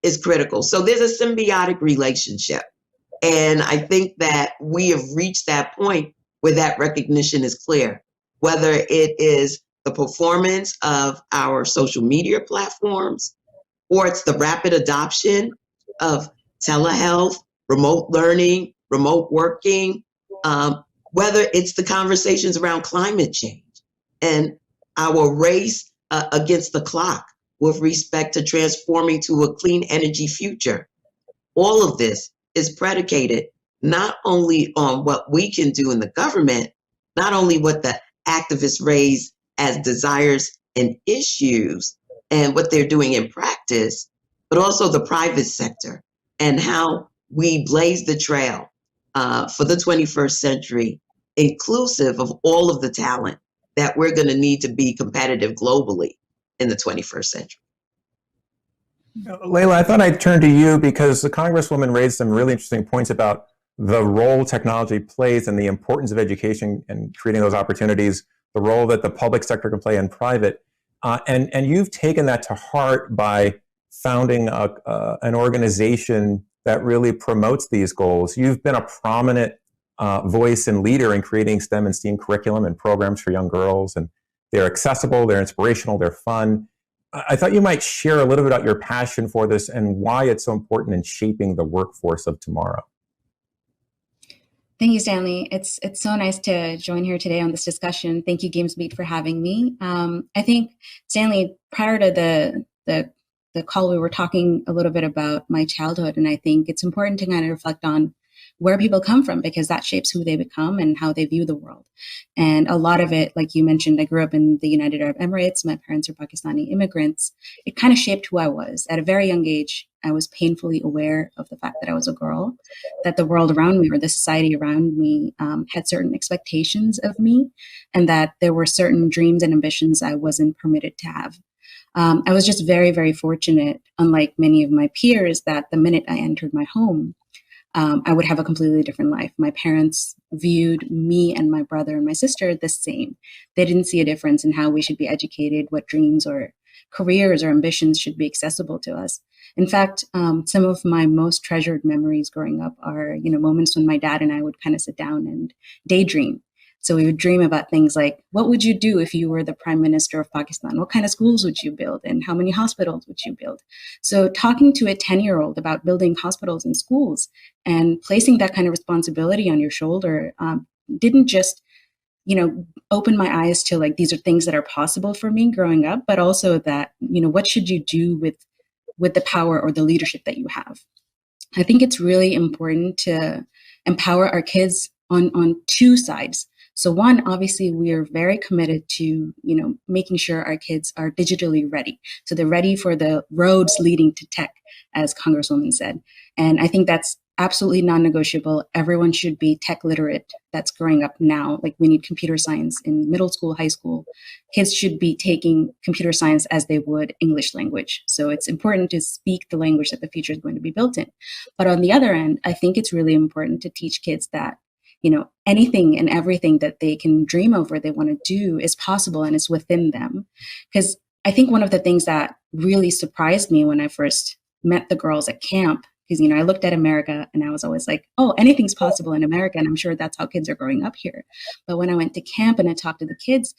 is critical. So there's a symbiotic relationship. And I think that we have reached that point where that recognition is clear, whether it is the performance of our social media platforms, or it's the rapid adoption of telehealth, remote learning, remote working, whether it's the conversations around climate change and our race against the clock with respect to transforming to a clean energy future. All of this is predicated not only on what we can do in the government, not only what the activists raise as desires and issues and what they're doing in practice, but also the private sector and how we blaze the trail for the 21st century, inclusive of all of the talent that we're going to need to be competitive globally in the 21st century. Layla, I thought I'd turn to you because the Congresswoman raised some really interesting points about the role technology plays and the importance of education and creating those opportunities, the role that the public sector can play in private. And you've taken that to heart by founding an organization that really promotes these goals. You've been a prominent voice and leader in creating STEM and STEAM curriculum and programs for young girls, and they're accessible, they're inspirational, they're fun. I thought you might share a little bit about your passion for this and why it's so important in shaping the workforce of tomorrow. Thank you, Stanley. It's so nice to join here today on this discussion. Thank you, GamesBeat, for having me. I think, Stanley, prior to the call, we were talking a little bit about my childhood, and I think it's important to kind of reflect on where people come from, because that shapes who they become and how they view the world. And a lot of it, like you mentioned, I grew up in the United Arab Emirates. My parents are Pakistani immigrants. It kind of shaped who I was. At a very young age, I was painfully aware of the fact that I was a girl, that the world around me or the society around me had certain expectations of me, and that there were certain dreams and ambitions I wasn't permitted to have. I was just very, very fortunate, unlike many of my peers, that the minute I entered my home, I would have a completely different life. My parents viewed me and my brother and my sister the same. They didn't see a difference in how we should be educated, what dreams or careers or ambitions should be accessible to us. In fact, some of my most treasured memories growing up are, moments when my dad and I would kind of sit down and daydream. So we would dream about things like, what would you do if you were the prime minister of Pakistan? What kind of schools would you build? And how many hospitals would you build? So talking to a 10-year-old about building hospitals and schools and placing that kind of responsibility on your shoulder didn't just, open my eyes to like, these are things that are possible for me growing up, but also that, what should you do with the power or the leadership that you have? I think it's really important to empower our kids on two sides. So one, obviously, we are very committed to, making sure our kids are digitally ready. So they're ready for the roads leading to tech, as Congresswoman said. And I think that's absolutely non-negotiable. Everyone should be tech literate that's growing up now. Like we need computer science in middle school, high school. Kids should be taking computer science as they would English language. So it's important to speak the language that the future is going to be built in. But on the other end, I think it's really important to teach kids that anything and everything that they can dream of or they want to do is possible and it's within them. Because I think one of the things that really surprised me when I first met the girls at camp, because, I looked at America and I was always like, oh, anything's possible in America. And I'm sure that's how kids are growing up here. But when I went to camp and I talked to the kids,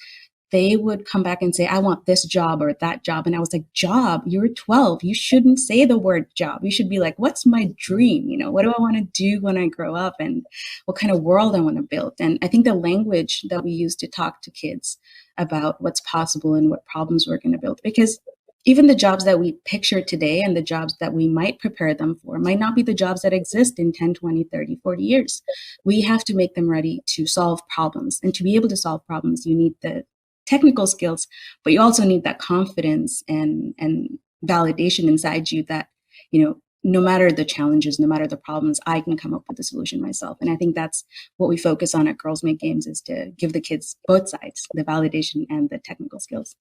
they would come back and say, I want this job or that job. And I was like, job? You're 12. You shouldn't say the word job. You should be like, what's my dream? What do I want to do when I grow up and what kind of world I want to build? And I think the language that we use to talk to kids about what's possible and what problems we're going to build, because even the jobs that we picture today and the jobs that we might prepare them for might not be the jobs that exist in 10, 20, 30, 40 years. We have to make them ready to solve problems. And to be able to solve problems, you need the technical skills, but you also need that confidence and validation inside you that, no matter the challenges, no matter the problems, I can come up with a solution myself. And I think that's what we focus on at Girls Make Games, is to give the kids both sides, the validation and the technical skills.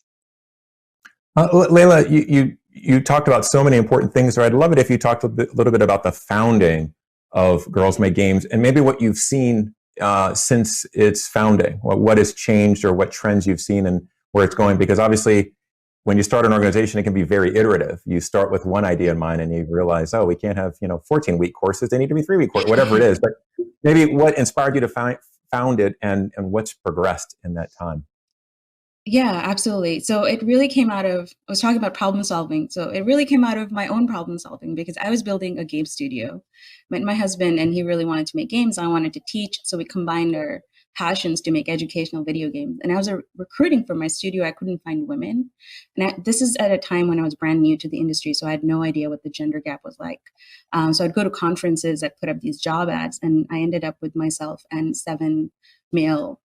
Layla, you talked about so many important things there. I'd love it if you talked a little bit about the founding of Girls Make Games and maybe what you've seen since its founding, what has changed or what trends you've seen and where it's going. Because obviously, when you start an organization, it can be very iterative. You start with one idea in mind and you realize, oh, we can't have 14-week courses. They need to be 3-week courses, whatever it is. But maybe what inspired you to found it and what's progressed in that time? Yeah, absolutely. So it really came out of, I was talking about problem solving. So it really came out of my own problem solving because I was building a game studio. Met my husband and he really wanted to make games. I wanted to teach. So we combined our passions to make educational video games. And I was recruiting for my studio. I couldn't find women. And this is at a time when I was brand new to the industry. So I had no idea what the gender gap was like. So I'd go to conferences, I'd put up these job ads, and I ended up with myself and 7 male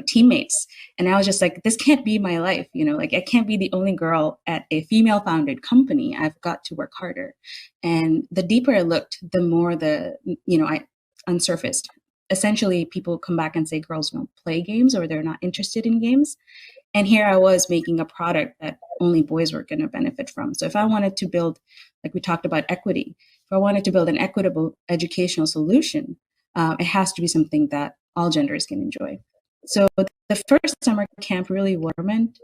teammates. And I was just like, this can't be my life. I can't be the only girl at a female founded company. I've got to work harder. And the deeper I looked, the more I unsurfaced. Essentially, people come back and say girls don't play games or they're not interested in games. And here I was making a product that only boys were going to benefit from. So if I wanted to build, like we talked about equity, if I wanted to build an equitable educational solution, it has to be something that all genders can enjoy. So the first summer camp really meant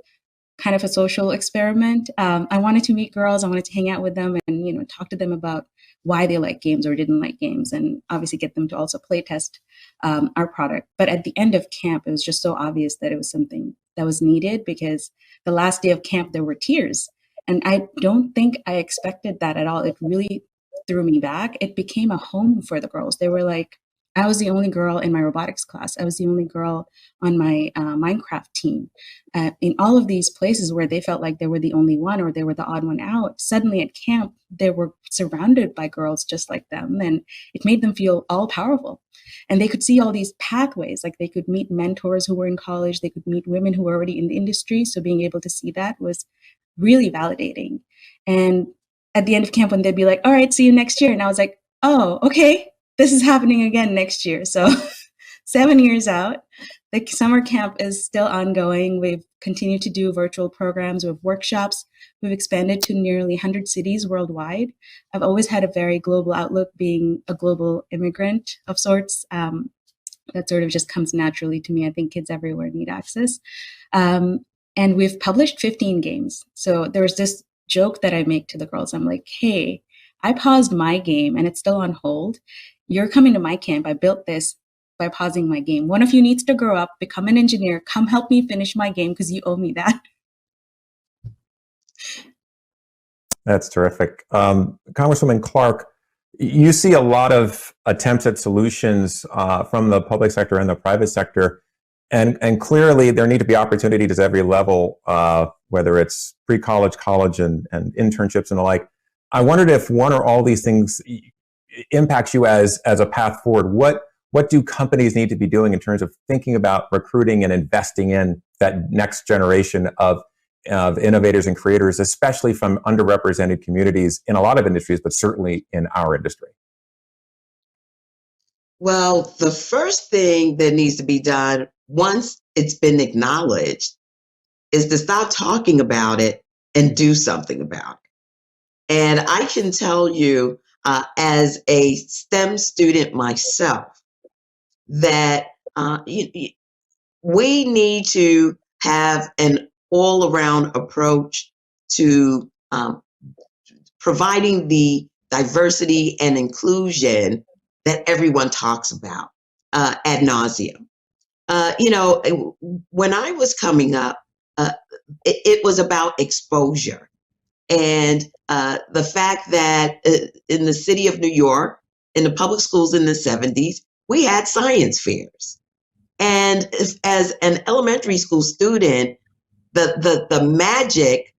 kind of a social experiment. I wanted to meet girls. I wanted to hang out with them and, talk to them about why they like games or didn't like games, and obviously get them to also play test our product. But at the end of camp, it was just so obvious that it was something that was needed, because the last day of camp, there were tears. And I don't think I expected that at all. It really threw me back. It became a home for the girls. They were like, I was the only girl in my robotics class. I was the only girl on my Minecraft team. In all of these places where they felt like they were the only one or they were the odd one out, suddenly at camp, they were surrounded by girls just like them. And it made them feel all powerful. And they could see all these pathways, like they could meet mentors who were in college. They could meet women who were already in the industry. So being able to see that was really validating. And at the end of camp, when they'd be like, all right, see you next year. And I was like, oh, okay. This is happening again next year. So 7 years out, the summer camp is still ongoing. We've continued to do virtual programs with workshops. We've expanded to nearly 100 cities worldwide. I've always had a very global outlook, being a global immigrant of sorts. That sort of just comes naturally to me. I think kids everywhere need access. And And we've published 15 games. So there's this joke that I make to the girls. I'm like, hey, I paused my game and it's still on hold. You're coming to my camp. I built this by pausing my game. One of you needs to grow up, become an engineer, come help me finish my game because you owe me that. That's terrific. Congresswoman Clark, you see a lot of attempts at solutions from the public sector and the private sector. And clearly there need to be opportunities at every level, whether it's pre-college, college, and internships and the like. I wondered if one or all these things impacts you as a path forward. What do companies need to be doing in terms of thinking about recruiting and investing in that next generation of innovators and creators, especially from underrepresented communities in a lot of industries, but certainly in our industry? Well, the first thing that needs to be done once it's been acknowledged is to stop talking about it and do something about it. And I can tell you, as a STEM student myself, that we need to have an all-around approach to providing the diversity and inclusion that everyone talks about ad nauseum. When I was coming up, it was about exposure. And the fact that in the city of New York, in the public schools in the 70s, we had science fairs. And as an elementary school student, the magic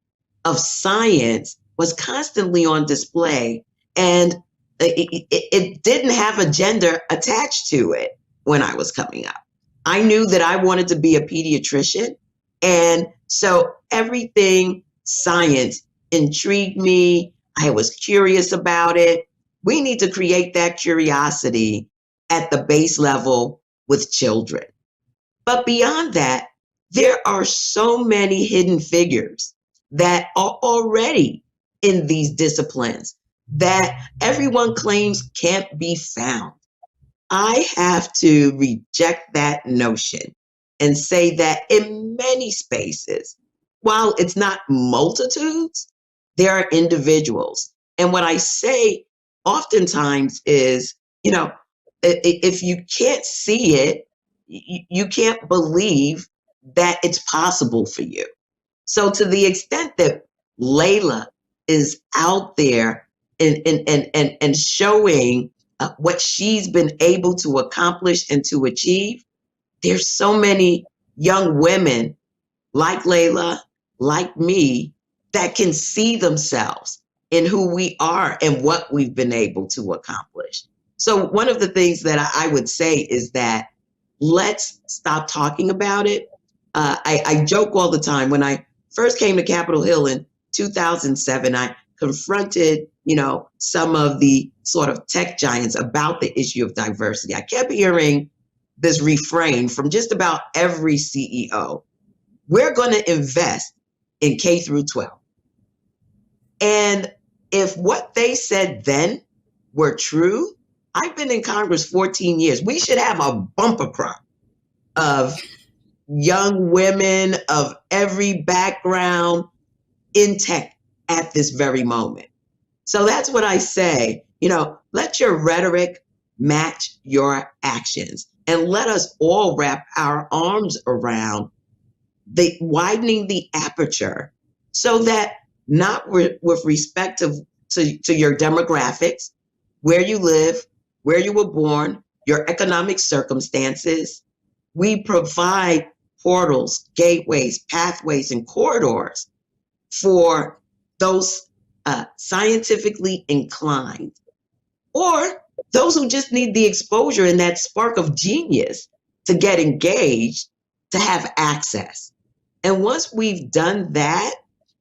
of science was constantly on display. And it didn't have a gender attached to it when I was coming up. I knew that I wanted to be a pediatrician. And so everything science intrigued me. I was curious about it. We need to create that curiosity at the base level with children. But beyond that, there are so many hidden figures that are already in these disciplines that everyone claims can't be found. I have to reject that notion and say that in many spaces, while it's not multitudes, there are individuals. And what I say oftentimes is, if you can't see it, you can't believe that it's possible for you. So to the extent that Layla is out there and showing what she's been able to accomplish and to achieve, there's so many young women like Layla, like me, that can see themselves in who we are and what we've been able to accomplish. So one of the things that I would say is that let's stop talking about it. I joke all the time. When I first came to Capitol Hill in 2007, I confronted, some of the sort of tech giants about the issue of diversity. I kept hearing this refrain from just about every CEO. We're going to invest in K through 12. And if what they said then were true, I've been in Congress 14 years. We should have a bumper crop of young women of every background in tech at this very moment. So that's what I say, let your rhetoric match your actions, and let us all wrap our arms around widening the aperture so that not with respect to your demographics, where you live, where you were born, your economic circumstances, we provide portals, gateways, pathways, and corridors for those scientifically inclined, or those who just need the exposure and that spark of genius to get engaged, to have access. And once we've done that,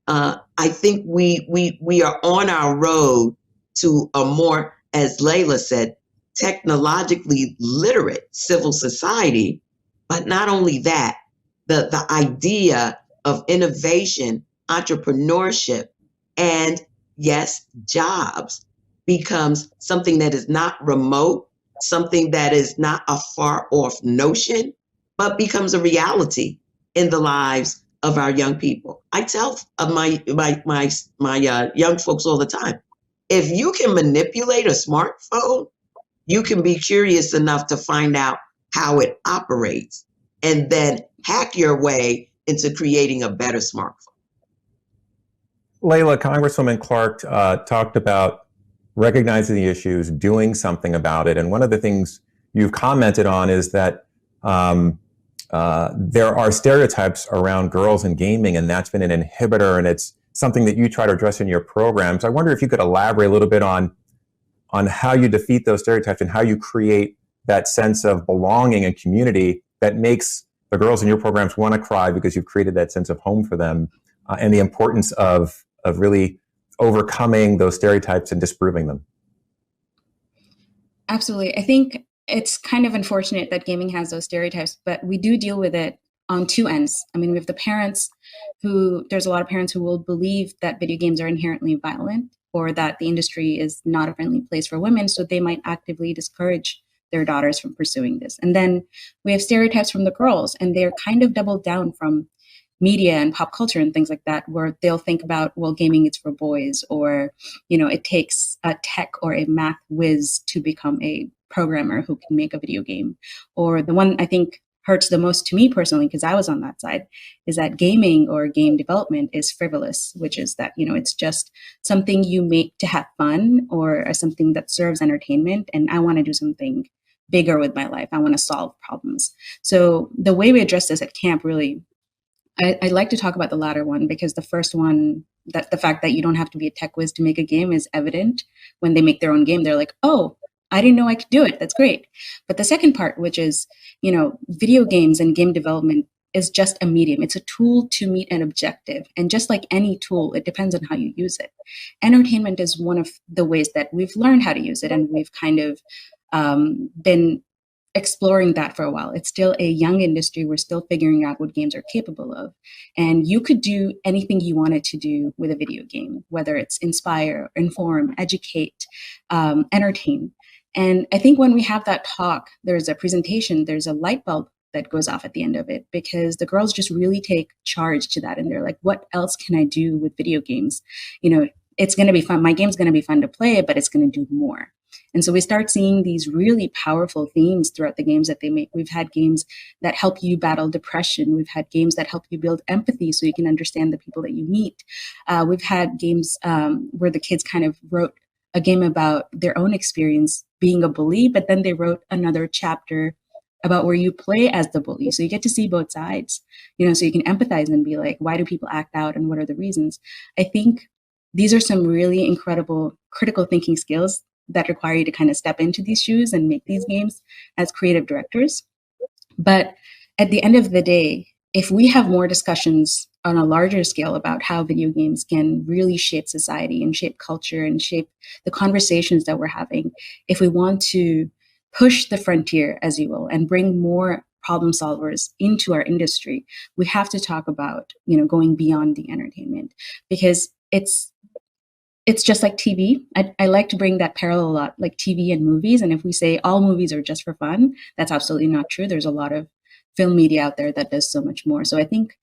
I think we are on our road to a more, as Layla said, technologically literate civil society. But not only that, the idea of innovation, entrepreneurship, and yes, jobs becomes something that is not remote, something that is not a far off notion, but becomes a reality in the lives of our young people. I tell my young folks all the time, if you can manipulate a smartphone, you can be curious enough to find out how it operates and then hack your way into creating a better smartphone. Layla, Congresswoman Clark talked about recognizing the issues, doing something about it. And one of the things you've commented on is that there are stereotypes around girls in gaming, and that's been an inhibitor, and it's something that you try to address in your programs. I wonder if you could elaborate a little bit on how you defeat those stereotypes and how you create that sense of belonging and community that makes the girls in your programs want to cry because you've created that sense of home for them, and the importance of really overcoming those stereotypes and disproving them. Absolutely. I think it's kind of unfortunate that gaming has those stereotypes, but we do deal with it on two ends. I mean, we have the parents there's a lot of parents who will believe that video games are inherently violent or that the industry is not a friendly place for women, so they might actively discourage their daughters from pursuing this. And then we have stereotypes from the girls, and they're kind of doubled down from media and pop culture and things like that, where they'll think about, well, gaming is for boys, or, it takes a tech or a math whiz to become a programmer who can make a video game. Or the one I think hurts the most to me personally, because I was on that side, is that gaming or game development is frivolous, which is that, it's just something you make to have fun or something that serves entertainment. And I want to do something bigger with my life. I want to solve problems. So the way we address this at camp really, I like to talk about the latter one, because the first one, that the fact that you don't have to be a tech whiz to make a game is evident. When they make their own game, they're like, oh, I didn't know I could do it. That's great. But the second part, which is, video games and game development is just a medium. It's a tool to meet an objective. And just like any tool, it depends on how you use it. Entertainment is one of the ways that we've learned how to use it. And we've kind of been exploring that for a while. It's still a young industry. We're still figuring out what games are capable of. And you could do anything you wanted to do with a video game, whether it's inspire, inform, educate, entertain. And I think when we have that talk, there's a presentation, there's a light bulb that goes off at the end of it, because the girls just really take charge to that. And they're like, what else can I do with video games? It's going to be fun. My game's going to be fun to play, but it's going to do more. And so we start seeing these really powerful themes throughout the games that they make. We've had games that help you battle depression. We've had games that help you build empathy so you can understand the people that you meet. We've had games where the kids kind of wrote a game about their own experience being a bully, but then they wrote another chapter about where you play as the bully. So you get to see both sides, so you can empathize and be like, why do people act out and what are the reasons? I think these are some really incredible critical thinking skills that require you to kind of step into these shoes and make these games as creative directors. But at the end of the day, if we have more discussions on a larger scale about how video games can really shape society and shape culture and shape the conversations that we're having, if we want to push the frontier, as you will, and bring more problem solvers into our industry, we have to talk about, going beyond the entertainment, because it's just like TV. I like to bring that parallel a lot, like TV and movies. And if we say all movies are just for fun, that's absolutely not true. There's a lot of film media out there that does so much more. So I think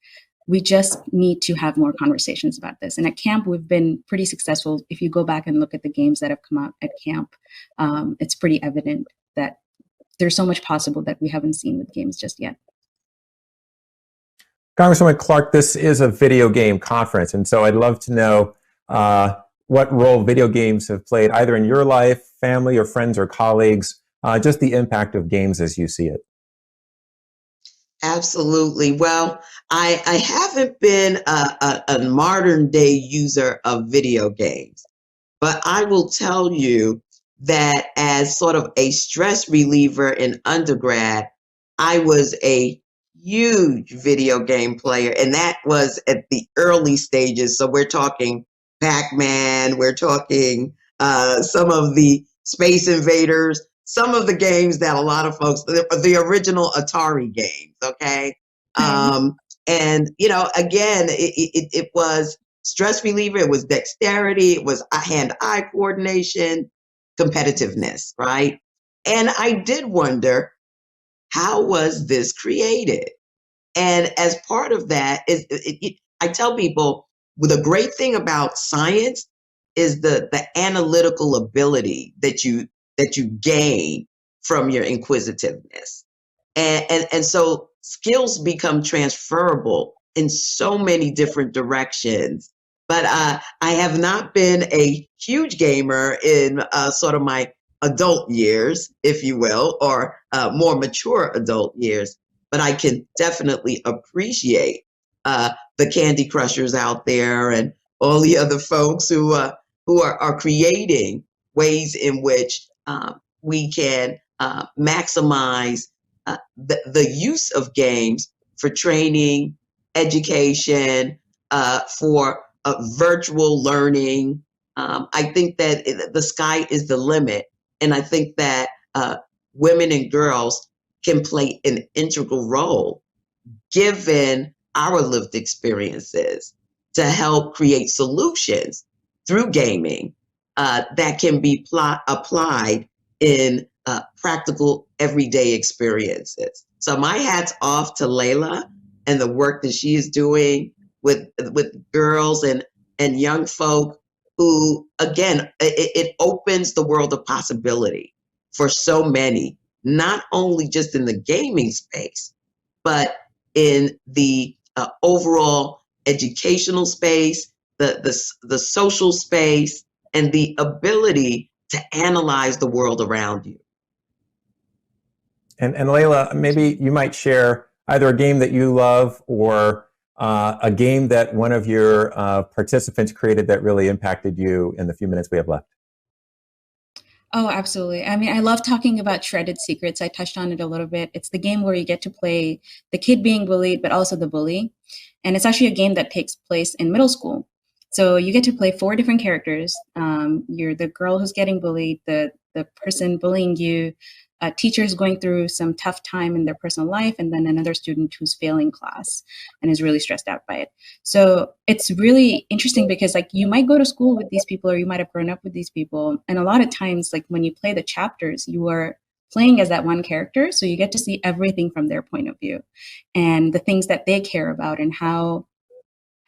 we just need to have more conversations about this. And at camp, we've been pretty successful. If you go back and look at the games that have come out at camp, it's pretty evident that there's so much possible that we haven't seen with games just yet. Congresswoman Clark, this is a video game conference. And so I'd love to know what role video games have played either in your life, family, or friends or colleagues, just the impact of games as you see it. Absolutely. Well, I haven't been a modern day user of video games, but I will tell you that as sort of a stress reliever in undergrad, I was a huge video game player, and that was at the early stages. So we're talking Pac-Man, we're talking some of the Space Invaders, some of the games that a lot of folks, the original Atari games, okay? And, again, it was stress reliever, it was dexterity, it was hand-eye coordination, competitiveness, right? And I did wonder, how was this created? And as part of that, I tell people, the great thing about science is the analytical ability that you gain from your inquisitiveness. And so skills become transferable in so many different directions. But I have not been a huge gamer in sort of my adult years, if you will, or more mature adult years. But I can definitely appreciate the Candy Crushers out there and all the other folks who are creating ways in which we can maximize the use of games for training, education, for virtual learning. I think that the sky is the limit. And I think that women and girls can play an integral role, given our lived experiences, to help create solutions through gaming that can be applied in practical everyday experiences. So my hat's off to Layla and the work that she is doing with girls and young folk who, again, it opens the world of possibility for so many, not only just in the gaming space, but in the overall educational space, the social space, and the ability to analyze the world around you. And Layla, maybe you might share either a game that you love or a game that one of your participants created that really impacted you in the few minutes we have left. Oh, absolutely. I mean, I love talking about Shredded Secrets. I touched on it a little bit. It's the game where you get to play the kid being bullied, but also the bully. And it's actually a game that takes place in middle school. So you get to play 4 different characters. You're the girl who's getting bullied, the person bullying you, teachers going through some tough time in their personal life, and then another student who's failing class and is really stressed out by it. So it's really interesting because like you might go to school with these people or you might have grown up with these people. And a lot of times, like when you play the chapters, you are playing as that one character. So you get to see everything from their point of view and the things that they care about and how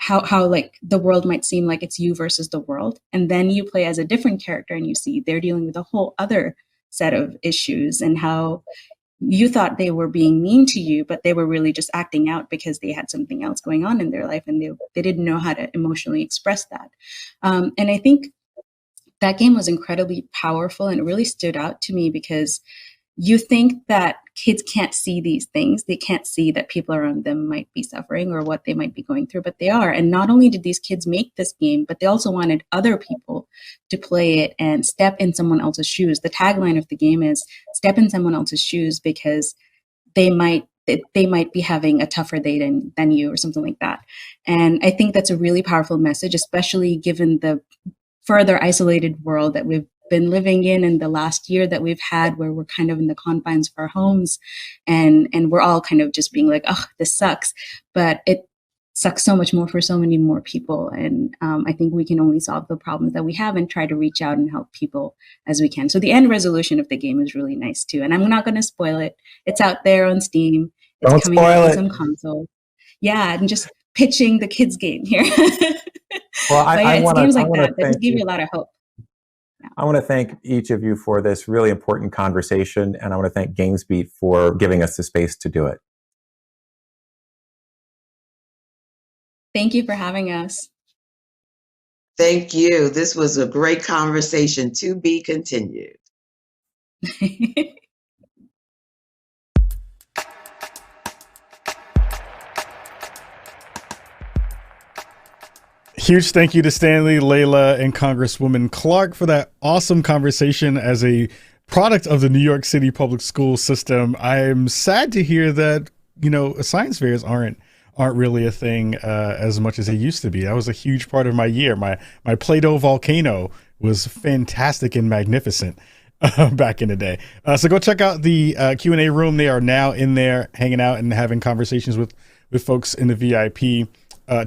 like the world might seem like it's you versus the world. And then you play as a different character and you see they're dealing with a whole other set of issues and how you thought they were being mean to you, but they were really just acting out because they had something else going on in their life and they didn't know how to emotionally express that. And I think that game was incredibly powerful and it really stood out to me because you think that kids can't see these things. They can't see that people around them might be suffering or what they might be going through, but they are. And not only did these kids make this game, but they also wanted other people to play it and step in someone else's shoes. The tagline of the game is step in someone else's shoes because they might be having a tougher day than you or something like that. And I think that's a really powerful message, especially given the further isolated world that we've been living in the last year that we've had, where we're kind of in the confines of our homes and we're all kind of just being like, oh, this sucks. But it sucks so much more for so many more people. And I think we can only solve the problems that we have and try to reach out and help people as we can. So the end resolution of the game is really nice too. And I'm not going to spoil it. It's out there on Steam. It's Don't coming spoil out on it. some console. Yeah, and just pitching the kids game here. Well, it's games like that just give you a lot of hope. I want to thank each of you for this really important conversation, and I want to thank GamesBeat for giving us the space to do it. Thank you for having us. Thank you. This was a great conversation, to be continued. Huge thank you to Stanley, Layla, and Congresswoman Clark for that awesome conversation. As a product of the New York City public school system, I'm sad to hear that, you know, science fairs aren't really a thing as much as they used to be. That was a huge part of my year. My Play-Doh volcano was fantastic and magnificent back in the day. So go check out the Q&A room. They are now in there hanging out and having conversations with folks in the VIP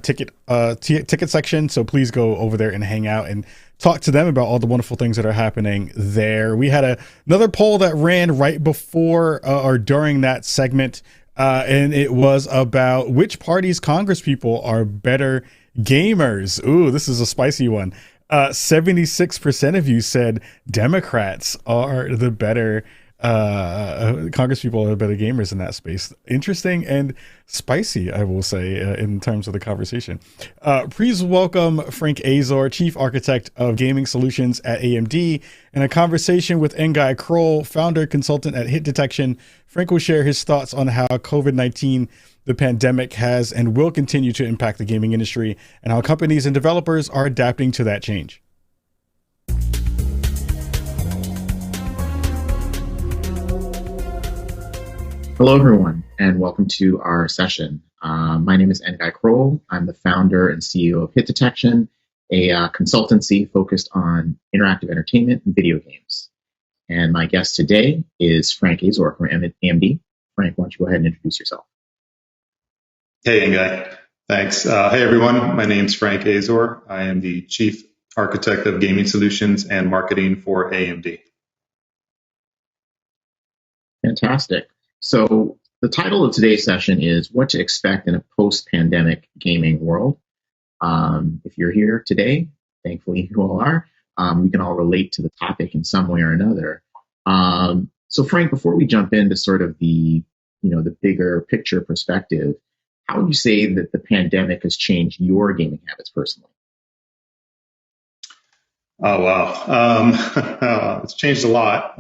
ticket section. So please go over there and hang out and talk to them about all the wonderful things that are happening there. We had another poll that ran right before or during that segment. and it was about which party's congresspeople are better gamers. Ooh, this is a spicy one. 76% of you said Democrats are the better congresspeople are the better gamers in that space. Interesting and spicy, I will say, in terms of the conversation. Please welcome Frank Azor, Chief Architect of Gaming Solutions at AMD, and a conversation with Ngai Kroll, Founder Consultant at Hit Detection. Frank will share his thoughts on how COVID-19, the pandemic, has and will continue to impact the gaming industry, and how companies and developers are adapting to that change. Hello, everyone, and welcome to our session. My name is Ngai Kroll. I'm the founder and CEO of Hit Detection, a consultancy focused on interactive entertainment and video games. And my guest today is Frank Azor from AMD. Frank, why don't you go ahead and introduce yourself? Hey, Ngai. Thanks. Hey, everyone. My name's Frank Azor. I am the Chief Architect of Gaming Solutions and Marketing for AMD. Fantastic. So the title of today's session is What to Expect in a Post-Pandemic Gaming World. If you're here today, thankfully you all are, we can all relate to the topic in some way or another. So Frank, before we jump into sort of the bigger picture perspective, how would you say that the pandemic has changed your gaming habits personally? Oh, wow. It's changed a lot.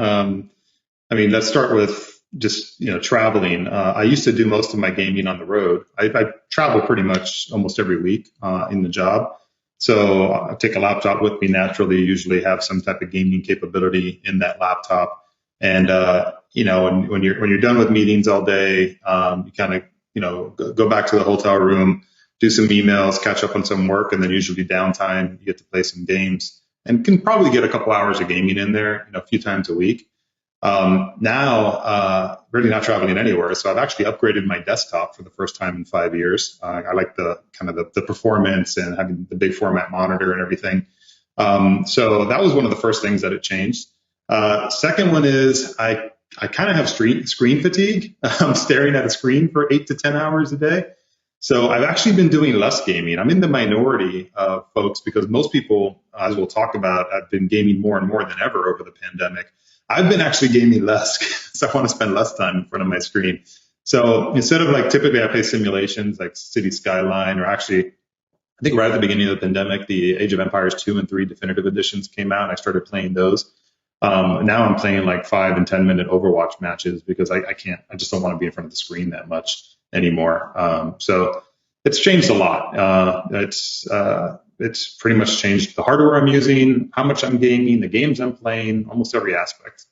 Let's start with just traveling. I used to do most of my gaming on the road. I travel pretty much almost every week in the job. So I take a laptop with me naturally, usually have some type of gaming capability in that laptop. And when you're done with meetings all day, you kind of go back to the hotel room, do some emails, catch up on some work, and then usually downtime, you get to play some games and can probably get a couple hours of gaming in there, a few times a week. Now, really not traveling anywhere. So I've actually upgraded my desktop for the first time in 5 years. I like the performance and having the big format monitor and everything. So that was one of the first things that it changed. Second one is I kind of have screen fatigue. I'm staring at a screen for 8 to 10 hours a day. So I've actually been doing less gaming. I'm in the minority of folks because most people, as we'll talk about, have been gaming more and more than ever over the pandemic. I've been actually gaming less because I want to spend less time in front of my screen. So instead of typically I play simulations like City Skyline, or actually, I think right at the beginning of the pandemic, the Age of Empires 2 and 3 definitive editions came out and I started playing those. Now I'm playing 5 and 10 minute Overwatch matches because I just don't want to be in front of the screen that much anymore. So it's changed a lot. It's pretty much changed the hardware I'm using, how much I'm gaming, the games I'm playing, almost every aspect.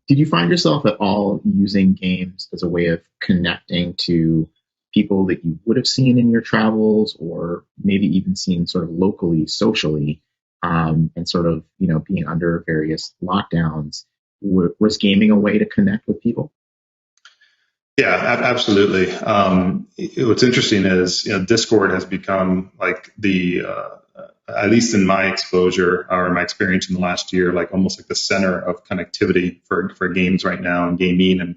Did you find yourself at all using games as a way of connecting to people that you would have seen in your travels, or maybe even seen sort of locally, socially, and sort of, being under various lockdowns? Was gaming a way to connect with people? Yeah, absolutely. What's interesting is, Discord has become at least in my exposure or my experience in the last year, almost the center of connectivity for games right now and gaming, and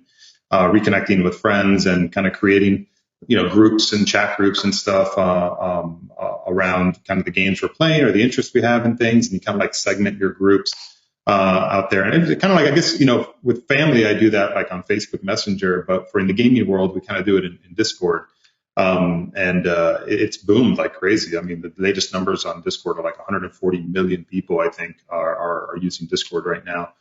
reconnecting with friends and kind of creating, groups and chat groups and stuff around kind of the games we're playing or the interest we have in things, and you kind of segment your groups out there. And it's kind of I guess, with family, I do that on Facebook Messenger, but in the gaming world, we kind of do it in Discord. It's boomed like crazy. I mean, the latest numbers on Discord are 140 million people, I think, are using Discord right now.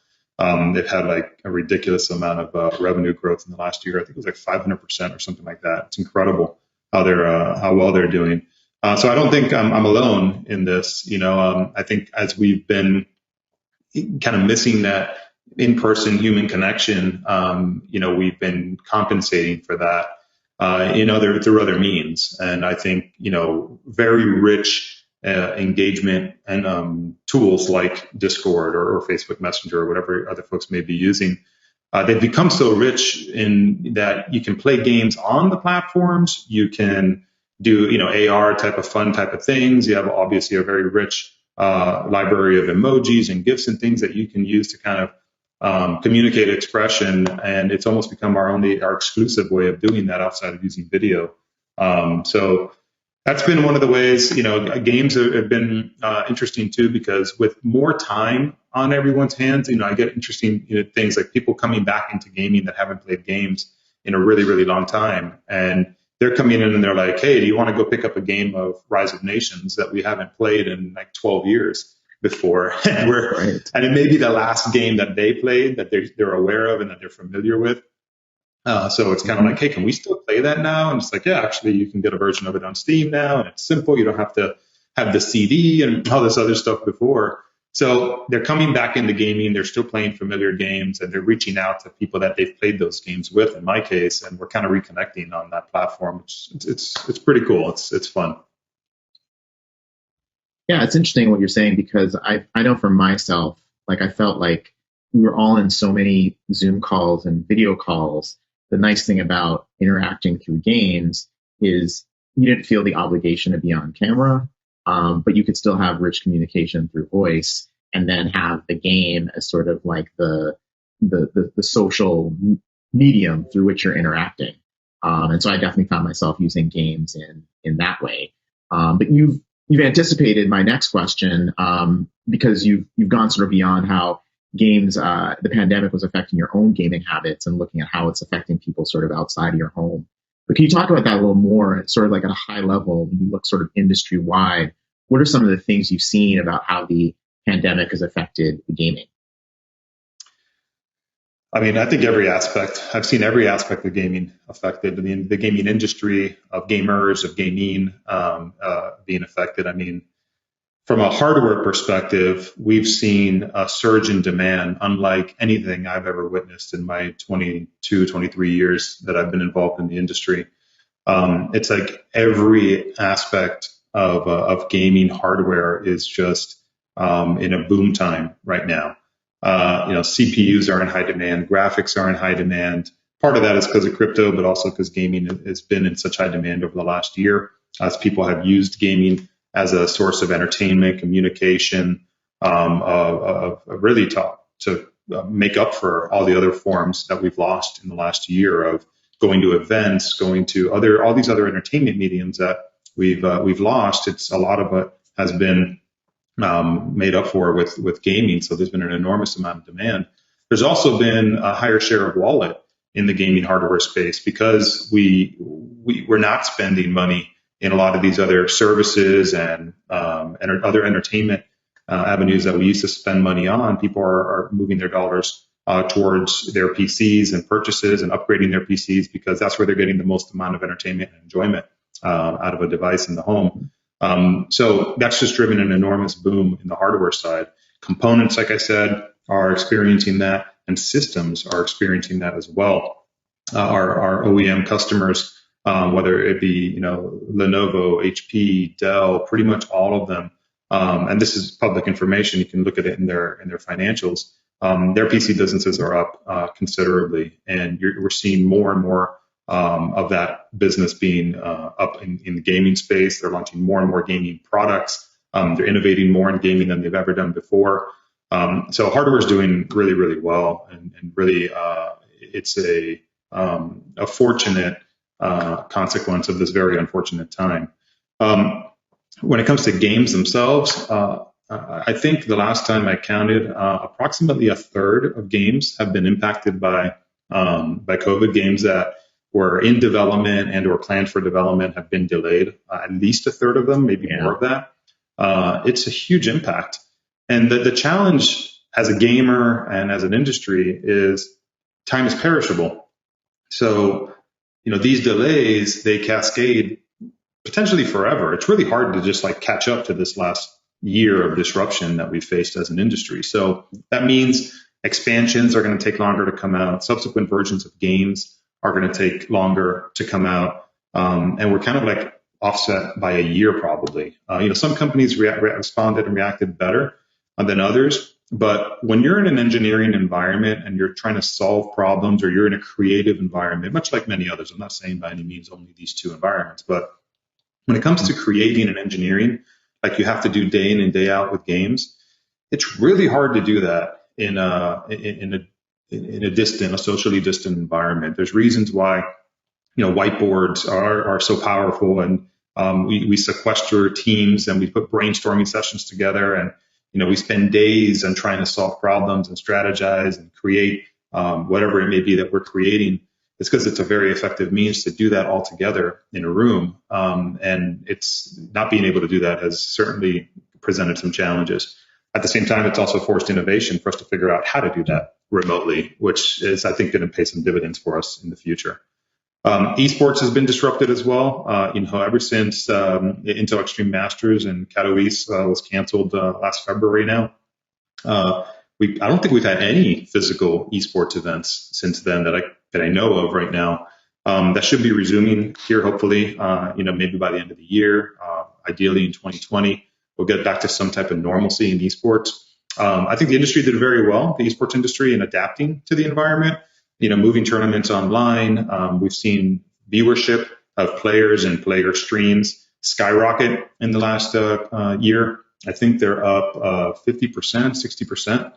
They've had a ridiculous amount of revenue growth in the last year. I think it was 500% or something like that. It's incredible how well they're doing. So I don't think I'm alone in this. I think as we've been kind of missing that in-person human connection, we've been compensating for that, through other means. And I think, very rich engagement and tools like Discord or Facebook Messenger or whatever other folks may be using, they've become so rich in that you can play games on the platforms. You can do, AR type of fun type of things. You have obviously a very rich library of emojis and GIFs and things that you can use to kind of communicate expression, and it's almost become our exclusive way of doing that outside of using video. So that's been one of the ways. Games have been interesting too, because with more time on everyone's hands, I get interesting things like people coming back into gaming that haven't played games in a really, really long time, and they're coming in and they're like, "Hey, do you want to go pick up a game of Rise of Nations that we haven't played in like 12 years before?" And it may be the last game that they played that they're aware of and that they're familiar with. So it's kind of like, "Hey, can we still play that now?" And it's like, "Yeah, actually, you can get a version of it on Steam now, and it's simple. You don't have to have the CD and all this other stuff before." So they're coming back into gaming. They're still playing familiar games, and they're reaching out to people that they've played those games with, in my case, and we're kind of reconnecting on that platform. It's pretty cool. It's fun. Yeah, it's interesting what you're saying, because I know for myself, like I felt like we were all in so many Zoom calls and video calls. The nice thing about interacting through games is you didn't feel the obligation to be on camera, but you could still have rich communication through voice, and then have the game as sort of like the social medium through which you're interacting. And so I definitely found myself using games in that way. But you've anticipated my next question, because you've gone sort of beyond how games, the pandemic was affecting your own gaming habits, and looking at how it's affecting people sort of outside of your home. But can you talk about that a little more, sort of like at a high level, when you look sort of industry wide? What are some of the things you've seen about how the pandemic has affected gaming? I mean, I think I've seen every aspect of gaming affected. I mean, the gaming industry, of gamers, of gaming being affected. I mean, from a hardware perspective, we've seen a surge in demand unlike anything I've ever witnessed in my 22, 23 years that I've been involved in the industry. It's like every aspect of gaming hardware is just in a boom time right now. CPUs are in high demand, graphics are in high demand. Part of that is because of crypto, but also because gaming has been in such high demand over the last year, as people have used gaming as a source of entertainment, communication, really to make up for all the other forms that we've lost in the last year of going to events, going to all these other entertainment mediums that we've lost. It's a lot of it has been made up for with gaming. So there's been an enormous amount of demand. There's also been a higher share of wallet in the gaming hardware space, because we're not spending money in a lot of these other services and other entertainment avenues that we used to spend money on. People are moving their dollars towards their PCs and purchases and upgrading their PCs, because that's where they're getting the most amount of entertainment and enjoyment out of a device in the home. So that's just driven an enormous boom in the hardware side. Components, like I said, are experiencing that, and systems are experiencing that as well. Our OEM customers, whether it be Lenovo, HP, Dell, pretty much all of them, and this is public information. You can look at it in their financials. Their PC businesses are up considerably, and we're seeing more and more of that business being up in the gaming space. They're launching more and more gaming products. They're innovating more in gaming than they've ever done before. So hardware is doing really, really well, and really it's a fortunate consequence of this very unfortunate time. When it comes to games themselves, I think the last time I counted, approximately a third of games have been impacted by COVID. Games that were in development and or planned for development have been delayed. At least a third of them, maybe more of that. It's a huge impact. And the challenge as a gamer and as an industry is time is perishable. So, these delays, they cascade potentially forever. It's really hard to just catch up to this last year of disruption that we faced as an industry. So that means expansions are going to take longer to come out. Subsequent versions of games are going to take longer to come out. And we're kind of offset by a year probably. Some companies responded and reacted better than others. But when you're in an engineering environment and you're trying to solve problems, or you're in a creative environment, much like many others, I'm not saying by any means only these two environments, but when it comes to creating and engineering, like you have to do day in and day out with games, it's really hard to do that in a in a socially distant environment. There's reasons why, whiteboards are so powerful, and we sequester teams and we put brainstorming sessions together, and we spend days on trying to solve problems and strategize and create whatever it may be that we're creating. It's because it's a very effective means to do that all together in a room, and it's not being able to do that has certainly presented some challenges. At the same time, it's also forced innovation for us to figure out how to do that remotely, which is, I think, going to pay some dividends for us in the future. Esports has been disrupted as well. Ever since Intel Extreme Masters in Katowice was canceled last February now, I don't think we've had any physical esports events since then that I know of right now. That should be resuming here, hopefully, maybe by the end of the year, ideally in 2020. We'll get back to some type of normalcy in esports. I think the industry did very well, the esports industry, in adapting to the environment, moving tournaments online. We've seen viewership of players and player streams skyrocket in the last year. I think they're up 50%, 60%,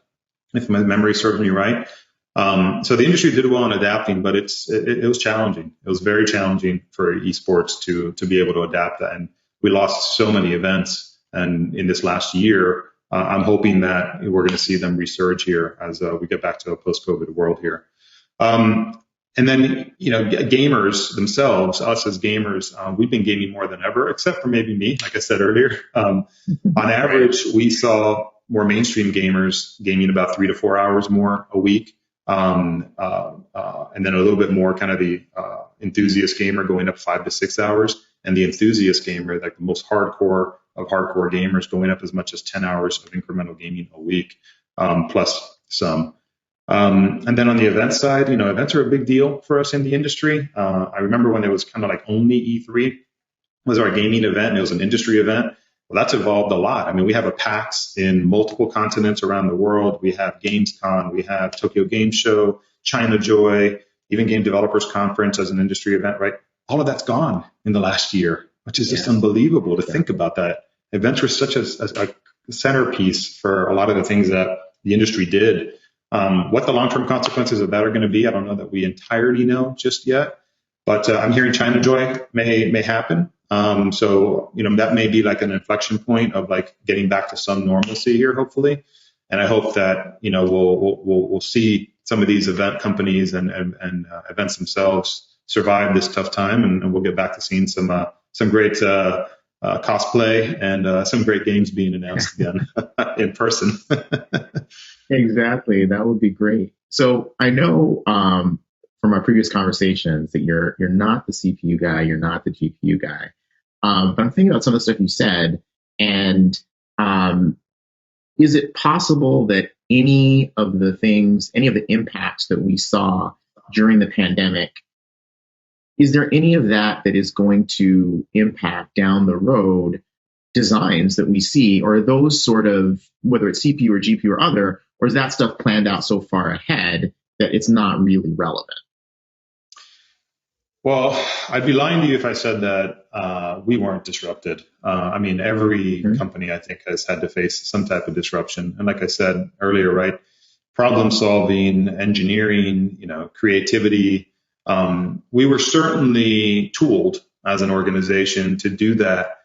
if my memory serves me right. So the industry did well in adapting, but it was challenging. It was very challenging for esports to be able to adapt that. And we lost so many events. And in this last year, I'm hoping that we're going to see them resurge here as we get back to a post-COVID world here. And then, gamers themselves, us as gamers, we've been gaming more than ever, except for maybe me, like I said earlier. On average, we saw more mainstream gamers gaming about 3 to 4 hours more a week. And then a little bit more kind of the enthusiast gamer going up 5 to 6 hours. And the enthusiast gamer, like the most hardcore of hardcore gamers, going up as much as 10 hours of incremental gaming a week, plus some. And then on the event side, events are a big deal for us in the industry. I remember when it was kind of like only E3 was our gaming event, and it was an industry event. Well, that's evolved a lot. I mean, we have a PAX in multiple continents around the world. We have Gamescom, we have Tokyo Game Show, China Joy, even Game Developers Conference as an industry event, right? All of that's gone in the last year, which is just unbelievable to think about that. Events were such a centerpiece for a lot of the things that the industry did. What the long-term consequences of that are going to be, I don't know that we entirely know just yet, but I'm hearing China Joy may happen. So, that may be like an inflection point of like getting back to some normalcy here, hopefully. And I hope that, we'll see some of these event companies and events themselves survive this tough time, and we'll get back to seeing some great cosplay and some great games being announced again in person. Exactly. That would be great. So I know from our previous conversations that you're not the CPU guy, you're not the GPU guy. But I'm thinking about some of the stuff you said, and is it possible that any of the impacts that we saw during the pandemic, is there any of that is going to impact down the road designs that we see, or are those sort of, whether it's CPU or GPU or other, or is that stuff planned out so far ahead that it's not really relevant? Well, I'd be lying to you if I said that we weren't disrupted. I mean, every company, I think, has had to face some type of disruption. And like I said earlier, right, problem solving, engineering, creativity. We were certainly tooled as an organization to do that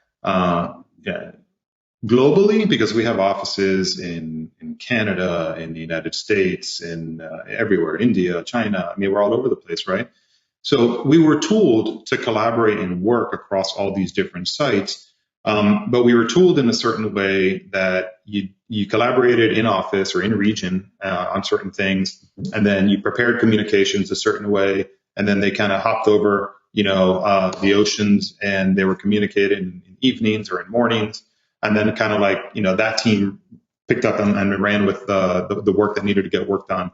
globally, because we have offices in Canada, in the United States, in everywhere, India, China. I mean, we're all over the place, right? So we were tooled to collaborate and work across all these different sites, but we were tooled in a certain way that you collaborated in office or in region on certain things, and then you prepared communications a certain way, and then they kind of hopped over, the oceans, and they were communicated in evenings or in mornings, and then kind of like, that team picked up and ran with the work that needed to get worked on.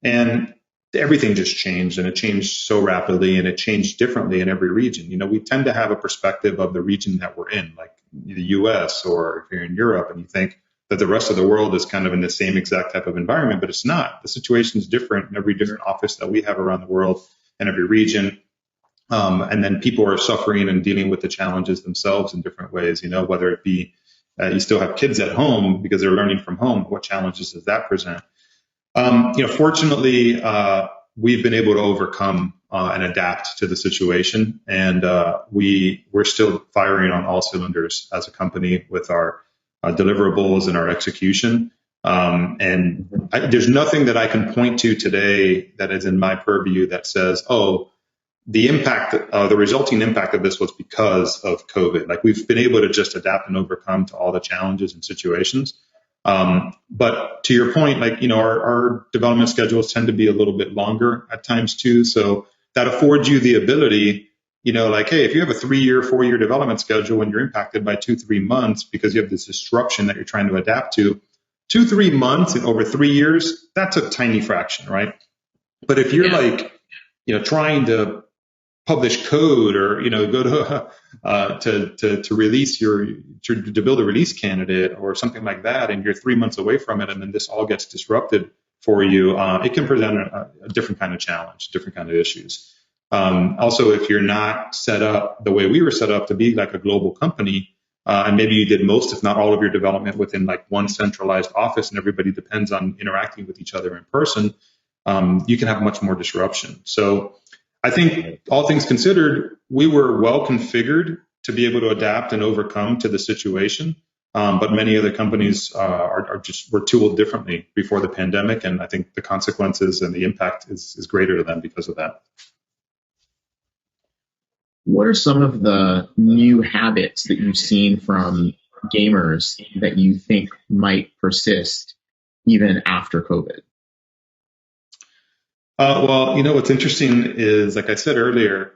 And everything just changed, and it changed so rapidly, and it changed differently in every region. We tend to have a perspective of the region that we're in, like the US, or if you're in Europe and you think that the rest of the world is kind of in the same exact type of environment, but it's not. The situation is different in every different office that we have around the world and every region. And then people are suffering and dealing with the challenges themselves in different ways, whether it be you still have kids at home because they're learning from home. What challenges does that present? Fortunately, we've been able to overcome and adapt to the situation, and we're still firing on all cylinders as a company with our deliverables and our execution. There's nothing that I can point to today that is in my purview that says, oh, the impact, the resulting impact of this was because of COVID. Like, we've been able to just adapt and overcome to all the challenges and situations. But to your point, like, our development schedules tend to be a little bit longer at times too. So that affords you the ability, like, hey, if you have a 3-year, 4-year development schedule and you're impacted by 2-3 months because you have this disruption that you're trying to adapt to, 2-3 months and over 3 years, that's a tiny fraction, right? But if you're trying to publish code or go to release to build a release candidate or something like that, and you're 3 months away from it, and then this all gets disrupted for you, it can present a different kind of challenge, different kind of issues. Also, if you're not set up the way we were set up to be like a global company, and maybe you did most, if not all, of your development within like one centralized office, and everybody depends on interacting with each other in person, you can have much more disruption. So I think, all things considered, we were well configured to be able to adapt and overcome to the situation. But many other companies were tooled differently before the pandemic, and I think the consequences and the impact is greater to them because of that. What are some of the new habits that you've seen from gamers that you think might persist even after COVID? Well, what's interesting is, like I said earlier,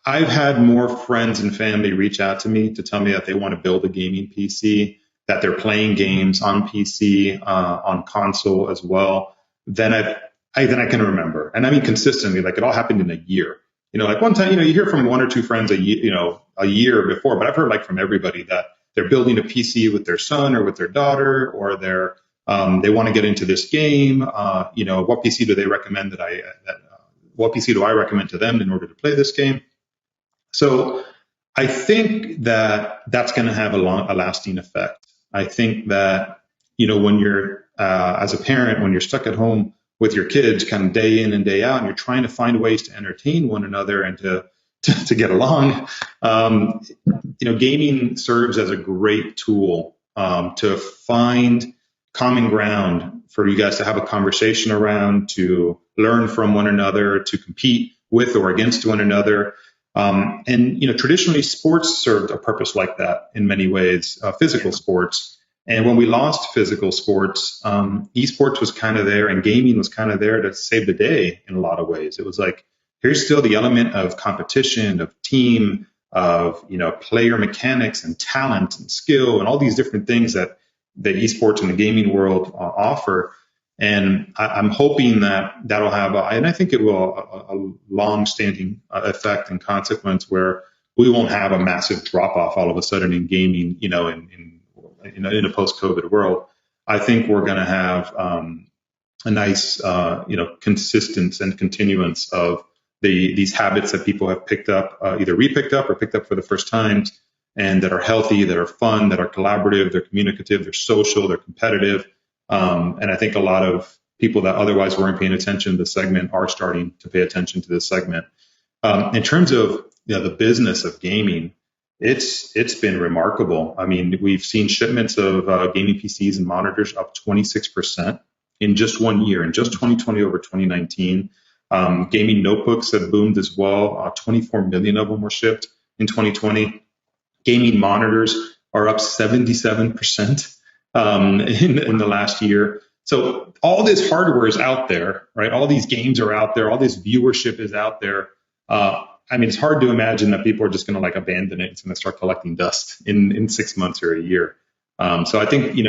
I've had more friends and family reach out to me to tell me that they want to build a gaming PC, that they're playing games on PC, on console as well, than I can remember. And I mean, consistently, like, it all happened in a year. Like one time, you hear from 1 or 2 friends a year before, but I've heard like from everybody that they're building a PC with their son or with their daughter, or they want to get into this game. What PC do they recommend what PC do I recommend to them in order to play this game? So I think that that's going to have a lasting effect. I think that, when you're, as a parent, when you're stuck at home with your kids kind of day in and day out, and you're trying to find ways to entertain one another and to get along, gaming serves as a great tool to find common ground for you guys to have a conversation around, to learn from one another, to compete with or against one another. Traditionally, sports served a purpose like that in many ways, physical sports. And when we lost physical sports, esports was kind of there, and gaming was kind of there to save the day in a lot of ways. It was like, here's still the element of competition, of team, of player mechanics and talent and skill and all these different things that the esports and the gaming world offer. And I'm hoping that that'll have, and I think it will, a long-standing effect and consequence where we won't have a massive drop-off all of a sudden in gaming, in a post-COVID world. I think we're going to have a nice, consistency and continuance of these habits that people have picked up, either re-picked up or picked up for the first time, and that are healthy, that are fun, that are collaborative, they're communicative, they're social, they're competitive. And I think a lot of people that otherwise weren't paying attention to the segment are starting to pay attention to this segment. In terms of the business of gaming, it's been remarkable. I mean, we've seen shipments of gaming PCs and monitors up 26% in just 1 year, in just 2020 over 2019. Gaming notebooks have boomed as well. 24 million of them were shipped in 2020. Gaming monitors are up 77% in the last year. So all this hardware is out there, right? All these games are out there. All this viewership is out there. I mean, it's hard to imagine that people are just going to abandon it. It's going to start collecting dust in 6 months or a year. So I think,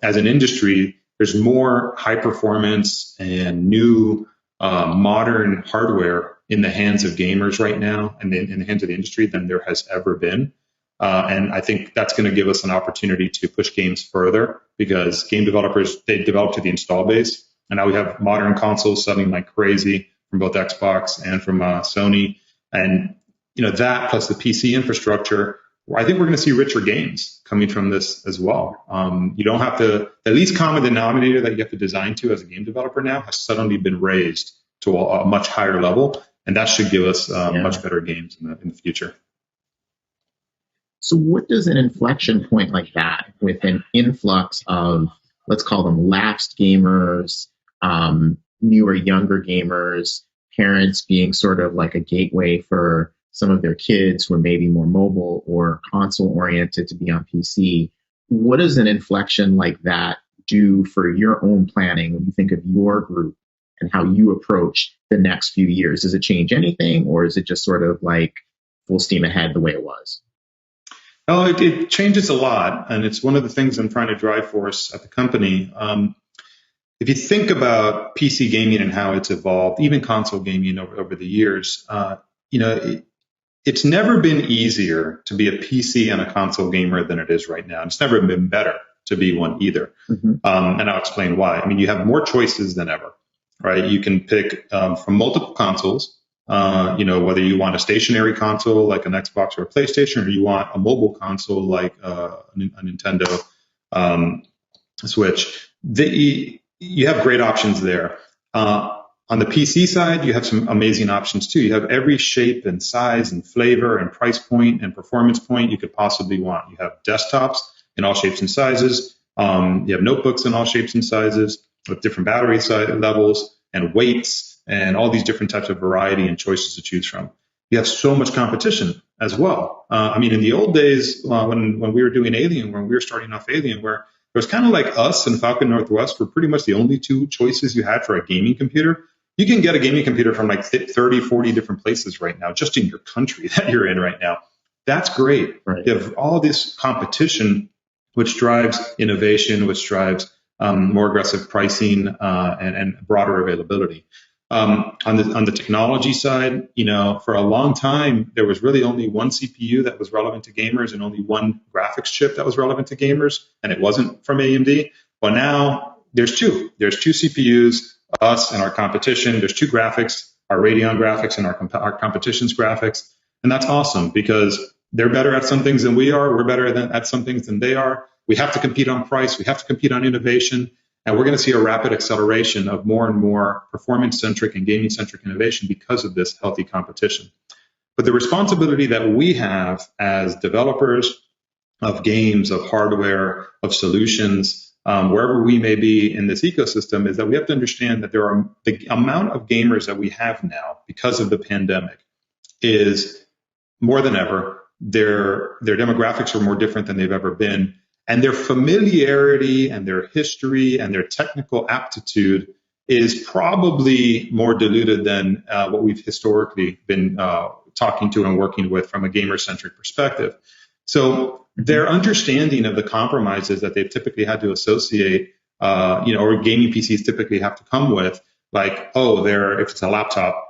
as an industry, there's more high performance and new modern hardware in the hands of gamers right now and in the hands of the industry than there has ever been. And I think that's going to give us an opportunity to push games further, because game developers, they develop to the install base. And now we have modern consoles selling like crazy from both Xbox and from Sony. And, that plus the PC infrastructure I think we're going to see richer games coming from this as well. You don't have to, the least common denominator that you have to design to as a game developer now has suddenly been raised to a much higher level, and that should give us much better games in the future. So what does an inflection point like that, with an influx of, let's call them lapsed gamers, newer, younger gamers, parents being sort of like a gateway for some of their kids who are maybe more mobile or console oriented to be on PC, what does an inflection like that do for your own planning when you think of your group and how you approach the next few years? Does it change anything, or is it just sort of like full steam ahead the way it was? Oh, it changes a lot, and it's one of the things I'm trying to drive for us at the company. If you think about PC gaming and how it's evolved, even console gaming over the years, it's never been easier to be a PC and a console gamer than it is right now. It's never been better to be one either. And I'll explain why. I mean, you have more choices than ever, right? You can pick from multiple consoles. Whether you want a stationary console like an Xbox or a PlayStation, or you want a mobile console like a Nintendo Switch, you have great options there. On the PC side, you have some amazing options too. You have every shape and size and flavor and price point and performance point you could possibly want. You have desktops in all shapes and sizes. You have notebooks in all shapes and sizes with different battery levels and weights, and all these different types of variety and choices to choose from. You have so much competition as well. I mean, in the old days, when we were doing Alien, when we were starting off Alien, where it was kind of like us and Falcon Northwest were pretty much the only two choices you had for a gaming computer. You can get a gaming computer from like 30, 40 different places right now, just in your country that you're in right now. That's great. Right. You have all this competition, which drives innovation, which drives more aggressive pricing and broader availability. On the technology side, for a long time, there was really only one CPU that was relevant to gamers and only one graphics chip that was relevant to gamers, and it wasn't from AMD. But now there's two. There's two CPUs, us and our competition. There's two graphics, our Radeon graphics and our competition's graphics. And that's awesome because they're better at some things than we are. We're better at some things than they are. We have to compete on price. We have to compete on innovation. And we're going to see a rapid acceleration of more and more performance-centric and gaming-centric innovation because of this healthy competition. But the responsibility that we have as developers of games, of hardware, of solutions, wherever we may be in this ecosystem, is that we have to understand that there are the amount of gamers that we have now because of the pandemic is more than ever. Their demographics are more different than they've ever been. And their familiarity and their history and their technical aptitude is probably more diluted than what we've historically been talking to and working with from a gamer-centric perspective. So their understanding of the compromises that they've typically had to associate, or gaming PCs typically have to come with, like, if it's a laptop,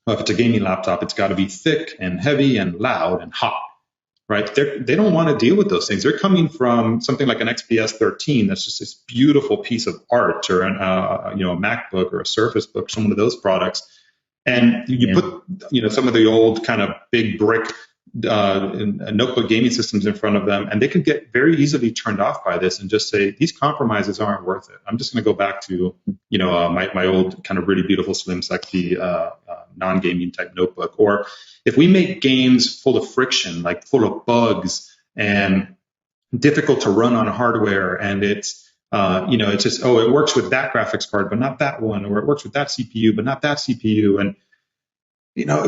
if it's a gaming laptop, it's got to be thick and heavy and loud and hot. Right? They don't want to deal with those things. They're coming from something like an XPS 13 that's just this beautiful piece of art, or a MacBook or a Surface Book, some of those products, and you put some of the old kind of big brick notebook gaming systems in front of them, and they can get very easily turned off by this and just say these compromises aren't worth it. I'm just going to go back to my old kind of really beautiful, slim, sexy non-gaming type notebook. Or if we make games full of friction, like full of bugs and difficult to run on hardware, and it's just it works with that graphics card but not that one, or it works with that CPU but not that CPU, and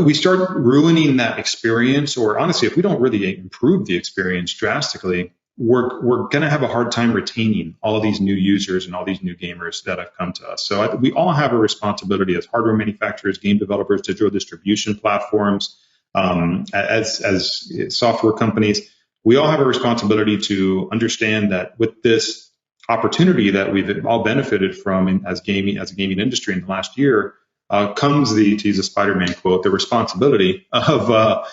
we start ruining that experience. Or honestly, if we don't really improve the experience drastically, we're going to have a hard time retaining all these new users and all these new gamers that have come to us. So we all have a responsibility as hardware manufacturers, game developers, digital distribution platforms, as software companies. We all have a responsibility to understand that with this opportunity that we've all benefited from as a gaming industry in the last year, comes to use a Spider-Man quote, the responsibility of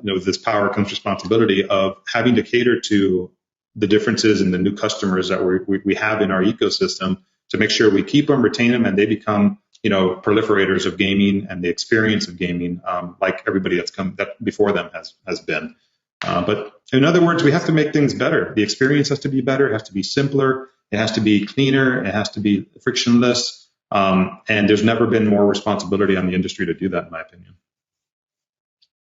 with this power comes responsibility of having to cater to the differences and the new customers that we have in our ecosystem to make sure we keep them, retain them, and they become proliferators of gaming and the experience of gaming, like everybody that's come before them has been. But in other words, we have to make things better. The experience has to be better. It has to be simpler. It has to be cleaner. It has to be frictionless. And there's never been more responsibility on the industry to do that, in my opinion.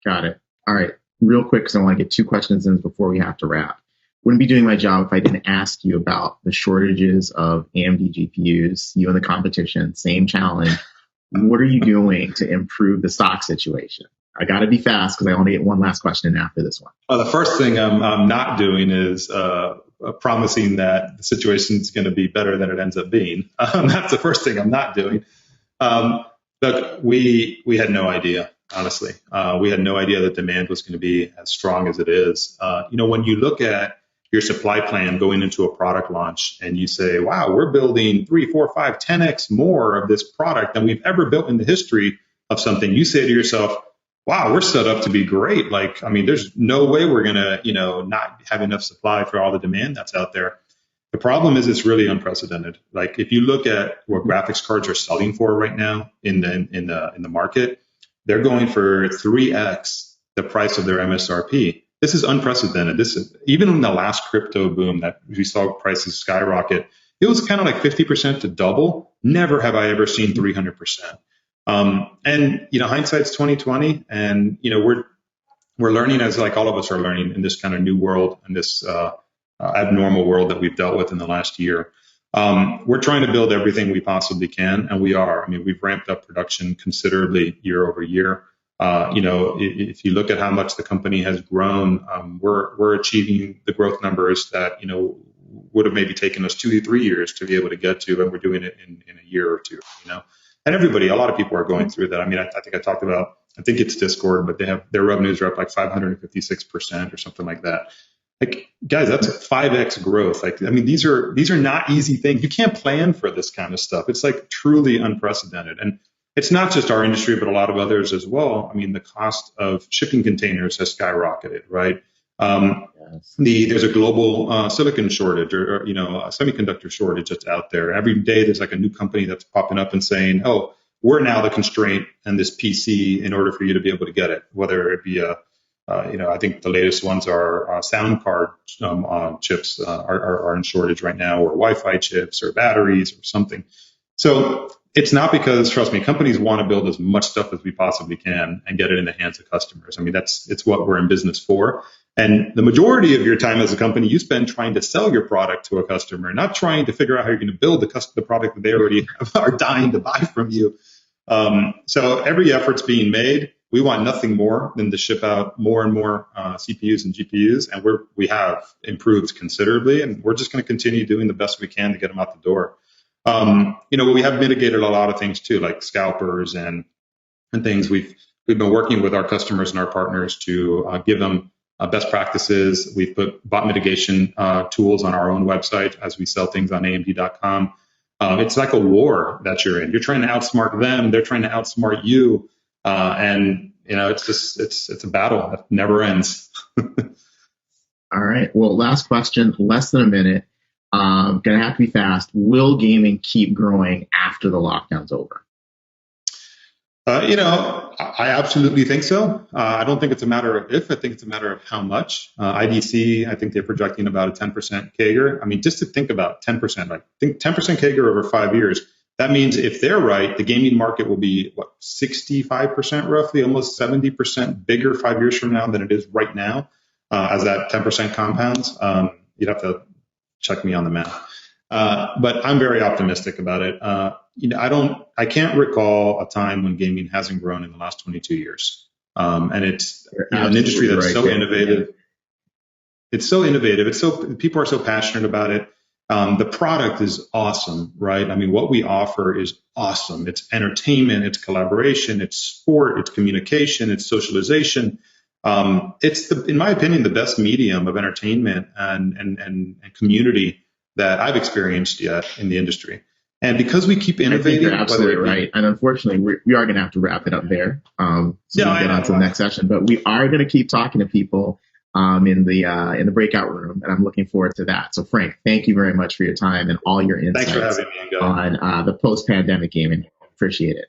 Got it. All right. Real quick, because I want to get 2 questions in before we have to wrap. Wouldn't be doing my job if I didn't ask you about the shortages of AMD GPUs, you and the competition, same challenge. What are you doing to improve the stock situation? I got to be fast because I want to get one last question in after this one. Well, the first thing I'm not doing is promising that the situation is going to be better than it ends up being. That's the first thing I'm not doing. Look, we had no idea, honestly. We had no idea that demand was going to be as strong as it is. When you look at your supply plan going into a product launch and you say, wow, we're building 3, 4, 5, 10x more of this product than we've ever built in the history of something, you say to yourself, wow, we're set up to be great. There's no way we're going to, not have enough supply for all the demand that's out there. The problem is it's really unprecedented. Like if you look at what graphics cards are selling for right now in the market, they're going for 3x the price of their MSRP. This is unprecedented. This is even in the last crypto boom that we saw prices skyrocket. It was kind of like 50% to double. Never have I ever seen 300%. Hindsight's 2020, and we're learning as like all of us are learning in this kind of new world and this abnormal world that we've dealt with in the last year. We're trying to build everything we possibly can, and we are. We've ramped up production considerably year over year. If you look at how much the company has grown, we're achieving the growth numbers that would have maybe taken us 2 to 3 years to be able to get to, and we're doing it in a year or two. And a lot of people are going through that. I think I talked about, I think it's Discord, but their revenues are up like 556% or something like that. Like, guys, that's a 5x growth. These are not easy things. You can't plan for this kind of stuff. It's like truly unprecedented. And it's not just our industry, but a lot of others as well. The cost of shipping containers has skyrocketed, right? There's a global silicon shortage or a semiconductor shortage that's out there. Every day there's like a new company that's popping up and saying, oh, we're now the constraint on this PC in order for you to be able to get it, whether it be I think the latest ones are sound card chips are in shortage right now, or Wi-Fi chips or batteries or something. So it's not because, trust me, companies want to build as much stuff as we possibly can and get it in the hands of customers. It's what we're in business for. And the majority of your time as a company, you spend trying to sell your product to a customer, not trying to figure out how you're going to build the product that they already are dying to buy from you. So every effort's being made. We want nothing more than to ship out more and more CPUs and GPUs, and we have improved considerably, and we're just going to continue doing the best we can to get them out the door. We have mitigated a lot of things too, like scalpers and things. We've been working with our customers and our partners to give them best practices. We've put bot mitigation tools on our own website as we sell things on AMD.com. It's like a war that you're in. You're trying to outsmart them. They're trying to outsmart you. It's a battle that never ends. All right. Well, last question, less than a minute. Gonna have to be fast. Will gaming keep growing after the lockdown's over? I absolutely think so. I don't think it's a matter of if, I think it's a matter of how much. IDC, I think they're projecting about a 10% CAGR. Just to think about 10%, think 10% CAGR over 5 years. That means if they're right, the gaming market will be, 65% roughly, almost 70% bigger 5 years from now than it is right now, as that 10% compounds. You'd have to check me on the math. But I'm very optimistic about it. I can't recall a time when gaming hasn't grown in the last 22 years. And it's an industry that's so innovative. It's so innovative. People are so passionate about it. The product is awesome, right? What we offer is awesome. It's entertainment, it's collaboration, it's sport, it's communication, it's socialization. It's in my opinion, the best medium of entertainment and community that I've experienced yet in the industry. And because we keep innovating, you're absolutely right. And unfortunately, we are going to have to wrap it up there. So we'll get on to the next session. But we are going to keep talking to people in the breakout room, and I'm looking forward to that. So Frank, thank you very much for your time and all your insights Thanks for having me, on the post-pandemic gaming. Appreciate it.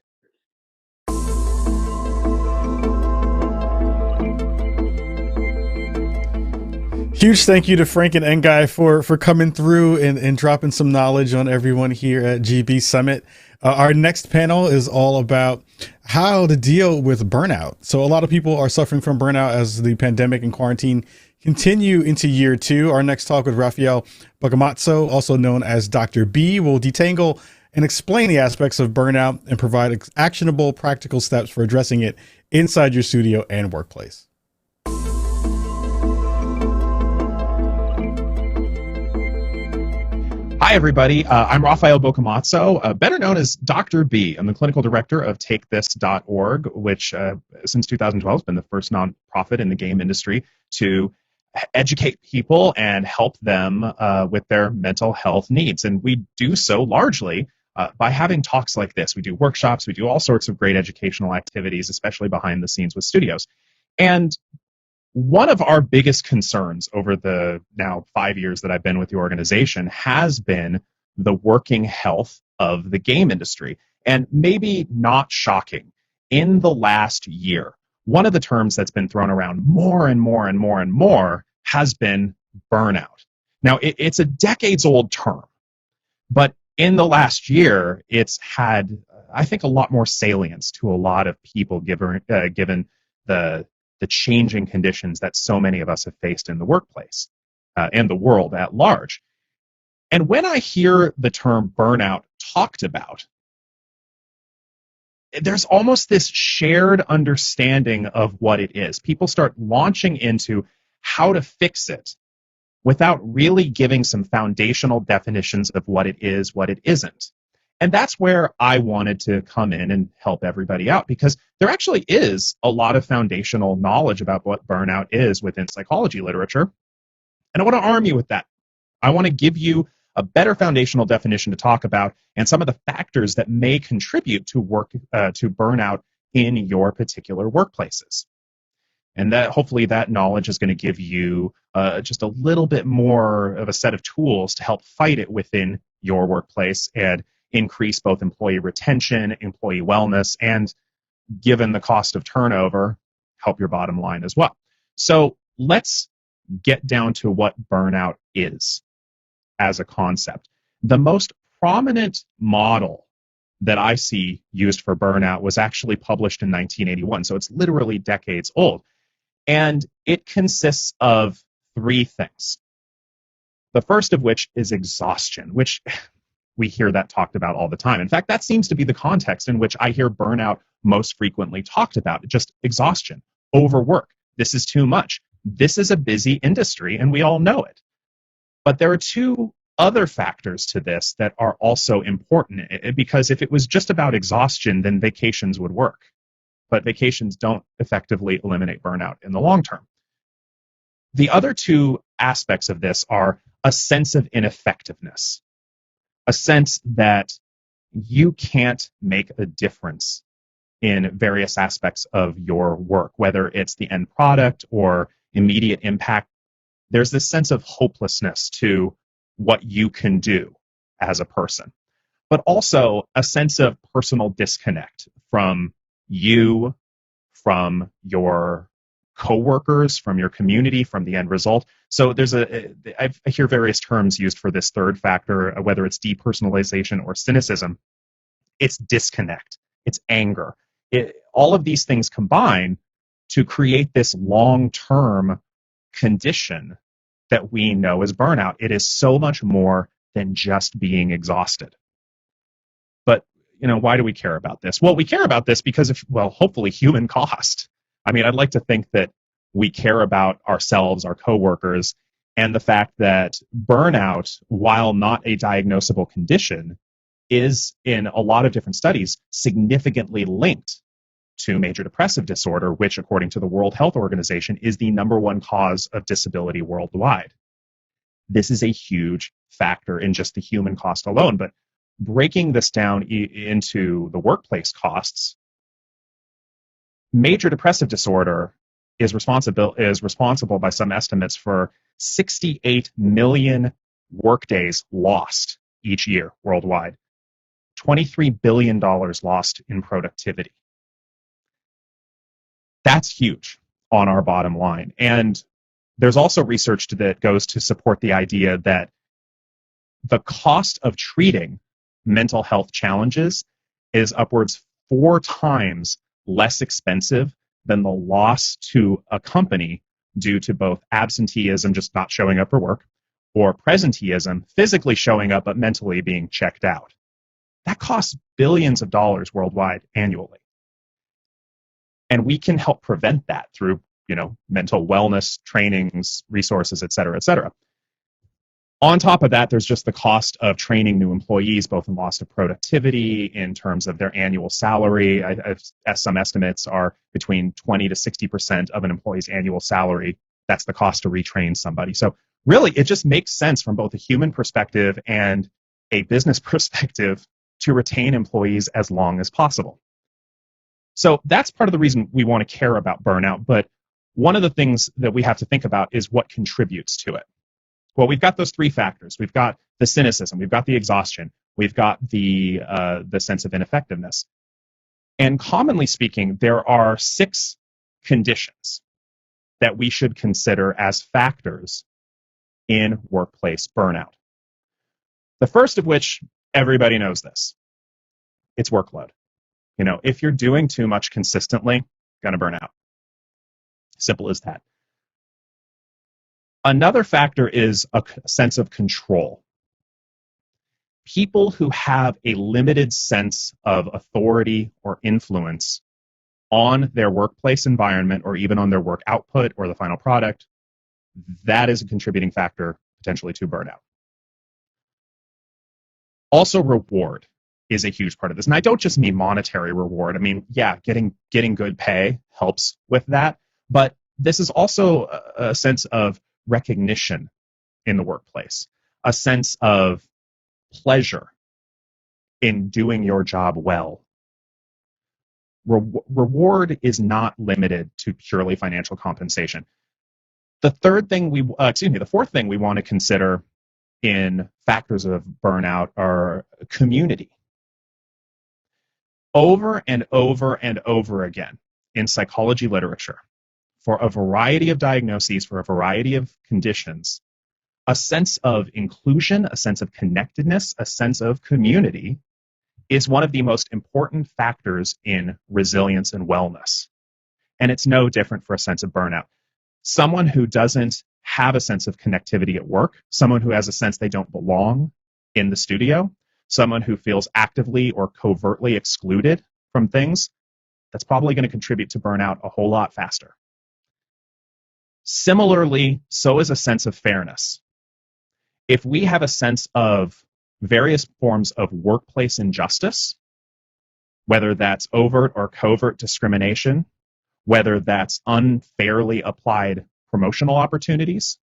Huge thank you to Frank and Ngai for coming through and dropping some knowledge on everyone here at GB Summit. Our next panel is all about how to deal with burnout. So a lot of people are suffering from burnout as the pandemic and quarantine continue into year 2. Our next talk with Rafael Boccamazzo, also known as Dr. B, will detangle and explain the aspects of burnout and provide actionable, practical steps for addressing it inside your studio and workplace. Hi, everybody. I'm Rafael Boccamazzo, better known as Dr. B. I'm the clinical director of TakeThis.org, which since 2012 has been the first nonprofit in the game industry to educate people and help them with their mental health needs. And we do so largely by having talks like this. We do workshops, we do all sorts of great educational activities, especially behind the scenes with studios. And one of our biggest concerns over the now 5 years that I've been with the organization has been the working health of the game industry. And maybe not shocking, in the last year, one of the terms that's been thrown around more and more and more and more has been burnout. Now, it's a decades-old term, but in the last year, it's had, I think, a lot more salience to a lot of people given the changing conditions that so many of us have faced in the workplace and the world at large. And when I hear the term burnout talked about, there's almost this shared understanding of what it is. People start launching into how to fix it without really giving some foundational definitions of what it is, what it isn't. And that's where I wanted to come in and help everybody out, because there actually is a lot of foundational knowledge about what burnout is within psychology literature. And I want to arm you with that. I want to give you a better foundational definition to talk about and some of the factors that may contribute to burnout in your particular workplaces. And that hopefully that knowledge is going to give you just a little bit more of a set of tools to help fight it within your workplace and increase both employee retention, employee wellness, and given the cost of turnover, help your bottom line as well. So let's get down to what burnout is as a concept. The most prominent model that I see used for burnout was actually published in 1981, so it's literally decades old. And it consists of 3 things. The first of which is exhaustion, which we hear that talked about all the time. In fact, that seems to be the context in which I hear burnout most frequently talked about. Just exhaustion, overwork. This is too much. This is a busy industry, and we all know it. But there are 2 other factors to this that are also important, because if it was just about exhaustion, then vacations would work. But vacations don't effectively eliminate burnout in the long term. The other 2 aspects of this are a sense of ineffectiveness. A sense that you can't make a difference in various aspects of your work, whether it's the end product or immediate impact. There's this sense of hopelessness to what you can do as a person, but also a sense of personal disconnect from you, from your coworkers, from your community, from the end result. So there's I hear various terms used for this third factor, whether it's depersonalization or cynicism. It's disconnect, it's anger. All of these things combine to create this long-term condition that we know as burnout. It is so much more than just being exhausted. But, why do we care about this? Well, we care about this because of, hopefully human cost. I mean, I'd like to think that we care about ourselves, our coworkers, and the fact that burnout, while not a diagnosable condition, is in a lot of different studies significantly linked to major depressive disorder, which, according to the World Health Organization, is the #1 cause of disability worldwide. This is a huge factor in just the human cost alone. But breaking this down into the workplace costs, major depressive disorder is responsible by some estimates for 68 million workdays lost each year worldwide. $23 billion lost in productivity. That's huge on our bottom line. And there's also research that goes to support the idea that the cost of treating mental health challenges is upwards 4 times less expensive than the loss to a company due to both absenteeism, just not showing up for work, or presenteeism, physically showing up but mentally being checked out. That costs billions of dollars worldwide annually. And we can help prevent that through, mental wellness trainings, resources, et cetera, et cetera. On top of that, there's just the cost of training new employees, both in loss of productivity, in terms of their annual salary. As some estimates are between 20 to 60% of an employee's annual salary. That's the cost to retrain somebody. So really, it just makes sense from both a human perspective and a business perspective to retain employees as long as possible. So that's part of the reason we want to care about burnout. But one of the things that we have to think about is what contributes to it. Well, we've got those 3 factors. We've got the cynicism, we've got the exhaustion, we've got the sense of ineffectiveness. And commonly speaking, there are 6 conditions that we should consider as factors in workplace burnout. The first of which, everybody knows this. It's workload. If you're doing too much consistently, gonna burn out. Simple as that. Another factor is a sense of control. People who have a limited sense of authority or influence on their workplace environment or even on their work output or the final product, that is a contributing factor potentially to burnout. Also, reward is a huge part of this. And I don't just mean monetary reward. I mean, yeah, getting good pay helps with that. But this is also a sense of recognition in the workplace, a sense of pleasure in doing your job well. Reward is not limited to purely financial compensation. The fourth thing we want to consider in factors of burnout are community. Over and over and over again in psychology literature, for a variety of diagnoses, for a variety of conditions, a sense of inclusion, a sense of connectedness, a sense of community is one of the most important factors in resilience and wellness. And it's no different for a sense of burnout. Someone who doesn't have a sense of connectivity at work, someone who has a sense they don't belong in the studio, someone who feels actively or covertly excluded from things, that's probably going to contribute to burnout a whole lot faster. Similarly, so is a sense of fairness. If we have a sense of various forms of workplace injustice, whether that's overt or covert discrimination, whether that's unfairly applied promotional opportunities,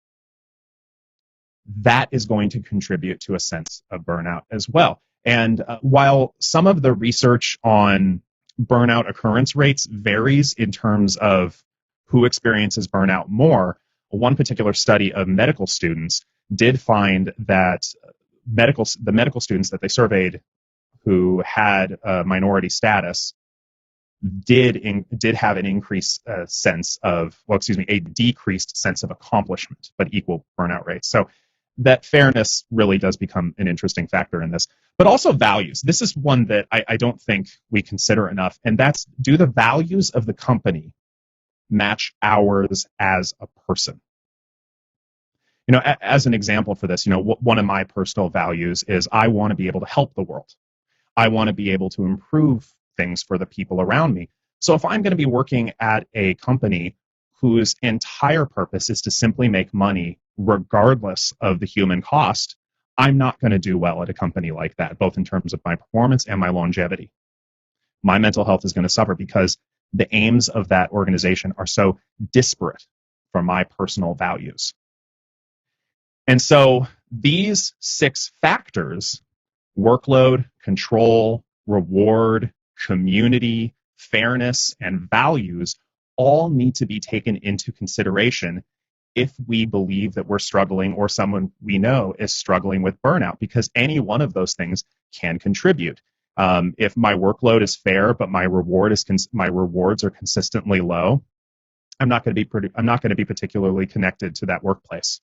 that is going to contribute to a sense of burnout as well. And while some of the research on burnout occurrence rates varies in terms of who experiences burnout more, one particular study of medical students did find that the medical students that they surveyed who had minority status did have an increased a decreased sense of accomplishment, but equal burnout rates. So that fairness really does become an interesting factor in this. But also values. This is one that I don't think we consider enough, and that's, do the values of the company match ours as a person? As an example for this, one of my personal values is I want to be able to help the world. I want to be able to improve things for the people around me. So if I'm going to be working at a company whose entire purpose is to simply make money regardless of the human cost, I'm not going to do well at a company like that, both in terms of my performance and my longevity. My mental health is going to suffer because the aims of that organization are so disparate from my personal values. And so these 6 factors, workload, control, reward, community, fairness, and values, all need to be taken into consideration if we believe that we're struggling or someone we know is struggling with burnout, because any one of those things can contribute. If my workload is fair, but my rewards are consistently low, I'm not going to be particularly connected to that workplace.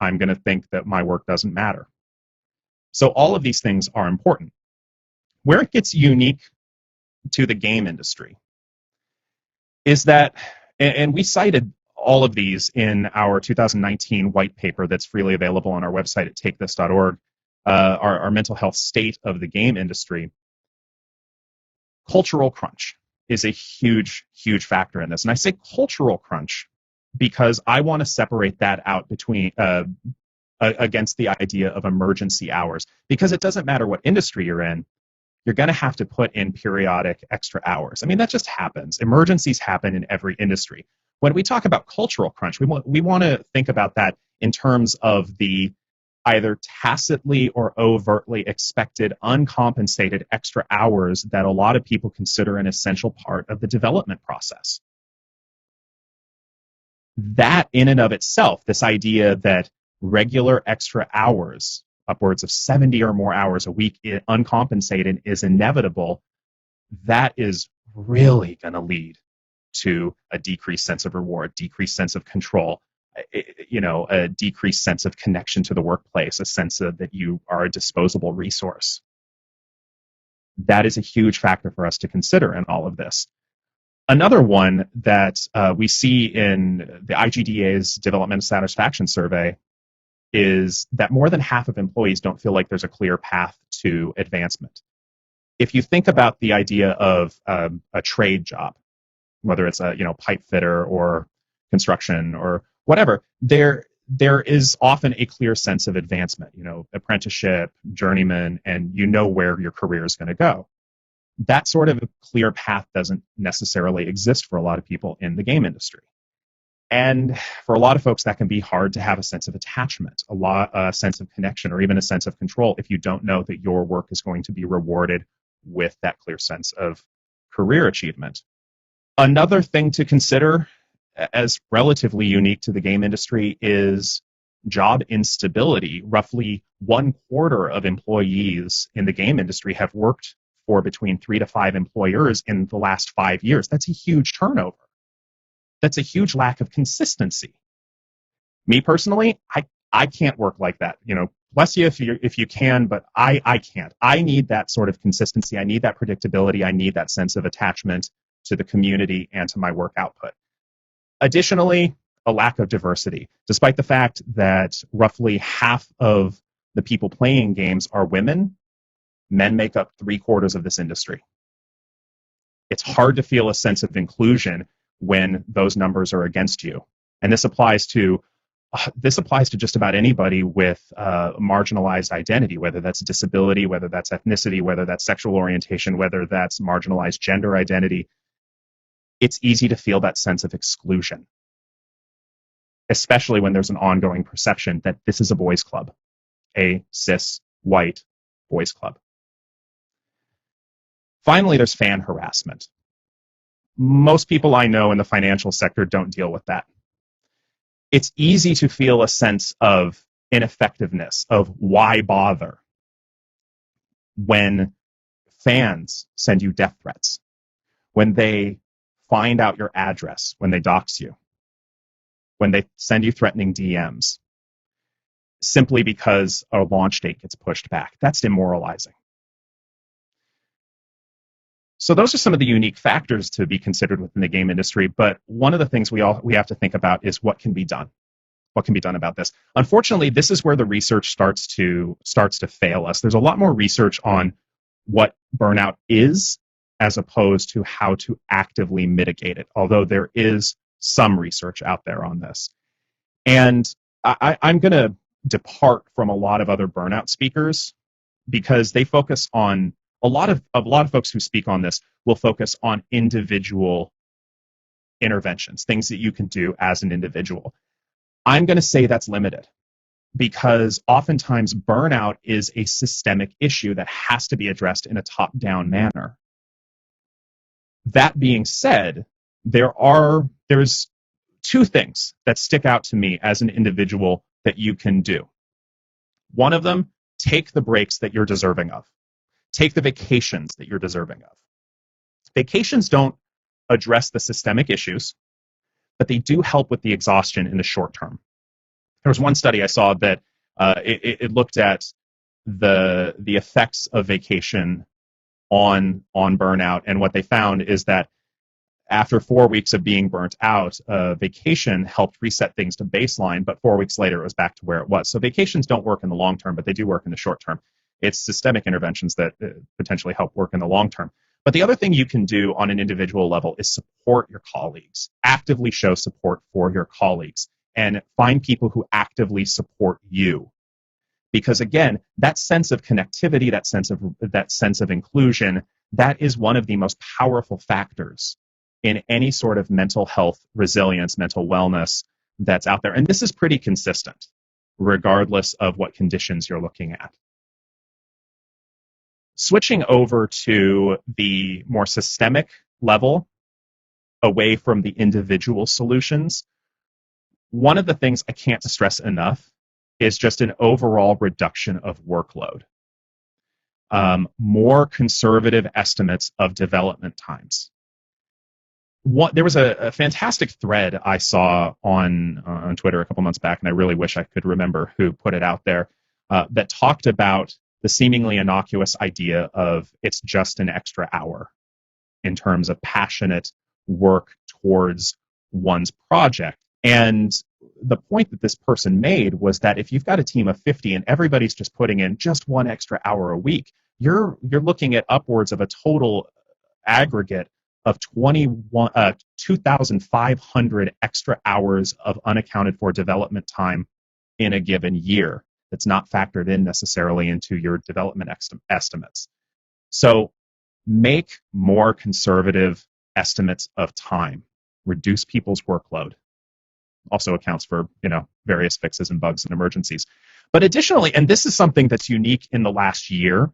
I'm going to think that my work doesn't matter. So all of these things are important. Where it gets unique to the game industry is that, and we cited all of these in our 2019 white paper that's freely available on our website at takethis.org, our mental health state of the game industry. Cultural crunch is a huge, huge factor in this. And I say cultural crunch because I want to separate that out between against the idea of emergency hours, because it doesn't matter what industry you're in, you're going to have to put in periodic extra hours. I mean, that just happens. Emergencies happen in every industry. When we talk about cultural crunch, we want to think about that in terms of the either tacitly or overtly expected uncompensated extra hours that a lot of people consider an essential part of the development process. That in and of itself, this idea that regular extra hours, upwards of 70 or more hours a week, uncompensated, is inevitable, that is really going to lead to a decreased sense of reward, decreased sense of control, a decreased sense of connection to the workplace, a sense that you are a disposable resource. That is a huge factor for us to consider in all of this. Another one that we see in the IGDA's Developmental Satisfaction Survey is that more than half of employees don't feel like there's a clear path to advancement. If you think about the idea of a trade job, whether it's a pipe fitter or construction or whatever, there is often a clear sense of advancement, apprenticeship, journeyman, and where your career is going to go. That sort of a clear path doesn't necessarily exist for a lot of people in the game industry. And for a lot of folks, that can be hard to have a sense of attachment, a sense of connection, or even a sense of control if you don't know that your work is going to be rewarded with that clear sense of career achievement. Another thing to consider as relatively unique to the game industry is job instability. Roughly 1/4 of employees in the game industry have worked for between 3 to 5 employers in the last 5 years. That's a huge turnover. That's a huge lack of consistency. Me personally, I can't work like that. Bless you if you can, but I can't. I need that sort of consistency. I need that predictability. I need that sense of attachment to the community and to my work output. Additionally, a lack of diversity. Despite the fact that roughly half of the people playing games are women, men make up 3/4 of this industry. It's hard to feel a sense of inclusion when those numbers are against you. And this applies to just about anybody with marginalized identity, whether that's disability, whether that's ethnicity, whether that's sexual orientation, whether that's marginalized gender identity. It's easy to feel that sense of exclusion, especially when there's an ongoing perception that this is a boys' club, a cis, white boys' club. Finally, there's fan harassment. Most people I know in the financial sector don't deal with that. It's easy to feel a sense of ineffectiveness, of why bother, when fans send you death threats, when they find out your address, when they dox you, when they send you threatening DMs, simply because a launch date gets pushed back. That's demoralizing. So those are some of the unique factors to be considered within the game industry. But one of the things we have to think about is what can be done. What can be done about this? Unfortunately, this is where the research starts to fail us. There's a lot more research on what burnout is as opposed to how to actively mitigate it, although there is some research out there on this. And I'm going to depart from a lot of other burnout speakers because they focus on a lot of folks who speak on this will focus on individual interventions, things that you can do as an individual. I'm going to say that's limited because oftentimes burnout is a systemic issue that has to be addressed in a top-down manner. That being said, there's 2 things that stick out to me as an individual that you can do. One of them, take the breaks that you're deserving of. Take the vacations that you're deserving of. Vacations don't address the systemic issues, but they do help with the exhaustion in the short term. There was one study I saw that it looked at the effects of vacation on burnout, and what they found is that after 4 weeks of being burnt out, vacation helped reset things to baseline, but 4 weeks later it was back to where it was. So vacations don't work in the long term, but they do work in the short term. It's systemic interventions that potentially help work in the long term. But the other thing you can do on an individual level is support your colleagues. Actively show support for your colleagues and find people who actively support you. Because again, that sense of connectivity, that sense of inclusion, that is one of the most powerful factors in any sort of mental health resilience, mental wellness that's out there. And this is pretty consistent, regardless of what conditions you're looking at. Switching over to the more systemic level, away from the individual solutions, one of the things I can't stress enough is just an overall reduction of workload. More conservative estimates of development times. There was a fantastic thread I saw on Twitter a couple months back, and I really wish I could remember who put it out there, that talked about the seemingly innocuous idea of it's just an extra hour in terms of passionate work towards one's project. And the point that this person made was that if you've got a team of 50 and everybody's just putting in just 1 extra hour a week, you're looking at upwards of a total aggregate of 2,500 extra hours of unaccounted for development time in a given year that's not factored in necessarily into your development estimates. So make more conservative estimates of time. Reduce people's workload. Also accounts for, various fixes and bugs and emergencies. But additionally, and this is something that's unique in the last year,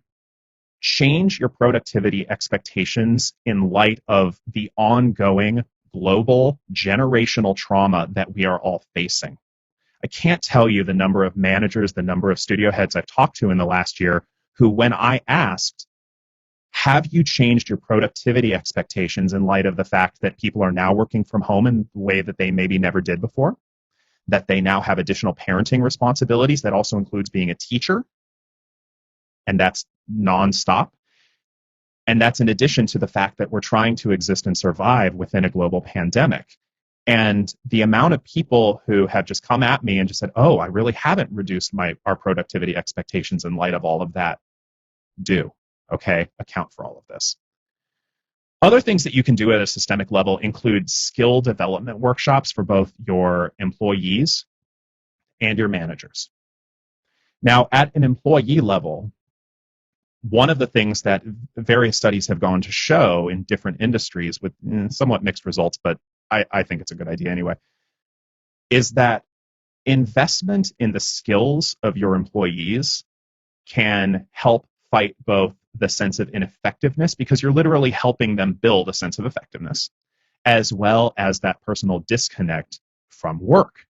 change your productivity expectations in light of the ongoing global generational trauma that we are all facing. I can't tell you the number of managers, the number of studio heads I've talked to in the last year who, when I asked, have you changed your productivity expectations in light of the fact that people are now working from home in a way that they maybe never did before, that they now have additional parenting responsibilities that also includes being a teacher, and that's nonstop. And that's in addition to the fact that we're trying to exist and survive within a global pandemic. And the amount of people who have just come at me and just said, oh, I really haven't reduced our productivity expectations in light of all of that, account for all of this. Other things that you can do at a systemic level include skill development workshops for both your employees and your managers. Now, at an employee level, one of the things that various studies have gone to show in different industries with somewhat mixed results, but I think it's a good idea anyway, is that investment in the skills of your employees can help fight both the sense of ineffectiveness, because you're literally helping them build a sense of effectiveness, as well as that personal disconnect from work.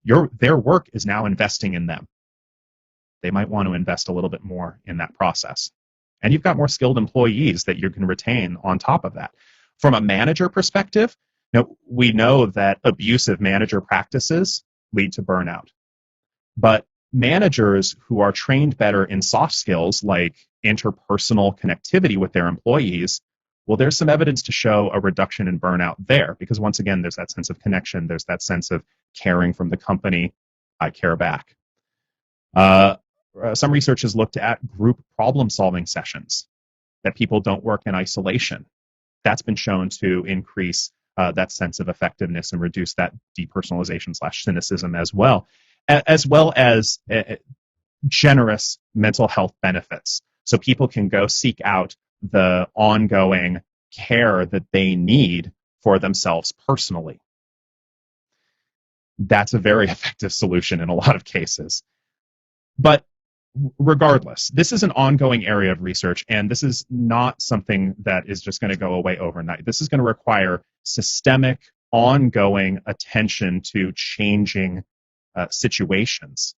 Their work is now investing in them. They might want to invest a little bit more in that process. And you've got more skilled employees that you can retain on top of that. From a manager perspective, we know that abusive manager practices lead to burnout. But managers who are trained better in soft skills like interpersonal connectivity with their employees, well, there's some evidence to show a reduction in burnout there, because once again, there's that sense of connection, there's that sense of caring from the company, I care back. Some research has looked at group problem-solving sessions, that people don't work in isolation. That's been shown to increase that sense of effectiveness and reduce that depersonalization/cynicism as well as generous mental health benefits. So people can go seek out the ongoing care that they need for themselves personally. That's a very effective solution in a lot of cases. But regardless, this is an ongoing area of research, and this is not something that is just going to go away overnight. This is going to require systemic, ongoing attention to changing situations.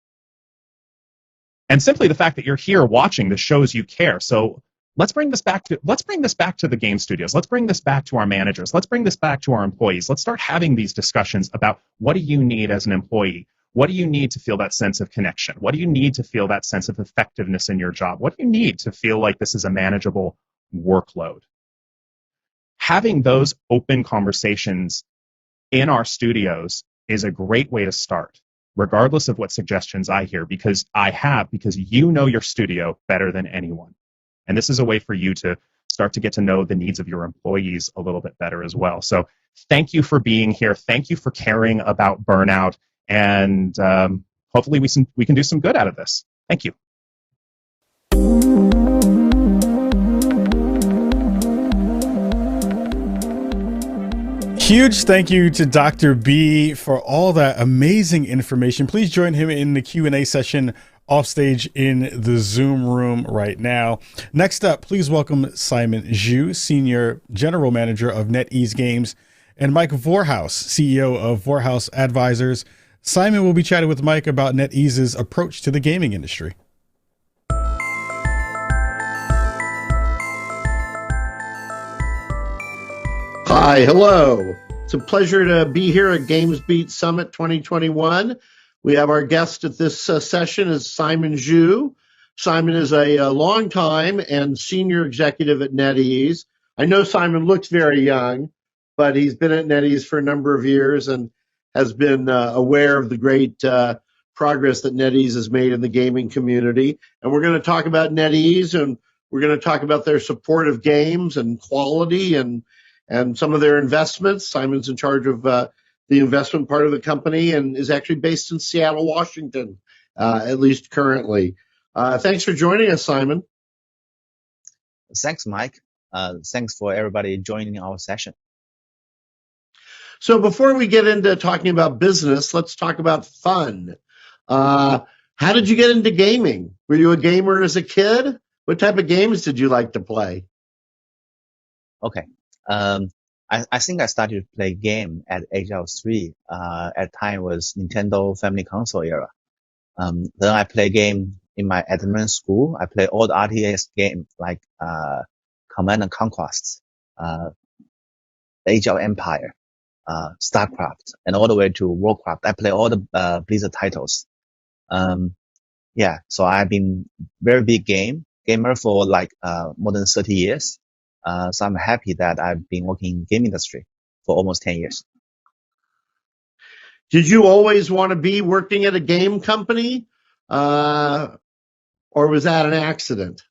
And simply the fact that you're here watching this shows you care. So let's bring this back to the game studios. Let's bring this back to our managers. Let's bring this back to our employees. Let's start having these discussions about what do you need as an employee? What do you need to feel that sense of connection? What do you need to feel that sense of effectiveness in your job? What do you need to feel like this is a manageable workload? Having those open conversations in our studios is a great way to start, regardless of what suggestions I hear, because you know your studio better than anyone. And this is a way for you to start to get to know the needs of your employees a little bit better as well. So thank you for being here. Thank you for caring about burnout. And hopefully we can do some good out of this. Thank you. Huge thank you to Dr. B for all that amazing information. Please join him in the Q&A session offstage in the Zoom room right now. Next up, please welcome Simon Zhu, Senior General Manager of NetEase Games, and Mike Vorhaus, CEO of Vorhaus Advisors. Simon will be chatting with Mike about NetEase's approach to the gaming industry. Hi, hello. It's a pleasure to be here at GamesBeat Summit 2021. We have our guest at this session is Simon Zhu. Simon is a longtime and senior executive at NetEase. I know Simon looks very young, but he's been at NetEase for a number of years and has been aware of the great progress that NetEase has made in the gaming community. And we're going to talk about NetEase, and we're going to talk about their support of games and quality and some of their investments. Simon's in charge of the investment part of the company and is actually based in Seattle, Washington, at least currently. Thanks for joining us, Simon. Thanks, Mike. Thanks for everybody joining our session. So before we get into talking about business, let's talk about fun. How did you get into gaming? Were you a gamer as a kid? What type of games did you like to play? Okay. I think I started to play game at the age of 3. At the time was Nintendo Family Console era. Then I play game in my elementary school. I play all the RTS games like Command and Conquest, Age of Empire, StarCraft, and all the way to Warcraft. I play all the Blizzard titles. Yeah, so I've been very big gamer for like more than 30 years. So I'm happy that I've been working in the game industry for almost 10 years. Did you always want to be working at a game company? Or was that an accident?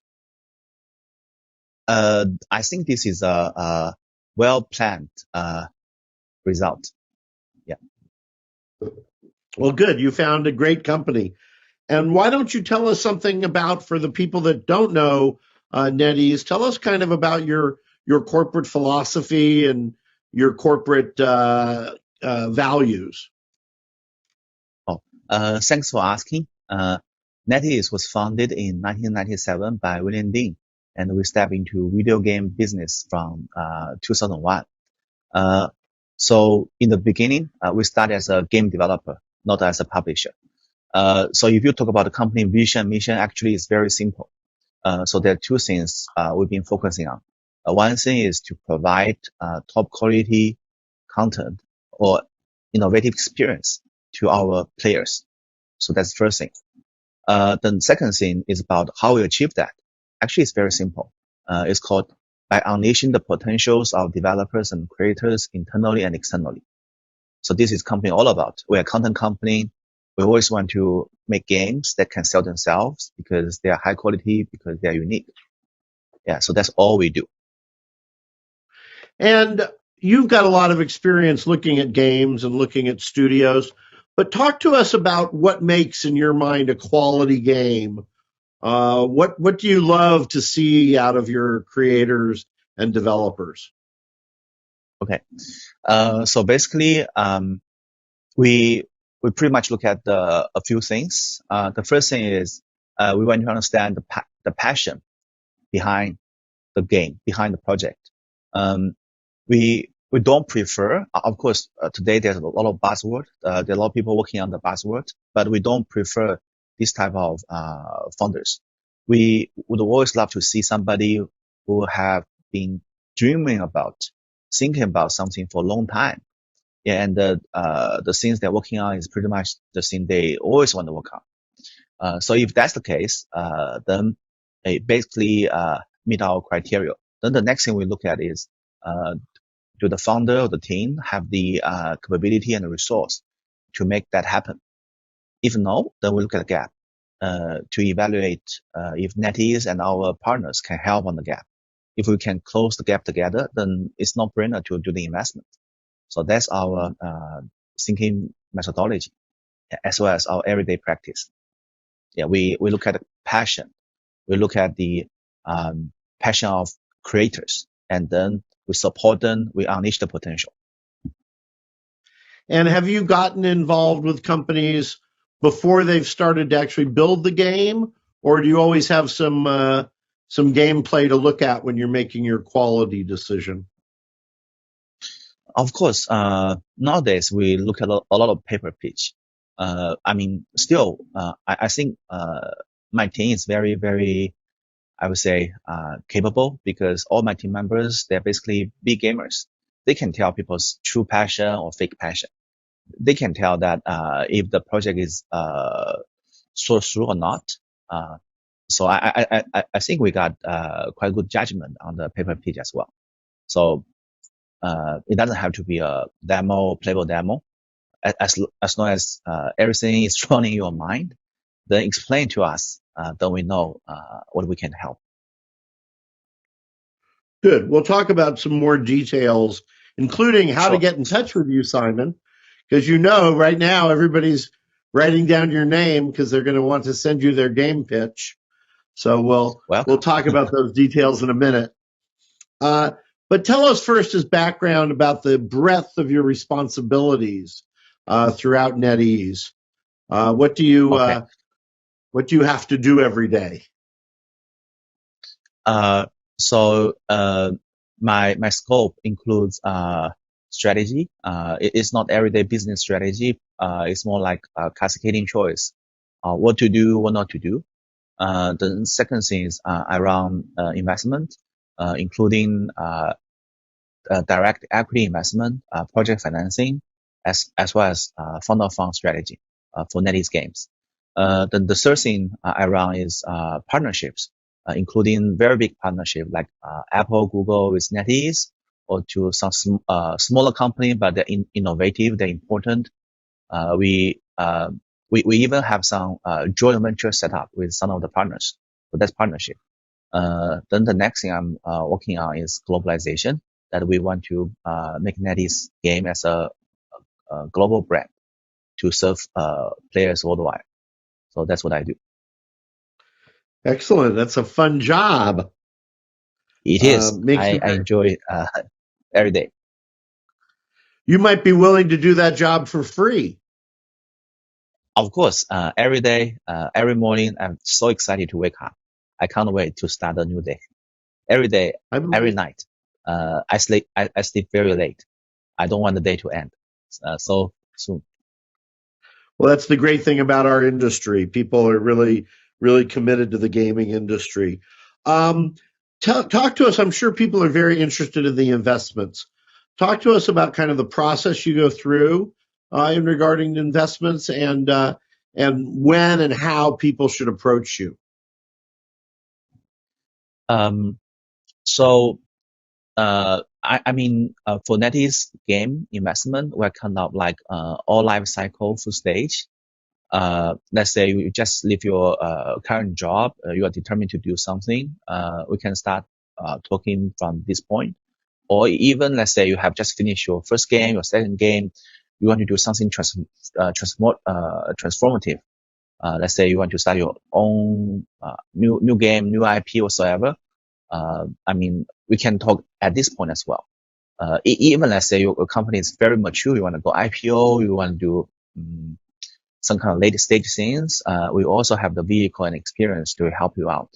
I think this is a well-planned result. Yeah. Well, good. You found a great company. And why don't you tell us something about, for the people that don't know NetEase, tell us kind of about your corporate philosophy and your corporate values. Thanks for asking. NetEase was founded in 1997 by William Dean, and we stepped into video game business from 2001. So in the beginning, we started as a game developer, not as a publisher. So if you talk about the company vision, mission, actually it's very simple. So there are two things we've been focusing on. One thing is to provide top quality content or innovative experience to our players. So that's the first thing. The second thing is about how we achieve that. Actually, it's very simple. It's called by unleashing the potentials of developers and creators internally and externally. So this is company all about. We're a content company. We always want to make games that can sell themselves because they are high quality, because they are unique. Yeah, so that's all we do. And you've got a lot of experience looking at games and looking at studios, but talk to us about what makes, in your mind, a quality game. What do you love to see out of your creators and developers? Okay, so basically, we pretty much look at a few things. The first thing is we want to understand the passion behind the game, behind the project. We don't prefer, of course, today there's a lot of buzzword. There are a lot of people working on the buzzword, but we don't prefer this type of founders. We would always love to see somebody who have been dreaming about, thinking about something for a long time. Yeah, and the things they're working on is pretty much the thing they always want to work on. So if that's the case, then it basically meet our criteria. Then the next thing we look at is, do the founder or the team have the capability and the resource to make that happen? If no, then we look at the gap to evaluate if NetEase and our partners can help on the gap. If we can close the gap together, then it's no brainer to do the investment. So that's our thinking methodology, as well as our everyday practice. Yeah, we look at the passion, we look at the passion of creators, and then we support them, we unleash the potential. And have you gotten involved with companies before they've started to actually build the game, or do you always have some gameplay to look at when you're making your quality decision? Of course, nowadays we look at a lot of paper pitch. I mean, still, I think my team is very, very, I would say, capable, because all my team members, they're basically big gamers. They can tell people's true passion or fake passion. They can tell that if the project is so through or not. So I think we got quite good judgment on the paper pitch as well. So it doesn't have to be a demo, playable demo. As long as everything is running in your mind, then explain to us, then we know what we can help. Good. We'll talk about some more details, including how to get in touch with you, Simon, because right now everybody's writing down your name because they're going to want to send you their game pitch. So we'll talk about those details in a minute. But tell us first his background about the breadth of your responsibilities throughout NetEase. What do you have to do every day? So my scope includes strategy. It's not everyday business strategy. It's more like cascading choice, what to do, what not to do. The second thing is around investment, including direct equity investment, project financing, as well as fund of fund strategy for NetEase games. Then the third thing around is partnerships, including very big partnership like Apple, Google with NetEase, or to some smaller company, but they're innovative, they're important. We even have some joint venture set up with some of the partners. So that's partnership. Then the next thing I'm working on is globalization, that we want to make NetEase game as a global brand to serve players worldwide. So that's what I do. Excellent. That's a fun job. It is. I enjoy it every day. You might be willing to do that job for free. Of course, every day, every morning, I'm so excited to wake up. I can't wait to start a new day. Every day, every night, I sleep very late. I don't want the day to end so soon. Well, that's the great thing about our industry. People are really, really committed to the gaming industry. Talk to us. I'm sure people are very interested in the investments. Talk to us about kind of the process you go through in regarding investments, and when and how people should approach you. I mean, for NetEase game investment, we're kind of like all life cycle full stage. Let's say you just leave your current job, you are determined to do something. We can start talking from this point. Or even let's say you have just finished your first game, your second game, you want to do something transformative. Let's say you want to start your own new game, new IP whatsoever. I mean, we can talk at this point as well. Even let's say your company is very mature, you want to go IPO, you want to do some kind of late stage things. We also have the vehicle and experience to help you out.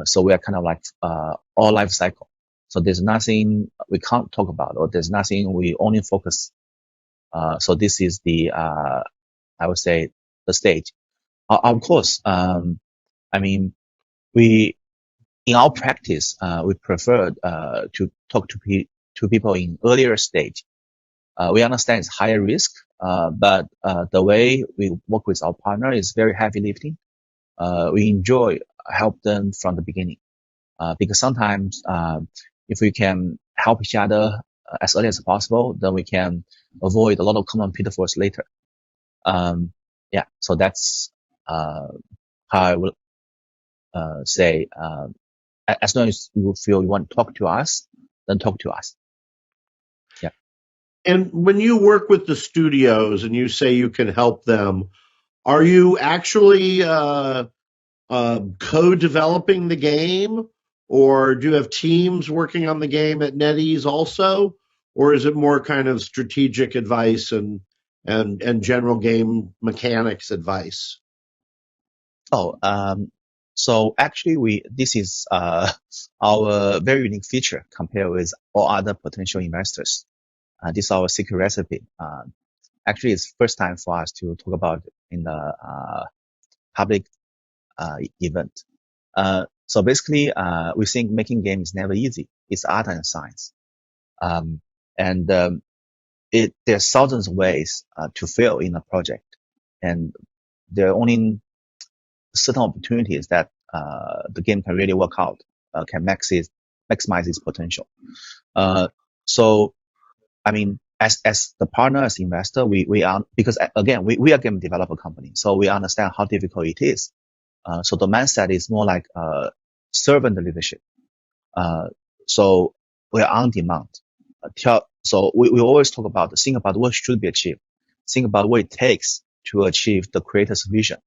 So we are kind of like all life cycle. So there's nothing we can't talk about, or there's nothing we only focus. So this is the, I would say, the stage. Of course. I mean, we in our practice, we prefer to talk to people in earlier stage. We understand it's higher risk, but the way we work with our partner is very heavy lifting. We enjoy help them from the beginning, because sometimes if we can help each other as early as possible, then we can avoid a lot of common pitfalls later. Yeah, so that's how I would say. As long as you feel you want to talk to us, then talk to us. Yeah. And when you work with the studios and you say you can help them, are you actually co-developing the game, or do you have teams working on the game at NetEase also, or is it more kind of strategic advice and general game mechanics advice? So actually this is our very unique feature compared with all other potential investors. This is our secret recipe. Actually, it's first time for us to talk about it in the public event. So basically, we think making games is never easy. It's art and science. There's thousands of ways to fail in a project, and there are only certain opportunities that the game can really work out, can maximize its potential. So, I mean, as the partner, as investor, we are, because again, we are a game developer company, so we understand how difficult it is. So the mindset is more like servant leadership. So we are on demand. So we always talk about, think about what should be achieved, think about what it takes to achieve the creator's vision,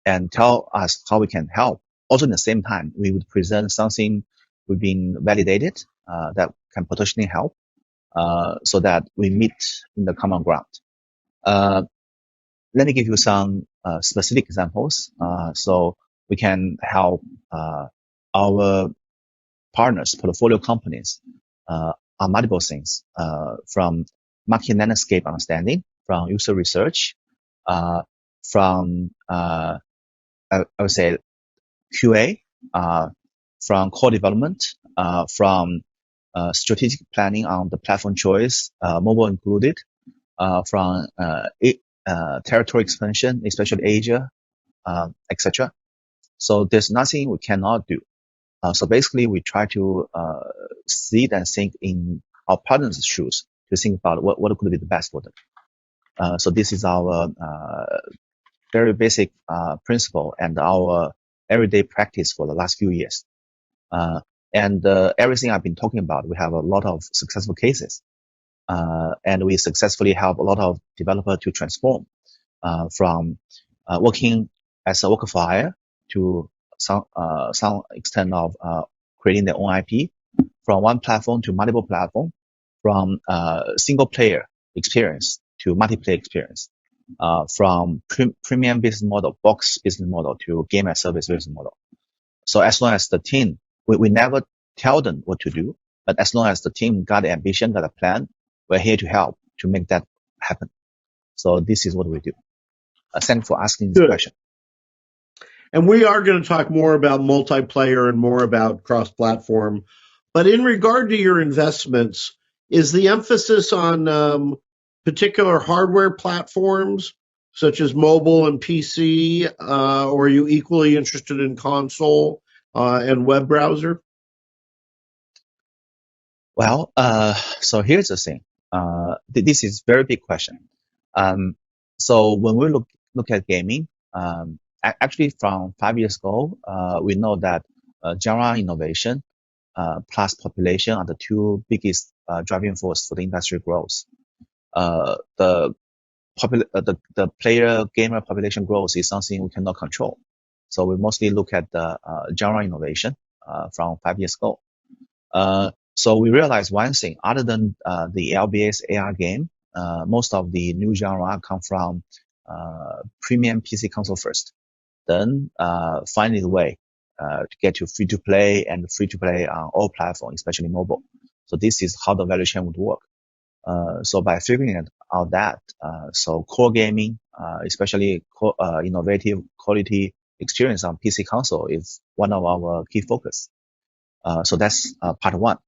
and tell us how we can help. Also, in the same time, we would present something we've been validated that can potentially help, so that we meet in the common ground. Let me give you some specific examples. So we can help our partners, portfolio companies, on multiple things, from market landscape understanding, from user research, from I would say QA, from core development, from strategic planning on the platform choice, mobile included, from territory expansion, especially Asia, etc. So there's nothing we cannot do. So basically, we try to see and think in our partners' shoes to think about what could be the best for them. So this is our very basic principle and our everyday practice for the last few years. And everything I've been talking about, we have a lot of successful cases. And we successfully help a lot of developers to transform from working as a worker for hire to some extent of creating their own IP, from one platform to multiple platform, from single player experience to multiplayer experience, from premium business model, box business model to game as service business model. So as long as the team, we never tell them what to do, but as long as the team got the ambition, got a plan, we're here to help to make that happen. So this is what we do. Thanks for asking this question. And we are going to talk more about multiplayer and more about cross-platform. But in regard to your investments, is the emphasis on particular hardware platforms, such as mobile and PC, or are you equally interested in console and web browser? Well, so here's the thing. This is a very big question. So when we look at gaming, actually from 5 years ago, we know that genre innovation plus population are the two biggest driving force for the industry growth. The player gamer population growth is something we cannot control. So we mostly look at the genre innovation from 5 years ago. So we realized one thing, other than the LBS AR game, most of the new genre come from premium PC console first, then finding a way to get to free-to-play and free-to-play on all platforms, especially mobile. So this is how the value chain would work. So by figuring out that, so core gaming, especially innovative quality experience on PC console is one of our key focus. So that's part one.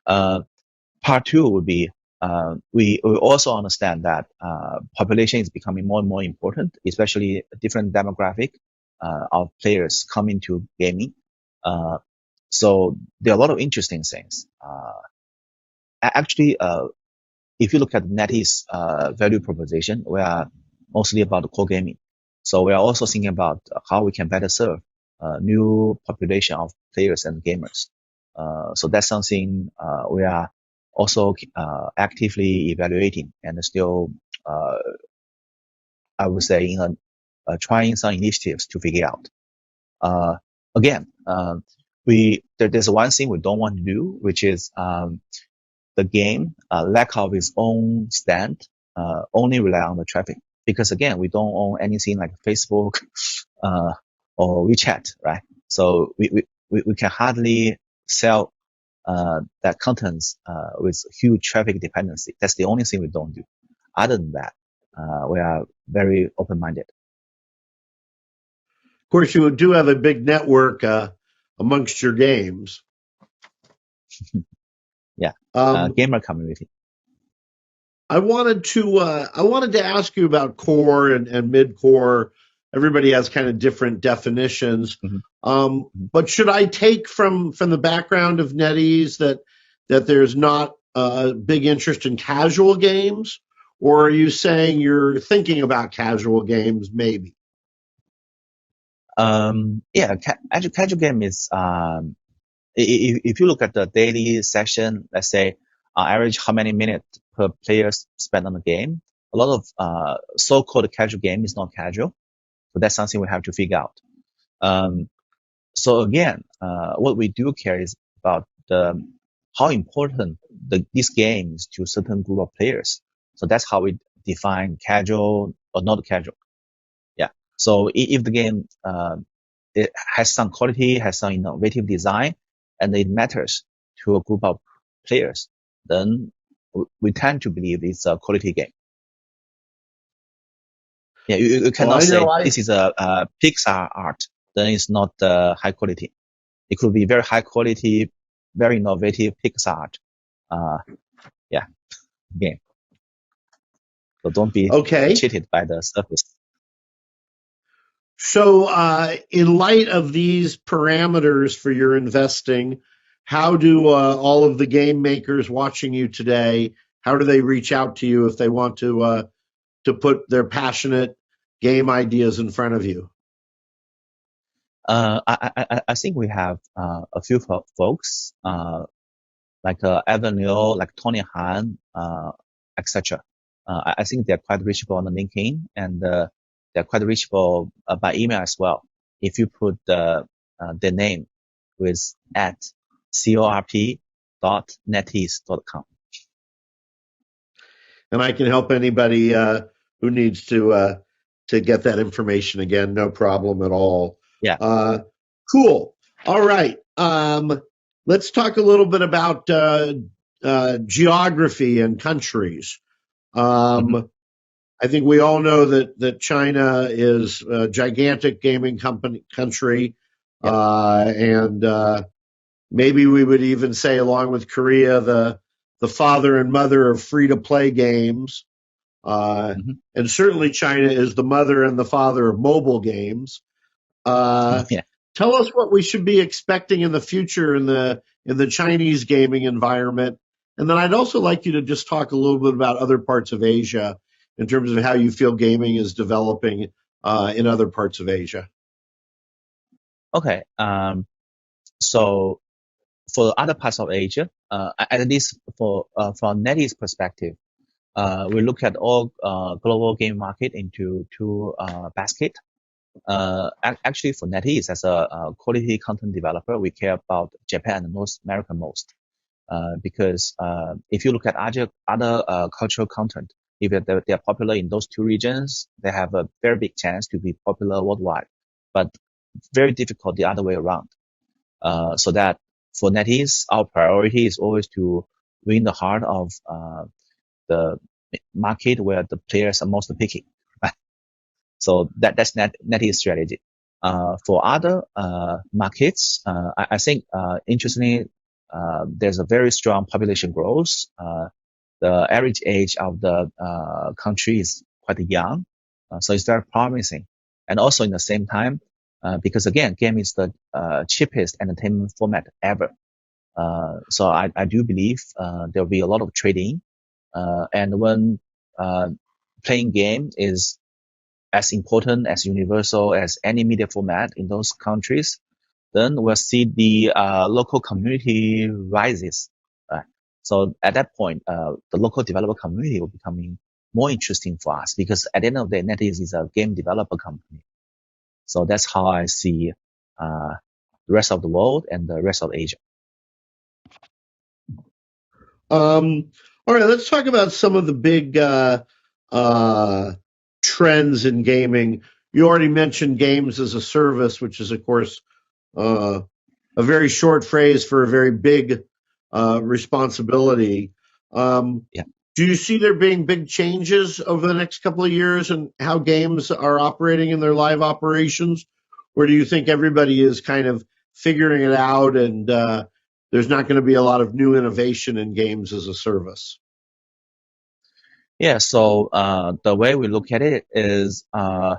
Part two would be we also understand that population is becoming more and more important, especially different demographic of players coming to gaming. So there are a lot of interesting things. Actually, if you look at NetEase value proposition, we are mostly about core gaming. So we are also thinking about how we can better serve new population of players and gamers. So that's something we are also actively evaluating and still, I would say, trying some initiatives to figure out. Again, there's one thing we don't want to do, which is the game lack of its own stand, only rely on the traffic. Because again, we don't own anything like Facebook or WeChat, right? So we can hardly sell that contents with huge traffic dependency. That's the only thing we don't do. Other than that, we are very open-minded. Of course, you do have a big network amongst your games. Yeah, gamer community. I wanted to ask you about core and mid-core. Everybody has kind of different definitions. But should I take from the background of NetEase that there's not a big interest in casual games, or are you saying you're thinking about casual games maybe? Yeah, casual game is if you look at the daily session, let's say average how many minutes per player spend on the game, a lot of so-called casual game is not casual. So that's something we have to figure out. So again, what we do care is about how important these games to a certain group of players. So that's how we define casual or not casual. Yeah. So if the game it has some quality, has some innovative design, and it matters to a group of players, then we tend to believe it's a quality game. Yeah, you cannot say this is a Pixar art, then it's not high quality. It could be very high quality, very innovative Pixar art. Yeah, game. So don't be cheated by the surface. So, in light of these parameters for your investing, how do all of the game makers watching you today, how do they reach out to you if they want to put their passionate game ideas in front of you? I think we have a few folks like Evan Liu, like Tony Han, etc. I think they're quite reachable on the LinkedIn, and they're quite reachable by email as well. If you put their name with @corp.netease.com. And I can help anybody who needs to get that information again. No problem at all. Yeah. Cool. All right. Let's talk a little bit about geography and countries. I think we all know that China is a gigantic gaming country, and maybe we would even say, along with Korea, the father and mother of free-to-play games. And certainly China is the mother and the father of mobile games. Tell us what we should be expecting in the future in the Chinese gaming environment. And then I'd also like you to just talk a little bit about other parts of Asia in terms of how you feel gaming is developing in other parts of Asia. Okay. So for other parts of Asia, at least from NetEase perspective, we look at all global game market into two basket. Actually, for NetEase, as a quality content developer, we care about Japan and North America most, because if you look at other cultural content, if they are popular in those two regions, they have a very big chance to be popular worldwide, but very difficult the other way around. So that for NetEase, our priority is always to win the heart of the market where the players are most picky. Right? So that's NetEase strategy. For other markets, I think interestingly, there's a very strong population growth. The average age of the country is quite young, so it's very promising. And also in the same time, because again, game is the cheapest entertainment format ever. So I do believe there'll be a lot of trading, and when playing game is as important, as universal as any media format in those countries, then we'll see the local community rises. Right? So at that point, the local developer community will becoming more interesting for us, because at the end of the day, NetEase is a game developer company. So that's how I see the rest of the world and the rest of Asia. All right, let's talk about some of the big trends in gaming. You already mentioned games as a service, which is, of course, a very short phrase for a very big responsibility. Yeah. Do you see there being big changes over the next couple of years in how games are operating in their live operations? Or do you think everybody is kind of figuring it out and there's not going to be a lot of new innovation in games as a service? Yeah, so the way we look at it is I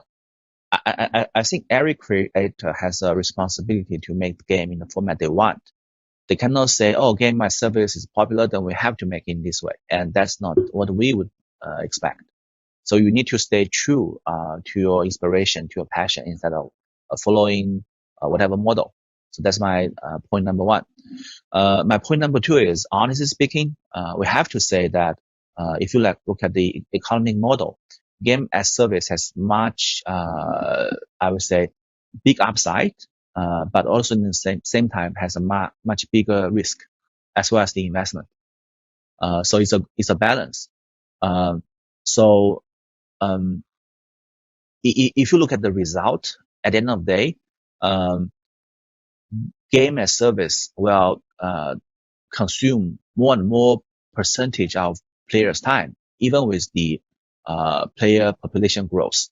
think every creator has a responsibility to make the game in the format they want. They cannot say, oh, game my service is popular, then we have to make it in this way. And that's not what we would expect. So you need to stay true to your inspiration, to your passion, instead of following whatever model. So that's my point number one. My point number two is, honestly speaking, we have to say that if you look at the economic model, game as service has much, I would say, big upside, but also in the same time has a much bigger risk as well as the investment. So it's a balance. If you look at the result, at the end of the day, game as service will consume more and more percentage of players' time, even with the player population growth.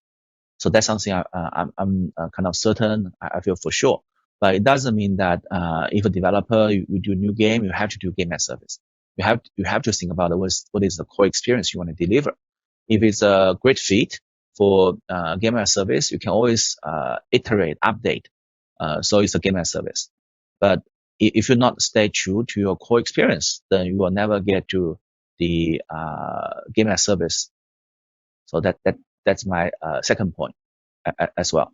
So that's something I'm kind of certain. I feel for sure. But it doesn't mean that if a developer you do a new game, you have to do game as service. You have to think about what is the core experience you want to deliver. If it's a great fit for game as service, you can always iterate, update. So it's a game as service. But if you not stay true to your core experience, then you will never get to the game as service. So that's my second point as well.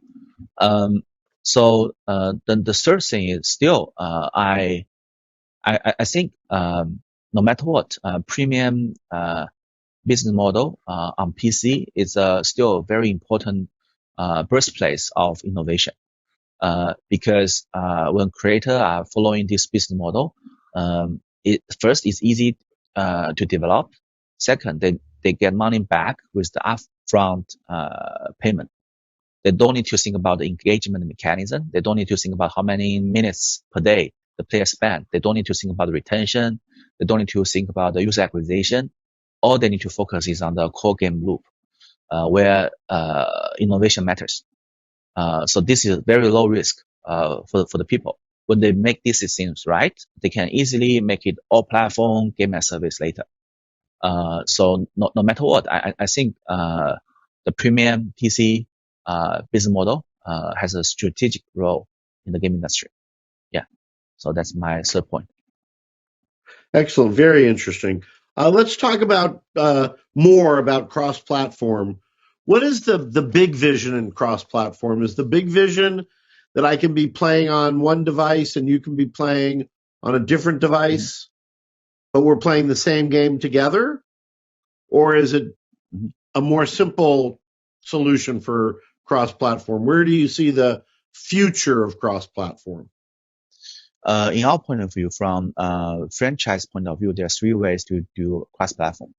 So the third thing is still I think no matter what, premium business model on PC is still a very important birthplace of innovation. Because when creators are following this business model, first it's easy to develop. Second, they get money back with the upfront payment. They don't need to think about the engagement mechanism. They don't need to think about how many minutes per day the player spend. They don't need to think about the retention. They don't need to think about the user acquisition. All they need to focus is on the core game loop, where innovation matters. So this is very low risk for the people. When they make these decisions right, they can easily make it all platform game as service later. So no matter what, I think the premium PC business model has a strategic role in the game industry. Yeah, so that's my third point. Excellent, very interesting. Let's talk about more about cross-platform. What is the big vision in cross-platform? Is the big vision that I can be playing on one device and you can be playing on a different device, but we're playing the same game together? Or is it a more simple solution for cross-platform? Where do you see the future of cross-platform? In our point of view, from franchise point of view, there are three ways to do cross-platform.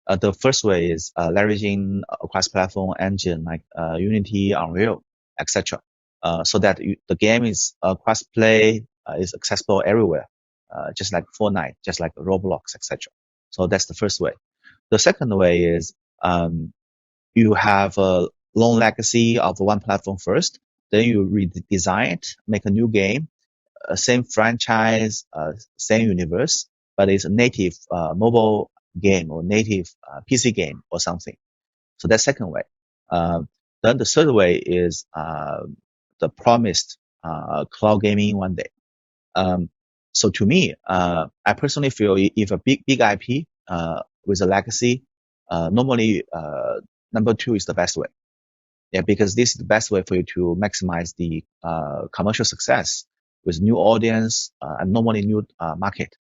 The first way is leveraging a cross-platform engine like Unity, Unreal, etc., so that the game is cross-play, is accessible everywhere, just like Fortnite, just like Roblox, etc. So that's the first way. The second way is you have a long legacy of one platform first, then you redesign it, make a new game, same franchise, same universe, but it's a native mobile game or native PC game or something. So that's second way. Then the third way is the promised cloud gaming one day. So to me, I personally feel if a big IP with a legacy, normally number two is the best way. Yeah, because this is the best way for you to maximize the commercial success with new audience and normally new market.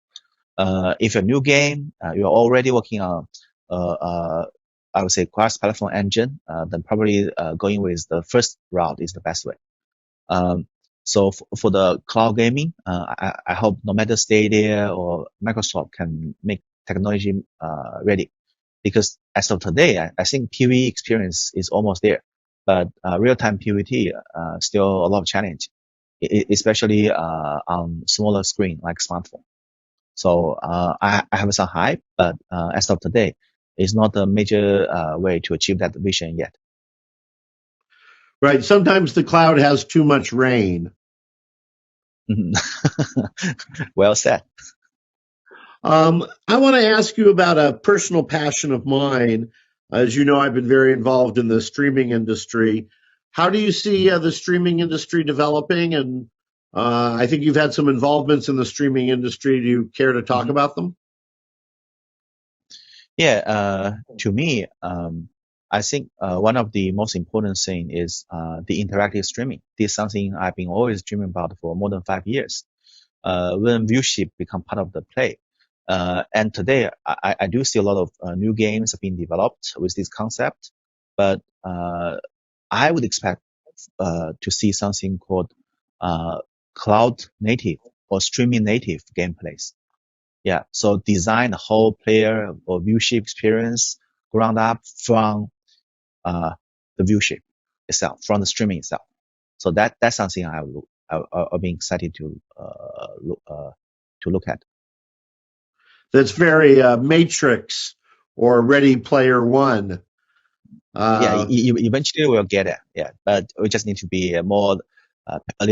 If a new game, you're already working on, I would say, cross-platform engine, then probably going with the first route is the best way. So for the cloud gaming, I hope no matter Stadia or Microsoft can make technology ready. Because as of today, I think PvE experience is almost there. But real-time PvP still a lot of challenge, especially on smaller screen like smartphone. So I have some hype, but as of today, it's not a major way to achieve that vision yet. Right. Sometimes the cloud has too much rain. Well said. I want to ask you about a personal passion of mine. As you know, I've been very involved in the streaming industry. How do you see the streaming industry developing? And I think you've had some involvements in the streaming industry. Do you care to talk about them? Yeah, to me, I think one of the most important thing is the interactive streaming. This is something I've been always dreaming about for more than 5 years. When viewership become part of the play. And today, I do see a lot of new games being developed with this concept, but I would expect to see something called cloud native or streaming native gameplays. Yeah, so design the whole player or viewership experience ground up from the viewership itself, from the streaming itself. So that's something I'll be excited to look at. That's very Matrix or Ready Player One. Yeah, eventually we'll get it. Yeah, but we just need to be a little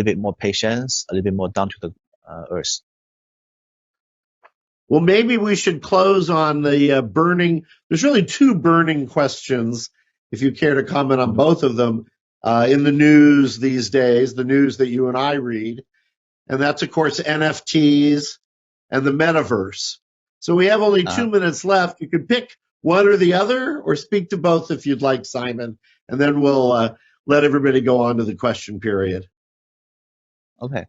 bit more patience, a little bit more down to the earth. Well, maybe we should close on the burning. There's really two burning questions, if you care to comment on both of them, in the news these days, the news that you and I read. And that's, of course, NFTs and the metaverse. So we have only 2 minutes left. You could pick one or the other, or speak to both if you'd like, Simon. And then we'll let everybody go on to the question period. Okay.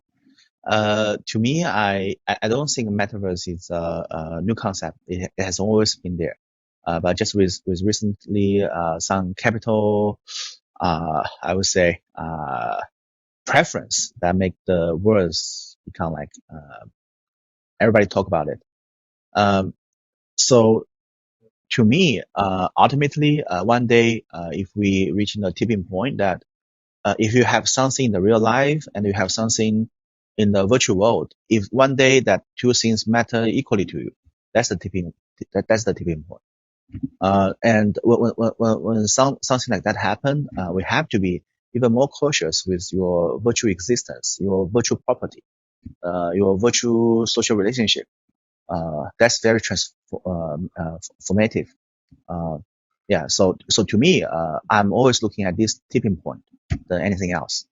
To me, I don't think metaverse is a new concept. It has always been there. But just with recently some capital, I would say, preference that make the words become like everybody talk about it. So to me, ultimately, one day, if we reach a tipping point that if you have something in the real life and you have something in the virtual world, if one day that two things matter equally to you, that's the tipping point. And when something like that happen, we have to be even more cautious with your virtual existence, your virtual property, your virtual social relationship. That's very transformative. Yeah. So to me, I'm always looking at this tipping point than anything else.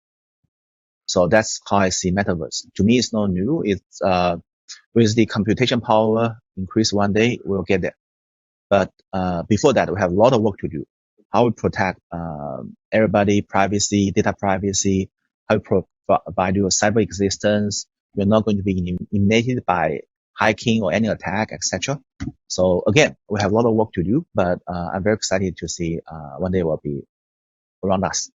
So that's how I see metaverse. To me, it's not new. It's with the computation power increase one day, we'll get there. But before that, we have a lot of work to do. How we protect everybody privacy, data privacy, how we provide your cyber existence. You're not going to be eliminated by hacking or any attack, etc. So again, we have a lot of work to do, but I'm very excited to see one day will be around us.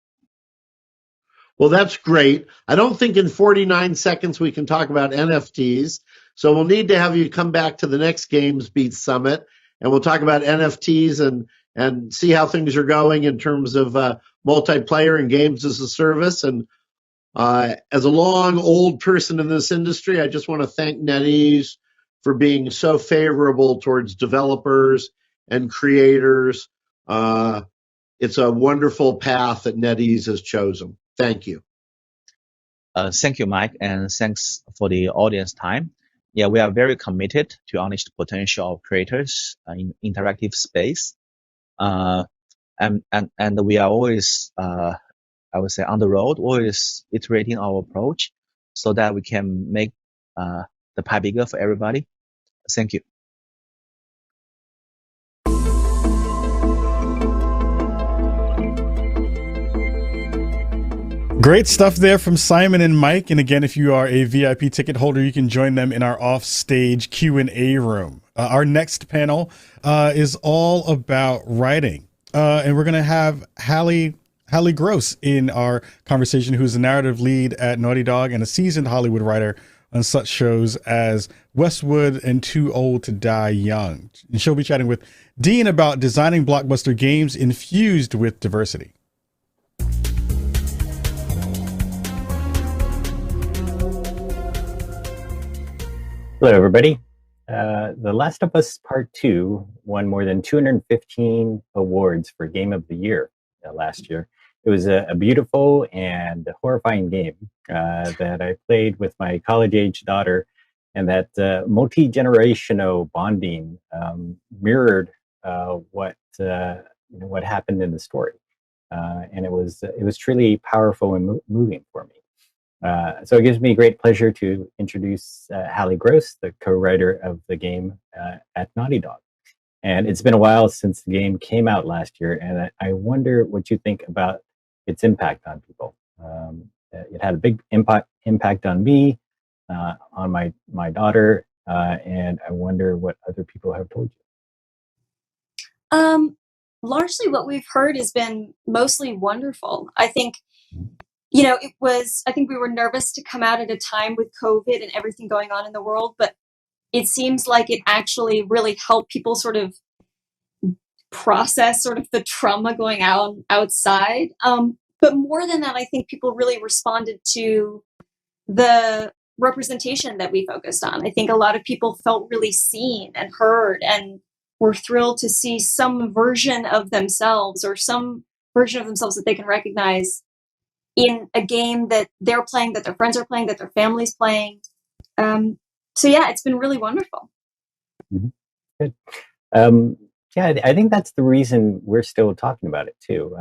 Well, that's great. I don't think in 49 seconds we can talk about NFTs. So we'll need to have you come back to the next GamesBeat Summit, and we'll talk about NFTs and see how things are going in terms of multiplayer and games as a service. And as a long, old person in this industry, I just want to thank NetEase for being so favorable towards developers and creators. It's a wonderful path that NetEase has chosen. Thank you. Thank you, Mike, and thanks for the audience time. Yeah, we are very committed to unleash the potential of creators in interactive space. And we are always, I would say, on the road, always iterating our approach so that we can make the pie bigger for everybody. Thank you. Great stuff there from Simon and Mike. And again, if you are a VIP ticket holder, you can join them in our offstage Q&A room. Our next panel is all about writing. And we're going to have Hallie Gross in our conversation, who's the narrative lead at Naughty Dog and a seasoned Hollywood writer on such shows as Westwood and Too Old to Die Young. And she'll be chatting with Dean about designing blockbuster games infused with diversity. Hello, everybody. The Last of Us Part 2 won more than 215 awards for Game of the Year last year. It was a beautiful and horrifying game that I played with my college-age daughter, and that multi-generational bonding mirrored what happened in the story, and it was truly powerful and moving for me. So it gives me great pleasure to introduce Hallie Gross, the co-writer of the game at Naughty Dog. And it's been a while since the game came out last year, and I wonder what you think about its impact on people. It had a big impact on me, on my daughter, and I wonder what other people have told you. Largely what we've heard has been mostly wonderful. I think I think we were nervous to come out at a time with COVID and everything going on in the world, but it seems like it actually really helped people sort of process sort of the trauma going outside. But more than that, I think people really responded to the representation that we focused on. I think a lot of people felt really seen and heard and were thrilled to see some version of themselves or some version of themselves that they can recognize in a game that they're playing, that their friends are playing, that their family's playing. So yeah, it's been really wonderful. Mm-hmm. Good. Yeah, I think that's the reason we're still talking about it too.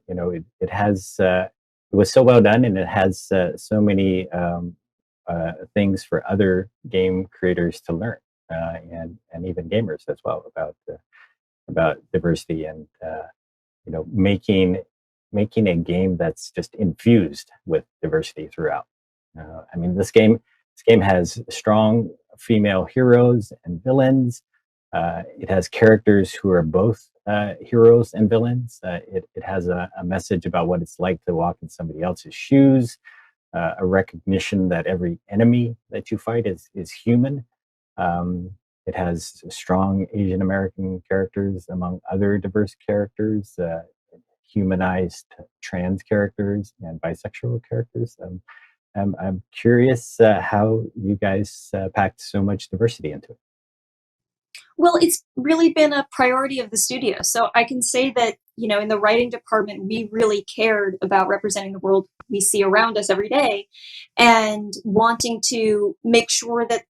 It has it was so well done, and it has so many things for other game creators to learn, and even gamers as well about diversity and making a game that's just infused with diversity throughout. I mean, this game has strong female heroes and villains. It has characters who are both heroes and villains. It has a message about what it's like to walk in somebody else's shoes, a recognition that every enemy that you fight is human. It has strong Asian American characters among other diverse characters, humanized trans characters and bisexual characters. I'm curious how you guys packed so much diversity into it. Well, it's really been a priority of the studio. So I can say that, in the writing department, we really cared about representing the world we see around us every day and wanting to make sure that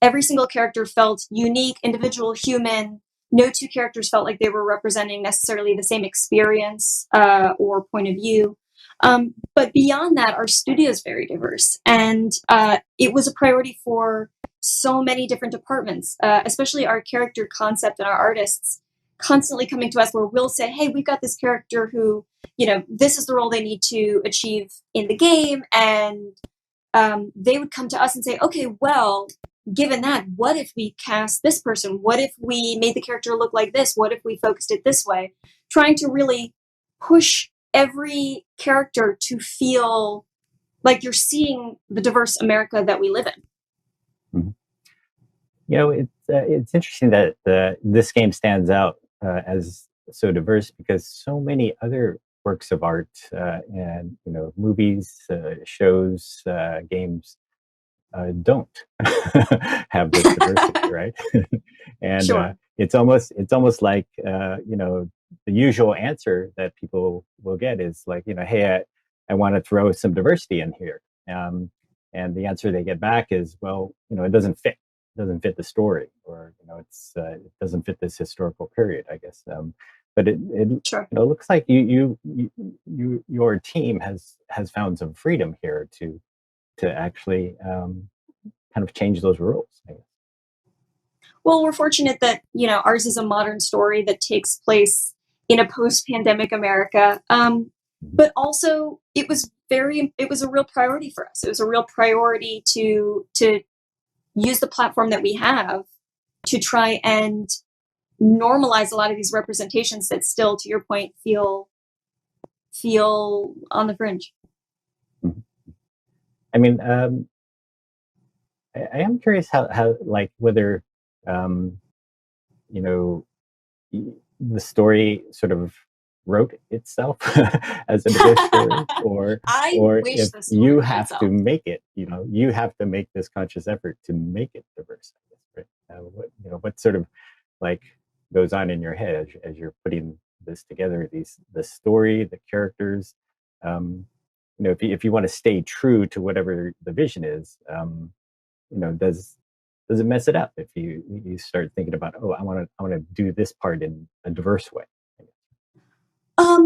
every single character felt unique, individual, human. No two characters felt like they were representing necessarily the same experience or point of view. But beyond that, our studio is very diverse. And it was a priority for so many different departments, especially our character concept and our artists constantly coming to us where we'll say, hey, we've got this character who, this is the role they need to achieve in the game. And they would come to us and say, okay, well, given that, what if we cast this person? What if we made the character look like this? What if we focused it this way? Trying to really push every character to feel like you're seeing the diverse America that we live in. It's interesting that this game stands out as so diverse because so many other works of art and movies, shows, games don't have this diversity, right? And sure. it's almost like the usual answer that people will get is like, hey, I want to throw some diversity in here, and the answer they get back is, well, it doesn't fit. It doesn't fit the story, or it doesn't fit this historical period, I guess. But it Sure. Looks like your team has found some freedom here to actually kind of change those rules, I guess. Well, we're fortunate that ours is a modern story that takes place in a post-pandemic America, but also it was a real priority for us. It was a real priority to use the platform that we have to try and normalize a lot of these representations that still, to your point, feel on the fringe. I mean, I am curious how like whether the story sort of wrote itself as a diverse story, or if you have to make it, you have to make this conscious effort to make it diverse, I guess, right? What sort of like goes on in your head as you're putting this together, the story, the characters, if you want to stay true to whatever the vision is, does it mess it up if you start thinking about, I want to do this part in a diverse way?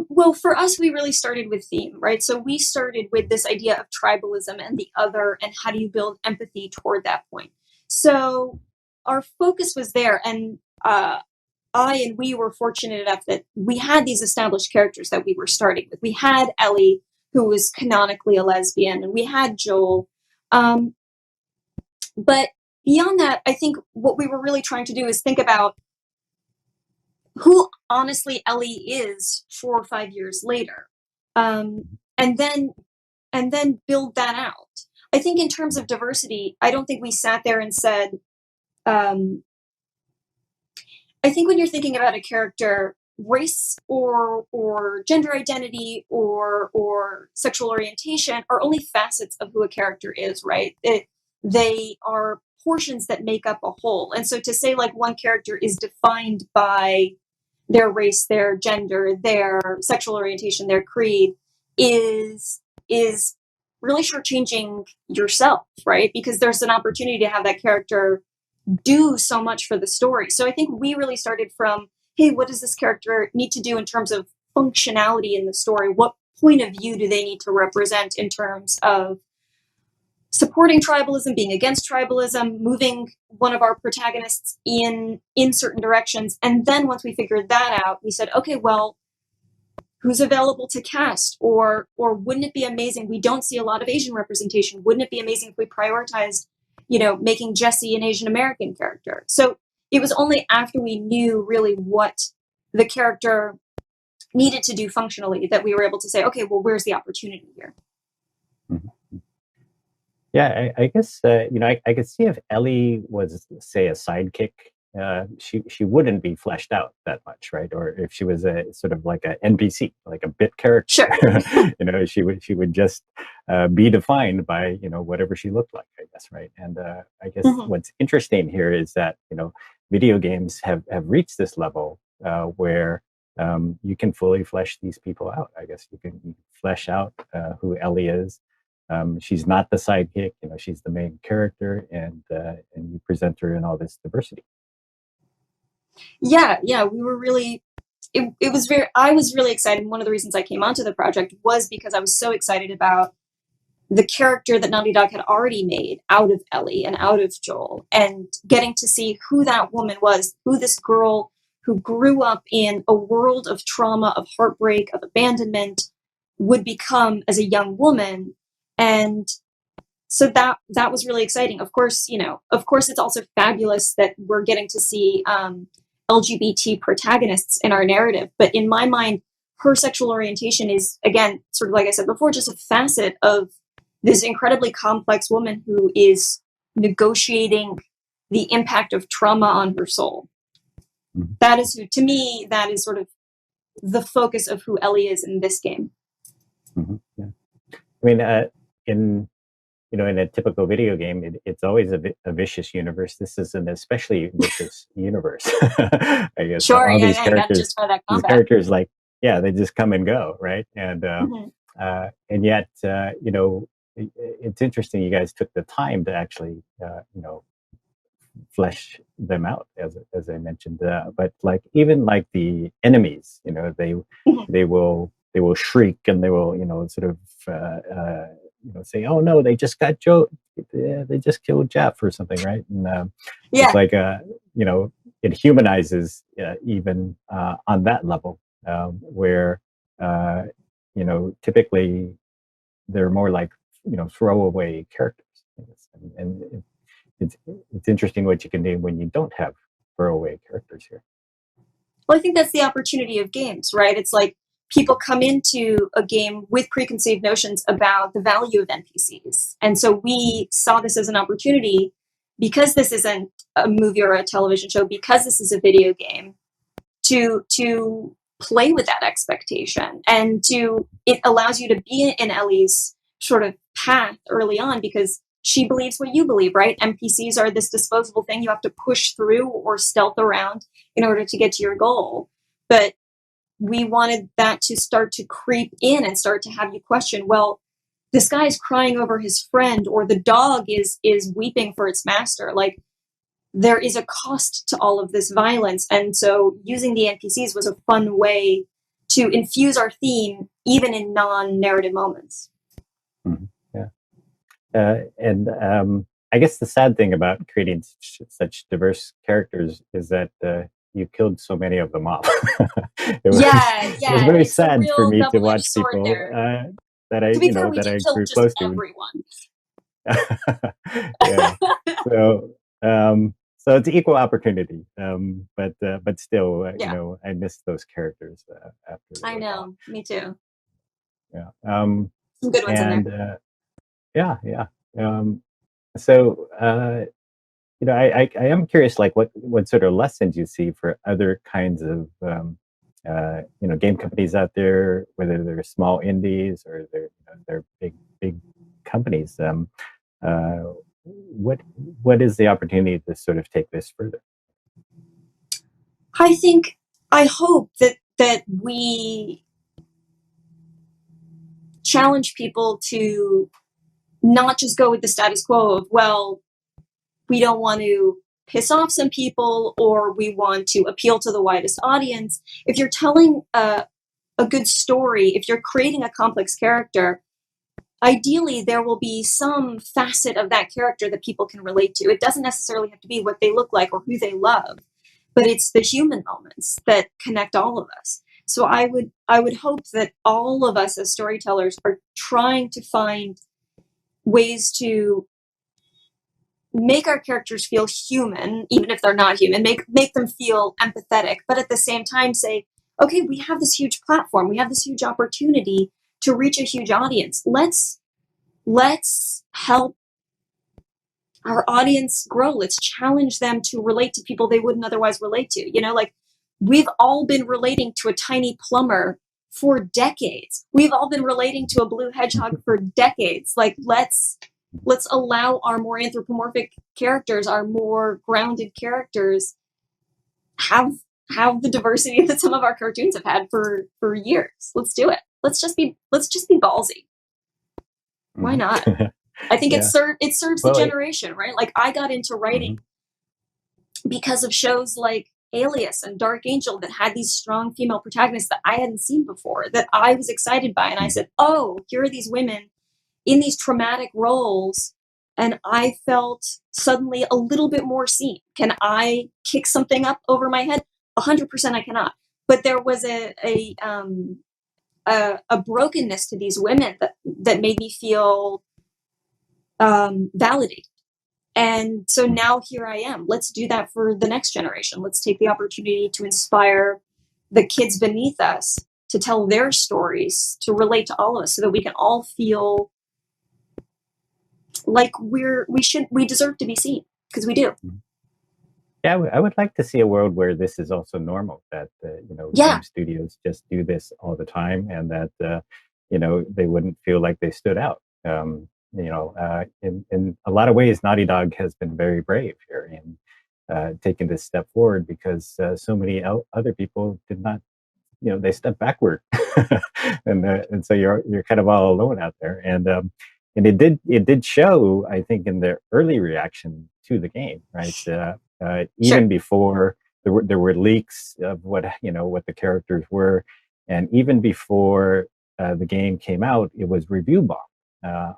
Well, for us, we really started with theme, right? So we started with this idea of tribalism and the other, and how do you build empathy toward that point? So our focus was there, and we were fortunate enough that we had these established characters that we were starting with. We had Ellie, who was canonically a lesbian, and we had Joel. But beyond that, I think what we were really trying to do is think about who honestly Ellie is 4 or 5 years later, and then build that out. I think in terms of diversity, I don't think we sat there and said, I think when you're thinking about a character, race or gender identity or sexual orientation are only facets of who a character is, right? They are portions that make up a whole. And so to say like one character is defined by their race, their gender, their sexual orientation, their creed is really shortchanging yourself, right? Because there's an opportunity to have that character do so much for the story. So I think we really started from, hey, what does this character need to do in terms of functionality in the story? What point of view do they need to represent in terms of supporting tribalism, being against tribalism, moving one of our protagonists in certain directions? And then once we figured that out, we said, okay, well, who's available to cast? Or wouldn't it be amazing? We don't see a lot of Asian representation. Wouldn't it be amazing if we prioritized, making Jesse an Asian American character? So it was only after we knew really what the character needed to do functionally that we were able to say, okay, well, where's the opportunity here? Yeah, I guess I could see if Ellie was, say, a sidekick, she wouldn't be fleshed out that much, right? Or if she was a sort of like an NPC, like a bit character, sure. she would just be defined by whatever she looked like, I guess, right? And I guess what's interesting here is that video games have reached this level where you can fully flesh these people out. I guess you can flesh out who Ellie is. She's not the sidekick, she's the main character, and you present her in all this diversity. Yeah, we were really, I was really excited. One of the reasons I came onto the project was because I was so excited about the character that Naughty Dog had already made out of Ellie and out of Joel, and getting to see who that woman was, who this girl who grew up in a world of trauma, of heartbreak, of abandonment would become as a young woman. And so that was really exciting. Of course, it's also fabulous that we're getting to see LGBT protagonists in our narrative. But in my mind, her sexual orientation is, again, sort of like I said before, just a facet of this incredibly complex woman who is negotiating the impact of trauma on her soul. That is to me, that is sort of the focus of who Ellie is in this game. Yeah. I mean, in a typical video game, it's always a vicious universe. This is an especially vicious universe. I guess Sure, all yeah, these yeah, you got just that these combat. characters, like, yeah, they just come and go, right? And yet, it's interesting. You guys took the time to actually, flesh them out, as I mentioned. But like even like the enemies, they will shriek, and they will sort of say, "Oh no, they just got Joe, they just killed Jeff or something," right? And Yeah. it's like it humanizes even on that level, where typically they're more like throwaway characters, and it's interesting what you can do when you don't have throwaway characters here. Well, I think that's the opportunity of games, right? It's like people come into a game with preconceived notions about the value of NPCs. And so we saw this as an opportunity, because this isn't a movie or a television show, because this is a video game, to play with that expectation. And it allows you to be in Ellie's sort of path early on, because she believes what you believe, right? NPCs are this disposable thing you have to push through or stealth around in order to get to your goal. But we wanted that to start to creep in and start to have you question, well, this guy is crying over his friend, or the dog is weeping for its master. Like, there is a cost to all of this violence. And so using the NPCs was a fun way to infuse our theme, even in non-narrative moments. Mm-hmm. And I guess the sad thing about creating such diverse characters is that you killed so many of them off. It was very it's sad for me to watch sword people there. that I To be fair, we that did I kill grew just close to. everyone. Yeah. So it's equal opportunity, but still, I miss those characters after. I know, me too. Yeah. Some good ones in there. Yeah. So, I am curious, like what sort of lessons you see for other kinds of, game companies out there, whether they're small indies or they're big companies. What is the opportunity to sort of take this further? I hope that we challenge people to not just go with the status quo of, well, we don't want to piss off some people, or we want to appeal to the widest audience. If you're telling a good story, if you're creating a complex character, ideally there will be some facet of that character that people can relate to. It doesn't necessarily have to be what they look like or who they love, but it's the human moments that connect all of us. So I would hope that all of us as storytellers are trying to find ways to make our characters feel human, even if they're not human, make them feel empathetic, but at the same time say, okay, we have this huge platform, we have this huge opportunity to reach a huge audience. Let's help our audience grow. Let's challenge them to relate to people they wouldn't otherwise relate to. Like, we've all been relating to a tiny plumber for decades. We've all been relating to a blue hedgehog for decades. Like, let's allow our more anthropomorphic characters, our more grounded characters, have the diversity that some of our cartoons have had for years. Let's do it. Let's just be ballsy. Why not? I think it serves the generation, right? Like, I got into writing because of shows like Alias and Dark Angel that had these strong female protagonists that I hadn't seen before, that I was excited by. And I said, oh, here are these women in these traumatic roles, and I felt suddenly a little bit more seen. Can I kick something up over my head? 100% I cannot. But there was a brokenness to these women that made me feel validated. And so now here I am. Let's do that for the next generation. Let's take the opportunity to inspire the kids beneath us to tell their stories, to relate to all of us, so that we can all feel like we deserve to be seen, because we do. Yeah, I would like to see a world where this is also normal, that game studios just do this all the time, and that they wouldn't feel like they stood out. in a lot of ways, Naughty Dog has been very brave here in taking this step forward, because so many other people did not, they stepped backward, and so you're kind of all alone out there, and it did show, I think, in the early reaction to the game, right? Even before there were leaks of what the characters were, and even before the game came out, it was review bombed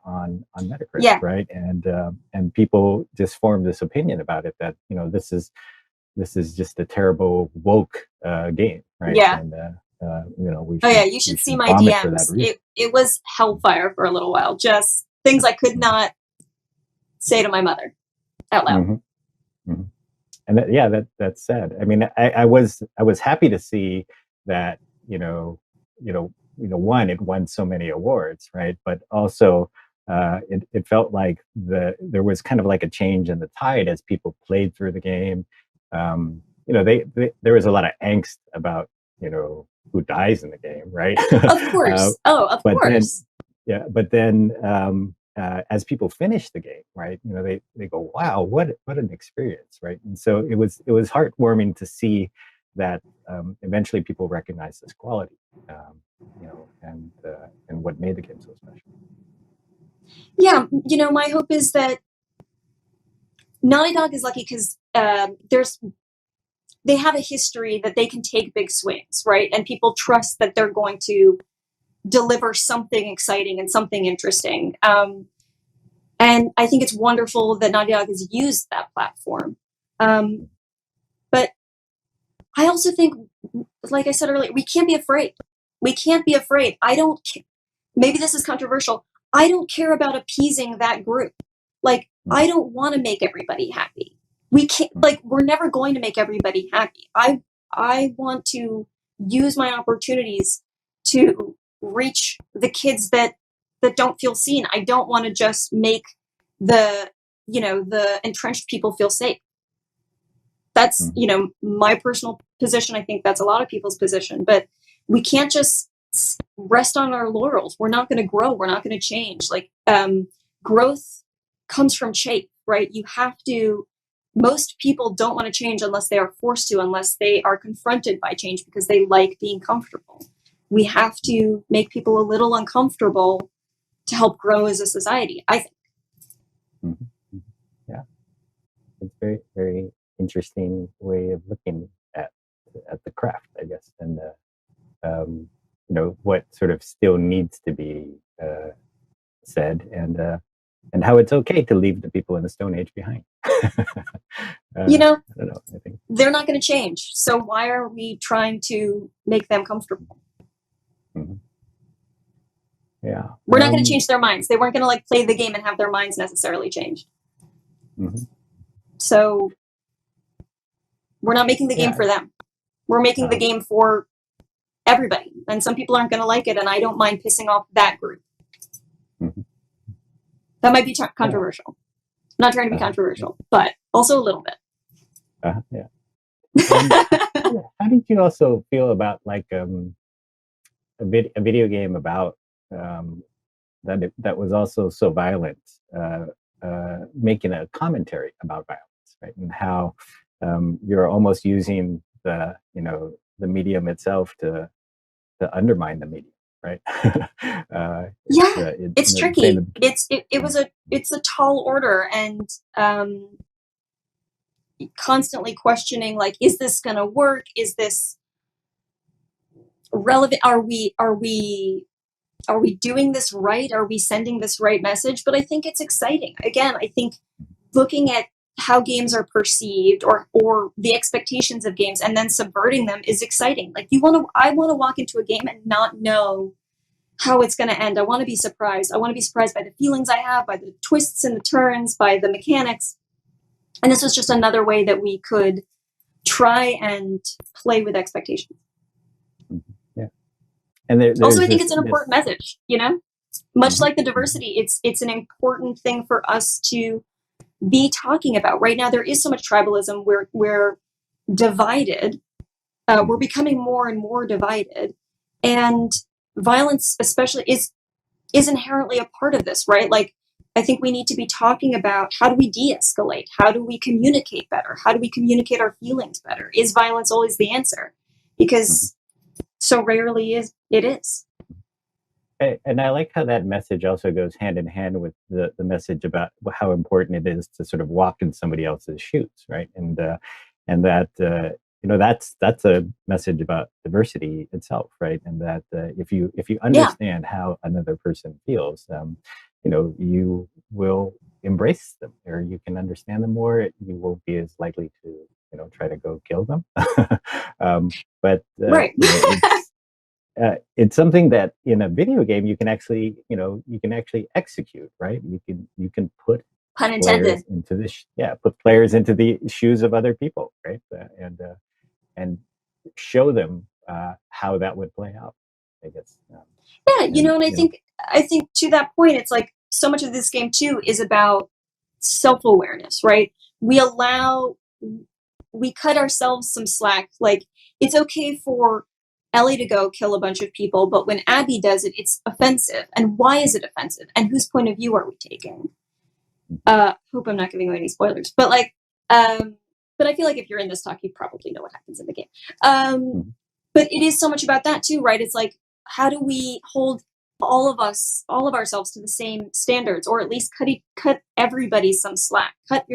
on Metacritic, right? And people just formed this opinion about it that this is just a terrible woke game, right? Yeah. And you should see my DMs. It was hellfire for a little while. Just things I could not say to my mother out loud. Mm-hmm. Mm-hmm. And that's sad. I mean, I was happy to see that one, it won so many awards, right? But also it felt like there was kind of like a change in the tide as people played through the game. There was a lot of angst about who dies in the game, right? Of course. Of course. But then as people finish the game, right, they go, wow, what an experience, right? And so it was heartwarming to see that eventually people recognize this quality, and what made the game so special. Yeah, my hope is that Naughty Dog is lucky because they have a history that they can take big swings, right? And people trust that they're going to deliver something exciting and something interesting. And I think it's wonderful that Naughty Dog has used that platform. But I also think, like I said earlier, we can't be afraid. We can't be afraid. Maybe this is controversial. I don't care about appeasing that group. Like, I don't want to make everybody happy. We can't, we're never going to make everybody happy. I want to use my opportunities to reach the kids that don't feel seen. I don't want to just make the entrenched people feel safe. That's, my personal position. I think that's a lot of people's position, but we can't just rest on our laurels. We're not going to grow. We're not going to change. Growth comes from change, right? Most people don't want to change unless they are forced to, unless they are confronted by change because they like being comfortable. We have to make people a little uncomfortable to help grow as a society, I think. Mm-hmm. Yeah. It's very, very interesting way of looking at the craft, I guess, and what sort of still needs to be said, and how it's okay to leave the people in the Stone Age behind. I don't know. I think they're not going to change, so why are we trying to make them comfortable? Mm-hmm. Yeah, we're not going to change their minds. They weren't going to play the game and have their minds necessarily changed. Mm-hmm. So we're not making the game for them. We're making the game for everybody, and some people aren't going to like it, and I don't mind pissing off that group. Mm-hmm. That might be controversial. I'm not trying to be controversial, but also a little bit. Yeah. How did you also feel about a video game about that was also so violent, making a commentary about violence, right? And how you're almost using the medium itself to undermine the medium, right? It's tricky. It's a tall order, and constantly questioning, is this going to work? Is this relevant? Are we doing this right? Are we sending this right message? But I think it's exciting. Again, I think looking at how games are perceived or the expectations of games and then subverting them is exciting. I want to walk into a game and not know how it's going to end. I want to be surprised. I want to be surprised by the feelings I have, by the twists and the turns, by the mechanics. And this was just another way that we could try and play with expectations. Yeah. And also, I think it's an important message, much like the diversity, it's an important thing for us to be talking about. Right now, there is so much tribalism. We're divided. We're becoming more and more divided. And violence especially is inherently a part of this, right? I think we need to be talking about, how do we de-escalate? How do we communicate better? How do we communicate our feelings better? Is violence always the answer? Because so rarely it is. And I like how that message also goes hand in hand with the message about how important it is to sort of walk in somebody else's shoes, right? And that that's a message about diversity itself, right? And that if you understand how another person feels, you will embrace them, or you can understand them more. You won't be as likely to try to go kill them. But right. It's something that in a video game you can actually execute, right? You can put pun players intended into put players into the shoes of other people, right? And show them how that would play out, I guess. And I think to that point, it's like so much of this game too is about self-awareness, right? We cut ourselves some slack. Like, it's okay for Ellie to go kill a bunch of people, but when Abby does it, it's offensive. And why is it offensive? And whose point of view are we taking? Hope I'm not giving away any spoilers, but but I feel like if you're in this talk, you probably know what happens in the game. But it is so much about that too, right? It's like, how do we hold all of ourselves to the same standards, or at least cut everybody some slack. Cut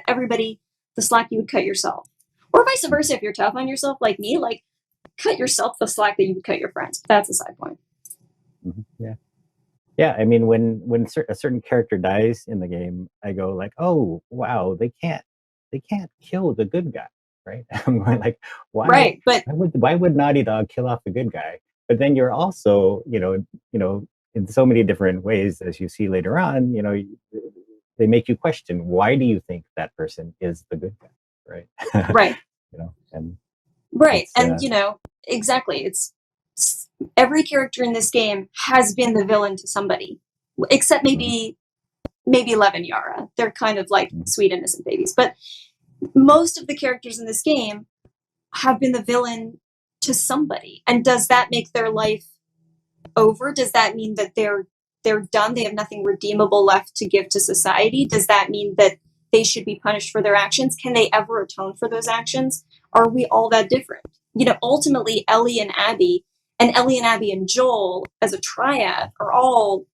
everybody the slack you would cut yourself, or vice versa. If you're tough on yourself like me, like, cut yourself the slack that you would cut your friends. That's a side point. Yeah. I mean, when a certain character dies in the game, I go like, oh wow, they can't kill the good guy, right? I'm going like, why? Right, but why would Naughty Dog kill off the good guy? But then you're also, in so many different ways, as you see later on, they make you question, why do you think that person is the good guy, right? Right. And right, and exactly. It's every character in this game has been the villain to somebody, except maybe Lev and Yara. They're kind of like sweet innocent babies, but most of the characters in this game have been the villain to somebody. And does that make their life over? Does that mean that they're done? They have nothing redeemable left to give to society? Does that mean that they should be punished for their actions? Can they ever atone for those actions? Are we all that different? Ultimately, Ellie and Abby and Joel as a triad are all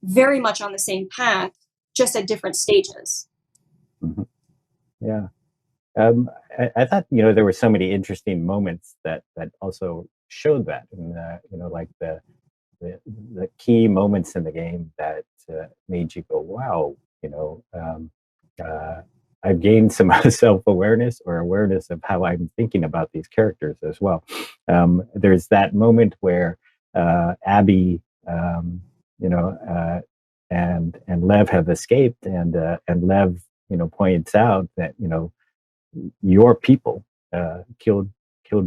very much on the same path, just at different stages. Yeah. I thought, there were so many interesting moments that also showed that, and like the key moments in the game that made you go, wow, I've gained some self-awareness or awareness of how I'm thinking about these characters as well. There's that moment where Abby, and Lev have escaped, and Lev, points out that, your people killed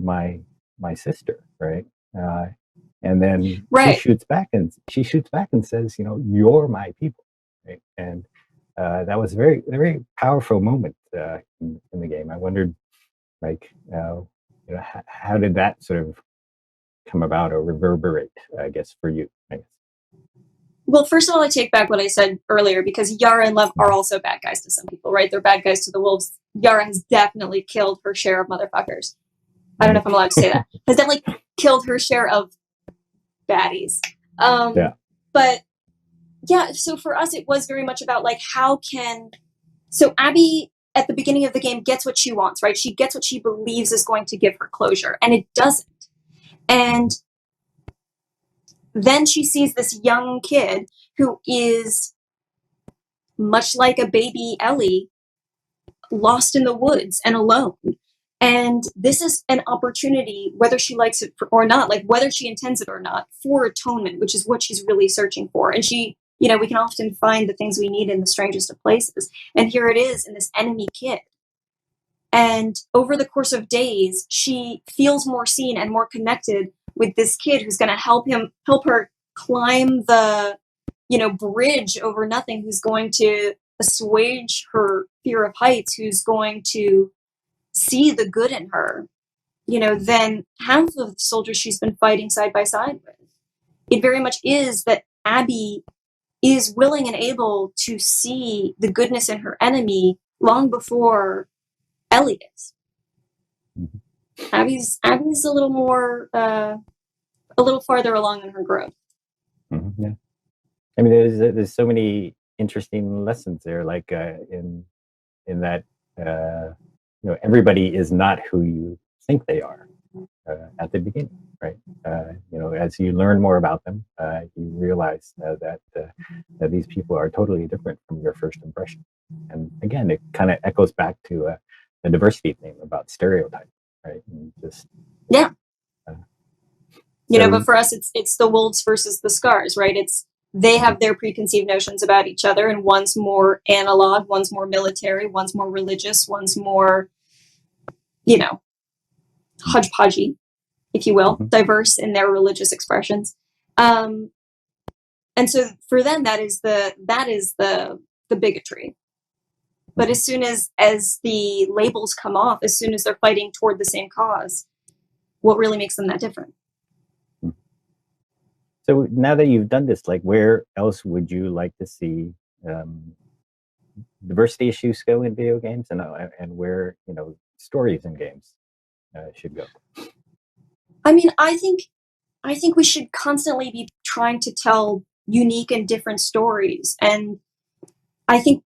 my sister, right? And then right. she shoots back and says, you're my people, right? And that was a very, very powerful moment in the game. I wondered, like, how did that sort of come about or reverberate, I guess, for you, I guess? Well, first of all, I take back what I said earlier, because Yara and Lev are also bad guys to some people, right? They're bad guys to the wolves. Yara has definitely killed her share of motherfuckers. I don't know if I'm allowed to say that. Has definitely killed her share of baddies. But yeah, so for us, it was very much about like, so Abby at the beginning of the game gets what she wants, right? She gets what she believes is going to give her closure, and it doesn't. And then she sees this young kid who is much like a baby Ellie, lost in the woods and alone. And this is an opportunity, whether she likes it or not, like whether she intends it or not, for atonement, which is what she's really searching for. And she, we can often find the things we need in the strangest of places. And here it is in this enemy kid. And over the course of days, she feels more seen and more connected with this kid who's going to help her climb the, bridge over nothing, who's going to assuage her fear of heights, who's going to see the good in her, than half of the soldiers she's been fighting side by side with. It very much is that Abby is willing and able to see the goodness in her enemy long before Ellie is. Abby's a little more, a little farther along in her growth. Yeah. I mean, there's so many interesting lessons there, like in that everybody is not who you think they are at the beginning, right? As you learn more about them, you realize that these people are totally different from your first impression. And again, it kind of echoes back to the diversity theme about stereotype, right? And just yeah. But for us, it's the wolves versus the scars, right? They have their preconceived notions about each other, and one's more analog, one's more military, one's more religious, one's more, hodgepodgey, if you will, diverse in their religious expressions. And so for them, that is the bigotry. But as soon as the labels come off, as soon as they're fighting toward the same cause, what really makes them that different? So now that you've done this, like, where else would you like to see diversity issues go in video games, and where stories in games should go? I mean, I think we should constantly be trying to tell unique and different stories, and I think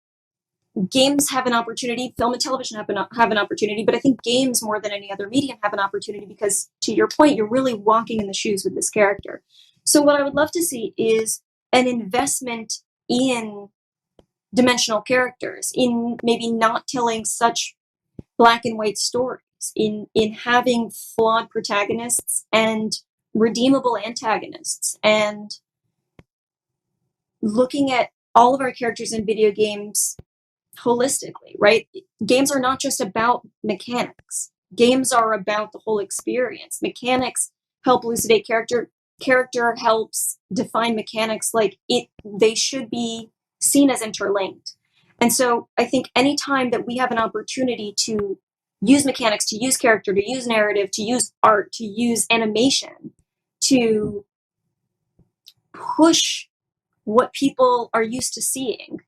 games have an opportunity. Film and television have an opportunity, but I think games more than any other medium have an opportunity because, to your point, you're really walking in the shoes with this character. So what I would love to see is an investment in dimensional characters, in maybe not telling such black and white stories, in having flawed protagonists and redeemable antagonists, and looking at all of our characters in video games holistically, right? Games are not just about mechanics. Games are about the whole experience. Mechanics help elucidate character. Character helps define mechanics. They should be seen as interlinked. And so I think anytime that we have an opportunity to use mechanics, to use character, to use narrative, to use art, to use animation, to push what people are used to seeing,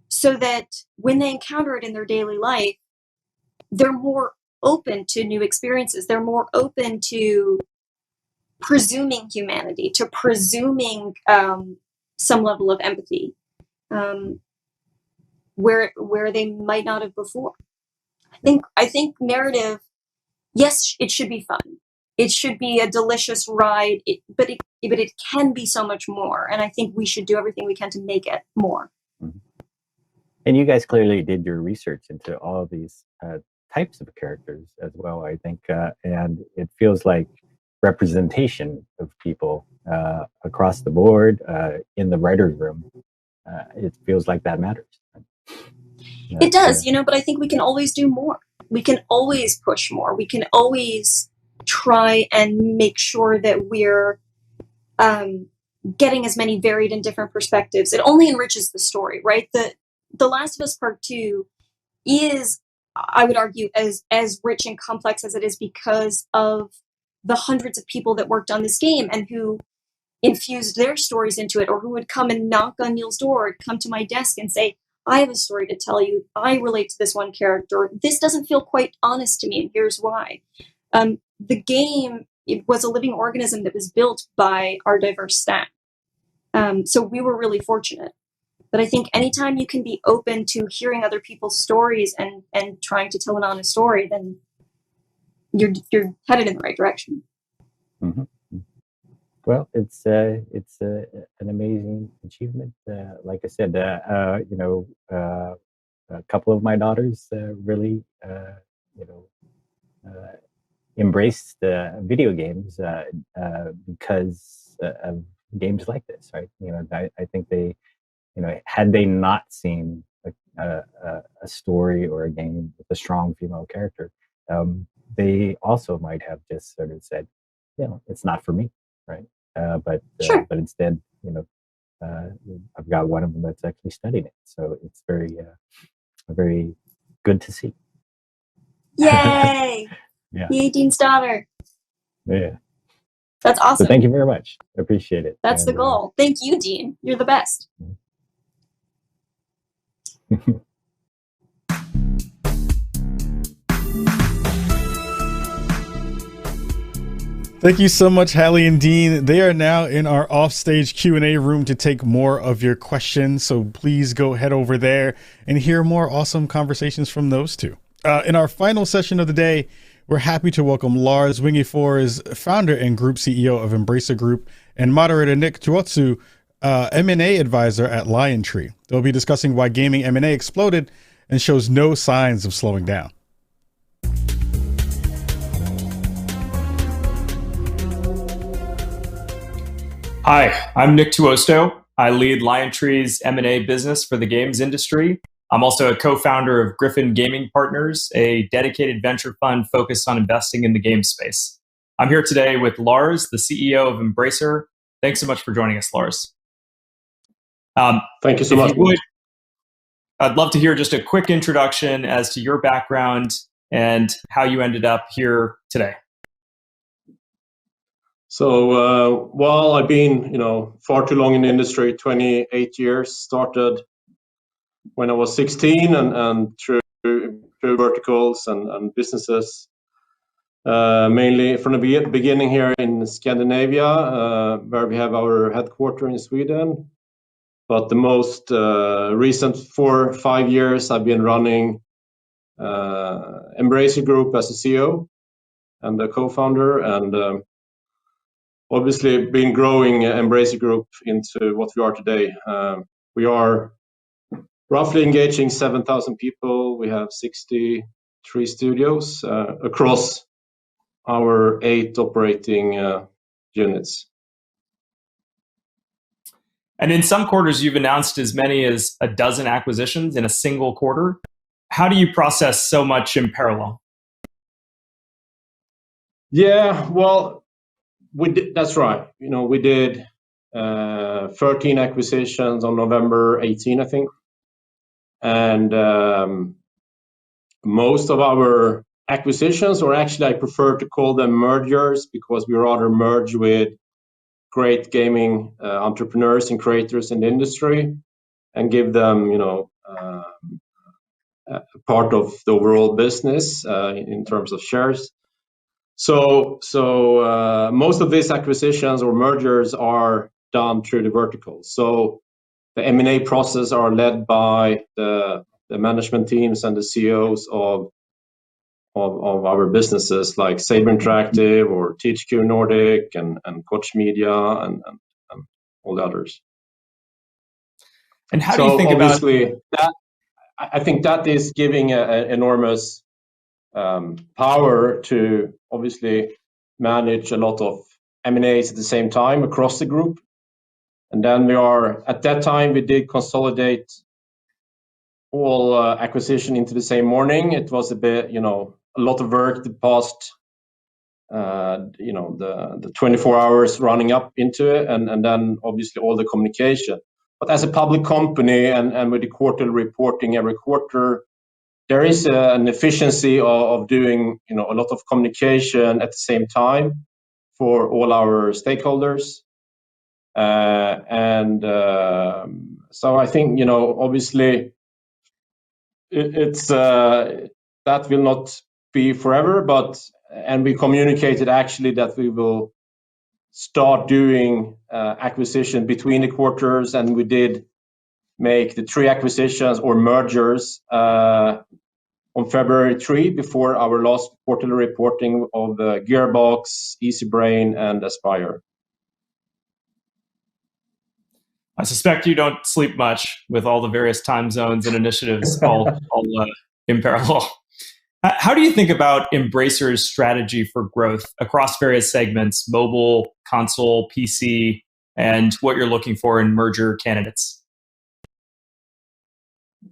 so that when they encounter it in their daily life, they're more open to new experiences. They're more open to presuming humanity, to presuming some level of empathy, where they might not have before. I think narrative, yes, it should be fun. It should be a delicious ride, but it can be so much more. And I think we should do everything we can to make it more. And you guys clearly did your research into all of these types of characters as well, I think. And it feels like representation of people across the board in the writer's room, it feels like that matters. It does, but I think we can always do more. We can always push more. We can always try and make sure that we're getting as many varied and different perspectives. It only enriches the story, right? The Last of Us Part 2 is, I would argue, as rich and complex as it is because of the hundreds of people that worked on this game and who infused their stories into it, or who would come and knock on Neil's door, or come to my desk and say, I have a story to tell you. I relate to this one character. This doesn't feel quite honest to me, and here's why. The game, it was a living organism that was built by our diverse staff. So we were really fortunate. But I think anytime you can be open to hearing other people's stories and trying to tell an honest story, then you're headed in the right direction. Mm-hmm. Well, it's an amazing achievement. Like I said, a couple of my daughters really, embraced video games because of games like this, right? I think they, had they not seen a story or a game with a strong female character, they also might have just sort of said, it's not for me, right? But instead, I've got one of them that's actually studying it, so it's very good to see. Yay! Yeah. Yay, Dean's daughter. Yeah. That's awesome. So thank you very much. I appreciate it. That's the goal. Thank you, Dean. You're the best. Thank you so much, Hallie and Dean. They are now in our offstage Q&A room to take more of your questions. So please go head over there and hear more awesome conversations from those two. In our final session of the day, we're happy to welcome Lars Wingefors, founder and group CEO of Embracer Group, and moderator Nick Tuotsu, M&A advisor at Liontree. They'll be discussing why gaming M&A exploded and shows no signs of slowing down. Hi, I'm Nick Tuosto. I lead Liontree's M&A business for the games industry. I'm also a co-founder of Griffin Gaming Partners, a dedicated venture fund focused on investing in the game space. I'm here today with Lars, the CEO of Embracer. Thanks so much for joining us, Lars. Thank you so much. I'd love to hear just a quick introduction as to your background and how you ended up here today. So, well, I've been, far too long in the industry, 28 years, started when I was 16 and through verticals and businesses, mainly from the beginning here in Scandinavia, where we have our headquarters in Sweden. But the most recent 4 or 5 years, I've been running Embracer Group as a CEO and a co-founder, and obviously been growing Embracer Group into what we are today. We are roughly engaging 7,000 people. We have 63 studios across our 8 operating units. And in some quarters, you've announced as many as a dozen acquisitions in a single quarter. How do you process so much in parallel? Yeah, well, that's right. We did 13 acquisitions on November 18, I think. And most of our acquisitions, or actually I prefer to call them mergers, because we rather merge with great gaming entrepreneurs and creators in the industry and give them, part of the overall business in terms of shares. So most of these acquisitions or mergers are done through the verticals. So the M&A process are led by the management teams and the CEOs of our businesses like Saber Interactive or THQ Nordic and Koch Media and all the others. And how do you think about that? I think that is giving an enormous power to obviously manage a lot of M&As at the same time across the group. And then at that time, we did consolidate all acquisition into the same morning. It was a bit, a lot of work the past, the 24 hours running up into it, and then obviously all the communication. But as a public company and with the quarterly reporting every quarter, there is an efficiency of doing, a lot of communication at the same time for all our stakeholders. So I think, obviously, it's that will not be forever, and we communicated actually that we will start doing acquisition between the quarters, and we did make the 3 acquisitions or mergers on February 3 before our last quarterly reporting of Gearbox, Easybrain, and Aspire. I suspect you don't sleep much with all the various time zones and initiatives all in parallel. How do you think about Embracer's strategy for growth across various segments, mobile, console, PC, and what you're looking for in merger candidates?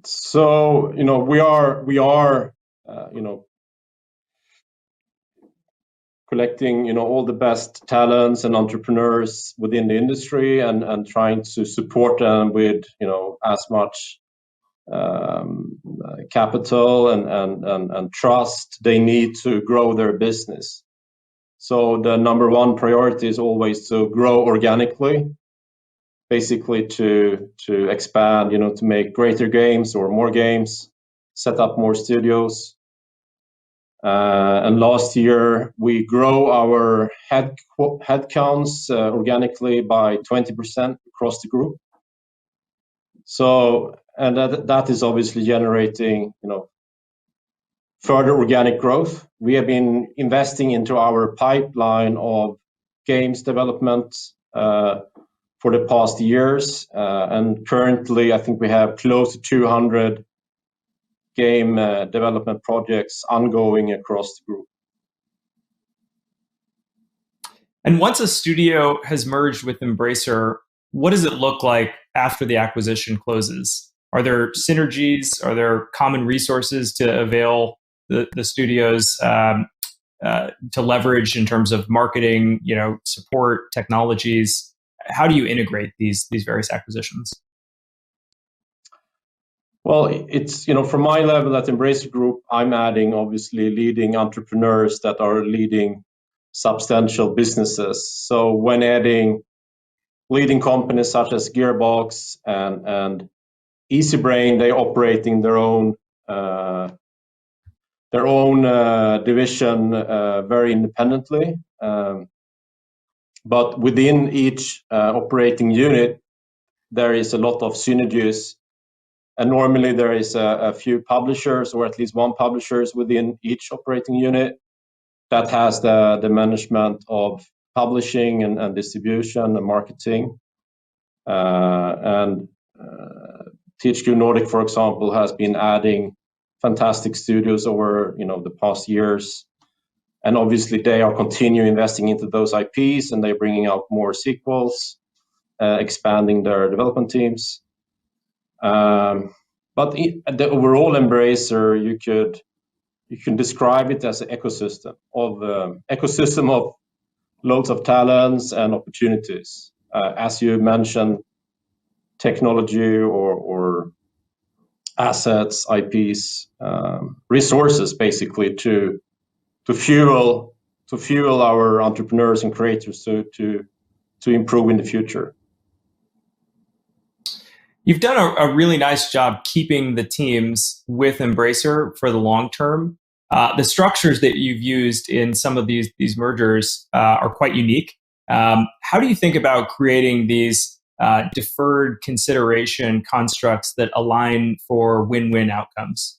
So, we are collecting, all the best talents and entrepreneurs within the industry and trying to support them with, as much capital and trust they need to grow their business. So the number one priority is always to grow organically, basically to expand, to make greater games or more games, set up more studios. And last year, we grow our headcounts organically by 20% across the group. So, and that is obviously generating, further organic growth. We have been investing into our pipeline of games development for the past years, and currently, I think we have close to 200 game development projects ongoing across the group. And once a studio has merged with Embracer, what does it look like after the acquisition closes? Are there synergies? Are there common resources to avail the studios to leverage in terms of marketing, support, technologies? How do you integrate these various acquisitions? Well, it's, from my level at Embracer Group, I'm adding obviously leading entrepreneurs that are leading substantial businesses. So when adding leading companies such as Gearbox and EasyBrain, they're operating their own division very independently. But within each operating unit, there is a lot of synergies. And normally there is a few publishers, or at least one publishers within each operating unit that has the management of publishing and distribution and marketing. And THQ Nordic, for example, has been adding fantastic studios over the past years. And obviously they are continuing investing into those IPs, and they're bringing out more sequels, expanding their development teams. But the overall Embracer, you can describe it as an ecosystem of loads of talents and opportunities. As you mentioned, technology or assets, IPs, resources, basically to fuel our entrepreneurs and creators to improve in the future. You've done a really nice job keeping the teams with Embracer for the long term. The structures that you've used in some of these mergers are quite unique. How do you think about creating these deferred consideration constructs that align for win-win outcomes?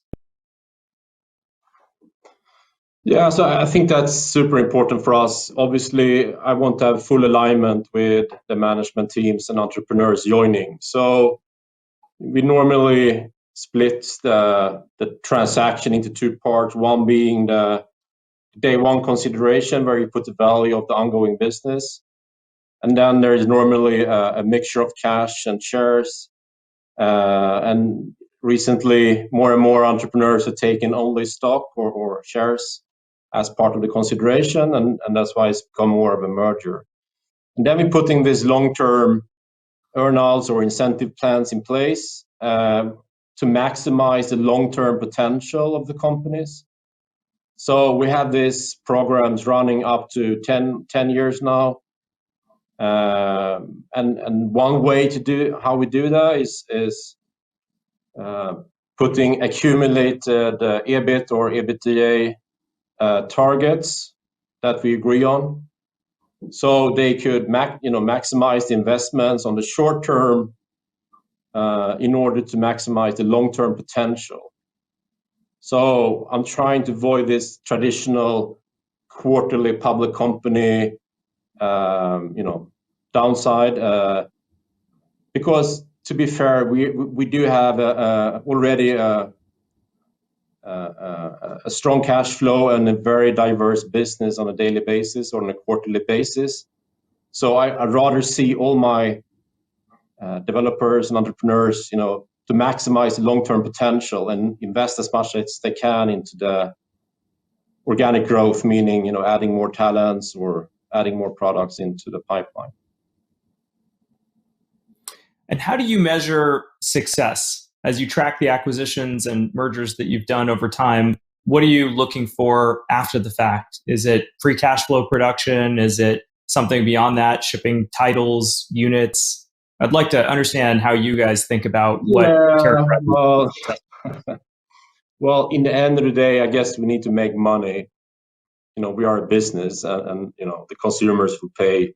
Yeah, so I think that's super important for us. Obviously, I want to have full alignment with the management teams and entrepreneurs joining. So we normally split the transaction into two parts, one being the day one consideration, where you put the value of the ongoing business. And then there is normally a mixture of cash and shares. And recently, more and more entrepreneurs have taken only stock or shares as part of the consideration, and that's why it's become more of a merger. And then we're putting these long-term earnouts or incentive plans in place to maximize the long-term potential of the companies. So we have these programs running up to 10 years now. And one way to do how we do that is putting accumulated EBIT or EBITDA targets that we agree on, so they could maximize the investments on the short term in order to maximize the long-term potential. So I'm trying to avoid this traditional quarterly public company downside, because to be fair, we do have already a strong cash flow and a very diverse business on a daily basis or on a quarterly basis. So I'd rather see all my developers and entrepreneurs, to maximize the long-term potential and invest as much as they can into the organic growth, meaning, adding more talents or adding more products into the pipeline. And how do you measure success as you track the acquisitions and mergers that you've done over time? what are you looking for after the fact? Is it free cash flow production? Is it something beyond that, shipping titles, units? I'd like to understand how you guys think about what well, well, in the end of the day, I guess we need to make money. We are a business, and the consumers will pay,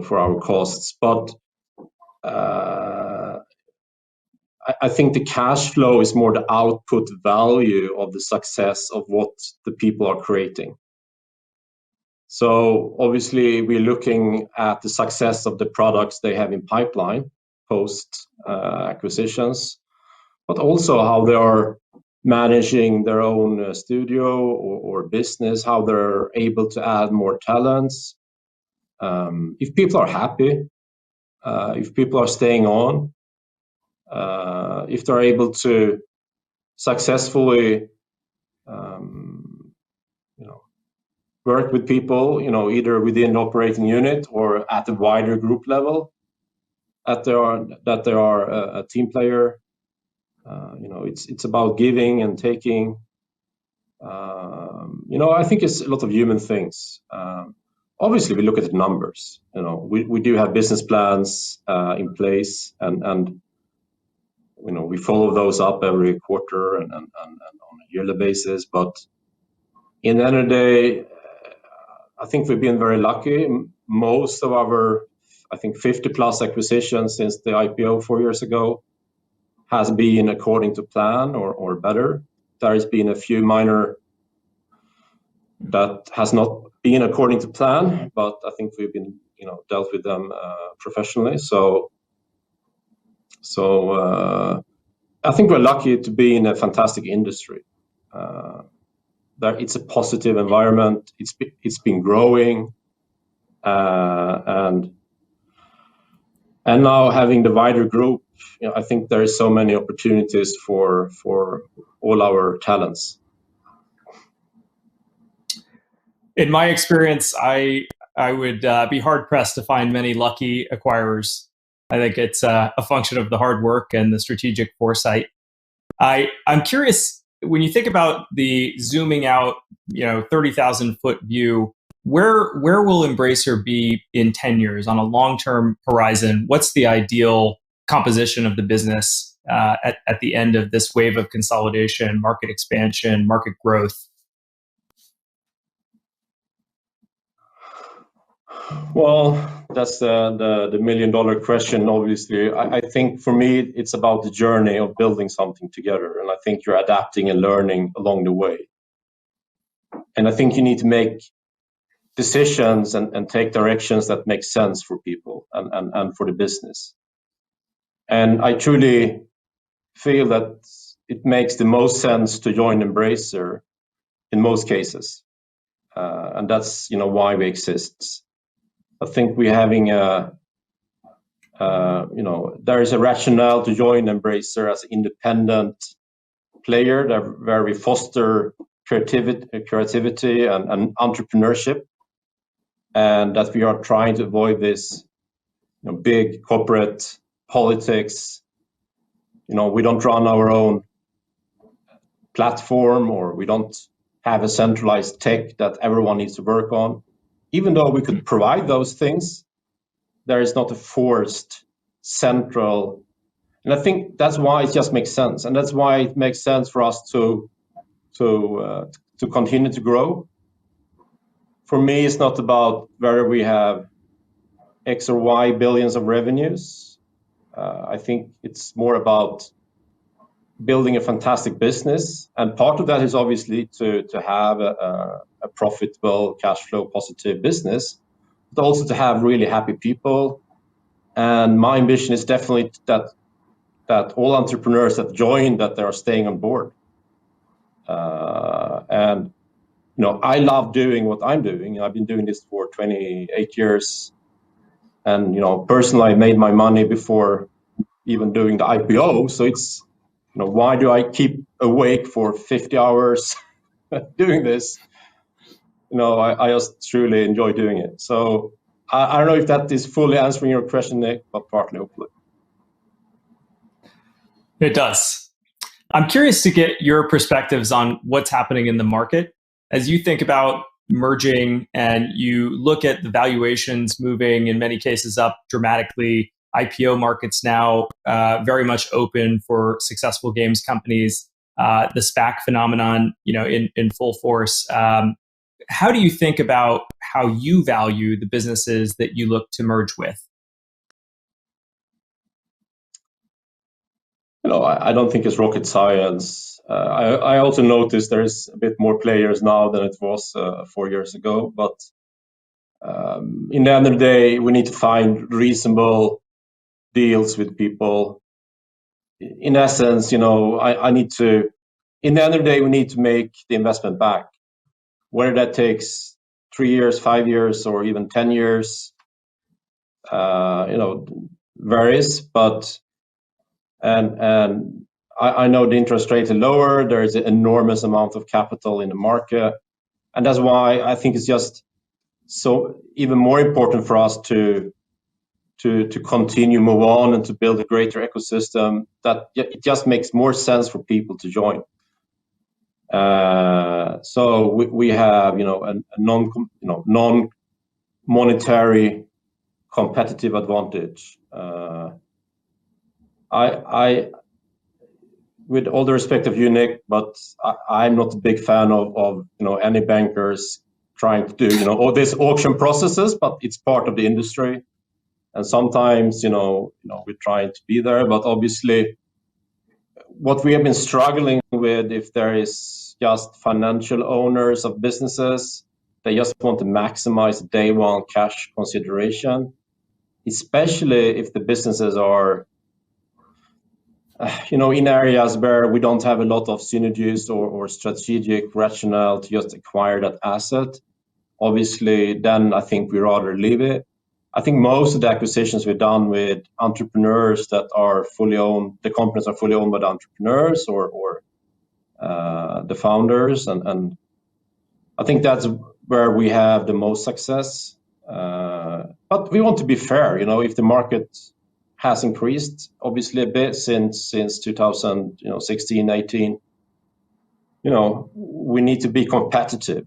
for our costs. But I think the cash flow is more the output value of the success of what the people are creating. So obviously, we're looking at the success of the products they have in pipeline post acquisitions, but also how they are managing their own studio or business, how they're able to add more talents. If people are happy, if people are staying on, if they're able to successfully work with people, either within the operating unit or at a wider group level, that they are a team player. It's about giving and taking. I think it's a lot of human things. Obviously, we look at the numbers. We do have business plans in place, and we follow those up every quarter and on a yearly basis. But in the end of the day, I think we've been very lucky. Most of our, I think, 50 plus acquisitions since the IPO 4 years ago has been according to plan or better. There has been a few minor that has not been according to plan, but I think we've been, dealt with them professionally. So I think we're lucky to be in a fantastic industry. That it's a positive environment. It's been growing, and now having the wider group, I think there is so many opportunities for all our talents. In my experience, I would be hard pressed to find many lucky acquirers. I think it's a function of the hard work and the strategic foresight. I'm curious, when you think about the zooming out, 30,000 foot view, where will Embracer be in 10 years on a long-term horizon? What's the ideal composition of the business at the end of this wave of consolidation, market expansion, market growth? Well, that's the $1 million question, obviously. I think for me, it's about the journey of building something together. And I think you're adapting and learning along the way. And I think you need to make decisions and take directions that make sense for people and for the business. And I truly feel that it makes the most sense to join Embracer in most cases. And that's, why we exist. I think we're having there is a rationale to join Embracer as an independent player where we foster creativity and entrepreneurship, and that we are trying to avoid this big corporate politics. We don't run our own platform, or we don't have a centralized tech that everyone needs to work on. Even though we could provide those things, there is not a forced central. And I think that's why it just makes sense. And that's why it makes sense for us to continue to grow. For me, it's not about whether we have X or Y billions of revenues. I think it's more about building a fantastic business. And part of that is obviously to have a profitable, cash flow positive business, but also to have really happy people. And my ambition is definitely that all entrepreneurs that join, that they are staying on board. And I love doing what I'm doing. I've been doing this for 28 years. And personally, I made my money before even doing the IPO. So it's why do I keep awake for 50 hours doing this? I just truly enjoy doing it. So I don't know if that is fully answering your question, Nick, but partly, hopefully. It does. I'm curious to get your perspectives on what's happening in the market as you think about merging and you look at the valuations moving in many cases up dramatically. IPO markets now very much open for successful games companies. The SPAC phenomenon, in full force. How do you think about how you value the businesses that you look to merge with? I don't think it's rocket science. I also noticed there's a bit more players now than it was 4 years ago. But in the end of the day, we need to find reasonable deals with people. In essence, I need to. In the end of the day, we need to make the investment back. Whether that takes 3 years, 5 years, or even 10 years, varies. But and I know the interest rates are lower. There is an enormous amount of capital in the market, and that's why I think it's just so even more important for us to continue, move on, and to build a greater ecosystem. That it just makes more sense for people to join. So we have a non-monetary competitive advantage. I with all the respect of you, Nick, but I'm not a big fan of any bankers trying to do all these auction processes, but it's part of the industry, and sometimes we're trying to be there, but obviously what we have been struggling with, if there is just financial owners of businesses, they just want to maximize day one cash consideration, especially if the businesses are in areas where we don't have a lot of synergies or strategic rationale to just acquire that asset. Obviously, then I think we rather leave it. I think most of the acquisitions we've done with entrepreneurs that are fully owned, the companies are fully owned by the entrepreneurs or the founders, and I think that's where we have the most success. But we want to be fair. If the market has increased obviously a bit since 2016, 18, we need to be competitive.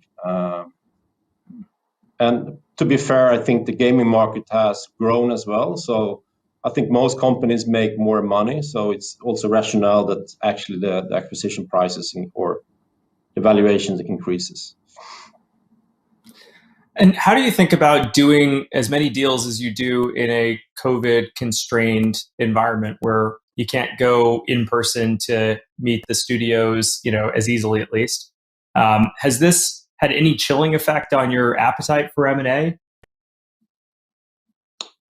And to be fair, I think the gaming market has grown as well. So I think most companies make more money. So it's also rational that actually the acquisition prices or the valuations increases. And how do you think about doing as many deals as you do in a COVID-constrained environment where you can't go in person to meet the studios, as easily at least? Has this had any chilling effect on your appetite for M&A?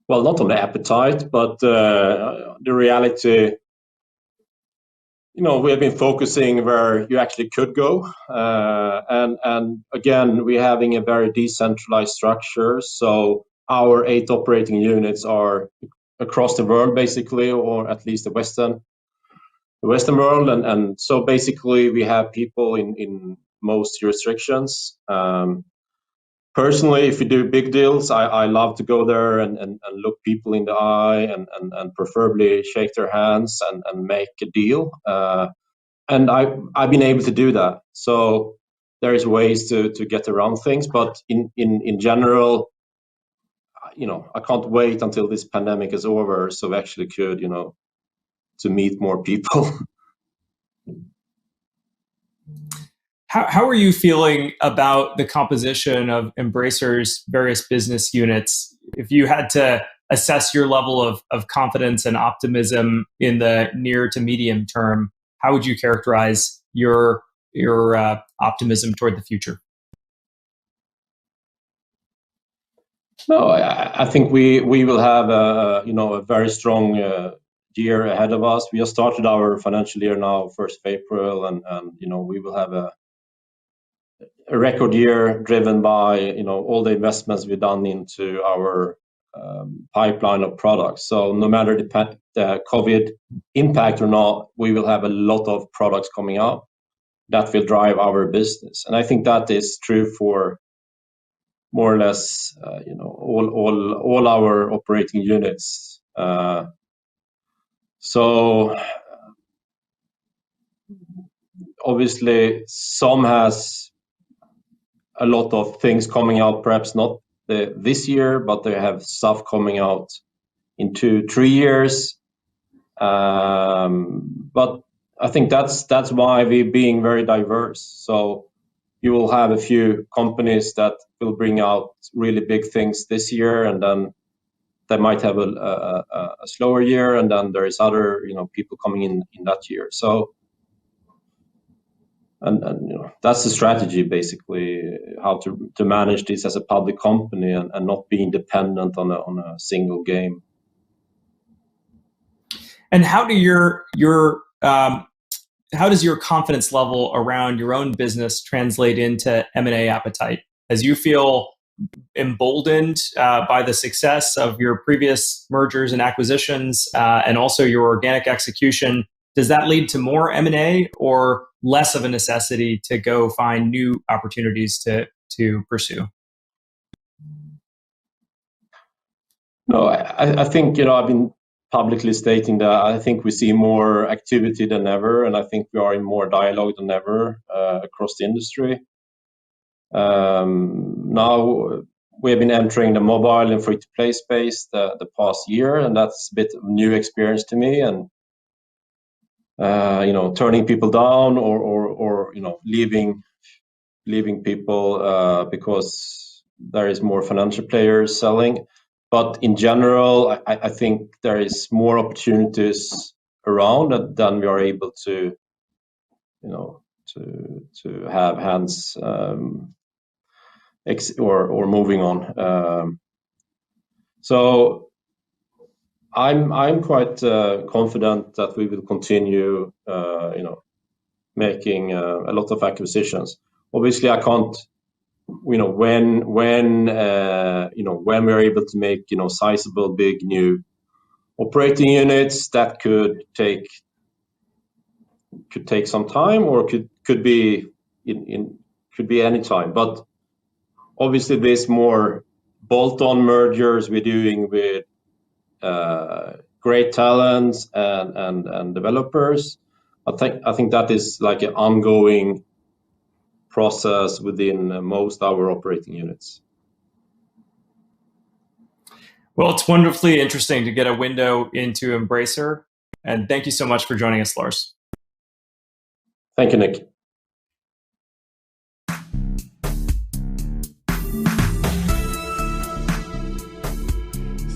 Well, not on the appetite, but the reality. We have been focusing where you actually could go, and again, we're having a very decentralized structure. So our 8 operating units are across the world, basically, or at least the Western world, and so basically we have people in most jurisdictions. Personally, if you do big deals, I love to go there and look people in the eye and preferably shake their hands and make a deal. And I've been able to do that. So there is ways to get around things, but in general, I can't wait until this pandemic is over so we actually could, to meet more people. How are you feeling about the composition of Embracer's various business units? If you had to assess your level of confidence and optimism in the near to medium term, how would you characterize your optimism toward the future? No, I think we will have a very strong year ahead of us. We just started our financial year now, 1st of April, and we will have a record year driven by all the investments we've done into our pipeline of products. So no matter the COVID impact or not, we will have a lot of products coming out that will drive our business, and I think that is true for more or less all our operating units. So obviously some has a lot of things coming out, perhaps not this year, but they have stuff coming out in 2-3 years. But I think that's why we're being very diverse. So you will have a few companies that will bring out really big things this year, and then they might have a slower year, and then there is other people coming in that year. So and that's the strategy, basically, how to manage this as a public company and not being dependent on a single game. And how does your confidence level around your own business translate into M&A appetite? As you feel emboldened by the success of your previous mergers and acquisitions and also your organic execution, does that lead to more M&A or less of a necessity to go find new opportunities to pursue? No, I think, I've been publicly stating that I think we see more activity than ever, and I think we are in more dialogue than ever across the industry. Now we have been entering the mobile and free-to-play space the past year, and that's a bit of new experience to me. And turning people down or leaving people because there is more financial players selling. But in general, I think there is more opportunities around than we are able to have hands or moving on. So I'm quite confident that we will continue, making a lot of acquisitions. Obviously, I can't, when we're able to make, sizable, big new operating units, that could take some time, or could be any time. But obviously, there's more bolt-on mergers we're doing with great talents and developers. I think that is like an ongoing process within most our operating units. Well, it's wonderfully interesting to get a window into Embracer, and thank you so much for joining us, Lars. Thank you, Nick.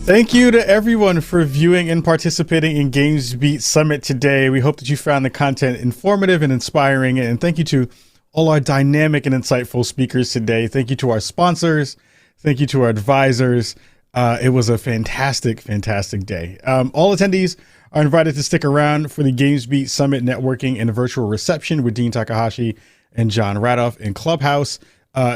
Thank you to everyone for viewing and participating in GamesBeat Summit today. We hope that you found the content informative and inspiring. And thank you to all our dynamic and insightful speakers today. Thank you to our sponsors. Thank you to our advisors. It was a fantastic, fantastic day. All attendees are invited to stick around for the GamesBeat Summit networking and virtual reception with Dean Takahashi and John Radoff in Clubhouse.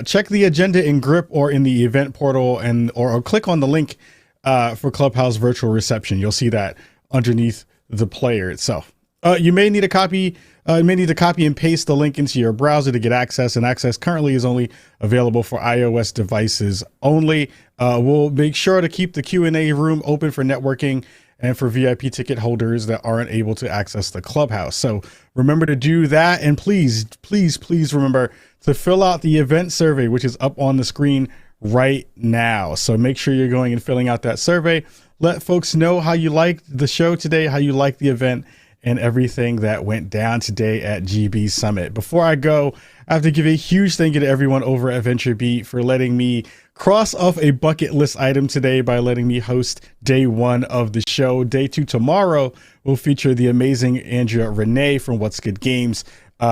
Check the agenda in Grip or in the event portal or click on the link for Clubhouse virtual reception. You'll see that underneath the player itself. You may need to copy and paste the link into your browser to get access, and access currently is only available for iOS devices only. We'll make sure to keep the Q&A room open for networking and for VIP ticket holders that aren't able to access the Clubhouse. So remember to do that, and please remember to fill out the event survey, which is up on the screen right now. So make sure you're going and filling out that survey. Let folks know how you liked the show today, how you liked the event, and everything that went down today at GB Summit. Before I go, I have to give a huge thank you to everyone over at VentureBeat for letting me cross off a bucket list item today by letting me host day 1 of the show. Day 2 tomorrow will feature the amazing Andrea Renee from What's Good Games.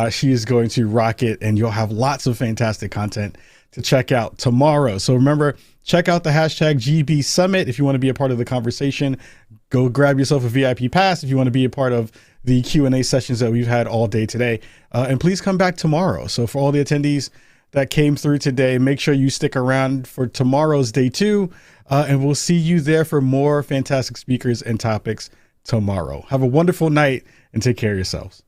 She is going to rock it, and you'll have lots of fantastic content to check out tomorrow. So remember, check out the hashtag GB Summit if you want to be a part of the conversation. Go grab yourself a VIP pass if you want to be a part of the Q&A sessions that we've had all day today. And please come back tomorrow. So for all the attendees that came through today, make sure you stick around for tomorrow's day 2. And we'll see you there for more fantastic speakers and topics tomorrow. Have a wonderful night and take care of yourselves.